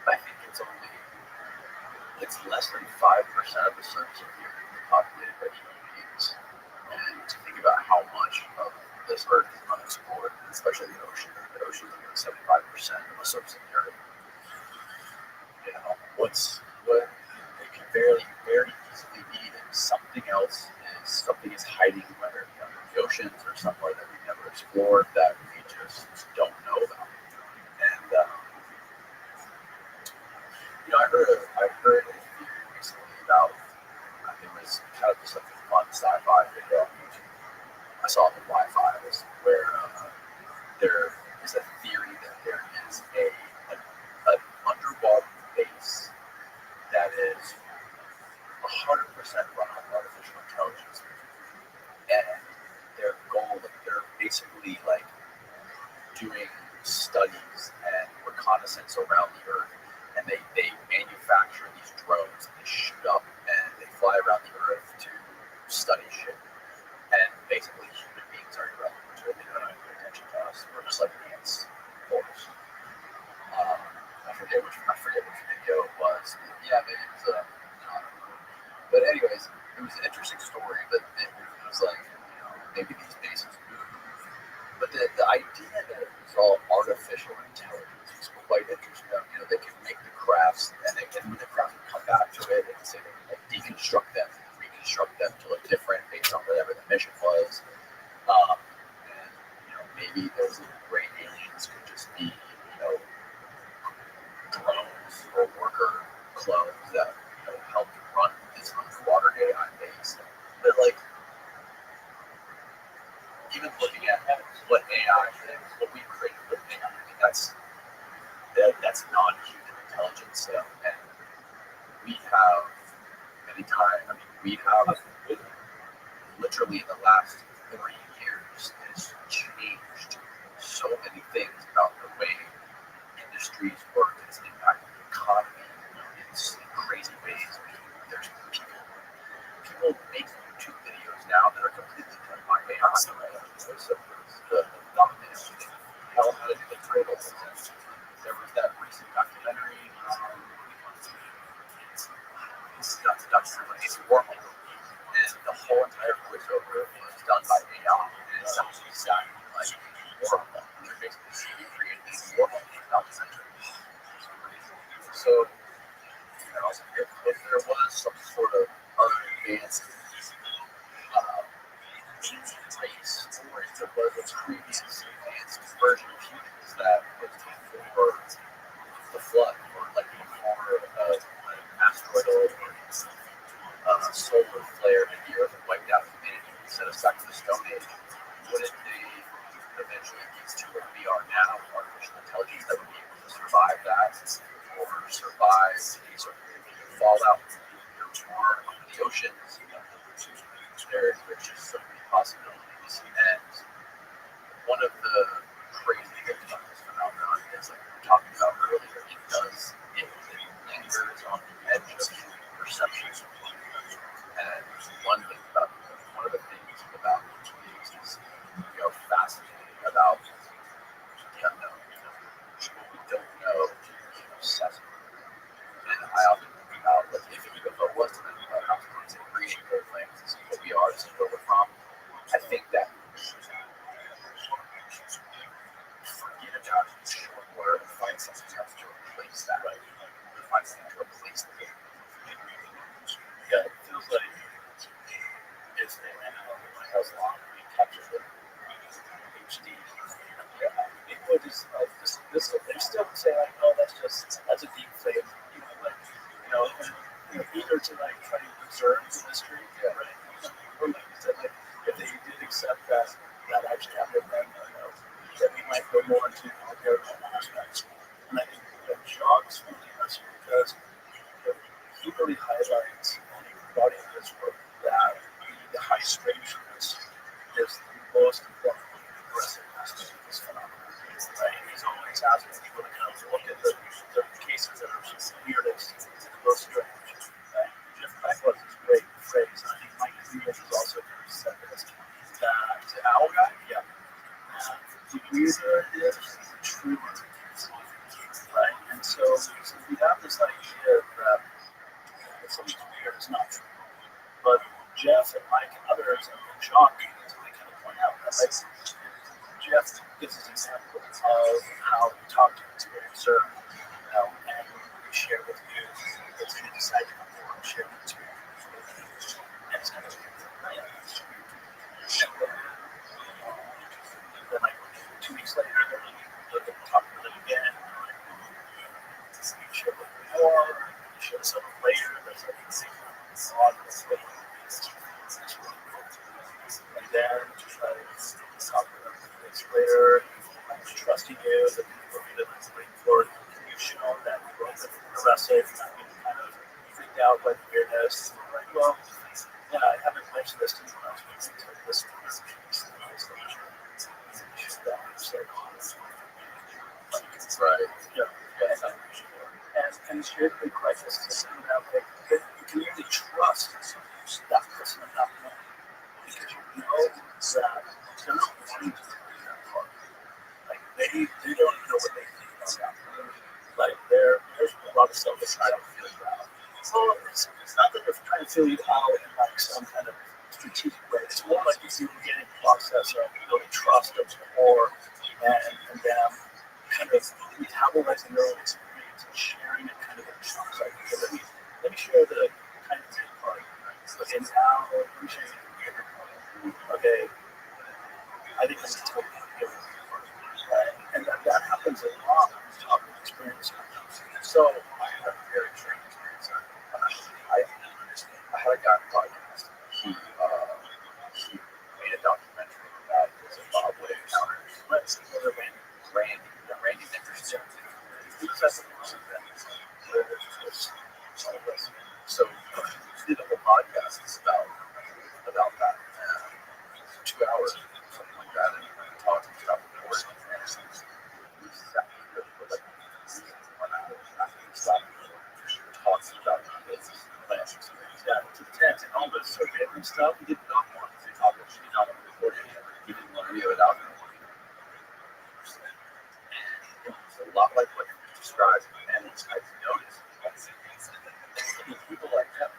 I think it's less than 5% of the surface of the earth is populated by human beings. And to think about how much of this earth is unexplored, especially the ocean. The ocean is like 75% of the surface of the earth. What it can very easily be that something is hiding, whether it be under the oceans or somewhere that we've never explored that we just don't know about. And I heard a theory recently about it was kind of just like a fun sci-fi video on YouTube. I saw it on Wi-Fi, where there is a theory that there is an underwater base that is 100% run on artificial intelligence, and their goal, they're basically like doing studies and reconnaissance around the Earth, and they manufacture these drones, and they shoot up and they fly around the Earth to study shit. And basically, human beings are irrelevant to it. They don't pay attention to us. We're just like ants for us. I forget which video it was. Yeah, maybe it was. But anyways, it was an interesting story. But it was like, maybe these bases move. But the idea that it was all artificial intelligence was quite interesting. They can make the crafts, and when the craft would come back to it, they can say they can deconstruct them, reconstruct them to look different based on whatever the mission was. And maybe those little gray aliens could just be, drones or worker clones that help run this underwater AI base. But like, even looking at what AI is, what we created with AI, I mean, that's non-human intelligence. And we have literally in the last 3 years has changed so many things about the way industries work. It's impacted the economy in crazy ways. There's people wormhole. And the whole entire voiceover was done by AI. And it sounds exactly like wormhole. They're basically creating a wormhole documentary. So, if there was some sort of other advanced race, or if there was a previous advanced version of humans that was before the flood, or like before an asteroid or a solar flare hit the Earth and wiped out humanity and set us back to the Stone Age, wouldn't they eventually get to where we are now, artificial intelligence that would be able to survive that, or survive any sort of fallout or the oceans? There's just so many possibilities, and one of the crazy things about this phenomenon is, like we were talking about earlier, it lingers on the edge of human perception. And one of the things about these is, fascinating about the unknown. What we don't know is obsessive. And I often think about, like, if a UFO was to think about how to reading whole things, this is what we are, this is where we're from. I think that forget about it, short word, and find something else to replace that. Right? Find something to replace the game. Yeah, it feels like it's as long as we capture the HD. People are just like this. They still say like, "Oh, that's a deep fake." Either to like try to preserve the mystery, right? Or like you said, like if they did accept that actually happened, then we might go more into the paranormal aspects. And I think that jogs me because he really highlights and he brought in this work that the high strangeness is the most important progressive aspect of this phenomenon. Right? He's always asking people to kind of look at the cases that are just weirdest, most strange. Right? Jeff Beck was this great phrase, and I think Mike Friedman has also kind of said this. That the owl guy, yeah. The weirder it is, the truer it is. Right? And so we have this idea that something's weird is not true. But Jeff and Mike and others have been shocked until they kind of point out that, like, Jeff gives us examples of how we talk to experiencer, and we share with you if you decide to come forward and share with experience. And it's kind of weird. And then, like, 2 weeks later, they'll talk to them again. You share with more, you share something later, there's like this odd thing. And then talk to them weeks later, trusting you, that people are really waiting for it. You've shown that you wrote the essay, not being kind of freaked out by the weirdness. Like, well, yeah, I haven't mentioned this to you when I was speaking to this one. Right. Yeah. And it's really big crisis to send out. Like, you can really trust that person enough because you know that they're not wanting to do that part. Like, they don't even know what they think about that. Like, there's a lot of stuff that's trying to feel you out. Well, it's not that they're trying to feel you out in like some kind of strategic way. It's more like you see the beginning process of building trust of rapport and them kind of metabolizing their own experience and sharing it kind of in chunks. Like, okay, let me share the kind of big part. Okay, now let me share the bigger part. Okay, I think this is totally different. And that happens a lot when you talk with experience. So I had a very strange experience. I had a guy on the podcast. He made a documentary about his Zimbabwe encounters. Randy Nickerson. So he did a whole podcast about that. 2 hours, something like that, and talking about the board. And it was exactly good for like 1 hour after he stopped talking about his plans. Yeah, it's intense. And all this survey and stuff, he did not want to talk about it. He did not want to record any of it. He didn't want to be it out. And it was a lot like what you described. And I've noticed people like that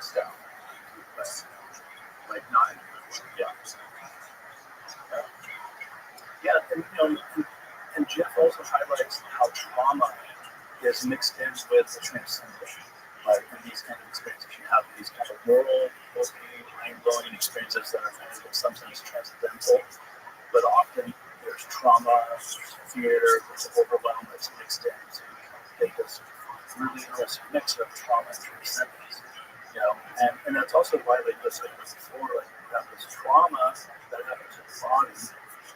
passed out. Like not. Yeah. Yeah, and and Jeff also highlights how trauma is mixed in with the transcendent. Like in these kind of experiences, you have these kind of world-opening, mind-blowing experiences that are kind of in some sense transcendental, but often there's trauma, fear, there's overwhelm that's mixed in. So you kind of get this really interesting mix of trauma and transcendence. And that's also why, like I said before, like you have this trauma that happens in the body,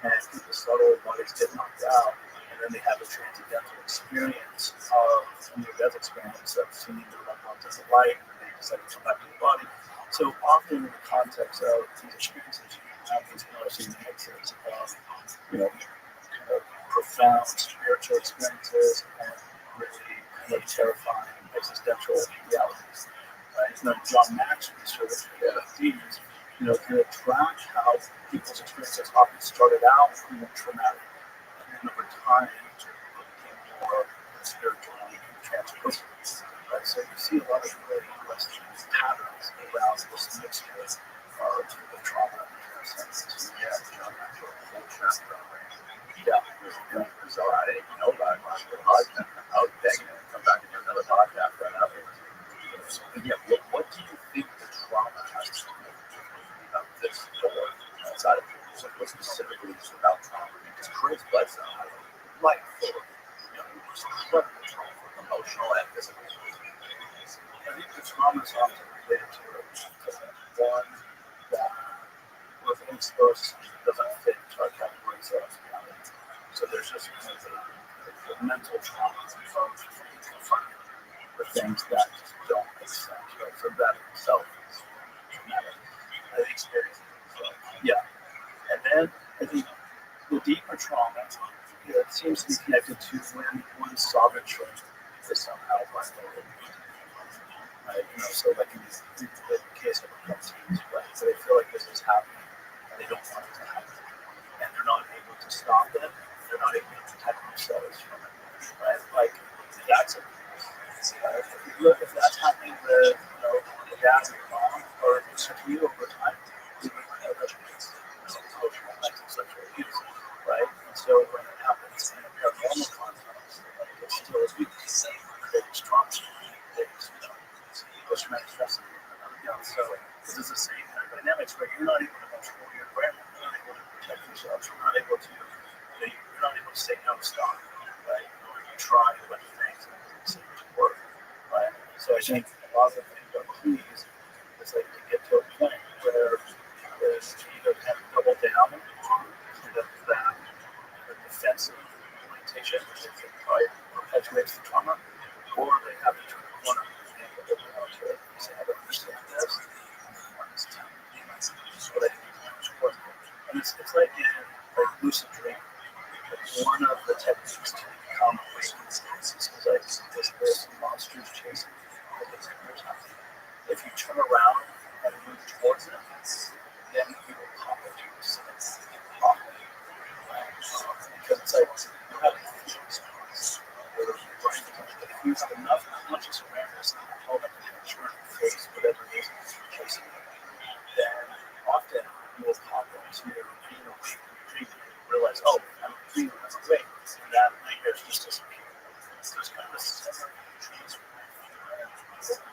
and the subtle bodies get knocked out, and then they have a transcendental experience of a near-death experience of seeing their loved ones as a light, and they decide to come back to the body. So often in the context of these experiences, you have these interesting mixes of, kind of profound spiritual experiences and really kind of terrifying existential realities. Right? John Mack's research themes, kind of track how people's experiences often started out traumatic, and then over time became more spiritual and transpersonal. Right? So you see a lot of really interesting patterns around this mixture of trauma and transcendence. Yeah, John Mack wrote a whole chapter on it. Yeah, so I didn't even know about it on the podcast. I was begging him to come back and do another podcast right after. But yeah, what do you think the trauma has to do about this whole side of things? Like, what specifically is about trauma? Because Chris Bledsoe has a life full of, incredible trauma, emotional and physical. I think the trauma is often related to one that was exposed doesn't fit into our categories of reality. So there's just kind of the mental trauma of confronting the things that just don't make sense. Right? So that in itself is traumatic. I think experience. Yeah. And then I think the deeper trauma, it seems to be connected to when one's sovereign choice is somehow violated. Right? So like in the case of abductees, right? So they feel like this is happening and they don't want it to happen. And they're not able to stop it. They're not able to protect themselves from it. Right? Like that's if that's happening with the dad and the mom or to you over time, you know that's emotional mental sexual abuse. Right? And so when it happens in a paranormal context, it's still abuse. It's trauma. It's post-traumatic stress. So this is the same kind of dynamics where you're not able to control your environment, you're not able to protect yourself, you're not able to, you're not able to say no, stop, right? You try a bunch of things and it seems to work, right? So I think a lot of the things about keys is like to get to a point where there's either kind of double down on kind of that defensive orientation, which probably perpetuates the trauma, or they have to turn the corner and open out to it and say, I don't understand this. So they support. And it's like in like lucid dreaming. Like one of the techniques to become awakened is like there's monsters chasing you. If you turn around and move towards them, then you will pop into your sense. Because it's like you have a physical response. Where your brain becomes diffused enough conscious awareness that you hold up the turn face, whatever it is chasing you. Then often you will pop into your dream and realize, oh, I'm dreaming, I'm awake. And that nightmare just disappeared. So it's kind of a similar transformation.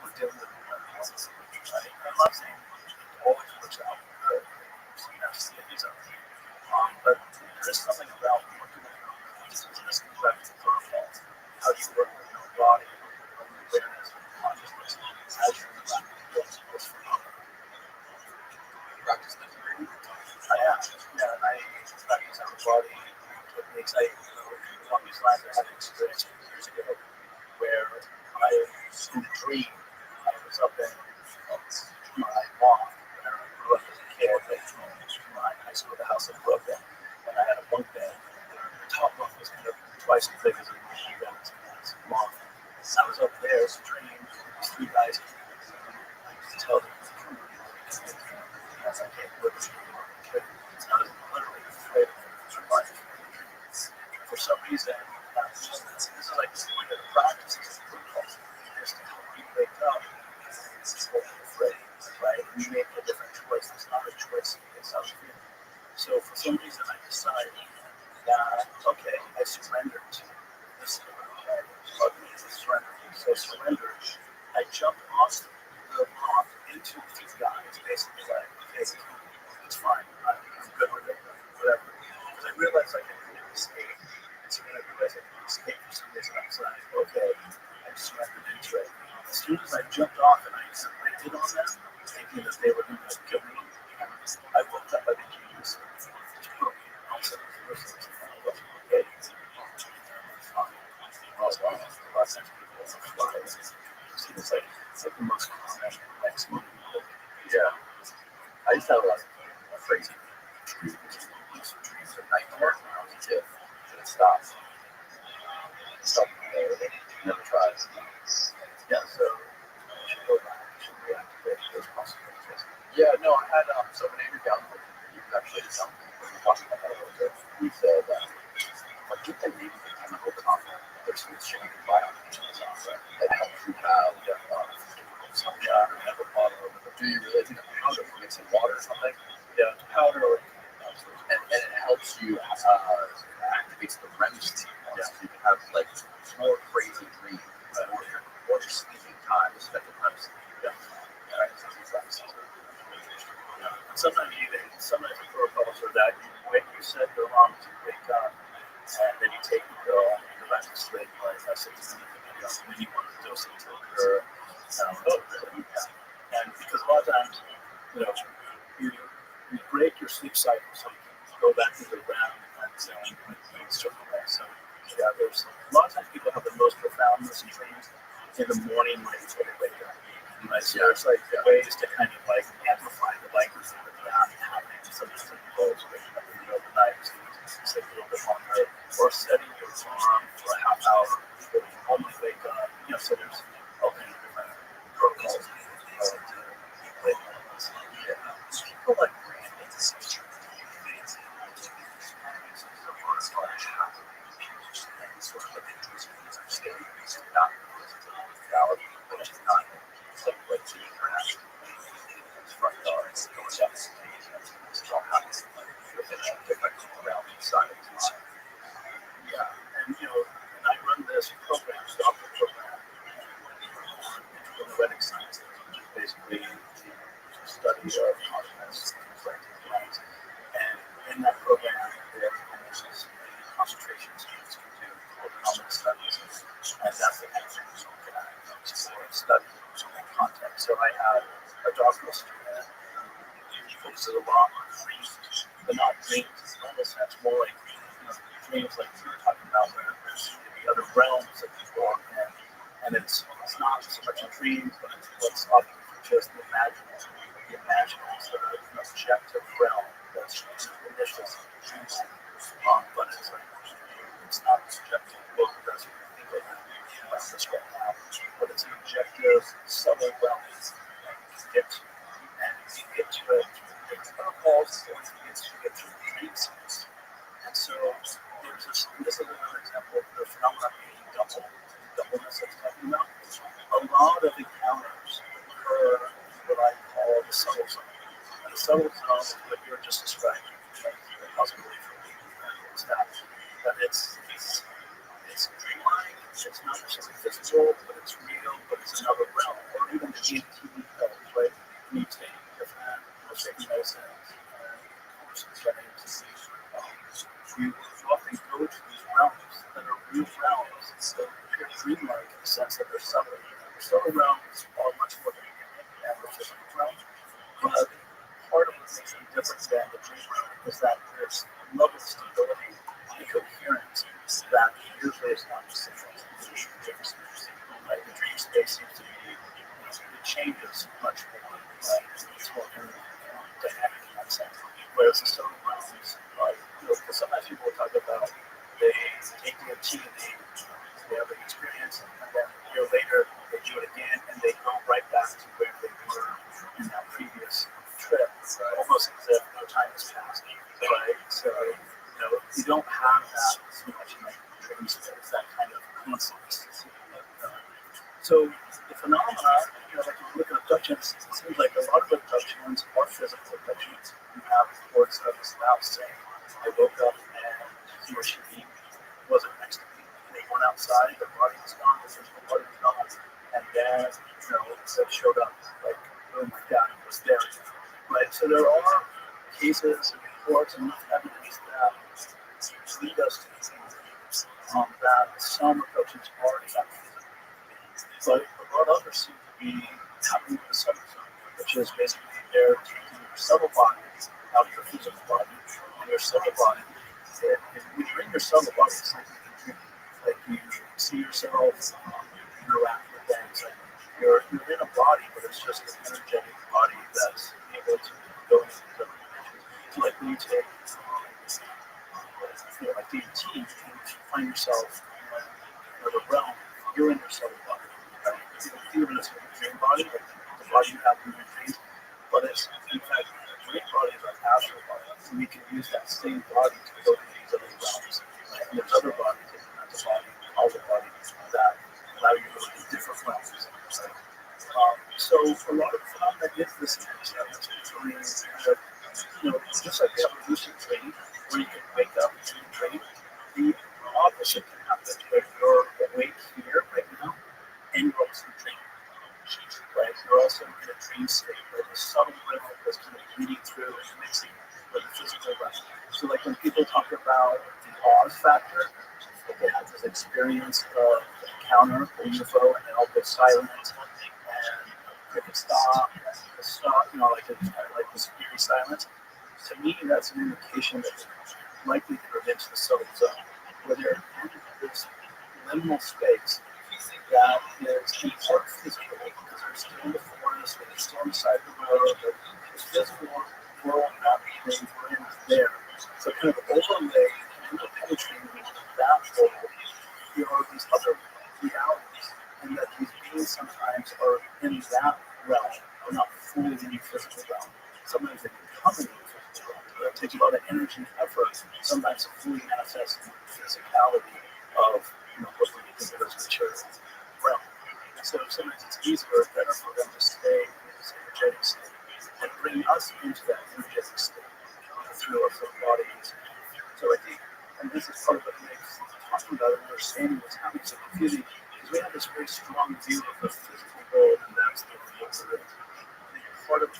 We're dealing with right? I'm not saying it always works out. But there is something about working with your own consciousness, back to the protocol, how you work with your own body, your own awareness, and consciousness as you're in the back of this phenomenon. Practice that breathing. I am. Yeah, I practice out of body techniques. Along these lines, I had an experience years ago where I, in a dream, I was up in my loft where I grew up as a kid, my high school, the house I grew up in, and I had a bunk bed. The top bunk was kind of twice as big as a loft. I was up there, dreaming, these three guys, I could tell them, as I came with me, I was literally afraid of my life. For some reason, this is like the point of the practice, is just to help you wake up. It's what you're afraid surrendered, I jumped off the loft into these guys, basically like, hey, it's fine, I'm good with it, whatever. Because I realized I could escape. And so when I realized I could escape for some reason, I was like, okay, I just surrendered into it. As soon as I jumped off and I landed on them, thinking that they were going to kill me, I woke up at the keys. Also, okay. It's like the most common explanation. Yeah. I used to have a lot of crazy dreams and nightmares when I was a kid. And it stopped. Never tried. Yeah, so should go back. Should reactivate those possibilities. Yeah, no, I had so when Andrew Gallagher, he was actually telling me when we were talking about that a little bit. He said I think they named the chemical compound. There's some chain biochemicals that help you have some never bother. Do you really think a powder mix in water or something? Yeah, powder. And it helps you activates the REM sleep. Yeah. So you can have like more crazy dreams or your sleeping time, especially REM sleep. Yeah. Sometimes the protocols are that you set your alarm to wake up, and then you take the pill and you go back to sleep. Like I said, then you want the dosing to occur. And because a lot of times, you break your sleep cycle, so you can go back to the REM and certain way. So yeah, there's a lot of times people have the most profound lucid dreams in the morning right before they wake up. Right? So there's like ways to kind of like amplify the likelihood of that happening. Sometimes people wake up in the middle of the night, so you sleep a little bit longer, or setting your alarm for a half hour before you almost wake up. So there's all kinds of different protocols. People like branding Yeah, and and I run this program, software program, on genetic science, which is basically the study of consciousness, things. And in that program, there are concentration students who do common studies, and that's the kind of thing we look at study in context. So I had a doctoral student who focuses a lot on dreams, but not dreams in the normal sense, more like dreams like we were talking about, where there's the other realms that people walk in, and it's not so much a dream, but it's what's often just the imaginary sort of objective realm that's initially dreams, but it's not subjective. Both of us think of that about this right now, but it's an objective, subtle realm that you get to, and you get to it through the protocols, or you get to the dreams. And so there's this is another example of the phenomenon being doubleness that's talking about. A lot of encounters occur in what I call the subtle zone. And the subtle zone is what you're just describing, the possibility for me is that it's dreamlike, it's not necessarily physical, but it's real, but it's another realm. Or even the EMT pills, right? When you take different medicines, courses, you often go to these realms that are real realms that appear dreamlike in the sense that they're subtle. The subtle realms are much more dynamic than the physical realm, but part of what makes them different than the dream realm is that there's a level of stability and coherence that usually is not just right? The dream space seems to be, it changes much more. It's more dynamic in that sense. Whereas the subtle realms, because sometimes people will talk about they take DMT and they have an experience, and then a year later they do it again, and they go right back to where they were in that previous trip, almost as if no time has passed. Right? So you don't have that so much in dream space, that kind of consistency. So the phenomena, like if you look at abductions, it seems like a lot of abductions are physical abductions. You have reports of a spouse saying, I woke up and he or she wasn't next to me. They went outside, their body was gone, the physical body was gone. and that showed up like, oh my God, it was there. Right. So there are cases and reports and enough evidence that lead us to think that some approaches are effective, but a lot of others seem to be happening with the subtle zone, which is basically they're taking your subtle body out of your physical body, and your subtle body. When you're in your subtle body, it's like you see yourself interact with things. Like you're in a body, but it's just an energetic body that's able to go into different dimensions. So like when you take like DMT, you can find yourself in another realm. You're in your subtle body. Right? Even as a dream body, like the body you have in your dreams, but it's in fact the dream body is our astral body. So we can use that same body to go to these other realms. Right? And there's other bodies, like the mental body, all the bodies that allow you to go to different realms. Right? So a lot of that is this concept between just like the evolution tree, where you can wake up and dream. The opposite can happen where you're awake here right now and you're also dreaming. Right? You're also in a dream state where the subtle realm is kind of bleeding through and mixing with the physical realm. So like when people talk about the Oz factor, like they have this experience of an encounter, a UFO, and then all goes silent and they can stop, like it's kind of like this eerie silence. To me, that's an indication that they're likely to reach the subtle zone, where they're in this liminal space that is in part physical, because they're still in the forest, or they're still inside the road, but the physical world that they were in is there. So kind of overlay and penetrating into that world, there are these other realities, and that these beings sometimes are in that realm, but not fully in the physical realm. Sometimes they can come in the physical realm, but it takes a lot of energy and effort sometimes to fully manifest in the physicality of what we consider as material realm. So sometimes it's easier or better for them to stay in this energetic state and bring us into that energetic state through our full bodies. So I think, and this is part of what makes talking about and understanding what's happening so confusing, because we have this very strong view of the physical world, and that's the real world. Part of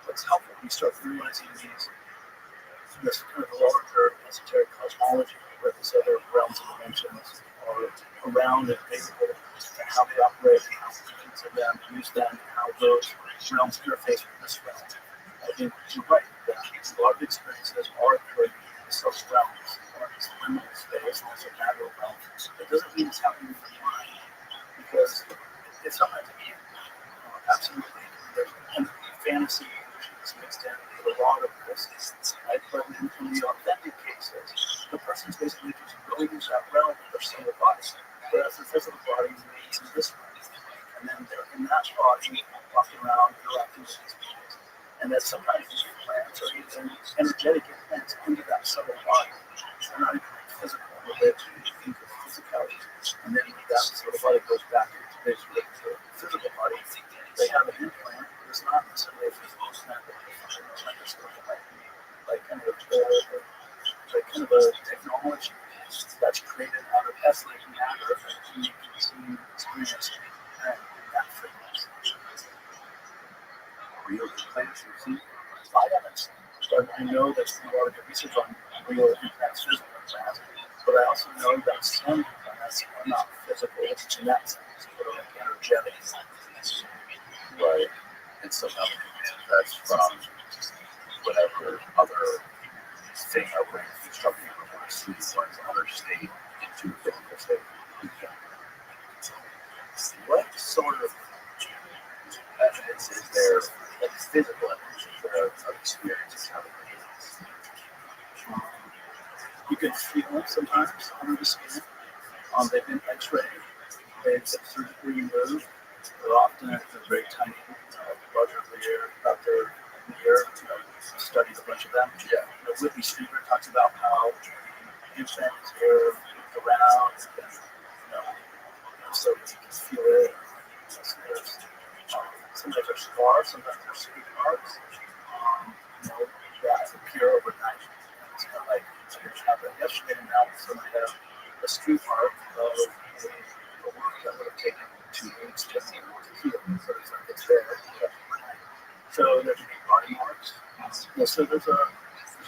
what's helpful when you start realizing this kind of larger esoteric cosmology, where these other realms and dimensions are around and available, and how they operate, and how we get to them, use them, and how those realms interface with this realm. I think you're right that a lot of experiences are occurring in the subtle realms, or in this liminal space, and this material realm. It doesn't mean it's happening in your mind, because it's sometimes it can. Absolutely. There's fantasy is mixed in with a lot of this, right? But in the authentic cases, the person's basically just going into that realm of their subtle body, whereas the physical body remains in this realm. And then they're in that body, walking around, interacting with these beings. And that sometimes these implants are even energetic implants into that subtle body. They're not even physical, but they think of physicality. And then that subtle body goes back into basically the physical body. They have an implant, but it's not necessarily a physical implant, but it's like kind of a technology that's created out of ethnic matter that you can see, experience, and that frequency. Real implants, you see? I haven't seen it, but I know there's a lot of good research on real implants, physical implants, but I also know that some implants are not physical in that sense, but are like energetic. Right. And somehow that's from whatever other thing our brain is constructing from our sleep or another state into a physical state. What sort of evidence is there, like physical evidence of experiences having been? you can feel it sometimes under the skin? They've been x-rayed, they've been surgically removed. They're often very tiny, larger than about their ear. Studied a bunch of them. Yeah. Whitney Strieber talks about how the implant is here around, and so you can feel it. Sometimes they're scars, sometimes they're skin marks. That appear overnight. It's kind of like it happened yesterday, and now someone had a street mark of a work that would have taken 2 weeks to It's there. So there's body marks. Yeah, so there's a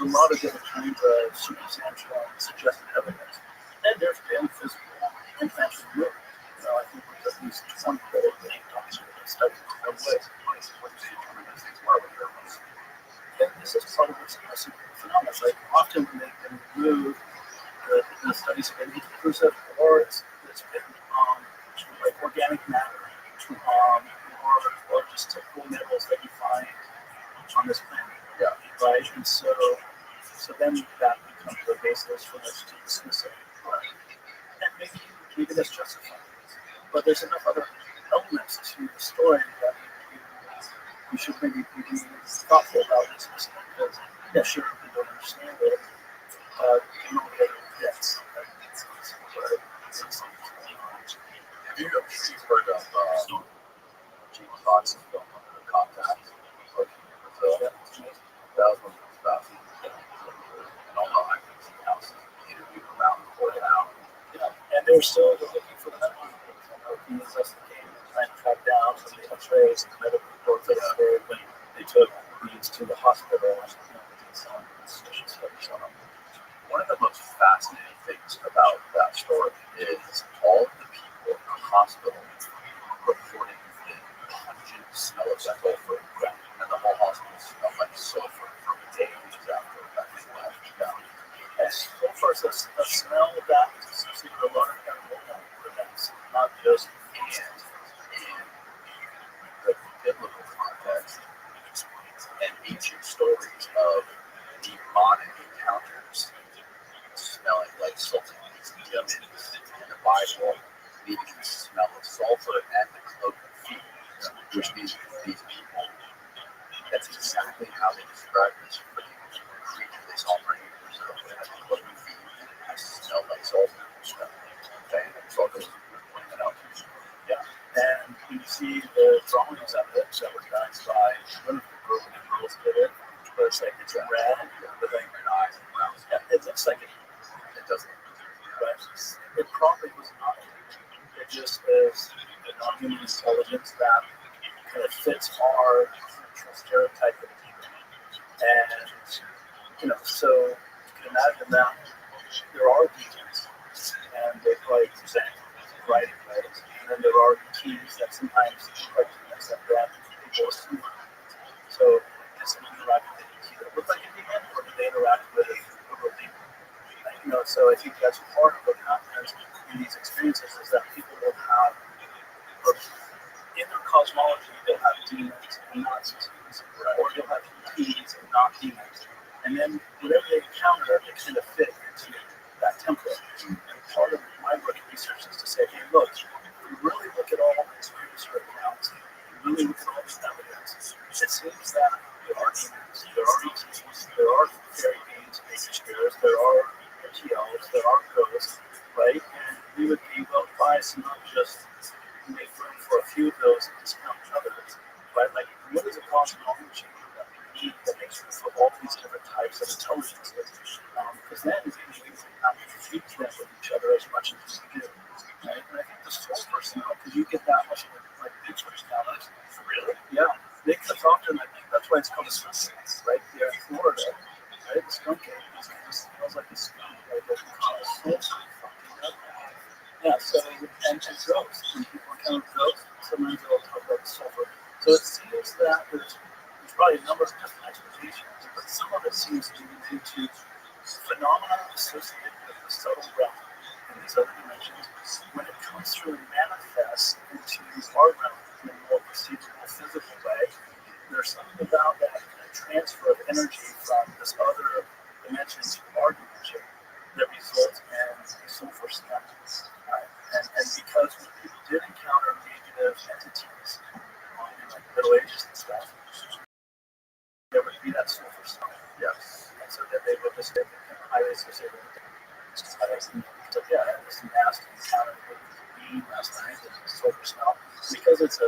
lot of different kinds of circumstantial and suggested evidence. And there's been physical and mental movement. I think there's at least 20 that have been documented studies. And what do you determine those things were with their ones? And this is part of what's a phenomenon. Like often when they've been removed, the studies have been inconclusive, or it's been like organic matter, or just typical minerals that you find on this planet. Yeah. Right? And so then that becomes the basis for us to dismiss it. Right? And maybe that's justified. But there's enough other elements to the story that we should maybe be thoughtful about this. Because, yeah, sure, we don't understand it. You know, yes. Have you heard of Gene Fox's film, Contact? That was one of the best. And all the actors in the house interviewed around the whole town. Yeah, and they're still looking for the memory. He investigated and trying to track down some of the x-rays and the medical reports that occurred when they took these to the hospital and did some suspicious studies on them. One of the most fascinating things about that story is all of the people in the hospital reporting the pungent smell of sulfur, and the whole hospital smelled like sulfur for days after that thing left. And sulfur is a smell that is associated with a lot of paranormal events, not just In the biblical context and ancient stories of demonic encounters smelling like sulfur demons in the Bible, leaving the smell of sulfur and the cloven feet, which means these people, that's exactly how they describe this freaking creature they saw for years. So it has cloven feet and it has to smell like sulfur. Okay, so I'll just point that out. yeah. And you see the drawings of it that were done by one of the girls did it, but it's like it's red with like Red eyes and brown. yeah, it looks like it, It doesn't. but it probably was not. It just is a non-human intelligence that kind of fits our stereotype of demon. And so you can imagine that there are demons, and they probably present right in ways. And then there are keys that sometimes look like demons that people assume. So does someone interact with a key that look like a demon, or do they interact with a real demon? So I think that's part of what happens in these experiences is that people will have, or in their cosmology, they'll have demons and not demons, or they'll have keys and not demons. And then whatever they encounter, they kind of fit into that template. And part of my work and research is to say, hey, look, if you really look at all the experiencer accounts, you really look at all this evidence, it seems that there are demons, there are ETs, there are fairy beings, nature spirits, there are RTLs, there are ghosts, right? And we would be well advised to not just make room for a few of those and discount others, right? Like, what is a cosmology that we need that makes room for all these different types of intelligences? Because then we can not compete them with each other as much as we do, right? And I think the soul personnel, because you get that much like big personalities. Really? Yeah, because often I think that's why it's called a skunk ape, right? Here in Florida, right? The skunk ape smells like a skunk, right? That's called a soul. Yeah, so and ghosts, when people encounter ghosts, sometimes they'll talk about sulfur. So it seems that there's probably a number of different explanations, but some of it seems to be related to phenomena associated with the subtle realm and these other dimensions. When it comes through and manifests into our realm in a more perceivable, physical way, there's something about that transfer of energy from this other dimension to our dimension that results in a sulfur smell. And because when people did encounter negative entities in like the Middle Ages and stuff, there would be that sulfur smell. Yes. And so that they would just get highly associated with it. So yeah, I had this nasty encounter with the bean last night, the sulfur smell. Because it's a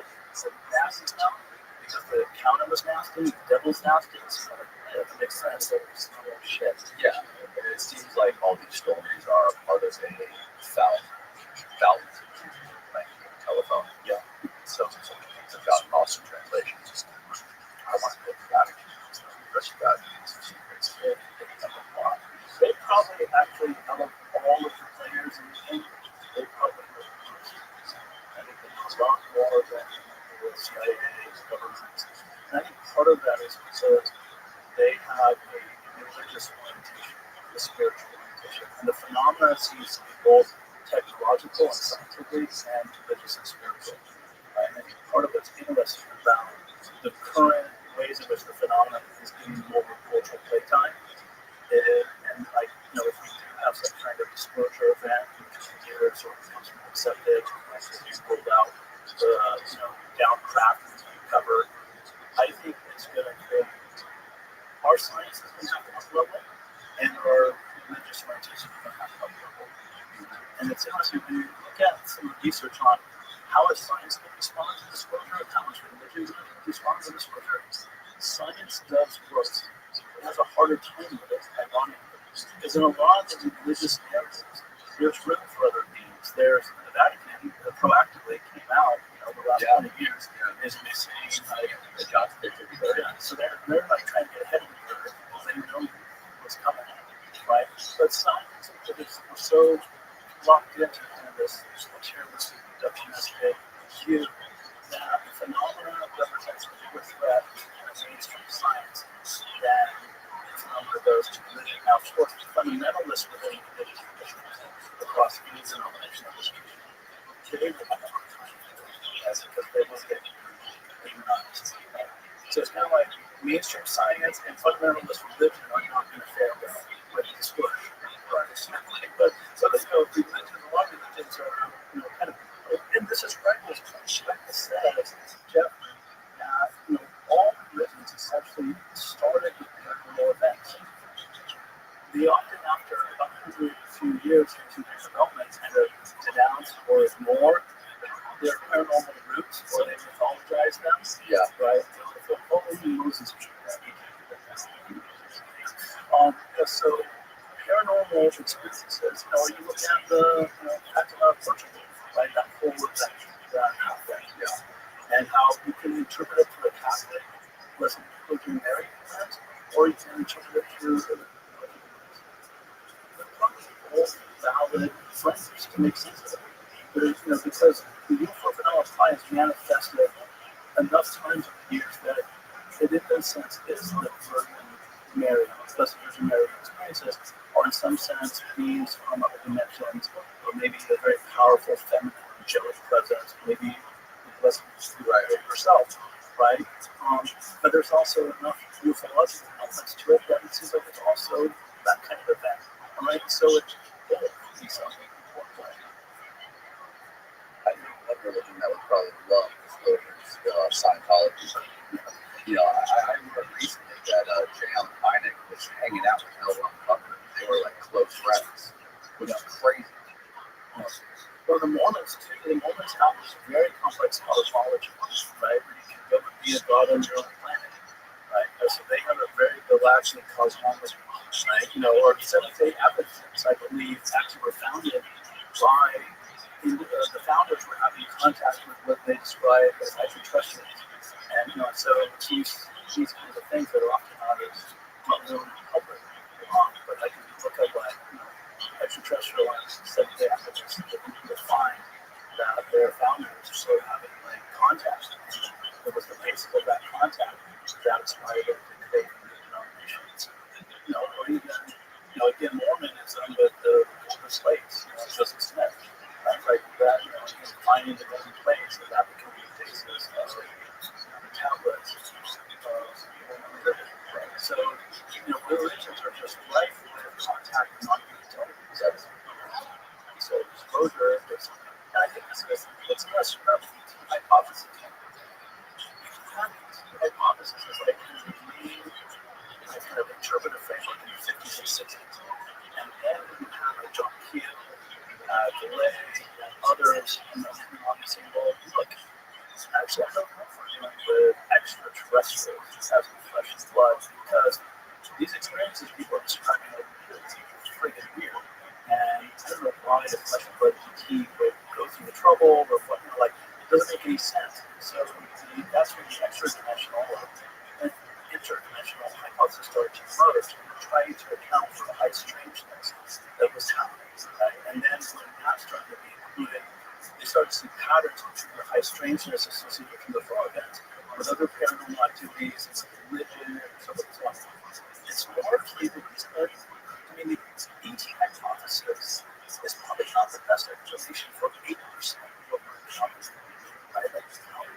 nasty smell, because the encounter was nasty, the devil's nasty, it makes sense that we smell like shit. Yeah. And it seems like all these stories are part of a thousand like telephone. Yeah. So lot more than the CIA government. And I think part of that is because they have a religious orientation, a spiritual orientation. And the phenomena seems to be both technological and scientific and religious and spiritual. Right? And I think part of what's interesting about the current ways in which the phenomenon is being more cultural playtime is, and like, if we do have some kind of disclosure event, which years or becomes more accepted, like we rolled out the, downcraft cover, I think it's going to create our science is going to have to up level, and our religious orientation is going to have to up level. And it's interesting when you look at some research on how is science going to respond to disclosure and how much religion is going to respond to disclosure. Science does work. It has a harder time with it, ironically. Because in a lot of the religious narratives, there's room for other beings. There's the Vatican that proactively came out, the last 20 years, is saying, like, The jobs that are good. so they're like trying to get ahead of the curve because they know what's coming, right? But science and physics are so locked into kind of this materialistic reductionistic view that the phenomena represents a bigger threat in mainstream science than the phenomena goes to religion. Now, of course, the fundamentalists within religious traditions across any denomination of history, they will have a hard time because they will get demonized. So it's kind of like mainstream science and fundamentalist religion are not going to fare well with disclosure. Right? But so let's go through religion. A lot of religions are, kind of, and this is Rebel's perspective says, Jeff, all religions essentially started with paranormal events. They often, after 100 years into their development, kind of denounce or ignore their paranormal roots, or they mythologize them. Yeah. Right? Only Moses. So paranormal experiences. Or you look at the Fatima Portugal, right? That whole event that happened. Yeah. And how you can interpret it through a Catholic, Virgin Mary event, or you can interpret it through all valid frameworks to make sense of it. But because the UFO phenomenon science manifested enough times over the years that it in no sense is the Virgin Mary, Blessed Virgin Mary experiences, or in some sense beings from other dimensions, or maybe a very powerful feminine angelic presence, maybe the Blessed Virgin herself, right? But there's also enough ufological elements to it that it seems like it's also that kind of event, right? So it could be something important. I think a religion that would probably love disclosures, Scientology. I remember recently that J.L. Hynek was hanging out with L. Ron Hubbard. They were like close friends, which is crazy. Well, the Mormons have this very complex cosmology, right? Where you can go and be a god on your own planet, right? So they have a very galactic cosmology, right? Or Seventh-day Adventists, I believe, actually were founded by the founders were having contact with what they describe as extraterrestrials. And so these kinds of things that are often not known in public, but like if you look at like extraterrestrial and Seventh-day Adventists, you can find that their founders are sort of having like contact. And it was the basis of that contact that inspired them to create new denominations. Or even again Mormonism with the slaves, Joseph Smith. Like that, finding the golden place, that became the basis of the tablets. So, religions are just rife with contact and not being told. So, disclosure is, and I think this is, it's less about the hypothesis. The hypothesis is like the main kind of interpretive framework in the 50s and 60s. And then you have like John Keel, delay, and others, obviously, well, look, actually, I don't know if we're dealing with extraterrestrials as in flesh and blood, because these experiences people are describing are freaking weird. And I don't know why a flesh and blood ET would go through the trouble or what, it doesn't make any sense. So that's when the extra-dimensional and interdimensional hypothesis started to emerge and trying to account for the high strangeness that was happening. Right? And then when that started to be included, they started to see patterns between the high strangeness associated with UFO events, with other paranormal activities, and religion, and so on. It's largely because, I mean, the ET hypothesis is probably not the best explanation for 80% of what we're encountering. Right? Like,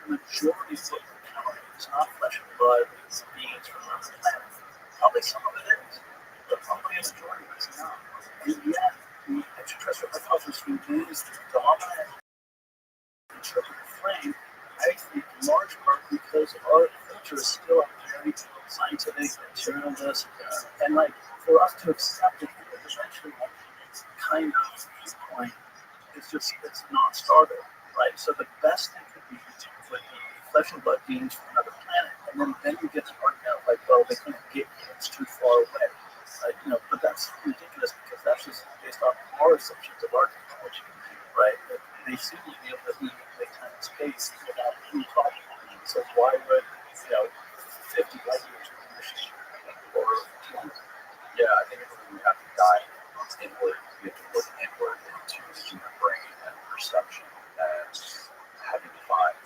the majority of what we're encountering is not flesh and blood, it's beings from another planet. Probably some of it is, but probably a majority is not. And yet, the extraterrestrial hypothesis remains the dominant interpretive frame, I think, in large part because our culture is still a very scientific, materialist, and like for us to accept it eventually, like, kind of point, it's non-starter, right? So the best thing could be with the flesh and blood beings from another planet, and then you get to argument like, well, they couldn't get here, it's too far away. But that's ridiculous because that's just based on our assumptions of our technology, right? They seem to be able to manipulate time and space without any problem. So why would 50 light years be an issue or 200? Yeah, I think we have to dive inward. We have to look inward into the human brain and perception and having to find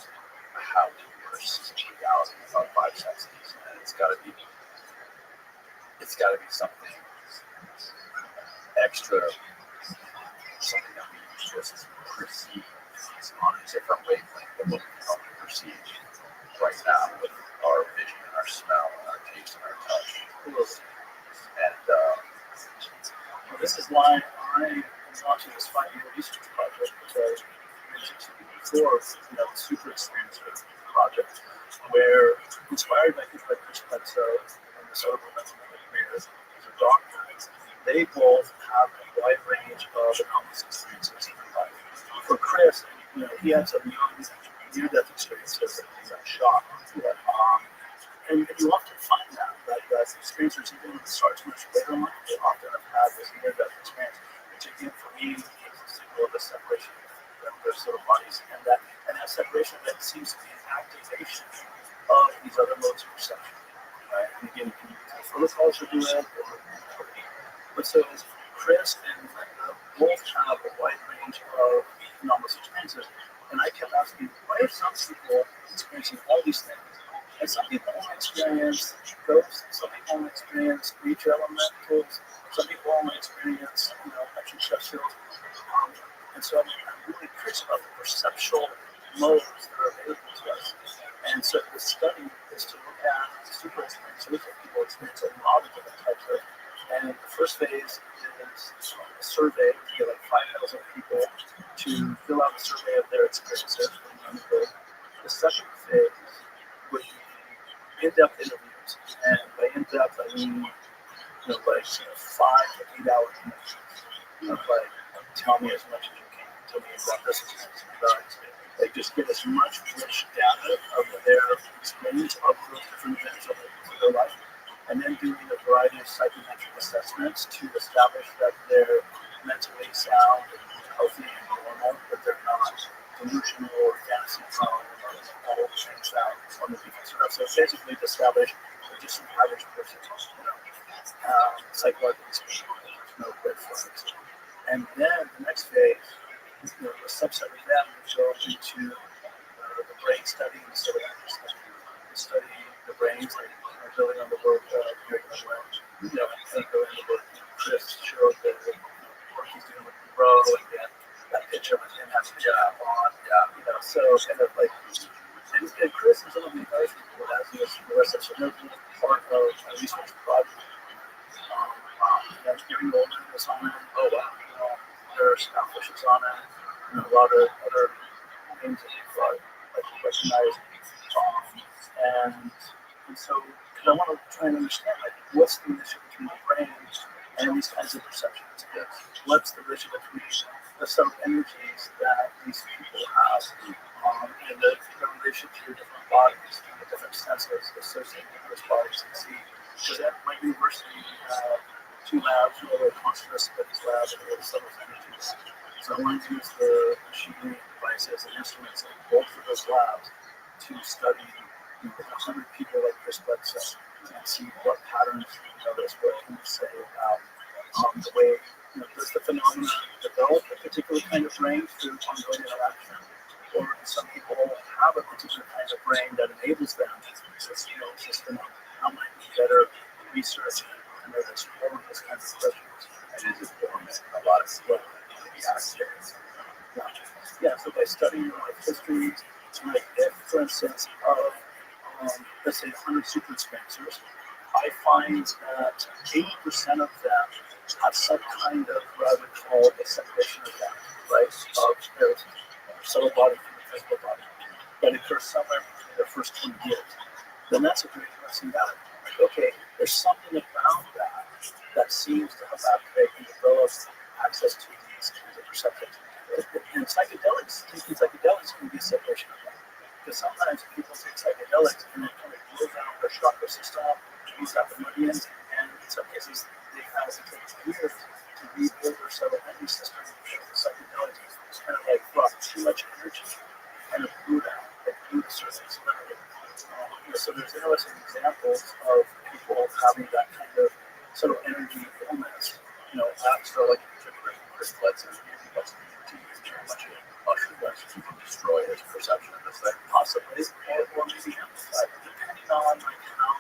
how we perceive reality with our five senses. And it's got to be something extra, something that we just perceive on a different wavelength than what we can only perceive right now with our vision and our smell and our taste and our touch. And this is why I am launching this 5-year research project, which I mentioned to you before, super experience project, where inspired by people like Chris Bledsoe and the Sober Mental Careers, who's a doctor, they both have a wide range of anomalous experiences in their life. For Chris, he had some young near-death experiences that he got shot. And you often find that experiencers, even when it starts much later in life, they often have had this near-death experience, which again for me is a signal of a separation of their sort of bodies, and that separation that seems to be an activation of these other modes of perception. Right? And again, you can use protocols to do it, but so Chris and Linda both have a wide range of anomalous experiences, and I kept asking, why are some people experiencing all these things? And some people only experience ghosts, some people only experience nature elementals, some people only experience, extraterrestrials. And so I'm really curious about the perceptual modes that are available to us. And so the study is to look at super experiencers that people experience a lot of different types of. And the first phase is a survey to get like 5,000 people to fill out a survey of their experiences. The second phase would be in-depth interviews, and by in-depth I mean, 5 to 8 hour interviews. Tell me as much as you can. Tell me about this experience. Like, just get as much rich data of their experience of those different events of their life, and then doing a variety of psychometric assessments to establish that they're mentally sound and healthy and normal, that they're not delusional or fantasy prone or all changed out on the different stuff. So basically to establish just an average person, psychologically speaking, there's no red flags. And then the next phase, a subset of them would go into the brain study and study the brains, like building on the work very much well. And go into what Chris showed the work he's doing with Roe, and then that picture with him having a job on, so kind of like, and Chris is one of the advice people as he was the rest of the part of a research project. Gary Goldman was on it. Oh wow. There are Scott Fisher's on it. A lot of other names that you've recognized. And so, because I want to try and understand, like, what's the relationship between the brain and these kinds of perceptions? What's the relationship between the set of energies that these people have and the relationship to your different bodies and the different senses associated with those bodies and see? Because at my university, we have 2 labs, a consciousness studies lab and a subtle energies. So I want to use the machinery devices and instruments in both of those labs to study 100 people like Chris Bledsoe and see what patterns you notice, what can you say about the way does the phenomena develop a particular kind of brain through ongoing interaction, or some people have a particular kind of brain that enables them. It's just how might be better research and explore those kinds of questions. And is it dormant? A lot of people Yeah, so by studying your life history, like if, for instance, of let's say 100 sequence spacers, I find that 80% of them have some kind of what I would call a separation event, right? Of their subtle body from the physical body that occurs somewhere in their first 20 years. Then that's a very interesting data. Like, okay, there's something about that seems to have activated and developed access to these kinds of perceptions. And psychedelics, taking psychedelics can be a separation event. Because sometimes people take psychedelics and it kind of blows out their chakra system, these meridians, and in some cases they have to take years to rebuild their subtle energy system. The psychedelics kind of like brought too much energy and it blew down, it blew the surface. So there's interesting examples of people having that kind of sort of energy illness. After like Chris Bledson, you can destroy his perception of this thing. possibly, or maybe amplified, depending on like how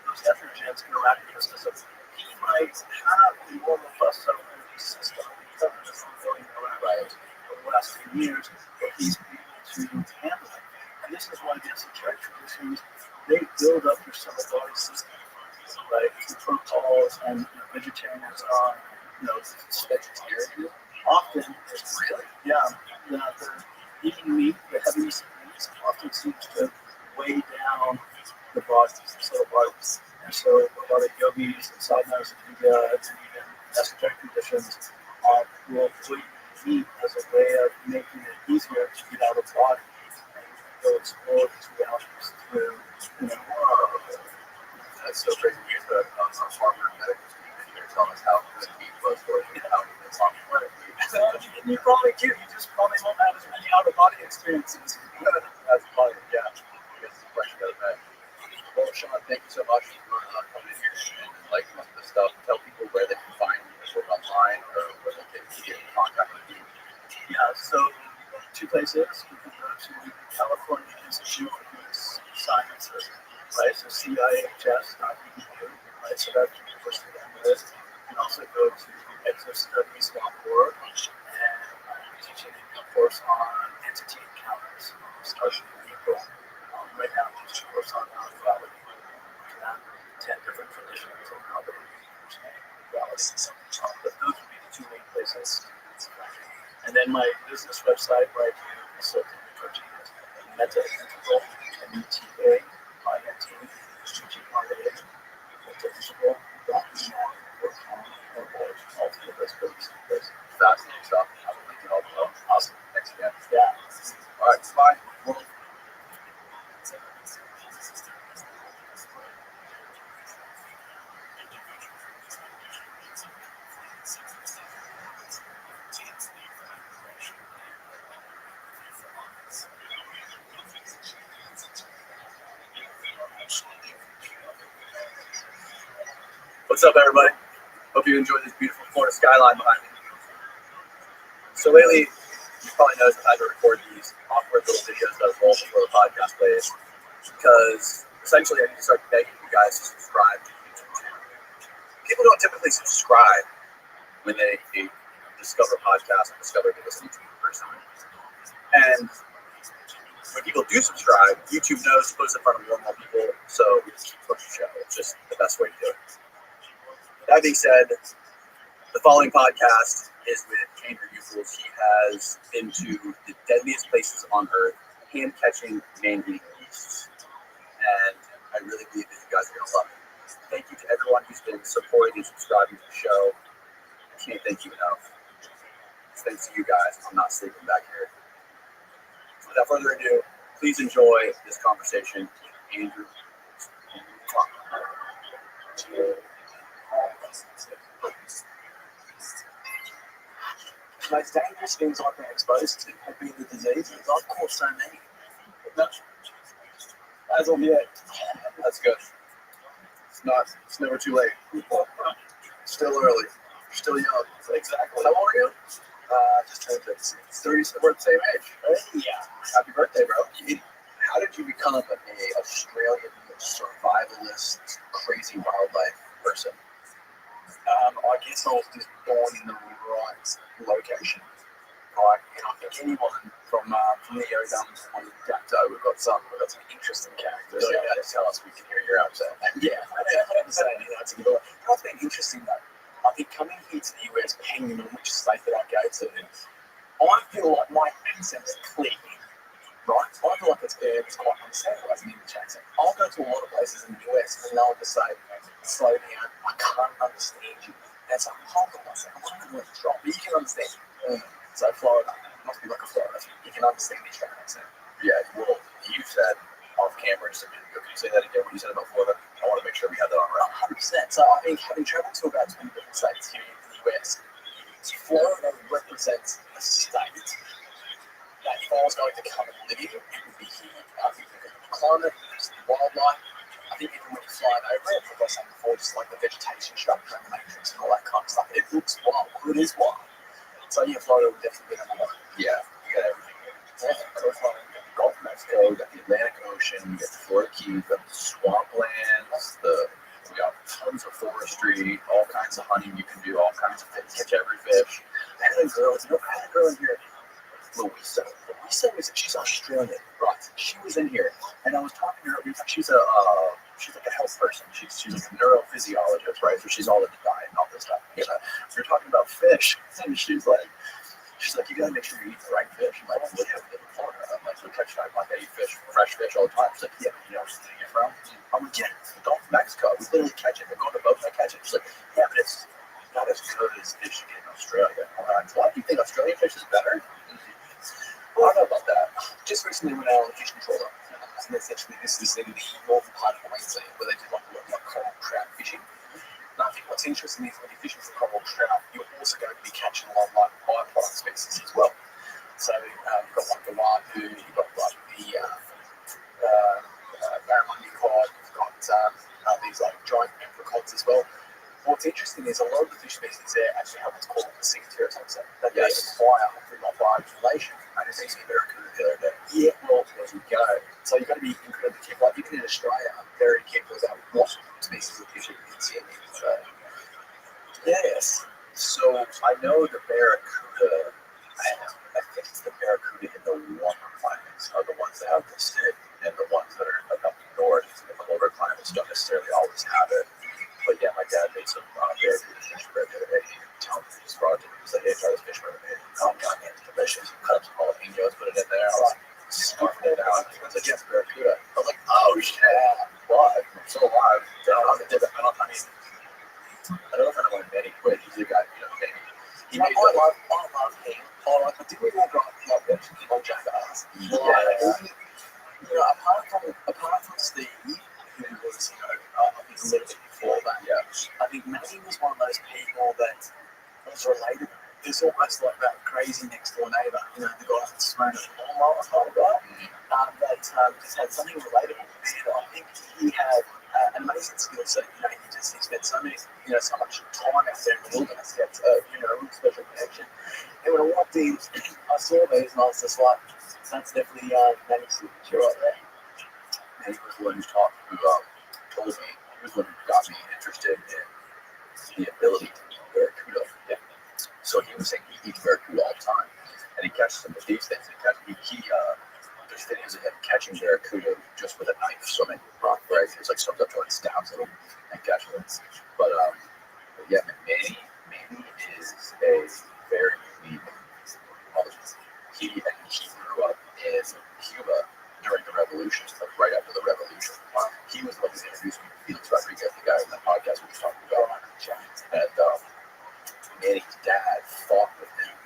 those estrogens interact with the system. He might have a more robust subtle energy system because of this ongoing interaction over the last 10 years, but he's able to handle it. And this is why the esoteric traditions, they build up your subtle body system, right? Through protocols and vegetarianism, vegetarian. Often, the eating meat, the heaviness of meat, often seems to weigh down the bodies, the subtle bodies. And so a lot of yogis and sadhanas in India and even esoteric traditions will eat meat as a way of making it easier to get out of the body and go explore these realities through, That's so crazy. We used to Harvard medical student here telling us how good meat was for you, how good it's on the and you probably do. You just probably won't have as many out-of-body experiences. That's funny, yeah. I guess the question goes back. Well, Sean, thank you so much for coming in here and enlightening us with this stuff. Tell people where they can find your work online or where they can get in contact with you. Yeah, so two places. You can go to California Institute for Human Sciences, right? So CIHS.edu, right? So that's the University of Memphis. You can also go to exostudies.org, and I'm teaching a course on entity encounters starting in April. Right now, I'm teaching a course on non-duality. 10 different traditions on how they understand duality. But those would be the two main places. And then my business website where I do consulting and coaching is metaintegral, Fascinating stuff. I would like to help you. Awesome. Thanks again. Yeah. All right, bye. What's up, everybody? Hope you enjoyed this beautiful Florida skyline behind me. So lately, you probably noticed I've had to record these awkward little videos that roll before the podcast plays, because essentially I need to start begging you guys to subscribe to the YouTube channel. People don't typically subscribe when they discover podcasts and discover they're listening to me personally. And when people do subscribe, YouTube knows to post in front of more and more people, so we just keep pushing the show. It's just the best way to do it. That being said, the following podcast is with Andrew Ufuls. He has been to the deadliest places on Earth, hand-catching man-eating beasts. And I really believe that you guys are going to love it. Thank you to everyone who's been supporting and subscribing to the show. I can't thank you enough. It's thanks to you guys. I'm not sleeping back here. Without further ado, please enjoy this conversation with Andrew. Most dangerous things I've been exposed to have been the diseases. I've caught so many. As of yet. That's good. It's never too late. Still early. You're still young. Exactly. How old are you? Just turned 36. 30, we're the same age. Yeah. Happy birthday, bro. How did you become an Australian survivalist, crazy wildlife person? I guess I was just born in the right location. Right, and I think anyone from the Yodams or the Dapto, we've got some interesting characters. Really? Yeah, tell us, we can hear your accent. Yeah, I understand. It's a good one. What's been interesting though, I think coming here to the US, depending on which state that I go to, I feel like my accent's clear. Right? I feel like it's quite understandable as an English accent. I'll go to a lot of places in the US and they'll just say, slow down, I can't understand you. And it's like, hold on a second, I'm not going to drop, but you can understand. So Florida, must be like a Florida. You can understand the Australian accent. Yeah, well, you said off camera just a minute ago. Can you say that again? What you said about Florida? I want to make sure we had that on record. 100%. So I think having traveled to about 20 different states here in the US, Florida represents a state that if I was going to come and live in, it would be here. I think because of the climate, because of the wildlife, I think even when you're flying over it, like I was saying before, just like the vegetation structure and the matrix and all that kind of stuff, it looks wild. It is wild. So yeah, Florida would definitely be number one. Yeah, you got everything. The Gulf of Mexico, you got the Atlantic Ocean, you got the Florida Keys, you got the swamplands, we got tons of forestry, all kinds of hunting you can do, all kinds of fish, catch every fish. I had a girl in here, Louisa. She's Australian, right? She was in here, and I was talking to her. She's like a health person. She's like a neurophysiologist, right? So she's all in the diet and all this stuff. We were talking about fish, and she's like, you gotta make sure you eat the right fish. I'm like, well, yeah, we live in Florida. I'm like, we catch like I eat fish, fresh fish all the time. She's like, yeah, you know where you're getting it from? I'm like, yeah, it's the Gulf of Mexico. We literally catch it. We go on the boat and I catch it. She's like, yeah, but it's not as good as fish you get in Australia. I'm like, what? You think Australian fish is better? Well, I don't know about that. Just recently went out on a fishing trawler. And essentially this is in the northern part of Queensland where they do like a lot of coral trout fishing. And I think what's interesting is when you're fishing for coral trout, you're also going to be catching a lot of like byproduct species as well. So you've got like the wahoo, you've got like the barramundi cod, you've got these like giant apricots as well. What's interesting is a lot of the fish species there actually have what's called the serotonin that they acquire through bioaccumulation. I just ate barracuda the other day. Yeah, well, there you go. So you've got to be incredibly careful. Like even in Australia, I'm very careful about what species of fish you can consume. So, yes. So I know the barracuda, I think it's the barracuda in the warmer climates are the ones that have the stick, and the ones that are like up north in the colder climates don't necessarily always have it. But yeah, my dad made some barracuda fish bread the other day. He didn't tell me he brought it to me. He's like, hey, try this fish bread. Oh, God, man, it's delicious. He cut up some jalapenos, put it in there. I was like, scarfing it out. He was like, yes, barracuda. I was like, oh, shit. Why? I'm so alive. I don't know if I know when Manny quit. He's the guy, Manny. You know, I love him. I did we all grow up like that? People jackass. Apart from Steve, who was, I think a little bit before that. Yeah. I think Manny was one of those people that was relatable. It's almost like that crazy next door neighbour, the guy that's smoking a lawnmower the whole guy, that just had something relatable. And I think he had an amazing skill set. He spent so much time out there in the wilderness. He had a real special connection. And when I walked in, I saw these and I was just like, that's definitely Manny's signature right there. And he was the one who told me, he was the one who got me interested in the ability to eat barracuda. Yeah. So he was saying he eats barracuda all the time, and he catches them with these things. There's videos of him catching barracuda just with a knife, swimming, right? He's like swims up to it, stabs it, and catches it. But yeah, Manny is a very unique mother. He grew up in Cuba during the revolution, like right after the revolution. He was the one who introduced me to Felix Rodriguez, the guy in the podcast we were talking about. And Manny's dad fought with him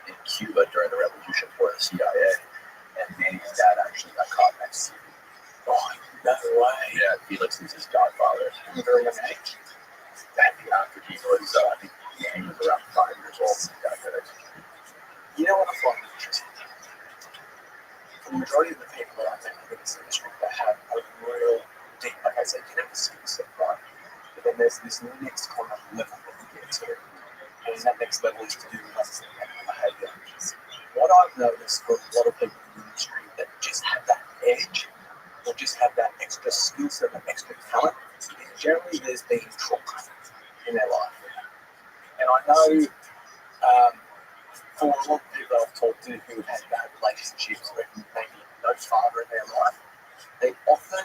in Cuba during the revolution for the CIA. And Manny's dad actually got caught next to him. Oh, no way. Yeah, Felix is his godfather. From a very young age. After he was, I think Manny was around 5 years old when he got executed. You know what I find interesting? For the majority of the people that I think in this industry that have a real deep, like I said, you never see this stuff, right? But then there's this next kind of level that you get to. And that next level is to do with understanding animal behavior. What I've noticed from a lot of people in the industry that just have that edge or just have that extra skill set, that extra talent, is generally there's been trauma in their life. And I know for a lot of people I've talked to who have had bad relationships with maybe no father in their life, they often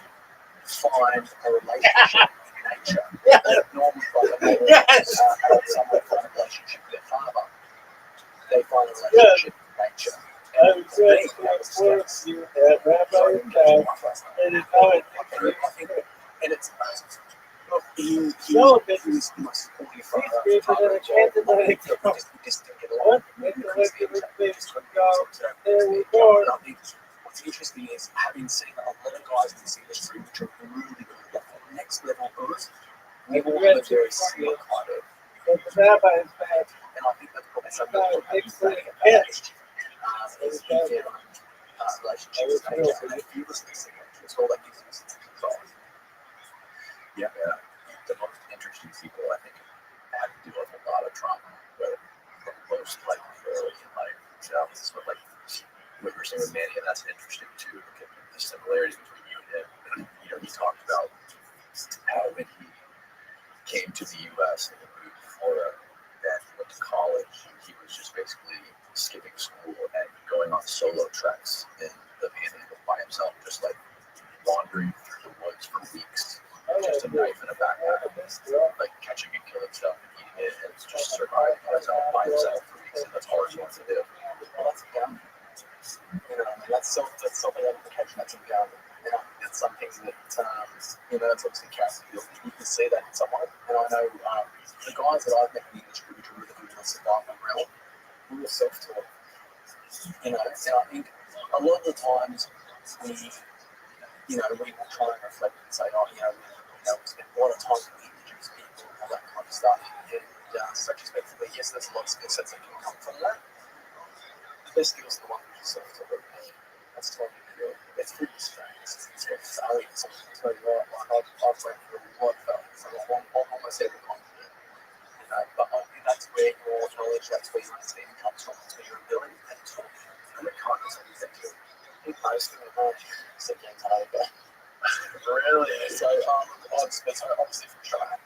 find a relationship in nature. They normally find someone find a relationship with their father. They find a relationship in nature. And for me, that was the case. So I didn't get to my first time. I think, and it's look, he was the most supportive father. We just didn't get along. We just couldn't get along. I think what's interesting is having seen a lot of guys in this industry which are really good, like next level good, we all have a very similar kind of. And I think that's probably something that we're saying about is relationships and if you listen to singer, it's all that gives us control. Yeah, the most interesting people I think have to deal with a lot of trauma, but the most like early in life themselves. But like what you're saying with Manny, and that's interesting too, because the similarities between you and him. You know, he talked about how when he came to the U.S. and moved to Florida and went to college, he was just basically skipping school and going on solo treks in the Panhandle by himself, just like wandering through the woods for weeks, just a knife in a backpack, like catching and killing stuff and eating it, and just surviving by himself for weeks. And that's hard to do. Well, that's empowerment. You know, that's self-identification. That's empowerment. You know, it's something that you know, it's obviously character building. You can see that in someone. And I know the guys that I've met in the industry which are really good in the survival realm, we're all self-taught. You know, and I think a lot of the times we will try and reflect and say, oh, we spend a lot of time with indigenous people and all that kind of stuff. And retrospectively, yes, there's a lot of skill sets that can come from that. The best skills are the ones which are self-taught. That's totally true. It's pretty strange. It's failure. It's totally right. Like I've went through a lot of failures. Almost every continent. You know, but I think that's where your knowledge, that's where your understanding comes from. That's where your ability and talking and the kindness of executive. In most of the time, games hard to really? So I've spent obviously from China,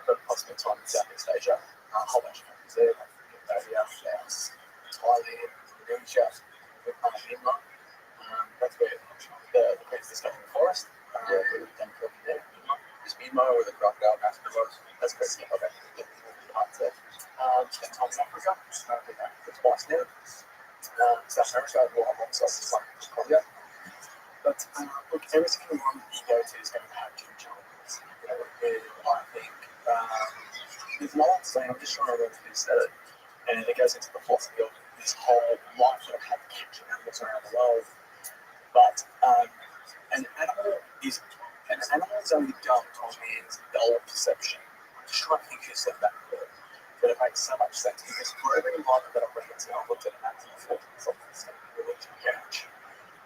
but I've spent time in Southeast Asia, a whole bunch of countries there, like Cambodia, Laos, Thailand, Indonesia, Myanmar. That's where the place is stuff in the forest. We've done filming there. Is Myanmar where the crocodile massacre was? That's crazy. Okay. Spent time in Africa. I've been there twice now. South America, I've also spent Korea. But look, every single one that you go to is going to have two challenges. You know, and I think there's an old saying, I'm just trying to remember who said it, and it goes into the philosophy of this whole life that I've had catching animals around the world. But an animal is only dumb on man's dull perception. I'm just trying to think who said that word. But it makes so much sense because for every environment that I've read into, I've looked at an animal before, something religion, couch.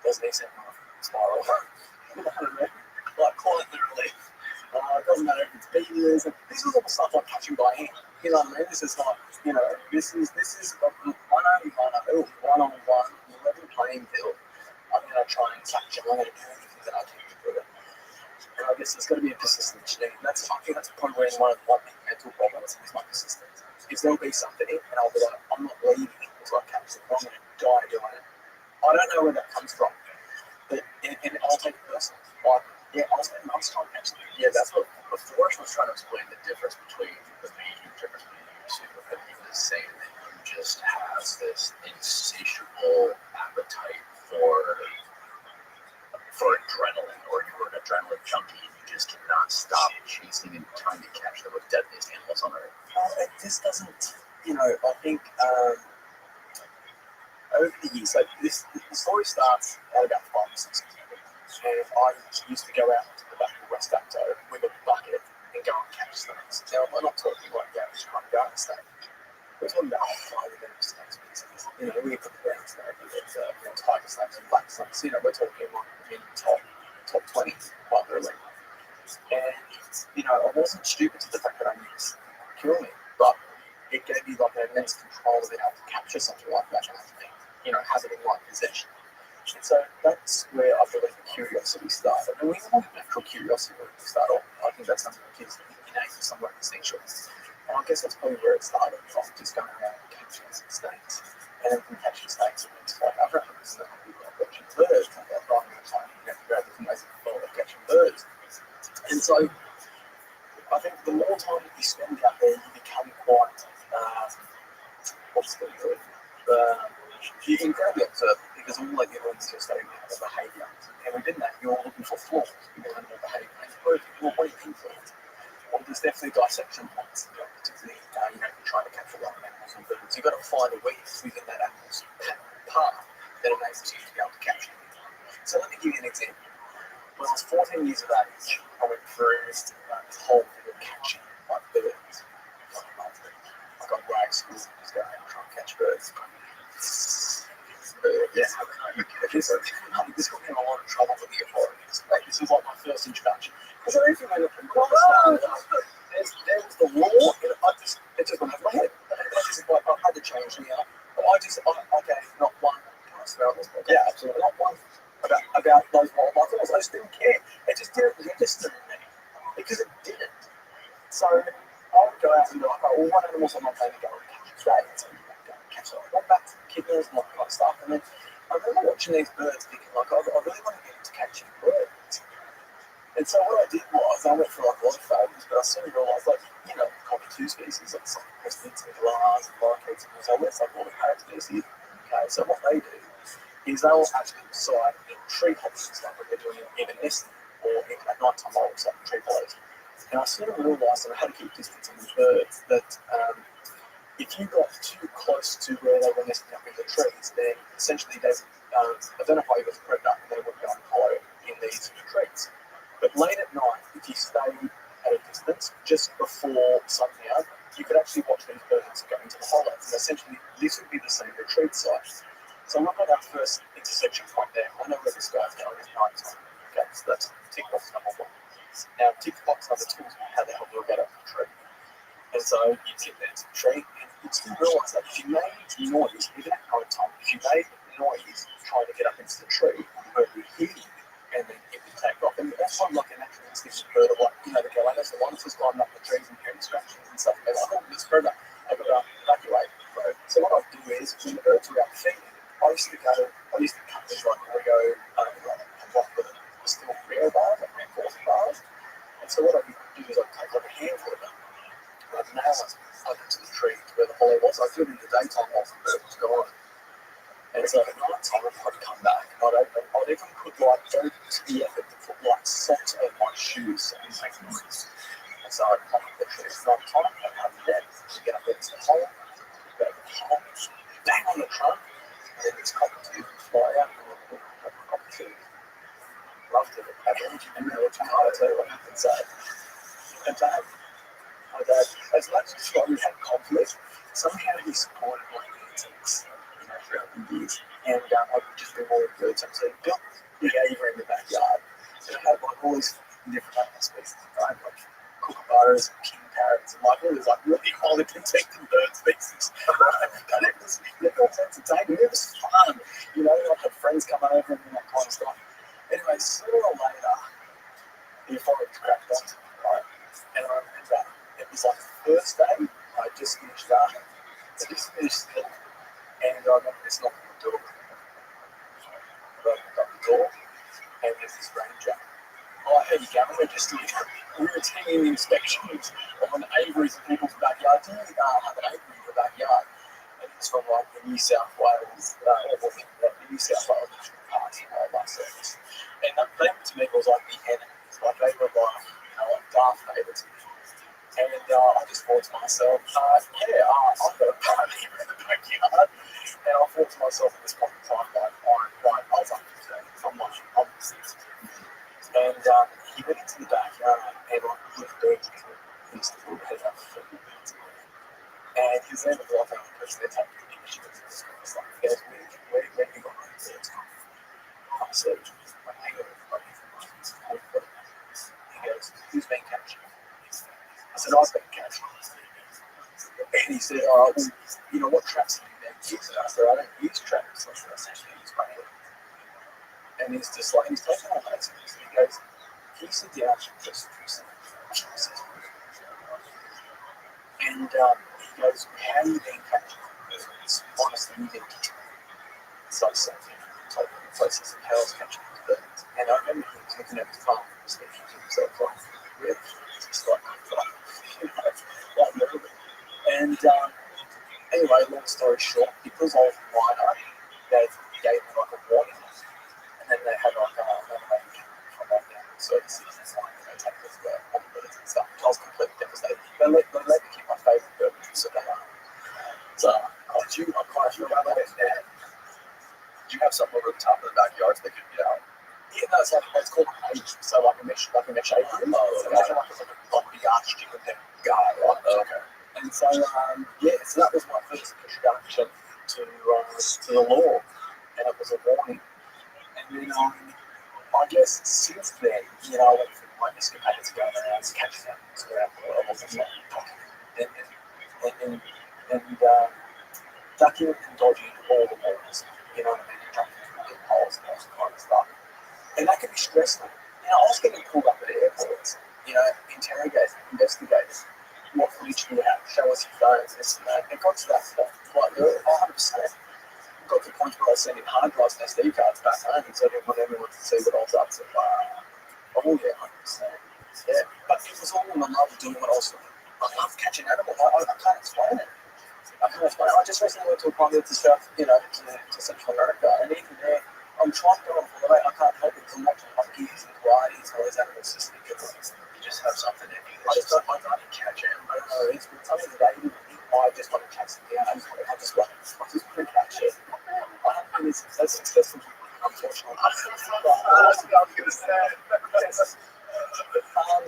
Doesn't he sound like a spiral? You know what I mean? Like, call it literally. It doesn't matter if it's beavers. This is all the stuff like catching by hand. You know what I mean? This is like, this is one-on-one, level playing field. I'm going to try and catch it. I'm going to do anything that I can to do it. And I guess there's got to be a persistence. I think that's probably one of my big mental problems is my persistence. Is there'll be something and I'll be like, I'm not leaving until I catch it. I'm going to die doing it. I don't know where that comes from. But and I'll take it personally. I'll spend months trying to catch them. Yeah, that's what before I was trying to explain the difference between the difference between you two. And he was saying that you just have this insatiable appetite for adrenaline, or you're an adrenaline junkie and you just cannot stop chasing and trying to catch the most deadliest animals on earth. It just doesn't, I think over the years, so the story starts at about 5 or 6 years ago. And I used to go out to the back of the West Acto with a bucket and go and catch snakes. Now, we're not talking like just trying to go and snake. We're talking about highly venomous snakes. We put the brown snake, tiger snakes and black snakes. We're talking like top 20, quite literally. And I wasn't stupid to the fact that I knew this would kill me, but it gave you like an immense control of being able to capture something like that kind of thing, have it in one possession. And so that's where I believe the curiosity started. And we all have natural curiosity when we start off. I think that's something that kids innate to somewhere instinctual. And I guess that's probably where it started, from just going around catching some snakes. And then from catching snakes, it went to like other things, catching birds, like driving a plane, grab different ways of catching birds. And so I think the more time that you spend out there, you become quite, what's the word? You can incredibly observant, because all like you're doing is you're studying the behaviour. And within that, you're looking for flaws in your animal behaviour. And you're what do you influence? Well, there's definitely dissection points, particularly you're trying to capture wild animals and birds. You've got to find a weakness within that animal's path that enables you to be able to capture it. So let me give you an example. When I was 14 years of age, I went through this whole thing of catching like birds. I got great skills in this guy and trying to catch birds. This got me in a lot of trouble with the authorities. Like, this was like my first introduction. Because everything I looked at, there was the law, and it just went over my head. I had to change now. But okay, not one. Can I swear on this podcast? Yeah, absolutely. Not one about those wildlife laws. I just didn't care. It just didn't register in me. Because it didn't. So I would go out and be like, well, what animals am I going to go and catch today? So you go and catch like wombats and kidneys and all that kind of stuff. And then I remember watching these birds thinking, like, I really want to get into catching birds. And so what I did was, I went for like a lot of photos, but I soon realised, like, cockatoo species, like some prestids and galahs and lorikeets and all that, like all the parrot species. Okay, so what they do is they will actually decide in tree hops and stuff, what they're doing either nesting or at night time or something, tree hollows. And I sort of realised that I had to keep distance on these birds, that if you got too close to where they were nesting up in the trees, then essentially they identify you as a predator and they would go and follow in these trees. But late at night, if you stay at a distance, just before sundown, you could actually watch these birds go into the hollows. And essentially, this would be the same retreat site. So we've got our first intersection point there. I know where this guy's going at night time. Okay, so that's tick box number 1. Now, tick box number 2 is how the hell you'll get up the tree. And so you get there to the tree, and you still realise that if you made noise, even at night time, if you made noise trying to get up into the tree, the bird would hear you, and then it would take off. And that's not like a natural instinctive bird, or like, the galahs, the ones who's climbing up the trees and hearing distractions and stuff. They're like, oh, this predator, I've got to evacuate. So what I do is, when the birds are out feeding, I used to cut these like Rio, like still Rio bars, like reinforced bars. And so what I would do is I'd take like a handful of them, and I'd nail it up into the tree to where the hollow was. I'd do it in the daytime while the bird was gone. And so at night time, I'd come back and I'd even put like, go to the effort to put like socks over my shoes and make noise. And so I'd come up the tree at night time, I'd have the net, get up into the hole, go to the hole, bang on the trunk, and then this cockatoo would fly out and I'd have a cockatoo. Loved it. And then I would tell you what happened. So, my dad, as much as we had conflict, somehow he supported my antics, throughout the years. And I would just be more of birds. So he built the aviary in the backyard. And it had like all these different animal species, right? Like kookaburras and king parrots and like all these like really highly protected bird species. And it was entertaining. It was fun. Like had friends come over and that kind of stuff. Anyway, sooner or later, the authorities cracked onto me, right? And I remember it was like the first day, I just finished school, and I remember this knocking on the door. I opened up the door, and there's this ranger. Oh, how you going? We're just doing routine inspections on aviaries in people's backyard. Do you have an aviary in your backyard? And it's from like the New South Wales, the New South Wales National Parks and Wildlife Service. And they to me was like the enemies, like they were like Darth Vader to me. And I just thought to myself, I've got a party in the backyard. And I thought to myself at this point in time, like, right, I was up to I'm watching, I'm 6. And he went into the backyard and I put the birds into this little head up for the birds. And his name was like, because they're taking pictures and stuff. He goes, where you got those birds from? I said, hang on, he goes, who's been captured? I said, I've been captured. And he's said, oh, well, you know, what traps have you been using? I said, I don't use traps. I said, I essentially use my head. And he's just like, he's taking all notes. And he goes, can you sit down and just do something? And he goes, how are you being coached? Honestly, you didn't. So I said, places and hell's catching the birds. And I remember him looking at the farm and thinking to himself, like, really? Just like, you know, like moving. And anyway, long story short, because I was a minor, they gave me like a warning. And then they had like an from like services and like, you know, take this on birds and stuff. I was completely devastated. They let me keep my favourite bird, so they are. So I kind of feel like that. Do you have something over the top of the backyard so they could get out? Yeah, no, it's called a cage. So like a mesh apron. So imagine like a big arch chicken thing. God, okay. And so yeah, so that was my first introduction to the law, and it was a warning. And then I guess since then, you know, I went from my escapades going around, catching animals around the world, and ducking and dodging all the laws. You know what I mean? Jumping through the holes and all that kind of stuff. And that can be stressful. You know, I was getting pulled up at airports, you know, interrogated, investigated. What footage do you have? Show us your phones, this and that. It got to that point quite early, 100%. It got to the point where I was sending hard drives and SD cards back home because I didn't want anyone to see what I was up to. Oh, yeah, 100%. Yeah, but it was all in the love of doing what I was doing. I love catching animals. I can't explain it. I just recently went to a continent to South, you know, to Central America, and even there, I'm trying to go on holiday. I can't help it because I'm watching monkeys and koalas and all these animals just because You just have something in you. I just don't like to catch it. I don't know. It's been something that I just want to chase it down. I just want to catch it. I haven't been as successful, unfortunately. I was going to say.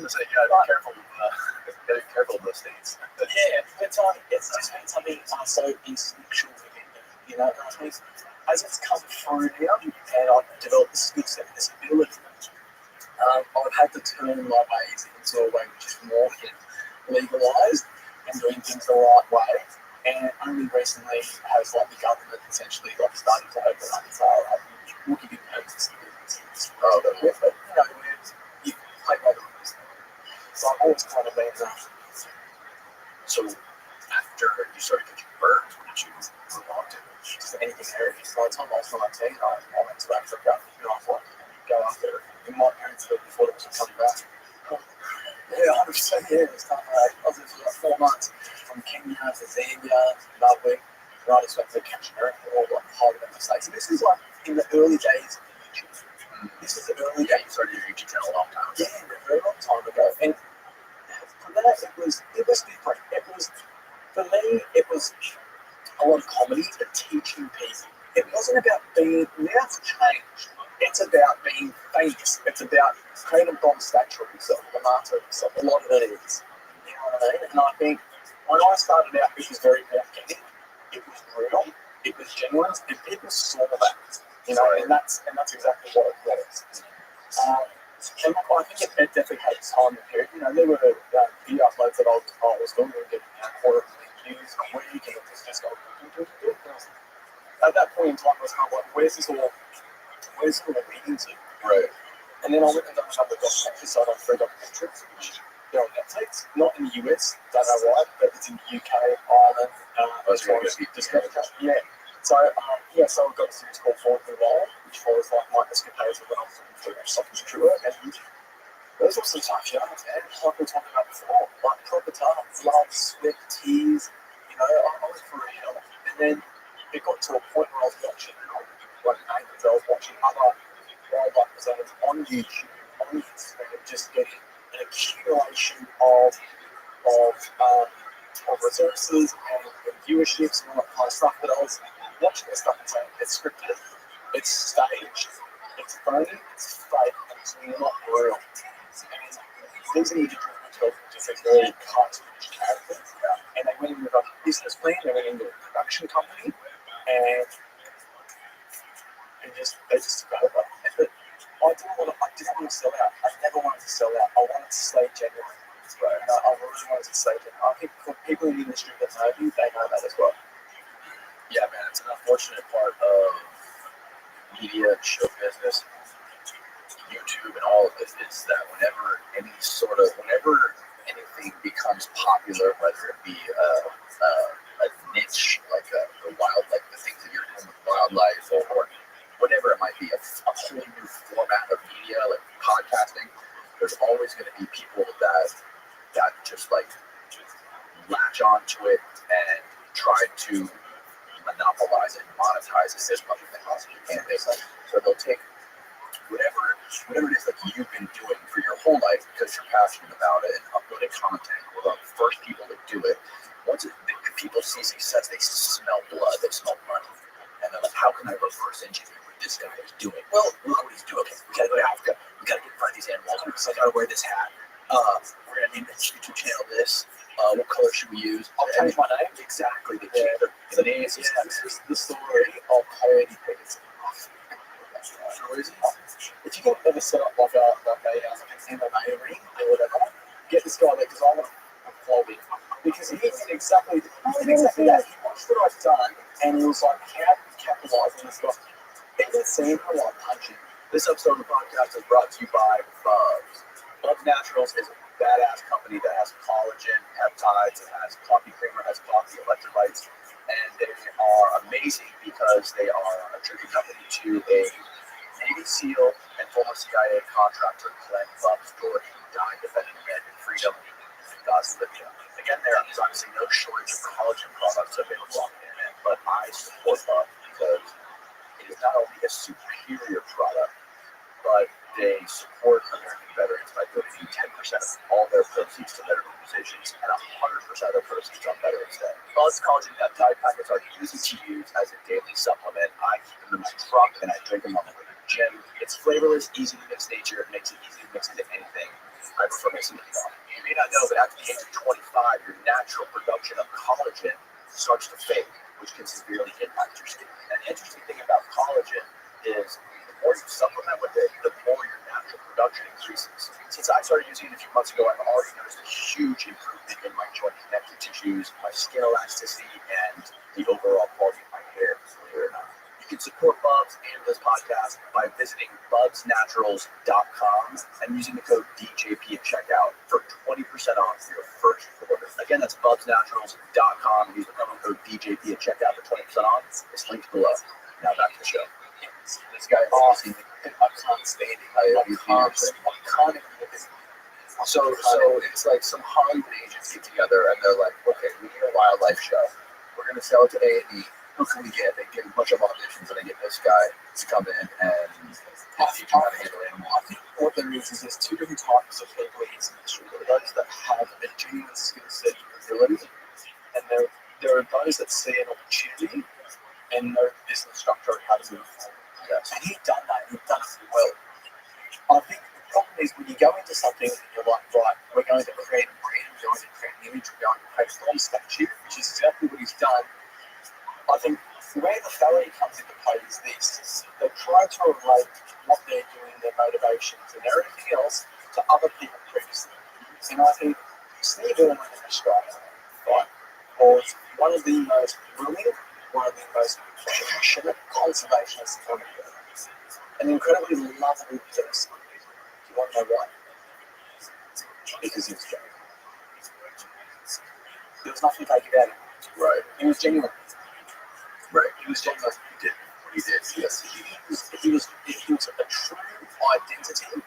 So you gotta be careful. Be careful of those things. Yeah, it's just been something so instinctual within me, you know. As it's come through now, and I've developed this skill set and this ability, I've had to turn my ways into a way which is more legalised and doing things the right way. And only recently has like the government essentially like started to open up and say, we'll give you permits to do this. But you know, you play by the rules. So I've always kind of been So after you started catching birds, what did you move on to? just anything areas. By the time I was 19, I went to Africa, and I thought, go up there. And my parents thought it was coming back. Yeah, 100%. Yeah, it was coming back. I was there for like 4 months, from Kenya to Zambia, Zimbabwe, and I just went to catch America, all like hiding in the States. And this is like in the early days of YouTube. This is the early Yeah, days. you started your YouTube channel a long time ago. Yeah, a very long time ago. And for that, it was different. It was, for me, it was a lot of comedy, but teaching people. It wasn't about being, now it's changed. It's about being famous. It's about creating a bomb statue of yourself, the martyr of yourself. A lot of it is. You know what I mean? And I think when I started out, it was very organic. It was real. It was genuine. And people saw that. You know, and that's exactly what it was. And look, I think it definitely had its time and period. You know, there were video uploads that I was doing, we were getting a quarter of a million views a week, and it was just going. At that point in time, I was kind of like, where's this all leading to? Right. And then I went and done another documentary, so I done 3 documentaries, which they're on Netflix, not in the US, don't know why, but it's in the UK, Ireland, That's really good. yeah. So, so I've got a series called Falling in the Wall, which follows like my escapades when I was looking for something to true, and those were some tough yards, man. Like we were talking about before, like proper tough, blood, sweat, tears, you know, I was for real. And then it got to a point where I was watching, like neighbours, I was watching other wildlife presenters on YouTube, on Instagram, just getting an accumulation of resources and viewerships and all that kind of stuff. But I was watching this stuff and saying, it's scripted, it's staged, it's phony, it's fake, and it's not real. And these individuals were talking to these very cartoonish characters, and they went in with a business plan, they went into a production company, and they just took over. But I didn't want to sell out. I never wanted to sell out. I wanted to stay genuine. Right. I really wanted to stay genuine. I think for people in the industry that know me, they know YouTube and all of this is that whenever anything becomes popular, whether it be a niche like the wild, like the things that you're doing with wildlife, or whatever it might be, a whole new format of media like podcasting, there's always going to be people that just like latch onto it and try to monopolize it, monetize it as much as they possibly can. So they'll take whatever it is that you've been doing for your whole life because you're passionate about it and uploading content. We're the first people to do it. If people see success, they smell blood, they smell money. And they're like, how can I reverse engineer what this guy is doing? Well, look what he's doing. Okay, we gotta go to Africa. We gotta get in front of these animals. So I gotta wear this hat. We're gonna name this YouTube channel this. What color should we use? I'll change my name. Exactly. The name is this is the story of Coyote Pickets. If you can ever set up like an MMA ring or whatever, get this guy there because I want to follow him. Because he did exactly that. He watched what I've done and he was like, how do you capitalize on this stuff? It didn't seem to like punching. This episode of the podcast is brought to you by Bubs. Bubs Naturals is a badass company that has collagen, peptides, it has coffee creamer, has coffee electrolytes, and they are amazing because they are a tribute company to a Navy SEAL and former CIA contractor Glenn Bubs Jordan, who died defending American freedom in Gaza, Libya. Again, there is obviously no shortage of collagen products available on the internet, but I support Bubs because it is not only a superior product, but they support American veterans by donating 10% of all their proceeds to veteran organizations and 100% of their proceeds on Veterans Day. Buzz collagen peptide packets are easy to use as a daily supplement. I keep them in my truck and I drink them on the way to the gym. It's flavorless, easy to mix nature. It makes it easy to mix into anything. I prefer mixing it on. You may not know, but after the age of 25, your natural production of collagen starts to fade, which can severely impact your skin. And the interesting thing about collagen is the more you supplement with it, the more your natural production increases. Since I started using it a few months ago, I've already noticed a huge improvement in my joint connective tissues, my skin elasticity, and the overall quality of my hair, believe it or not. You can support Bubs and this podcast by visiting bubsnaturals.com and using the code DJP at checkout for 20% off your first order. Again, that's bubsnaturals.com. Use the promo code DJP at checkout for 20% off. It's linked below. Now back to the show. This guy is awesome. I can't stand it. I can't even look at it. So it's like some Hollywood agents get together and they're like, okay, we need a wildlife show. We're going to sell it to A&E. Who can we get? They get a bunch of auditions and they get this guy to come in and teach you how to handle animals. I think what there is there's two different types of people in this industry. There are those that have a genuine skill set and ability, and there are those that see an opportunity and know the business structure and how to move forward. Yes. And he's done that, and he's done it well. I think the problem is when you go into something and you're like, right, we're going to create a brand, we're going to create an image, we're going to create a film statue, which is exactly what he's done. I think where the failure comes into play is this. They try to relate what they're doing, their motivations and everything else to other people previously. And I think Steve Irwin in Australia, right, was one of the most brilliant, one of the most passionate conservationists on earth. An incredibly lovable person. Do you want to know why? Because he was genuine. There was nothing fake about him. Right. He was genuine. Right. He was genuine. He did. Yes. He was a true identity,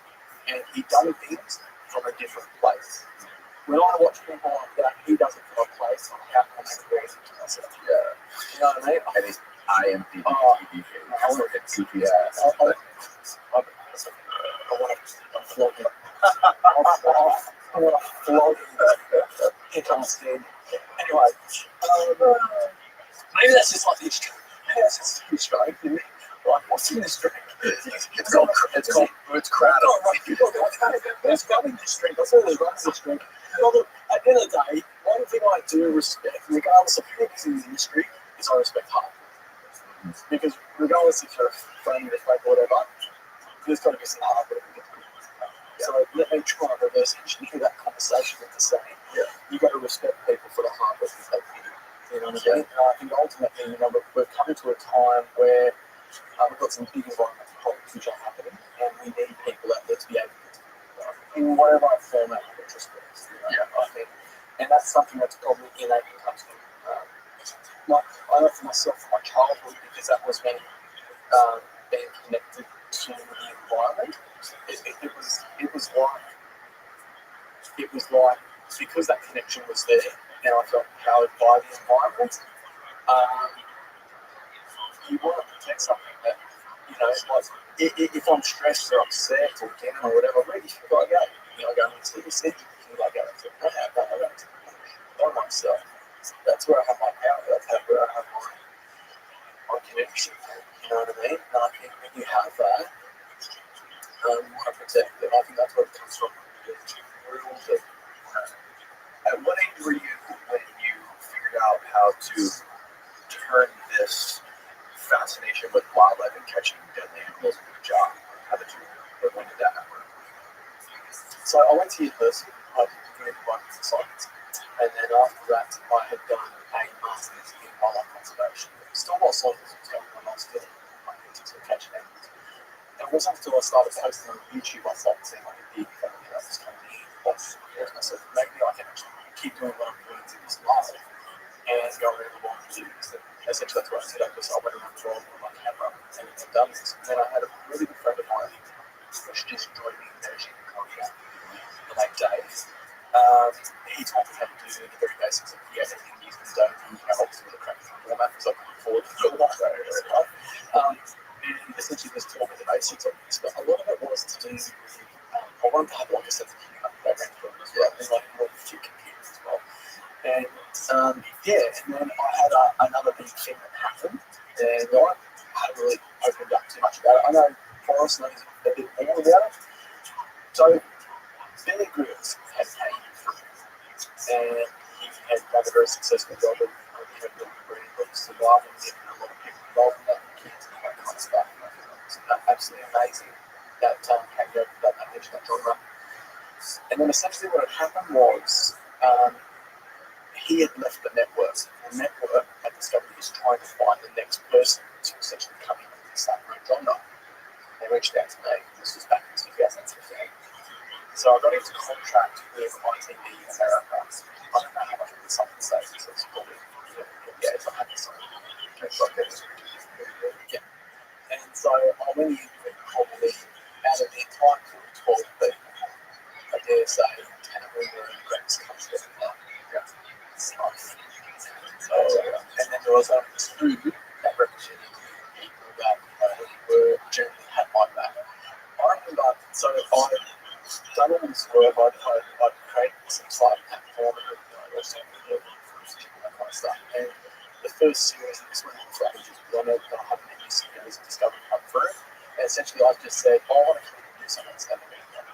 and he done things from a different place. When I watch people like that, he does it from a place of how can I make a brand to myself. Yeah. You know what I mean? And his IMDb. I want to get I want to flog him. I want to flog him. He can't stand it. Anyway, maybe that's just like this drink. Maybe that's just this drink. Like, what's in this drink? It's called crap. There's got in this drink. That's all there's runs this drink. Well, look, at the end of the day, one thing I do respect, regardless of who is in the industry, is I respect hard. Because regardless if you're a friend, a fake, or whatever, there's got to be some hard work. So let me try and reverse engineer that conversation into saying, you've got to respect people for the hard work that they do. You know what I mean? And I think ultimately, we're coming to a time where we've got some big environmental problems which are happening, and we need people out there to in whatever format of interest is. Yeah. I think, and that's something that's probably innate and comes from. I know for myself, from my childhood, because that was when being connected to the environment. It was like because that connection was there, and I felt powered by the environment. You want to protect something that, like if I'm stressed or upset or down or whatever, where do you think I go? I go into the city, I go into the I go into by myself. That's where I have my power, that's where I have my connection. You know what I mean? And I think when you have that, you want to protect it. I think that's where it comes from. At what age were you when you figured out how to turn this fascination with wildlife and catching deadly animals into a job? How did you, when did that happen? So I went to university, I did a degree in environmental science, and then after that I had done a master's in wildlife conservation. Still not science was going on, I was still into catching animals. And it wasn't until I started posting on YouTube I started seeing like a big this company. I said, maybe I can actually keep doing what I'm doing to this life and go around the world and do this. Essentially that's what I set up, because I went around the world with my camera and done this. And then I had a really good friend of mine which just joined me in managing the contract in the late days. He taught me how to do the very basics of everything using Stone, obviously with a crack format because I couldn't afford to do that. And essentially just taught me the basics of this. But a lot of it was to do with, I wanted to have like a sense of humor background for it as well. And like more few computers as well. And and then I had another big thing that happened, and I hadn't really opened up too much about it. I know Forrest knows a bit more about it. So Billy Grylls had came through, and he had done a very successful job of building breeding books, surviving, getting a lot of people involved in that, kids and that kind of stuff. It's absolutely amazing that came over that niche, that genre. And then essentially what had happened was he had left the network. The network had discovered he was trying to find the next person to essentially come in with this genre. They reached out to me. This was back in 2015. So I got into contract with ITV in America. I don't know how much of the something says, so it's probably, it's not happy something. And so I went in with probably out of the entire crew, 12 people, I dare say 10 of them were in the greatest country of the world. So, and then there was 2 that represented people that were generally had my back. I remember, so I'd done all this work, I'd created some site platform and that kind of stuff. And the first series, and this went on for ages, because I know that I haven't any series discovered come through. And essentially I just said, I want to do something that's never been done.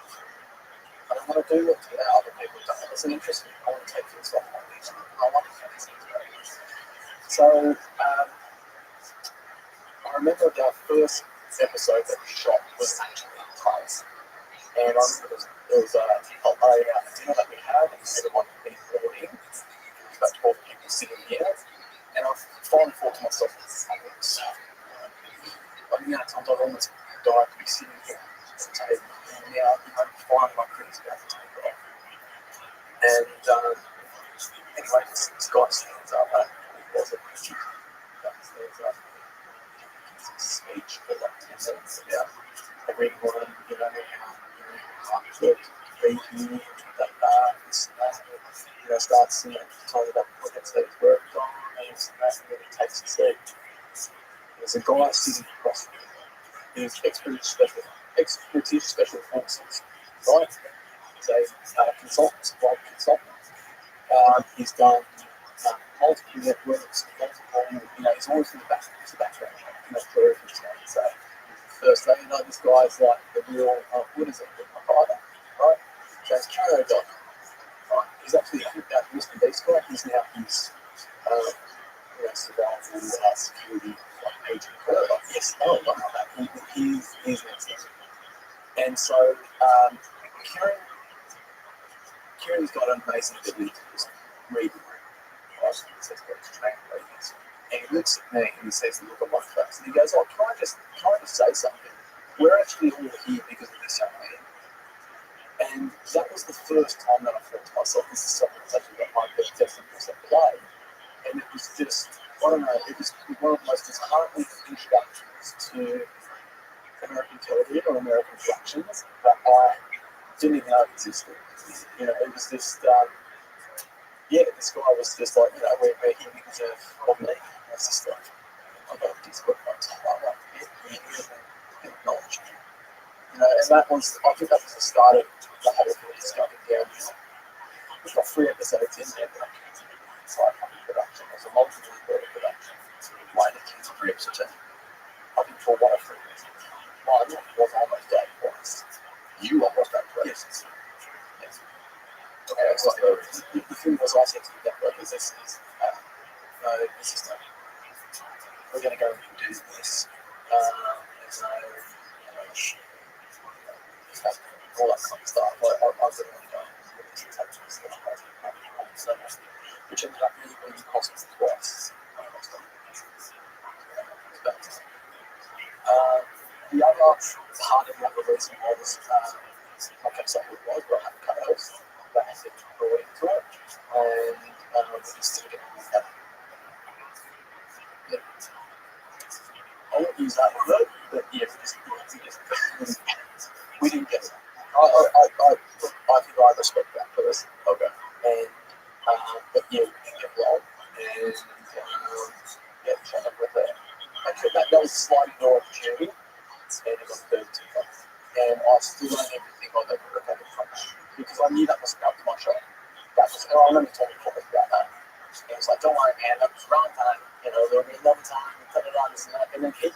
I don't want to do what other people have done. It doesn't interest me. I want to take things off my knees. I want to do these things. So I remember the first episode that we shot was actually in place. And I remember there was a dinner that we had, and everyone had been brought in. There was about 12 people sitting here. And I finally thought to myself, I think times I've almost died to be sitting here at the table. And now, finally my career's about to take off. And anyway, this guy stands up, and it was a Christian that stands up. Speech for like 10 minutes about everyone, how hard work to be here, this and that. Starts telling about the projects that he's worked on, and then he takes a seat. There's a guy sitting across from him who's expertise special forces, right? He's a consultant, supply consultant. He's done multiple networks, he's always in the background. For everything so first day, this guy's like the real, what is it, MacGyver, right? So it's Kano Dot, right? He's actually that Mr. Beast guy. He's now his, survival, security, agent, yes, he's next level. And so, Kieran's got an amazing ability to just read the room, right? He says, "Got to train readers." And he looks at me and he says, "Look at my face." And he goes, "Oh, can I just say something? We're actually all here because of this young man." And first time that I thought to myself, this is something that's actually got my best testing for myself alive. And it was just, I don't know, it was one of the most disheartening introductions to American television or American productions that I didn't even know existed. You know, it was just, this guy was just like, you know, we're here because of me. It's just like, I got this book by time. I like he acknowledged me. You know, and that was, I think that was the start of the whole thing just going down. We've got 3 episodes in there, but it's like production. There's a multi-million production. Why did you 3 episodes in? I think for one of 3 reasons. Mine was almost dead twice. You almost got twice. Yes. Okay, so the thing was I said to the network is this is, this is we're going to go and do this. There's no, all that kind of stuff. I really want to go with this type of stuff. So, which ended up really being possible twice. The other part of that releasing was, I kept saying it was, but I had cut-outs that had been brought into it, and we just didn't get that. Yeah. I won't use that word, but yeah, we didn't get it. I think I respect that person. Okay. And, but yeah, we didn't get along, and shut up with it. That was a sliding door opportunity, and it was 32 months. And I still don't even think I've ever recovered from that, because I knew that wasn't up to my shot. That was, and I remember talking to him about that. And it's like, don't worry, man, that was wrong time. You know, there'll be another time, and put it on this and that. And then he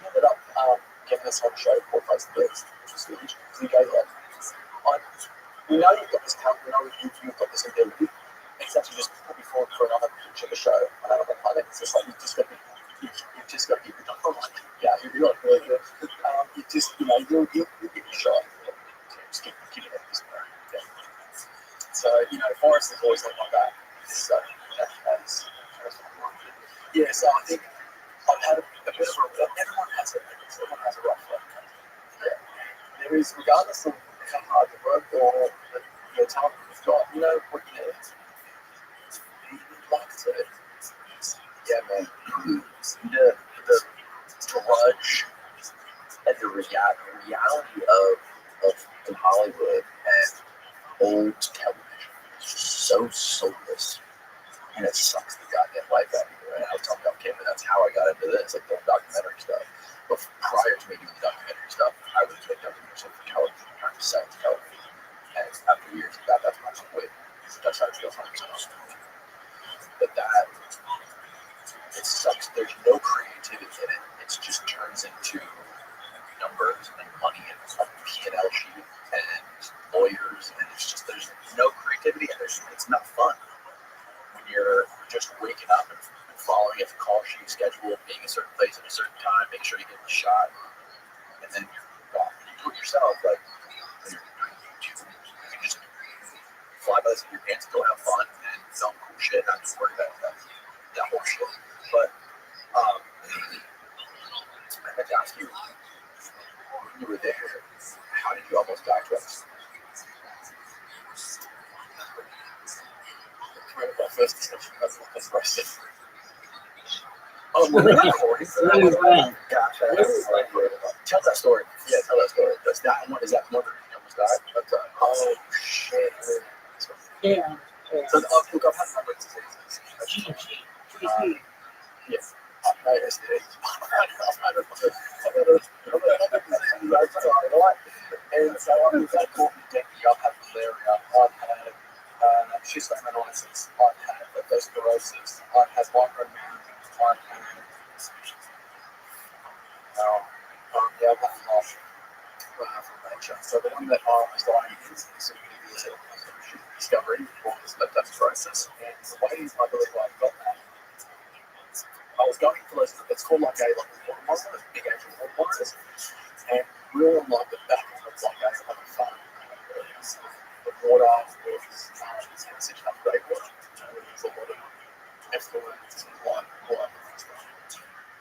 ended up getting us on a show called Face the Beast, which was huge. He goes, we know you've got this talent, we know you've got this ability. It's actually just put me forward for another pitch of a show on another planet. It's just like, you've just got to get it done. I'm like, yeah, you're really good. You just, you know, you'll give it a shot. Just keep it up this way. Yeah. So, you know, Forrest has always had my back. So, yeah, so I think I've had a bit of a, everyone has a rough life. Yeah. There is, regardless of how hard you work or the talent you've got, you know, what you need. You'd like to, Yeah, man. The grudge and the reality of Hollywood and old television is so soulless, and it sucks the goddamn life out of you. And I was telling you, okay, but that's how I got into this, like the documentary stuff. But prior to me doing the documentary stuff, I was doing documentary stuff for television, trying to sell television. And after years of that, that's when I quit. That's how I feel 100% on. But that, it sucks. There's no creativity in it. It just turns into numbers and money and a P&L sheet and lawyers, and it's just, there's no creativity, and it's not fun when you're just waking up and following a call sheet schedule, being a certain place at a certain time, making sure you get the shot, and then you're gone. You do it yourself, like when you're doing YouTube, you can just fly by the seat of your pants and go have fun and film cool shit, not just worry about that whole shit. But I had to ask you, when you were there, how did you almost die twice? My first discussion about this question. Oh, we're recording. Gotcha. Tell that story. Yeah, tell that story. That's that one. Is that one that you almost died? That's oh shit. Yeah. So look, I've had my diseases. Yes. It's and so I've had Courtney Dengue, I've had malaria, I've had schistosomatitis, I've had leptospirosis, I've had micromanagement, I've had I've had a lot from nature. So the one that I was dying is a discovery was leptospirosis, and the way I believe I got that, I was going for those, it's called like water monster, big Asian water monsters, and we were on like the back of like having fun. The water was essentially not great water, there's a lot of effluent and like water.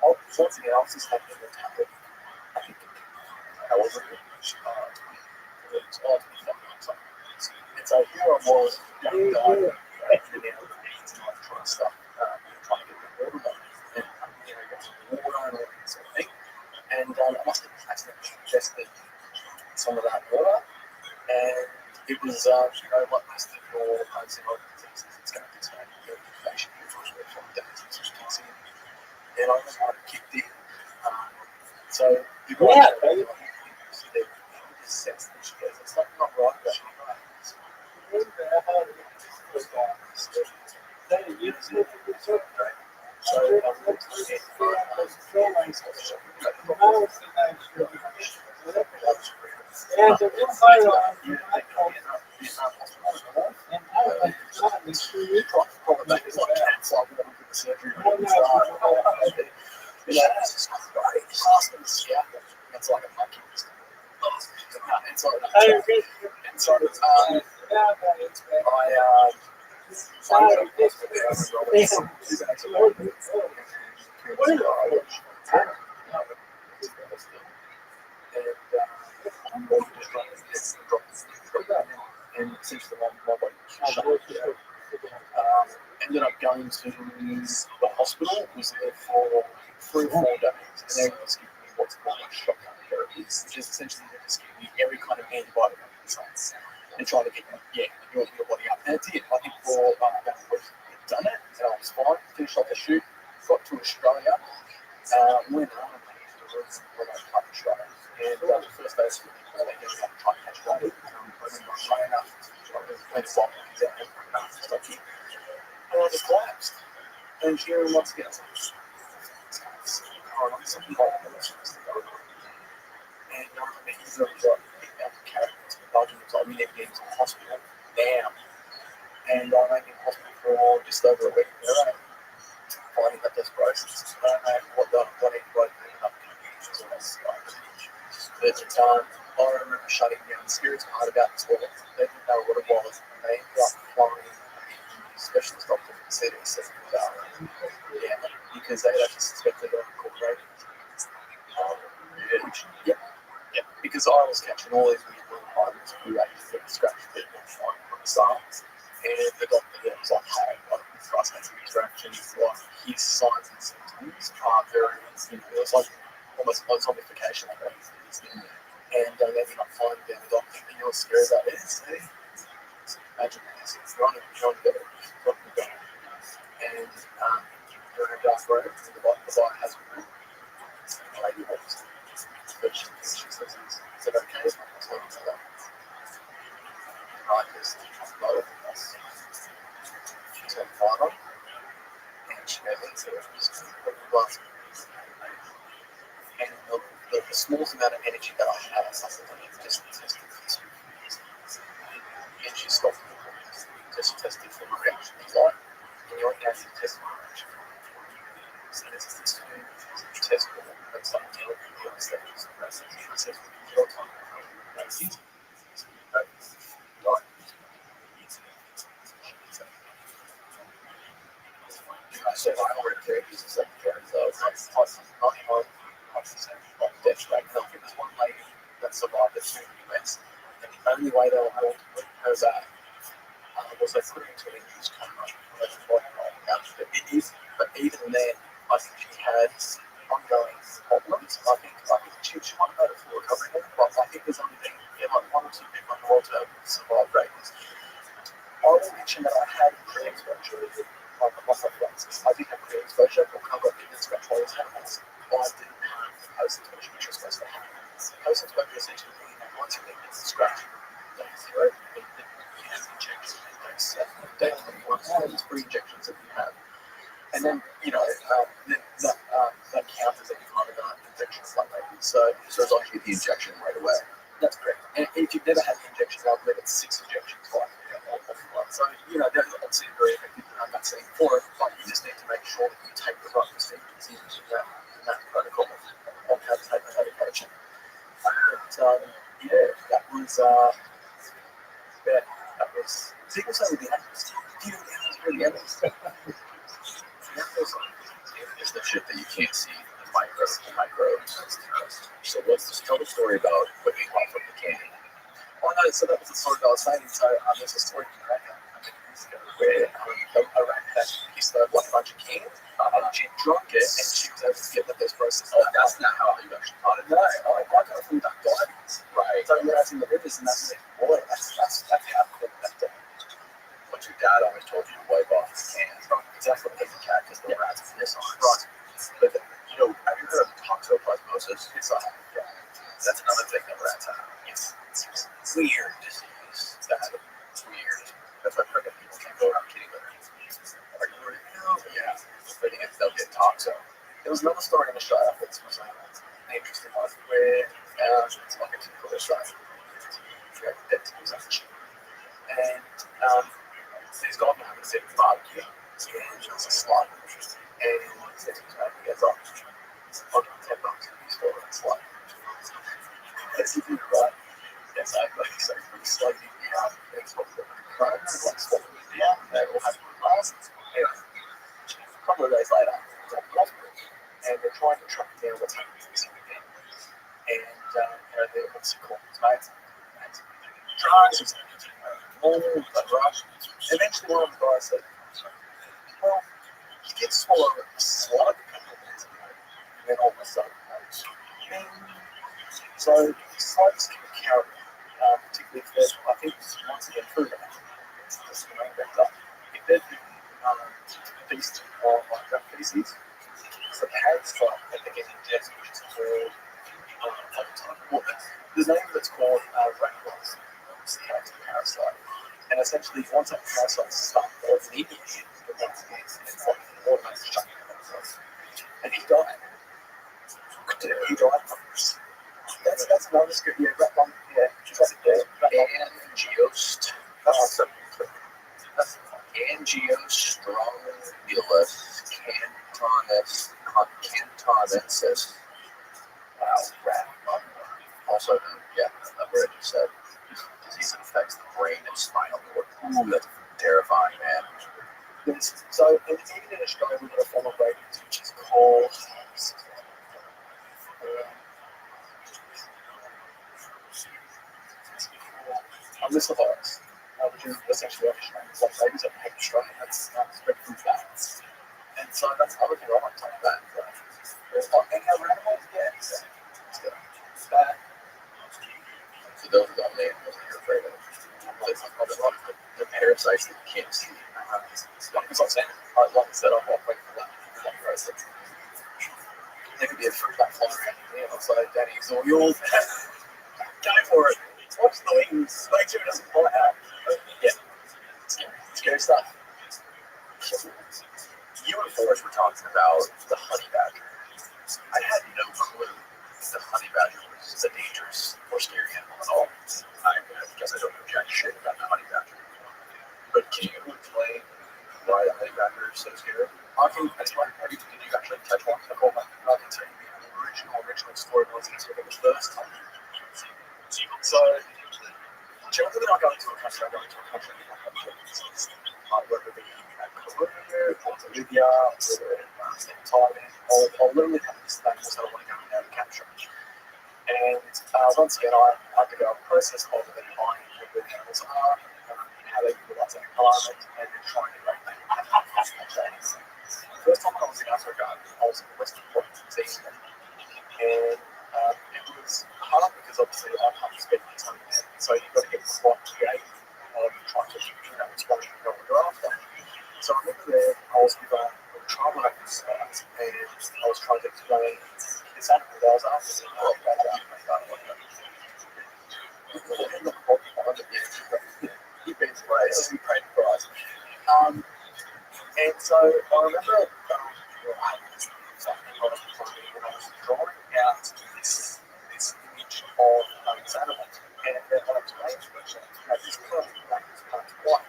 Oh, something else is happening with tablet. I think, however, it's odd to be fucking on something. It's So here I was, young guy, in and out of the needs and like trying to stuff, trying to get the water on, and get some water and all that sort of thing. And I must have accidentally ingested some of that water, and it was, like most of your zoonotic diseases, it's going to contain your infection, from days and such. And I was like kicked in. So the guy said, this sense that she goes, it's not right about you. It's like a monkey. And so and essentially my body shut down. Ended up going to the hospital, was there for 3 or 4 days, and they was giving me what's called shotgun therapy, which is essentially they're just giving me every kind of antibiotic and trying to get your body up. And it did. I think for about a week I'd done it, and I was fine. Finished off the shoot, got to Australia, went home and when I cut Australia. And the first day of school, they ended up trying to catch Rabbi. Went to walk down and I just collapsed. And here once again, something like and he's really got a character in Belgium. So we need to get into the hospital now. And I'm in hospital for just over a week. Fighting that desperation. I don't know what antibiotic ended up doing. But I remember shutting down the spirits part about this water. They didn't know what it was. And they ended up flying a specialist doctor from the CDC. Because they actually suspected it incorporated. Because I was catching all these weird little items who actually scratched people on the stars. And the doctor was like, hey, this guy's had some interactions, like his signs and symptoms are very, it was like almost like zombification. And they ended up finding down the doctor, and you were scared about this. Imagine this, it's not a job that and you're in a dark room, and the light has a room. The lady walks. But she says, is it okay if I tell you that? Right, because low of us. She turned the light on, and she goes into it, just put the glass. And the smallest amount of energy that I had, I said, just tested this. And she stopped it, just tested for my reaction to light. And you're actually testing my reaction. So this is this test for that's like the other steps. I said, your time. That's easy. I said, I already carried these secretary, so that's not hard. Like death rate. There was one lady that survived the US, and the only way they were able to put her back was they put her into an induced coma. But even then, I think she had ongoing problems. I think she might have had a full recovery, but I think there's only been like 1 or 2 people in the world to have survived greatness. I will mention that I had pre-exposure with I did have pre-exposure for cover fitness control animals. I didn't have post-exposure, which was supposed to happen. Post-exposure essentially means that once you get this scratch, day 0, you have injections. Day 21, it's 3 injections that you have. And then, that counts as any kind of injection like that. So as long as you get the injection right away. That's correct. And if you've never had the injection, I believe it's 6 injections. So, they're obviously a very effective vaccine for it, but you just need to make sure that you take the right procedures in that protocol on how to take the medication. But, that was, people say with the animals, the animals. It's the shit that you can't see, the microbes. So tell the story about putting off of the candy. Oh So that was the story that I was saying. So there's a story in America where a rat had used to like a bunch of cans and she drunk it and she was able to get the first process. Oh, that's not how you actually caught it. No, I got it from duck diving. Right. So when I was in the rivers and that's boy, that's how cool that did. But your dad always told you to wipe off his hands. Exactly what the cat because the rats piss on it. Right. But you know, have you heard of toxoplasmosis? Yeah. That's another thing that rats have. It's weird disease. It's weird. That's why pregnant people can't go around kitty litter. Are you worried? No. Yeah. But they'll get toxo. There was another story in Australia that was an interesting one where it's like a typical Australian. Dead to his action. And these guys were having a set of barbecue. So he was a slut. And he said to his mate, he goes, I'll give you $10 for that slut. That's the thing, right? Yes, so he's slightly out. It's what the crimes, like swapping it down. They all have good glasses. Anyway, a couple of days later, he's at the hospital. And they're trying to track down what's happening to this weekend. And, they're obviously calling his mates. Drugs, he's normal, but rush. Eventually, one of the guys said, well, he did swallow a slug a couple of days ago. And then all of a sudden, so slugs can carry, particularly if they're, I think, once again, food related. It's just the main vector. If they've been feasted on like that feces, it's a parasite that they get ingested, which is called there's a name that's called Rothschild. It's the character parasite. And essentially, once that parasite starts eating it, it once again, it's like automatically shutting it themselves. And he died. He died from this. That's another script. Yeah, that one. Yeah, Angiost. Angiostrongbulus cantonensis. Wow, rat. Also, I've already said disease that affects the brain and spinal cord. Ooh, that's terrifying, man. So, even in Australia, we've got a form of rabies which is called. Lyssavirus, which is essentially like rabies that affect Australia. That's spread through bats. And so that's another thing I want to talk about. Any other animals? Yeah. So those are the only animals that you're afraid of. The parasites that you can't see. Like I said, like I said, I'm not waiting for that. There could be a fruit bat flying around here. I'll say, Daddy, it's all yours. Go for it. Watch the wings. Make sure it doesn't fly out. Yeah. Scary stuff. You and Forrest were talking about the honey badger. I had no clue the honey badger was a dangerous or scary animal at all. I guess I don't know jack shit about the honey badger. But can you explain why the honey badger is so scary? I can explain. Did you actually catch one? I call back. I can tell you the original story was it was first time. So, generally when I go into a country, I go into a country with like whether it be Peru, or Bolivia, or Thailand, I'll literally have this thing that I want to go in there and capture. And once again, I have to go and process all of the defining where the animals are, how they utilize their environment, and then try and make them change. The first time I was in Africa, I was in the Western Province of New Zealand, and it was hard because obviously I can't spend my time there, so you've got to get quite creative trying to explain what you're after. So I remember there, I was with a tribal exercise, and I was trying to explain this animal that I was after. You've been surprised. You've paid the price. And so I remember something I was drawing out this image of this animal, and then I explained to myself, this part of the black is part of white.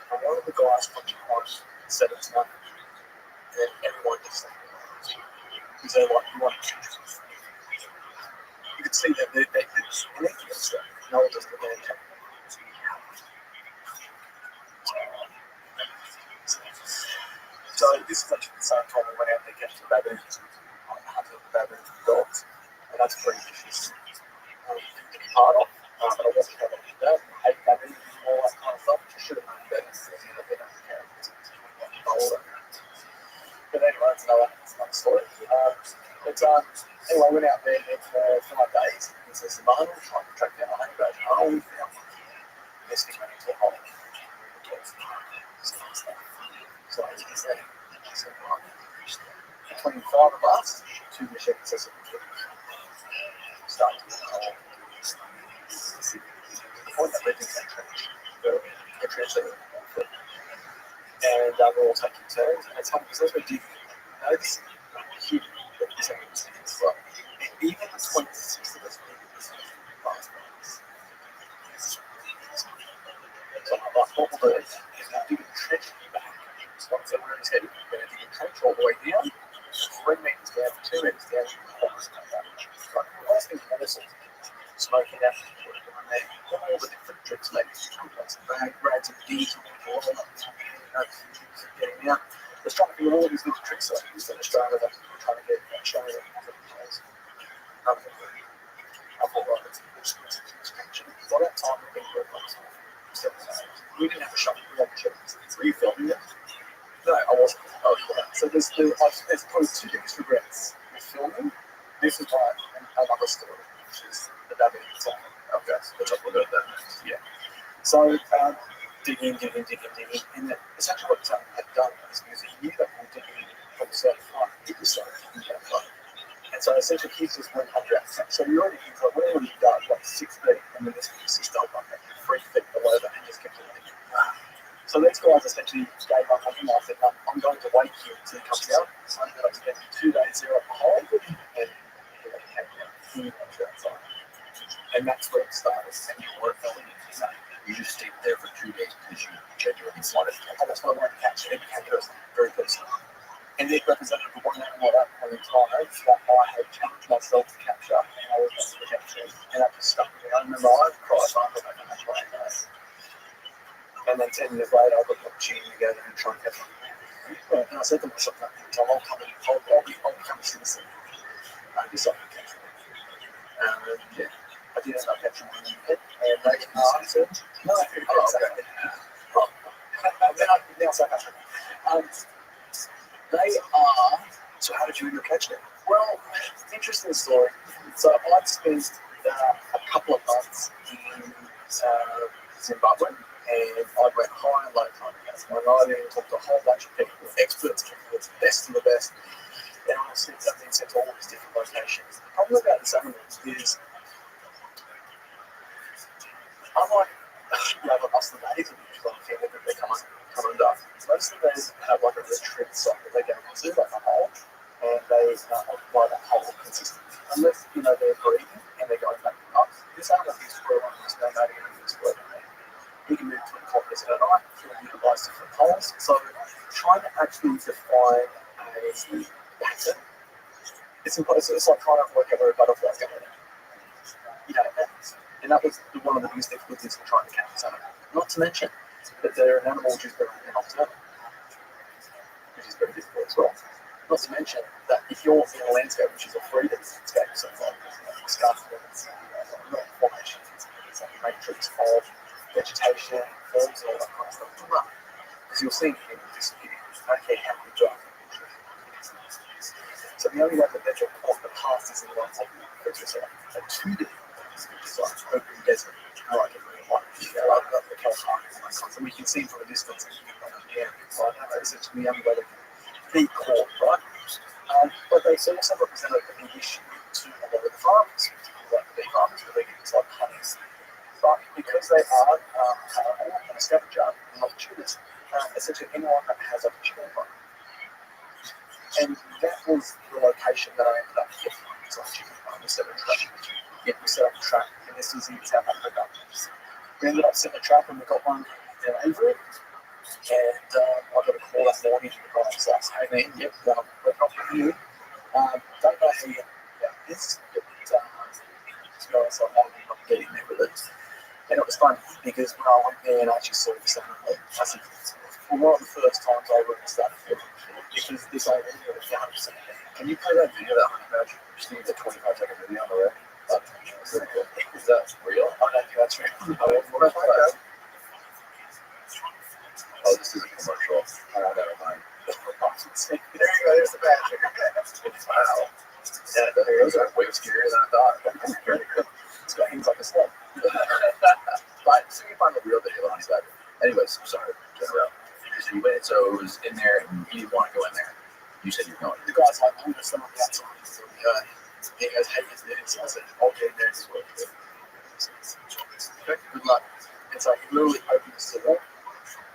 And one of the guys watching us said it's not, and everyone just said, because they're like, you want to choose. You could see that they're atheists, no one does the damn thing. So this is actually the same time we went out there catching baboons, hunting baboons and dogs, and that's pretty interesting to be part of. But I wasn't able to do that. anyway, I went out there for 5 days. And so Simone trying to track down a honey badger. Oh, we found one. This thing went into a hole. So he's there. So, between 5 of us, 2 machine accessible started to get hole. The point that led into that trench. A trench that and we're all taking turns, and it's hard because as we're digging, this is huge. This is like, even the 26 of us, so what we'll do is we'll dig a trench back. So where he's headed, we're going to dig a trench all the way down, 3 meters down, 2 meters down, like the last thing you notice is smoking out, all the different tricks, like rags and deeds, getting out. Let's try to do all these little tricks that I used in Australia that we're trying to get Australia to place. I thought, right, it's expansion. By that time, we've been working on something. We didn't have a shot, we had a shot. Were you filming it? No, I wasn't. Oh, yeah. So there's probably 2 biggest regrets with filming. This is why, and another story, which is the Rabbi song. Okay, so we'll go to that next. Yeah. So, digging, and essentially what Sam had done is because he knew that we were digging from a certain height, it was so high. And so essentially he's just went under that. So you already think like, whatever you done, like 6 feet, and then this piece is still like 3 feet below that and just kept it digging. So these guys essentially gave up on him. I said, no, I'm going to wait here until he comes out. So I ended up spending 2 days there at the hole, and he came out. He went outside. And that's where it started. And you weren't filming it. You just stayed there for 2 days because you genuinely wanted to catch it. That's why I wanted to catch it. It became very personal. And it represented the one animal at that point in time that I had challenged myself to capture, and I was able to capture it. And that just stuck with me. I remember I cried after that match last night. And then 10 years later, I got the opportunity to go there and try and catch it. And I said to myself, I'll become a citizen. I decided to catch it. Yeah. I did end up catching one in the head, and they answered, no, now South Africa. They are, so how did you end up catching it? Well, interesting story. So I'd spent a couple of months in Zimbabwe, and I went high and low time against my riding, talked to a whole bunch of people, experts, the best of the best, and I was being sent to all these different locations. The problem about this animal is, unlike the other Muslim days, which is on the family that they come under, most of them have like a retreat site that they go into, like a hole, and they occupy that hole consistently. Unless, they're breathing and they're going back and up. This animal is for one who's nomading and exploring. He can move between continents at night, he can utilize different holes. So trying to actually define a pattern, it's like trying to work out where a butterfly's going. And that was one of the biggest difficulties in trying to catch this animal. Not to mention that they're an animal which is very nocturnal, which is very difficult as well. Not to mention that if you're in a landscape which is a freedom landscape, so like scarflands, not formation, it's like a matrix of vegetation, forms, and all that kind of stuff. Because you'll see people disappear. I don't care how many drive. So the only way that they're off the path is in one of the two different like open desert, like up the Kalahari, and we can see from a distance. So I know that's the only way to be caught, right? But they also represent a big issue to a lot of the farmers, like the bee farmers, the vegans, like honeys. But because they are carnivore and a scavenger and opportunists, essentially anyone that has opportunity. And that was the location that I ended up getting. So we set up a trap. Yeah, we set up a trap, and this was in South Africa. We ended up setting a trap, and we got one in Avery. And I got a call that morning from the guy who says, "Hey man, yep, we're not with you. Don't know how you get about this, but this guy's like, I'm not getting there with it." And it was fun because when I went there and I actually saw this animal, I said, well, one of the first times I really started filming because this animal was 100%. Can you play that video, that honey badger? Just need the 25-second video on the way. Is that real? I don't think that's real. Oh, this is a commercial. Oh, never mind. There you go, there's the badger. Wow. Yeah, those are way scarier than I thought. It's got hands like a slug. But so you find the real video on his back. Anyways, sorry. So you went, so it was in there, and you didn't want to go in there. You said you're going. The guy's like, I'm going to stand on the outside. So he goes, hey, is this? I said, I'll get in there and just work it. Okay, good luck. And so he literally opens the door,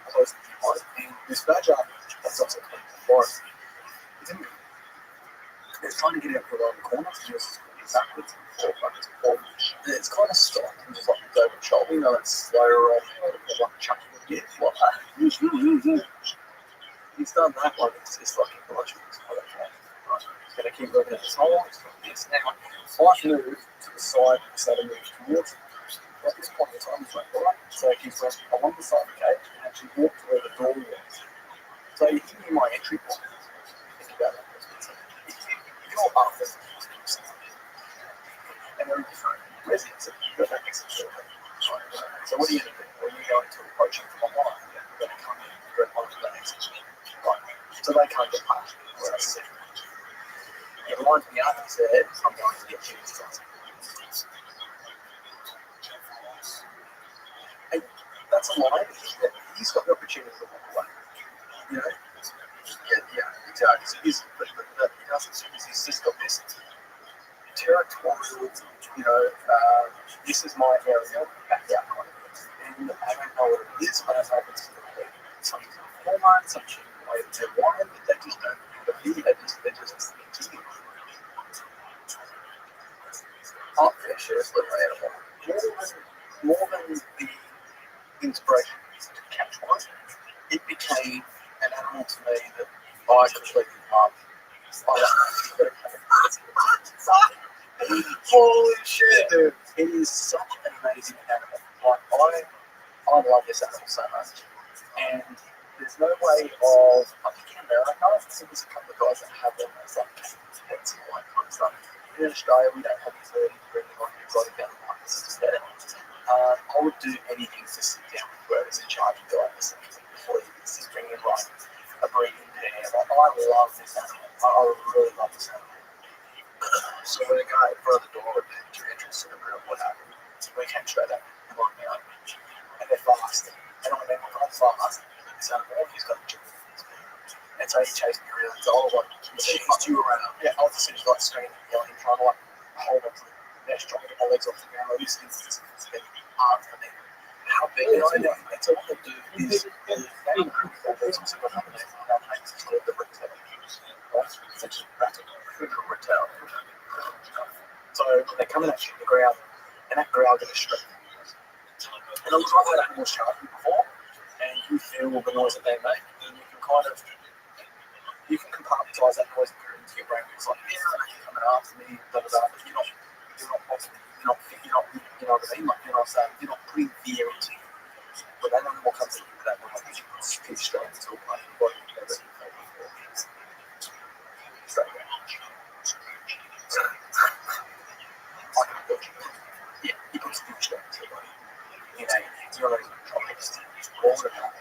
closes the door, and this badger, that's also coming to the forest. It's trying to get out around the corner, so just backwards and forwards. And it's kind of stopped and just like over the shoulder, you know, that slow roll, like chucking the gear, like that. He's done that, like it's like a collection. He's going to keep looking at this hole. Yes, now, if I move to the side instead of moving towards it, at this point in time, he's like, all right, so he keeps going along the side of the cage and actually walk to where the door was. So you give me my entry point. Think about that. You're up there. And there are different residents that you've got that exit door. So what are you going to do? Well, you're going to approach them from behind. You're going to come in and grab onto that exit door. Right. So they can't get past where I sit. It reminds me up, he said, I'm going to get you this time. And that's a line. He's got the opportunity to walk away. You know? Yeah, exactly. So he doesn't see he's just got this territorial, you know, this is my area, back out kind of thing. And I don't know what it is, but I know it's something hormone, something like they're wired, but they just don't believe it. They're just continue. Oh, yeah, sure, it's like an animal. More than the inspiration to catch one, it became an animal to me that I completely loved. Holy shit, dude. It is such an amazing animal. Like, I love this animal so much. And there's no way of, I think in America, I think there's a couple of guys that have them as like pets and all that kind of stuff. In Australia, we don't have these really like exotic animal markets instead. I would do anything to sit down with whoever's in charge of doing this. Please, just bring in like a breeding pair. Like, I love this animal. I really love this animal. So when a guy in front of the door would pick your interest in around what happened, we came straight up and locked me up. And they're fast. And I mean, I'm fast. This animal, he's got a chip. And so he chased me around. So I was like, he chased you around. Yeah, I was essentially like screaming, yelling, trying to like hold on to the mesh, trying to get my legs off the ground. Like, this is after me. How big is it? And so what they'll do is, there's also what happened in our place, it's called the Ratel. Right? It's actually Ratel. So when they're coming at you in the ground, and that ground gets straight. And it looks like that animal's charging before, and you feel the noise that they make, and you can kind of, you can compartmentalize that noise and put it into your brain. It's like, yeah, you're coming after me, but you're not possible. You know what I mean? Like, you're not putting fear into it. When that animal comes in that way, you can straight into a part of your body. Straight away. Yeah, you can speak straight into your body. You know, you're not even trying to all the time.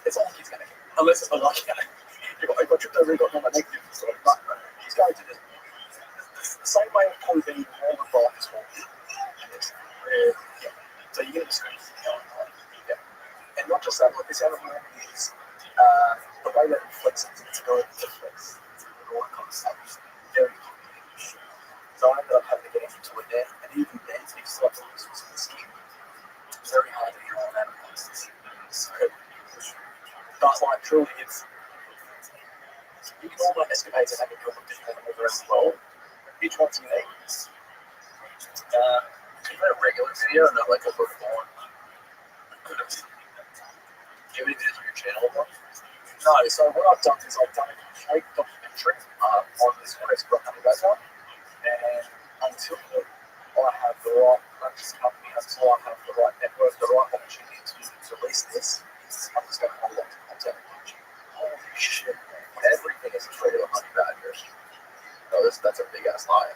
It's all he's going to get. Unless it's like, if I tripped over and got on my negative sort of butt, he's going to just the same way of probably being more than bike as well. Yeah. So you get a screen. Yeah. And not just that, but this animal is the way that it flexes, it's going to flex. All that kind of stuff. Very complicated. So I ended up having to get into it there, and even then, it's like a loose in the skin. It's very hard to hear all that. So, but like truly, it's you can all like escapades and have a couple of different animals around the world. Each one's unique. Is that a regular video, not like a perform? Do you have any videos on your channel? No, so what I've done is I've done a complete documentary on this Quest Rock Hunter, and until I have the right purchase company, until I have the right network, the right opportunity to release this, I'm just going to hold on to content. Holy shit, everything is free to honey badgers. No, that's a big ass lie.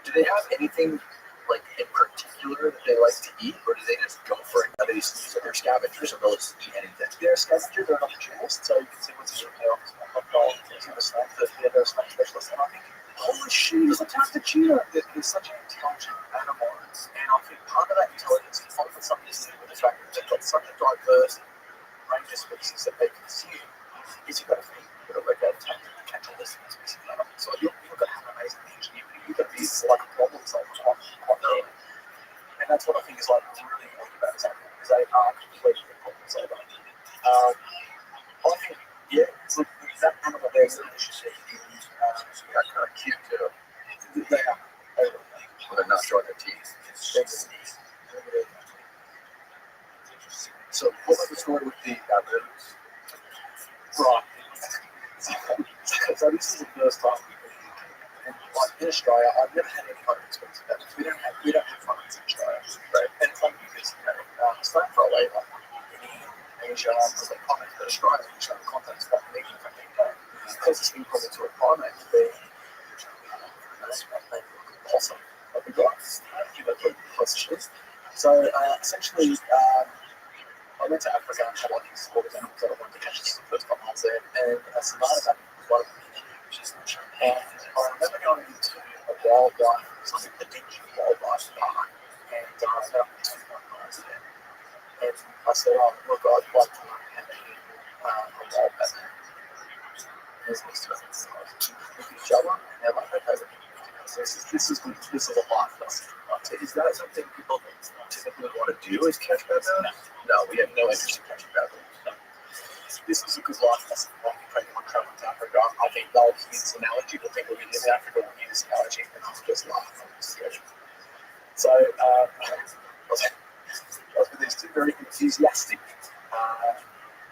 Do they have anything like in particular that they like to eat, or do they just go for it? Are they just they're scavengers, or they'll just eat anything? They're a scavenger, they're an opportunist, so you can see what's in your tail. using the snake, the snake specialist, and I think, holy shit, he's a talented cheetah. He's such an intelligent animal, and I think part of that intelligence is often something to do with the fact that they've got such a diverse range of species that they consume. Is you've got to think, you've got to work out how to catch all this species of animals. So you've got to have amazing ingenuity. You've got to be like a problem solver quite early. And that's what I think is like really unique about this animal, is they are completely a problem solver. I think, yeah, look, that animal there is They're kind of cute too. they are. When they're not showing their teeth. So what was the story with the baboons? Right. So this is the first time, and like in Australia, I've never had any kind of experience with that. We don't have farms in Australia, right? And it's funny because starting for a labour in Asia, because they commented that Australia, which have contacts quite unique from people. Closest thing probably to a primate would be possum. Like the guys, that's what possum is. So essentially, I went to Africa and had like these all these animals that I wanted to catch. This is the first time I was there, and Sonata was one of them. And I remember going into a wildlife, something the Dingy Wildlife Park, and I met up with 21 guys there. And I said, oh, look, I'd like to have a wild baboon. There's these two guys with each other, and they're like, okay, so this is a life lesson. So is that something people typically want to do? Is catch baboons? No, we have no interest in catching baboons. This is a good life lesson. Like if anyone traveling to Africa, I think they'll hear this analogy. The people who live in Africa will hear this analogy, and it's just laugh on the situation. So I was with these two very enthusiastic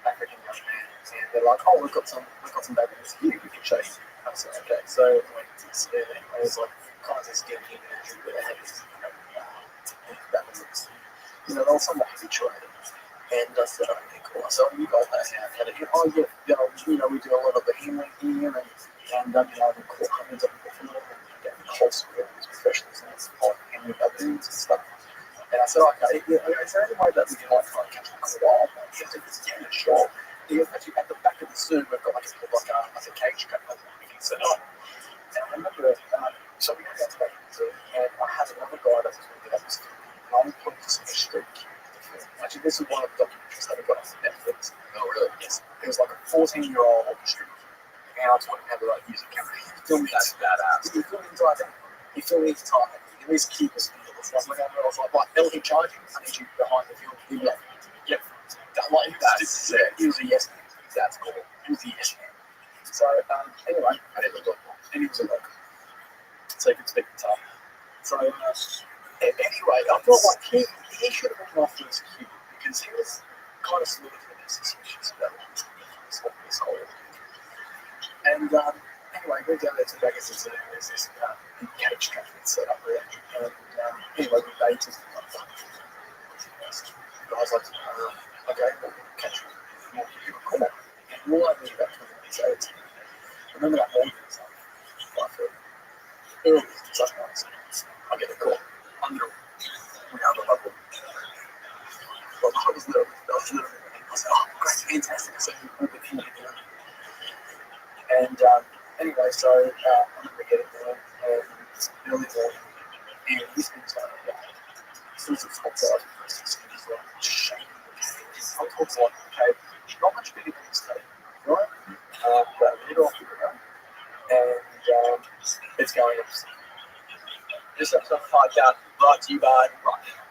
African young men, and they're like, "Oh, we've got some baboons here. We can show you." I said, "Okay." So I went to this, and it was like kind of this getting imagery where they had these baboons. They were somewhat habituated. And I said, okay, cool. So you guys know how to do. Oh, yeah, we do a lot of the handling here, and I've been caught hundreds of them before, and get the whole school of these professionals and it's like handling baboons and stuff. And I said, okay, is there any way that we can like try and catch them for a while? Yeah, sure. Actually, at the back of the zoo, we've got like a cage cut that we can set up. And I remember, so we went out to the zoo, and I had another guy that was with us, and I pointed to some street. Actually, this is one of the documentaries that I got on Netflix. Oh, really? Yes. It was like a 14-year-old street. And I taught him how to like use a camera. He filmed me. That's badass. He filmed me entire thing. He filmed me entire thing. He always keep us feel. It's like whenever I was like, LT charging, I need you behind the field. He'd be like, yep. That's sick. He was a yes man. That's cool. He was a yes man. So anyway, I didn't look. and he was a local. So he could speak guitar. So anyway, I felt like he should have been off to this kid because he was kind of smooth with his suspicions about this whole thing. And anyway, we go there to Vegas and there's this cage trap set up there. And anyway, we baited the guys like, okay, we'll catch you. We'll give you a call. And all I knew about 20 minutes later, remember that morning, it was like 5:30. Early, such nights. I get a call. Under we have a level. Well, that was literally, I said, oh, great, fantastic. So we'll be here again. And anyway, so I remember getting there early morning, and this thing's like, as soon as it's hot side, it's like shaking the cage. I was like, okay, not much bigger than this cage, right? But a little off the ground, and it's going up. This episode of the podcast is brought to you by Rothschild.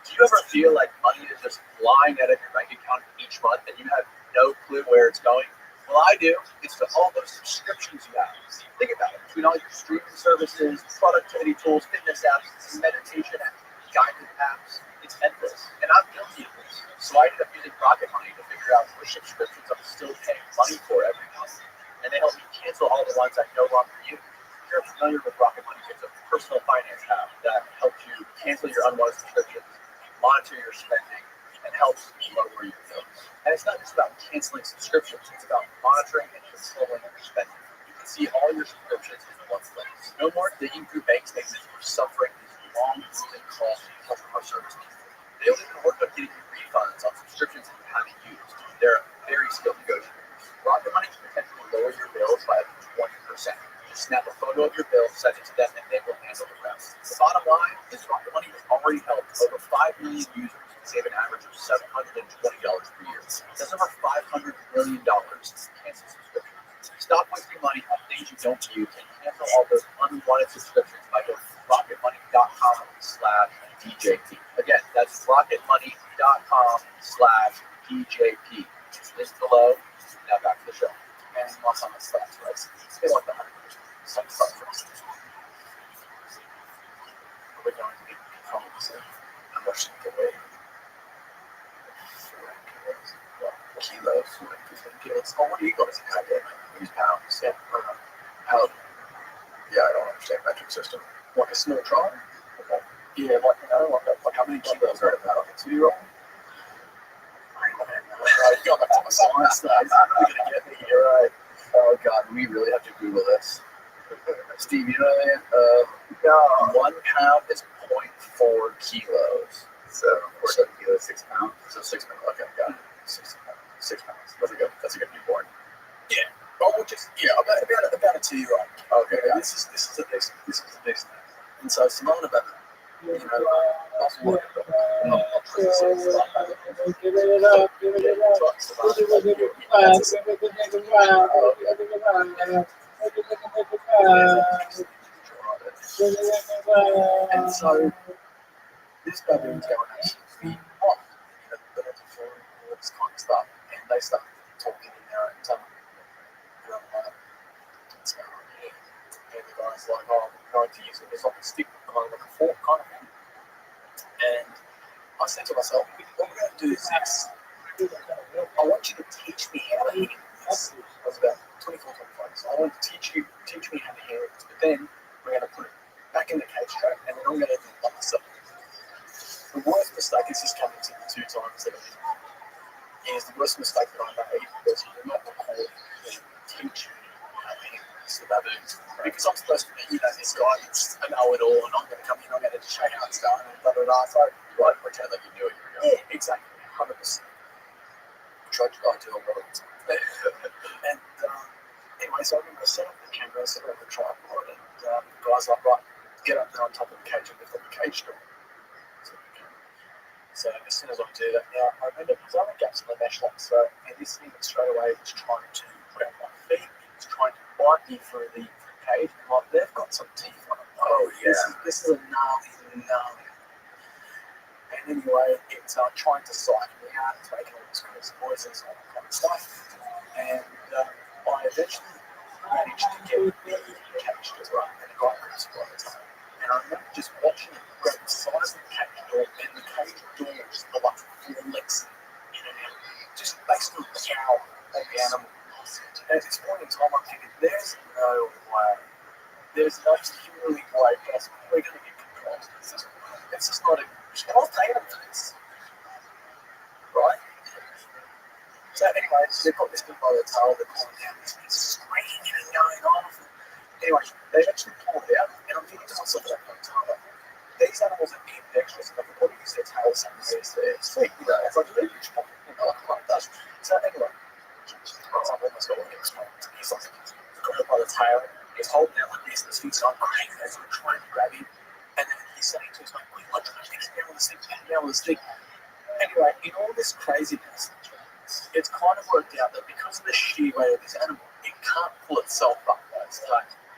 Do you ever feel like money is just flying out of your bank account each month and you have no clue where it's going? Well, I do. It's to all those subscriptions you have. Think about it. Between all your streaming services, productivity tools, fitness apps, meditation apps, guided apps, it's endless. And I'm guilty of this. So I ended up using Rocket Money to figure out which subscriptions I'm still paying money for every month. And they help me cancel all the ones I no longer use. If you're familiar with Rocket Money, it's a personal finance app that helps you cancel your unwanted subscriptions, monitor your spending, and helps lower your bills. And it's not just about canceling subscriptions, it's about monitoring and controlling your spending. You can see all your subscriptions in one place. No more digging through bank statements or suffering these long moving calls from customer service. They don't even work on getting you refunds on subscriptions that you haven't used. They're very skilled negotiators. Rocket Money can potentially lower lower your bills by 20%. Just snap a photo of your bill, send it to them, and they will handle the rest. The bottom line is Rocket Money has already helped over 5 million users save an average of $720 per year. That's over $500 million in cancel subscriptions. Stop wasting money on things you don't use and cancel all those unwanted subscriptions by going to rocketmoney.com/DJP. Again, that's rocketmoney.com/DJP. List below. Now back to the show. And lots on the stats, right? They want the 100%. Some stuff first. We're going to be controlling how much to give away. Kilos, 15 kilos. Oh, what do you got as a goddamn? Use pounds. Yeah. How? Yeah, I don't understand metric system. Like a small trial? Okay. Yeah, like, like how many kilos are about? Like a 2-year-old? You got back to my science now. You're really going to get me here, right? Oh, God, we really have to Google this. Steve, you know that? 1 pound is 0.4 kilos. So, 7 kilos, 6 pounds. So 6 pounds. Okay, got it. 6 pounds. 6 pounds. That's a good newborn. Yeah. Well, we'll just about a 2-year-old. Okay. Yeah. This is a decent. And so Simone about Give it and so this baboon's going absolutely off. But it's a foreign all this kind of stuff. And they start talking in their own tongue. And I'm like, what's going on here? And the guy's like, oh, I'm going to use it as like a stick, kind of like a fork kind of thing. And I said to myself, what we're going to do is this. I want you to teach me how to handle this. I was about 24, 25. So I want to teach me how to handle this. But then we're going to put it back in the cage trap, and then I'm going to do it by myself. The worst mistake is just coming to the 2 times that I did. Is the worst mistake that I made was you're not recording and teaching how to handle this. Because I'm supposed to be, this guy that's a know-it-all, and I'm going to come in, I'm going to show you how it's done, and blah, blah, blah. So I pretend like you knew it. Yeah, exactly. 100%. Tried to do a lot of it. And anyway, so I'm going to set up the camera, set up the tripod, and the guy's like, right, get up there on top of the cage and lift up the cage door. So as soon as I do that, now I remember there's other gaps in the mesh lock, so and this thing straight away was trying to grab my feet, it's trying to bite me through the cage, and like they've got some teeth on it. Oh yeah. This is a gnarly. And anyway, it's trying to psych me out, it's making all this crazy noises, all that kind of stuff. And I eventually managed to get the cage to run, and the guy grabs by the tail. And I remember just watching it grab the size of the cage door, and the cage door just go like flexing in and out, just basically cow on the animal. And at this point in time, I'm thinking, there's no way. There's no humanly way possible. We're going to get control of this. It's just not a. I'll take it for this. Right? So, anyway, they've got this thing by the tail, they're pulling down, this thing's screaming and going off. Anyway, they actually pull it out, and I'm thinking to myself at that point in time, these animals are ambidextrous, and they can probably use their tails and use their feet, it's like a leverage point, like it does. So, anyway, I've almost got one of these points. He's like, got it by the tail, he's holding out like this, and this thing's going crazy, as we're trying to grab him. And then he's saying to us, like, wait, I'm trying to get down with this thing, Anyway, in all this craziness, it's kind of worked out that because of the sheer weight of this animal, it can't pull itself up.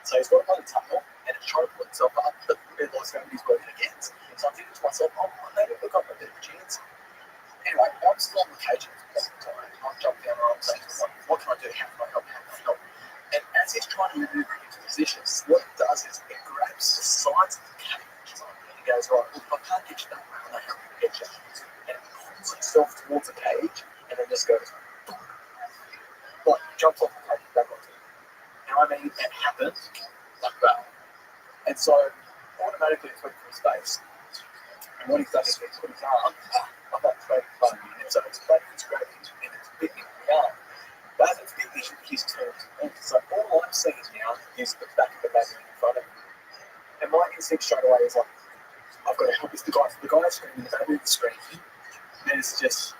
So he's got it by the tail, and it's trying to pull itself up, but the Lord's gravity's working against. So I'm thinking to myself, oh, maybe we've got a bit of a chance. Anyway, I'm still on the cage at this point in time. I'm jumping down and I'm saying, what can I do? How can I help? And as he's trying to maneuver into position, what it does is it grabs the sides of the cage. And he goes, right, look, I can't get you that way. I know how to get you. And it pulls itself towards the cage and then just goes, like, jumps off the cage back onto it. You know what I mean? It happens like that. And so automatically it's went through his face. And what he's done is he's put his arm up that thread button. And so it's grabbing and it's bitten the arm. But as it's bitten, he's turned. And so all I'm seeing now is the back of the magnet in front of me. And my instinct straight away is like, I've got to help this. The guy's screaming, the baby's screaming. There's just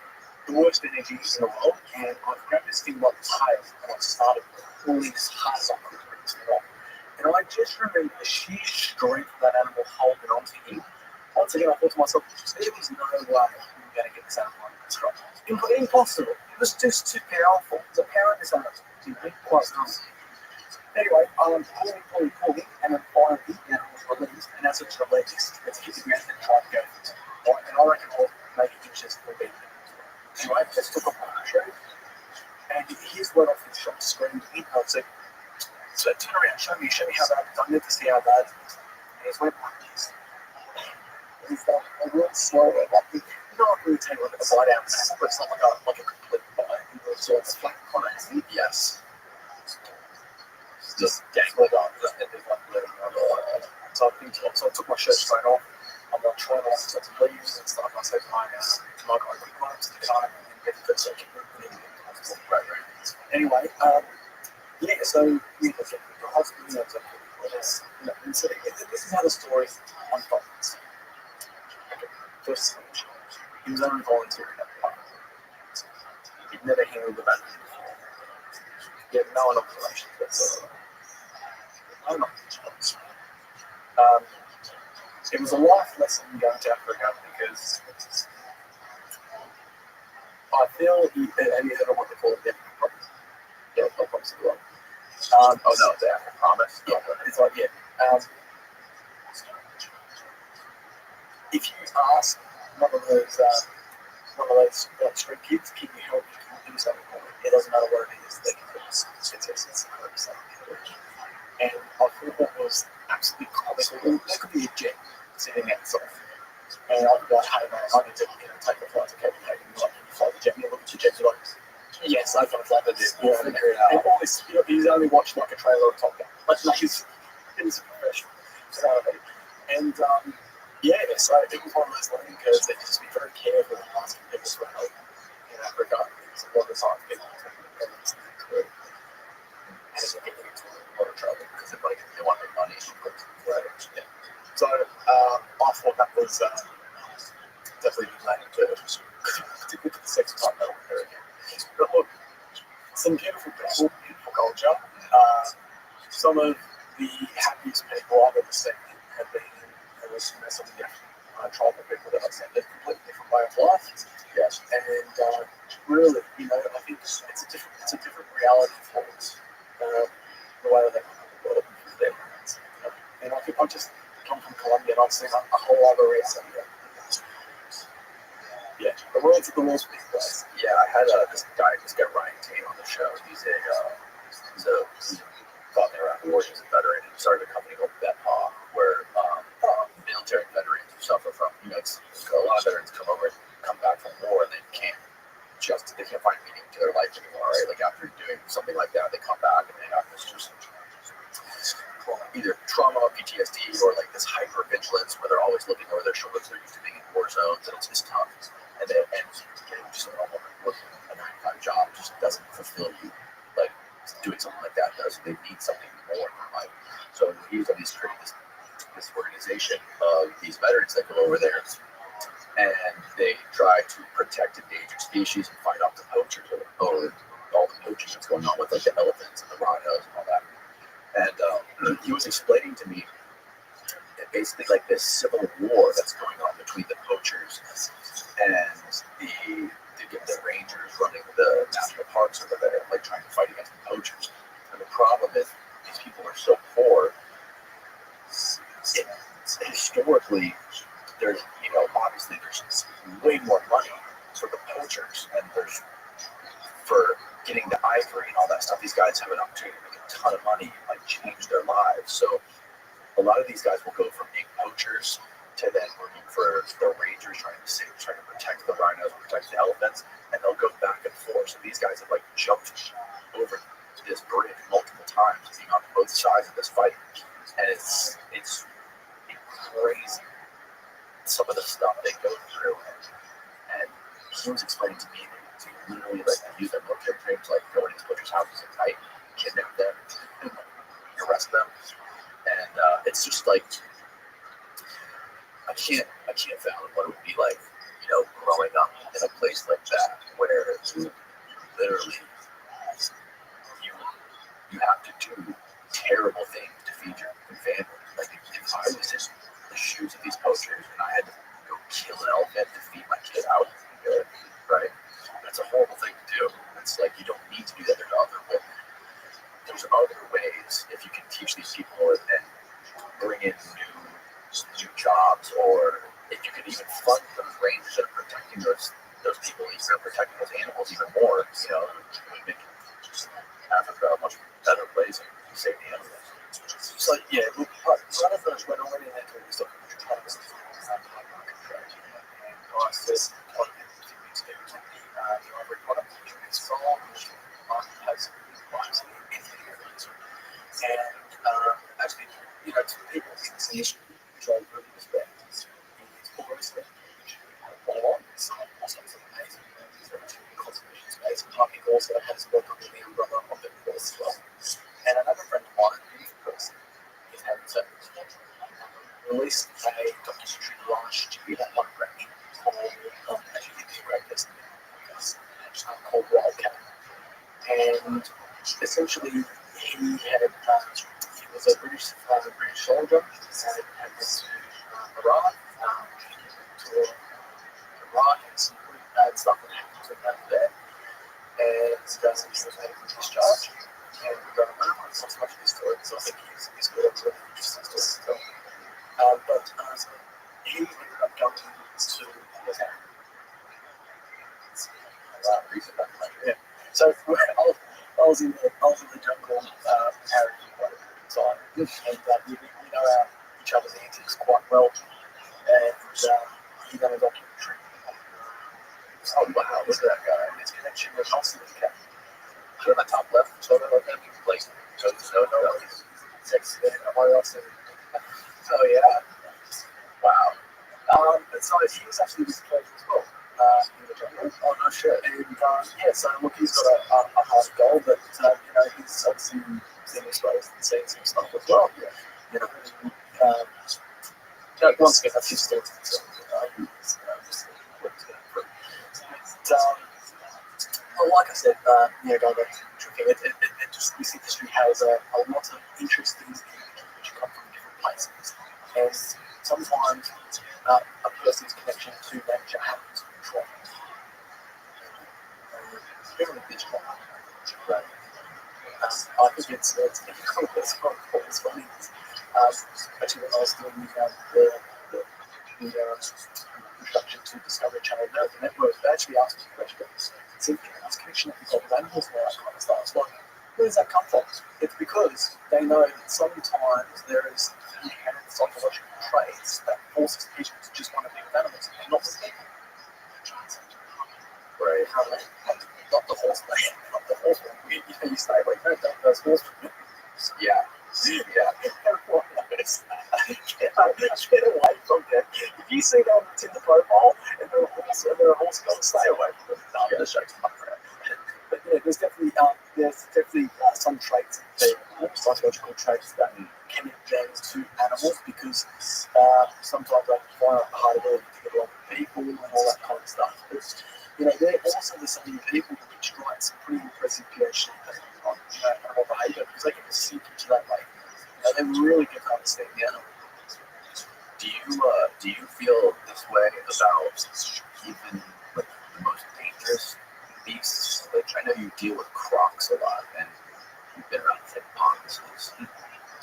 the worst energy in the world. And I've grabbed this thing by the tail and I've started with it. pulling as hard as I could to bring this thing off. And I just remember the sheer strength of that animal holding on to him. Once again, I thought to myself, there is no way I'm going to get this animal under control. Impossible. It was just too powerful. There's a power in this animal. Quite nice. Anyway, I'm pulling, and then finally the animal's released, and as it's released, it's hit the ground and tried to go for it. Right, and I reckon I'll make it just a bit. Anyway, let's took off my tree, and here's where off the shot screamed in. I said, so turn around, show me how bad it is. I need to see how bad it is. And he's went like this. And he's like a real slow, like, you know, like when you take like a bite out of an but it's not like a complete bite. So it's flat kind of, yes. Just dangling on, just in this like living on the line. So I took my shirt straight off. I'm like trying to like some leaves and stuff. I said to my guy, we go up to the car and get the so anyway, yeah, so we get the hospital and so this is how the story unfolds. Okay. First stage. He was only volunteering at the park. He'd never handled the battery before. He had no inoculation whatsoever. It was a life lesson going to Africa because I feel have you heard of what they call a death promise? Yeah, no promise of love. Oh no, it's a promise. Yeah, it's like if you ask one of those like street kids, can you help? Can you do something for me? It doesn't matter what it is. They can do it. It's 100%. And I thought that was absolutely comical. That could be a jet sitting outside. And I'd be like, hey man, I need to take a flight to Copenhagen. Like, you fly the jet, and you look at your jet, you're like, yes, I can fly the jet. We'll figure it out. And always, he's only watched like a trailer of Top Gun. Like, no, he's a professional. So, and yeah, so it was one of those learning curves that you just be very careful when asking people for help in Africa. Because a lot of the time people take the crew. And they get into a lot of trouble because they want their money. Yeah. So I thought that was definitely the learning curve, particularly for the sex type that I'm here again. But look, some beautiful people, beautiful culture. Some of the happiest people I've ever seen have been some of the tribal people that I've seen. They're a completely different way of life. Yes. And really, I think it's a different reality for us. The way that they work with their minds. And I think I've just come from Colombia and I've seen a whole other race over there. Yeah, the world's a big place. Yeah, I had this guy Ryan Tate on the show. He's thought they were war. He's a veteran. He started a company called BetPaw, where military veterans who suffer from, a lot of veterans come over and come back from war and they can't find meaning to their life anymore, right? Like after doing something like that, they come back and they have this just either trauma, PTSD, or like this hyper vigilance where they're always looking over their shoulders. They're used to being in war zones, and it's tough. And just a normal working a 9-to-5 job just doesn't fulfill you like doing something like that does. They need something more in their life. So he's created this organization of these veterans that go over there and they try to protect endangered species and fight off the poachers or all the poaching that's going on with like the elephants and the rhinos and all that. And he was explaining to me that basically like this civil war that's going on between the poachers and the rangers running the national parks over there, like trying to fight against the poachers. And the problem is these people are so poor. Historically, there's obviously there's way more money for the poachers and there's for getting the ivory and all that stuff. These guys have an opportunity to make a ton of money and like change their lives. So a lot of these guys will go from being poachers to then working for the rangers, trying to protect the rhinos, protect the elephants, and they'll go back and forth. So these guys have like jumped over this bridge multiple times, being on both sides of this fight, and it's crazy some of the stuff they go through. And he was explaining to me to literally like use their military training to like go in these butchers' houses at night, kidnap them, and arrest them, and it's just like. I can't fathom what it would be like, growing up in a place like that where literally you have to do terrible things to feed your family. Like if I was in the shoes of these poachers and I had to go kill an elephant to feed my kid, I would do it, right? That's a horrible thing to do. It's like you don't need to do that to other, but there's other ways if you can teach these people and bring in new jobs, or if you can even fund those rangers that are protecting those people, even protecting those animals even more, you know, make Africa a much better place and save the animals. So yeah, look, part of those went already in that this documentary times and I said what the ivory product is from has lives and actually, you know, to people in this industry, which I really respect, is all respect. Some also has an amazing conservation space. I think also has worked under the umbrella of the course as well. And another friend of mine, a beautiful person, is having to release a documentary last year that one range called actually it's a great person called Wildcat. And essentially he had he was a British soldier and had been to Iraq to Iraq and some pretty bad stuff that happened to him there. And he was made a discharge. And I don't want to talk so much of this story because I think he's got a really interesting story to tell. But he ended up going to Vietnam. Yeah. So I was in the jungle carrying quite a bit of time, and we know each other's antics quite well. And he done a documentary. Oh wow, look at that guy! His connection with Austin is cat. On the top left, so that place. So no, Sex and Austin. Oh yeah. wow. And so he was actually with the place as well. In the jungle. Oh no shit. And yeah, so look, he's got a hard goal, but you know, he's obviously been exposed and seen some stuff as well. Yeah. You know, once again, that's his story. Well, like I said, going back to tricking, it just this industry has a lot of interesting individuals which come from different places, and sometimes a person's connection to nature happens to trauma. Very big trauma. But I think it's funny. Actually, when I was doing the introduction to Discovery Channel Network, they actually asked me a question. So, this connection that you've got with animals and all that kind of stuff. It's like, where does that come from? It's because they know that sometimes there is inherent psychological traits that forces people to just want to be with animals and not with people. Right. Not the horse man, not the horse man. You stay away from those horsemen. Yeah. Get away from them. If you see them on Tinder profile and they're a horse girl, stay away from them. No, just shake them up around. But yeah, there's definitely some traits, psychological traits that connect them to animals because sometimes they find it hard ability to get along with people and all that kind of stuff. But, you know, they're also the same people which write some pretty impressive PhD on animal behaviour because they can just sink into that way. They really get to understand the animal. Do you feel this way about even like the most dangerous beasts? Like I know you deal with crocs a lot, and you've been around hippopotamuses.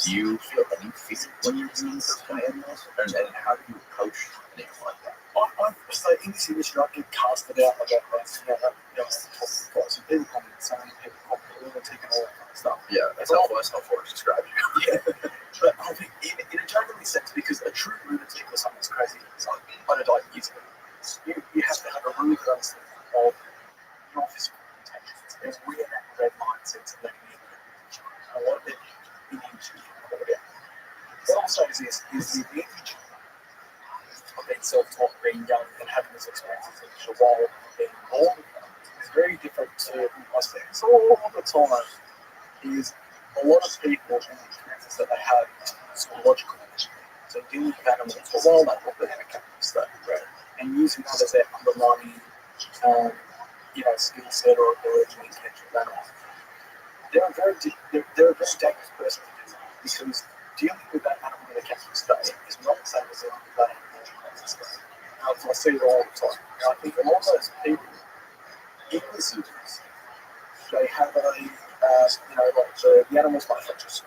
Do you feel any fear when you're dealing with those kind of animals? And how do you approach an animal like that? So in this industry, I get casted out like that. So people call me insane, people call me lunatic and all that kind of stuff. Yeah, that's how Forrest described you. Yeah, but I think in a genuine sense, because a true lunatic or someone that's crazy, it's like I don't like using it. You have to have a really good understanding of your physical limitations and where that red line sits and letting in a lot of it in the industry can call it out. What also is this is the advantage of being self-taught, being young, and having these experiences while being born is very different to I see all the time. Is a lot of people and the experiences that they have psychological issues. So dealing with animals for wild animals that have a capital state, right? And using that as their underlying skill set or ability to connection with animals. they're a very dangerous person to do because dealing with that animal in a captive state is not the same as dealing with that animal in a captive state. I see it all the time. And I think a lot of those people in the zoos, they have like the animals manufacturers.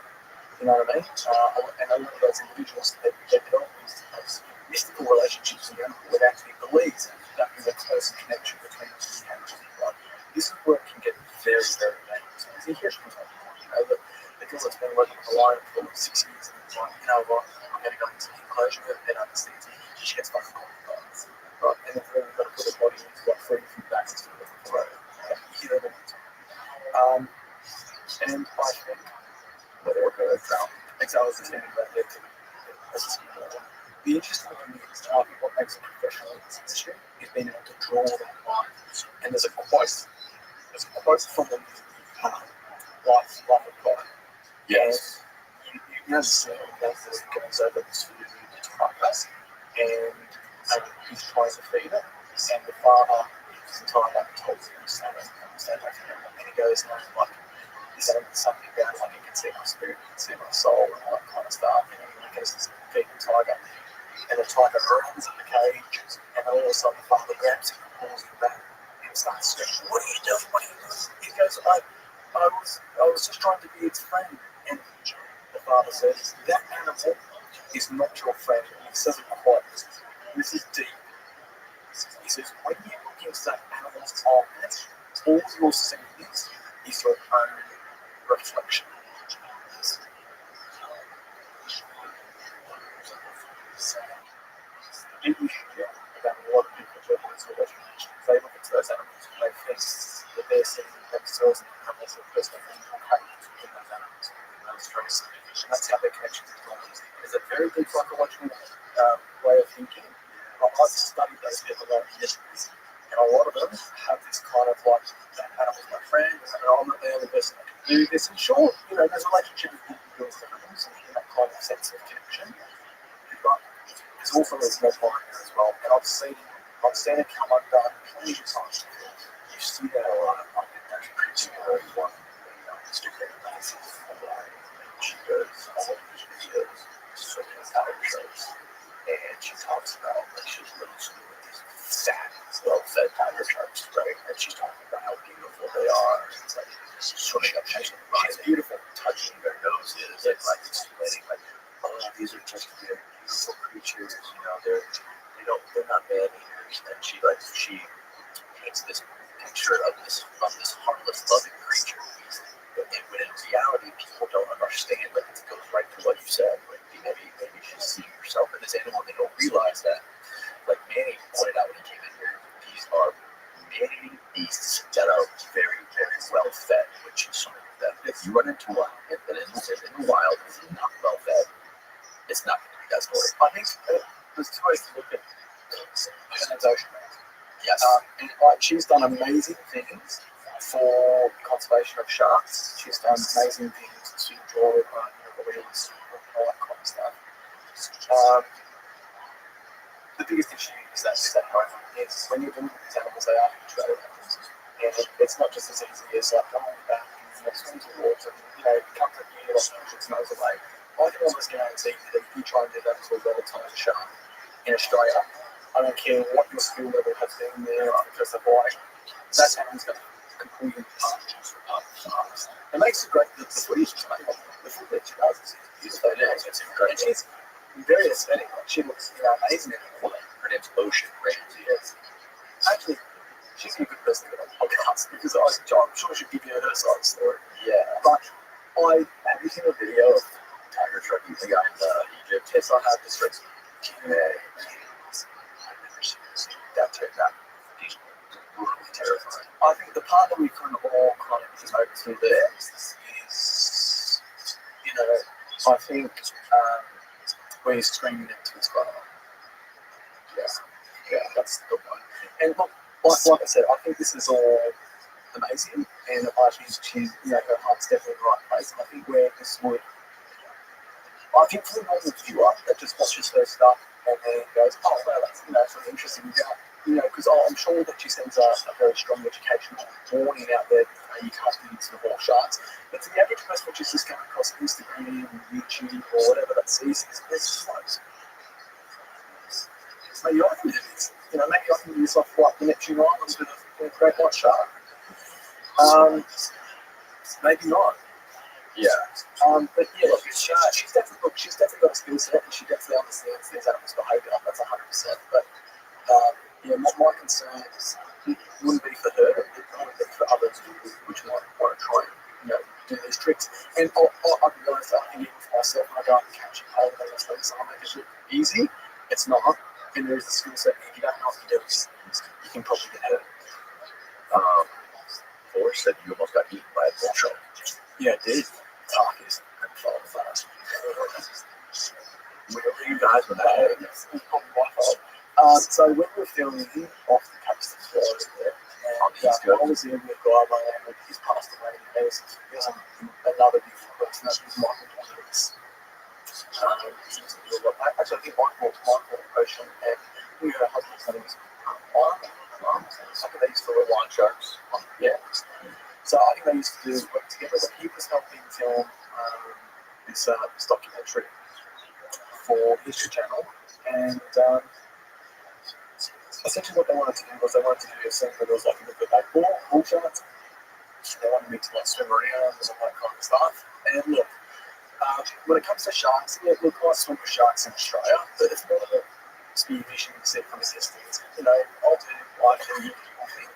You know what I mean? And a lot of those individuals, they develop these mystical relationships with the animal without actually believing that there's a close connection between the animals. Like, this is where it can get very, very dangerous. As you hear from that it's been working with a lion for 6 years, and it's like, you know what, I'm going to go into the enclosure and understand it. She gets fucking caught. Right? And then we've got to put her body into like 3 feet back instead of the road. You hear that all the time. And I think whether it goes down, I was just thinking about it. The interesting thing is, I think what makes a professional in this industry is being able to draw that line. And there's a quote from the life of God. Yes. You know the scene that goes over this food carcass, and he's trying to feed it, and the father is tied up and tells him to stand up, and he goes, like, this ain't something about, like, you can see my spirit, you can see my soul, and all that kind of stuff, and he goes to feed the tiger, and the tiger runs in the cage, and all of a sudden the father grabs him and pulls him back, and starts screaming, what are you doing, He goes, I was just trying to be its friend. And the father says, that animal is not your friend. He says it quite. This is deep. He says, when you look into that animal's eyes, all you're seeing is your own reflection. And you hear about a lot of people who are into imagination. They look into those animals and they think that they're seeing themselves and the animals that first thing in those animals. And that's how their connection to God is. It's a very deep psychological way of thinking. I've studied those people over years, and a lot of them have this kind of like, that animal's my friend, and I'm not the only person that can do this. And sure, there's a relationship with people who do animals and that kind of sense of connection. But there's also this more part there as well, and I've seen it come undone plenty of times. You see that a lot. I think that's pretty very one. She does all these videos, so many talent shows, and she talks about like she's really sort of these fat, well-fed tiger sharks, right? And she's talking about how beautiful they are. It's like swimming up, she's beautiful, touching their noses, and like explaining like, oh, these are just very beautiful creatures. They're not man eaters. And she paints this picture of this harmless, loving creature. And when in reality, people don't understand, like, it goes right to what you said. Like, maybe you should see yourself in this animal. They don't realize that. Like Manny pointed out when he came in here, these are many beasts that are very, very well fed, which is something that if you run into one in the wild is not well fed, it's not going to be that story. I think there's 2 ways to look at ocean. Yes. And she's done amazing things for conservation of sharks. She's done amazing things to draw whales and all that kind of stuff. The biggest issue is that however, is when you're dealing with these animals, they are controlled animals. And it's not just as easy as like going back and swim towards and comfort you or push its nose away. I can almost guarantee that if you try and do that to a well-timed shark in Australia, I don't care what your skill level has been there because of why, that animal's going to completely it makes it great that the footage is made. The footage she does is beautiful. It's incredible. And she's very aesthetic. She looks amazing in the water. Her name's Ocean Ramsey. Actually, she's a good person to get on the podcast because I'm sure she'll give you her side of the story. Yeah. But have you seen a video of tiger trucking the guy in Egypt? Yes, I have this race. Yeah. I've never seen this. That turned out. Terrifying. I think the part that we can all kind of relate to there is, I think where he's screaming into his father. Yeah, that's the one. And look, like I said, I think this is all amazing, and I think she's, her heart's definitely in the right place. And I think where this would, I think for the normal viewer that just watches her stuff and then goes, oh, well, that's sort of interesting. Because I'm sure that she sends a very strong educational warning out there You can't do into the wall sharks. But to the average person which is just coming across Instagram or YouTube or whatever that sees, it's just like, maybe I can do this. Maybe I can do this off like the Neptune Islands with a great white shark. Maybe not. Yeah. But yeah, look, she's definitely got a skill set and she definitely understands these animals' behaviour. That's 100%. But my concern is it wouldn't be for her, it would be for others which might want to try and do these tricks. And I'll be honest, I think even for myself, when I go out and catch a pole and those things, I make it look easy. It's not. And there is a skill set. If you don't know what to do, you can probably get hurt. Forrest said you almost got eaten by a bull shark. Yeah, it did. Carcass and fall fast. Where were you guys when that happened? It's probably my fault. So when we were filming off the coast of Florida there, and I was there with a guy by the name of, he's passed away. There's another beautiful person, that was Michael Donovan. Actually, I think Michael Ocean and we were husband's name was Mom. I think they used to live wine sharks. Yeah. So I think they used to work together, but he was helping film this documentary for History Channel. And essentially what they wanted to do was they wanted to do a scene where there was like a bit of a bull sharks. They wanted me to like swim around and all that kind of stuff. And look, when it comes to sharks, yeah, look, I swim with sharks in Australia, but it's not a spear fishing you see from a distance. I'll do like I think.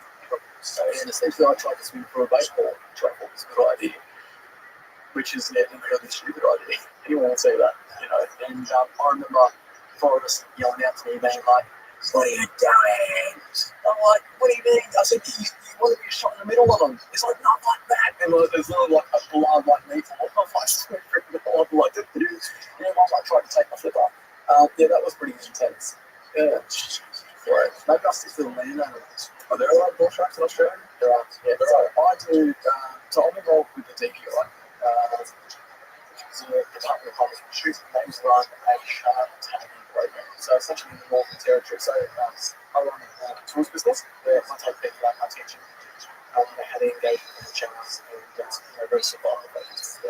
So, and essentially I tried to swim for a baseball. Which I thought was a good idea. Which is an incredibly stupid idea. Anyone will say that, And I remember Forrest yelling out to me, being like, "What are you doing?" I'm like, "What do you mean?" I said, "You want to be shot in the middle of them." It's like, "Not like that." And there's literally like a blood like me. What the fuck? Swim for the blood like that. I tried to take my flip up. That was pretty intense. Yeah. Right. Maybe I stick to the land animals. Are there a lot of bull sharks in Australia? There are. Yeah, there are. I do. So I'm involved with the DPI. The Department of Public Fisheries. They run a shark tagging program. So essentially in the Northern Territory. So I run a tourist business where I take people out my attention. How they engage with the channels and very survival focused.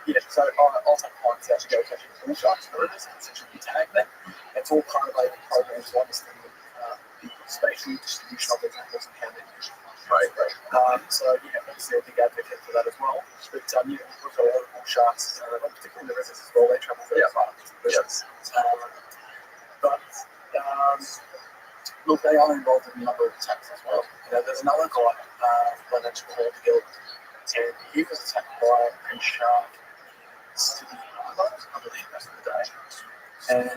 Yeah, so I'll take clients out to go catching bull sharks in the rivers and essentially you tag them. It's all part of a program to understand the spatial distribution of those animals and how they're used. Right. So obviously a big advocate for that as well. But we've got a lot of bull sharks, particularly in the rivers as well. They travel very far. Yes. Look, they are involved in a number of attacks as well. There's another guy by the name of Rothschild, and he was attacked by a shark in Sydney Harbour, I believe, back in the day. And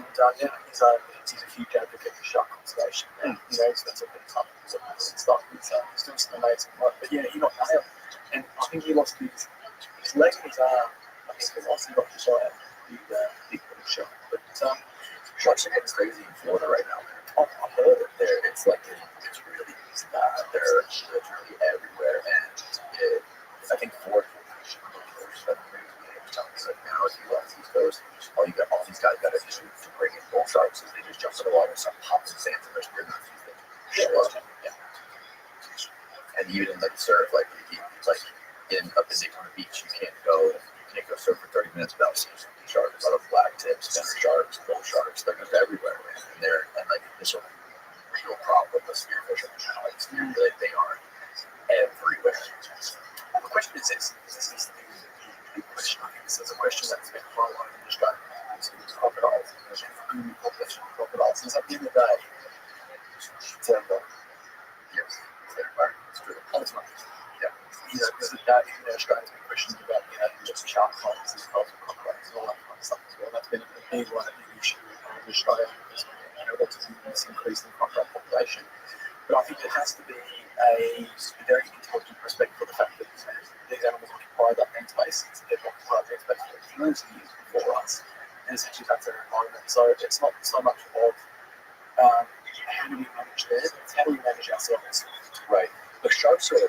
he's a huge advocate for shark conservation. And, he spends a bit of time with and stuff. He's doing some amazing work. But yeah, he got nailed. And I think he lost his leg and his arm. I think he lost his eye. Big shark. But Sharks are getting crazy in Florida right now. I've heard it. It's like it's really they're literally everywhere, and I think Florida now as you left East Coast, all these guys got to do to bring in bull sharks is they just jump in the water and start popping sand in their spear guns. And even in like surf, like in a particular beach, you can't go surf for 30 minutes without seeing sharks, a lot of black tips, spinner sharks, bull sharks, they're just everywhere, man. And this is a real problem with spearfishing now. They are everywhere. The question is this is the big question. I think this is a question that's been highlighted in Australia. Crocodiles. Population of crocodiles. Is at the end of the day, it's everywhere. Yes, it's everywhere. It's true. Ultimately. Yeah. Because even Australia's been questioned about, just shark fights as well as crocodiles and all that kind of stuff as well. That's been a big issue in Australia because what's this increase in crocodile population. But I think it has to be a very intelligent respect for the fact that these animals occupy that main space. They've occupied that space for millions of years before us. And essentially that's their environment. So it's not so much of how do we manage them, it's how do we manage ourselves. Right. The sharks are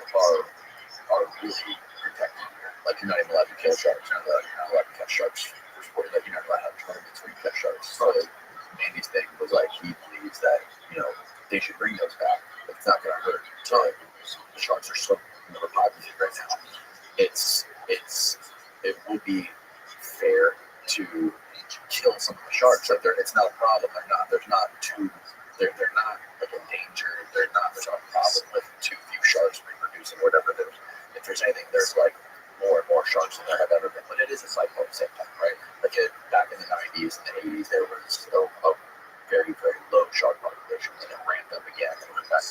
really protected here. Like you're not even allowed to kill sharks. You're not allowed to catch sharks for sport. Like you're not allowed to have tournaments where you catch sharks. So Andy's thing was like he believes that they should bring those back. But it's not going to hurt. So the sharks are swimming in the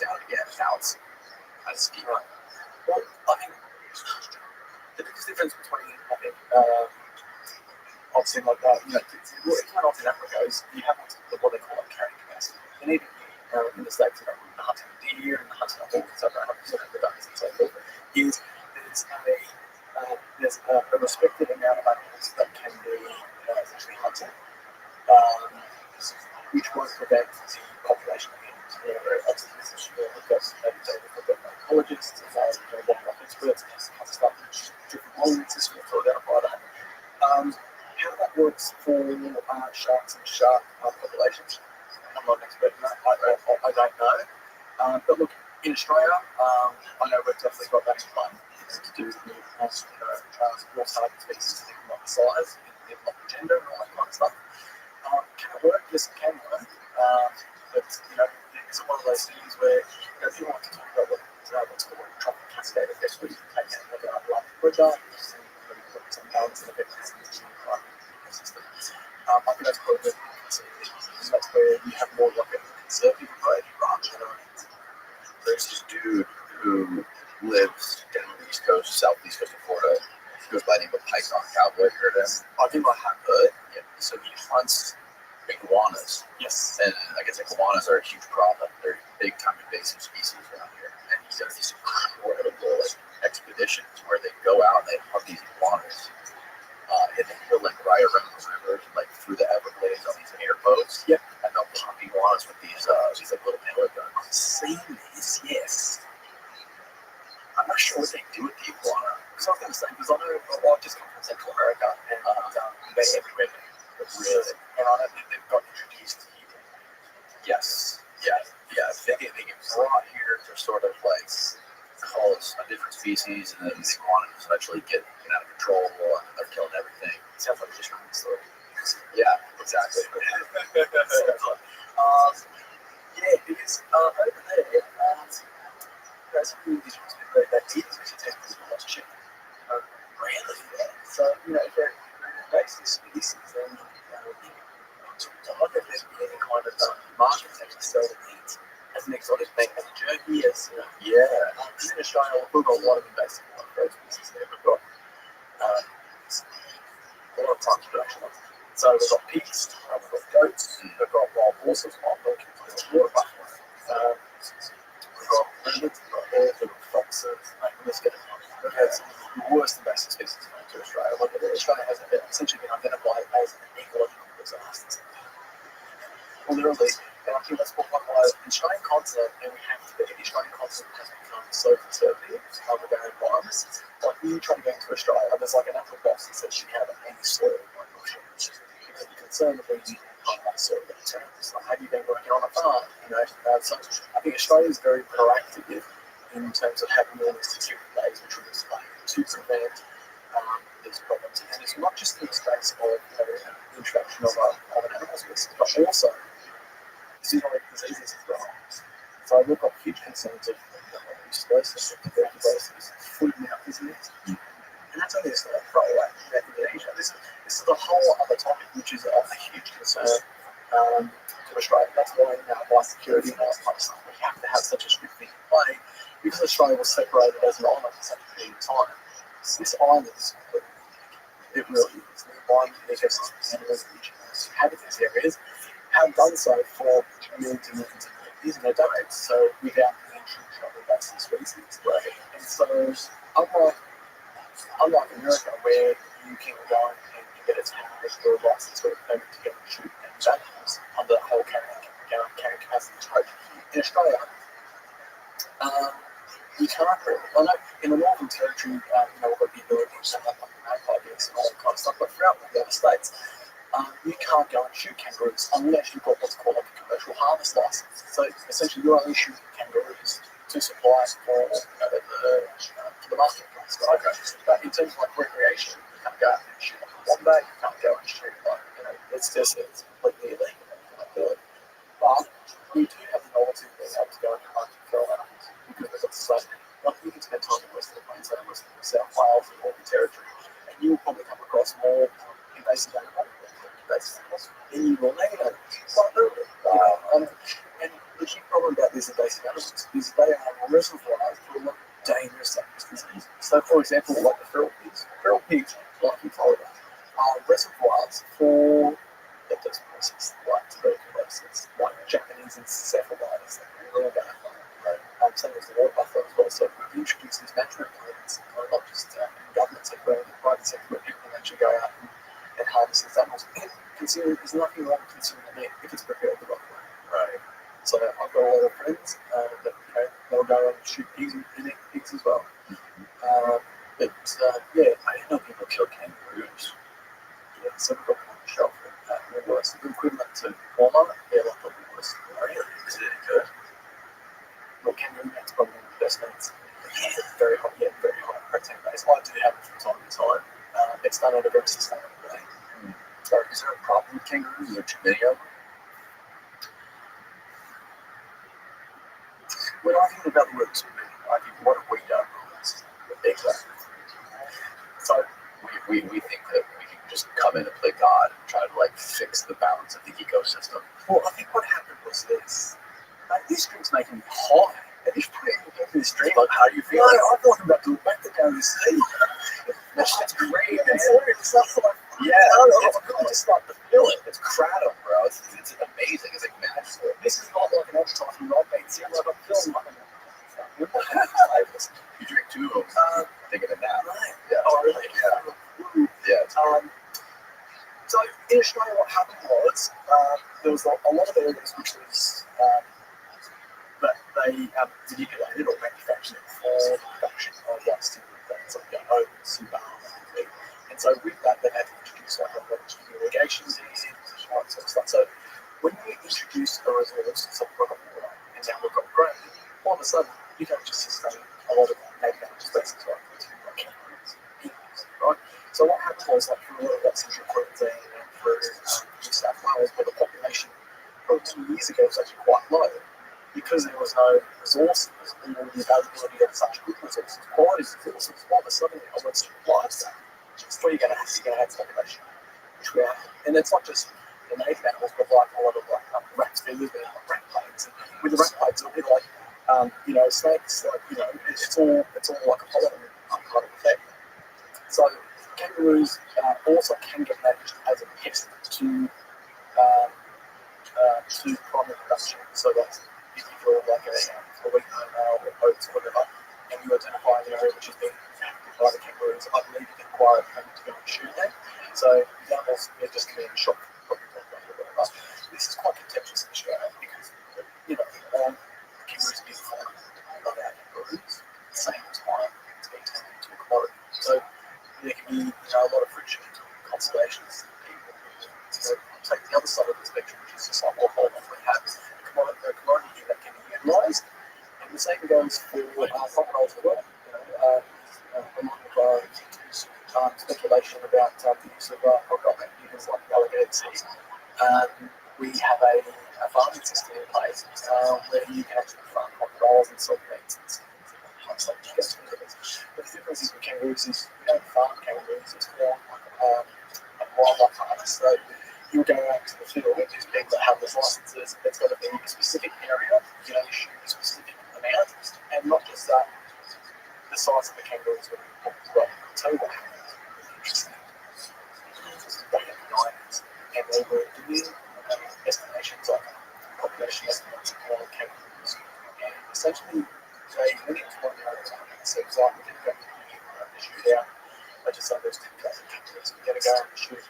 back down again. Now it's kind of ski. Right. Well, I think the biggest difference between, I think, obviously, like quite often in Africa is you have what they call a carrying capacity. And even in the States, the hunting of deer and the hunting of horses, so the hunting of the ducks and so forth, is there's a restricted amount of animals that can be essentially hunted, which won't prevent the population of animals. Obviously, we've got ecologists, wildlife experts, and kind of stuff, different monuments to identify that. How that works for sharks and shark populations, I'm not an expert in that. I don't know. But look, in Australia, I know we've definitely got that in mind to do with more target species, not the size, not the gender, and all that kind of stuff. Can it work? Yes, it can work. But it's one of those things where if you want to talk about what's called a tropic cascade effect, where you can take out like a large pressure, and put some balance and effect in the system. I think that's probably good. That's where you have more like a conservative approach rather than There's this dude who lives down the east coast, southeast coast of Florida. He goes by the name of Python Cowboy. Heard him? I think I have heard. Yeah. So he hunts iguanas. yes. And I guess iguanas are a huge problem. They're big time invasive species around here. And he does these incredible expeditions where they go out and they hunt these iguanas. And they go right around the river, like through the Everglades on these airboats. Yep. And they'll pop iguanas with these little nail guns. I've seen this, yes. I'm not sure what they do with the iguana. So I was going to say, because I know I've just come from Central America and they everywhere. Really? And I know they've got introduced here. Yes. Yeah. They get brought here to sort of like cause a different species, and then the iguanas eventually get out of control and they're killing everything. It sounds like just running story. Yeah, exactly. Yeah, because over there, there's some really different people that did actually take this much chicken. Really? Yeah. So, if they're invasive species, then I don't think there's any kind of market to actually sell the meat as an exotic meat, as a jerky, as, Yeah. in Australia, we've got a lot of invasive species there. We've got a lot of types of production. So we've got pigs, we've got goats, we've got wild horses, wild donkeys, we've got water buffalo, we've got lizards, we've got hares, we've got foxes, let's get it. We've had some of the worst invasive species coming to Australia. Like, Australia has essentially been identified as an ecological disaster. Well, they're illegal. And I think that's what the Australian continent, and we have to be, the Australian continent has become so conservative with our environment. Like, when you try to go into Australia, there's like an apple box that says you have any soil on your shores. Because the concern of being kind of like soil returns. Like, have you been working on a farm? So I think Australia is very proactive in terms of having all these security days, which was like to prevent these problems. And it's not just in the space of the introduction of an animal species, but also zoonotic diseases as well. So we've got huge concerns of sclerosis, tuberculosis, food mouth disease, and that's only a sort of throwaway in Indonesia. This is a whole other topic, which is a huge concern to Australia. That's why biosecurity and all that kind of stuff, we have to have such a strict thing in play, because Australia was separated as an island for such a period of time. This island is completely unique. It really is. The environment, ecosystems, animals, habitats, areas have done so for millions and millions of years, and they don't. So without the intrusion of invasive species, right? And so unlike America, where you can go and get a technical license or a permit to go and shoot animals under the whole carrying capacity approach, in Australia, you can't really. I know in the Northern Territory, we've got the ability to set up magpies and all that kind of stuff, but throughout the other states, you can't go and shoot kangaroos unless you've got what's called like a commercial harvest license. So essentially, you're only shooting kangaroos to supply for the marketplace. Right? Okay. But in terms of like recreation, you can't go out and shoot like a wombat. You can't go and shoot it's completely illegal. You can't do it. But we do have the novelty of being able to go and hunt and kill animals because we've got so many. Like you can spend time in Western Queensland, Western New South Wales, and Northern Territory, and you will probably come across more invasive animals. Then you will negative. Quite literally. And the key problem about these invasive animals is they are reservoirs for a lot of dangerous diseases. So, for example, like the feral pigs. Feral pigs, like in Florida, are reservoirs for leptospirosis, like tuberculosis, like Japanese encephalitis, like real bad one. Right? Same as the water buffalo as well. So we've introduced these natural methods, not just in the government sector, but in the private sector, where people can actually go out and harvest these animals. And consider there's nothing wrong with consuming meat if it's prepared the right way. Right. So I've got a lot of friends that they'll go and shoot pigs and eat pigs as well. But yeah, I didn't know people kill kangaroos. Yeah, so we've got one on the shelf. Woolworths, the equivalent to Walmart, they're like the Woolworths. Really? Is it good? Well, kangaroo meat's probably one of the best meats. Very hot, very high protein base. I do have it from time to time. It's done at a very sustainable way. So is there a problem with kangaroos? Is there too many of them? When I think about the word too many, I think what have we done wrong? Exactly. So we think that we can just come in and play God and try to like fix the balance of the ecosystem. Well, I think what happened was this. This drink's making me high. And if you put this drink, like, how do you feel? No, I thought about doing back to down the sea. That's great. It's not like, I just like to feel it. It's kratom, bro. It's amazing. It's like magical. This is not like an advertisement. I've been seeing like a film like you drink two of them, taking a nap. Right. Yeah. Oh, really? Yeah. Yeah. So in Australia, what happened was there was a lot of areas which was that they manipulated or manufactured for the production of like stimulant things like oats and barley. And so with that, they had to introduce like a lot of irrigation systems and all that sort of stuff. So when you introduce a resource, so we've got water and now we've got grain, all of a sudden you don't just sustain a lot of native animal species like kangaroos, right? So what happened was like for a lot of that central Queensland and through New South Wales, where the population probably 2 years ago was actually quite low, because there was no resources and the availability of such good resources, quality resources, all of a sudden I went to livestock. So you're going to have population, which we are. And it's not just the native animals, but like a lot of like rats, feathers, like rat plagues. And with the rat plagues, it'll be like snakes, like it's all like a pollen kind of effect. So kangaroos also can get managed as a pest to primary production. So that's if you're like a wheat or oats or whatever, and you identify an area which has been affected by the kangaroos, I believe you can require a permit to go and shoot them. So the animals just come in and shot or whatever. This is quite contentious in Australia because kangaroos are beautiful. I love our kangaroos. At the same time, it's being turned into a commodity. So there can be a lot of friction between conservationists and people. So take the other side of the spectrum, which is just like what we have, a commodity that can be utilised. And the same goes for crocodiles as well. A lot of speculation about the use of crocodile because like the alligator sea. We have a farming system in place where you can actually farm crocodiles and sell meats and stuff like that. But the difference is with kangaroos is we don't farm kangaroos, it's more like wildlife harvest. So you'll go out to the field with these people that have those licenses. It's got to be a specific area, you shoot a specific amount, and not just that, the size of the kangaroo is going to be important as well. I'll tell you what happens. Interesting. Back in the 90s, and they were doing estimations on population estimates of wild kangaroos. And essentially, they went into one of the other so it's like we're going to go to shoot out just under 10,000 kangaroos. We're going to go and shoot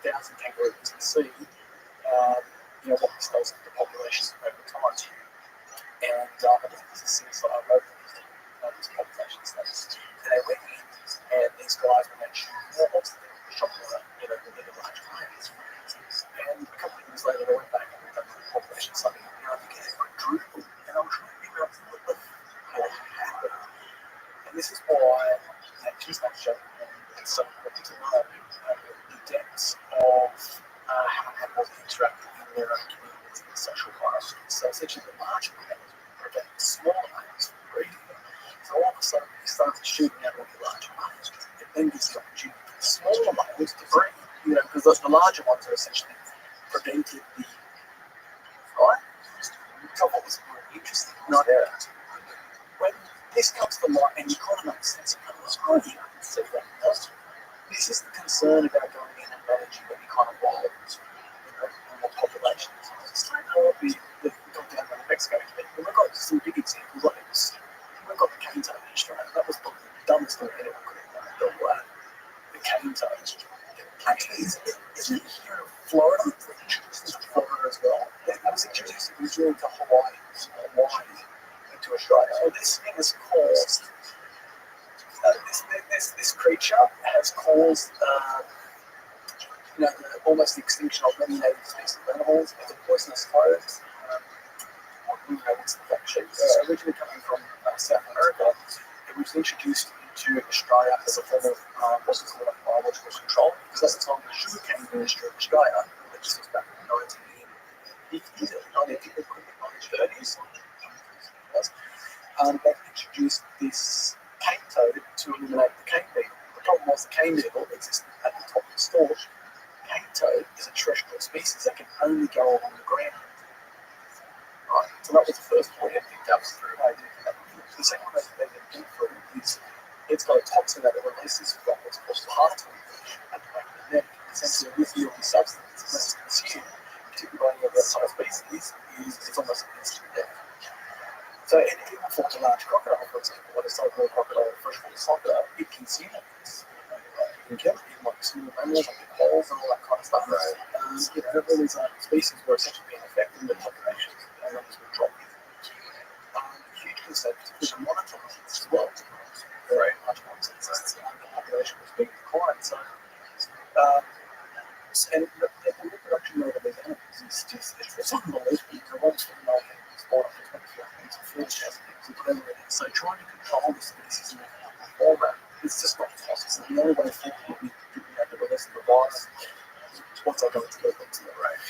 1,000 kangaroos and see what this does to the population over time. And I think this is suicide over these population studies. And they went in, and these guys were then shooting more lots of them shot within a large claims. And a couple of years later, they went back and they done the population study. And I think it quadrupled. And I'm trying to figure out what the hell happened. And this is why nature's not showing it's so important to know the depths of how animals interact in their own communities and social hierarchies. So essentially the larger animals prevent the smaller animals from breeding them. So all of a sudden you start shooting out all the larger males. It then gives the opportunity for the smaller males to breed, because the larger ones are essentially prevented the right? So what was interesting. Not when this comes to light, and you kind of make sense of it, oh yeah, so this is the concern about going in and managing any kind of wild, animal populations. It's like how we've gone down to Mexico, and we've got some big examples like this. We've got the cane toad in Australia. That was the dumbest thing anyone could have done. The cane toad. Actually, isn't it here in Florida? It's introduced to Florida as well. It was introduced originally to Hawaii, into Australia. So this thing has caused, this creature has caused, the almost the extinction of many native species of animals. It's a poisonous toad. What's the fact sheet? Originally coming from South America, it was introduced into Australia as a form of what's called a biological control, because at the time the sugarcane industry in Australia, which was back in the 1950s, 1930s, they introduced this cane toad to eliminate the cane beetle. The problem was the cane beetle existed at the top of the stalk. Cane toad is a terrestrial species that can only go along the ground. Right, so that was the first point. I think that was through. The second one that they did through is it's got a toxin that it releases from what's called heart at the back of the neck. Essentially, with the substance, unless it's consumed, particularly by any of the other species, it's almost an instant death. So, even for a large crocodile, for example, when it's like a crocodile, freshwater crocodile, it can see it. You can kill it, even like small mammals, like the poles and all that kind of stuff. Right. All these species were essentially being affected in the population. Numbers were dropping. Huge concern, particularly monotone as well. Very much more sense. The population was being declined. So, and the reproduction rate of these animals is just, it's unbelievable. You can watch them like sport up to 24 things and 40,000 things. So, trying to control the species in that format is just not possible. The only way forward would be to be able to release the virus once I go into the right.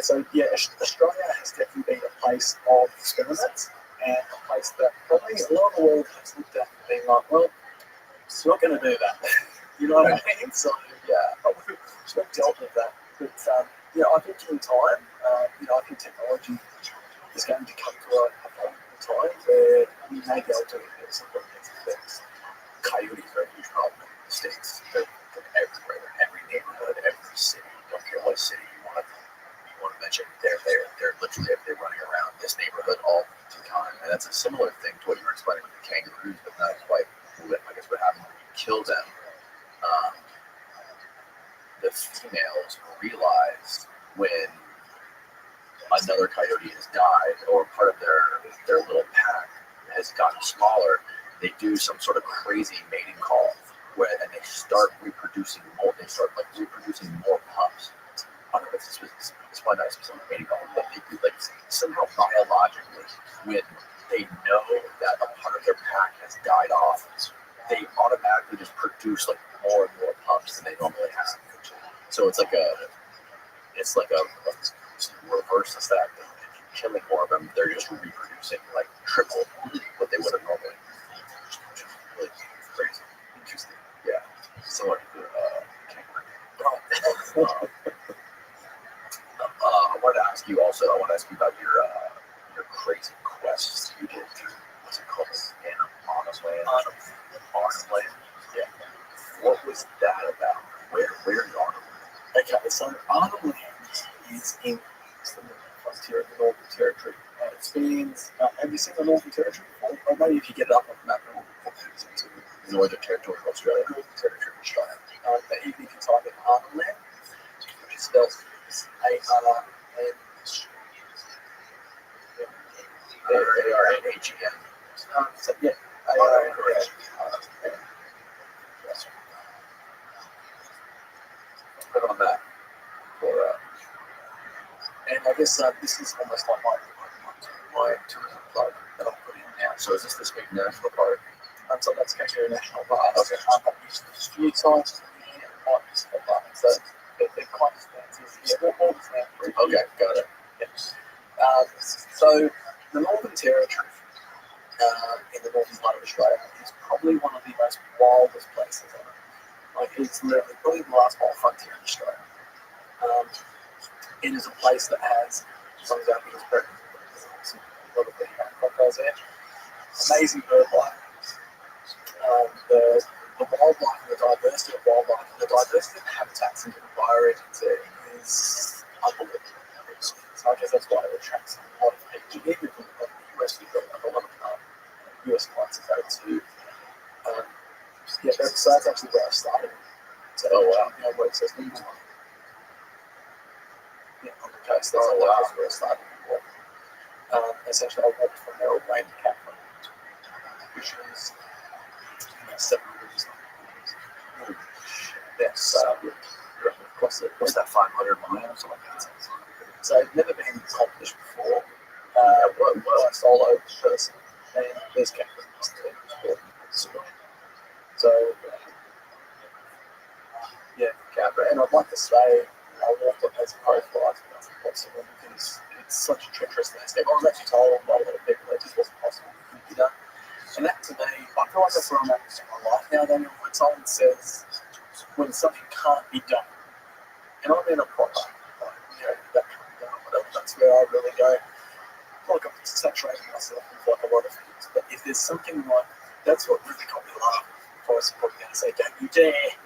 So Australia has definitely been a place of experiments and a place that probably a lot of the world has looked at and being like, well, it's not going to do that. You know what I mean? So but we've dealt with that. But I think in time, I think technology is going to come to a point in time where we may be able to get some of these things. Coyotes are a huge problem in the States. They're everywhere, every neighborhood, every city. Don't care what city you want to mention, they're literally they're running around this neighborhood all the time, and that's a similar thing to what you were explaining with the kangaroos, but not quite. I guess what happened when you kill them, the females realize when another coyote has died or part of their little pack has gotten smaller. They do some sort of crazy mating call and they start reproducing more. They start reproducing more pups. I don't know if this might not be specific mating call, but they do somehow biologically, when they know that a part of their pack has died off, they automatically just produce more and more pups than they normally have. So it's like a reverse effect. If you're killing more of them, they're just reproducing triple what they would have normally. Really crazy. Interesting. Yeah. Similar to kangaroo. I wanted to ask you also. I want to ask you about your crazy quests you did through what's it called? Arnhem Land. Yeah. What was that about? Where is Arnhem? Okay, so Arnhem Land is in the frontier of the Northern Territory. It spans. Have you seen the Northern Territory before? Or maybe if you get it up on the map, it's the Northern Territory of Australia. Northern Territory of Australia. But even if you type in Arnhem Land, which is spelled ARNHEM. So yeah, put it on that. And I guess this is almost like my tourism plug that I'm putting in now. So is this big national park? So that's Kangaroo National Park. Okay. But there's a few sites in like this park. So they're quite expensive. Yeah, okay, got it. Yes. So the Northern Territory in the northern part of Australia is probably one of the most wildest places on it. It's literally probably the last wild frontier in Australia. It is a place that has some of our biggest predators. lot of the crocodiles there. Amazing bird life. The wildlife and the diversity of wildlife and the diversity of habitats and bioregions there is unbelievable. So I guess that's why it attracts a lot of people. Even from the US, we've got a lot of US clients that go to. So that's actually where I started. So, where it says England. On the coast, that's where I started before. Essentially, I walked from there all the way to Catherine, which is 700 or something. That's What's that 500 miles or something like that? so it's never been accomplished before. What a solo person, and there's Catherine. So, Catherine, and I'd like to say I walked up as a profile possible because it's such a treacherous landscape. I was actually told by a lot of people that it just wasn't possible. And that to me, I feel like that's where I'm at in my life now, Daniel, when someone says, when something can't be done, and I'm in a proper, that can't be done, whatever, that's where I really go, like I'm saturating myself with like a lot of things, but if there's something like, that's what really got me laughing, if I was probably going to say, don't you dare.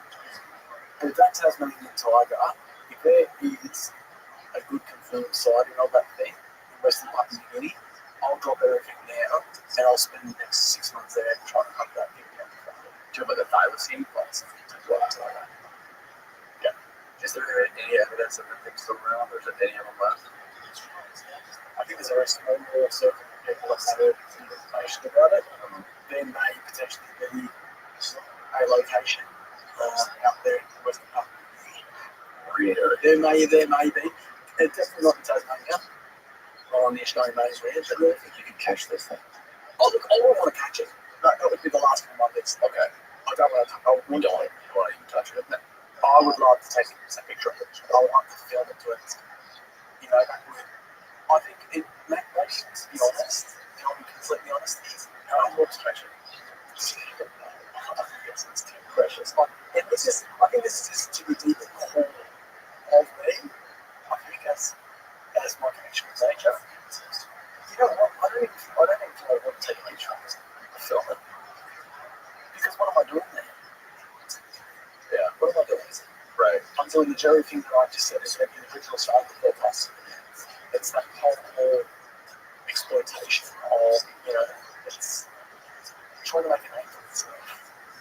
And if that Tasmanian tiger, if there is a good confirmed sighting of that thing in Western Papua New Guinea, I'll drop everything now and I'll spend the next 6 months there trying to hunt that thing down. Do you remember the thylacine place? Yeah. Is there any evidence that the thing's still around, or is there any of them left? I think there's a very small circle of people that have information about it. There may potentially be a location out there in Western Papua New Guinea. There may be. It's definitely not in Tasmania. On the Australian mainland, but I really think you can catch this thing. Oh, look, I don't want to catch it. No, that would be the last one on my list. Okay. I don't want to. I wouldn't even touch it. No. I would love to take a picture of it. I would like to film it to it. That would. I think to be honest, I'll be completely honest, I love to catch it. I think it's too precious. I think this is just to the deeper core of me. I think as my connection with nature. You know what? I don't even feel I want to take a picture of film it. Because what am I doing there? Yeah, what am I doing? Right. I'm doing the Jerry thing that I just said is the original start of the podcast. It's that whole exploitation of, it's trying to make a name for itself.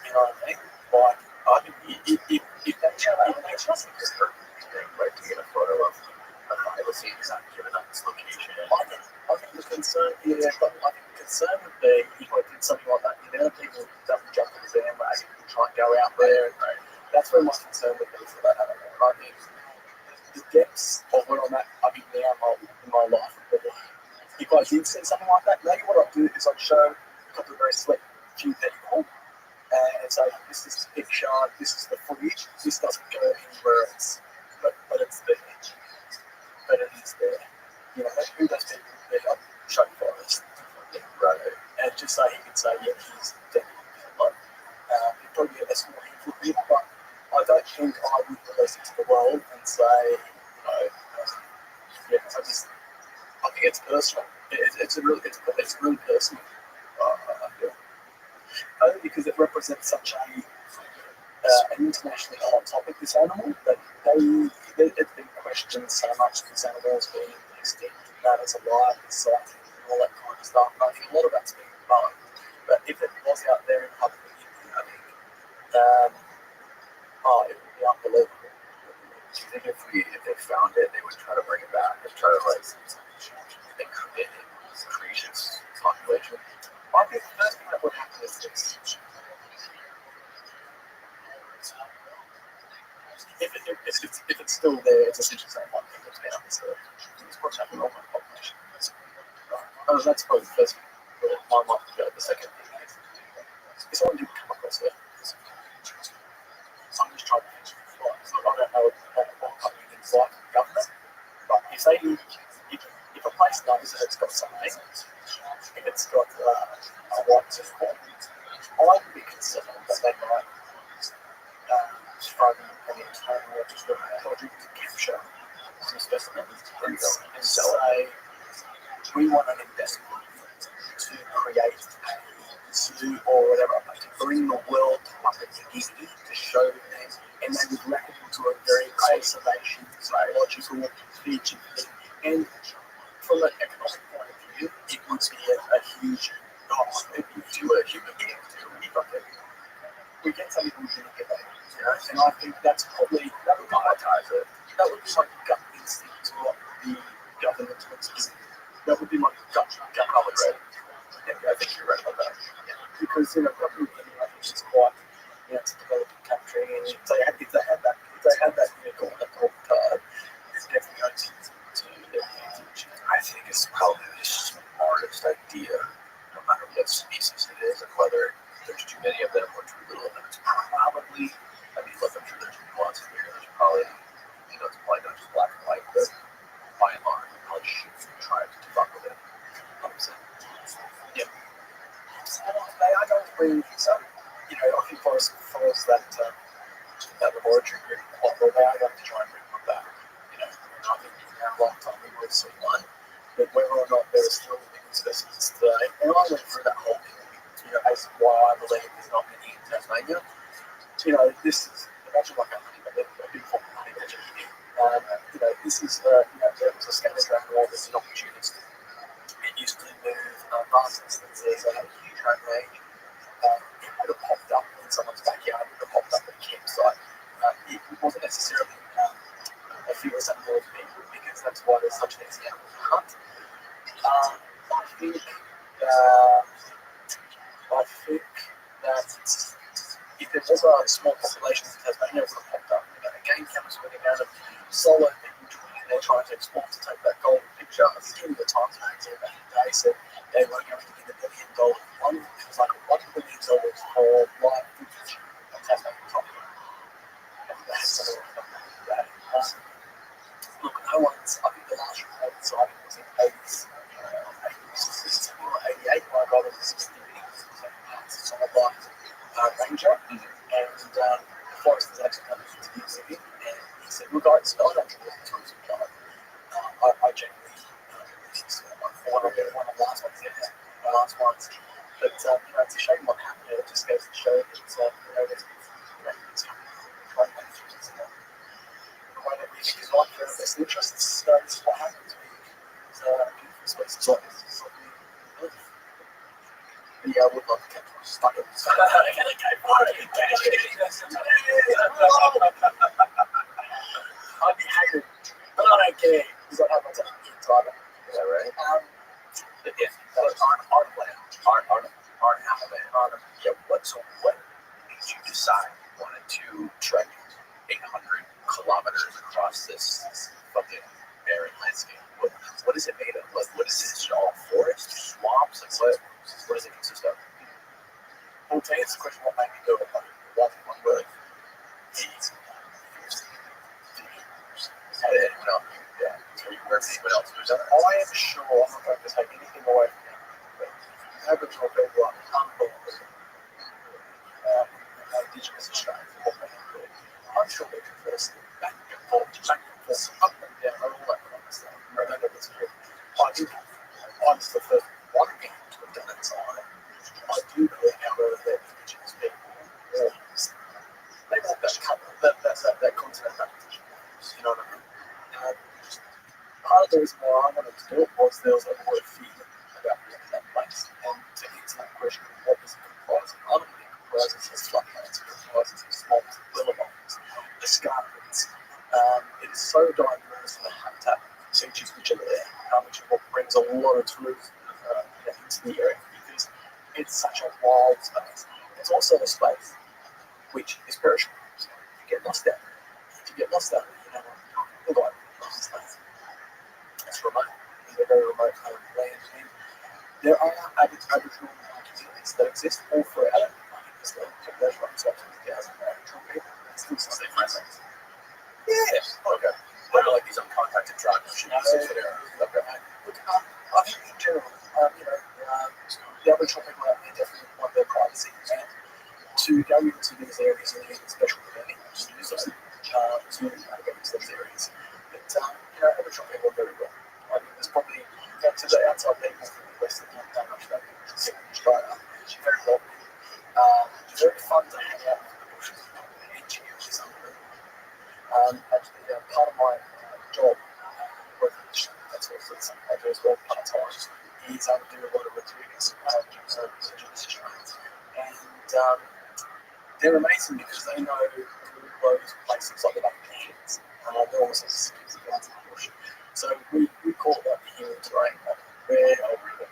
You know what I mean? Like, I mean, if nature doesn't just hurt, it's great to get a photo of. I will see it's not given up its location. I think the concern, but I think the concern would be if I did something like that, the amount of people who don't jump on the bandwagon and try and go out there, and that's where my concern would be for that animal. I think the depths of where I'm at, now in my life, if I did see something like that, maybe what I'd do is I'd show a couple of very select few people and say, this is the picture, this is the footage, this doesn't go anywhere else, but it's there. But it is there. Who does people there? Show forest. Right. And just so he can say, yeah, he's definitely like, he'd probably get a small handful of people, but I don't think I would release it to the world and say, I think it's personal. It's really personal. I feel. Only because it represents such an internationally hot topic, this animal, that it's been questioned so much, this animal's being extinct, that it's alive, it's sighting, and all that kind of stuff. And I think a lot of that's being known. But if it was out there in public, I think it would be unbelievable. Do you think if they found it, they would try to bring it back and try to increase its population? I think the first thing that would happen is this. If it's still there, it's essentially saying one thing that's been understood. It's what's happening on my population. That's probably the first thing that I might go. The second thing is, if someone did come across it, I'm just trying to think. I don't know what company things like government, but if a place knows that it's got something, if it's got a right to form, I would be concerned that they might fund an internal project to capture some specimens and say, we want an investment create a zoo or whatever, but to bring the world to public easy, to show them, and they would reckon to a very conservation, psychological feature thing. And from an economic point of view, it would be a huge cost to a human being we get something we didn't get that. And I think that's probably, that would monetize it. That would be my gut instinct to what the government wants to do. That would be my gut right. Yeah, I think you're right about that. Because, government, I think it's quite, it's a developing country, and if they had that vehicle on the card, it's definitely going to their advantage. I think it's probably the smartest idea, no matter what species it is, and whether there's too many of them or too little of them. It's probably, look, I'm sure there's nuances here. There's probably, it's probably not just black and white, but by and large, we probably should try to fuck with it. 100%. Yeah. I don't bring, I think follows that laboratory group quite well. They are going to try and bring them back. I think in our lifetime we will see one. But whether or not there are still living specimens today, and I went through that whole thing, as why I believe there's not many in Tasmania. This is, imagine like a big form of honey badger here. This is, there was a scatterbrain wall that's an opportunist. It used to move vast distances at a huge home range. It would have popped up in someone's backyard, it would have popped up at a campsite. It wasn't necessarily a fierce animal of people, because that's why there's such an easy animal to hunt. I think that if there was a small population in Tasmania, it would have popped up. A game camera swimming out of solo people they're trying to explore to take that golden picture. Again, the Times magazine back in the day said they were going to get $1 billion. It was like $1 billion for live footage of Tasmanian property. That's something that. Look, no one's, I think the last reported sighting was in 80s, 87 or 88, when I got it was 60 meters. It's on a black ranger, and the forest is actually coming into New Zealand, and he said, look, I smell that tourism guide. I genuinely, this is one of the last ones, my last ones. But, it's a shame what happened. It just goes to show that, it's happening. When we think is right for our best interests, this is what happens. Beautiful spaces like this. Yeah, I would love to catch one stuck in this. I'm gonna go for it. I'd be hated, but I don't care because I have my technique inside it. Is that right? But yeah, aren't half of it. Yeah, what made you decide you wanted to trek 800 kilometers across this fucking barren landscape? What is it made of? What is this? All forest, swamps? What does it consist of? Well, to answer the question, what made me do it? One word. Ease. Anyone else? Yeah. Anyone else who's done it? I am sure I'm not going to take anything away from them. But Aboriginal people are unbelievable. Indigenous Australians are what they do. I'm sure they can first back and forth, up and down, all that kind of stuff. I don't know what's here. I was the first one again to have done it, so I do believe, however, that Indigenous people they want that continent repetition. You know what I mean? Part of the reason why I wanted to do it was there was a lot of fear about that place. And to answer that question, what does it comprise of? Ultimately, it comprises of floodplains, it comprises of swamps, billabongs, escarpments. It is so diverse in the habitat features which are there, which is what brings a lot of tourism into the area because it's such a wild space. It's also a space which is perishable. So if you get lost out there, look like lost space. It's remote. It's a very remote land. And there are Aboriginal communities that exist all throughout it. I think there's like those runs up to 1,000 Aboriginal people. It's still some friends. Yes. Okay. What are like these uncontacted tribes? Okay. Look, I think in general, the Aboriginal people out there definitely want their privacy and to go into these areas and use special permitting to use them to go into those areas. But Aboriginal people are very well. I think there's probably to the outside people from the West that don't know much about Aboriginal people. they're amazing because they know all those places like the back of their heads. They're almost like skills and guns in the bush. So we call it like the human terrain, where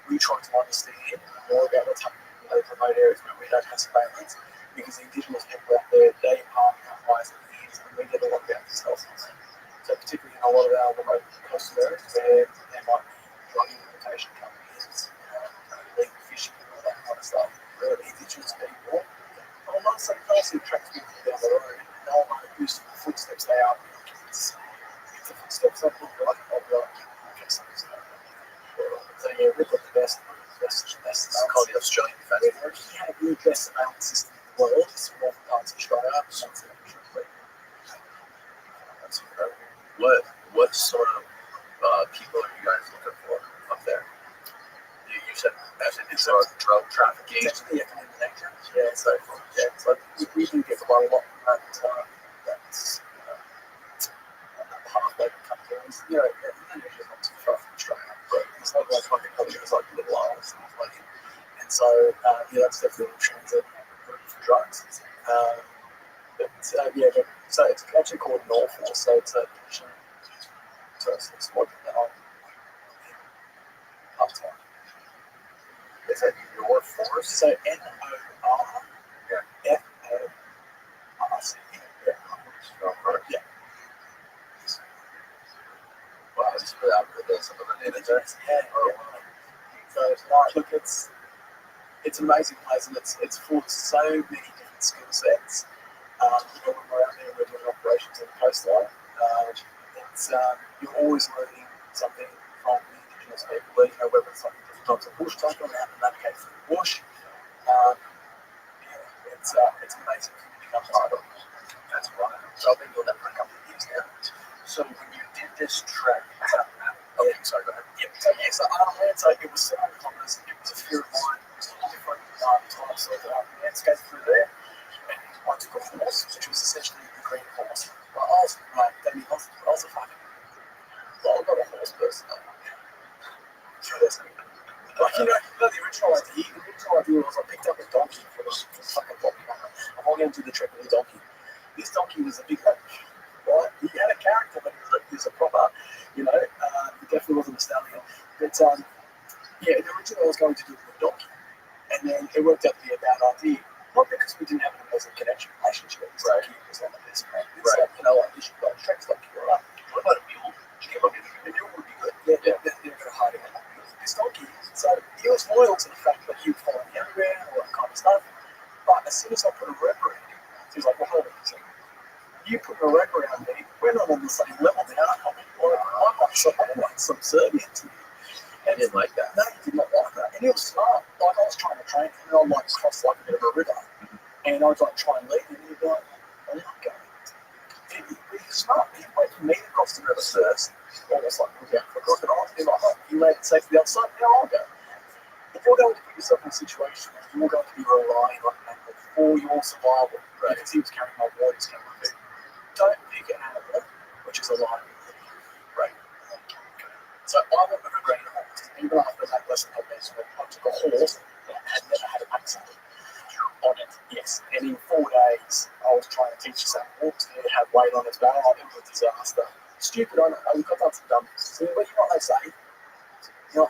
we try to understand more about what's happening in those remote areas where we don't have surveillance, because the indigenous people out there, they are outliers of the years, and we get a lot about themselves. So particularly in a lot of our remote coastal areas where there might be drug importation companies, illegal fishing and all that kind of stuff, where the indigenous people, well, not so closely attract people down the road, and they'll know whose footsteps they are. It's the footsteps of the right, of the okay, so yeah, we've got the best. It's called the Australian Defence We Force. actually have the best surveillance system in the world. It's from all parts of Australia. That's incredible. What sort of people are you guys looking for up there? You said it's drug trafficking. It's actually economic nature. Yeah, so we do get quite a lot from that pathway to come to us. You know, Indonesia's not too far from Australia, but it's not like a country that's like Little Isles and like. And so that's definitely a transit route for drugs. So it's actually called Norfolk. So it's a squad uptown. Is it your force? So NOR. Yeah. FORC. Yeah. Wow, I just put out some of the names there. So look, it's an amazing place, and it's full of so many different skill sets. When we're out there, we're doing operations on the coastline. You're always learning something from the indigenous people. Whether it's like different types of bush tackle and how to navigate through the bush. It's amazing for me to become part of. That's right. So I've been doing that for a couple of years now. So when you did this trek, sorry, go ahead. So it was 7 kilometers. It was a fear of mine. Different types of landscape through there. And I took a horse, which was essentially the green horse. But I was a fucking. Well, I'm not a horse person. The original idea was I picked up a donkey from fucking Bobby. I'm all going to do the trek with a donkey. This donkey was a big one, right? He had a character, but he was a proper, he definitely wasn't a stallion. But originally I was going to do it with a donkey. And then it worked out to be a bad idea. Not because we didn't have an amazing connection relationship. This donkey was one of the best friends. Right. You should go trek donkey, right? What about a mule? A mule would be good. Yeah. They're going to hide it. This donkey, so he was loyal to the fact that he would follow me everywhere and all that kind of stuff. But as soon as I put a rope around him, he was like, well, hold on a second. You put a rope around me, we're not on the same level now. I'm like subservient to you. I didn't like that. No, he did not like that. And he was smart. Like, I was trying to train him, and I'd like cross like a bit of a river. And I'd like try and lead him, and he'd be like, I'm not going. He was smart. He went for me to cross the river first. Almost like looking out for a crocodile. He'd be like, oh, you made it safe to the other side, now I'll go. If you're going to put yourself in a situation where you're going to be relying on an animal for your survival, right? Because he was carrying my water, he's carrying my food. Don't pick an animal, which is a lion, right? So I went with a green horse. Even after that lesson I took a horse that had never had a backside on it. Yes, and in 4 days I was trying to teach this animal to have weight on its back. It was a disaster. Stupid, I know. We've got lots of dumb. So, but you know what they say? The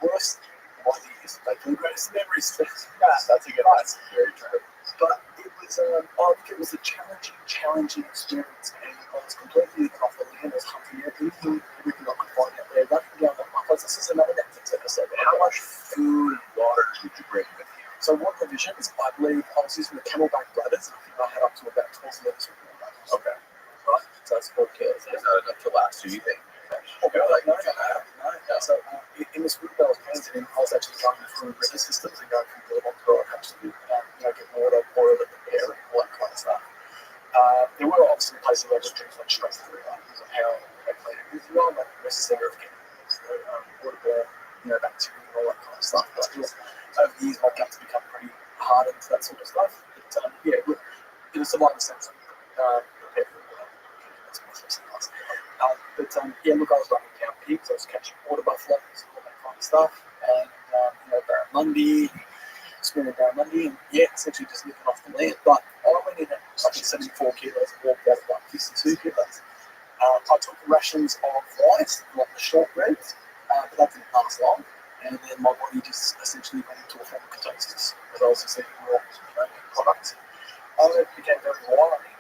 worst ideas make the greatest memories. That's a good one. That's very true. But it was, I think it was a challenging experience, and I was completely off the land. I was hunting everything I could find out there, running down the pathways. This is another Netflix episode. How much food and water did you bring with you? So one of the visions, I believe, I was using the camelback bladders, and I think I had up to about 12 minutes of water. Okay. Right? So it's 4 kilos. Is that enough to last 2 days? No. So in this group that I was painted in, I was actually going through river systems and going through the water, actually, get water, boil it, air, and all that kind of stuff. There were obviously places where I just drink like straight through, because of how clean it is. You are like necessary of getting waterborne, bacteria and all that kind of stuff. But over the years, my guts become pretty hardened to that sort of stuff. But in a survival sense, prepared for it. That's nice. Look, I was running down pigs, I was catching water buffaloes, all that kind of stuff, and Barramundi, swimming down Monday and essentially just living off the land. But I went in at like 74 kilos and walked out at like 52 kilos. I took rations of rice, like the shortbreads, but that didn't last long. And then my body just essentially went into a form of ketosis as I was just eating more products. I became very wiry,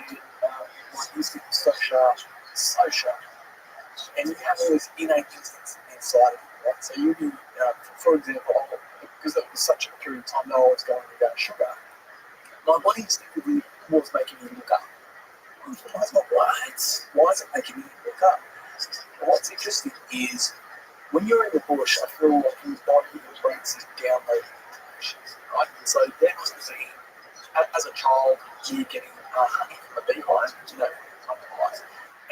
and my instinct was so sharp, and you have all this innate instincts inside of you, right? So you be, for example, because it was such a period of time that I was going without sugar, my body instinctively was making me look up. Why is it making me look up? And what's interesting is when you're in the bush, I feel like your body, your brain is downloading information, right? And so there must be, as a child, you getting honey from a beehive, honey,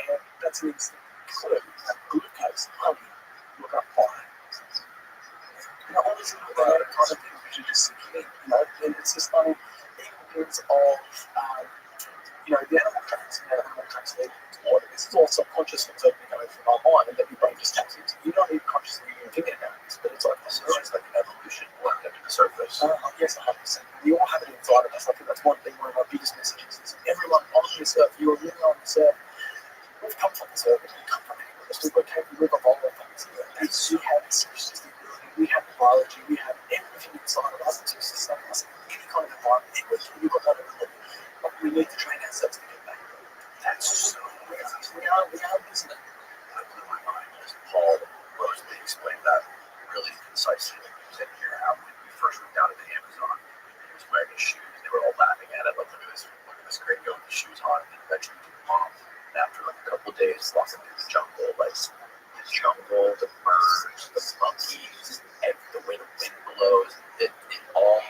and that's an instant clue. Glucose, honey, look up high. All these little kind of things which are just sinking in, and it's just funny, even in terms of, the animal tracks, the animal tracks leading to water. This is all subconscious things that are going through my mind and that your brain just taps into. You're not even consciously even thinking about this, but it's like, it's like an evolution worked under the surface. Yes, 100%. We all have it inside of us. I think that's one thing, one of my biggest messages is everyone on this earth, you are living on this earth, we've come from this earth, we've come from anywhere. We've evolved from this earth. We have this ability, we have biology, we have everything inside of us to sustain us in any kind of environment. Everything we've got that ability. But we need to train ourselves to get back. That's so we are losing it. That blew my mind. As Paul Rothschild explained that really concisely. He said here how when we first went down to the Amazon, he was wearing his shoes, and they were all laughing at it, like, look at this great guy with the shoes on, and eventually took them off. And after like a couple of days, lost him in the jungle, the birds, the monkeys, and the way the wind blows, it all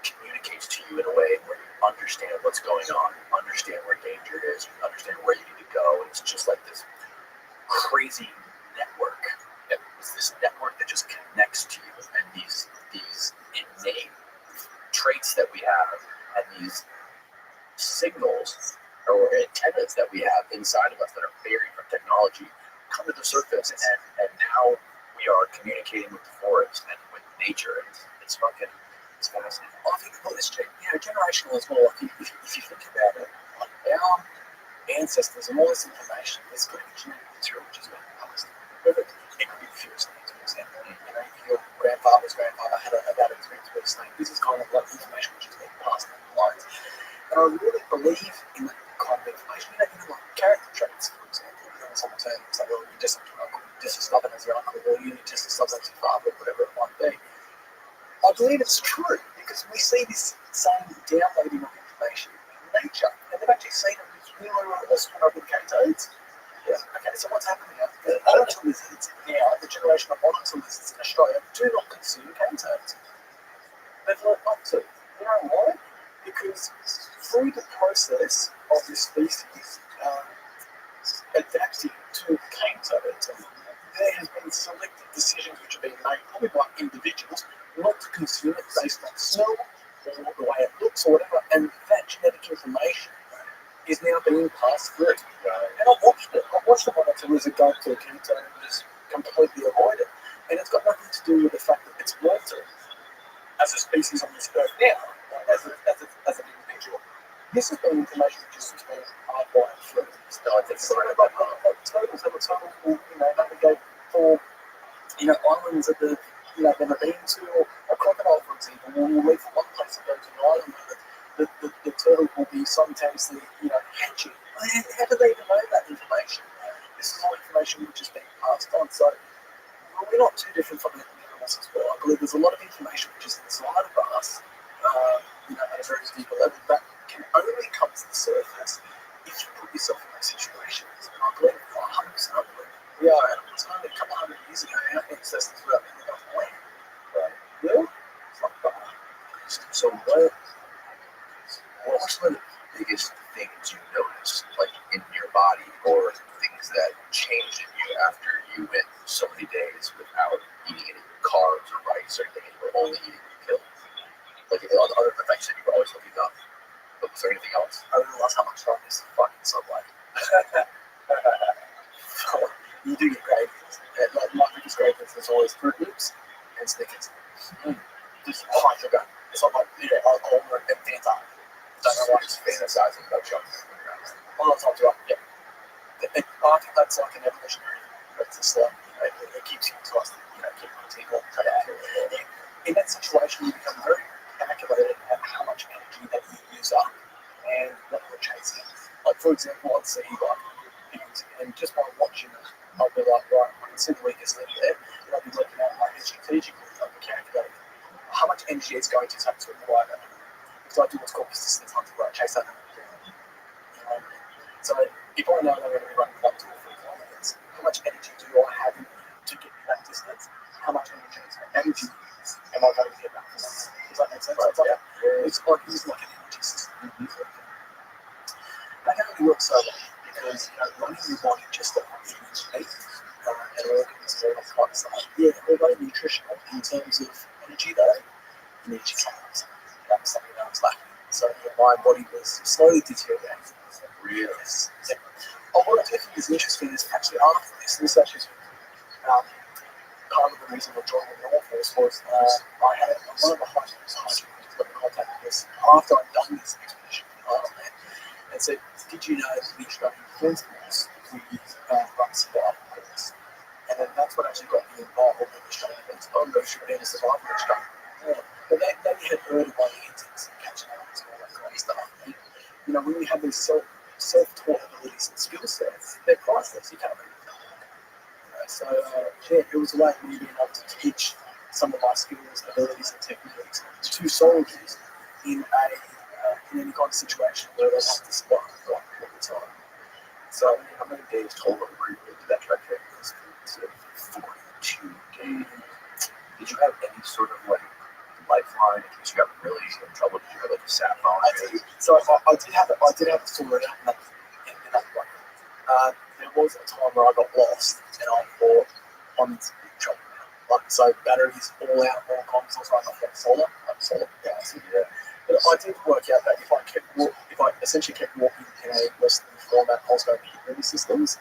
communicates to you in a way where you understand what's going on, understand where danger is, you understand where you need to go. And it's just like this crazy network. It's this network that just connects to you, and these innate traits that we have, and these signals or antennas that we have inside of us that are buried from technology come to the surface, and how we are communicating with the forest and with nature. It's fucking. It's fascinating. I think about this, generational as well. If you think about it, like our ancestors and all this information, there's going to be genetic material which is going to be passed. Whether it could be the fewest things, for example. If your grandfather's grandfather had a bad experience with a snake, this is kind of like information which is being passed down the lines. And I really believe in that kind of information. Like character traits, for example. Someone saying, well, you're just as stubborn as your uncle, or you're just as stubborn as your father, whatever it might be. I believe it's true because we see this same downloading of information in nature, and they've actually seen it with with cane-toads. Yeah. Okay, so what's happening now? The monitor lizards now, the generation of monitor lizards in Australia do not consume cane-toads. They've learned not to. You know why? Because through the process of this species adapting to cane-toads, there has been selective decisions which have been made probably by individuals not to consume it based on smell or the way it looks or whatever, and that genetic information is now being passed through. And I've watched it. I've watched the monitor lizard go to a cane-toad and just completely avoid it. And it's got nothing to do with the fact that it's learned to as a species on this earth now, as an individual. This has been information which has just been hardwired through. So I think turtles will, navigate for, islands that they've never been to, or a crocodile, for example, will leave from one place and go to an island where the turtle will be simultaneously, hatching. How do they even know that information? This is all information which is being passed on. So we're not too different from the animals as well. I believe there's a lot of information which is inside of us, at a very deep level, that can only come to the surface if you put yourself in those situations. And I believe 100% we are animals. Only a couple hundred years ago, our ancestors were out there on the land. Right? Yeah? It's not far. So what's one of the biggest things you noticed, like in your body, or things that changed in you after you went so many days without eating any carbs or rice or anything, and you were only eating pill? Like other effects that you were always looking up. But was there anything else? I realized how much fun is the fucking sunlight. You do get cravings. My biggest cravings is always Fruit Loops and Snickers. Just hike sugar. It's not like, yeah, alcohol and Fanta. Don't know why it's fantasizing about sugar. A lot of times, right? Yeah. I think that's like an evolutionary practice. Like, it keeps you close, keep eating or in that situation, you become very calculated at how much energy that you use up and what you're chasing. Like, for example, I'd see and just by watching it, I'll be like, right, I can see the weakest link there, and I'll be working out like strategically, I'll be calculating how much energy it's going to take to acquire that. Because I do what's called persistence hunting, where I chase that. So if I know I'm going to be running 1, 2, or 3 kilometers, how much energy do I have to get me that distance? How much energy am I going to get that distance? Does that make sense? Right. It's like an energy system. That can only work so well because running your body just to eat and organs and all that kind of stuff. Yeah, although nutritional in terms of energy though, energy calories. That was something that I was lacking. So my body was slowly deteriorating. Really? Yeah. What I think is interesting is actually after this actually part of the reason we're joining the Air Force was I had one of the highest contact with us after I'd done this expedition and said, did you know that the Australian Defence Force we run survival course? And then that's what actually got me involved in the Australian Defence Force. I'm going to be a survival Australia. But they had heard of my antics and catching up and all that kind of stuff. And, when you have these self-taught abilities and skill sets, they're priceless. You can't really tell them. So, it was a way of me being able to teach some of my skills, abilities, and techniques to soldiers in any kind of situation where they have to survive all the time. So, How many days total were you into that trek? It was 42 days. Did you have any sort of lifeline in case you got really in trouble? Did you have a sat phone? I did have to sort it out in that way. There was a time where I got lost and I thought I'm in some big trouble now. So batteries all out, all consoles, I got solar gas. Yeah. But I did work out that if I essentially kept walking in a Western format, I was going to hit ready systems.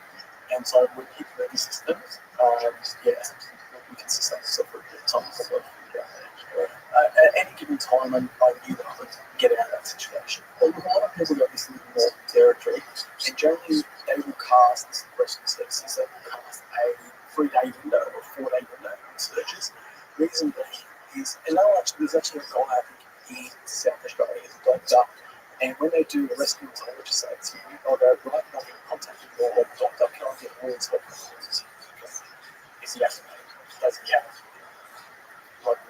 And so with hit ready systems, we can sustain ourselves for a bit of time. At any given time, I knew that I could get out of that situation. But with a lot of people got this little more territory, and generally they will cast rescue services, they will cast a 3-day window or a 4-day window in searches. Reason being is, and there's actually a guy, I think, in South Australia, is a doctor, and when they do a rescue intelligence say, they'll go, right, I'm going to contact your doctor, can I get all these doctors? Is he vaccinated? Does he have like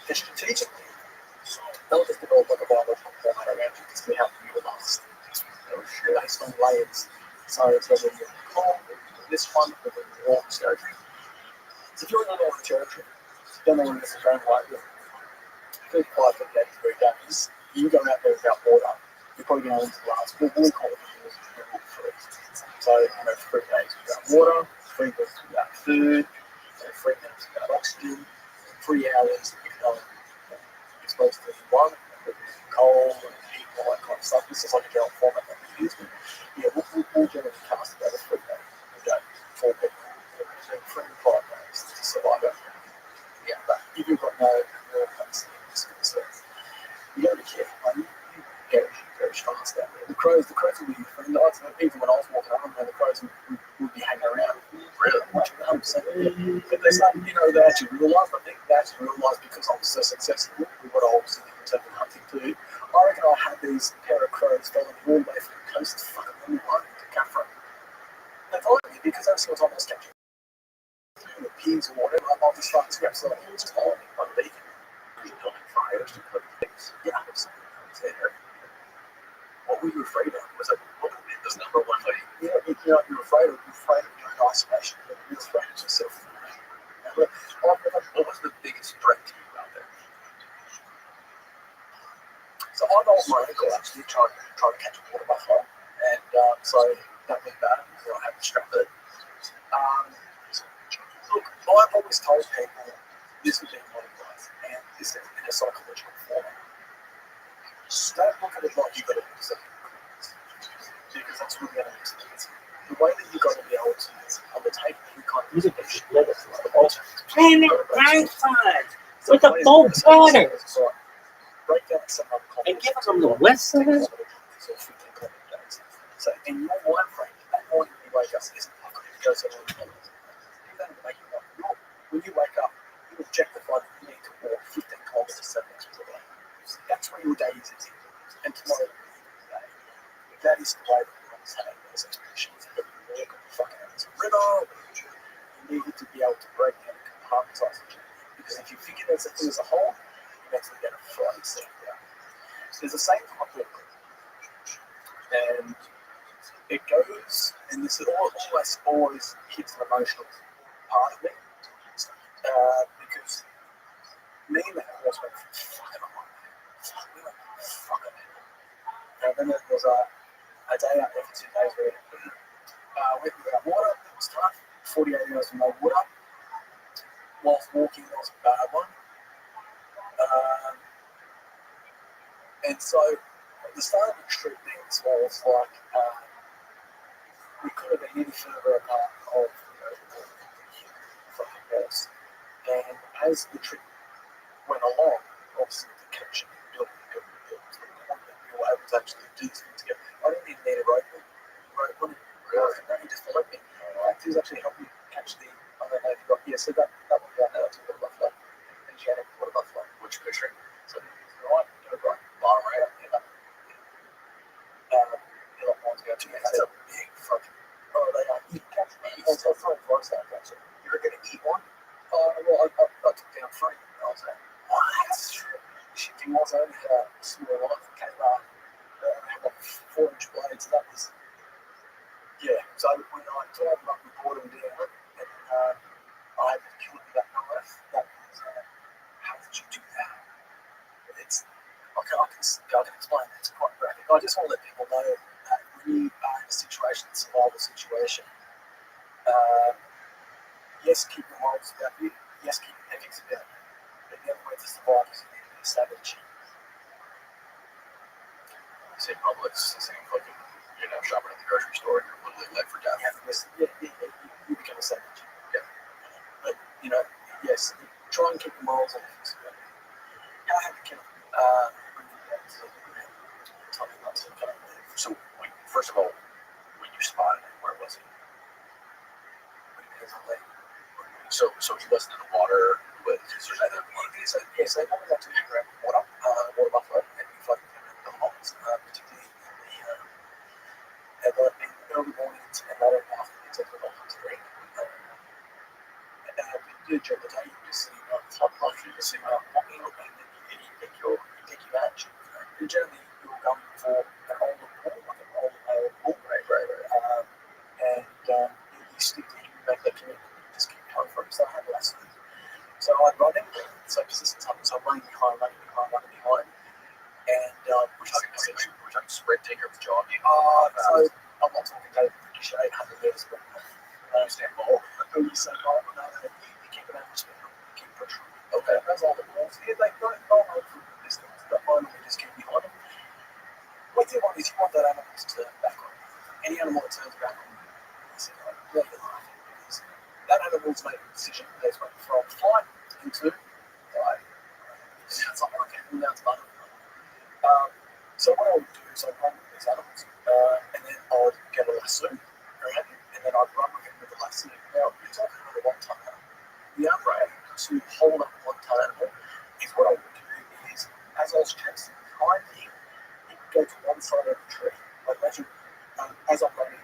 and strategically, they'll just develop like a biological format around you because we have to utilize based on layers. So it's whether you're cold, this one, whether you're warm territory. So if you're in the warm territory, you don't know where this is going like with 35 to 3 days, you go out there without water, you're probably going to last, we call it free. So 3 days without water, 3 weeks without food, 3 minutes without oxygen, 3 hours exposed to the environment, cold and heat and all that kind of stuff. This is like a general format that we use. We'll generally cast about a 3-day window for people, 3 to 5 days to survive it. Yeah, but if you've got no skill set, you got to be careful, man. You very fast out there. The crows will be your friend. Even when I was walking around, the crows would be hanging around. Really? 100%. But they start, they actually realised, I think they actually realised because I was so successful with what I was doing in terms of hunting too. I reckon I had these pair of crows following me all the way from the coast to fucking London to Caffrey. They followed me because every single time I was catching the pigs or whatever, I'll just start scraps so it was just following me like a beacon. You're building fires to cook things. Yeah. What were you afraid of? Was it this number one thing? You're afraid of your isolation. You're afraid of yourself. What was the biggest threat to you out there? So I rolled my ankle actually trying to catch a water buffalo, and so that went bad. I had to strap it. Look, I've always told people this would be my advice, and this is in a psychological format. Don't look at it like you've got to do something because that's really going to experience. The way that you've got to be able to on the table, you kind of music and split it. Man, they're right side with a full bladder. Break down some other And give them the west side. So in your mind frame, that morning when you wake up, isn't like going to go somewhere. You don't make it up. When you wake up, you objectify that you need to walk 15 kilometers to next day. That's where your day is. And tomorrow, that is the way that you understand those expeditions. But you walk on the fucking Amazon River, you need to be able to break down and compartmentalize it. Because if you figure there's a thing as a whole, you're actually going to fly yourself down. So there's the same type of book. And it goes, and this is always hits an emotional part of me. Because me and the horse went fucking on. We went fucking on. And then there was a day out there for 2 days where we went without water. It was tough. 48 hours with no water. Whilst walking, it was a bad one. And so at the start of the trip, things was like we could have been any further apart of the fucking horse. And as the trip went along, obviously the connection built to the point that we were able to actually do things together. I didn't even need a rope on it. He just followed me. He was actually helping me catch the, I don't know if you got, yeah, so that one down there, that's a water buffalo. And she had a water buffalo. Which picture? So right, go right, bottom right, yeah. The other ones go to me. That's a big fucking, oh, they are. You can catch me. I'll throw a forest out, catch it. You're going to eat one? Well, I took down 3. I was like, what? Shifting was only had a small life. Came out, had like 4-inch blades. That was, yeah. So when I brought them down, and I had to kill it with that knife. That was, how did you do that? It's, I can explain that. It's quite graphic. I just want to let people know that when you are in a situation, a survival situation, yes, keep your morals about you. Yes, keep your ethics about you. But the other way to survive is you need to be a savage. Say Publix, the same fucking, you're now shopping at the grocery store and you're literally life or death. You become a savage. Yeah. But, yes, try and keep your morals and ethics about you. How I had to kill bring you back to tell me about some kind of So, first of all, when you spotted it, where was he? So he wasn't in the water with his other monkeys. Yes, they probably got to grab water buffalo, and we fucking the holes, particularly in the early mornings and later afternoons of the dolphins drink. We do during the day, you just see top country, you just see walking up and then you pick your match. And generally, you're going for an older bull, like an old male bull, right. And you stick to him, make that commitment, you just keep going for it. So I had lessons. So I'd run him, so persistence happens, so running behind. And We're talking sprinting or jogging. So I'm not talking about 800 meters, but I understand more. When you say, you keep an average speed, you keep pushing. Okay, those are the balls. Yeah, they don't go on from the distance, but finally just keep behind them. What you want is you want that animal to turn back on you. Any animal that turns back on you, let your life. Because that animal's making a decision that's went from flight into flight. Sounds like I can't move out to London. So what I would do is I'd run with these animals, and then I would get a lasso, right? And then I'd run with him with the lasso. Now, you're talking about a 1-ton animal. The other way to hold up a 1-ton animal is what I would do is, as I was chasing behind him, he would go to one side of the tree. Like imagine, as I'm running,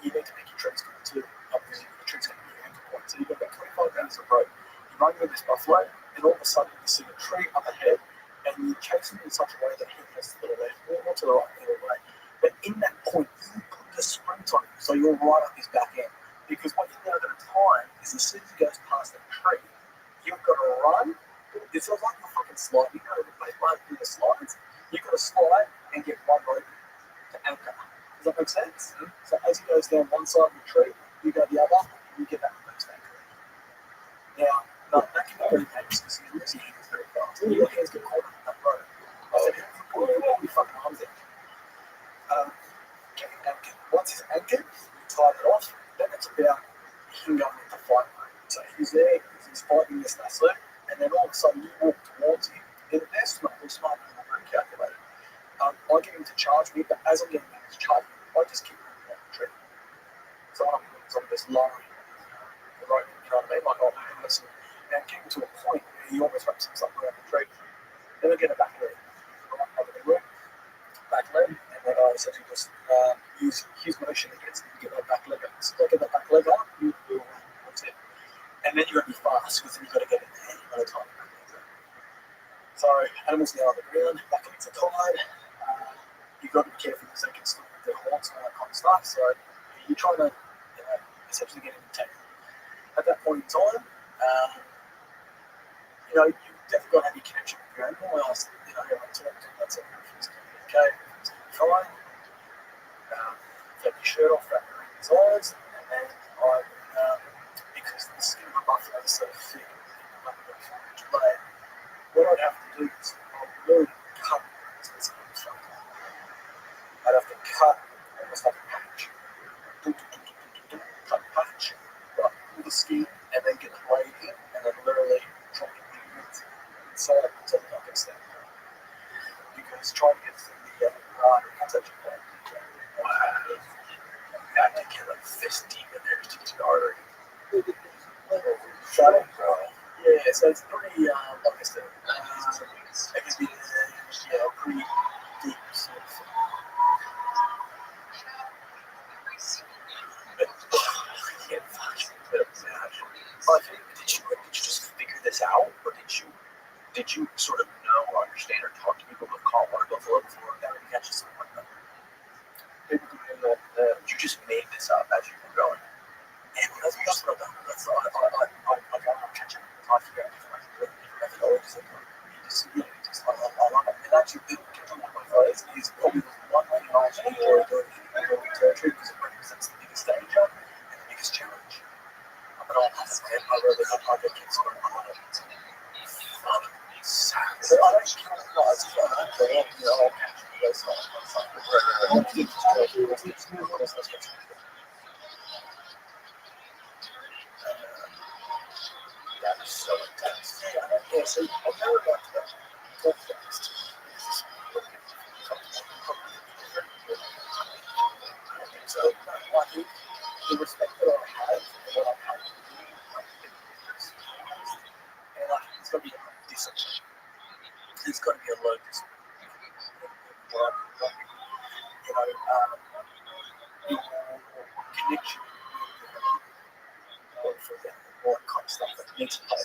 you need to pick your trees too. Because the tree's going to be your anchor point. So you've got about 25 pounds of rope. You run with this buffalo, and all of a sudden you see a tree up ahead, and you chase him in such a way that he has to the left, or not to the right, either way. But in that point, you put the sprint on him, so you're right up his back end. Because what you know at a time is as soon as he goes past the tree, you've got to run. It's like a fucking slide. You know, they run through the slides. You've got to slide and get one rope to anchor. Does that make sense? Mm-hmm. So as he goes down one side of the tree, you go the other, and you get that next anchor. Now, that can be very dangerous because you're losing hands very fast. Your hands get caught up in that rope. I said, if you pull your fucking arms in, get it anchored. Once it's anchored, you tie it off, then it's about he's there, he's fighting this wrestler, and then all of a sudden you walk towards him. And they're smart, and very calculated. I get him to charge me, but as I'm getting him to charge me, I just keep moving on the tree. So I'm on this line, right? You know what I mean? Like, oh, listen. And getting to a point where he almost wraps himself around the tree. Then I get a back leg. Back leg, and then I essentially just use his motion against him to get that back leg up. So I get that back leg up, you move around, that's it. And then you've got to be fast, because then you've got to get in there, you've got to time it. So, animals now on the ground, back into tide. You've got to be careful because they can still move their horns and all that kind of stuff. So, you're trying to essentially get in the tank. At that point in time, you've definitely got to have your connection with your animal. I talk to them, that's it. Okay, fine. Take your shirt off, wrap around his eyes, and then because the skin of the buffalo is so thick, what I'd have to do is I'd really cut this skin. I'd have to cut almost like a patch. Cut a patch, right through the skin, and then get the blade in, and then literally drop it inside until the knock gets there. Because trying to get through the touch point, I had to get a fist deep in there to the artery. So, yeah, so it's pretty, like I said, it can be pretty deep sort of thing. But, yeah, fucking bit of that. I think, did you just figure this out, or did you sort of know or understand or talk to people who have caught water buffalo before that would catch something like that? You just made this up as you were going. And that's what I've done. That's I go and catch it. I figure out different methodologies. I love it. And actually, the catch on my photos is probably the one way I actually enjoy doing in territory because it represents the biggest danger and the biggest challenge. But I really love how they get sort of fun. So I don't count guys, I'll catch those guys. That is so intense. Yeah, so I'll never go to that podcast. So I think the respect that I have for what I'm having to do, and I think it's got to be a discipline. There's got to be a low discipline. Your connection all that kind of stuff that needs to play.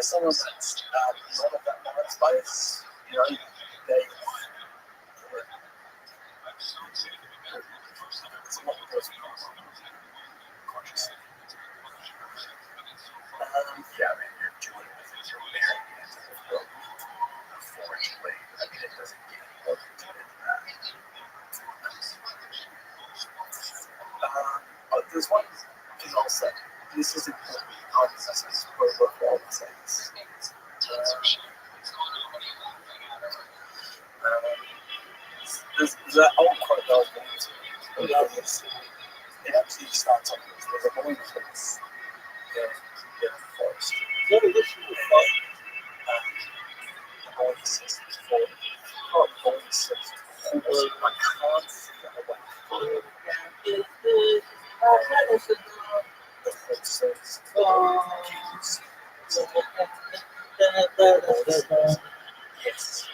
Someone that's not of that mind space, they it's a lot of person conscious. You're doing it with your married into the book. Unfortunately, it doesn't get more into that. There's one thing I'll say. This is important. This is worthwhile to say this. There's that old quote that I was going to it actually starts off with there's a boy in the forest. The boy says it's for the boy says I can't see that away. The boy says yes.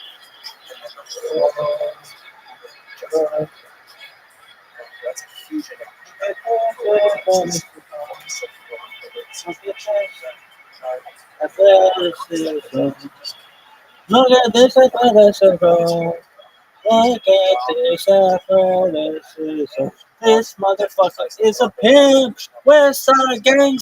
That's a huge Look at this, this motherfucker is a pimp. West Side Gang